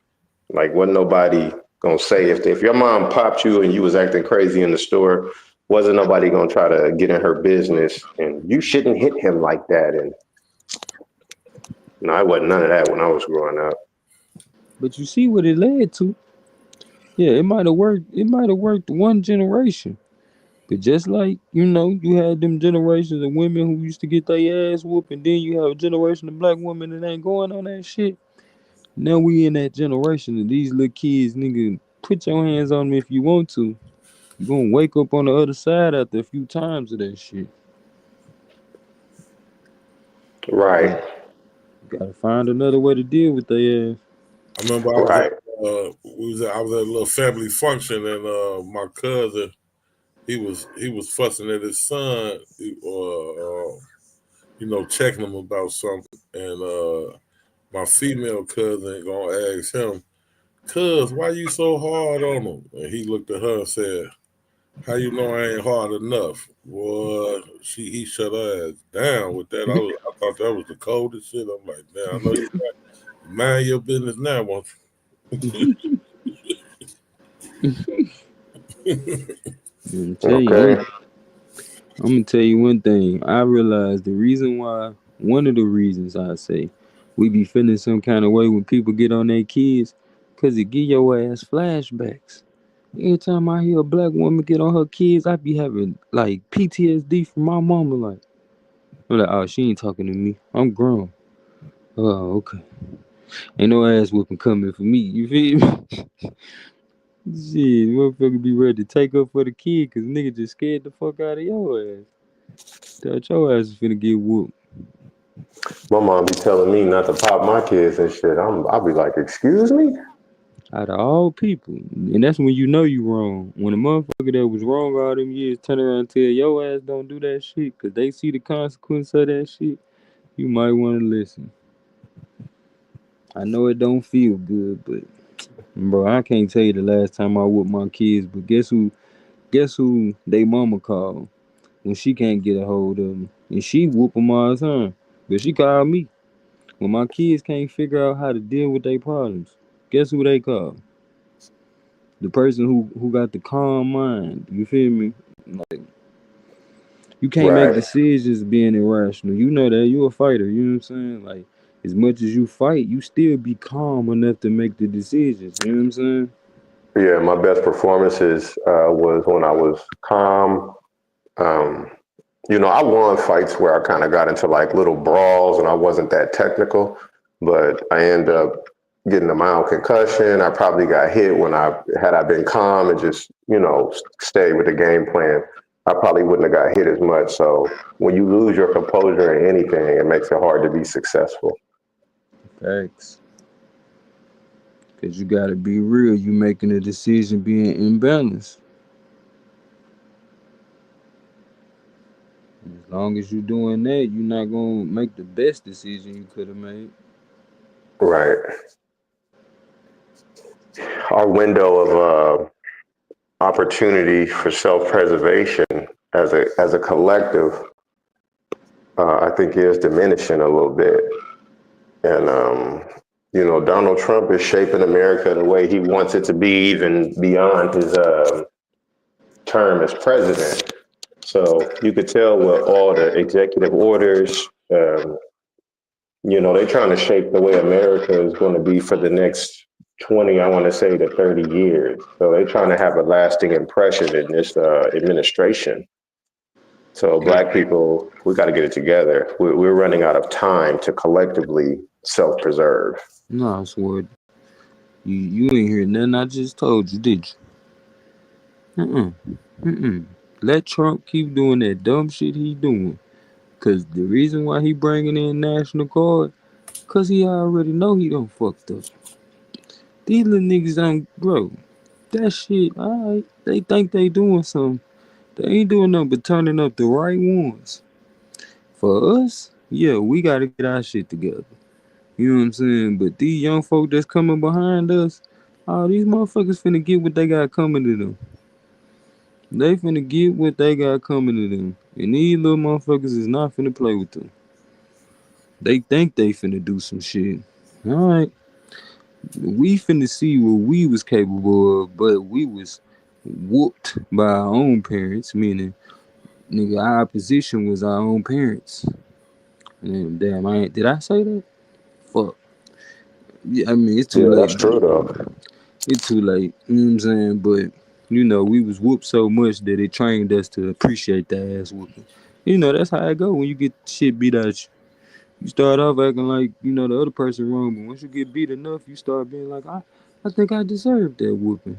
Like, wasn't nobody gonna say if your mom popped you and you was acting crazy in the store, wasn't nobody gonna try to get in her business and you shouldn't hit him like that. And no, I wasn't none of that when I was growing up. But you see what it led to. Yeah, it might have worked. It might have worked one generation. But just like, you had them generations of women who used to get their ass whooped, and then you have a generation of black women that ain't going on that shit. Now we in that generation of these little kids, nigga, put your hands on them if you want to. You gonna wake up on the other side after a few times of that shit. Right. Gotta find another way to deal with their ass. I remember Right. I was at a little family function and my cousin he was fussing at his son checking him about something and my female cousin gonna ask him, "Cuz, why you so hard on him?" And he looked at her and said, "How you know I ain't hard enough?" Boy, he shut her ass down with that. I thought that was the coldest shit. I'm like, damn, I know you mind your business now, won't you? I'm Okay. gonna tell you one thing. I realized one of the reasons I say we be feeling some kind of way when people get on their kids, cause it give your ass flashbacks. Every time I hear a black woman get on her kids, I be having like PTSD from my mama. Like, I'm like, oh, she ain't talking to me. I'm grown. Oh, okay. Ain't no ass whooping coming for me. You feel me? Shit, motherfucker be ready to take up for the kid, cause nigga just scared the fuck out of your ass. Thought your ass was finna get whooped. My mom be telling me not to pop my kids and shit. I'll be like, excuse me? Out of all people. And that's when you know you wrong. When a motherfucker that was wrong all them years turn around and tell your ass don't do that shit, cause they see the consequence of that shit, you might wanna listen. I know it don't feel good, but bro, I can't tell you the last time I whooped my kids, but guess who they mama called when she can't get a hold of them. And she whoop them all the time. But she called me. When my kids can't figure out how to deal with their problems, guess who they call? The person who got the calm mind. You feel me? Like, you can't make Right. decisions being irrational. You know that. You a fighter. You know what I'm saying? Like, as much as you fight, you still be calm enough to make the decisions. You know what I'm saying? Yeah, my best performances was when I was calm. Um, I won fights where I kind of got into like little brawls and I wasn't that technical, but I ended up getting a mild concussion. I probably got hit when I been calm and just stayed with the game plan, I probably wouldn't have got hit as much. So when you lose your composure in anything, it makes it hard to be successful. Facts. Cause you gotta be real. You making a decision being imbalanced. As long as you doing that, you're not gonna make the best decision you could have made. Right. Our window of opportunity for self-preservation as a collective, I think is diminishing a little bit. And Donald Trump is shaping America the way he wants it to be, even beyond his term as president. So you could tell with all the executive orders, they're trying to shape the way America is going to be for the next 20, I want to say, to 30 years. So they're trying to have a lasting impression in this administration. So Black people, we got to get it together. We're running out of time to collectively self-preserve. No, I swear. You ain't hear nothing I just told you, did you? Let Trump keep doing that dumb shit he doing. Cause the reason why he bringing in National Guard, cause he already know he done fucked up. These little niggas don't, bro. That shit, alright. They think they doing something. They ain't doing nothing but turning up the right ones. For us, yeah, we gotta get our shit together. You know what I'm saying? But these young folk that's coming behind us, oh, these motherfuckers finna get what they got coming to them. They finna get what they got coming to them. And these little motherfuckers is not finna play with them. They think they finna do some shit. Alright. We finna see what we was capable of, but we was whooped by our own parents, meaning, nigga, our position was our own parents. And damn, did I say that? Fuck. Yeah, I mean, it's too Yeah, late. that's true though. It's too late. You know what I'm saying? But, we was whooped so much that it trained us to appreciate the ass whooping. That's how it go when you get shit beat out you. You start off acting like, the other person wrong, but once you get beat enough, you start being like, I think I deserve that whooping.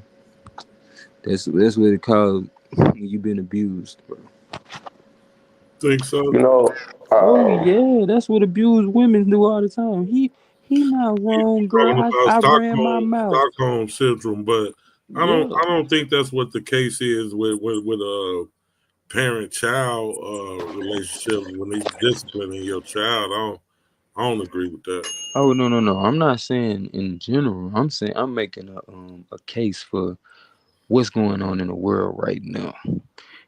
That's what it called when you been abused, bro. Think so? Oh yeah, that's what abused women do all the time. He not wrong, girl. Talking about I ran my mouth. Stockholm syndrome, but Yeah. I don't think that's what the case is with a parent child relationship when he's disciplining your child. I don't agree with that. Oh no. I'm not saying in general. I'm saying I'm making a case for what's going on in the world right now.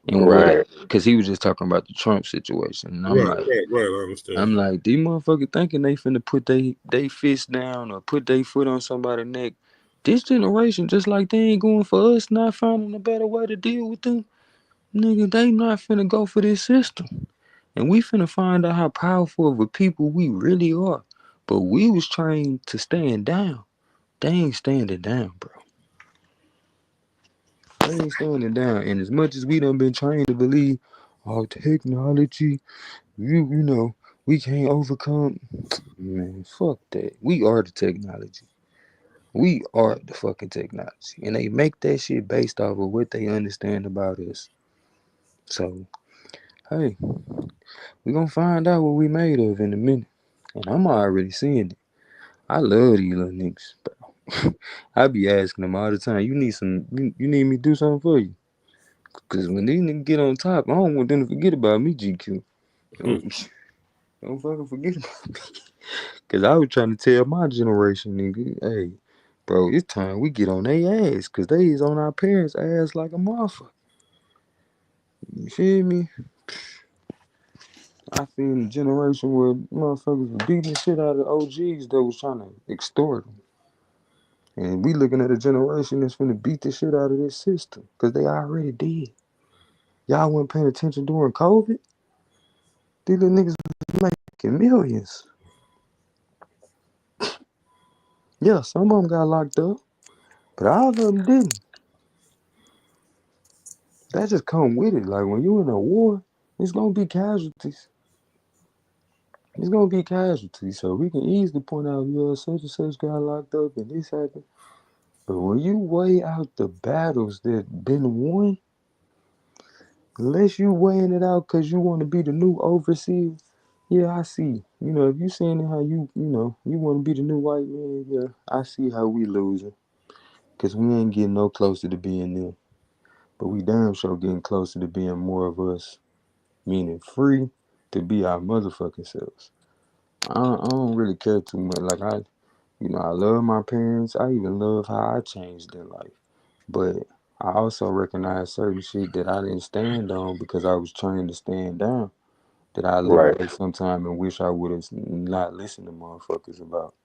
And Right. because he was just talking about the Trump situation, and I'm Right. I understand. these motherfuckers thinking they finna put they fist down or put their foot on somebody's neck. This generation, just like they ain't going for us, not finding a better way to deal with them, nigga, they not finna go for this system. And we finna find out how powerful of a people we really are. But we was trained to stand down. They ain't standing down, bro. They ain't standing down. And as much as we done been trained to believe, oh, technology, we can't overcome. Man, fuck that. We are the technology. We are the fucking technology. And they make that shit based off of what they understand about us. So, hey, we gonna find out what we made of in a minute. And I'm already seeing it. I love these little niggas, bro. I be asking them all the time, you need me to do something for you? Cause when these niggas get on top, I don't want them to forget about me, GQ. Don't fucking forget about me. Cause I was trying to tell my generation, nigga, hey, bro, it's time we get on their ass. Cause they is on our parents' ass like a motherfucker. You feel me? I feel the generation where motherfuckers were beating the shit out of OGs that was trying to extort them. And we looking at a generation that's finna beat the shit out of this system. Cause they already did. Y'all wasn't paying attention during COVID. These little niggas was making millions. Yeah, some of them got locked up. But all of them didn't. That just come with it. Like when you in a war, it's gonna be casualties. It's gonna be casualties. So we can easily point out, yeah, such and such got locked up and this happened. But when you weigh out the battles that been won, unless you weighing it out because you want to be the new overseer, yeah, I see. If you saying how you want to be the new white man, yeah, I see how we losing. Because we ain't getting no closer to being them. But we damn sure getting closer to being more of us, meaning free to be our motherfucking selves. I don't really care too much. Like I love my parents. I even love how I changed their life. But I also recognize certain shit that I didn't stand on because I was trained to stand down. That I look Right. back sometime and wish I would have not listened to motherfuckers about.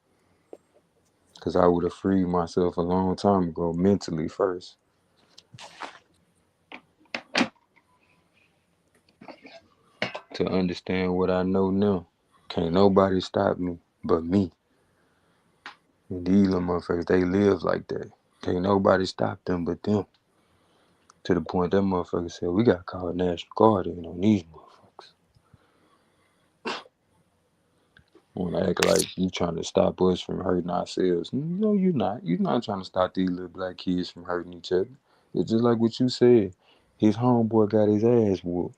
Because I would have freed myself a long time ago, mentally first. To understand what I know now. Can't nobody stop me but me. And these little motherfuckers, they live like that. Can't nobody stop them but them. To the point that motherfucker said, we got to call National Guard in on these motherfuckers. When I act like you trying to stop us from hurting ourselves. No, you're not. You're not trying to stop these little black kids from hurting each other. It's just like what you said. His homeboy got his ass whooped.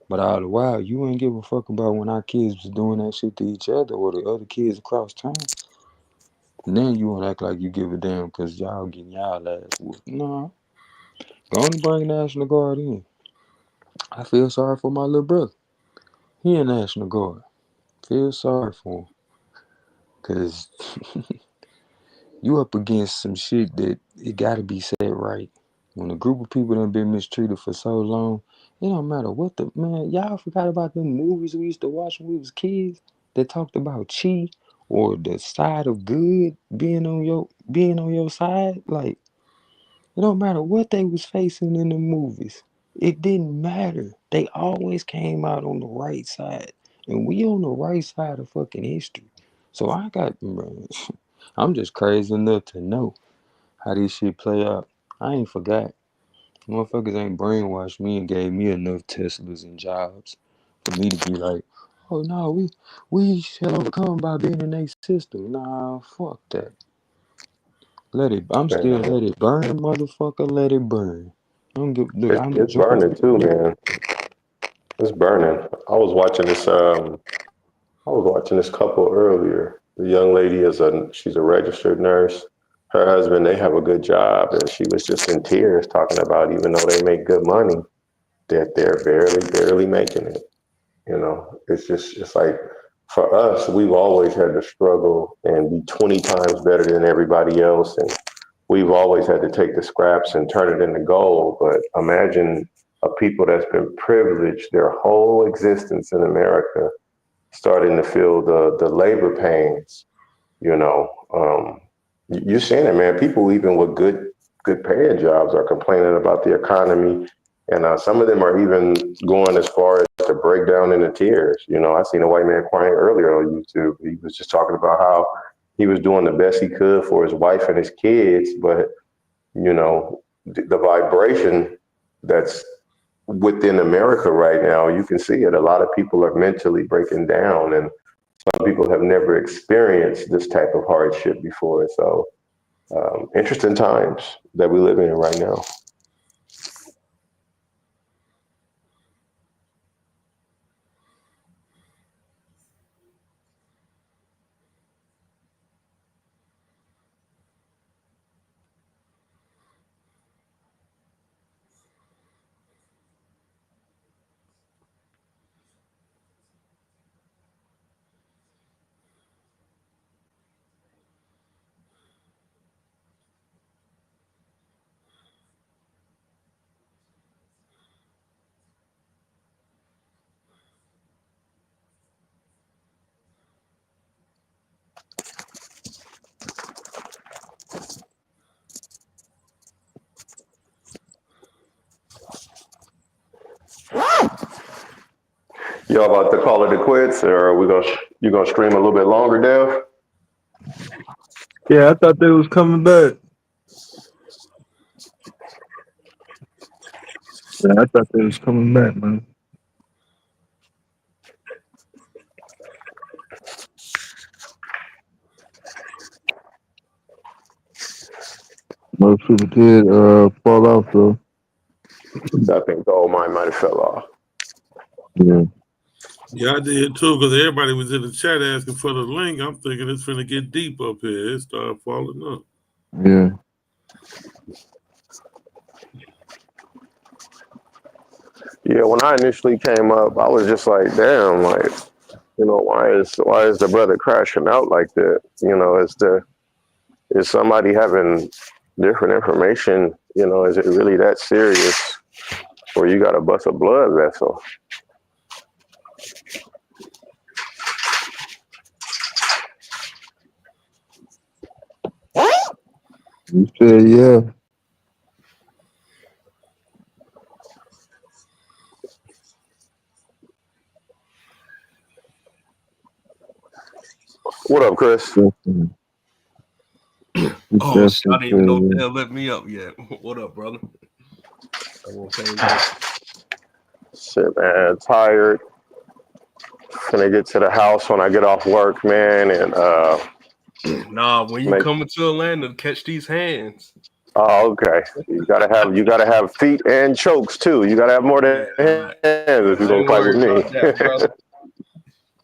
But all the while, you ain't give a fuck about when our kids was doing that shit to each other or the other kids across town. And then you wanna act like you give a damn because y'all getting y'all ass whooped. Nah, go on and bring National Guard in. I feel sorry for my little brother. He in National Guard. Feel sorry for him. Because you up against some shit that it gotta be set right. When a group of people done been mistreated for so long, it don't matter what man, y'all forgot about them movies we used to watch when we was kids that talked about chi or the side of good being on your side. Like, it don't matter what they was facing in the movies. It didn't matter. They always came out on the right side. And we on the right side of fucking history. So man, I'm just crazy enough to know how this shit play out. I ain't forgot. Motherfuckers ain't brainwashed me and gave me enough Teslas and jobs for me to be like, oh no, we shall overcome by being in a system. Nah, fuck that. I'm still Man, let it burn, motherfucker, let it burn. Look, I'm it's Georgia. burning too, man. It's burning. I was watching this couple earlier. The young lady she's a registered nurse. Her husband, they have a good job, and she was just in tears talking about even though they make good money, that they're barely making it. It's like for us, we've always had to struggle and be 20 times better than everybody else, and we've always had to take the scraps and turn it into gold. But imagine a people that's been privileged their whole existence in America starting to feel the labor pains. You know, you're seeing it, man. People even with good paying jobs are complaining about the economy, and some of them are even going as far as to break down into tears. I seen a white man crying earlier on YouTube. He was just talking about how he was doing the best he could for his wife and his kids, but the vibration that's within America right now, you can see it. A lot of people are mentally breaking down, and some people have never experienced this type of hardship before. So, interesting times that we live in right now. Y'all about to call it a quits, or are you gonna stream a little bit longer, Dev? Yeah, I thought they was coming back. Yeah, I thought they was coming back, man. Most people did fall off though. I think the old mine might have fell off. Yeah. Yeah, I did too, because everybody was in the chat asking for the link. I'm thinking it's finna get deep up here. It started falling up. Yeah. Yeah, when I initially came up, I was just like, damn, like, you know, why is the brother crashing out like that? You know, is somebody having different information? You know, is it really that serious, or you got to bust a blood vessel? You said yeah. What up, Chris? Oh, shit, I didn't even know if they'll let me up yet. What up, brother? I'm on same day. Shit, man, tired. Gonna get to the house when I get off work, man, and Nah, when you come into Atlanta, catch these hands. Oh, okay. You gotta have feet and chokes too. You gotta have more than hands if you're I gonna ain't fight with worried me. about that, brother.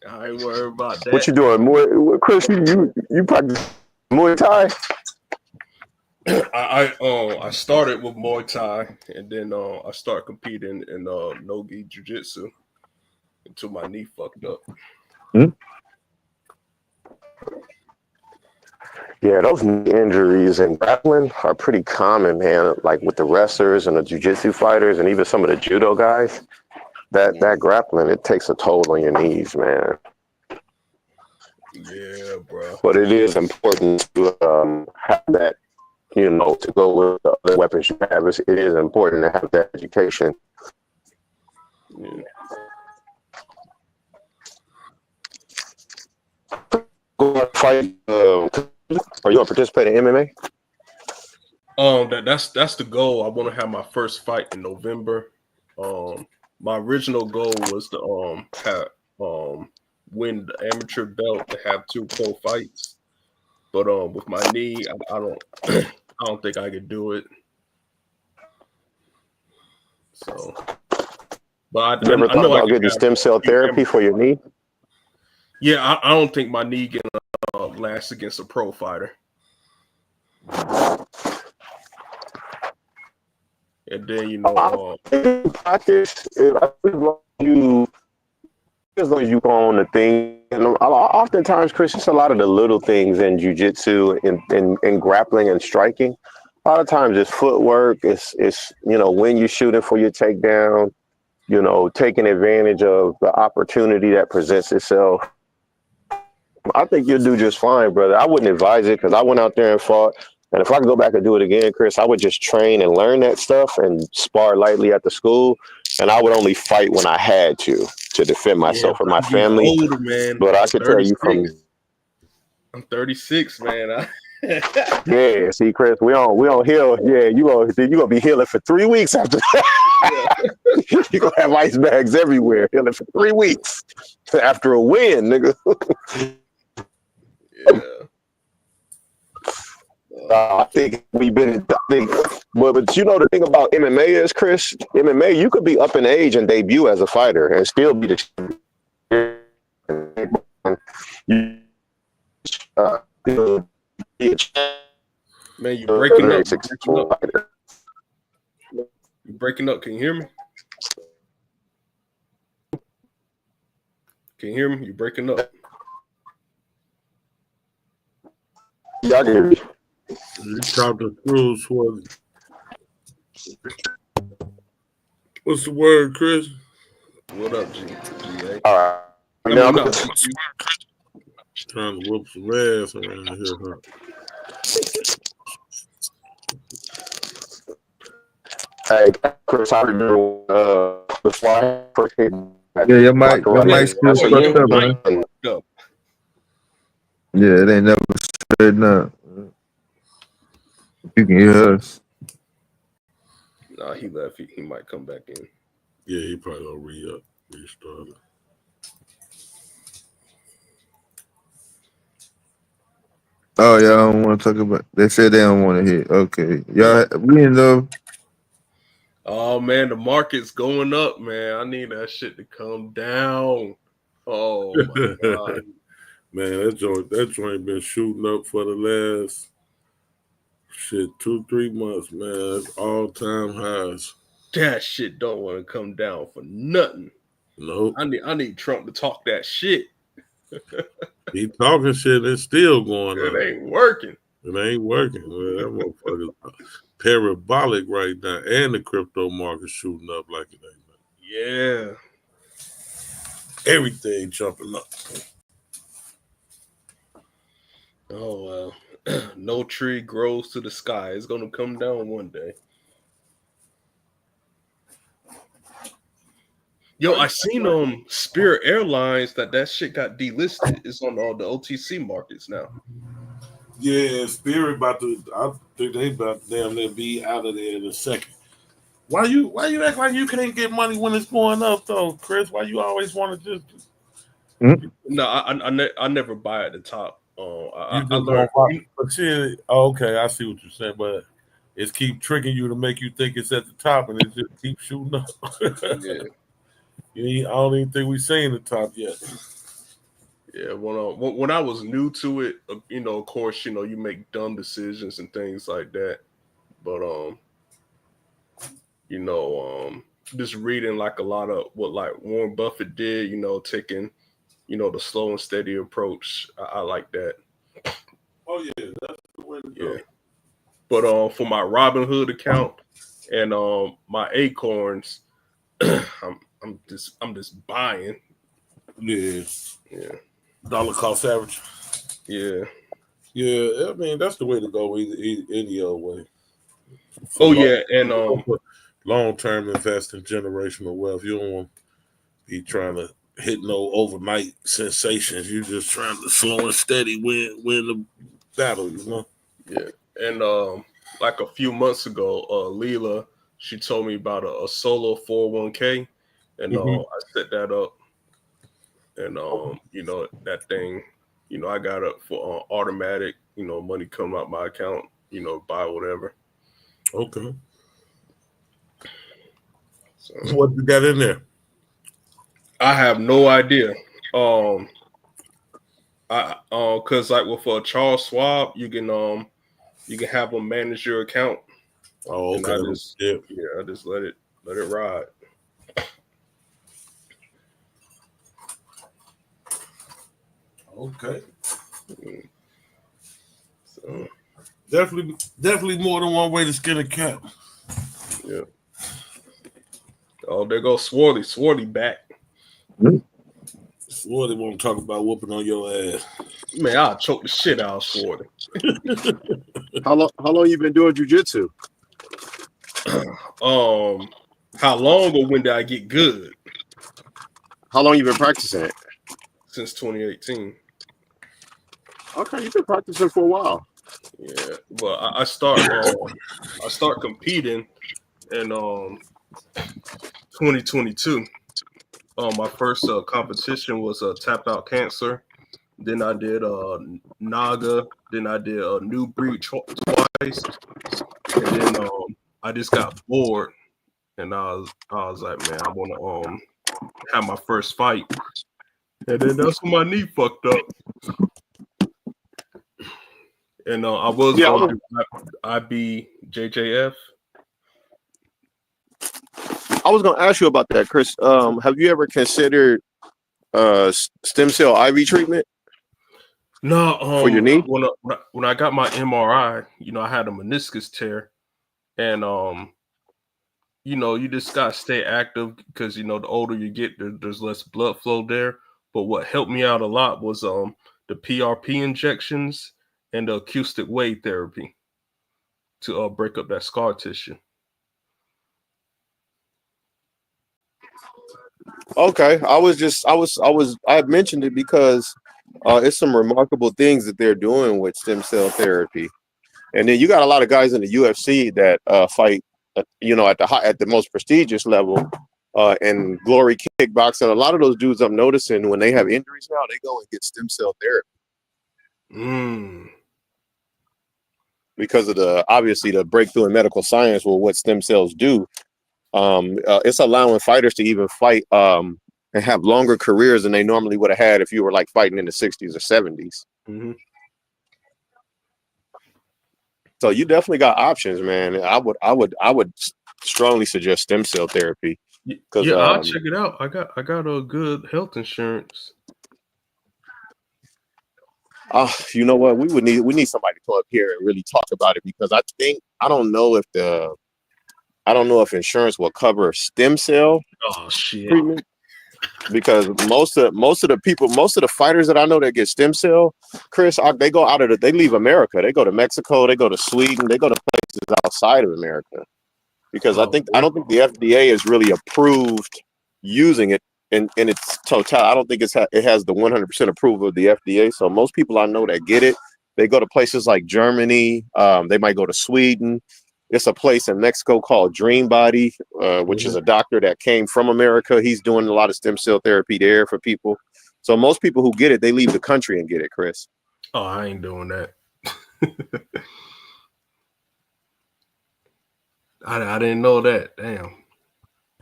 I ain't worried about that. What you doing? Chris, you practice Muay Thai? I started with Muay Thai, and then I started competing in Nogi Jiu Jitsu until my knee fucked up. Yeah, those knee injuries in grappling are pretty common, man. Like with the wrestlers and the jiu-jitsu fighters and even some of the judo guys, that grappling, it takes a toll on your knees, man. Yeah, bro. But it is important to have that, you know, to go with the other weapons you have. It is important to have that education. Yeah. Go fight. Are you gonna participate in MMA? That's the goal. I want to have my first fight in November. My original goal was to have win the amateur belt to have 2 pro fights, but with my knee, I don't I don't think I could do it. So, but You ever I thought know I about can getting have stem cell therapy for your knee? Yeah, I don't think my knee can last against a pro fighter. And then practice as long as you go on the thing. And oftentimes, Chris, it's a lot of the little things in jujitsu and grappling and striking. A lot of times it's footwork. It's you know, when you're shooting for your takedown, you know, taking advantage of the opportunity that presents itself. I think you'll do just fine, brother. I wouldn't advise it because I went out there and fought. And if I could go back and do it again, Chris, I would just train and learn that stuff and spar lightly at the school. And I would only fight when I had to defend myself or my I'm getting family. older, man. But I I'm could tell you 36. I'm 36, man. yeah, see, Chris, we don't heal. Yeah, you gonna be healing for 3 weeks after that. You gonna have ice bags everywhere, healing for 3 weeks after a win, nigga. Yeah. I think but you know the thing about MMA is, Chris, MMA, you could be up in age and debut as a fighter and still be the Man, you breaking up. You breaking up. Can you hear me? Can you hear me? You breaking up. Yeah, I can hear you. You dropped the screws for you. What's the word, Chris? What up, GA? All right. No. Trying to whoop some ass around here, huh? Hey, Chris, I remember before I first came back. Yeah, your mic still fucked up, man. Yeah, it ain't never straightened up. You can hear us. Nah, he left. He might come back in. Yeah, he probably gonna restart it. Oh, y'all don't want to talk about. They said they don't want to hit. Okay, y'all. We in love. Oh man, the market's going up, man. I need that shit to come down. Oh my god. Man, that joint been shooting up for the last 2-3 months, man. It's all-time highs. That shit don't want to come down for nothing. Nope. I need Trump to talk that shit. He talking shit, it's still going up. It ain't working. It ain't working. Man. That motherfucker's parabolic right now, and the crypto market shooting up like it ain't nothing. Yeah. Everything jumping up. Oh well. No tree grows to the sky. It's gonna come down one day. Yo, I seen Spirit Airlines that shit got delisted. It's on all the OTC markets now. Yeah, Spirit I think they about damn near be out of there in a second. Why you act like you can't get money when it's going up though, Chris? Why you always want to just No, I never buy at the top. You I just learned. but see, okay, I see what you're saying, but it's keep tricking you to make you think it's at the top, and it just keeps shooting up. Yeah. I don't even think we've seen the top yet. Yeah, when I was new to it, of course, you make dumb decisions and things like that. But just reading like a lot of what like Warren Buffett did, taking, the slow and steady approach. I like that. Oh yeah, that's the way to go. But for my Robinhood account and my Acorns, I'm just buying. Yeah. Yeah. Dollar cost average. Yeah. Yeah, I mean that's the way to go any other way. And long-term investing, generational wealth. You don't want to be trying to hit no overnight sensations. You're just trying to slow and steady win the battle, Yeah. And like a few months ago, Leela, she told me about a solo 401k, and I set that up, and that thing, I got up for automatic, money come out my account, buy whatever. Okay. So, what you got in there? I have no idea. Cause like with Charles Schwab, you can have them manage your account. Oh, okay. And I just let it ride. Okay. So definitely more than one way to skin a cat. Yeah. Oh, there goes Swarty. Swarty back. Swarty won't talk about whooping on your ass. Man, I'll choke the shit out of Swarty. How long you been doing jujitsu? How long or when did I get good? How long you been practicing it? Since 2018. Okay, you've been practicing for a while. Yeah, but I start competing in 2022. My first competition was Tap Out Cancer. Then I did Naga. Then I did New Breed twice. And then I just got bored, and I was like, man, I want to have my first fight. And then that's when my knee fucked up. And I was going to do IBJJF. I was going to ask you about that, Chris. Have you ever considered stem cell IV treatment? No, for your knee. When I got my MRI, I had a meniscus tear, and you just gotta stay active because the older you get, there's less blood flow there. But what helped me out a lot was the PRP injections and the acoustic wave therapy to break up that scar tissue. Okay, I had mentioned it because it's some remarkable things that they're doing with stem cell therapy, and then you got a lot of guys in the UFC that fight, at the most prestigious level, and glory kickboxing. A lot of those dudes, I'm noticing when they have injuries now, they go and get stem cell therapy. because of obviously the breakthrough in medical science with what stem cells do. It's allowing fighters to even fight and have longer careers than they normally would have had if you were like fighting in the 60s or 70s. Mm-hmm. So you definitely got options, man. I would strongly suggest stem cell therapy because Yeah, I'll check it out. I got a good health insurance. You know what? We need somebody to come up here and really talk about it because I don't know if insurance will cover stem cell treatment because most of the fighters that I know that get stem cell, Chris, they leave America. They go to Mexico, they go to Sweden, they go to places outside of America because I don't think the FDA has really approved using it in its total. I don't think it has the 100% approval of the FDA. So most people I know that get it, they go to places like Germany. They might go to Sweden. It's a place in Mexico called Dream Body, which is a doctor that came from America. He's doing a lot of stem cell therapy there for people. So most people who get it, they leave the country and get it, Chris. Oh, I ain't doing that. I didn't know that. Damn.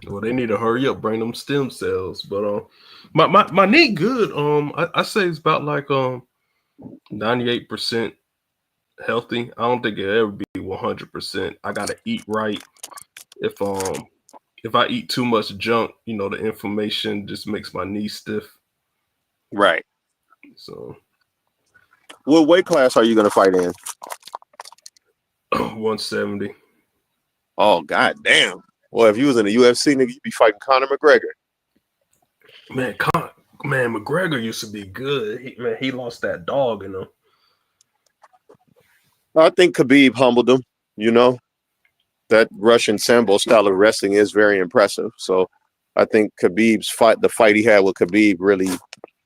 Well, they need to hurry up, bring them stem cells. But my knee good. I say it's about like 98% healthy. I don't think it'll ever be 100%. I gotta eat right. If I eat too much junk, the inflammation just makes my knee stiff. Right. So what weight class are you gonna fight in? 170. Oh, god damn. Well, if you was in the UFC, nigga, you'd be fighting Conor McGregor. Man, McGregor used to be good. He lost that dog in him. I think Khabib humbled him, That Russian Sambo style of wrestling is very impressive. So I think Khabib's the fight he had with Khabib really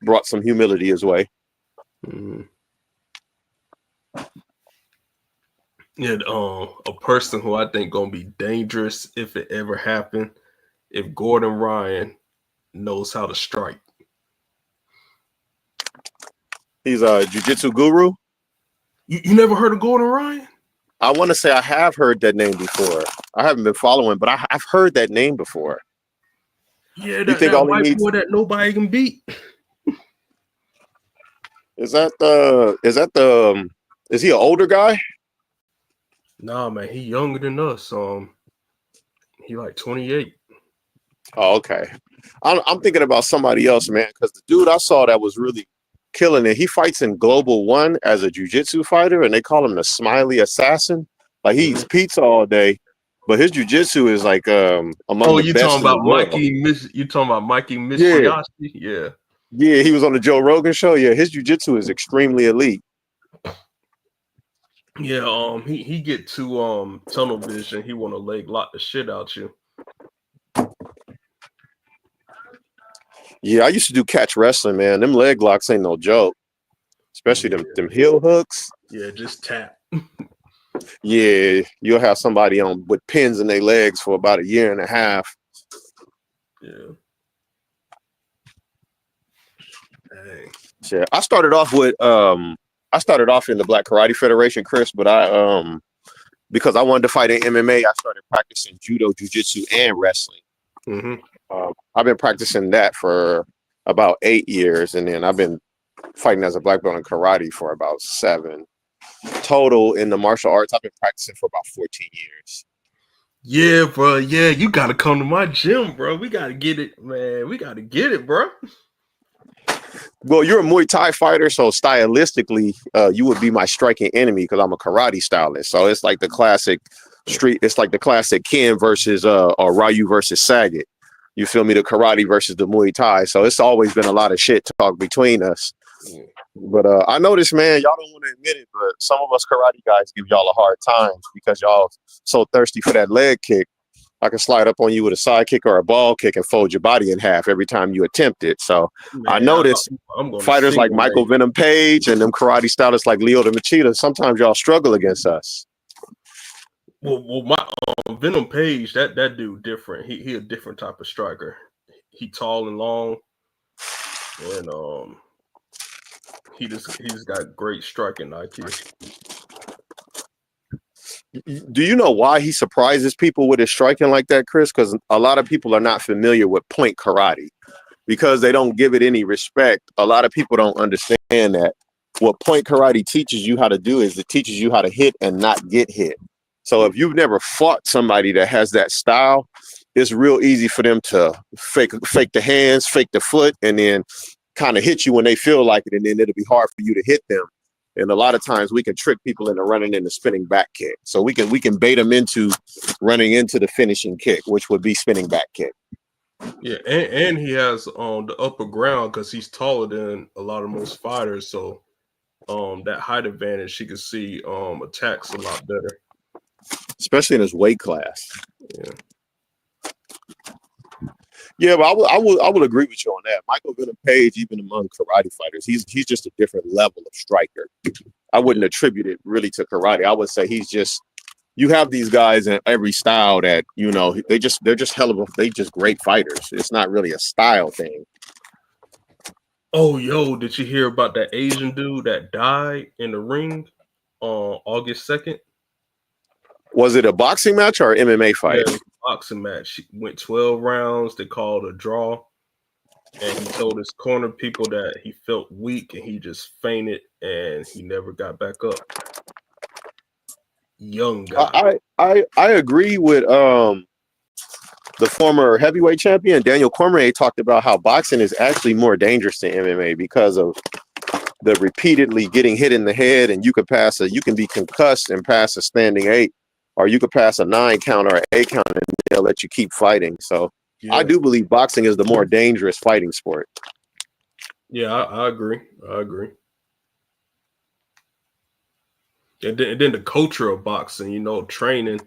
brought some humility his way. Mm-hmm. And a person who I think gonna be dangerous if it ever happened, if Gordon Ryan knows how to strike. He's a jiu-jitsu guru. You never heard of Gordon Ryan? I want to say I have heard that name before. I haven't been following, but I've heard that name before. Yeah, you think that white boy that nobody can beat. Is he an older guy? Nah, man, he younger than us. He like 28. Oh, okay. I'm thinking about somebody else, man, because the dude I saw that was really killing it. He fights in Global One as a jiu-jitsu fighter, and they call him the Smiley Assassin. Like he eats pizza all day, but his jiu-jitsu is like among the best in the world. You talking about Mikey Mishiyashi? Yeah. Yeah, he was on the Joe Rogan show. Yeah, his jiu-jitsu is extremely elite. Yeah, he get to tunnel vision. He want to leg lock the shit out you. Yeah, I used to do catch wrestling, man. Them leg locks ain't no joke. Especially them heel hooks. Yeah, just tap. Yeah, you'll have somebody on with pins in their legs for about a year and a half. Yeah. Dang. Yeah, I started off in the Black Karate Federation, Chris, but because I wanted to fight in MMA, I started practicing judo, jiu-jitsu, and wrestling. Mm-hmm. I've been practicing that for about 8 years, and then I've been fighting as a black belt in karate for about 7. Total in the martial arts, I've been practicing for about 14 years. Yeah, bro. Yeah, you got to come to my gym, bro. We got to get it, man. We got to get it, bro. Well, you're a Muay Thai fighter, so stylistically, you would be my striking enemy because I'm a karate stylist. So it's like the classic street. It's like the classic Ken versus or Ryu versus Saget. You feel me? The karate versus the Muay Thai. So it's always been a lot of shit talk between us. But I noticed, man, y'all don't want to admit it, but some of us karate guys give y'all a hard time because y'all so thirsty for that leg kick. I can slide up on you with a side kick or a ball kick and fold your body in half every time you attempt it. So man, I noticed fighters like Michael Venom Page and them karate stylists like Lyoto Machida, sometimes y'all struggle against us. Well, my Venom Page, that dude different. He a different type of striker. He tall and long, and he just got great striking IQ. Do you know why he surprises people with his striking like that, Chris? Because a lot of people are not familiar with point karate because they don't give it any respect. A lot of people don't understand that what point karate teaches you how to do is it teaches you how to hit and not get hit. So if you've never fought somebody that has that style, it's real easy for them to fake the hands, fake the foot, and then kind of hit you when they feel like it, and then it'll be hard for you to hit them. And a lot of times we can trick people into running into spinning back kick. So we can bait them into running into the finishing kick, which would be spinning back kick. Yeah, and he has the upper ground because he's taller than a lot of most fighters. So that height advantage, he can see attacks a lot better, especially in his weight class. Yeah. Yeah, but I would agree with you on that. Michael Venom Page, even among karate fighters, he's just a different level of striker. I wouldn't attribute it really to karate. I would say he's just, you have these guys in every style that, you know, they're just great fighters. It's not really a style thing. Oh, yo, did you hear about that Asian dude that died in the ring on August 2nd? Was it a boxing match or an MMA fight? Yeah, it was a boxing match. He went 12 rounds. They called a draw. And he told his corner people that he felt weak and he just fainted and he never got back up. Young guy. I agree with the former heavyweight champion Daniel Cormier talked about how boxing is actually more dangerous than MMA because of the repeatedly getting hit in the head, and you can be concussed and pass a standing 8, or you could pass a 9 count or an 8 count and they'll let you keep fighting. So yeah. I do believe boxing is the more dangerous fighting sport. Yeah, I agree. And then the culture of boxing, you know, training,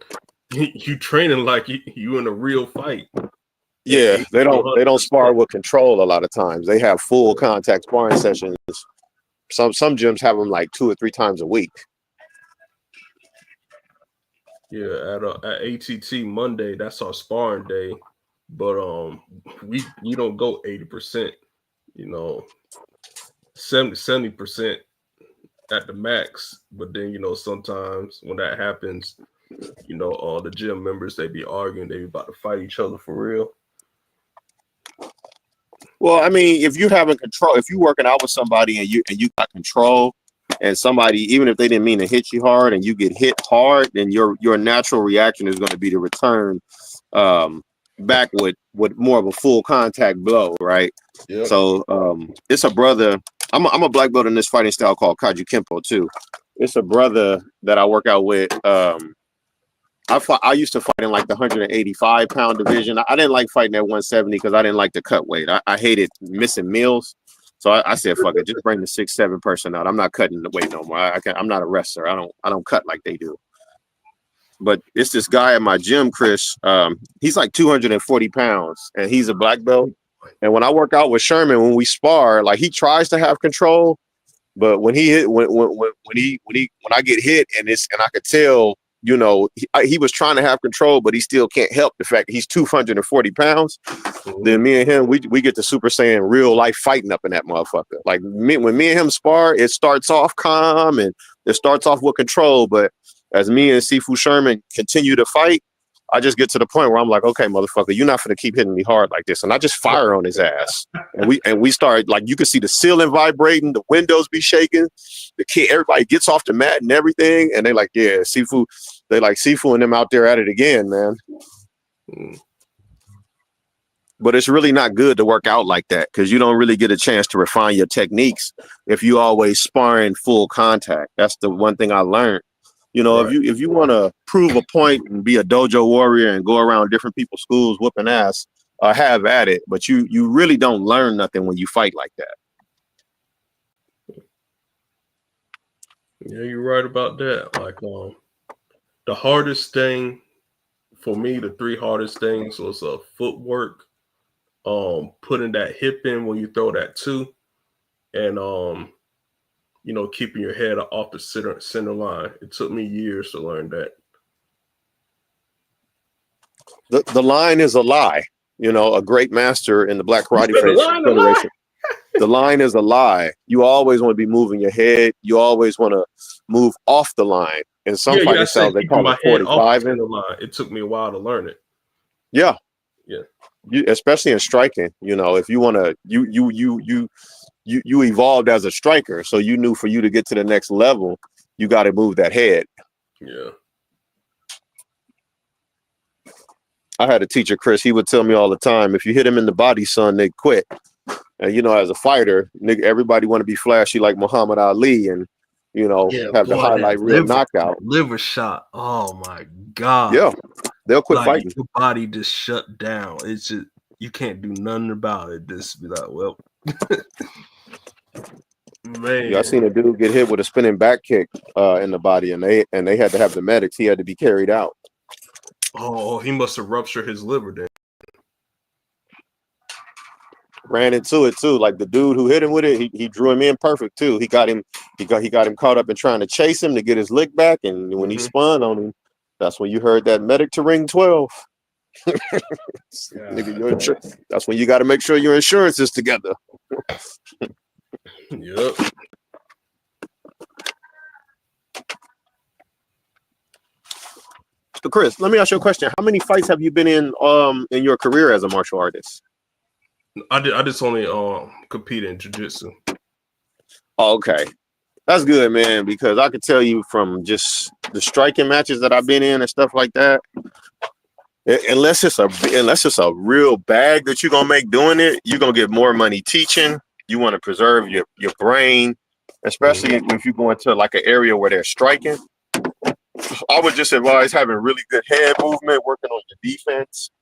you training like you in a real fight. Yeah, they don't spar with control a lot of times. They have full contact sparring sessions. Some gyms have them like 2 or 3 times a week. Yeah, at ATT Monday, that's our sparring day, but we don't go 80%, you know, 70% at the max. But then, you know, sometimes when that happens, you know, the gym members, they be arguing, they be about to fight each other for real. Well, I mean, if you having control, if you working out with somebody and you got control, and somebody, even if they didn't mean to hit you hard and you get hit hard, then your natural reaction is going to be to return back with more of a full contact blow, right? Yep. So it's a brother. I'm a black belt in this fighting style called Kaiju Kempo too. It's a brother that I work out with. I used to fight in like the 185 pound division. I didn't like fighting at 170 because I didn't like the cut weight. I hated missing meals. So I said, fuck it, just bring the 6'7" person out. I'm not cutting the weight no more. I'm not a wrestler. I don't cut like they do. But it's this guy at my gym, Chris. He's like 240 pounds and he's a black belt. And when I work out with Sherman, when we spar, like he tries to have control, but when I get hit and I could tell, you know, he was trying to have control, but he still can't help the fact that he's 240 pounds. Mm-hmm. Then me and him, we get the Super Saiyan real life fighting up in that motherfucker. Like when me and him spar, it starts off calm and it starts off with control. But as me and Sifu Sherman continue to fight, I just get to the point where I'm like, okay, motherfucker, you're not gonna keep hitting me hard like this. And I just fire on his ass. And we start, like, you can see the ceiling vibrating, the windows be shaking, everybody gets off the mat and everything. And they like, yeah, Sifu, they like Sifu and them out there at it again, man. But it's really not good to work out like that because you don't really get a chance to refine your techniques if you always sparring full contact. That's the one thing I learned. You know, right. if you want to prove a point and be a dojo warrior and go around different people's schools whooping ass, have at it. But you really don't learn nothing when you fight like that. Yeah, you're right about that. Like, the hardest thing for me, the 3 hardest things was footwork, putting that hip in when you throw that 2, and you know, keeping your head off the center line. It took me years to learn that. The line is a lie. You know, a great master in the Black Karate Federation. The line is a lie. You always want to be moving your head. You always want to move off the line. In some I fighting said styles, they keeping call it my head off the 45. center line. It took me a while to learn it. Yeah. Yeah. Especially in striking, if you want to, you evolved as a striker. So you knew for you to get to the next level, you got to move that head. Yeah. I had a teacher, Chris, he would tell me all the time, if you hit him in the body, son, they quit. And, as a fighter, nigga, everybody want to be flashy like Muhammad Ali and, have the highlight reel knockout. Liver shot. Oh, my God. Yeah. They'll quit fighting. Your body just shut down. It's just, you can't do nothing about it. Just be like, well, man. Yeah, I seen a dude get hit with a spinning back kick in the body, and they had to have the medics. He had to be carried out. Oh, he must have ruptured his liver then. Ran into it too. Like the dude who hit him with it, he drew him in perfect too. He got him caught up in trying to chase him to get his lick back, and when he spun on him, that's when you heard that medic to ring 12. Nigga, that's when you got to make sure your insurance is together. Yep. So Chris, let me ask you a question. How many fights have you been in your career as a martial artist? I just only compete in jiu-jitsu. Oh, okay. That's good, man, because I could tell you from just the striking matches that I've been in and stuff like that, unless it's a real bag that you're gonna make doing it, you're gonna get more money teaching. You want to preserve your brain, especially if you go into like an area where they're striking. I would just advise having really good head movement, working on your defense,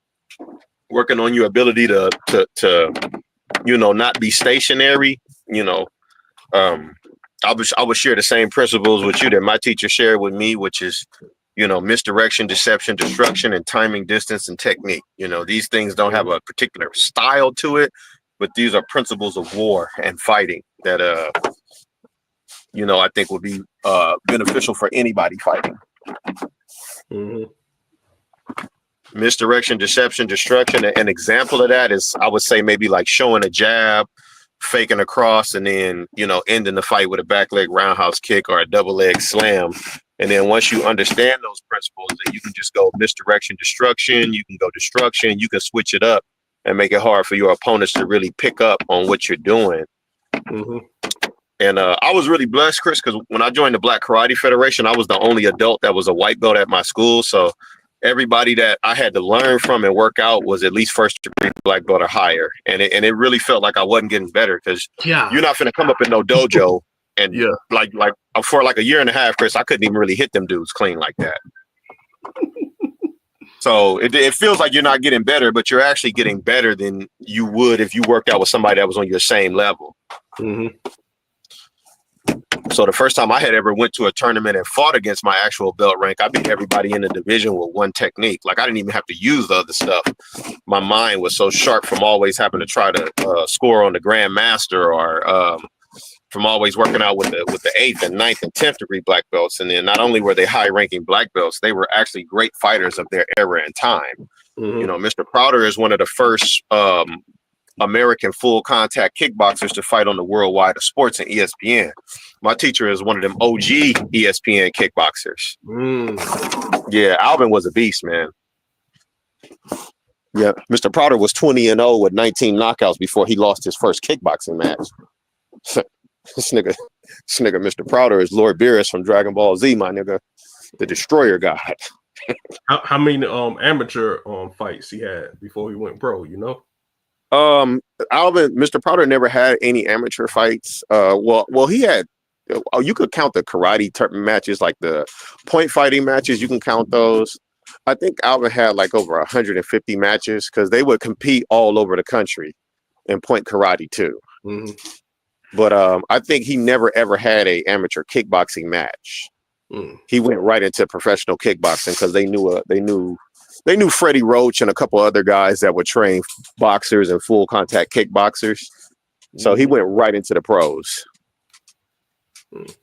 working on your ability to not be stationary. I would share the same principles with you that my teacher shared with me, which is, misdirection, deception, destruction, and timing, distance, and technique. These things don't have a particular style to it, but these are principles of war and fighting that I think would be beneficial for anybody fighting. Misdirection, deception, destruction. An example of that is, I would say, maybe like showing a jab, faking a cross, and then ending the fight with a back leg roundhouse kick or a double leg slam. And then once you understand those principles, then you can just go misdirection, destruction. You can go destruction. You can switch it up and make it hard for your opponents to really pick up on what you're doing. And I was really blessed, Chris, because when I joined the Black Karate Federation, I was the only adult that was a white belt at my school. So everybody that I had to learn from and work out was at least first degree black belt or higher. And it really felt like I wasn't getting better, because you're not going to come up in no dojo. And like for like a year and a half, Chris, I couldn't even really hit them dudes clean like that. So it feels like you're not getting better, but you're actually getting better than you would if you worked out with somebody that was on your same level. So the first time I had ever went to a tournament and fought against my actual belt rank, I beat everybody in the division with one technique. Like, I didn't even have to use the other stuff. My mind was so sharp from always having to try to score on the Grandmaster, or from always working out with the 8th and 9th and 10th degree black belts. And then not only were they high ranking black belts, they were actually great fighters of their era and time. Mr. Crowder is one of the first American full contact kickboxers to fight on the Worldwide of Sports and ESPN. My teacher is one of them OG ESPN kickboxers. Yeah, Alvin was a beast, man. Yeah, Mr. Crowder was 20-0 with 19 knockouts before he lost his first kickboxing match. This nigga, Mr. Crowder is Lord Beerus from Dragon Ball Z, my nigga, the Destroyer God. How many amateur fights he had before he went pro? Alvin, Mr. Crowder never had any amateur fights. Well, he had. You could count the karate matches, like the point fighting matches. You can count those. I think Alvin had like over 150 matches, because they would compete all over the country in point karate too. But I think he never ever had a amateur kickboxing match. He went right into professional kickboxing because they knew Freddie Roach and a couple other guys that would train boxers and full contact kickboxers. So he went right into the pros. And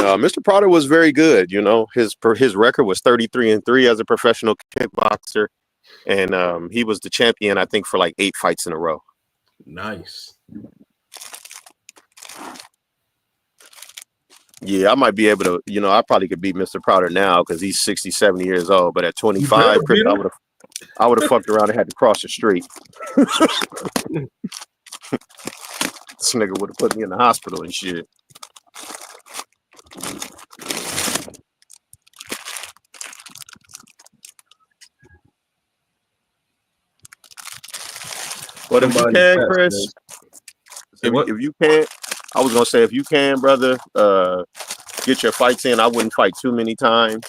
Mr. Prada was very good. His record was 33-3 as a professional kickboxer. and he was the champion, I think, for like 8 fights in a row. Nice. Yeah, I might be able to, I probably could beat Mr. Crowder now because he's 60, 70 years old. But at 25, Chris, I would have fucked around and had to cross the street. This nigga would have put me in the hospital and shit. But if you can, Chris, if you can, I was gonna say if you can, brother, get your fights in. I wouldn't fight too many times.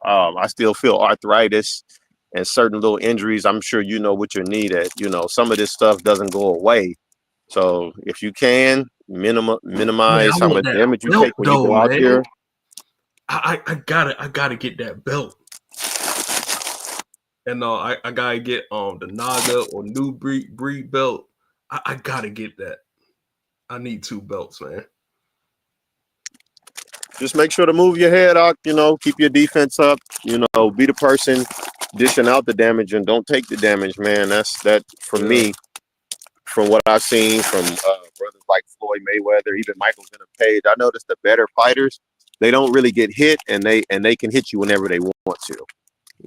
I still feel arthritis and certain little injuries. I'm sure you know what your knee at. Some of this stuff doesn't go away. So if you can minimize how much damage you take when you go out there. I gotta get that belt. And I gotta get the Naga or New Breed belt. I gotta get that. I need 2 belts, man. Just make sure to move your head out, keep your defense up, be the person dishing out the damage and don't take the damage, man. That's for me, from what I've seen from brothers like Floyd Mayweather, even Michael Venom Page. I noticed the better fighters, they don't really get hit and they can hit you whenever they want to.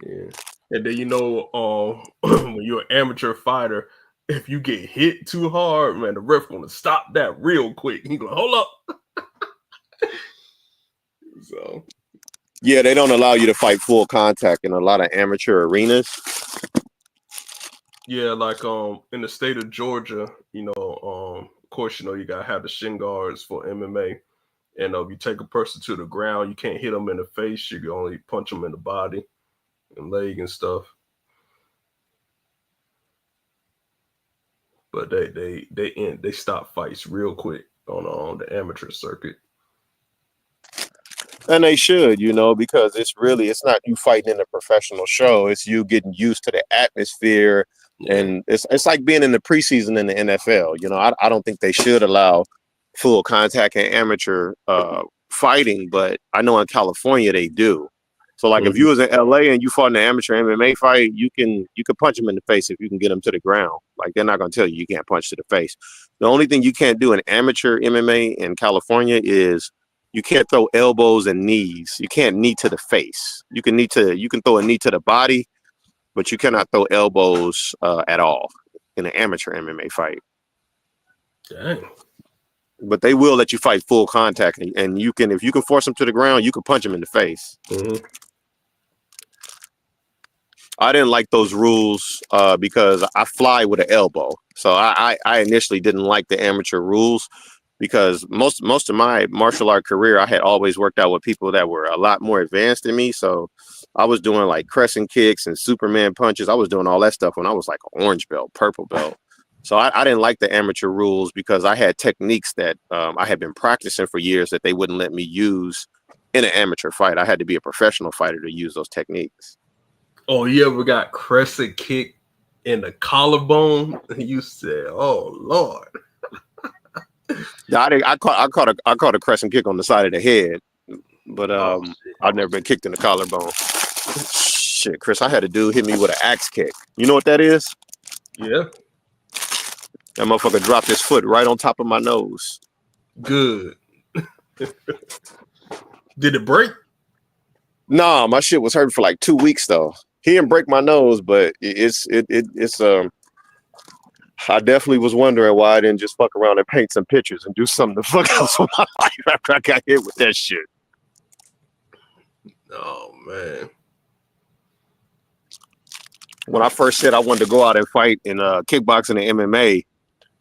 Yeah. And then when you're an amateur fighter, if you get hit too hard, man, the ref gonna stop that real quick. He gonna hold up. So yeah, they don't allow you to fight full contact in a lot of amateur arenas. Yeah, like in the state of Georgia, of course, you gotta have the shin guards for MMA. And if you take a person to the ground, you can't hit them in the face. You can only punch them in the body and leg and stuff. But they stop fights real quick on the amateur circuit. And they should, because it's not you fighting in a professional show. It's you getting used to the atmosphere. Yeah. And it's like being in the preseason in the NFL. I don't think they should allow full contact and amateur fighting, but I know in California they do. So like if you was in LA and you fought in an amateur MMA fight, you can punch them in the face if you can get them to the ground. Like they're not gonna tell you can't punch to the face. The only thing you can't do in amateur MMA in California is you can't throw elbows and knees. You can't knee to the face. You can throw a knee to the body, but you cannot throw elbows at all in an amateur MMA fight. Dang. But they will let you fight full contact, and if you can force them to the ground, you can punch them in the face. Mm-hmm. I didn't like those rules because I fly with an elbow. So I initially didn't like the amateur rules because most of my martial art career, I had always worked out with people that were a lot more advanced than me. So I was doing like crescent kicks and Superman punches. I was doing all that stuff when I was like an orange belt, purple belt. So I didn't like the amateur rules because I had techniques that I had been practicing for years that they wouldn't let me use in an amateur fight. I had to be a professional fighter to use those techniques. Oh, you ever got crescent kick in the collarbone? You said, "Oh Lord." Yeah, I caught a crescent kick on the side of the head, but I've never been kicked in the collarbone. Shit, Chris, I had a dude hit me with an axe kick. You know what that is? Yeah. That motherfucker dropped his foot right on top of my nose. Good. Did it break? Nah, my shit was hurting for like 2 weeks though. He didn't break my nose, but it's I definitely was wondering why I didn't just fuck around and paint some pictures and do something the fuck else with my life after I got hit with that shit. Oh man. When I first said I wanted to go out and fight in kickboxing and MMA,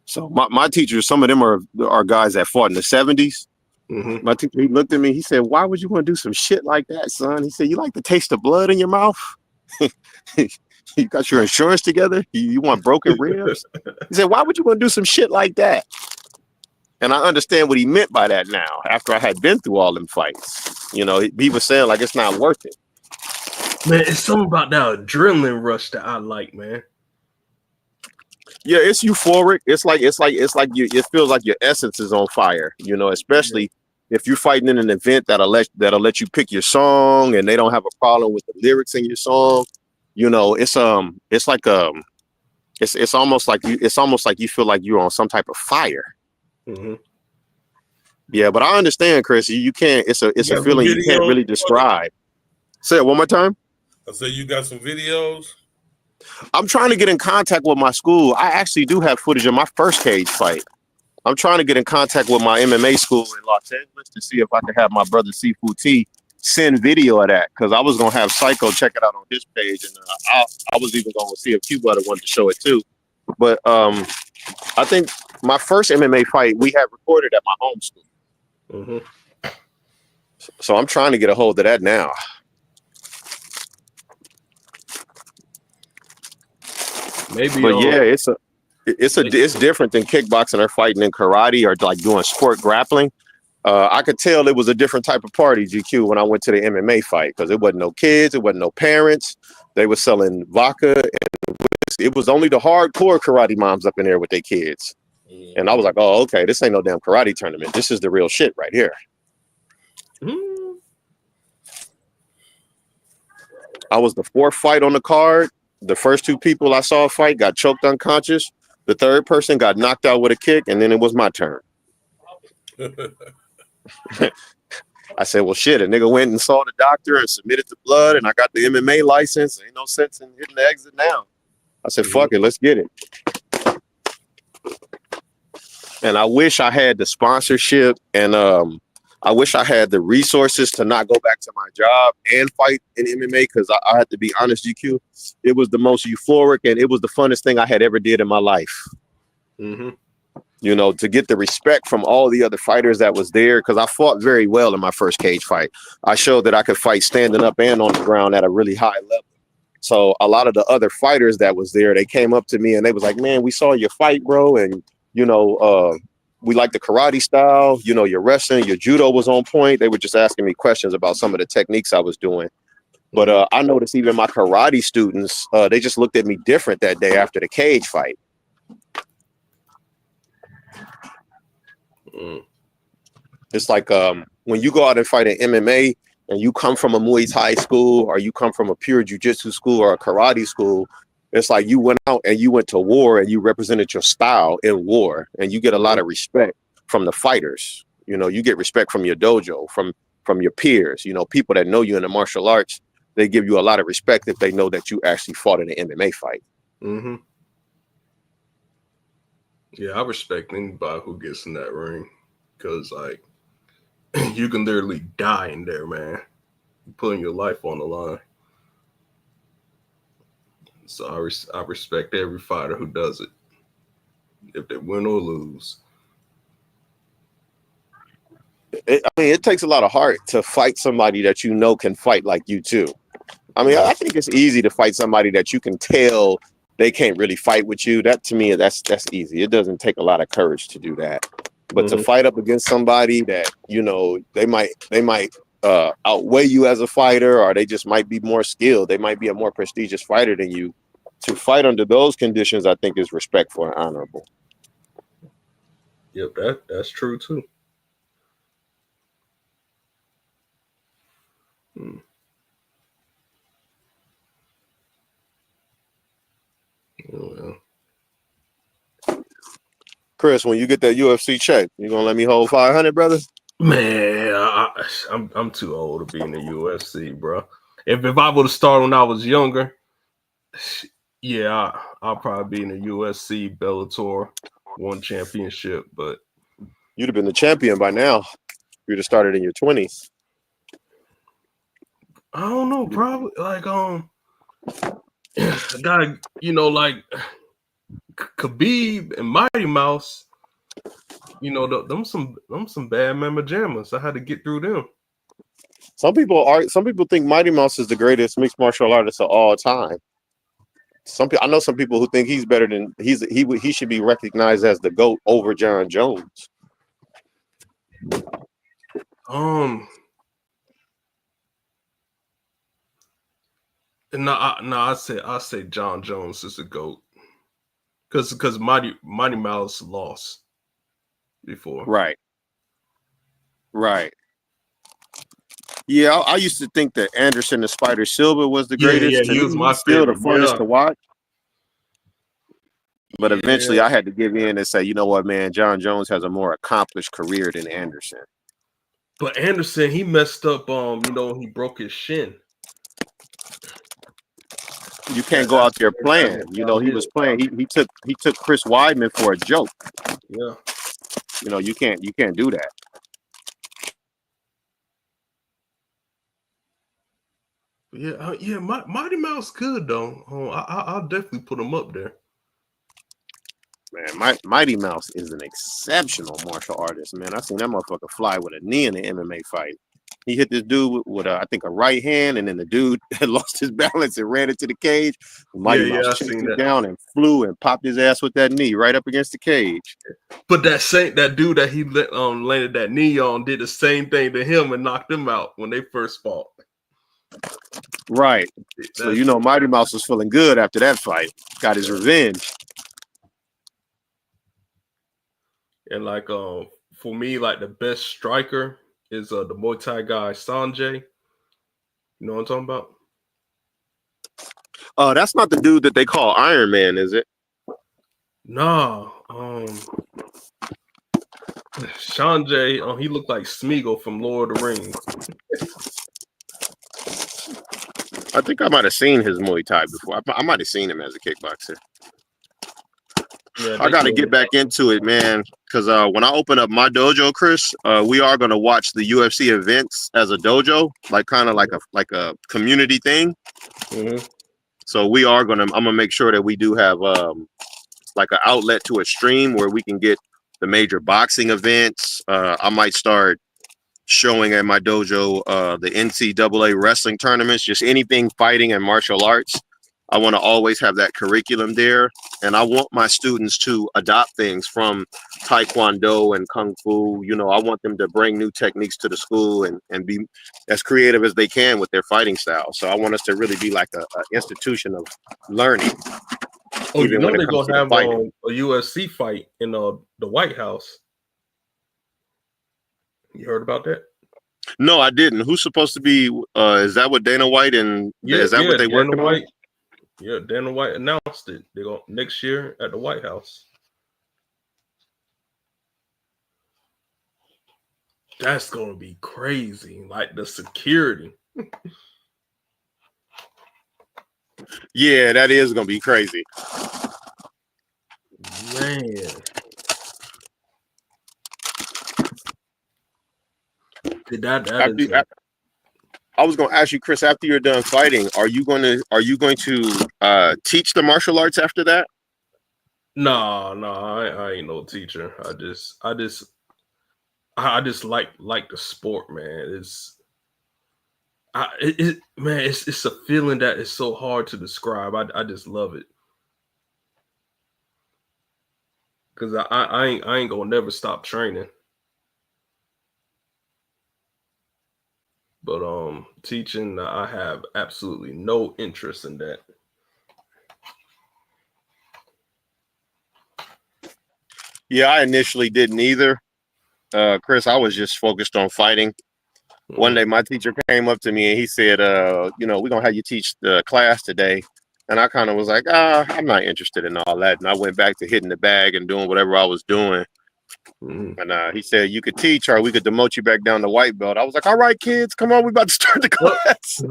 so my teachers, some of them are guys that fought in the 70s. Mm-hmm. My teacher, he looked at me, he said, "Why would you want to do some shit like that, son?" He said, "You like the taste of blood in your mouth? You got your insurance together? You want broken ribs?" He said, "Why would you want to do some shit like that?" And I understand what he meant by that now, after I had been through all them fights. He was saying like it's not worth it. Man, it's something about that adrenaline rush that I like, man. Yeah, it's euphoric. It feels like your essence is on fire, especially if you're fighting in an event that'll let you pick your song and they don't have a problem with the lyrics in your song. You know, it's like it's almost like you feel like you're on some type of fire. Mm-hmm. Yeah, but I understand, Chris. You can't. It's a got some feeling you can't videos? really describe. Say it one more time. I say you got some videos. I'm trying to get in contact with my school. I actually do have footage of my first cage fight. I'm trying to get in contact with my MMA school in Los Angeles to see if I can have my brother Seafood T send video of that, because I was gonna have Psycho check it out on his page, and I was even gonna see if Q Butter wanted to show it too. But I think my first MMA fight we had recorded at my home school. Mm-hmm. So I'm trying to get a hold of that now. Maybe, but yeah, it's different than kickboxing or fighting in karate or like doing sport grappling. I could tell it was a different type of party, GQ, when I went to the MMA fight, because it wasn't no kids, it wasn't no parents. They were selling vodka, and it was only the hardcore karate moms up in there with their kids. And I was like, oh, okay, this ain't no damn karate tournament. This is the real shit right here. I was the fourth fight on the card. The first two people I saw fight got choked unconscious. The third person got knocked out with a kick, and then it was my turn. I said, well, shit, a nigga went and saw the doctor and submitted the blood, and I got the MMA license. Ain't no sense in hitting the exit now. I said, fuck it, let's get it. And I wish I had the sponsorship, and I wish I had the resources to not go back to my job and fight in MMA, because I had to be honest, GQ, it was the most euphoric and it was the funnest thing I had ever did in my life. Mm-hmm. You know, to get the respect from all the other fighters that was there, because I fought very well in my first cage fight. I showed that I could fight standing up and on the ground at a really high level. So a lot of the other fighters that was there, they came up to me and they was like, man, we saw your fight, bro. And, you know, we like the karate style, you know, your wrestling, your judo was on point. They were just asking me questions about some of the techniques I was doing. But I noticed even my karate students, they just looked at me different that day after the cage fight. It's like when you go out and fight in MMA and you come from a Muay Thai school, or you come from a pure jiu-jitsu school or a karate school, it's like you went out and you went to war and you represented your style in war, and you get a lot of respect from the fighters. You know, you get respect from your dojo, from your peers, you know, people that know you in the martial arts. They give you a lot of respect if they know that you actually fought in an MMA fight. Mm-hmm. Yeah, I respect anybody who gets in that ring, because like you can literally die in there, man. You're putting your life on the line. So I respect every fighter who does it, if they win or lose. I mean, it takes a lot of heart to fight somebody that you know can fight like you too. I mean, I think it's easy to fight somebody that you can tell they can't really fight with you. That to me, that's easy. It doesn't take a lot of courage to do that. But to fight up against somebody that, you know, they might outweigh you as a fighter, or they just might be more skilled. They might be a more prestigious fighter than you. To fight under those conditions, I think is respectful and honorable. Yep, that's true too. Oh, well. Chris, when you get that UFC check, you gonna let me hold 500, brother? Man, I'm too old to be in the UFC, bro. If I would have started when I was younger, yeah, I'll probably be in the UFC, Bellator, one championship. But you'd have been the champion by now. You'd have started in your 20s. I don't know, probably like gotta, you know, like Khabib and Mighty Mouse. You know, them some bad mamma jammas. I had to get through them. Some people think Mighty Mouse is the greatest mixed martial artist of all time. I know some people who think he's better than he should be recognized as the GOAT over John Jones. No, I say John Jones is the GOAT, because Mighty Mouse lost before. Right. Yeah, I used to think that Anderson the Spider Silva was the Yeah, greatest. yeah, To he me, was my he's still the favorite. funnest Yeah, to watch. But eventually, yeah. I had to give in and say, you know what, man, John Jones has a more accomplished career than Anderson. But Anderson, he messed up. He broke his shin. You can't go out there playing. Went You know, he downhill. was playing. He took Chris Weidman for a joke. Yeah. You know, you can't do that. Yeah. Mighty Mouse good though. I'll definitely put him up there. Man, Mighty Mouse is an exceptional martial artist, man. I seen that motherfucker fly with a knee in an MMA fight. He hit this dude with I think a right hand, and then the dude lost his balance and ran into the cage. Mighty Mouse Yeah, I chased seen him that. down and flew and popped his ass with that knee right up against the cage. But that dude that he landed that knee on did the same thing to him and knocked him out when they first fought. Right. So you know, Mighty Mouse was feeling good after that fight. Got his revenge. And like for me, like the best striker is the Muay Thai guy Sanjay. You know what I'm talking about? That's not the dude that they call Iron Man, is it? Nah. Sanjay, he looked like Smeagol from Lord of the Rings. I think I might have seen his Muay Thai before. I might have seen him as a kickboxer. Yeah, I got to get back into it, man. Because when I open up my dojo, Chris, we are going to watch the UFC events as a dojo, like kind of like a community thing. Mm-hmm. So we are I'm gonna make sure that we do have like an outlet to a stream where we can get the major boxing events. I might start showing at my dojo the NCAA wrestling tournaments, just anything fighting and martial arts. I want to always have that curriculum there, and I want my students to adopt things from Taekwondo and Kung Fu. You know, I want them to bring new techniques to the school and be as creative as they can with their fighting style. So I want us to really be like a institution of learning. Oh, you even know when it they're comes gonna to the have fighting. a UFC fight in the White House. You heard about that? No, I didn't. Who's supposed to be? Is that what Dana White and is that what they Dana working White. on? Yeah, Dana White announced it. They're going next year at the White House. That's gonna be crazy. Like the security. Yeah, that is gonna be crazy. Man. I was going to ask you, Chris. After you're done fighting, are you going to teach the martial arts after that? No, I ain't no teacher. I just like the sport, man. It's a feeling that is so hard to describe. I just love it. Cause I ain't gonna never stop training. But teaching, I have absolutely no interest in that. Yeah, I initially didn't either. Chris, I was just focused on fighting. One day my teacher came up to me and he said, we're gonna have you teach the class today. And I kind of was like, I'm not interested in all that. And I went back to hitting the bag and doing whatever I was doing. Mm-hmm. And he said, you could teach or we could demote you back down to white belt. I was like, all right, kids, come on, we about to start the class.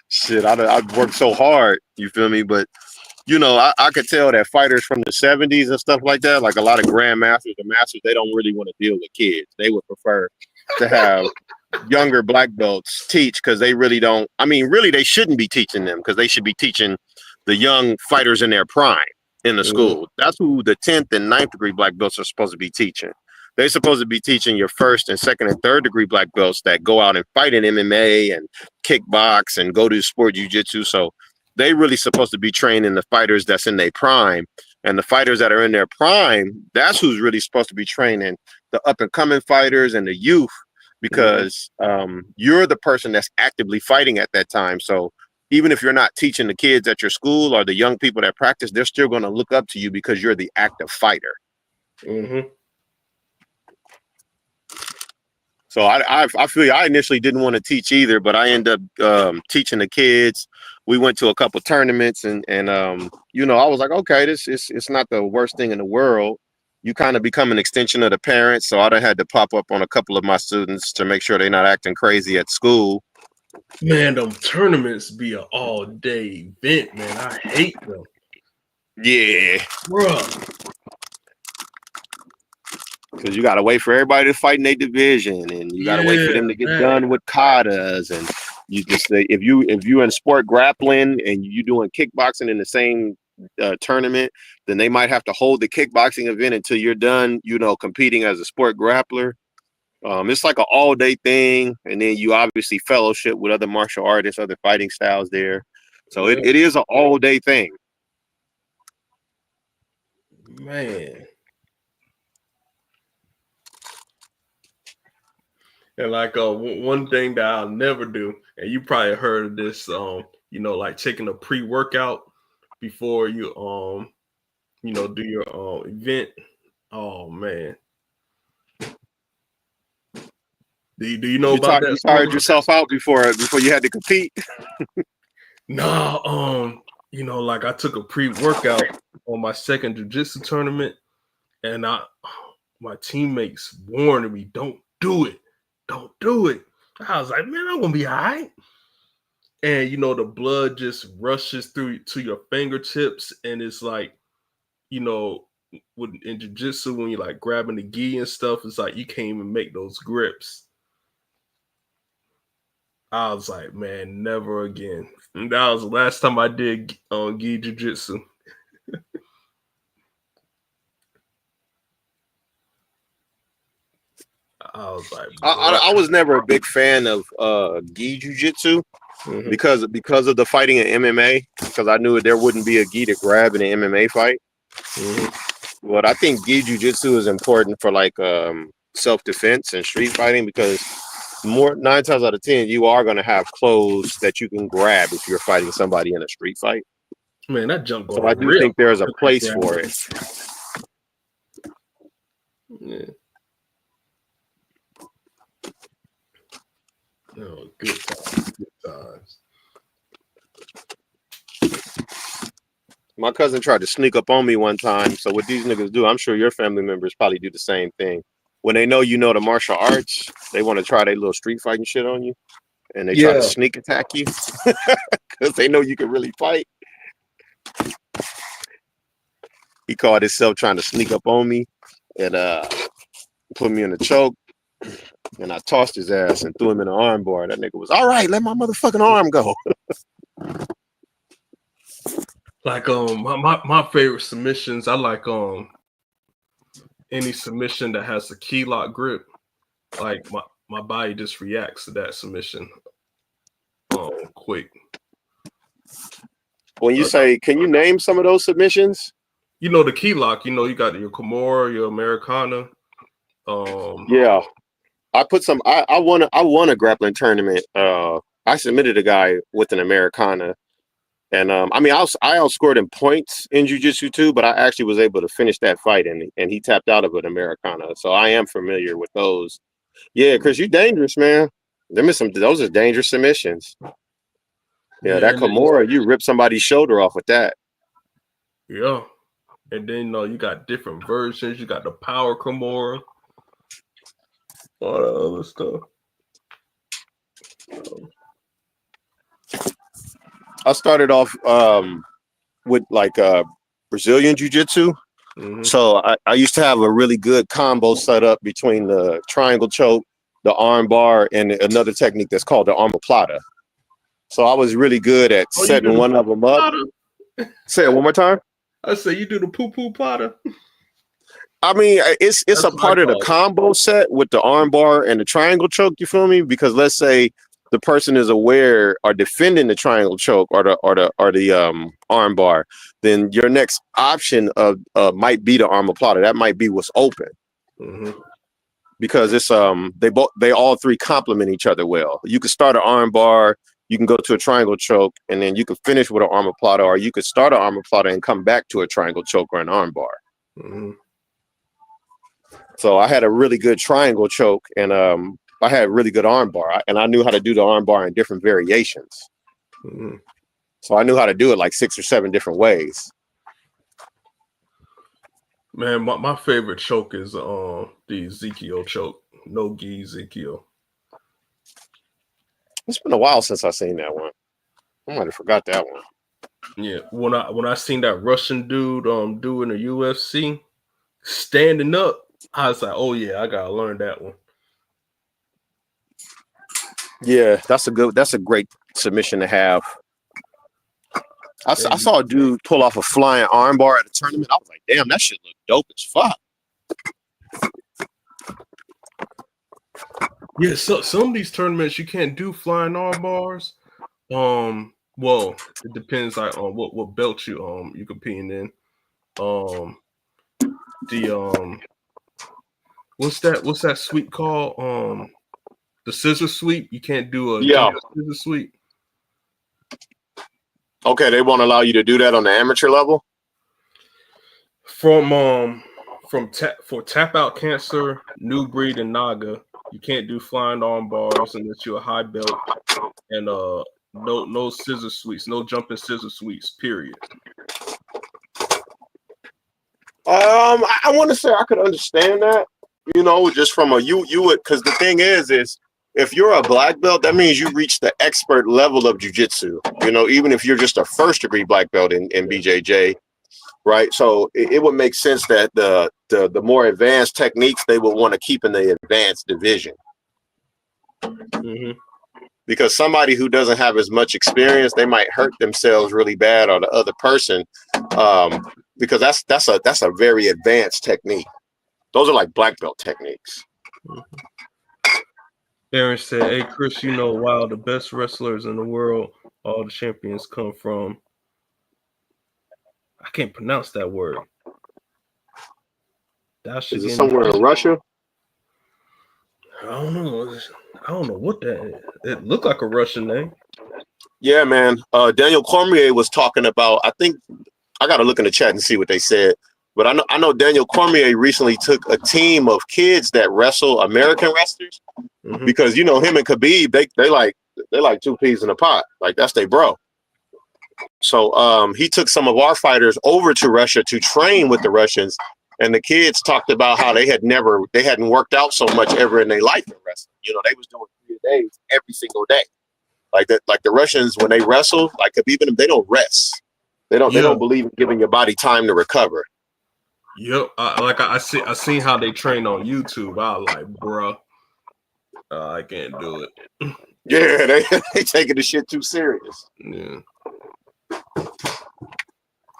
Shit, I worked so hard, you feel me? But, I could tell that fighters from the 70s and stuff like that, like a lot of grandmasters and masters, they don't really want to deal with kids. They would prefer to have younger black belts teach because they really don't. I mean, really, they shouldn't be teaching them because they should be teaching the young fighters in their prime in the school. That's who the 10th and 9th degree black belts are supposed to be teaching. They're supposed to be teaching your 1st and 2nd and 3rd degree black belts that go out and fight in MMA and kickbox and go to sport jiu-jitsu. So they really supposed to be training the fighters that's in their prime. And the fighters that are in their prime, that's who's really supposed to be training the up-and-coming fighters and the youth, because you're the person that's actively fighting at that time. So even if you're not teaching the kids at your school or the young people that practice, they're still going to look up to you because you're the active fighter. Mm-hmm. So I feel you. I initially didn't want to teach either, but I ended up teaching the kids. We went to a couple tournaments, and you know, I was like, okay, it's not the worst thing in the world. You kind of become an extension of the parents. So I done had to pop up on a couple of my students to make sure they're not acting crazy at school. Man, them tournaments be an all day event, man. I hate them. Yeah, Bruh. because you got to wait for everybody to fight in their division, and you got to wait for them to get done with katas, and you just if you in sport grappling and you doing kickboxing in the same tournament, then they might have to hold the kickboxing event until you're done, you know, competing as a sport grappler. It's like an all day thing, and then you obviously fellowship with other martial artists, other fighting styles there. So it is an all day thing. Man. And like one thing that I'll never do, and you probably heard of this, you know, like taking a pre-workout before you you know, do your event. Oh man. Do you know about that? You tired yourself out before you had to compete? Nah, you know, like I took a pre-workout on my second jiu-jitsu tournament, and my teammates warned me, don't do it. Don't do it. I was like, man, I'm gonna be all right. And you know, the blood just rushes through to your fingertips, and it's like, you know, in jiu-jitsu, when you're like grabbing the gi and stuff, it's like you can't even make those grips. I was like, man, never again. And that was the last time I did gi jiu-jitsu. I was like, I was never a big fan of gi jiu-jitsu because of the fighting in MMA, because I knew there wouldn't be a gi to grab in an MMA fight. But I think gi jiu-jitsu is important for like self-defense and street fighting, because 9 times out of 10 you are going to have clothes that you can grab if you're fighting somebody in a street fight. Man, that jump going. So I do think there's a place for it. Yeah. Oh, good times. Good times. My cousin tried to sneak up on me one time. So what these niggas do, I'm sure your family members probably do the same thing. When they know you know the martial arts, they want to try their little street fighting shit on you, and they try to sneak attack you because they know you can really fight. He called himself trying to sneak up on me and put me in a choke, and I tossed his ass and threw him in an arm bar. That nigga was, all right, let my motherfucking arm go. Like my favorite submissions, I like any submission that has a key lock grip. Like my body just reacts to that submission quick. When you say, can you name some of those submissions? You know, the key lock, you know, you got your Kimura, your Americana. Yeah. I put some I won a grappling tournament. I submitted a guy with an Americana. And I mean, I outscored in points in jiu-jitsu too, but I actually was able to finish that fight, and he tapped out of an Americana. So I am familiar with those. Yeah, Chris, you dangerous, man. Those are dangerous submissions. Yeah, that Kimura, you rip somebody's shoulder off with that. Yeah. And then you got different versions. You got the power Kimura. All that other stuff. I started off with like Brazilian jiu-jitsu. So I used to have a really good combo set up between the triangle choke, the arm bar, and another technique that's called the omoplata. So I was really good at setting one of them up. Say it one more time. I say you do the poo-poo plata. I mean, it's a part of the combo set with the arm bar and the triangle choke. You feel me? Because let's say the person is aware or defending the triangle choke or the arm bar, then your next option might be the omoplata. That might be what's open. Because it's they all three complement each other well. You could start an arm bar, you can go to a triangle choke, and then you could finish with an omoplata, or you could start an omoplata and come back to a triangle choke or an arm bar. So I had a really good triangle choke, and I had really good armbar, and I knew how to do the armbar in different variations. Mm-hmm. So I knew how to do it like 6 or 7 different ways. Man, my favorite choke is the Ezekiel choke. No gi Ezekiel. It's been a while since I seen that one. I might have forgot that one. Yeah, when I seen that Russian dude do in the UFC standing up, I was like, oh yeah, I gotta learn that one. Yeah, that's a great submission to have. I saw a dude pull off a flying armbar at a tournament. I was like, damn, that shit look dope as fuck. Yeah, so some of these tournaments you can't do flying arm bars. Well, it depends like on what belt you competing in. What's that sweep called? The scissor sweep. You can't do a jump scissor sweep. Okay, they won't allow you to do that on the amateur level. For tap out cancer, new breed, and Naga, you can't do flying arm bars unless you're a high belt, and no scissor sweeps, no jumping scissor sweeps. Period. I want to say I could understand that, just from you would, because the thing is if you're a black belt, that means you reach the expert level of jiu-jitsu, even if you're just a first degree black belt in BJJ, right? So it would make sense that the more advanced techniques they would want to keep in the advanced division. Mm-hmm. Because somebody who doesn't have as much experience, they might hurt themselves really bad or the other person, because that's a very advanced technique. Those are like black belt techniques. Mm-hmm. Aaron said, "Hey Chris, wow, the best wrestlers in the world, all the champions come from." I can't pronounce that word. Is it somewhere in Russia? I don't know. I don't know what that is. It looked like a Russian name. Yeah, man. Daniel Cormier was talking about. I think I got to look in the chat and see what they said. But I know Daniel Cormier recently took a team of kids that wrestle American wrestlers, because him and Khabib they like two peas in a pot. Like that's they bro. So he took some of our fighters over to Russia to train with the Russians, and the kids talked about how they hadn't worked out so much ever in their life in wrestling. They was doing 3 days every single day. Like the Russians, when they wrestle, like Khabib and them, they don't rest. They don't believe in giving your body time to recover. Yep, I seen how they train on YouTube. I was like, bruh, I can't do it. Yeah, they taking the shit too serious. Yeah.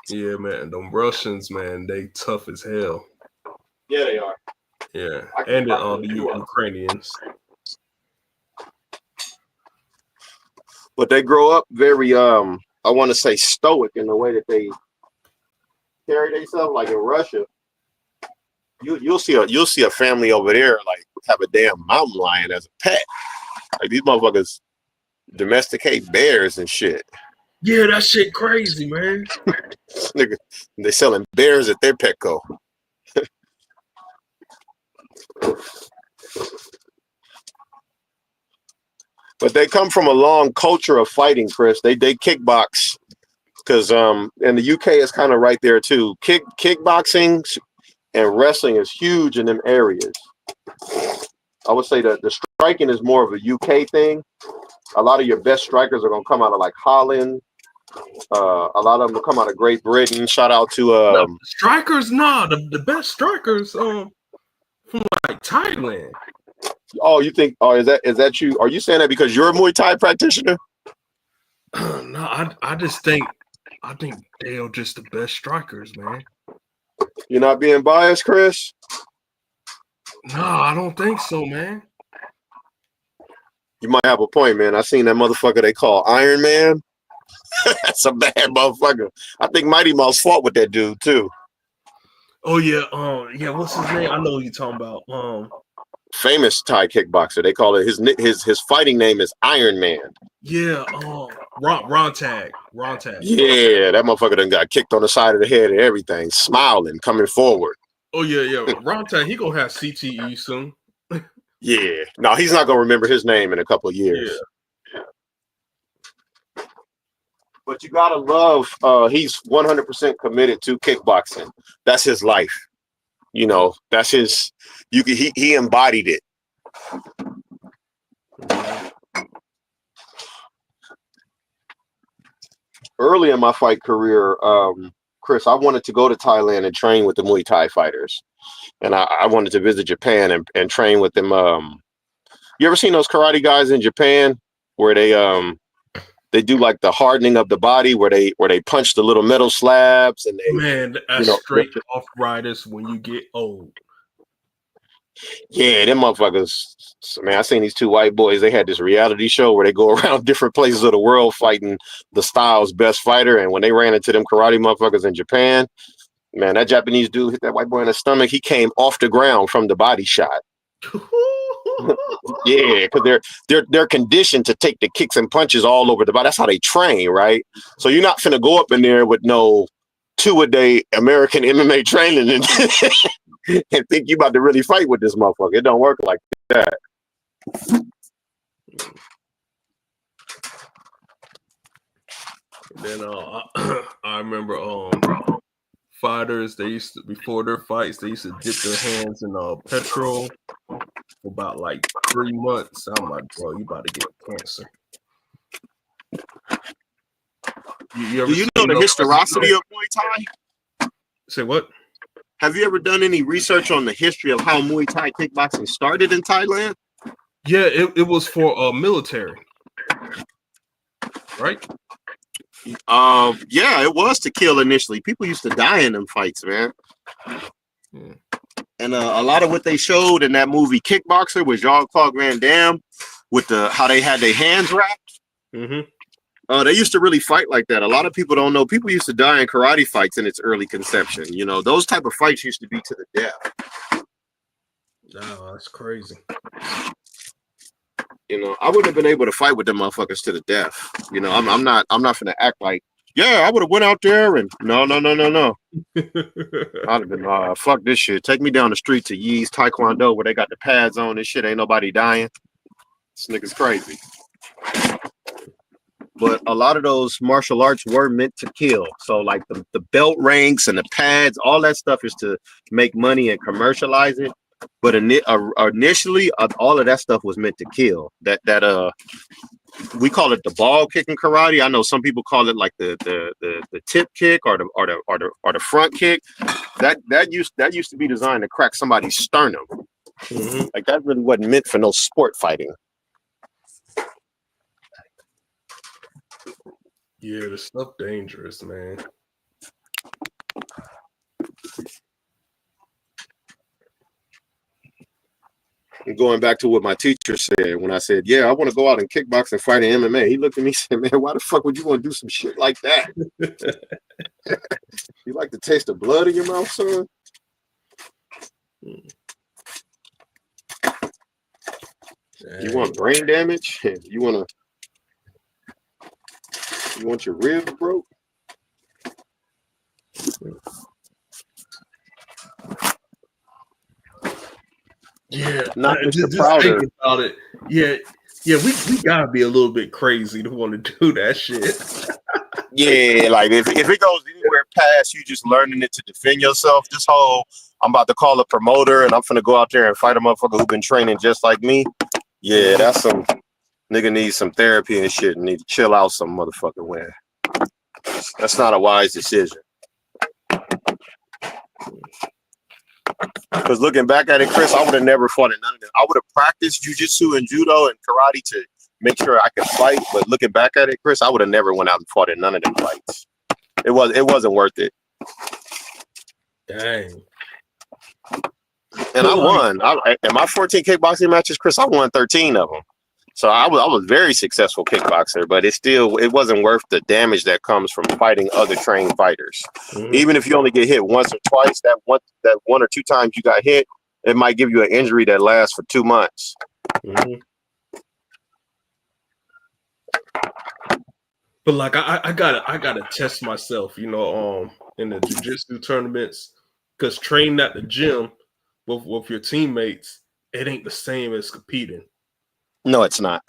Yeah, man. Them Russians, man, they tough as hell. Yeah, they are. Yeah, and the Ukrainians. But they grow up very, I want to say, stoic in the way that they carry themselves. Like in Russia, you'll see a family over there like have a damn mountain lion as a pet. Like these motherfuckers domesticate bears and shit. Yeah, that shit crazy, man. Nigga, they selling bears at their Petco. But they come from a long culture of fighting, Chris. They kickbox, because in the UK it's kind of right there too. Kickboxing and wrestling is huge in them areas. I would say that the striking is more of a UK thing. A lot of your best strikers are gonna come out of like Holland. A lot of them will come out of Great Britain. Shout out to strikers. Nah, the best strikers from like Thailand. Oh, you think? Oh, is that you? Are you saying that because you're a Muay Thai practitioner? No, I just think they are just the best strikers, man. You're not being biased, Chris? No, I don't think so, man. You might have a point, man. I seen that motherfucker they call Iron Man. That's a bad motherfucker. I think Mighty Mouse fought with that dude too. Oh yeah, yeah. What's his name? I know who you're talking about. Famous Thai kickboxer. They call it his fighting name is Iron Man. Yeah, Rontag. Yeah, that motherfucker done got kicked on the side of the head and everything, smiling, coming forward. Oh yeah. Rontag, he gonna have CTE soon. Yeah. No, he's not gonna remember his name in a couple of years. But you gotta love. He's 100% committed to kickboxing. That's his life. You know, that's his. He embodied it. Early in my fight career, Chris, I wanted to go to Thailand and train with the Muay Thai fighters, and I wanted to visit Japan and train with them. You ever seen those karate guys in Japan where they do like the hardening of the body, where they punch the little metal slabs and they, Man, that's straight arthritis when you get old. Yeah, them motherfuckers. Man, I seen these two white boys. They had this reality show where they go around different places of the world fighting the style's best fighter. And when they ran into them karate motherfuckers in Japan, man, that Japanese dude hit that white boy in the stomach. He came off the ground from the body shot. Yeah, because they're conditioned to take the kicks and punches all over the body. That's how they train, right? So you're not finna go up in there with no 2-a-day American MMA training and, and think you about to really fight with this motherfucker. It don't work like that. Then I remember fighters, they used to, before their fights, they used to dip their hands in petrol for about like 3 months. I'm like, bro, you about to get cancer. Do you know the historicity of Muay Thai? Say what? Have you ever done any research on the history of how Muay Thai kickboxing started in Thailand? Yeah, it was for military, right? Yeah, it was to kill initially. People used to die in them fights, man. And a lot of what they showed in that movie Kickboxer with Jean-Claude Van Damme, with how they had their hands wrapped. They used to really fight like that. A lot of people don't know. People used to die in karate fights in its early conception. You know, those type of fights used to be to the death. No, that's crazy. You know, I wouldn't have been able to fight with them motherfuckers to the death. You know, I'm not gonna act like, yeah, I would have went out there and no. I'd have been fuck this shit. Take me down the street to Yee's Taekwondo where they got the pads on and shit. Ain't nobody dying. This nigga's crazy. But a lot of those martial arts were meant to kill. So like the belt ranks and the pads, all that stuff is to make money and commercialize it. But initially, all of that stuff was meant to kill. That we call it the ball kicking karate. I know some people call it like the tip kick or the front kick. That used to be designed to crack somebody's sternum. Like that really wasn't meant for no sport fighting. Yeah, the stuff dangerous, man. And going back to what my teacher said when I said, yeah, I want to go out and kickbox and fight in MMA. He looked at me and said, man, why the fuck would you want to do some shit like that? You like to taste the blood in your mouth, son? You want brain damage? You want your ribs broke? Yeah, not just Mr. thinking about it. Yeah, we gotta be a little bit crazy to want to do that shit. Yeah, like if it goes anywhere past you just learning it to defend yourself, this whole I'm about to call a promoter and I'm finna go out there and fight a motherfucker who been training just like me. Yeah, that's some nigga needs some therapy and shit and need to chill out some motherfucking way. That's not a wise decision. Because looking back at it, Chris, I would have never fought in none of them. I would have practiced jujitsu and judo and karate to make sure I could fight. But looking back at it, Chris, I would have never went out and fought in none of them fights. It wasn't worth it. Dang. And I won. In my 14 kickboxing matches, Chris, I won 13 of them. So I was very successful kickboxer, but it wasn't worth the damage that comes from fighting other trained fighters. Even if you only get hit once or twice, that one or two times you got hit, it might give you an injury that lasts for 2 months. But like I gotta test myself, you know, in the jiu-jitsu tournaments, because training at the gym with your teammates, it ain't the same as competing. No, it's not.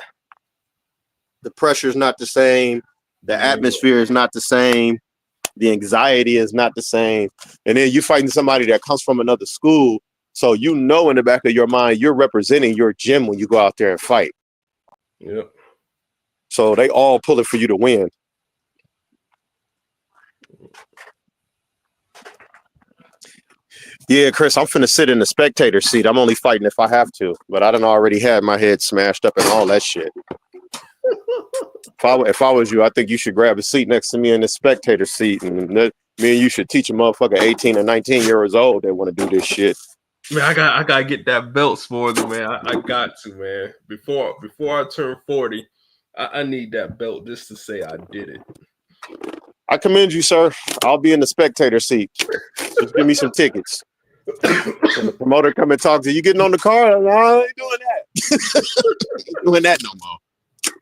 The pressure is not the same. The atmosphere is not the same. The anxiety is not the same. And then you fighting somebody that comes from another school. So you know in the back of your mind, you're representing your gym when you go out there and fight. Yep. So they all pulling for you to win. Yeah, Chris, I'm finna sit in the spectator seat. I'm only fighting if I have to, but I done already had my head smashed up and all that shit. If I was you, I think you should grab a seat next to me in the spectator seat, and me and you should teach a motherfucker 18 or 19 years old that want to do this shit. Man, I gotta get that belt spoiler, man. I got to, man. Before I turn 40, I need that belt just to say I did it. I commend you, sir. I'll be in the spectator seat. Just give me some tickets. When the promoter come and talk to you, getting on the car, no, I ain't doing that. Ain't doing that no more.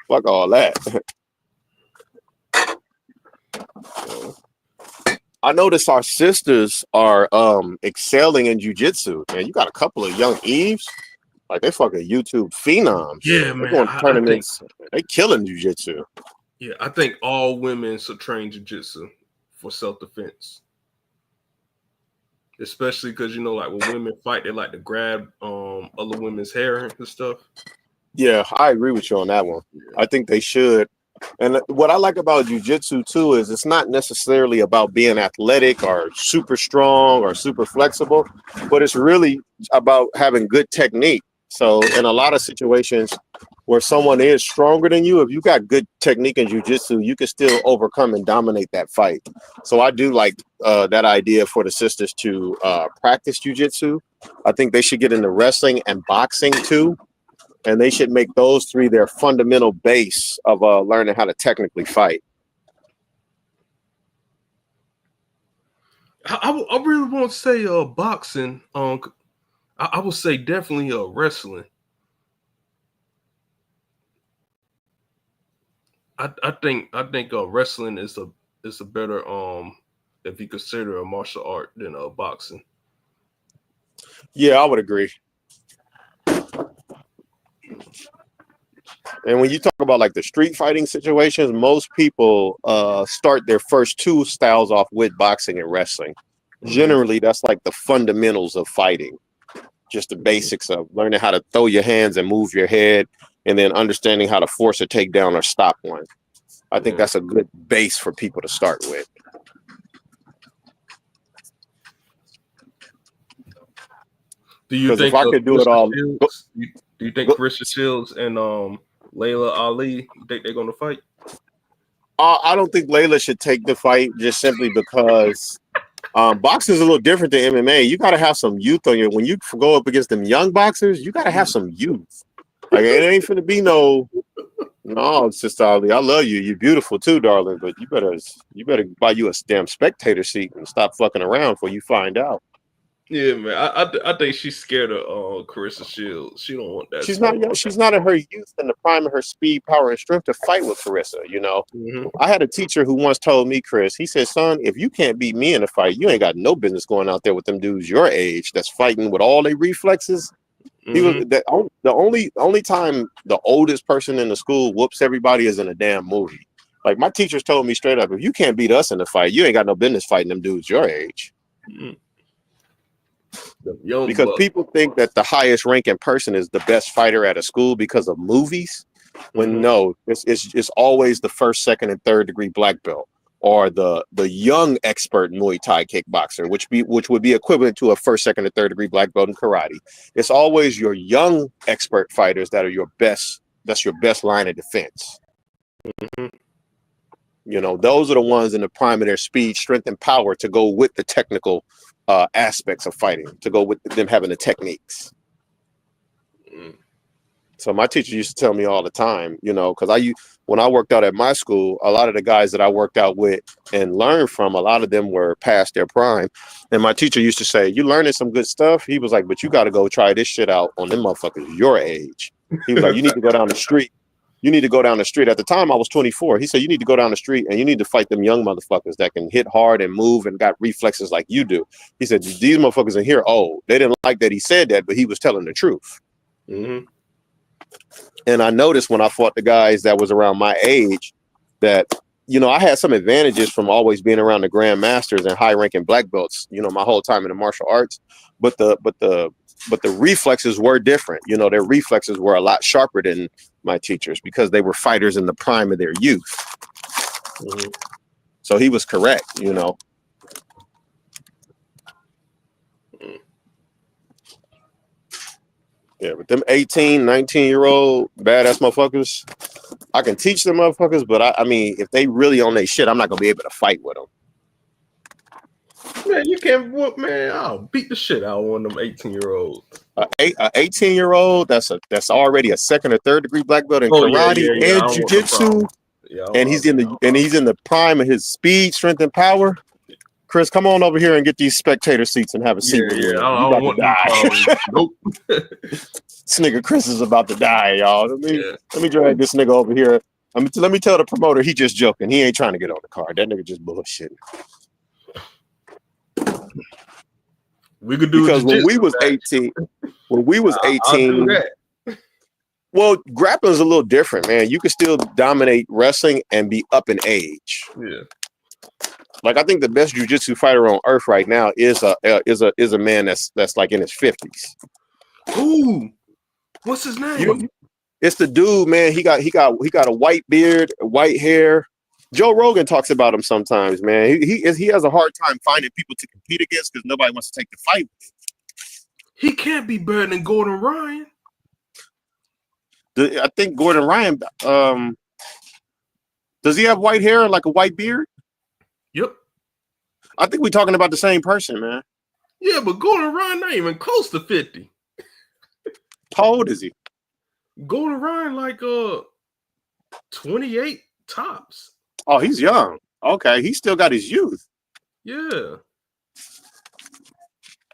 Fuck all that. I notice our sisters are excelling in jiu-jitsu. Man, you got a couple of young Eves, like they fucking YouTube phenoms. Yeah, man. Going to tournaments. They killing jiu-jitsu. Yeah, I think all women should train jiu-jitsu for self-defense. Especially because, you know, like when women fight, they like to grab other women's hair and stuff. Yeah, I agree with you on that one. Yeah. I think they should. And what I like about jiu-jitsu too is it's not necessarily about being athletic or super strong or super flexible, but it's really about having good technique. So in a lot of situations where someone is stronger than you, if you got good technique in jiu-jitsu, you can still overcome and dominate that fight. So I do like that idea for the sisters to practice jiu-jitsu. I think they should get into wrestling and boxing too. And they should make those three their fundamental base of learning how to technically fight. I really won't say boxing. I would say definitely wrestling. I think wrestling is a better if you consider a martial art than boxing. Yeah, I would agree. And when you talk about like the street fighting situations, most people start their first two styles off with boxing and wrestling. Generally, that's like the fundamentals of fighting, just the basics of learning how to throw your hands and move your head, and then understanding how to force a takedown or stop one. I think that's a good base for people to start with. Do you think if I could do it all? Do you think Carissa Shields and Layla Ali, you think they're gonna fight? I don't think Layla should take the fight just simply because boxing is a little different than MMA. You got to have some youth on you. When you go up against them young boxers, you got to have some youth. Like it ain't finna be no, Sister Ali. I love you. You're beautiful too, darling. But you better buy you a damn spectator seat and stop fucking around before you find out. Yeah, man. I think she's scared of Carissa Shields. She don't want that. She's not young. She's not in her youth and the prime of her speed, power, and strength to fight with Carissa. You know, I had a teacher who once told me, Chris, he said, "Son, if you can't beat me in a fight, you ain't got no business going out there with them dudes your age that's fighting with all their reflexes." He was the only time the oldest person in the school whoops everybody is in a damn movie. Like my teachers told me straight up, if you can't beat us in a fight, you ain't got no business fighting them dudes your age. Because people think that the highest ranking person is the best fighter at a school because of movies. When no, it's always the first, second, and third degree black belt, or the young expert Muay Thai kickboxer, which would be equivalent to a first, second, and third degree black belt in karate. It's always your young expert fighters that are your best. That's your best line of defense. You know, those are the ones in the prime of their speed, strength, and power to go with the technical aspects of fighting, to go with them having the techniques. So my teacher used to tell me all the time, you know, because when I worked out at my school, a lot of the guys that I worked out with and learned from, a lot of them were past their prime. And my teacher used to say, "You learning some good stuff?" He was like, "But you got to go try this shit out on them motherfuckers your age." He was like, "You need to go down the street. You need to go down the street." At the time, I was 24. He said, "You need to go down the street and you need to fight them young motherfuckers that can hit hard and move and got reflexes like you do." He said, "These motherfuckers in here, they didn't like that he said that, but he was telling the truth." Mm-hmm. And I noticed when I fought the guys that was around my age that, you know, I had some advantages from always being around the grandmasters and high ranking black belts, you know, my whole time in the martial arts. But the reflexes were different. You know, their reflexes were a lot sharper than my teachers because they were fighters in the prime of their youth. Mm-hmm. So he was correct, you know. Yeah, but them 18, 19-year-old badass motherfuckers, I can teach them motherfuckers, but I mean, if they really on their shit, I'm not gonna be able to fight with them. Man, you can't whoop, man. I'll beat the shit out of one of them 18-year-olds. A 18-year-old that's already a second or third degree black belt in karate I and don't want no jujitsu, problem. Yeah, and he's in the prime of his speed, strength, and power. Chris, come on over here and get these spectator seats and have a seat with me. I You don't about want to no die. problems. Nope. This nigga Chris is about to die, y'all. Let me drag this nigga over here. Let me tell the promoter he just joking. He ain't trying to get on the card. That nigga just bullshitting. We could do because when we was 18, I'll do that. Well, grappling's a little different, man. You can still dominate wrestling and be up in age. Yeah. Like I think the best jiu-jitsu fighter on earth right now is a man that's like in his 50s. Ooh, what's his name? It's the dude, man. He got a white beard, white hair. Joe Rogan talks about him sometimes, man. He has a hard time finding people to compete against because nobody wants to take the fight. He can't be better than Gordon Ryan. I think Gordon Ryan. Does he have white hair and like a white beard? Yep. I think we're talking about the same person, man. Yeah, but Gordon Ryan not even close to 50. How old is he? Gordon Ryan like 28 tops. Oh, he's young. Okay, he still got his youth. Yeah.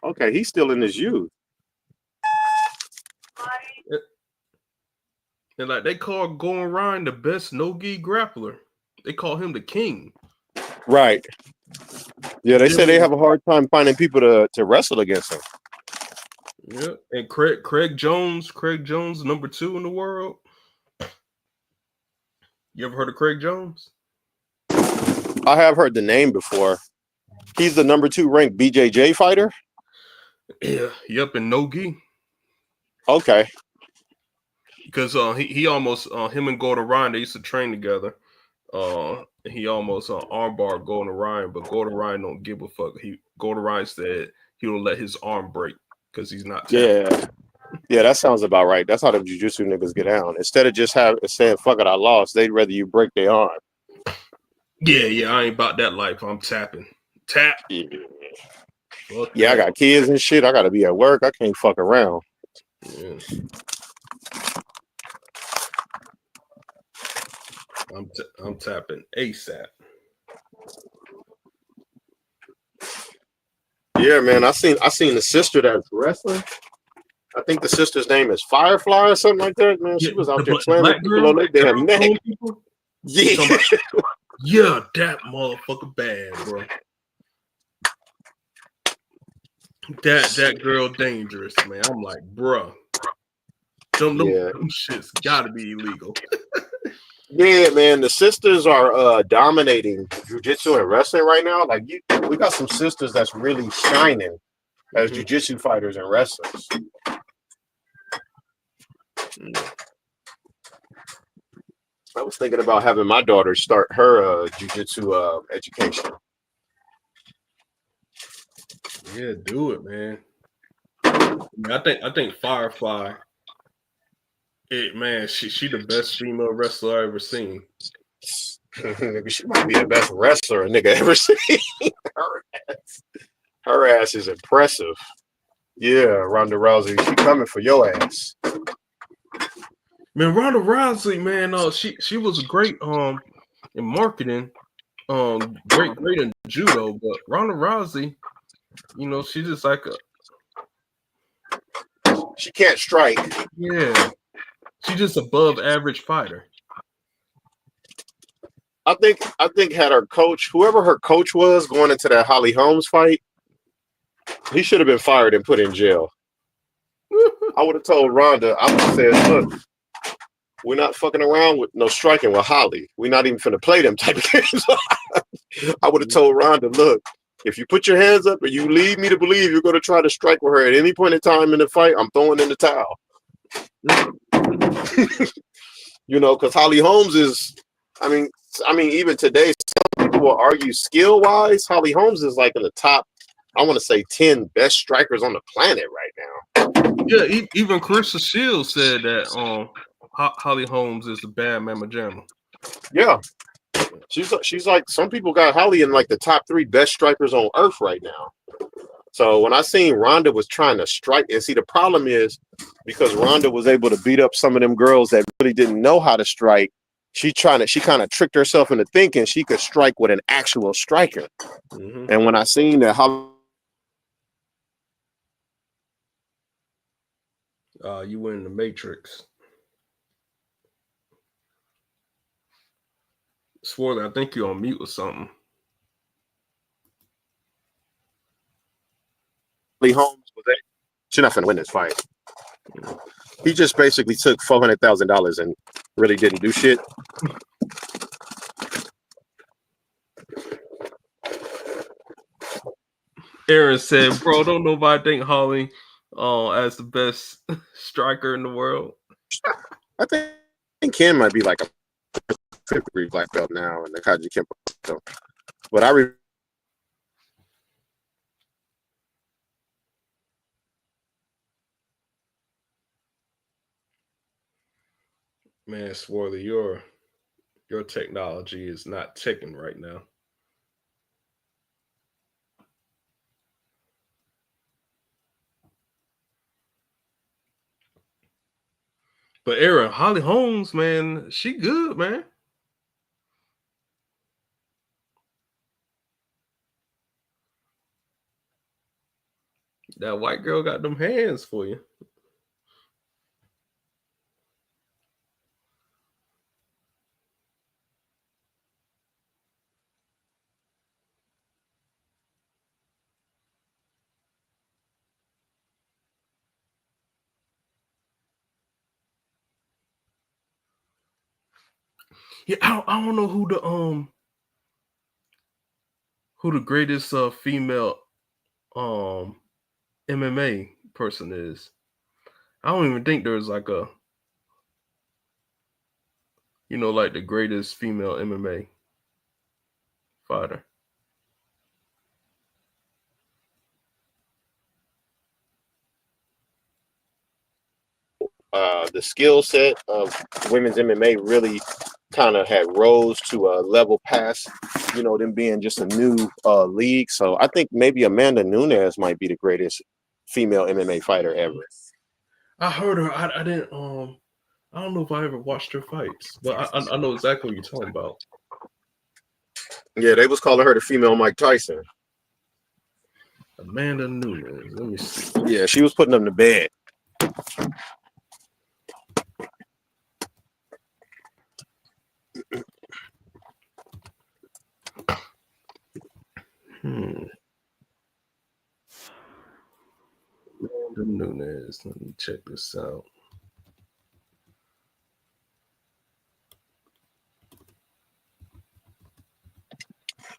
Okay, he's still in his youth. And like they call Gordon Ryan the best no-gi grappler. They call him the king. Right. Yeah, they say they have a hard time finding people to wrestle against him. Yeah, and Craig Jones, number 2 in the world. You ever heard of Craig Jones? I have heard the name before. He's the number 2 ranked BJJ fighter. Yeah, yep, in no-gi. Okay. Because he almost him and Gordon Ryan, they used to train together. He almost armbarred Gordon Ryan, but Gordon Ryan don't give a fuck. Gordon Ryan said he will let his arm break because he's not tapped. Yeah, that sounds about right. That's how the jiu-jitsu niggas get down. Instead of just saying fuck it, I lost, they'd rather you break their arm. Yeah, I ain't about that life. I'm tapping. Tap. Yeah, I got kids and shit. I gotta be at work. I can't fuck around. Yeah. I'm tapping ASAP. Yeah, man. I seen the sister that's wrestling. I think the sister's name is Firefly or something like that. Man, she was out there slamming people on their damn neck. Yeah. Yeah, that motherfucker bad, bro. That girl dangerous, man. I'm like, bro. Them shits gotta be illegal. Yeah, man, the sisters are dominating jiu-jitsu and wrestling right now. Like, we got some sisters that's really shining as jiu-jitsu fighters and wrestlers. I was thinking about having my daughter start her jiu-jitsu education. Yeah, do it, man. I think Firefly. Man, she the best female wrestler I ever seen. She might be the best wrestler a nigga ever seen. Her ass is impressive. Yeah, Ronda Rousey, she coming for your ass. Man, Ronda Rousey, man, she was great in marketing, great in judo, but Ronda Rousey, you know, she's just like she can't strike. Yeah. She's just above average fighter. I think had her coach, whoever her coach was going into that Holly Holmes fight, he should have been fired and put in jail. I would have told Rhonda, I would have said, look, we're not fucking around with no striking with Holly. We're not even finna play them type of games. I would have told Rhonda, look, if you put your hands up and you lead me to believe you're going to try to strike with her at any point in time in the fight, I'm throwing in the towel. You know, because Holly Holmes is, I mean, even today, some people will argue skill-wise, Holly Holmes is like in the top, I want to say 10 best strikers on the planet right now. Yeah, even Carissa Shields said that Holly Holmes is the bad mamma jamma. Yeah. She's like, some people got Holly in like the top 3 best strikers on earth right now. So when I seen Rhonda was trying to strike, and see the problem is because Rhonda was able to beat up some of them girls that really didn't know how to strike, she kind of tricked herself into thinking she could strike with an actual striker. Mm-hmm. And when I seen that Holly, you went in the Matrix. Swarthy, I think you're on mute or something. Holly Holmes was that she's not finna win this fight. He just basically took $400,000 and really didn't do shit. Aaron said, "Bro, don't nobody think Holly as the best striker in the world." I think Ken might be like a 5th degree black belt now in the Kaji Kempo. But man, Swarthy, your technology is not ticking right now. But Aaron, Holly Holmes, man, she good, man. That white girl got them hands for you. Yeah, I don't know who the greatest female MMA person is. I don't even think there's like a, like the greatest female MMA fighter. the skill set of women's MMA really kind of had rose to a level past, them being just a new league. So I think maybe Amanda Nunes might be the greatest female MMA fighter ever. I heard her. I didn't. I don't know if I ever watched her fights, but I know exactly what you're talking about. Yeah, they was calling her the female Mike Tyson. Amanda Nunes. Let me see. Yeah, she was putting them to bed. Amanda Nunes. Let me check this out.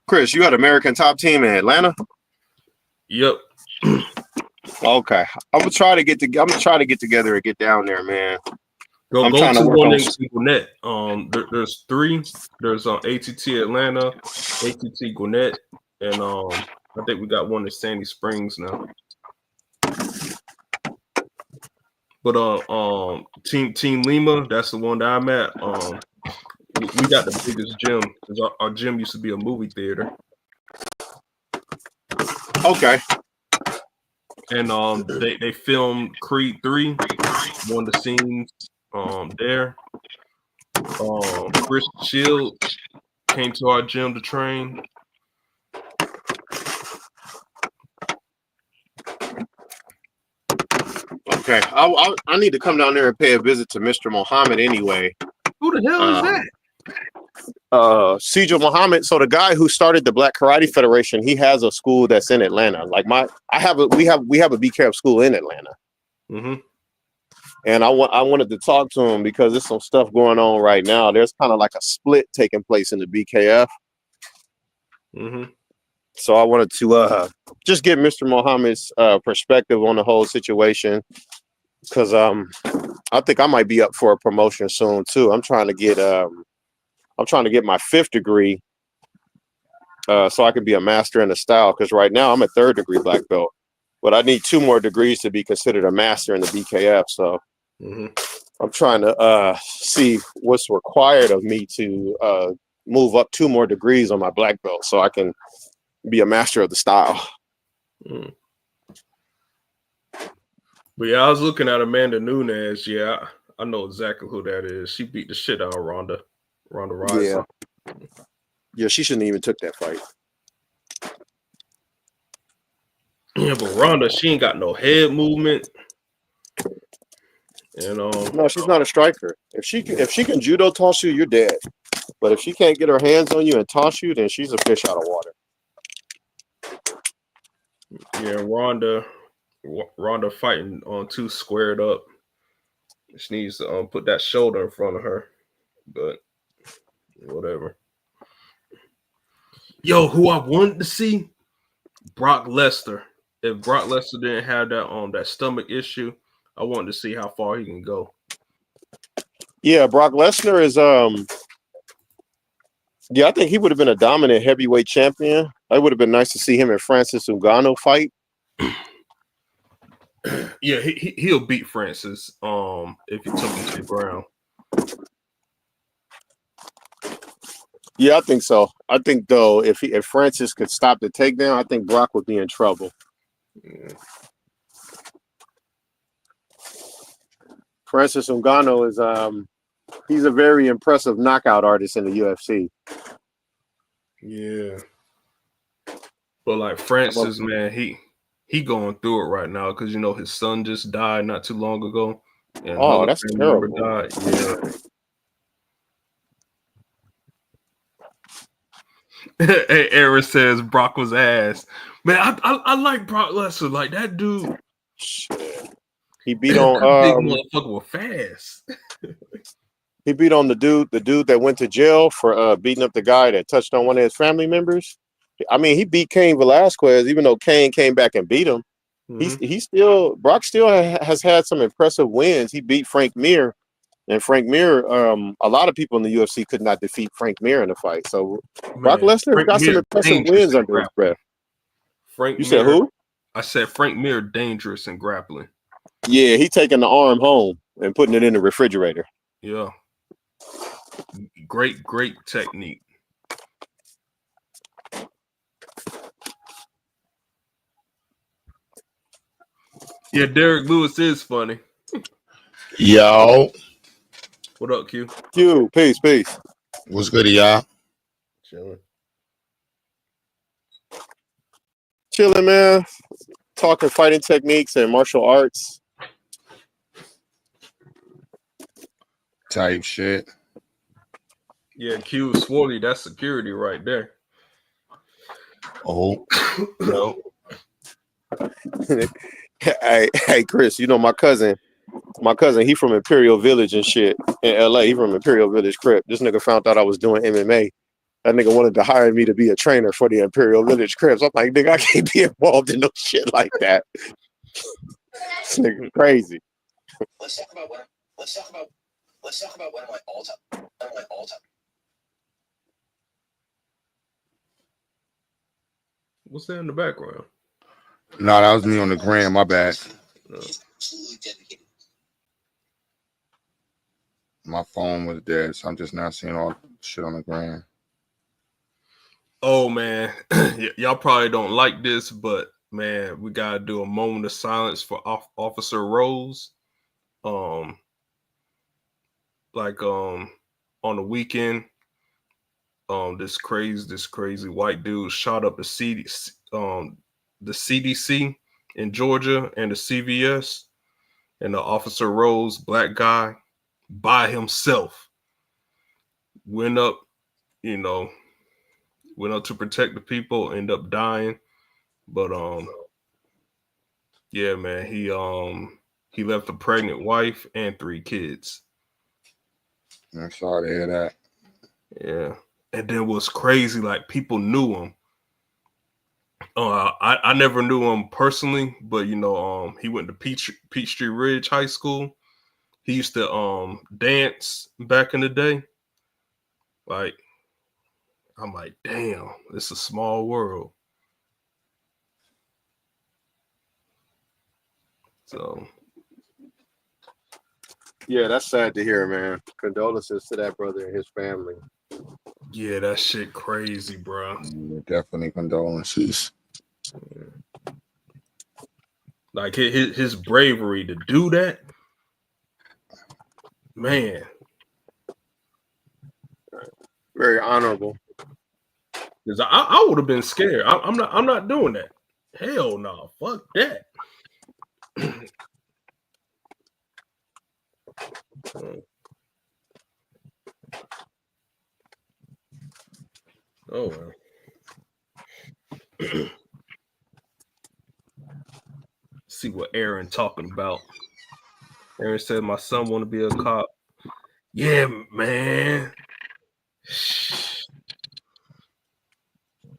Chris, you had American Top Team in Atlanta? Yep. Okay. I'm gonna try to get together and get down there, man. Go to one in Gwinnett. There's 3. There's ATT Atlanta, ATT Gwinnett, and I think we got one in Sandy Springs now. But Team Lima, that's the one that I'm at. We got the biggest gym because our gym used to be a movie theater. Okay. And they filmed Creed 3, one of the scenes there. Chris Shield came to our gym to train. Okay. I need to come down there and pay a visit to Mr. Muhammad anyway. Who the hell is that? Cedric Muhammad. So the guy who started the Black Karate Federation, he has a school that's in Atlanta. Like we have a BKF school in Atlanta. Mm-hmm. And I wanted to talk to him because there's some stuff going on right now. There's kind of like a split taking place in the BKF. Mm-hmm. So I wanted to just get Mr. Muhammad's perspective on the whole situation, because I think I might be up for a promotion soon too. I'm trying to get my 5th degree so I can be a master in the style, because right now I'm a 3rd degree black belt, but I need 2 more degrees to be considered a master in the BKF. So I'm trying to see what's required of me to move up 2 more degrees on my black belt so I can be a master of the style. Mm. But yeah, I was looking at Amanda Nunes. Yeah, I know exactly who that is. She beat the shit out of Ronda Rousey. Yeah, she shouldn't even took that fight. Yeah, but Ronda, she ain't got no head movement. You know, no, she's not a striker. If she can judo toss you, you're dead. But if she can't get her hands on you and toss you, then she's a fish out of water. Yeah, Ronda fighting on 2 squared up. She needs to put that shoulder in front of her. But whatever. Yo, who I wanted to see? Brock Lesnar. If Brock Lesnar didn't have that stomach issue, I wanted to see how far he can go. Yeah, Brock Lesnar is yeah, I think he would have been a dominant heavyweight champion. It would have been nice to see him and Francis Ngannou fight. Yeah, he'll beat Francis if he took him to the ground. Yeah, I think so. I think though, if Francis could stop the takedown, I think Brock would be in trouble. Yeah. Francis Ngannou is he's a very impressive knockout artist in the UFC. Yeah. But like Francis, man, he going through it right now because his son just died not too long ago. And oh, that's terrible. Died. Yeah. Hey, Aaron says Brock was ass. Man, I like Brock Lesnar. Like that dude. Shit. He beat on big motherfucker was fast. He beat on the dude that went to jail for beating up the guy that touched on one of his family members. I mean, he beat Cain Velasquez, even though Cain came back and beat him. Mm-hmm. Brock still has had some impressive wins. He beat Frank Mir, and Frank Mir, a lot of people in the UFC could not defeat Frank Mir in a fight. So Brock Lesnar got some impressive wins under his breath. You said who? I said Frank Mir dangerous in grappling. Yeah, he taking the arm home and putting it in the refrigerator. Yeah. Great technique. Yeah, Derek Lewis is funny. Yo. What up, Q? Q, peace. What's good, y'all? Chilling, man. Talking fighting techniques and martial arts. Type shit. Yeah, Q Swarty, that's security right there. Oh, no. Hey, Chris, my cousin, he from Imperial Village and shit in LA. He from Imperial Village Crip. This nigga found out I was doing MMA. That nigga wanted to hire me to be a trainer for the Imperial Village Crips. I'm like, nigga, I can't be involved in no shit like that. This nigga crazy. Let's talk about one of my all-time. What's that in the background? No, that was me on the gram. My bad. My phone was dead, so I'm just not seeing all shit on the gram. Oh man, y'all probably don't like this, but man, we gotta do a moment of silence for Officer Rose. On the weekend, this crazy white dude shot up the CDC in Georgia and the CVS, and the Officer Rose, black guy, by himself, went up to protect the people, end up dying. But yeah, man, He left a pregnant wife and 3 kids. I'm sorry to hear that. Yeah. And then what's crazy, like people knew him. I never knew him personally, but you know, he went to Peachtree Ridge High School. He used to dance back in the day. Like, I'm like, damn, it's a small world. So Yeah, that's sad to hear, man. Condolences to that brother and his family. yeah, that shit crazy, bro. Yeah, definitely condolences. Like his bravery to do that, man. Very honorable. Because I would have been scared. I'm not doing that. Hell no, fuck that. Oh well. See what Aaron talking about. Aaron said my son want to be a cop. Yeah, man.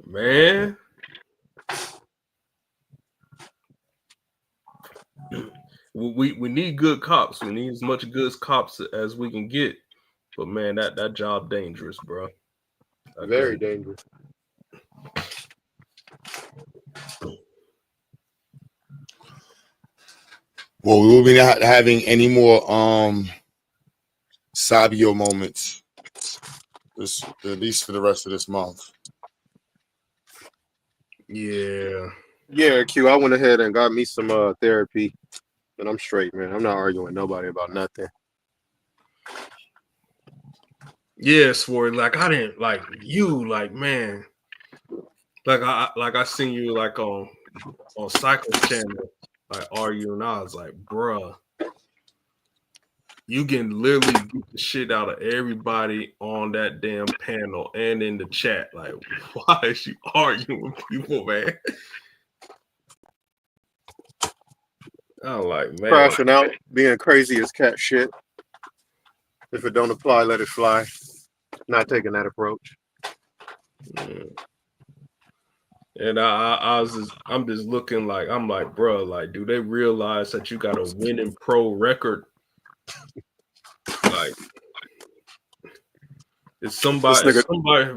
Man. We need good cops. We need as much good cops as we can get. But man, that job dangerous, bro. Very dangerous. Well, we will be not having any more Sabio moments. At least for the rest of this month. Yeah. Yeah, Q. I went ahead and got me some therapy, and I'm straight, man. I'm not arguing with nobody about nothing. Yeah, Sword. Like I didn't like you, like man. Like I seen you like on Cycle's channel, like argue, and I was like, bruh, you can literally beat the shit out of everybody on that damn panel and in the chat. Like, why is you arguing with people, man? I'm like, man. Crashing out, being crazy as cat shit. If it don't apply, let it fly. Not taking that approach. And I'm just looking like, I'm like, bro, like, do they realize that you got a winning pro record? Like, if somebody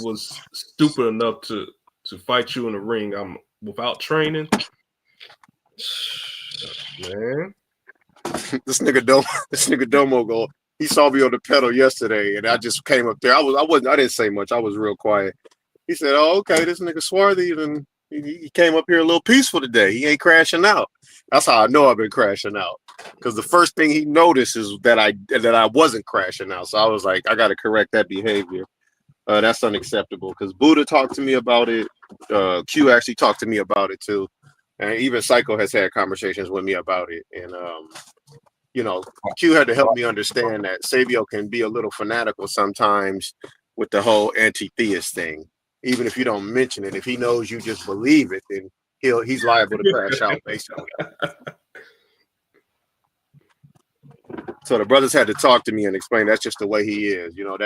was stupid enough to fight you in the ring, without training, man. This nigga Domo go. He saw me on the pedal yesterday, and I just came up there. I didn't say much. I was real quiet. He said, "Oh, okay, this nigga Swarthy, and he came up here a little peaceful today. He ain't crashing out." That's how I know I've been crashing out, because the first thing he noticed is that I wasn't crashing out. So I was like, I got to correct that behavior. That's unacceptable. Because Buddha talked to me about it. Q actually talked to me about it too, and even Psycho has had conversations with me about it. And you know, Q had to help me understand that Sabio can be a little fanatical sometimes with the whole anti-theist thing. Even if you don't mention it, if he knows you just believe it, then he's liable to crash out, basically. So the brothers had to talk to me and explain that's just the way he is. You know,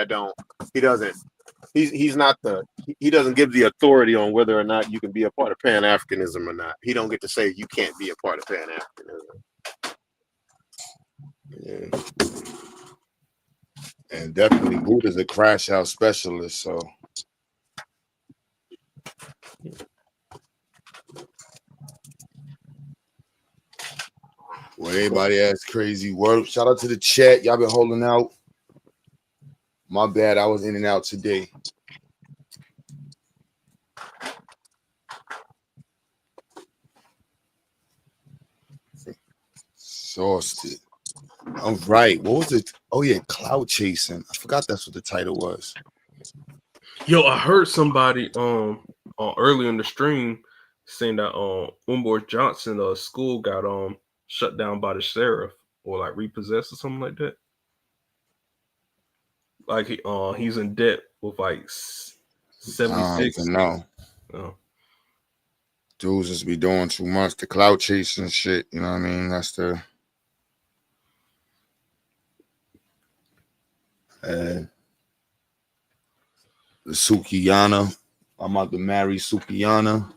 he doesn't give the authority on whether or not you can be a part of Pan-Africanism or not. He don't get to say you can't be a part of Pan-Africanism. Yeah. And definitely Buddha's a crash out specialist, so well, everybody has crazy work. Shout out to the chat. Y'all been holding out. My bad, I was in and out today. Exhausted. All right. What was it? Oh yeah, cloud chasing. I forgot that's what the title was. Yo, I heard somebody earlier in the stream saying that Umar Johnson school got shut down by the sheriff or like repossessed or something like that. Like he's in debt with like 76. No. Oh. Dudes just be doing too much. The cloud chasing shit. You know what I mean? That's the. And the Sukiyana. I'm about to marry Sukiyana.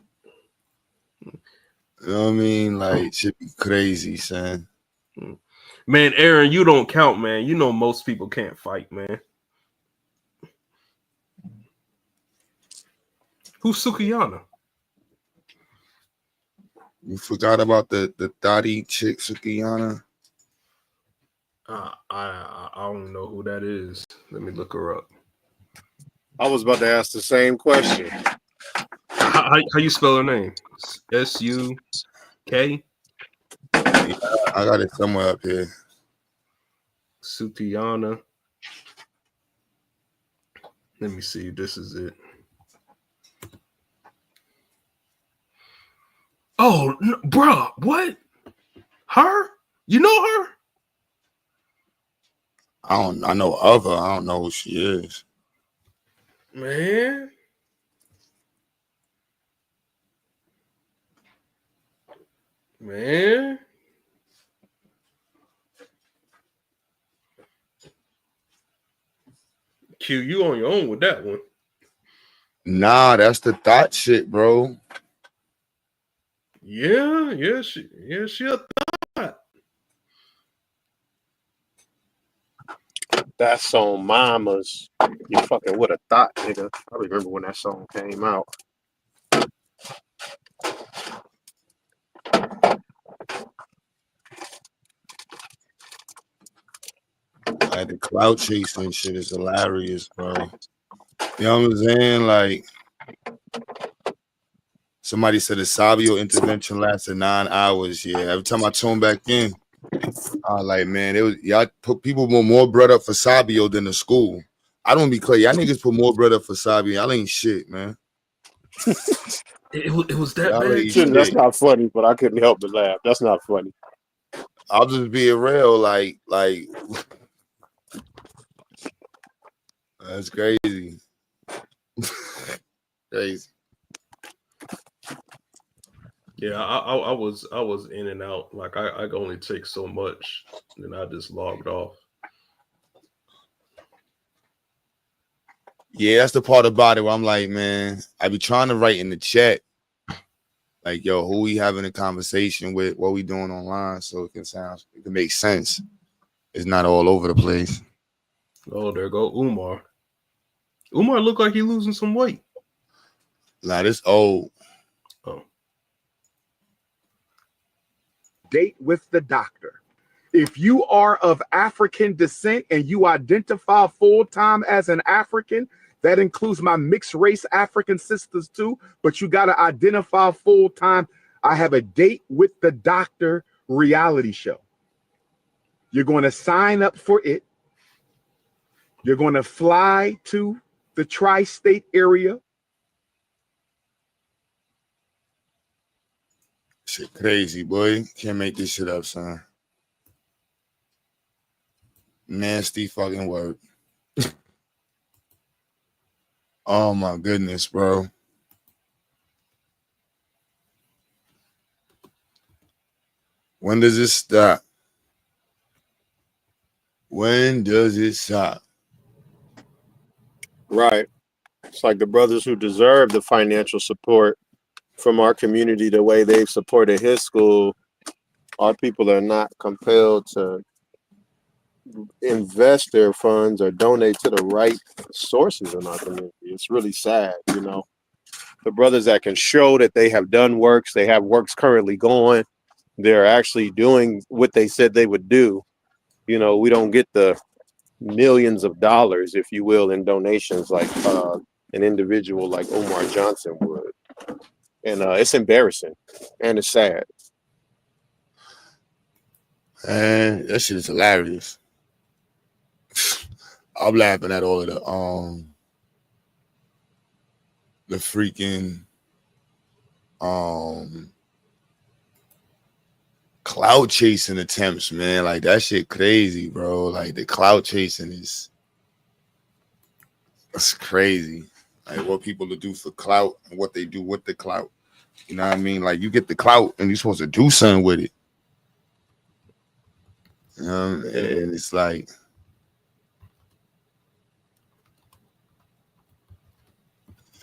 You know what I mean? Like, should be crazy, son. Man, Aaron, you don't count, man. You know most people can't fight, man. Who's Sukiyana? You forgot about the Tariq chick, Sukiyana? I don't know who that is. Let me look her up. I was about to ask the same question. How you spell her name? S-U-K? Yeah, I got it somewhere up here. Sutiana. Let me see. This is it. Oh, no, bruh, what? Her? You know her? I know of her. I don't know who she is. Man. Man. Q, you on your own with that one. Nah, that's the thought shit, bro. Yeah, she a thought. That song, Mamas. You fucking would have thought, nigga. I remember when that song came out. Like the clout chasing shit is hilarious, bro. You know what I'm saying? Like somebody said the Sabio intervention lasted 9 hours. Yeah, every time I tune back in, I was like, man, it was y'all put people put more bread up for Sabio than the school. I don't be clear. Y'all niggas put more bread up for Sabio. Y'all ain't shit, man. It was that Y'all bad. ain't shit. That's not funny, but I couldn't help but laugh. That's not funny. I'll just be real, like that's crazy. Crazy. Yeah, I was in and out. Like I could only take so much, and I just logged off. Yeah, that's the part about it where I'm like, man, I be trying to write in the chat, like, yo, who we having a conversation with, what we doing online, so it can make sense. It's not all over the place. Oh, there go Umar. Umar look like he losing some weight. Like this old. Oh. Date with the doctor. If you are of African descent and you identify full-time as an African, that includes my mixed race African sisters too, but you got to identify full-time. I have a date with the doctor reality show. You're going to sign up for it. You're going to fly to the tri-state area. Shit crazy, boy. Can't make this shit up, son. Nasty fucking work. Oh my goodness, bro. When does it stop? When does it stop? Right. It's like the brothers who deserve the financial support from our community, the way they've supported his school, our people are not compelled to invest their funds or donate to the right sources in our community. It's really sad, you know. The brothers that can show that they have done works, they have works currently going, they're actually doing what they said they would do. You know, we don't get the millions of dollars, if you will, in donations like an individual like Omar Johnson would. And it's embarrassing and it's sad. And that shit is hilarious. I'm laughing at all of the freaking cloud chasing attempts, man. Like that shit crazy, bro. Like the cloud chasing that's crazy. Like what people to do for clout and what they do with the clout. You know what I mean? Like you get the clout and you're supposed to do something with it. And it's like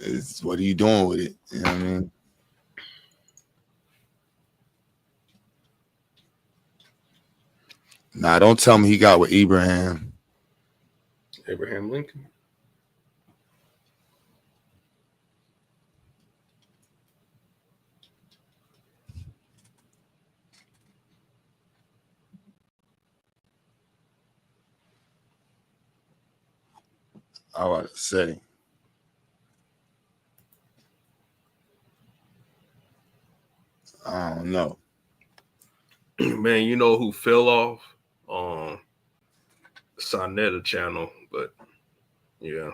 It's what are you doing with it? You know what I mean? Nah, don't tell me he got with Abraham. Abraham Lincoln. I was to say. I don't know. Man, you know who fell off? Sonetta channel, but yeah.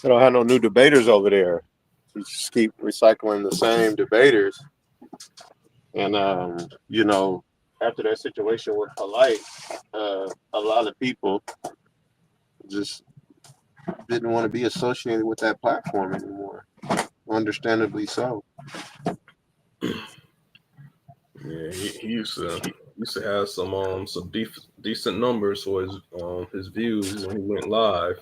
They don't have no new debaters over there. You just keep recycling the same debaters. And you know, after that situation with Polight, a lot of people just didn't want to be associated with that platform anymore. Understandably so. Yeah, he used to have some decent numbers for his views when he went live.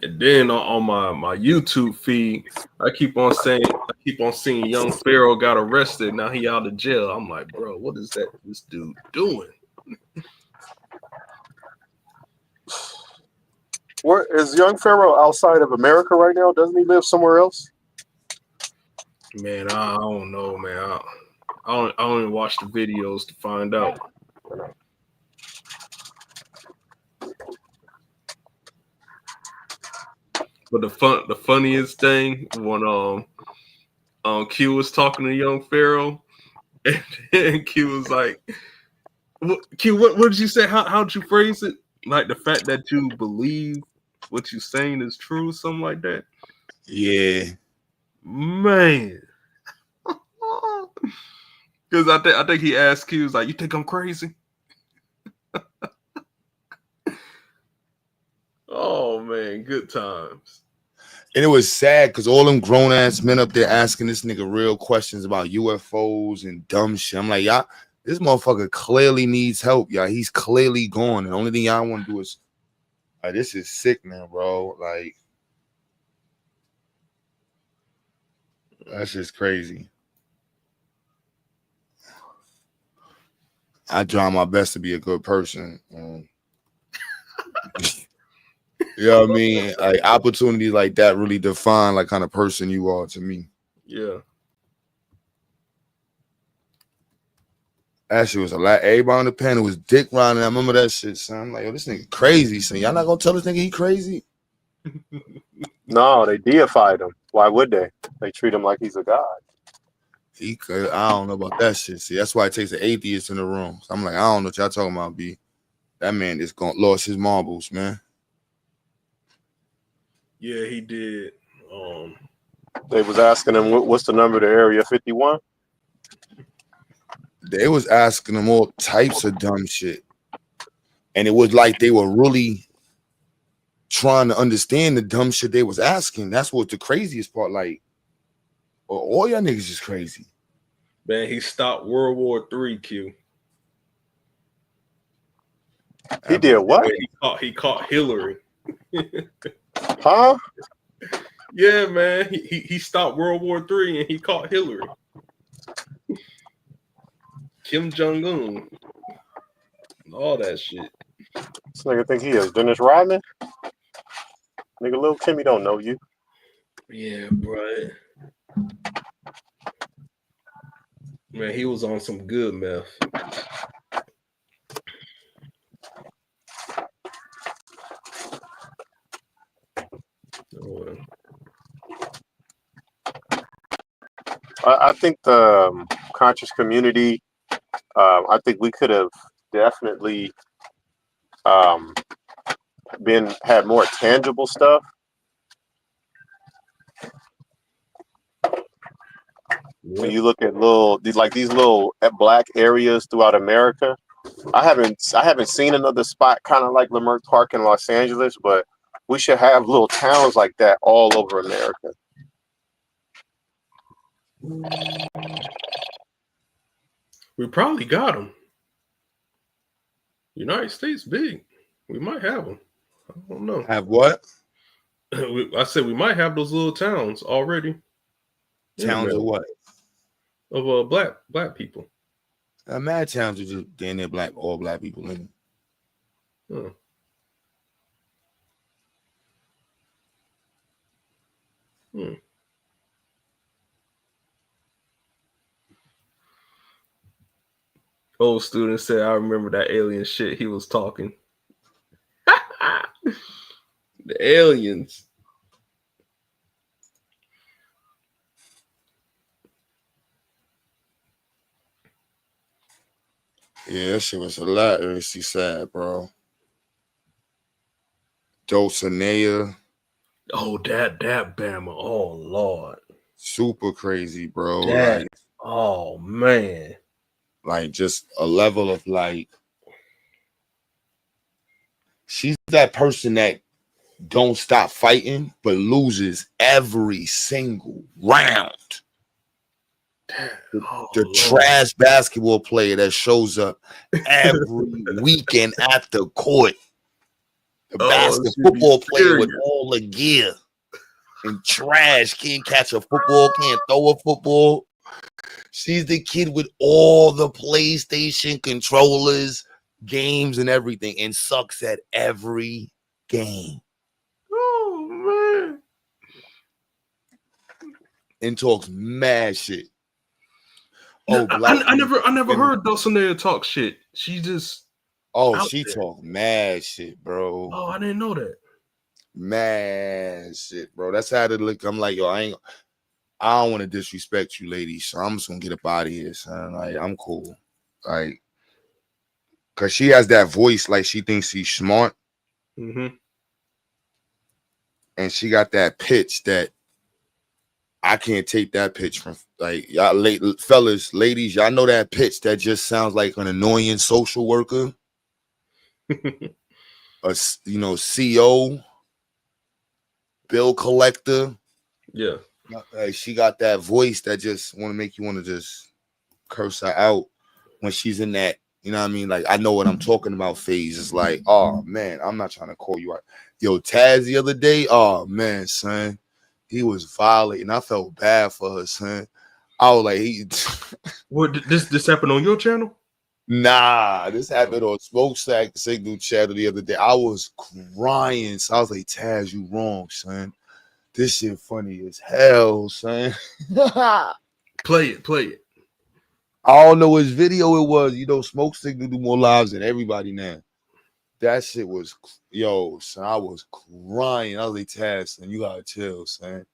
And then on my YouTube feed, I keep on seeing young Pharaoh got arrested. Now he out of jail. I'm like, bro, what is this dude doing? Where is young Pharaoh outside of America right now? Doesn't he live somewhere else? Man, I don't know, man. I don't even watch the videos to find out. But the funniest thing when Q was talking to young Pharaoh, and Q was like, Q, what did you say? How'd you phrase it? Like the fact that you believe what you're saying is true, something like that. Yeah, man. Because I think he asked Q, was like, "You think I'm crazy?" Oh man, good times. and it was sad because all them grown ass men up there asking this nigga real questions about UFOs and dumb shit. I'm like, y'all, this motherfucker clearly needs help, y'all. He's clearly gone. And the only thing y'all want to do is, this is sick, man, bro. Like, that's just crazy. I try my best to be a good person. You know what I mean? Like opportunities like that really define like kind of person you are to me. Yeah. That shit was a lot. Everybody on the panel was dick riding. I remember that shit, son. I'm like, yo, this nigga crazy, son. Y'all not gonna tell this nigga he crazy? No, they deified him. Why would they? They treat him like he's a god. He could. I don't know about that shit. See, that's why it takes an atheist in the room. So I'm like, I don't know what y'all talking about, B. That man just lost his marbles, man. Yeah, he did. They was asking him, what's the number to Area 51? They was asking him all types of dumb shit. And it was like they were really trying to understand the dumb shit they was asking. That's what the craziest part. Like, all y'all niggas is crazy. Man, he stopped World War III, Q. He did what? He caught Hillary. Huh? Yeah, man. He stopped World War III and he caught Hillary. Kim Jong-un. All that shit. This nigga think he is Dennis Rodman? Nigga, little Kimmy don't know you. Yeah, bro. Man, he was on some good meth. Oh, I think the conscious community, I think we could have definitely had more tangible stuff. When you look at these little black areas throughout America, I haven't seen another spot kind of like Leimert Park in Los Angeles, but we should have little towns like that all over America. We probably got him. United States big. We might have them. I don't know. Have what? I said we might have those little towns already. Towns of what? Of black people. Mad towns are just damn near black, all black people living. Huh. Hmm. Old student said, "I remember that alien shit he was talking." The aliens. Yeah, that shit was hilariously sad, bro. Dulcinea. Oh, that Bama. Oh Lord. Super crazy, bro. That. Oh man. Like just a level of like. She's that person that don't stop fighting, but loses every single round. The trash basketball player that shows up every weekend at the court. The football player with all the gear and trash, can't catch a football, can't throw a football. She's the kid with all the PlayStation controllers, games, and everything, and sucks at every game. Oh man. And talks mad shit. Oh, I never heard Dulcinea talk shit. She just she talk mad shit, bro. Oh, I didn't know that. Mad shit, bro. That's how it look. I'm like, yo, I don't want to disrespect you, ladies, so I'm just gonna get up out of here, son. Like, I'm cool. Like, cause she has that voice like she thinks she's smart. Mm-hmm. And she got that pitch that I can't take that pitch from, like, y'all fellas, ladies, y'all know that pitch that just sounds like an annoying social worker. CO, bill collector. Yeah. Like, she got that voice that just want to make you want to just curse her out when she's in that, you know what I mean? Like, I know what I'm talking about phase. It's like, oh man, I'm not trying to call you out. Yo, Taz the other day, oh man, son, he was violating. I felt bad for her, son. I was like, What, this happened on your channel? Nah, this happened on Smokestack Signal channel the other day. I was crying. So I was like, Taz, you wrong, son. This shit funny as hell, son. Play it. I don't know which video it was. You know, Smoke Signal do more lives than everybody now. That shit was, yo, son, I was crying. I was like, Taz, son, you gotta chill, son.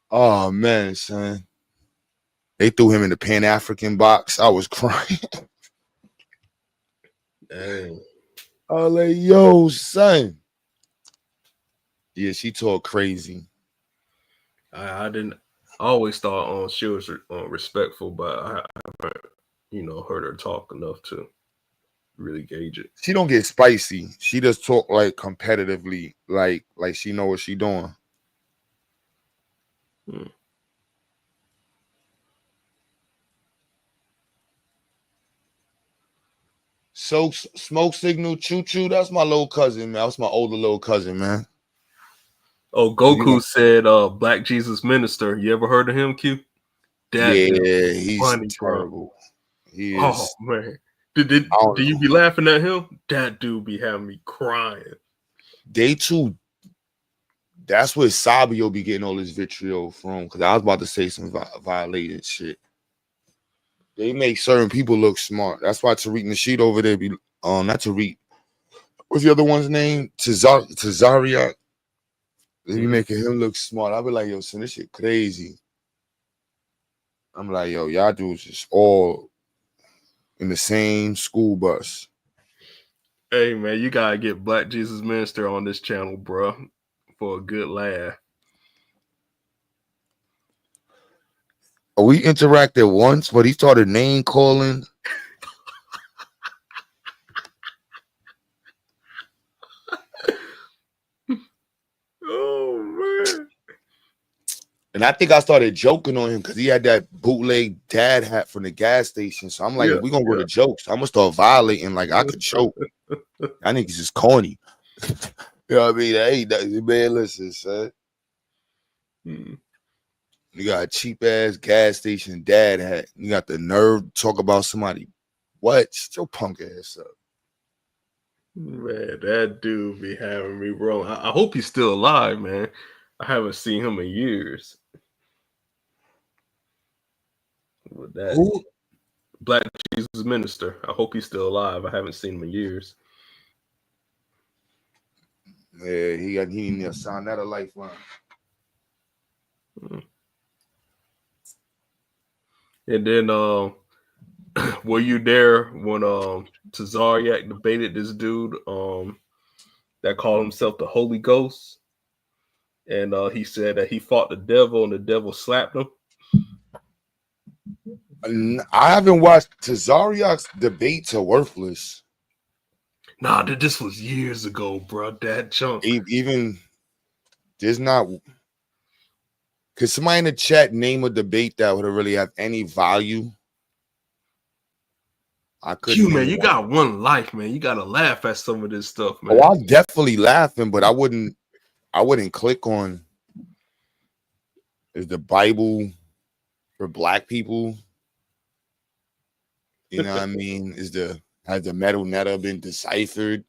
Oh, man, son. They threw him in the Pan-African box. I was crying. Dang. I was like, yo, son. Yeah, she talk crazy. I always thought she was respectful, but I haven't, heard her talk enough to really gauge it. She don't get spicy. She just talk like competitively, like she know what she doing. So Smoke Signal Choo Choo, that's my little cousin, man. That's my older little cousin, man. Oh, Goku said Black Jesus Minister. You ever heard of him, Q? He's funny, terrible. He Oh is. man. Do you be laughing at him? That dude be having me crying. They too. That's where Sabio be getting all his vitriol from. Because I was about to say some violated shit. They make certain people look smart. That's why Tariq Nasheed over there be not Tariq. What's the other one's name? Tazariak. They be making him look smart. I be like, yo, son, this shit crazy. I'm like, yo, y'all dudes just all in the same school bus. Hey man, you gotta get Black Jesus Minister on this channel, bro, for a good laugh. We interacted once, but he started name calling. Oh man. And I think I started joking on him because he had that bootleg dad hat from the gas station. So I'm like, Yeah, if we're gonna go to jokes, I'm gonna start violating. Like I could choke. I niggas is corny. You know what I mean? Hey, man, listen, son. You got a cheap ass gas station dad hat. You got the nerve to talk about somebody. What? Shut your punk ass up. Man, that dude be having me wrong. I hope he's still alive, man. I haven't seen him in years. With that Who? Black Jesus minister. I hope he's still alive. I haven't seen him in years. Yeah, he need to sign that a lifeline. And then were you there when Tazariak debated this dude that called himself the Holy Ghost? And he said that he fought the devil and the devil slapped him. I haven't watched Tazariak's debates are worthless. Nah, this was years ago, bro. That chunk. Even there's not. Could somebody in the chat name a debate that would really have any value? I couldn't. Q, man, name you one. got one life, man. You gotta laugh at some of this stuff, man. Oh, I'm definitely laughing, but I wouldn't click on. Is the Bible for black people? You know what I mean? Has the metal netta been deciphered?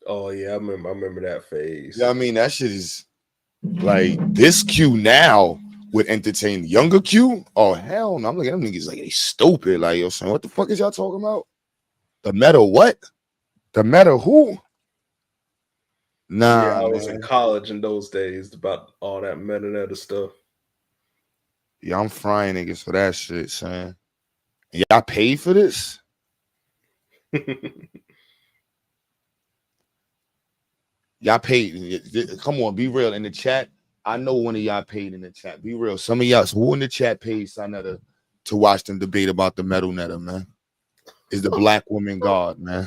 Oh yeah, I remember that phase. You know what I mean? That shit is like this Q now would entertain younger Q. Oh hell no! I'm looking at them niggas like they stupid. Like yo, son, what the fuck is y'all talking about? The metal what? The metal who? Nah, Yeah, I was man. in college in those days about all that meta stuff. Yeah, I'm frying niggas for that shit, son. And y'all paid for this? Y'all paid. Come on, be real in the chat. I know one of y'all paid in the chat. Be real. Some of y'all, who in the chat paid Sanetta to watch them debate about the metal netta, man? Is the black woman God, man?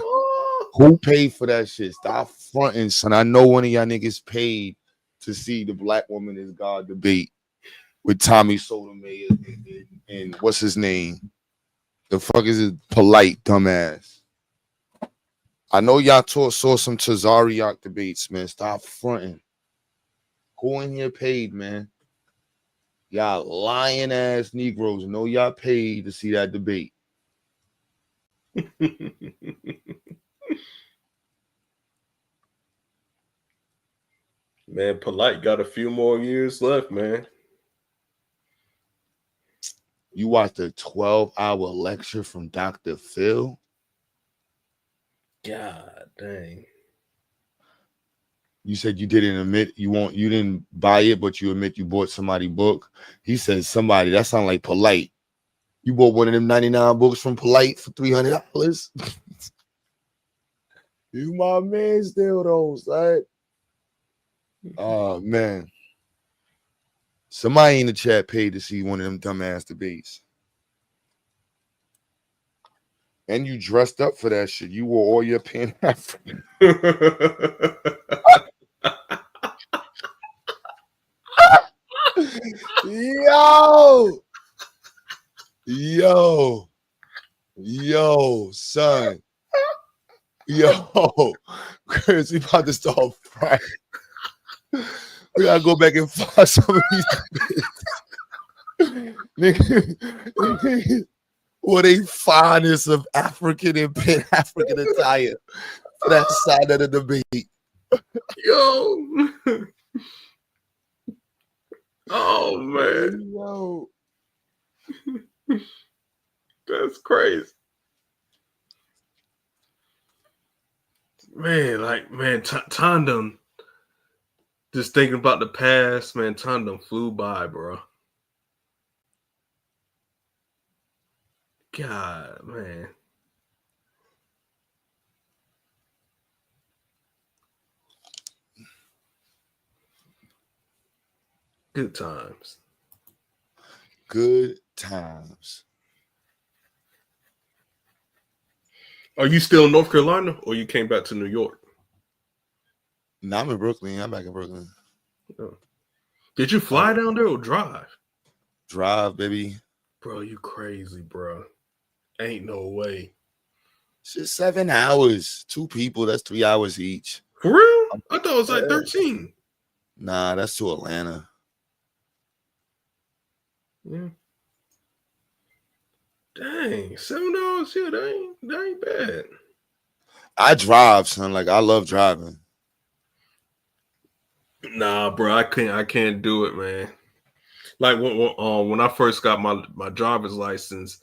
Who paid for that shit? Stop fronting, son. I know one of y'all niggas paid to see the black woman is God debate with Tommy Sotomayor and what's his name? The fuck is it? Polight, dumbass. I know y'all saw some Tazariak debates, man. Stop fronting. Who in here paid, man? Y'all lying ass Negroes know y'all paid to see that debate. Man, Polight got a few more years left, man. You watched a 12-hour lecture from Dr. Phil? God dang. You said you didn't admit you didn't buy it, but you admit you bought somebody's book. He said somebody, that sound like Polight. You bought one of them 99 books from Polight for $300. You my man still though, son. Oh man. Somebody in the chat paid to see one of them dumbass debates. And you dressed up for that shit. You wore all your Pan-African. Yo, son. Yo, Chris, we about to start frying. We gotta go back and find some of these niggas. What a finest of African and Pan-African attire for that side of the debate. Yo. Oh man. Yo. That's crazy. Man, time done. Just thinking about the past, man, time done flew by, bro. God, man. Good times. Good times. Are you still in North Carolina or you came back to New York? No, I'm in Brooklyn. I'm back in Brooklyn. Oh. Did you fly down there or drive? Drive, baby. Bro, you crazy, bro. Ain't no way. It's just 7 hours. 2 people, that's 3 hours each. For real? I thought it was like 13. Nah, that's to Atlanta. Yeah. Dang, $7. Yeah, that ain't bad. I drive, son. Like, I love driving. Nah, bro, I can't do it, man. Like when I first got my driver's license,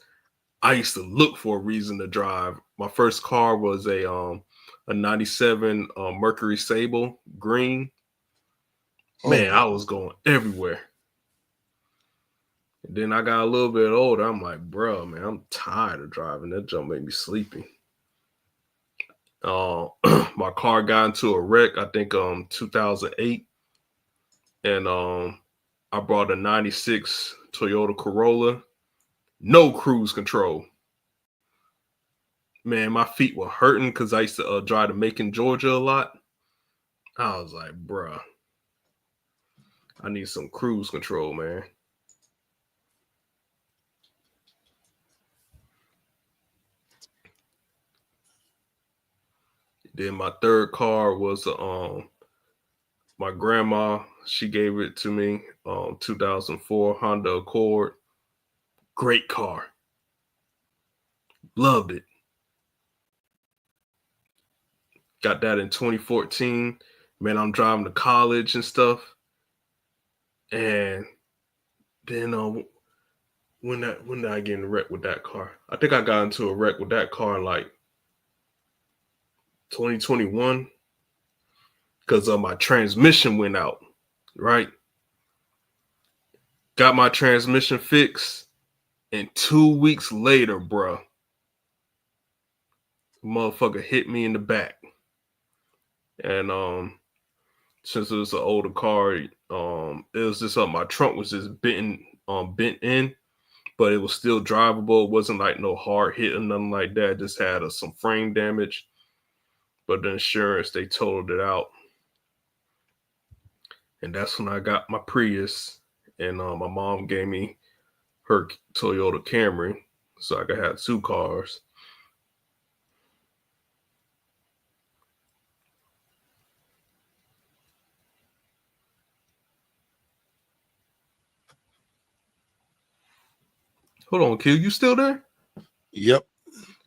I used to look for a reason to drive. My first car was a 97 Mercury Sable green. Man, I was going everywhere. And then I got a little bit older. I'm like, bro, man, I'm tired of driving. That jump made me sleepy. My car got into a wreck, I think 2008. And I brought a 96 Toyota Corolla. No cruise control. Man, my feet were hurting because I used to drive to Macon, Georgia a lot. I was like, bruh, I need some cruise control, man. Then my third car was my grandma. She gave it to me. 2004 Honda Accord. Great car. Loved it. Got that in 2014. Man, I'm driving to college and stuff. And then when did I get in a wreck with that car? I think I got into a wreck with that car in like 2021 because my transmission went out, right? Got my transmission fixed, and 2 weeks later, bro, motherfucker hit me in the back. And since it was an older car, it was just my trunk was just bent in, but it was still drivable. It wasn't like no hard hit or nothing like that. It just had some frame damage. But the insurance, they totaled it out. And that's when I got my Prius. And my mom gave me her Toyota Camry so I could have 2 cars. Hold on, Q, you still there? Yep.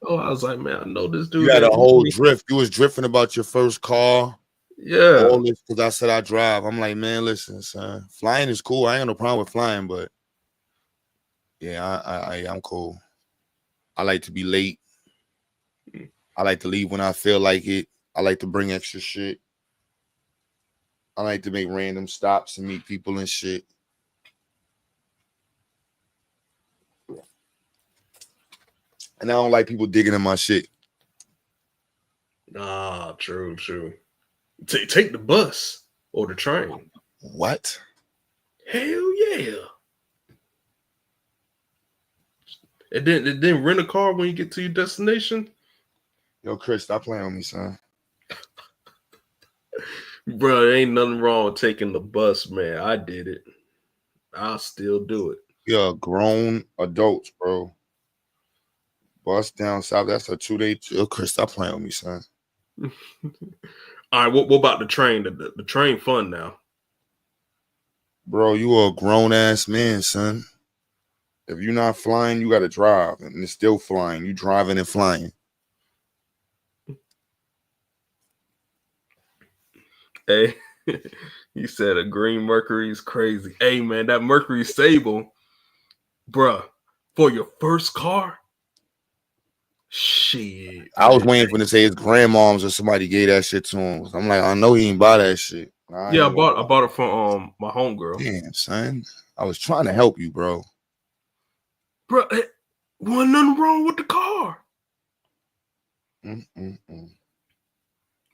Oh, I was like, man, I know this dude. You had a whole drift. You was drifting about your first car. Yeah. All this because I said I drive. I'm like, man, listen, son. Flying is cool. I ain't got no problem with flying, but yeah, I'm cool. I like to be late. I like to leave when I feel like it. I like to bring extra shit. I like to make random stops and meet people and shit. And I don't like people digging in my shit. Nah, true. Take the bus or the train. What? Hell yeah. It didn't rent a car when you get to your destination. Yo, Chris, stop playing with me, son. Bro, there ain't nothing wrong with taking the bus, man. I did it. I'll still do it. You're grown adults, bro. Bus down south, that's a 2-day. Yo, Chris, stop playing with me, son. All right, what about the train? The train fun now. Bro, you are a grown-ass man, son. If you're not flying, you got to drive. And it's still flying. You driving and flying. Hey, you said a green Mercury is crazy. Hey, man, that Mercury Sable, bruh, for your first car? Shit. I was waiting for him to say his grandmoms or somebody gave that shit to him. I'm like, I know he ain't buy that shit. Yeah, I bought it from my homegirl. Damn, son. I was trying to help you, bro. Bro, wasn't nothing wrong with the car.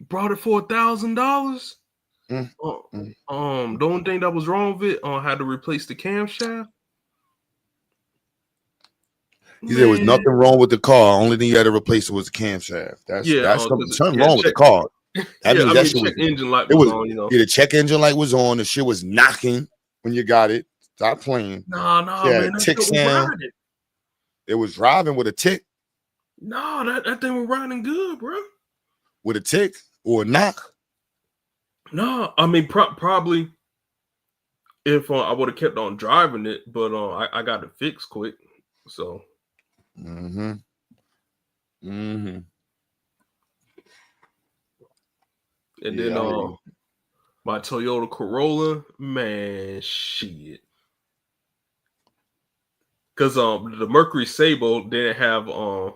Brought it for $1,000. The only thing that was wrong with it, had to replace the camshaft. There was nothing wrong with the car. Only thing you had to replace it was the camshaft. That's something wrong with the car. That means that shit was, engine light was on, you know. Yeah, the check engine light was on. The shit was knocking. when you got it. Stop playing. Nah, Yeah, man, that tick shit was sound. riding. It was driving with a tick. No, that thing was riding good, bro. With a tick or a knock. No, I mean probably if I would have kept on driving it, but I got it fixed quick. So. Mm-hmm. Mm-hmm. And Yeah, then my Toyota Corolla, man, shit. Cause the Mercury Sable didn't have a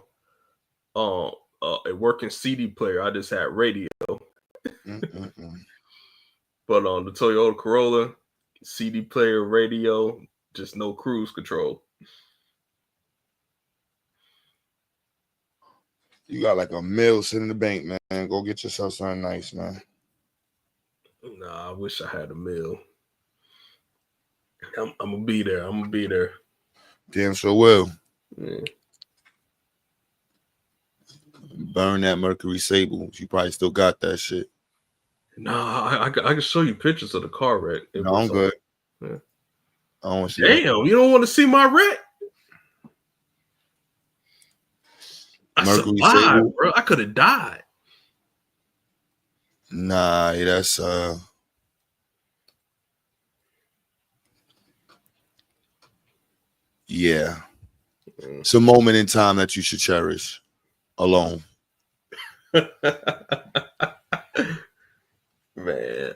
working CD player. I just had radio. But on the Toyota Corolla, CD player, radio, just no cruise control. You got like a mill sitting in the bank, man. Go get yourself something nice, man. Nah, I wish I had a mill. I'm gonna be there. I'm gonna be there. Damn sure will. Yeah. Burn that Mercury Sable. You probably still got that shit. Nah, I can show you pictures of the car wreck. No, I'm good. Yeah. I don't want to see Damn, that. you don't want to see my wreck? I Mercury survived, Sable, bro. I could have died. Nah, that's yeah. It's a moment in time that you should cherish alone. Man,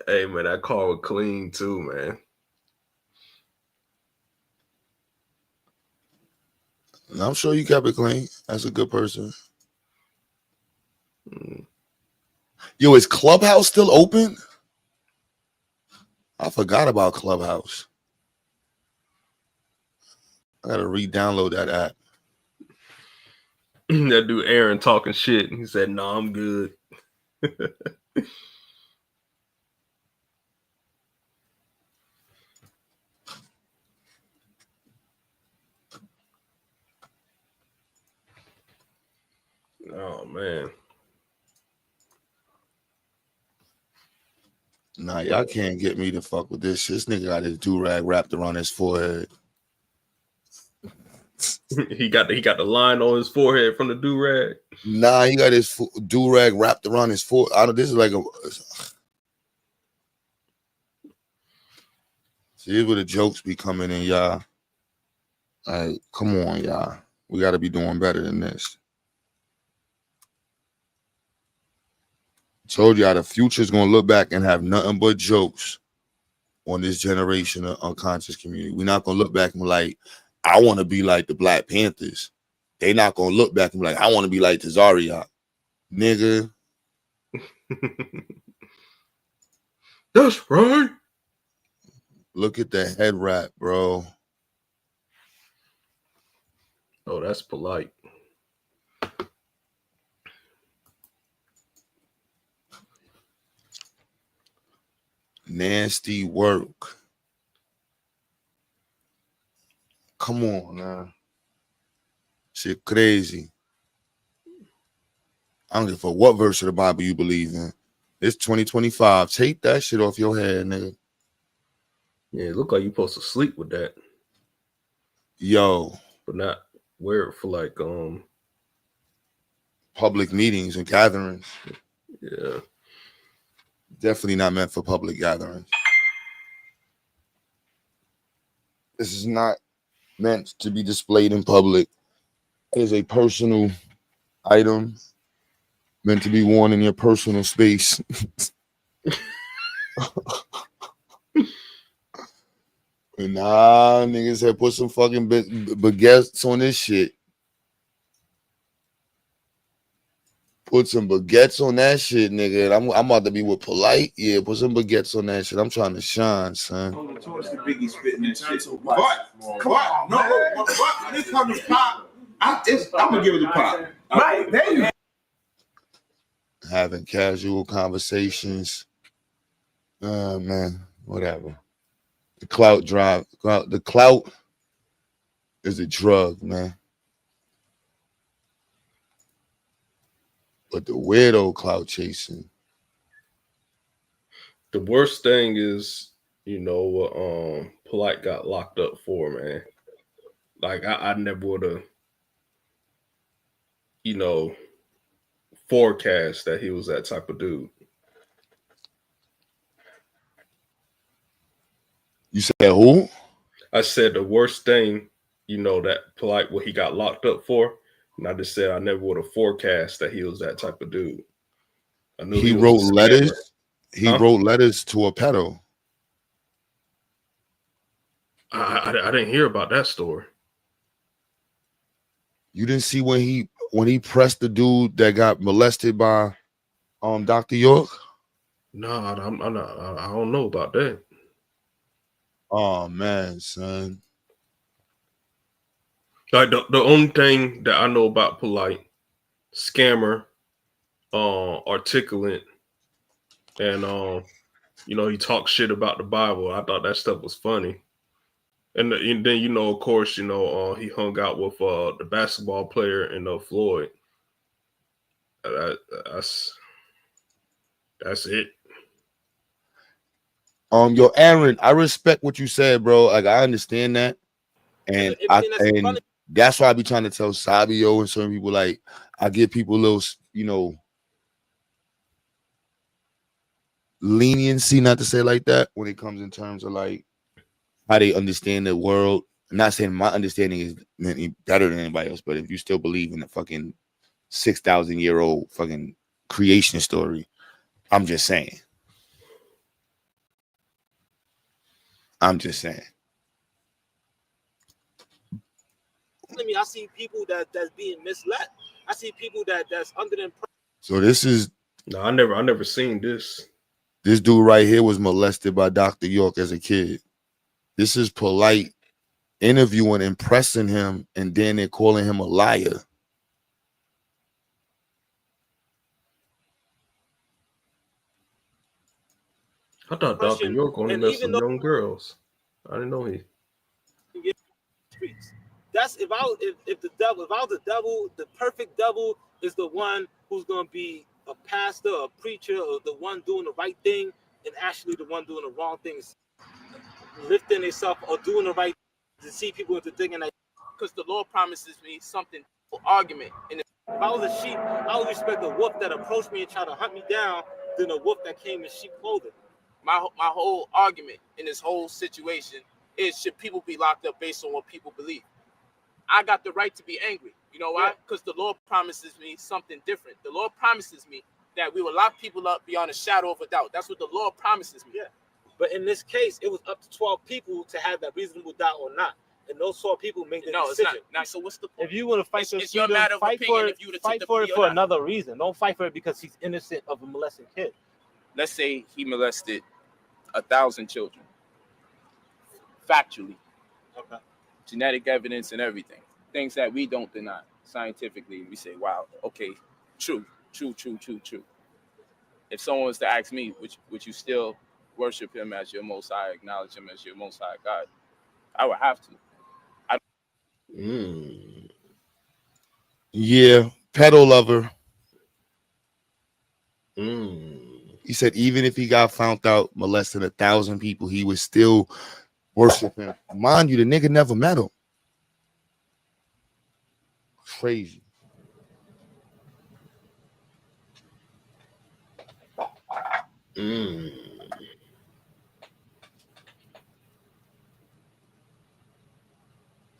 hey man, that car was clean too, man. And I'm sure you kept it clean. That's a good person. Yo, is Clubhouse still open? I forgot about Clubhouse. I gotta re-download that app. That dude Aaron talking shit. He said, "No, I'm good." Oh man. Nah, y'all can't get me to fuck with this shit. This nigga got his do-rag wrapped around his forehead. he got the line on his forehead from the do-rag. Nah, he got his do-rag wrapped around his forehead. This is like a... See, here's where the jokes be coming in, y'all. Like, come on, y'all. We got to be doing better than this. Told y'all the future's going to look back and have nothing but jokes on this generation of unconscious community. We're not going to look back and be like, I want to be like the Black Panthers. They not going to look back and be like, I want to be like the Zariat. Nigga. That's right. Look at the head wrap, bro. Oh, that's Polight. Nasty work. Come on, man. Shit crazy. I don't give a fuck what verse of the Bible you believe in. It's 2025. Take that shit off your head, nigga. Yeah, it look like you're supposed to sleep with that. Yo. But not wear it for like public meetings and gatherings. Yeah. Definitely not meant for public gatherings. This is not meant to be displayed in public. It is a personal item meant to be worn in your personal space. Nah, niggas said put some fucking baguettes on this shit. Put some baguettes on that shit, nigga. I'm about to be with Polight. Yeah, put some baguettes on that shit. I'm trying to shine, son. On the torch, the Biggie spitting that shit. But come on, no, but this comes pop. I'm gonna give it a pop. Right, there you go. Having casual conversations. Man, whatever. The clout drive. The clout is a drug, man. But the weirdo clout chasing. The worst thing is, you know, Polight got locked up for, man. Like I never would have, forecast that he was that type of dude. You said who? I said the worst thing, that Polight what he got locked up for, and I just said I never would have forecast that he was that type of dude. I knew He he was wrote a scammer. letters. He wrote letters to a pedo. I didn't hear about that story. You didn't see when he pressed the dude that got molested by Dr. York? No, I don't know about that. Oh man, son. Like the only thing that I know about Polight, scammer, articulate, and he talks shit about the Bible. I thought that stuff was funny. And then of course, he hung out with the basketball player and Floyd. That's it. Yo, Aaron, I respect what you said, bro. Like I understand that, and that's why I be trying to tell Sabio and certain people, like I give people a little, leniency, not to say it like that, when it comes in terms of like how they understand the world. I'm not saying my understanding is any better than anybody else, but if you still believe in the fucking 6,000-year-old fucking creation story, I'm just saying. I see people that's being misled. I see people that's under the impression. So this is I never seen this. This dude right here was molested by Dr. York as a kid. This is Polight interviewing, impressing him, and then they're calling him a liar. I thought Dr. York only met some young girls. I didn't know he. That's if I was the devil, the perfect devil is the one who's gonna be a pastor, a preacher, or the one doing the right thing, and actually the one doing the wrong things, lifting himself or doing the right to see people into thinking that because the Lord promises me something for argument. And if I was a sheep, I would respect a wolf that approached me and tried to hunt me down than a wolf that came in sheep clothing. My whole argument in this whole situation is should people be locked up based on what people believe? I got the right to be angry. You know why? Because the Lord promises me something different. The Lord promises me that we will lock people up beyond a shadow of a doubt. That's what the Lord promises me. Yeah. But in this case, it was up to 12 people to have that reasonable doubt or not. And those 12 people make the decision. It's not. So what's the point? If you want to fight it's your matter of opinion if you would fight for it for another reason. Don't fight for it because he's innocent of a molested kid. Let's say he molested 1,000 children. Factually. Okay. Genetic evidence and everything. Things that we don't deny scientifically. We say, wow, okay, true. If someone was to ask me, would you still worship him as your most high, acknowledge him as your most high God? I would have to. Yeah, pedo lover. He said even if he got found out molesting 1,000 people, he would still worship him. Mind you, the nigga never met him. Crazy.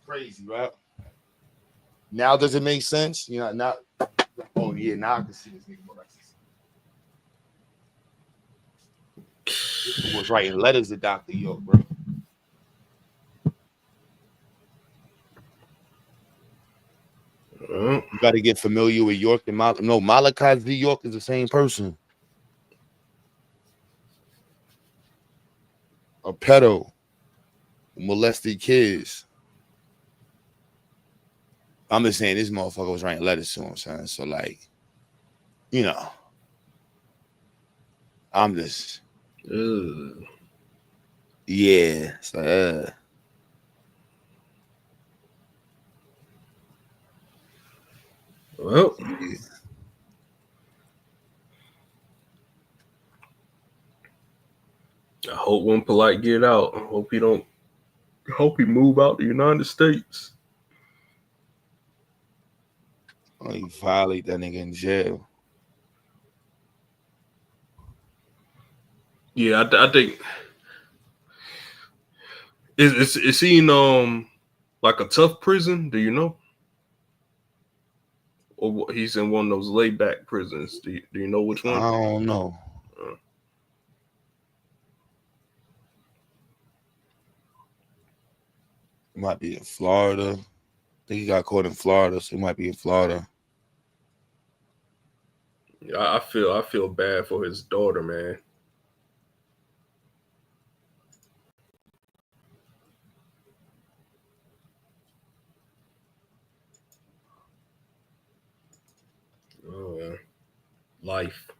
Crazy, right? Now does it make sense? You know, not. Oh yeah, now I can see this nigga. He was writing letters to Dr. York, bro. You got to get familiar with York and Malachi Z. York is the same person. A pedo who molested kids. I'm just saying this motherfucker was writing letters to him, son. So like, you know, I'm just, yeah. So, well, yeah. I hope when Polight get out, I hope he don't hope he move out the United States. Oh, you violate that nigga in jail. Yeah, I think is he in like a tough prison? Do you know? Or he's in one of those laid back prisons? Do you know which one? I don't know. He might be in Florida. I think he got caught in Florida, so he might be in Florida. Yeah, I feel bad for his daughter, man. Oh, man. Life.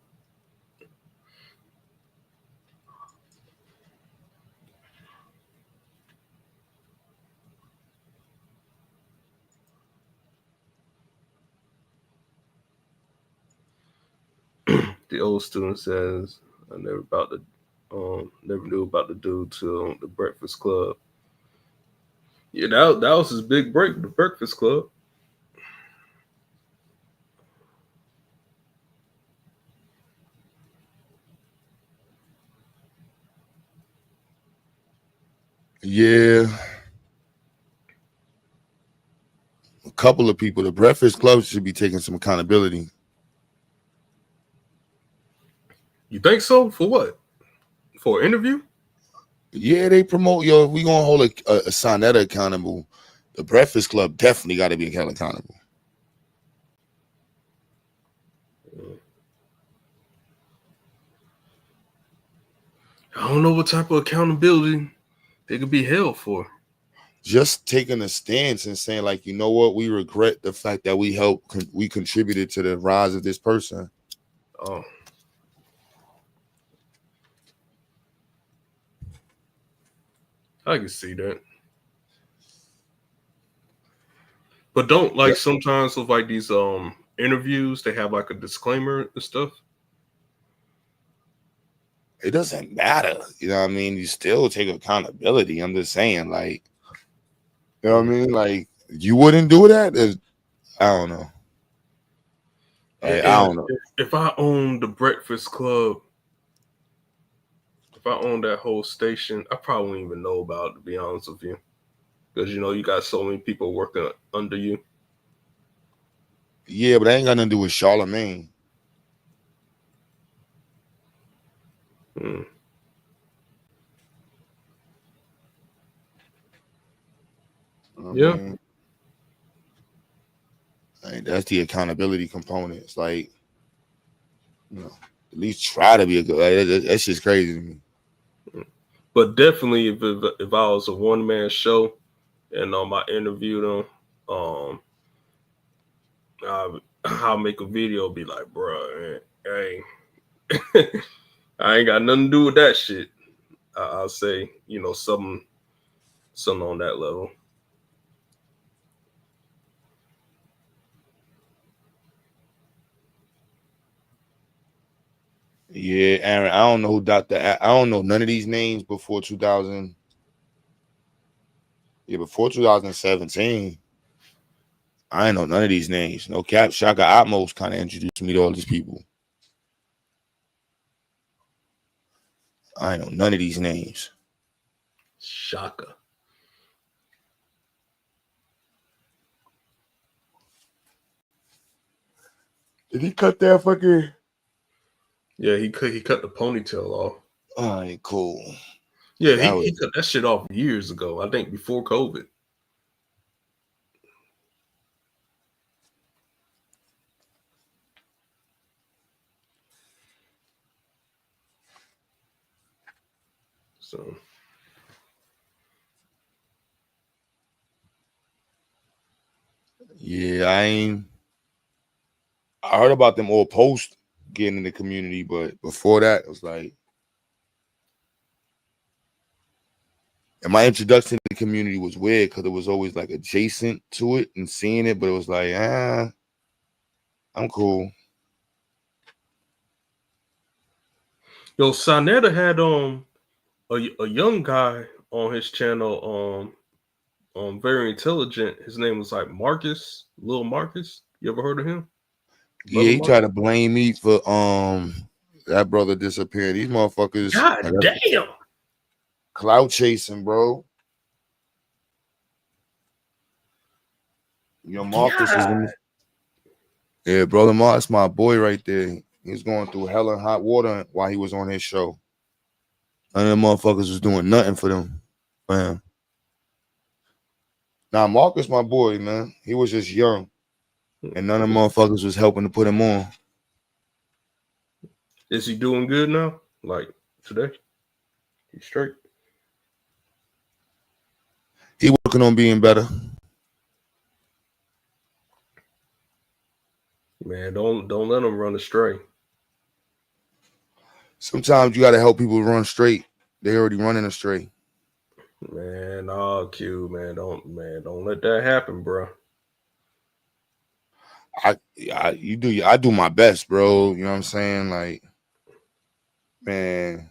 The old student says, "I never never knew about the dude till the Breakfast Club." Yeah, that was his big break, the Breakfast Club. Yeah. A couple of people. The Breakfast Club should be taking some accountability. You think so? For what? For an interview? Yeah, they promote, yo, if we gonna hold a Sonetta accountable, the Breakfast Club definitely got to be held accountable. I don't know what type of accountability they could be held for. Just taking a stance and saying, like, you know what, we regret the fact that we contributed to the rise of this person. Oh. I can see that. But don't like sometimes with like these interviews, they have like a disclaimer and stuff. It doesn't matter. You know what I mean? You still take accountability. I'm just saying, like, you know what I mean? Like, you wouldn't do that? I don't know. Like, I don't know. If I own the Breakfast Club, if I own that whole station, I probably wouldn't even know about it, to be honest with you. Because, you know, you got so many people working under you. Yeah, but that ain't got nothing to do with Charlemagne. Yeah. Like, that's the accountability component. It's like, you know, at least try to be a good. Like, that's just crazy to me. But definitely, if I was a one man show and I interviewed them, I'll make a video, be like, bro, hey, I ain't got nothing to do with that shit. I'll say, you know, something on that level. Yeah, Aaron, I don't know who I don't know none of these names before 2000. Yeah, before 2017. I ain't know none of these names. No cap. Shaka Atmos kind of introduced me to all these people. I ain't know none of these names. Shaka. Did he cut that fucking? Yeah, he cut the ponytail off. All right, cool. Yeah, he cut that shit off years ago. I think before COVID. So yeah, I heard about them all post getting in the community, but before that, it was like, and my introduction to the community was weird because it was always like adjacent to it and seeing it, but it was like, I'm cool. Yo, Sonetta had a young guy on his channel. very intelligent. His name was like Marcus, Lil Marcus. You ever heard of him? Yeah, Brother he tried to Marcus? blame me for that brother disappeared. These motherfuckers God damn. clout chasing, bro. Your Marcus is in. Yeah, brother Marcus, my boy right there. He's going through hell and hot water while he was on his show. And them motherfuckers was doing nothing for them. Man. Now Marcus, my boy, man. He was just young. And none of them motherfuckers was helping to put him on. Is he doing good now? Like today? He's straight. He working on being better. Man, don't let him run astray. Sometimes you gotta help people run straight. They already running astray. Man, Q, man, don't let that happen, bro. I do my best, bro. You know what I'm saying? Like, man,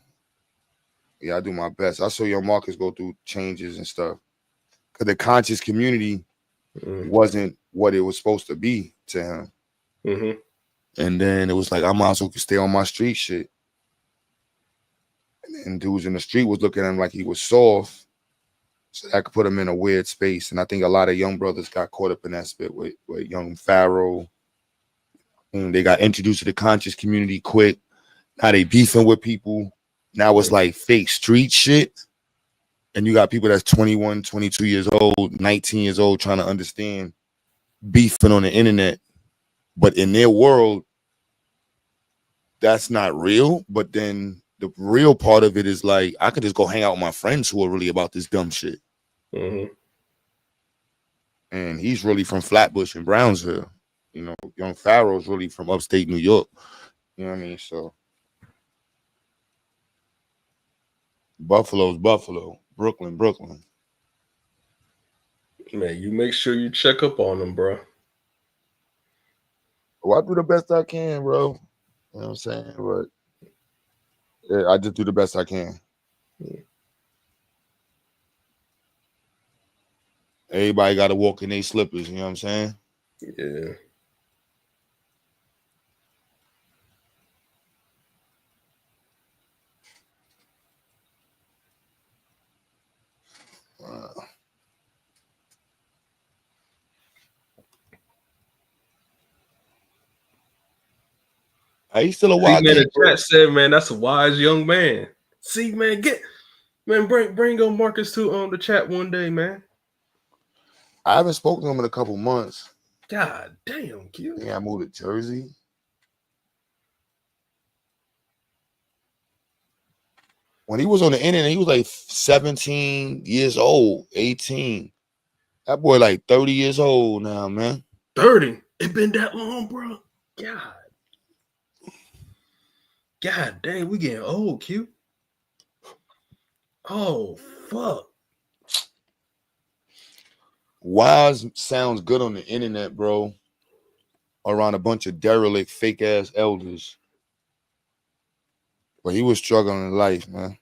yeah, I do my best. I saw your Marcus go through changes and stuff. Cause the conscious community wasn't what it was supposed to be to him. Mm-hmm. And then it was like, I might as well stay on my street shit. And dudes in the street was looking at him like he was soft. So that could put him in a weird space. And I think a lot of young brothers got caught up in that spit with young Pharaoh. And they got introduced to the conscious community quick. Now they beefing with people. Now it's like fake street shit. And you got people that's 21, 22 years old, 19 years old trying to understand beefing on the internet. But in their world, that's not real. But then the real part of it is like, I could just go hang out with my friends who are really about this dumb shit. Mm-hmm. And he's really from Flatbush and Brownsville. You know, young Pharaoh's really from upstate New York. You know what I mean? So Buffalo's Buffalo. Brooklyn. Man, you make sure you check up on them, bro. Well, I do the best I can, bro. You know what I'm saying? But yeah, I just do the best I can. Everybody got to walk in their slippers. You know what I'm saying? Yeah. He's still a See, wild man, kid, the chat said, man, that's a wise young man. See, man, bring on Marcus to the chat one day, man. I haven't spoken to him in a couple months. God damn, Q. Yeah, I moved to Jersey. When he was on the internet, he was like 17 years old, 18. That boy like 30 years old now, man. 30? It been that long, bro? God dang, we getting old, Q. Oh, fuck. Wise sounds good on the internet, bro. Around a bunch of derelict, fake ass elders. But he was struggling in life, man.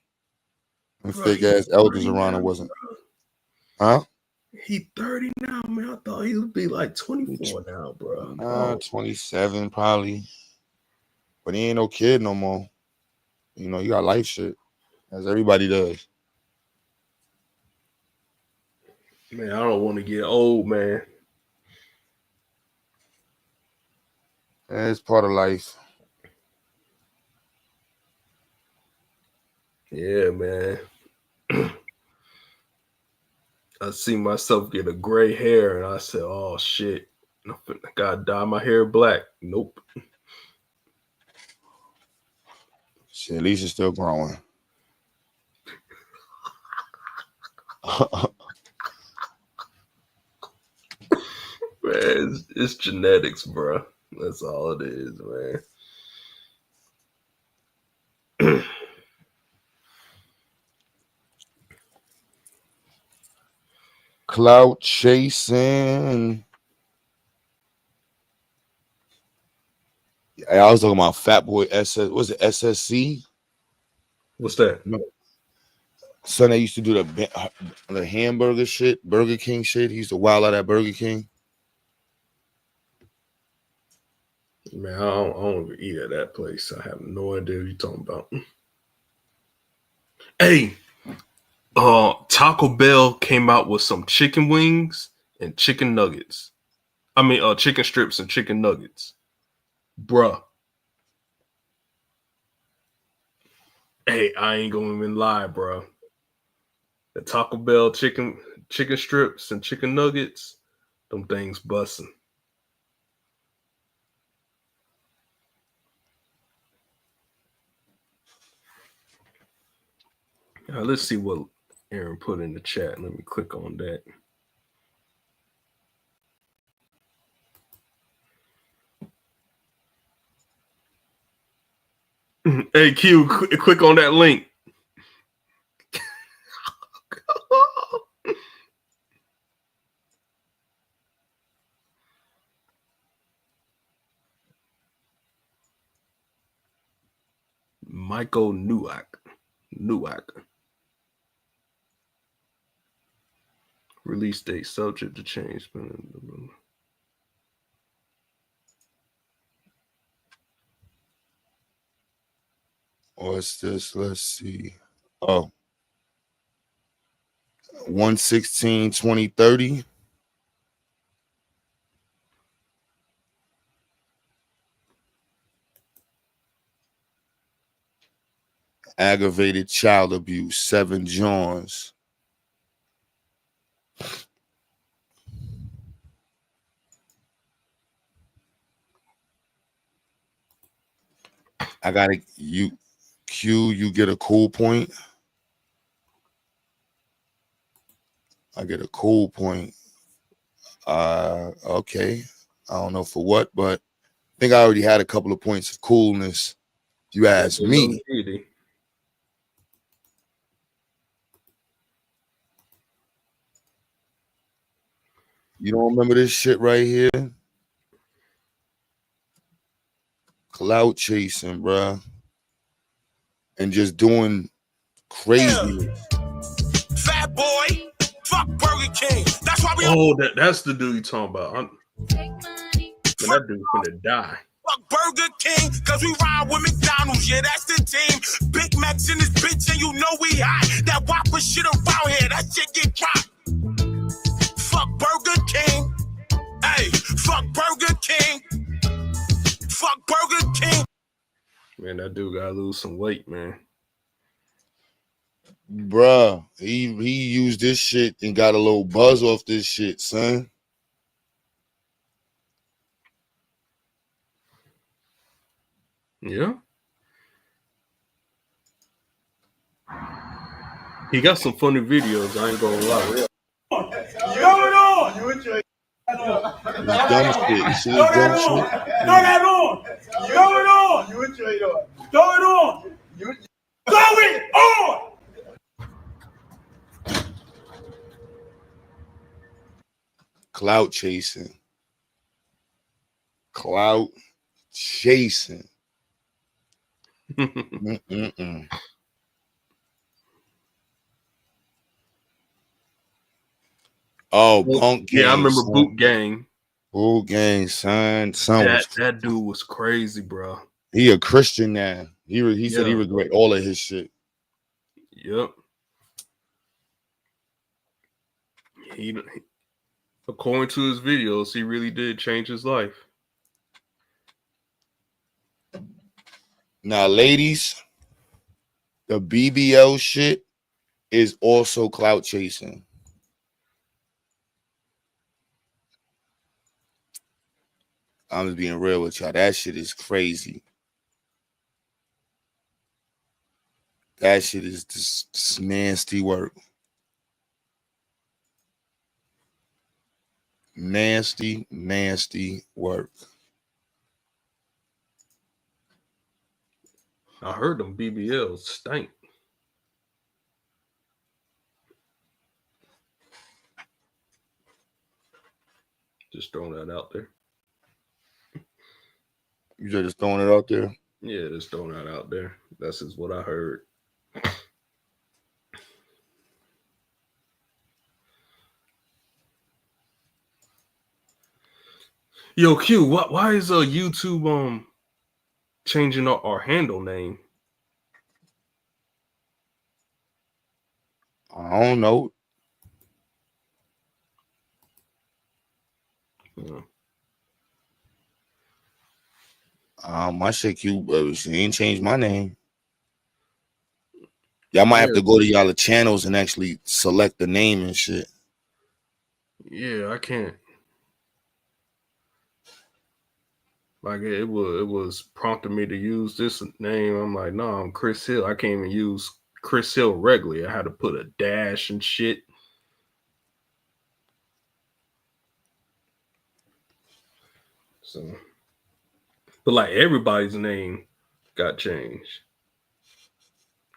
And fake ass elders around him wasn't. Huh? He 30 now, man. I thought he would be like 24 now, bro. Nah, 27 probably. But he ain't no kid no more. You know, you got life shit, as everybody does. Man, I don't want to get old, man. It's part of life. Yeah, man. I see myself get a gray hair, and I said, "Oh shit, I gotta dye my hair black." Nope. Shit, at least it's still growing. Man, it's genetics, bro. That's all it is, man. Clout chasing. I was talking about Fat Boy SS. Was it SSC? What's that? son that used to do the hamburger shit, Burger King shit. He used to wild out at Burger King. Man, I don't even eat at that place. I have no idea what you're talking about. Hey, Taco Bell came out with some chicken wings and chicken nuggets. I mean, chicken strips and chicken nuggets. Bruh. Hey, I ain't gonna even lie, bruh. The Taco Bell chicken strips and chicken nuggets, them things busting. Now, let's see what Aaron put in the chat. Let me click on that. Hey, Q, click on that link. Michael Newak. Release date subject to change. What's this? Let's see. Oh. 1/16/2030. Aggravated child abuse, 7 Johns. I gotta you get a cool point. I get a cool point. Okay. I don't know for what, but I think I already had a couple of points of coolness. If you ask me. You don't remember this shit right here? Clout chasing, bruh. And just doing crazy. Fat boy, fuck Burger King. That's why we. Oh, that's the dude you talking about. Man, that dude's gonna die. Fuck Burger King, cause we ride with McDonald's, yeah, that's the team. Big Macs in this bitch, and you know we hot. That Whopper shit around here, that shit get dropped. Fuck Burger King. Hey, fuck Burger King. Fuck Burger King. Man, that dude gotta lose some weight, man. Bruh, he used this shit and got a little buzz off this shit, son. Yeah. He got some funny videos, I ain't gonna lie. Going on! You enjoy Dumb shit. See this dumb shit? Throw that on! Going on! You enjoy it. Throw it on! Throw it on! Clout chasing. Clout chasing. Oh, Bunk Gang. Yeah, I remember son. Boot Gang. Boot Gang, son. That dude was crazy, bro. He a Christian now. He said he regret all of his shit. Yep. He according to his videos, he really did change his life. Now, ladies, the BBL shit is also clout chasing. I'm just being real with y'all. That shit is crazy. That shit is just nasty work. Nasty, nasty work. I heard them BBLs stank. Just throwing that out there. You just throwing it out there? Yeah, just throwing that out there. That's just what I heard. Yo, Q, why is YouTube changing our handle name? I don't know. My shit cute, she ain't changed my name. Y'all might have to go to y'all channels and actually select the name and shit. Yeah, I can't. Like it was prompting me to use this name. I'm like, no, I'm Chris Hill. I can't even use Chris Hill regularly. I had to put a dash and shit. So, but like everybody's name got changed.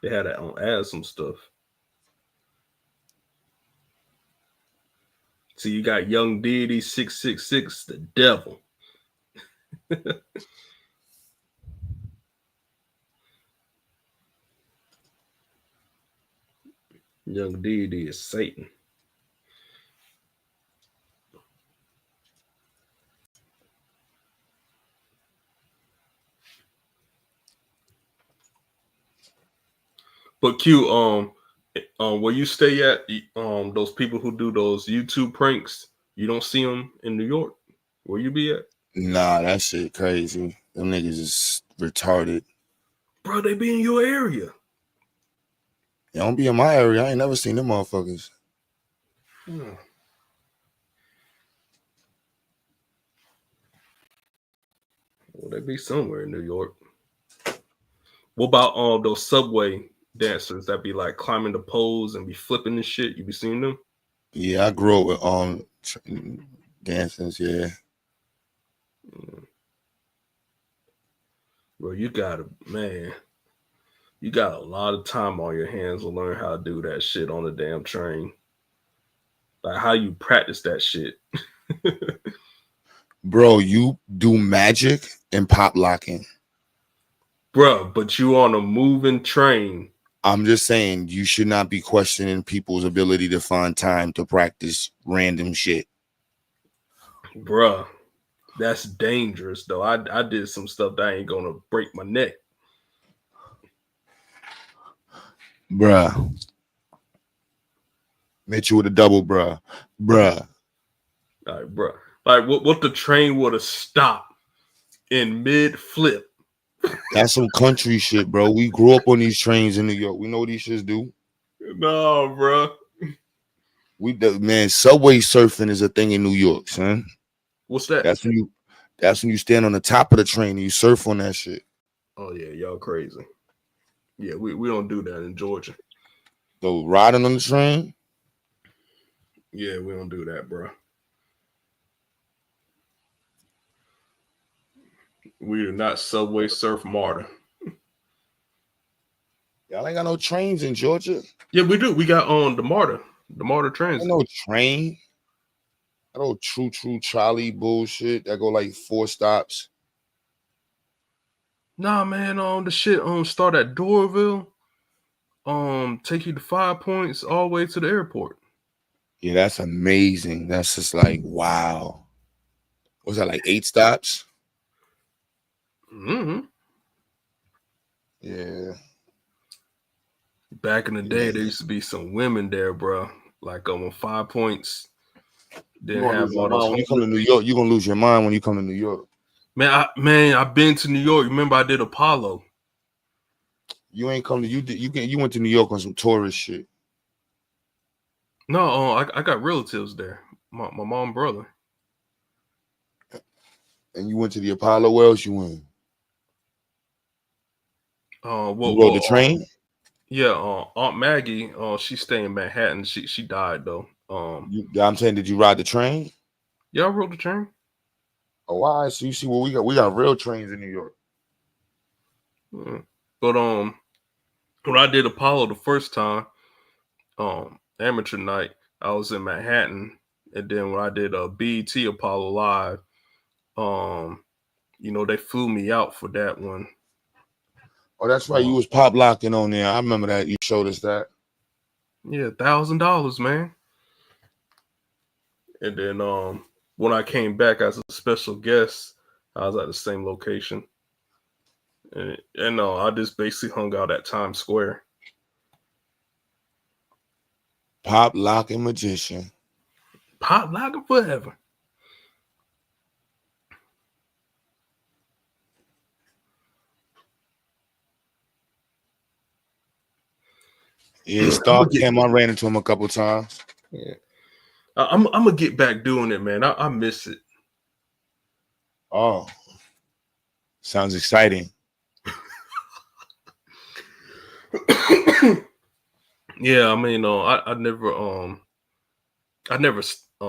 They had to add some stuff. So you got Young Deity 666, the devil. Young Deity is Satan. But Q, where you stay at, those people who do those YouTube pranks, you don't see them in New York. Where you be at? Nah, that shit crazy. Them niggas is retarded. Bro, they be in your area. They don't be in my area. I ain't never seen them motherfuckers. Hmm. Well, they be somewhere in New York. What about those subway dancers that be like climbing the poles and be flipping and shit? You be seeing them? Yeah, I grew up with dancers, yeah. Bro, you got a lot of time on your hands to learn how to do that shit on the damn train. Like how you practice that shit. Bro, you do magic and pop locking. Bro, but you on a moving train. I'm just saying you should not be questioning people's ability to find time to practice random shit. Bruh, that's dangerous though. I did some stuff that ain't gonna break my neck. Bruh. Met you with a double, bruh. Bruh. All right, bruh. Like what the train would have stopped in mid flip. That's some country shit, bro. We grew up on these trains in New York. We know what these shits do. No, bro. Man, subway surfing is a thing in New York, son. What's that? That's when you stand on the top of the train and you surf on that shit. Oh yeah, y'all crazy. Yeah, we don't do that in Georgia. So riding on the train? Yeah, we don't do that, bro. We do not subway surf MARTA. Y'all ain't got no trains in Georgia. Yeah, we do. We got on the MARTA Transit. Ain't no train. That old true Charlie bullshit that go like 4 stops. Nah, man. The shit start at Doraville. Take you to 5 Points all the way to the airport. Yeah, that's amazing. That's just like wow. Was that like 8 stops? Mm-hmm. Yeah. Back in the day, there used to be some women there, bro. Like 5 Points. Didn't have all those. When you come to New York, you're gonna lose your mind when you come to New York. Man, I've been to New York. Remember, I did Apollo. You ain't come to you went to New York on some tourist shit. No, I got relatives there. My mom and brother. And you went to the Apollo. Where else you went? You rode the train? Yeah, Aunt Maggie, she stay in Manhattan. She died though. I'm saying, did you ride the train? Yeah, I rode the train. Oh, why? So you see, well, we got real trains in New York. But when I did Apollo the first time, amateur night, I was in Manhattan, and then when I did a BET Apollo Live, they flew me out for that one. Oh, that's right. You was pop locking on there. I remember that. You showed us that. Yeah, $1,000, man. And then when I came back as a special guest, I was at the same location. And I just basically hung out at Times Square. Pop, lock, and magician. Pop, lock, and forever. Yeah, Star Cam, I ran into him a couple times. Yeah, I'm gonna get back doing it, man. I miss it. Oh, sounds exciting. Yeah, I mean, I never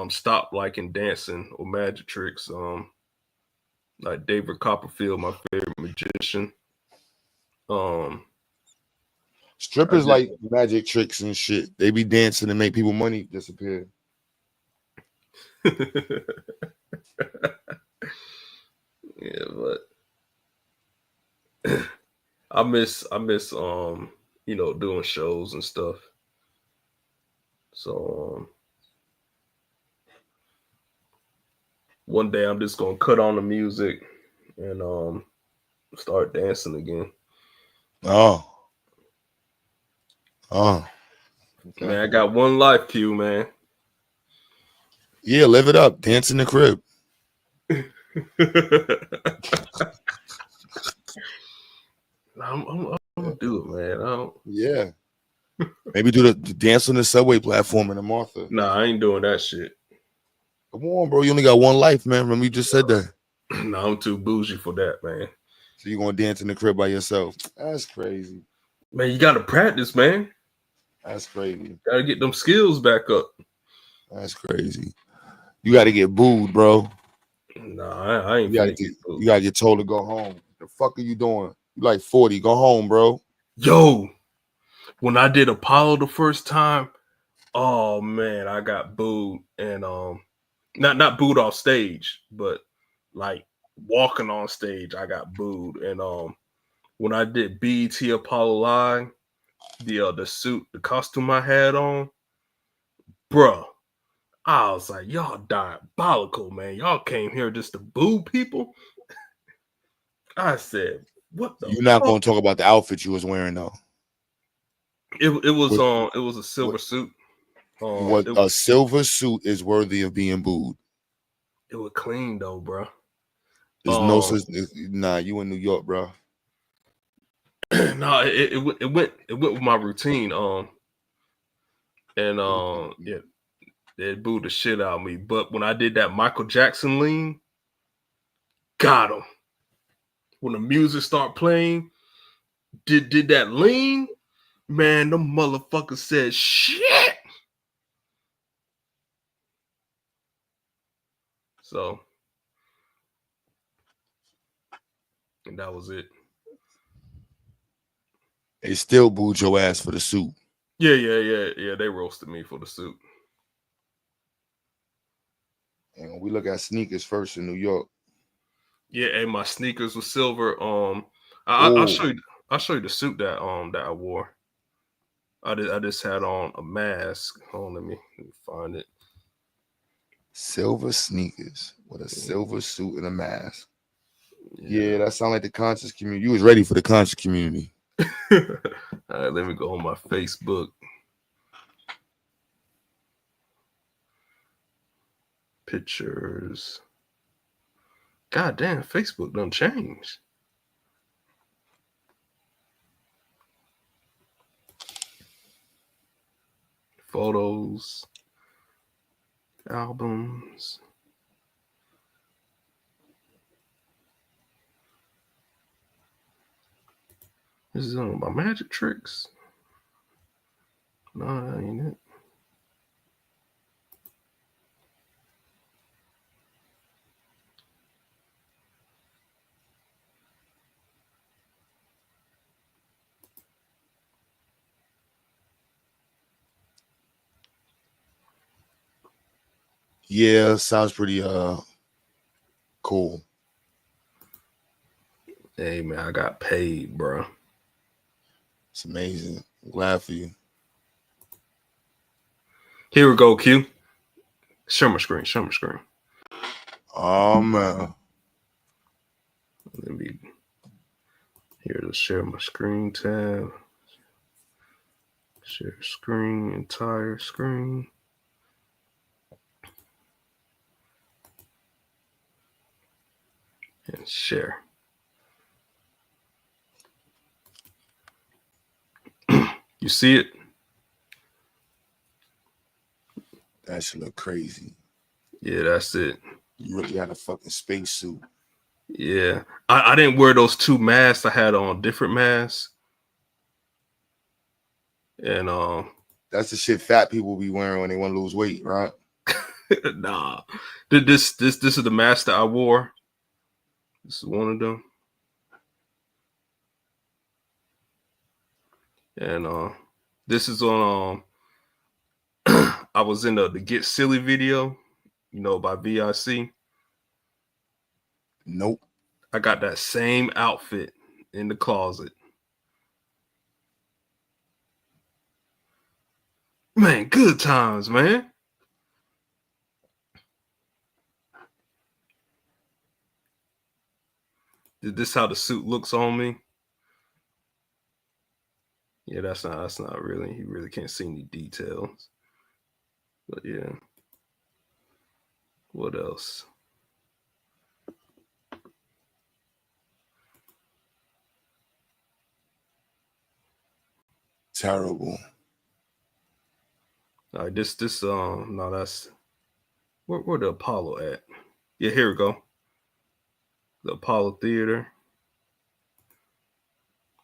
stopped liking dancing or magic tricks. Like David Copperfield, my favorite magician. Strippers like magic tricks and shit. They be dancing to make people money disappear. Yeah, but I miss doing shows and stuff. So one day I'm just gonna cut on the music and start dancing again. Oh. Okay. Man, I got one life, Q, man. Yeah, live it up. Dance in the crib. I'm gonna do it, man. Yeah. Maybe do the dance on the subway platform in the Martha. Nah, I ain't doing that shit. Come on, bro. You only got one life, man. Remember you just said that. Nah, I'm too bougie for that, man. So you're gonna dance in the crib by yourself. That's crazy. Man, you gotta practice, man. That's crazy. Gotta get them skills back up. That's crazy. You gotta get booed, bro. Nah, I ain't you gotta get told to go home. The fuck are you doing? You like 40. Go home, bro. Yo, when I did Apollo the first time, oh man, I got booed and not booed off stage, but like walking on stage, I got booed. And when I did BET Apollo Live, the suit, the costume I had on, bruh, I was like, y'all diabolical, man. Y'all came here just to boo people. I said, what the You're not fuck? gonna talk about the outfit you was wearing though. It was a silver suit. A silver suit is worthy of being booed. It was clean though, bro. There's no such. Nah, you in New York, bro. No, it went with my routine. Yeah, they booed the shit out of me. But when I did that Michael Jackson lean, got him. When the music start playing, did that lean, man, the motherfucker said shit. So, and that was it. They still booed your ass for the suit. Yeah. They roasted me for the suit. And we look at sneakers first in New York. Yeah, and my sneakers were silver. I'll show you the suit that I wore. I just had on a mask. Hold on, let me find it. Silver sneakers with a silver suit and a mask. Yeah, that sounds like the conscious community. You was ready for the conscious community. All right, let me go on my Facebook. Pictures. God damn, Facebook done changed. Photos. Albums. This is on my magic tricks. No, that ain't it. Yeah, sounds pretty cool. Hey man, I got paid, bro. It's amazing. I'm glad for you. Here we go, Q. Show my screen. Man. Let me here to share my screen tab. Share screen, entire screen. And share. You see it? That should look crazy. Yeah, that's it. You really had a fucking spacesuit. Yeah. I didn't wear those two masks. I had on different masks. And that's the shit fat people be wearing when they want to lose weight, right? Nah. This is the mask that I wore. This is one of them. And this is on I was in the Get Silly video, by VIC. Nope. I got that same outfit in the closet. Man, good times, man. This how the suit looks on me? Yeah, that's not really. You really can't see any details. But yeah. What else? Terrible. All right, this no, that's where the Apollo at? Yeah, here we go. The Apollo Theater.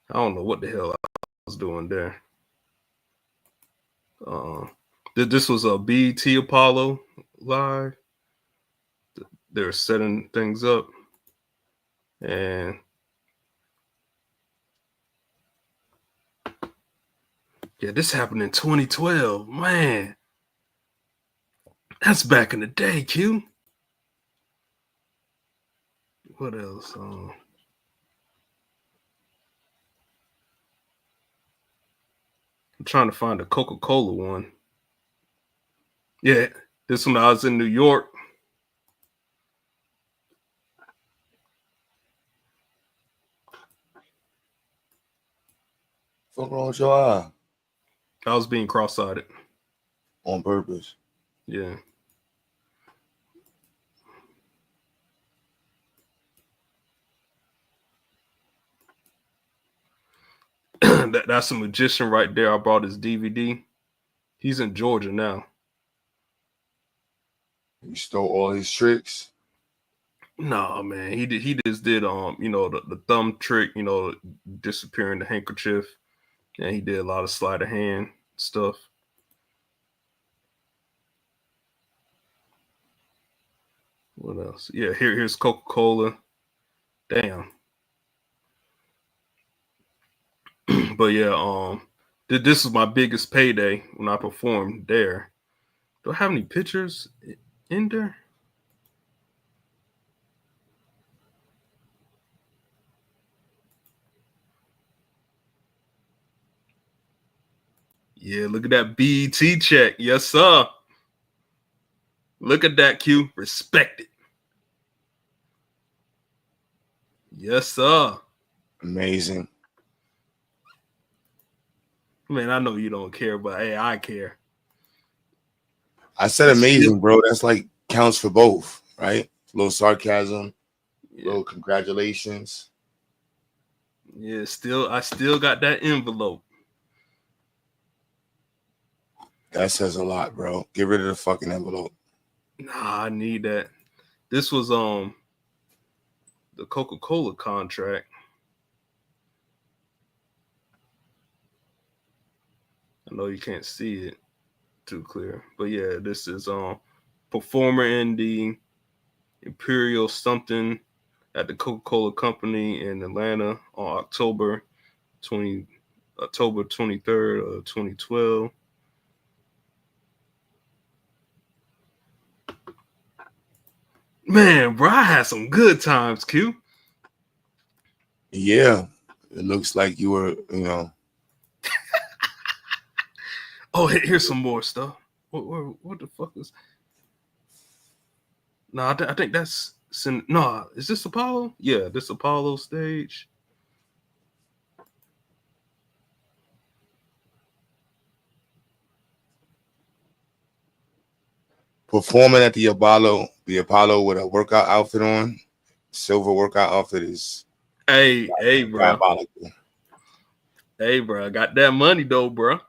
I don't know what the hell I was doing there. This was a BET Apollo live. They're setting things up, and yeah, this happened in 2012. Man, that's back in the day, Q. What else? I'm trying to find a Coca-Cola one. Yeah, this one I was in New York. What's wrong with your eye? I was being cross-eyed. On purpose. Yeah. That's a magician right there. I brought his DVD. He's in Georgia now. You stole all his tricks? No, man. He just did the thumb trick, disappearing the handkerchief. And he did a lot of sleight of hand stuff. What else? Yeah, here's Coca-Cola. Damn. But yeah, this is my biggest payday when I performed there. Do I have any pictures in there? Yeah, look at that BET check. Yes, sir. Look at that, Q. Respect it. Yes, sir. Amazing. Man, I know you don't care, but hey, I care. I said amazing, bro. That's like counts for both, right? A little sarcasm, a little congratulations. Yeah, I still got that envelope. That says a lot, bro. Get rid of the fucking envelope. Nah, I need that. This was the Coca-Cola contract. I know you can't see it too clear, but yeah, this is performer in the Imperial something at the Coca-Cola Company in Atlanta on October 23rd, 2012. Man, bro, I had some good times, Q. Yeah, it looks like you were, Oh, here's some more stuff. What the fuck is? No, I think that's no. Is this Apollo? Yeah, this Apollo stage. Performing at the Apollo with a workout outfit on, silver workout outfit is Hey, bro. diabolical. Hey, bro. I got that money though, bro.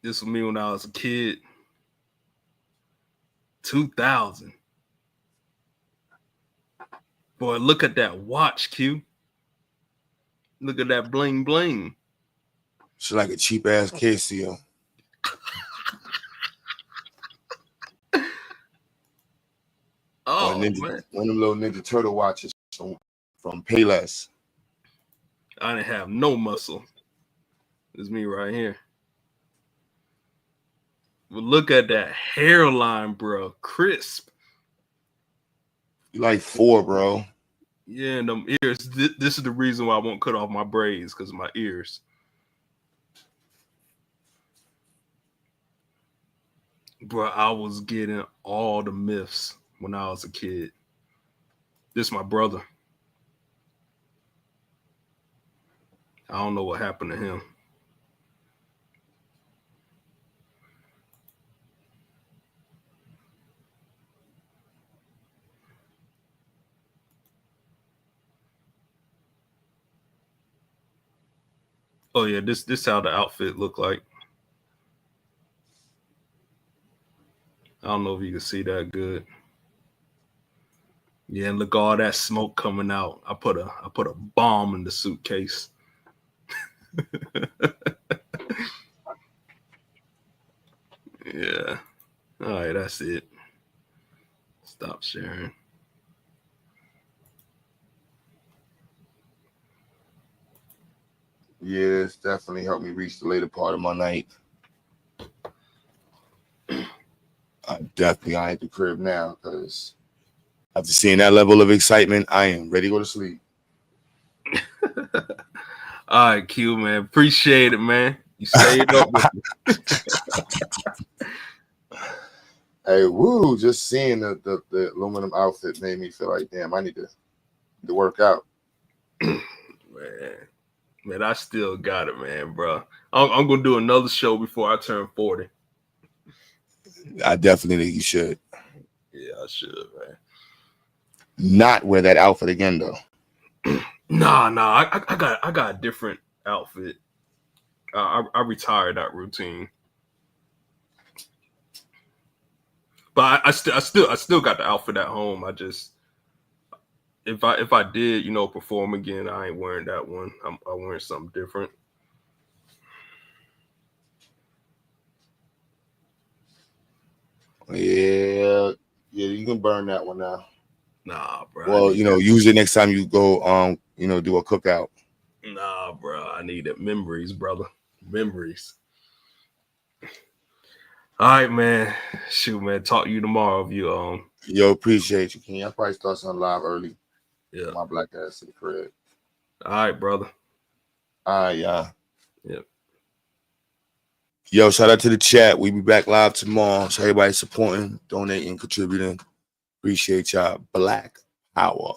This was me when I was a kid. 2000. Boy, look at that watch, Q. Look at that bling bling. It's like a cheap ass Casio. Oh, man. One of them little Ninja Turtle watches from Payless. I didn't have no muscle. It's me right here. But look at that hairline, bro. Crisp. You like 4, bro. Yeah, and them ears. This is the reason why I won't cut off my braids, because of my ears. Bro, I was getting all the myths when I was a kid. This is my brother. I don't know what happened to him. Oh yeah, this how the outfit looked like. I don't know if you can see that good. Yeah, and look all that smoke coming out. I put a bomb in the suitcase. Yeah. All right, that's it. Stop sharing. Yeah, it's definitely helped me reach the later part of my night. I'm definitely at the crib now because after seeing that level of excitement, I am ready to go to sleep. All right, Q, man. Appreciate it, man. You stayed up with me. Hey, woo! Just seeing the aluminum outfit made me feel like, damn, I need to work out. Man, I still got it, man, bro. I'm gonna do another show before I turn 40. I definitely think you should. Yeah, I should, man. Not wear that outfit again, though. Nah. I got a different outfit. I retired that routine, but I still got the outfit at home. I just if I did perform again, I ain't wearing that one. I'm wearing something different. Yeah, you can burn that one now. Nah, bro. Well, use it next time you go do a cookout. Nah, bro. I needed memories, brother. Memories. All right, man. Shoot, man. Talk to you tomorrow if you Yo, appreciate you, King. I probably start something live early. Yeah. My black ass to the crib. All right, brother. All right, y'all. Yep. Yo, shout out to the chat. We be back live tomorrow. So everybody supporting, donating, contributing. Appreciate y'all. Black Power.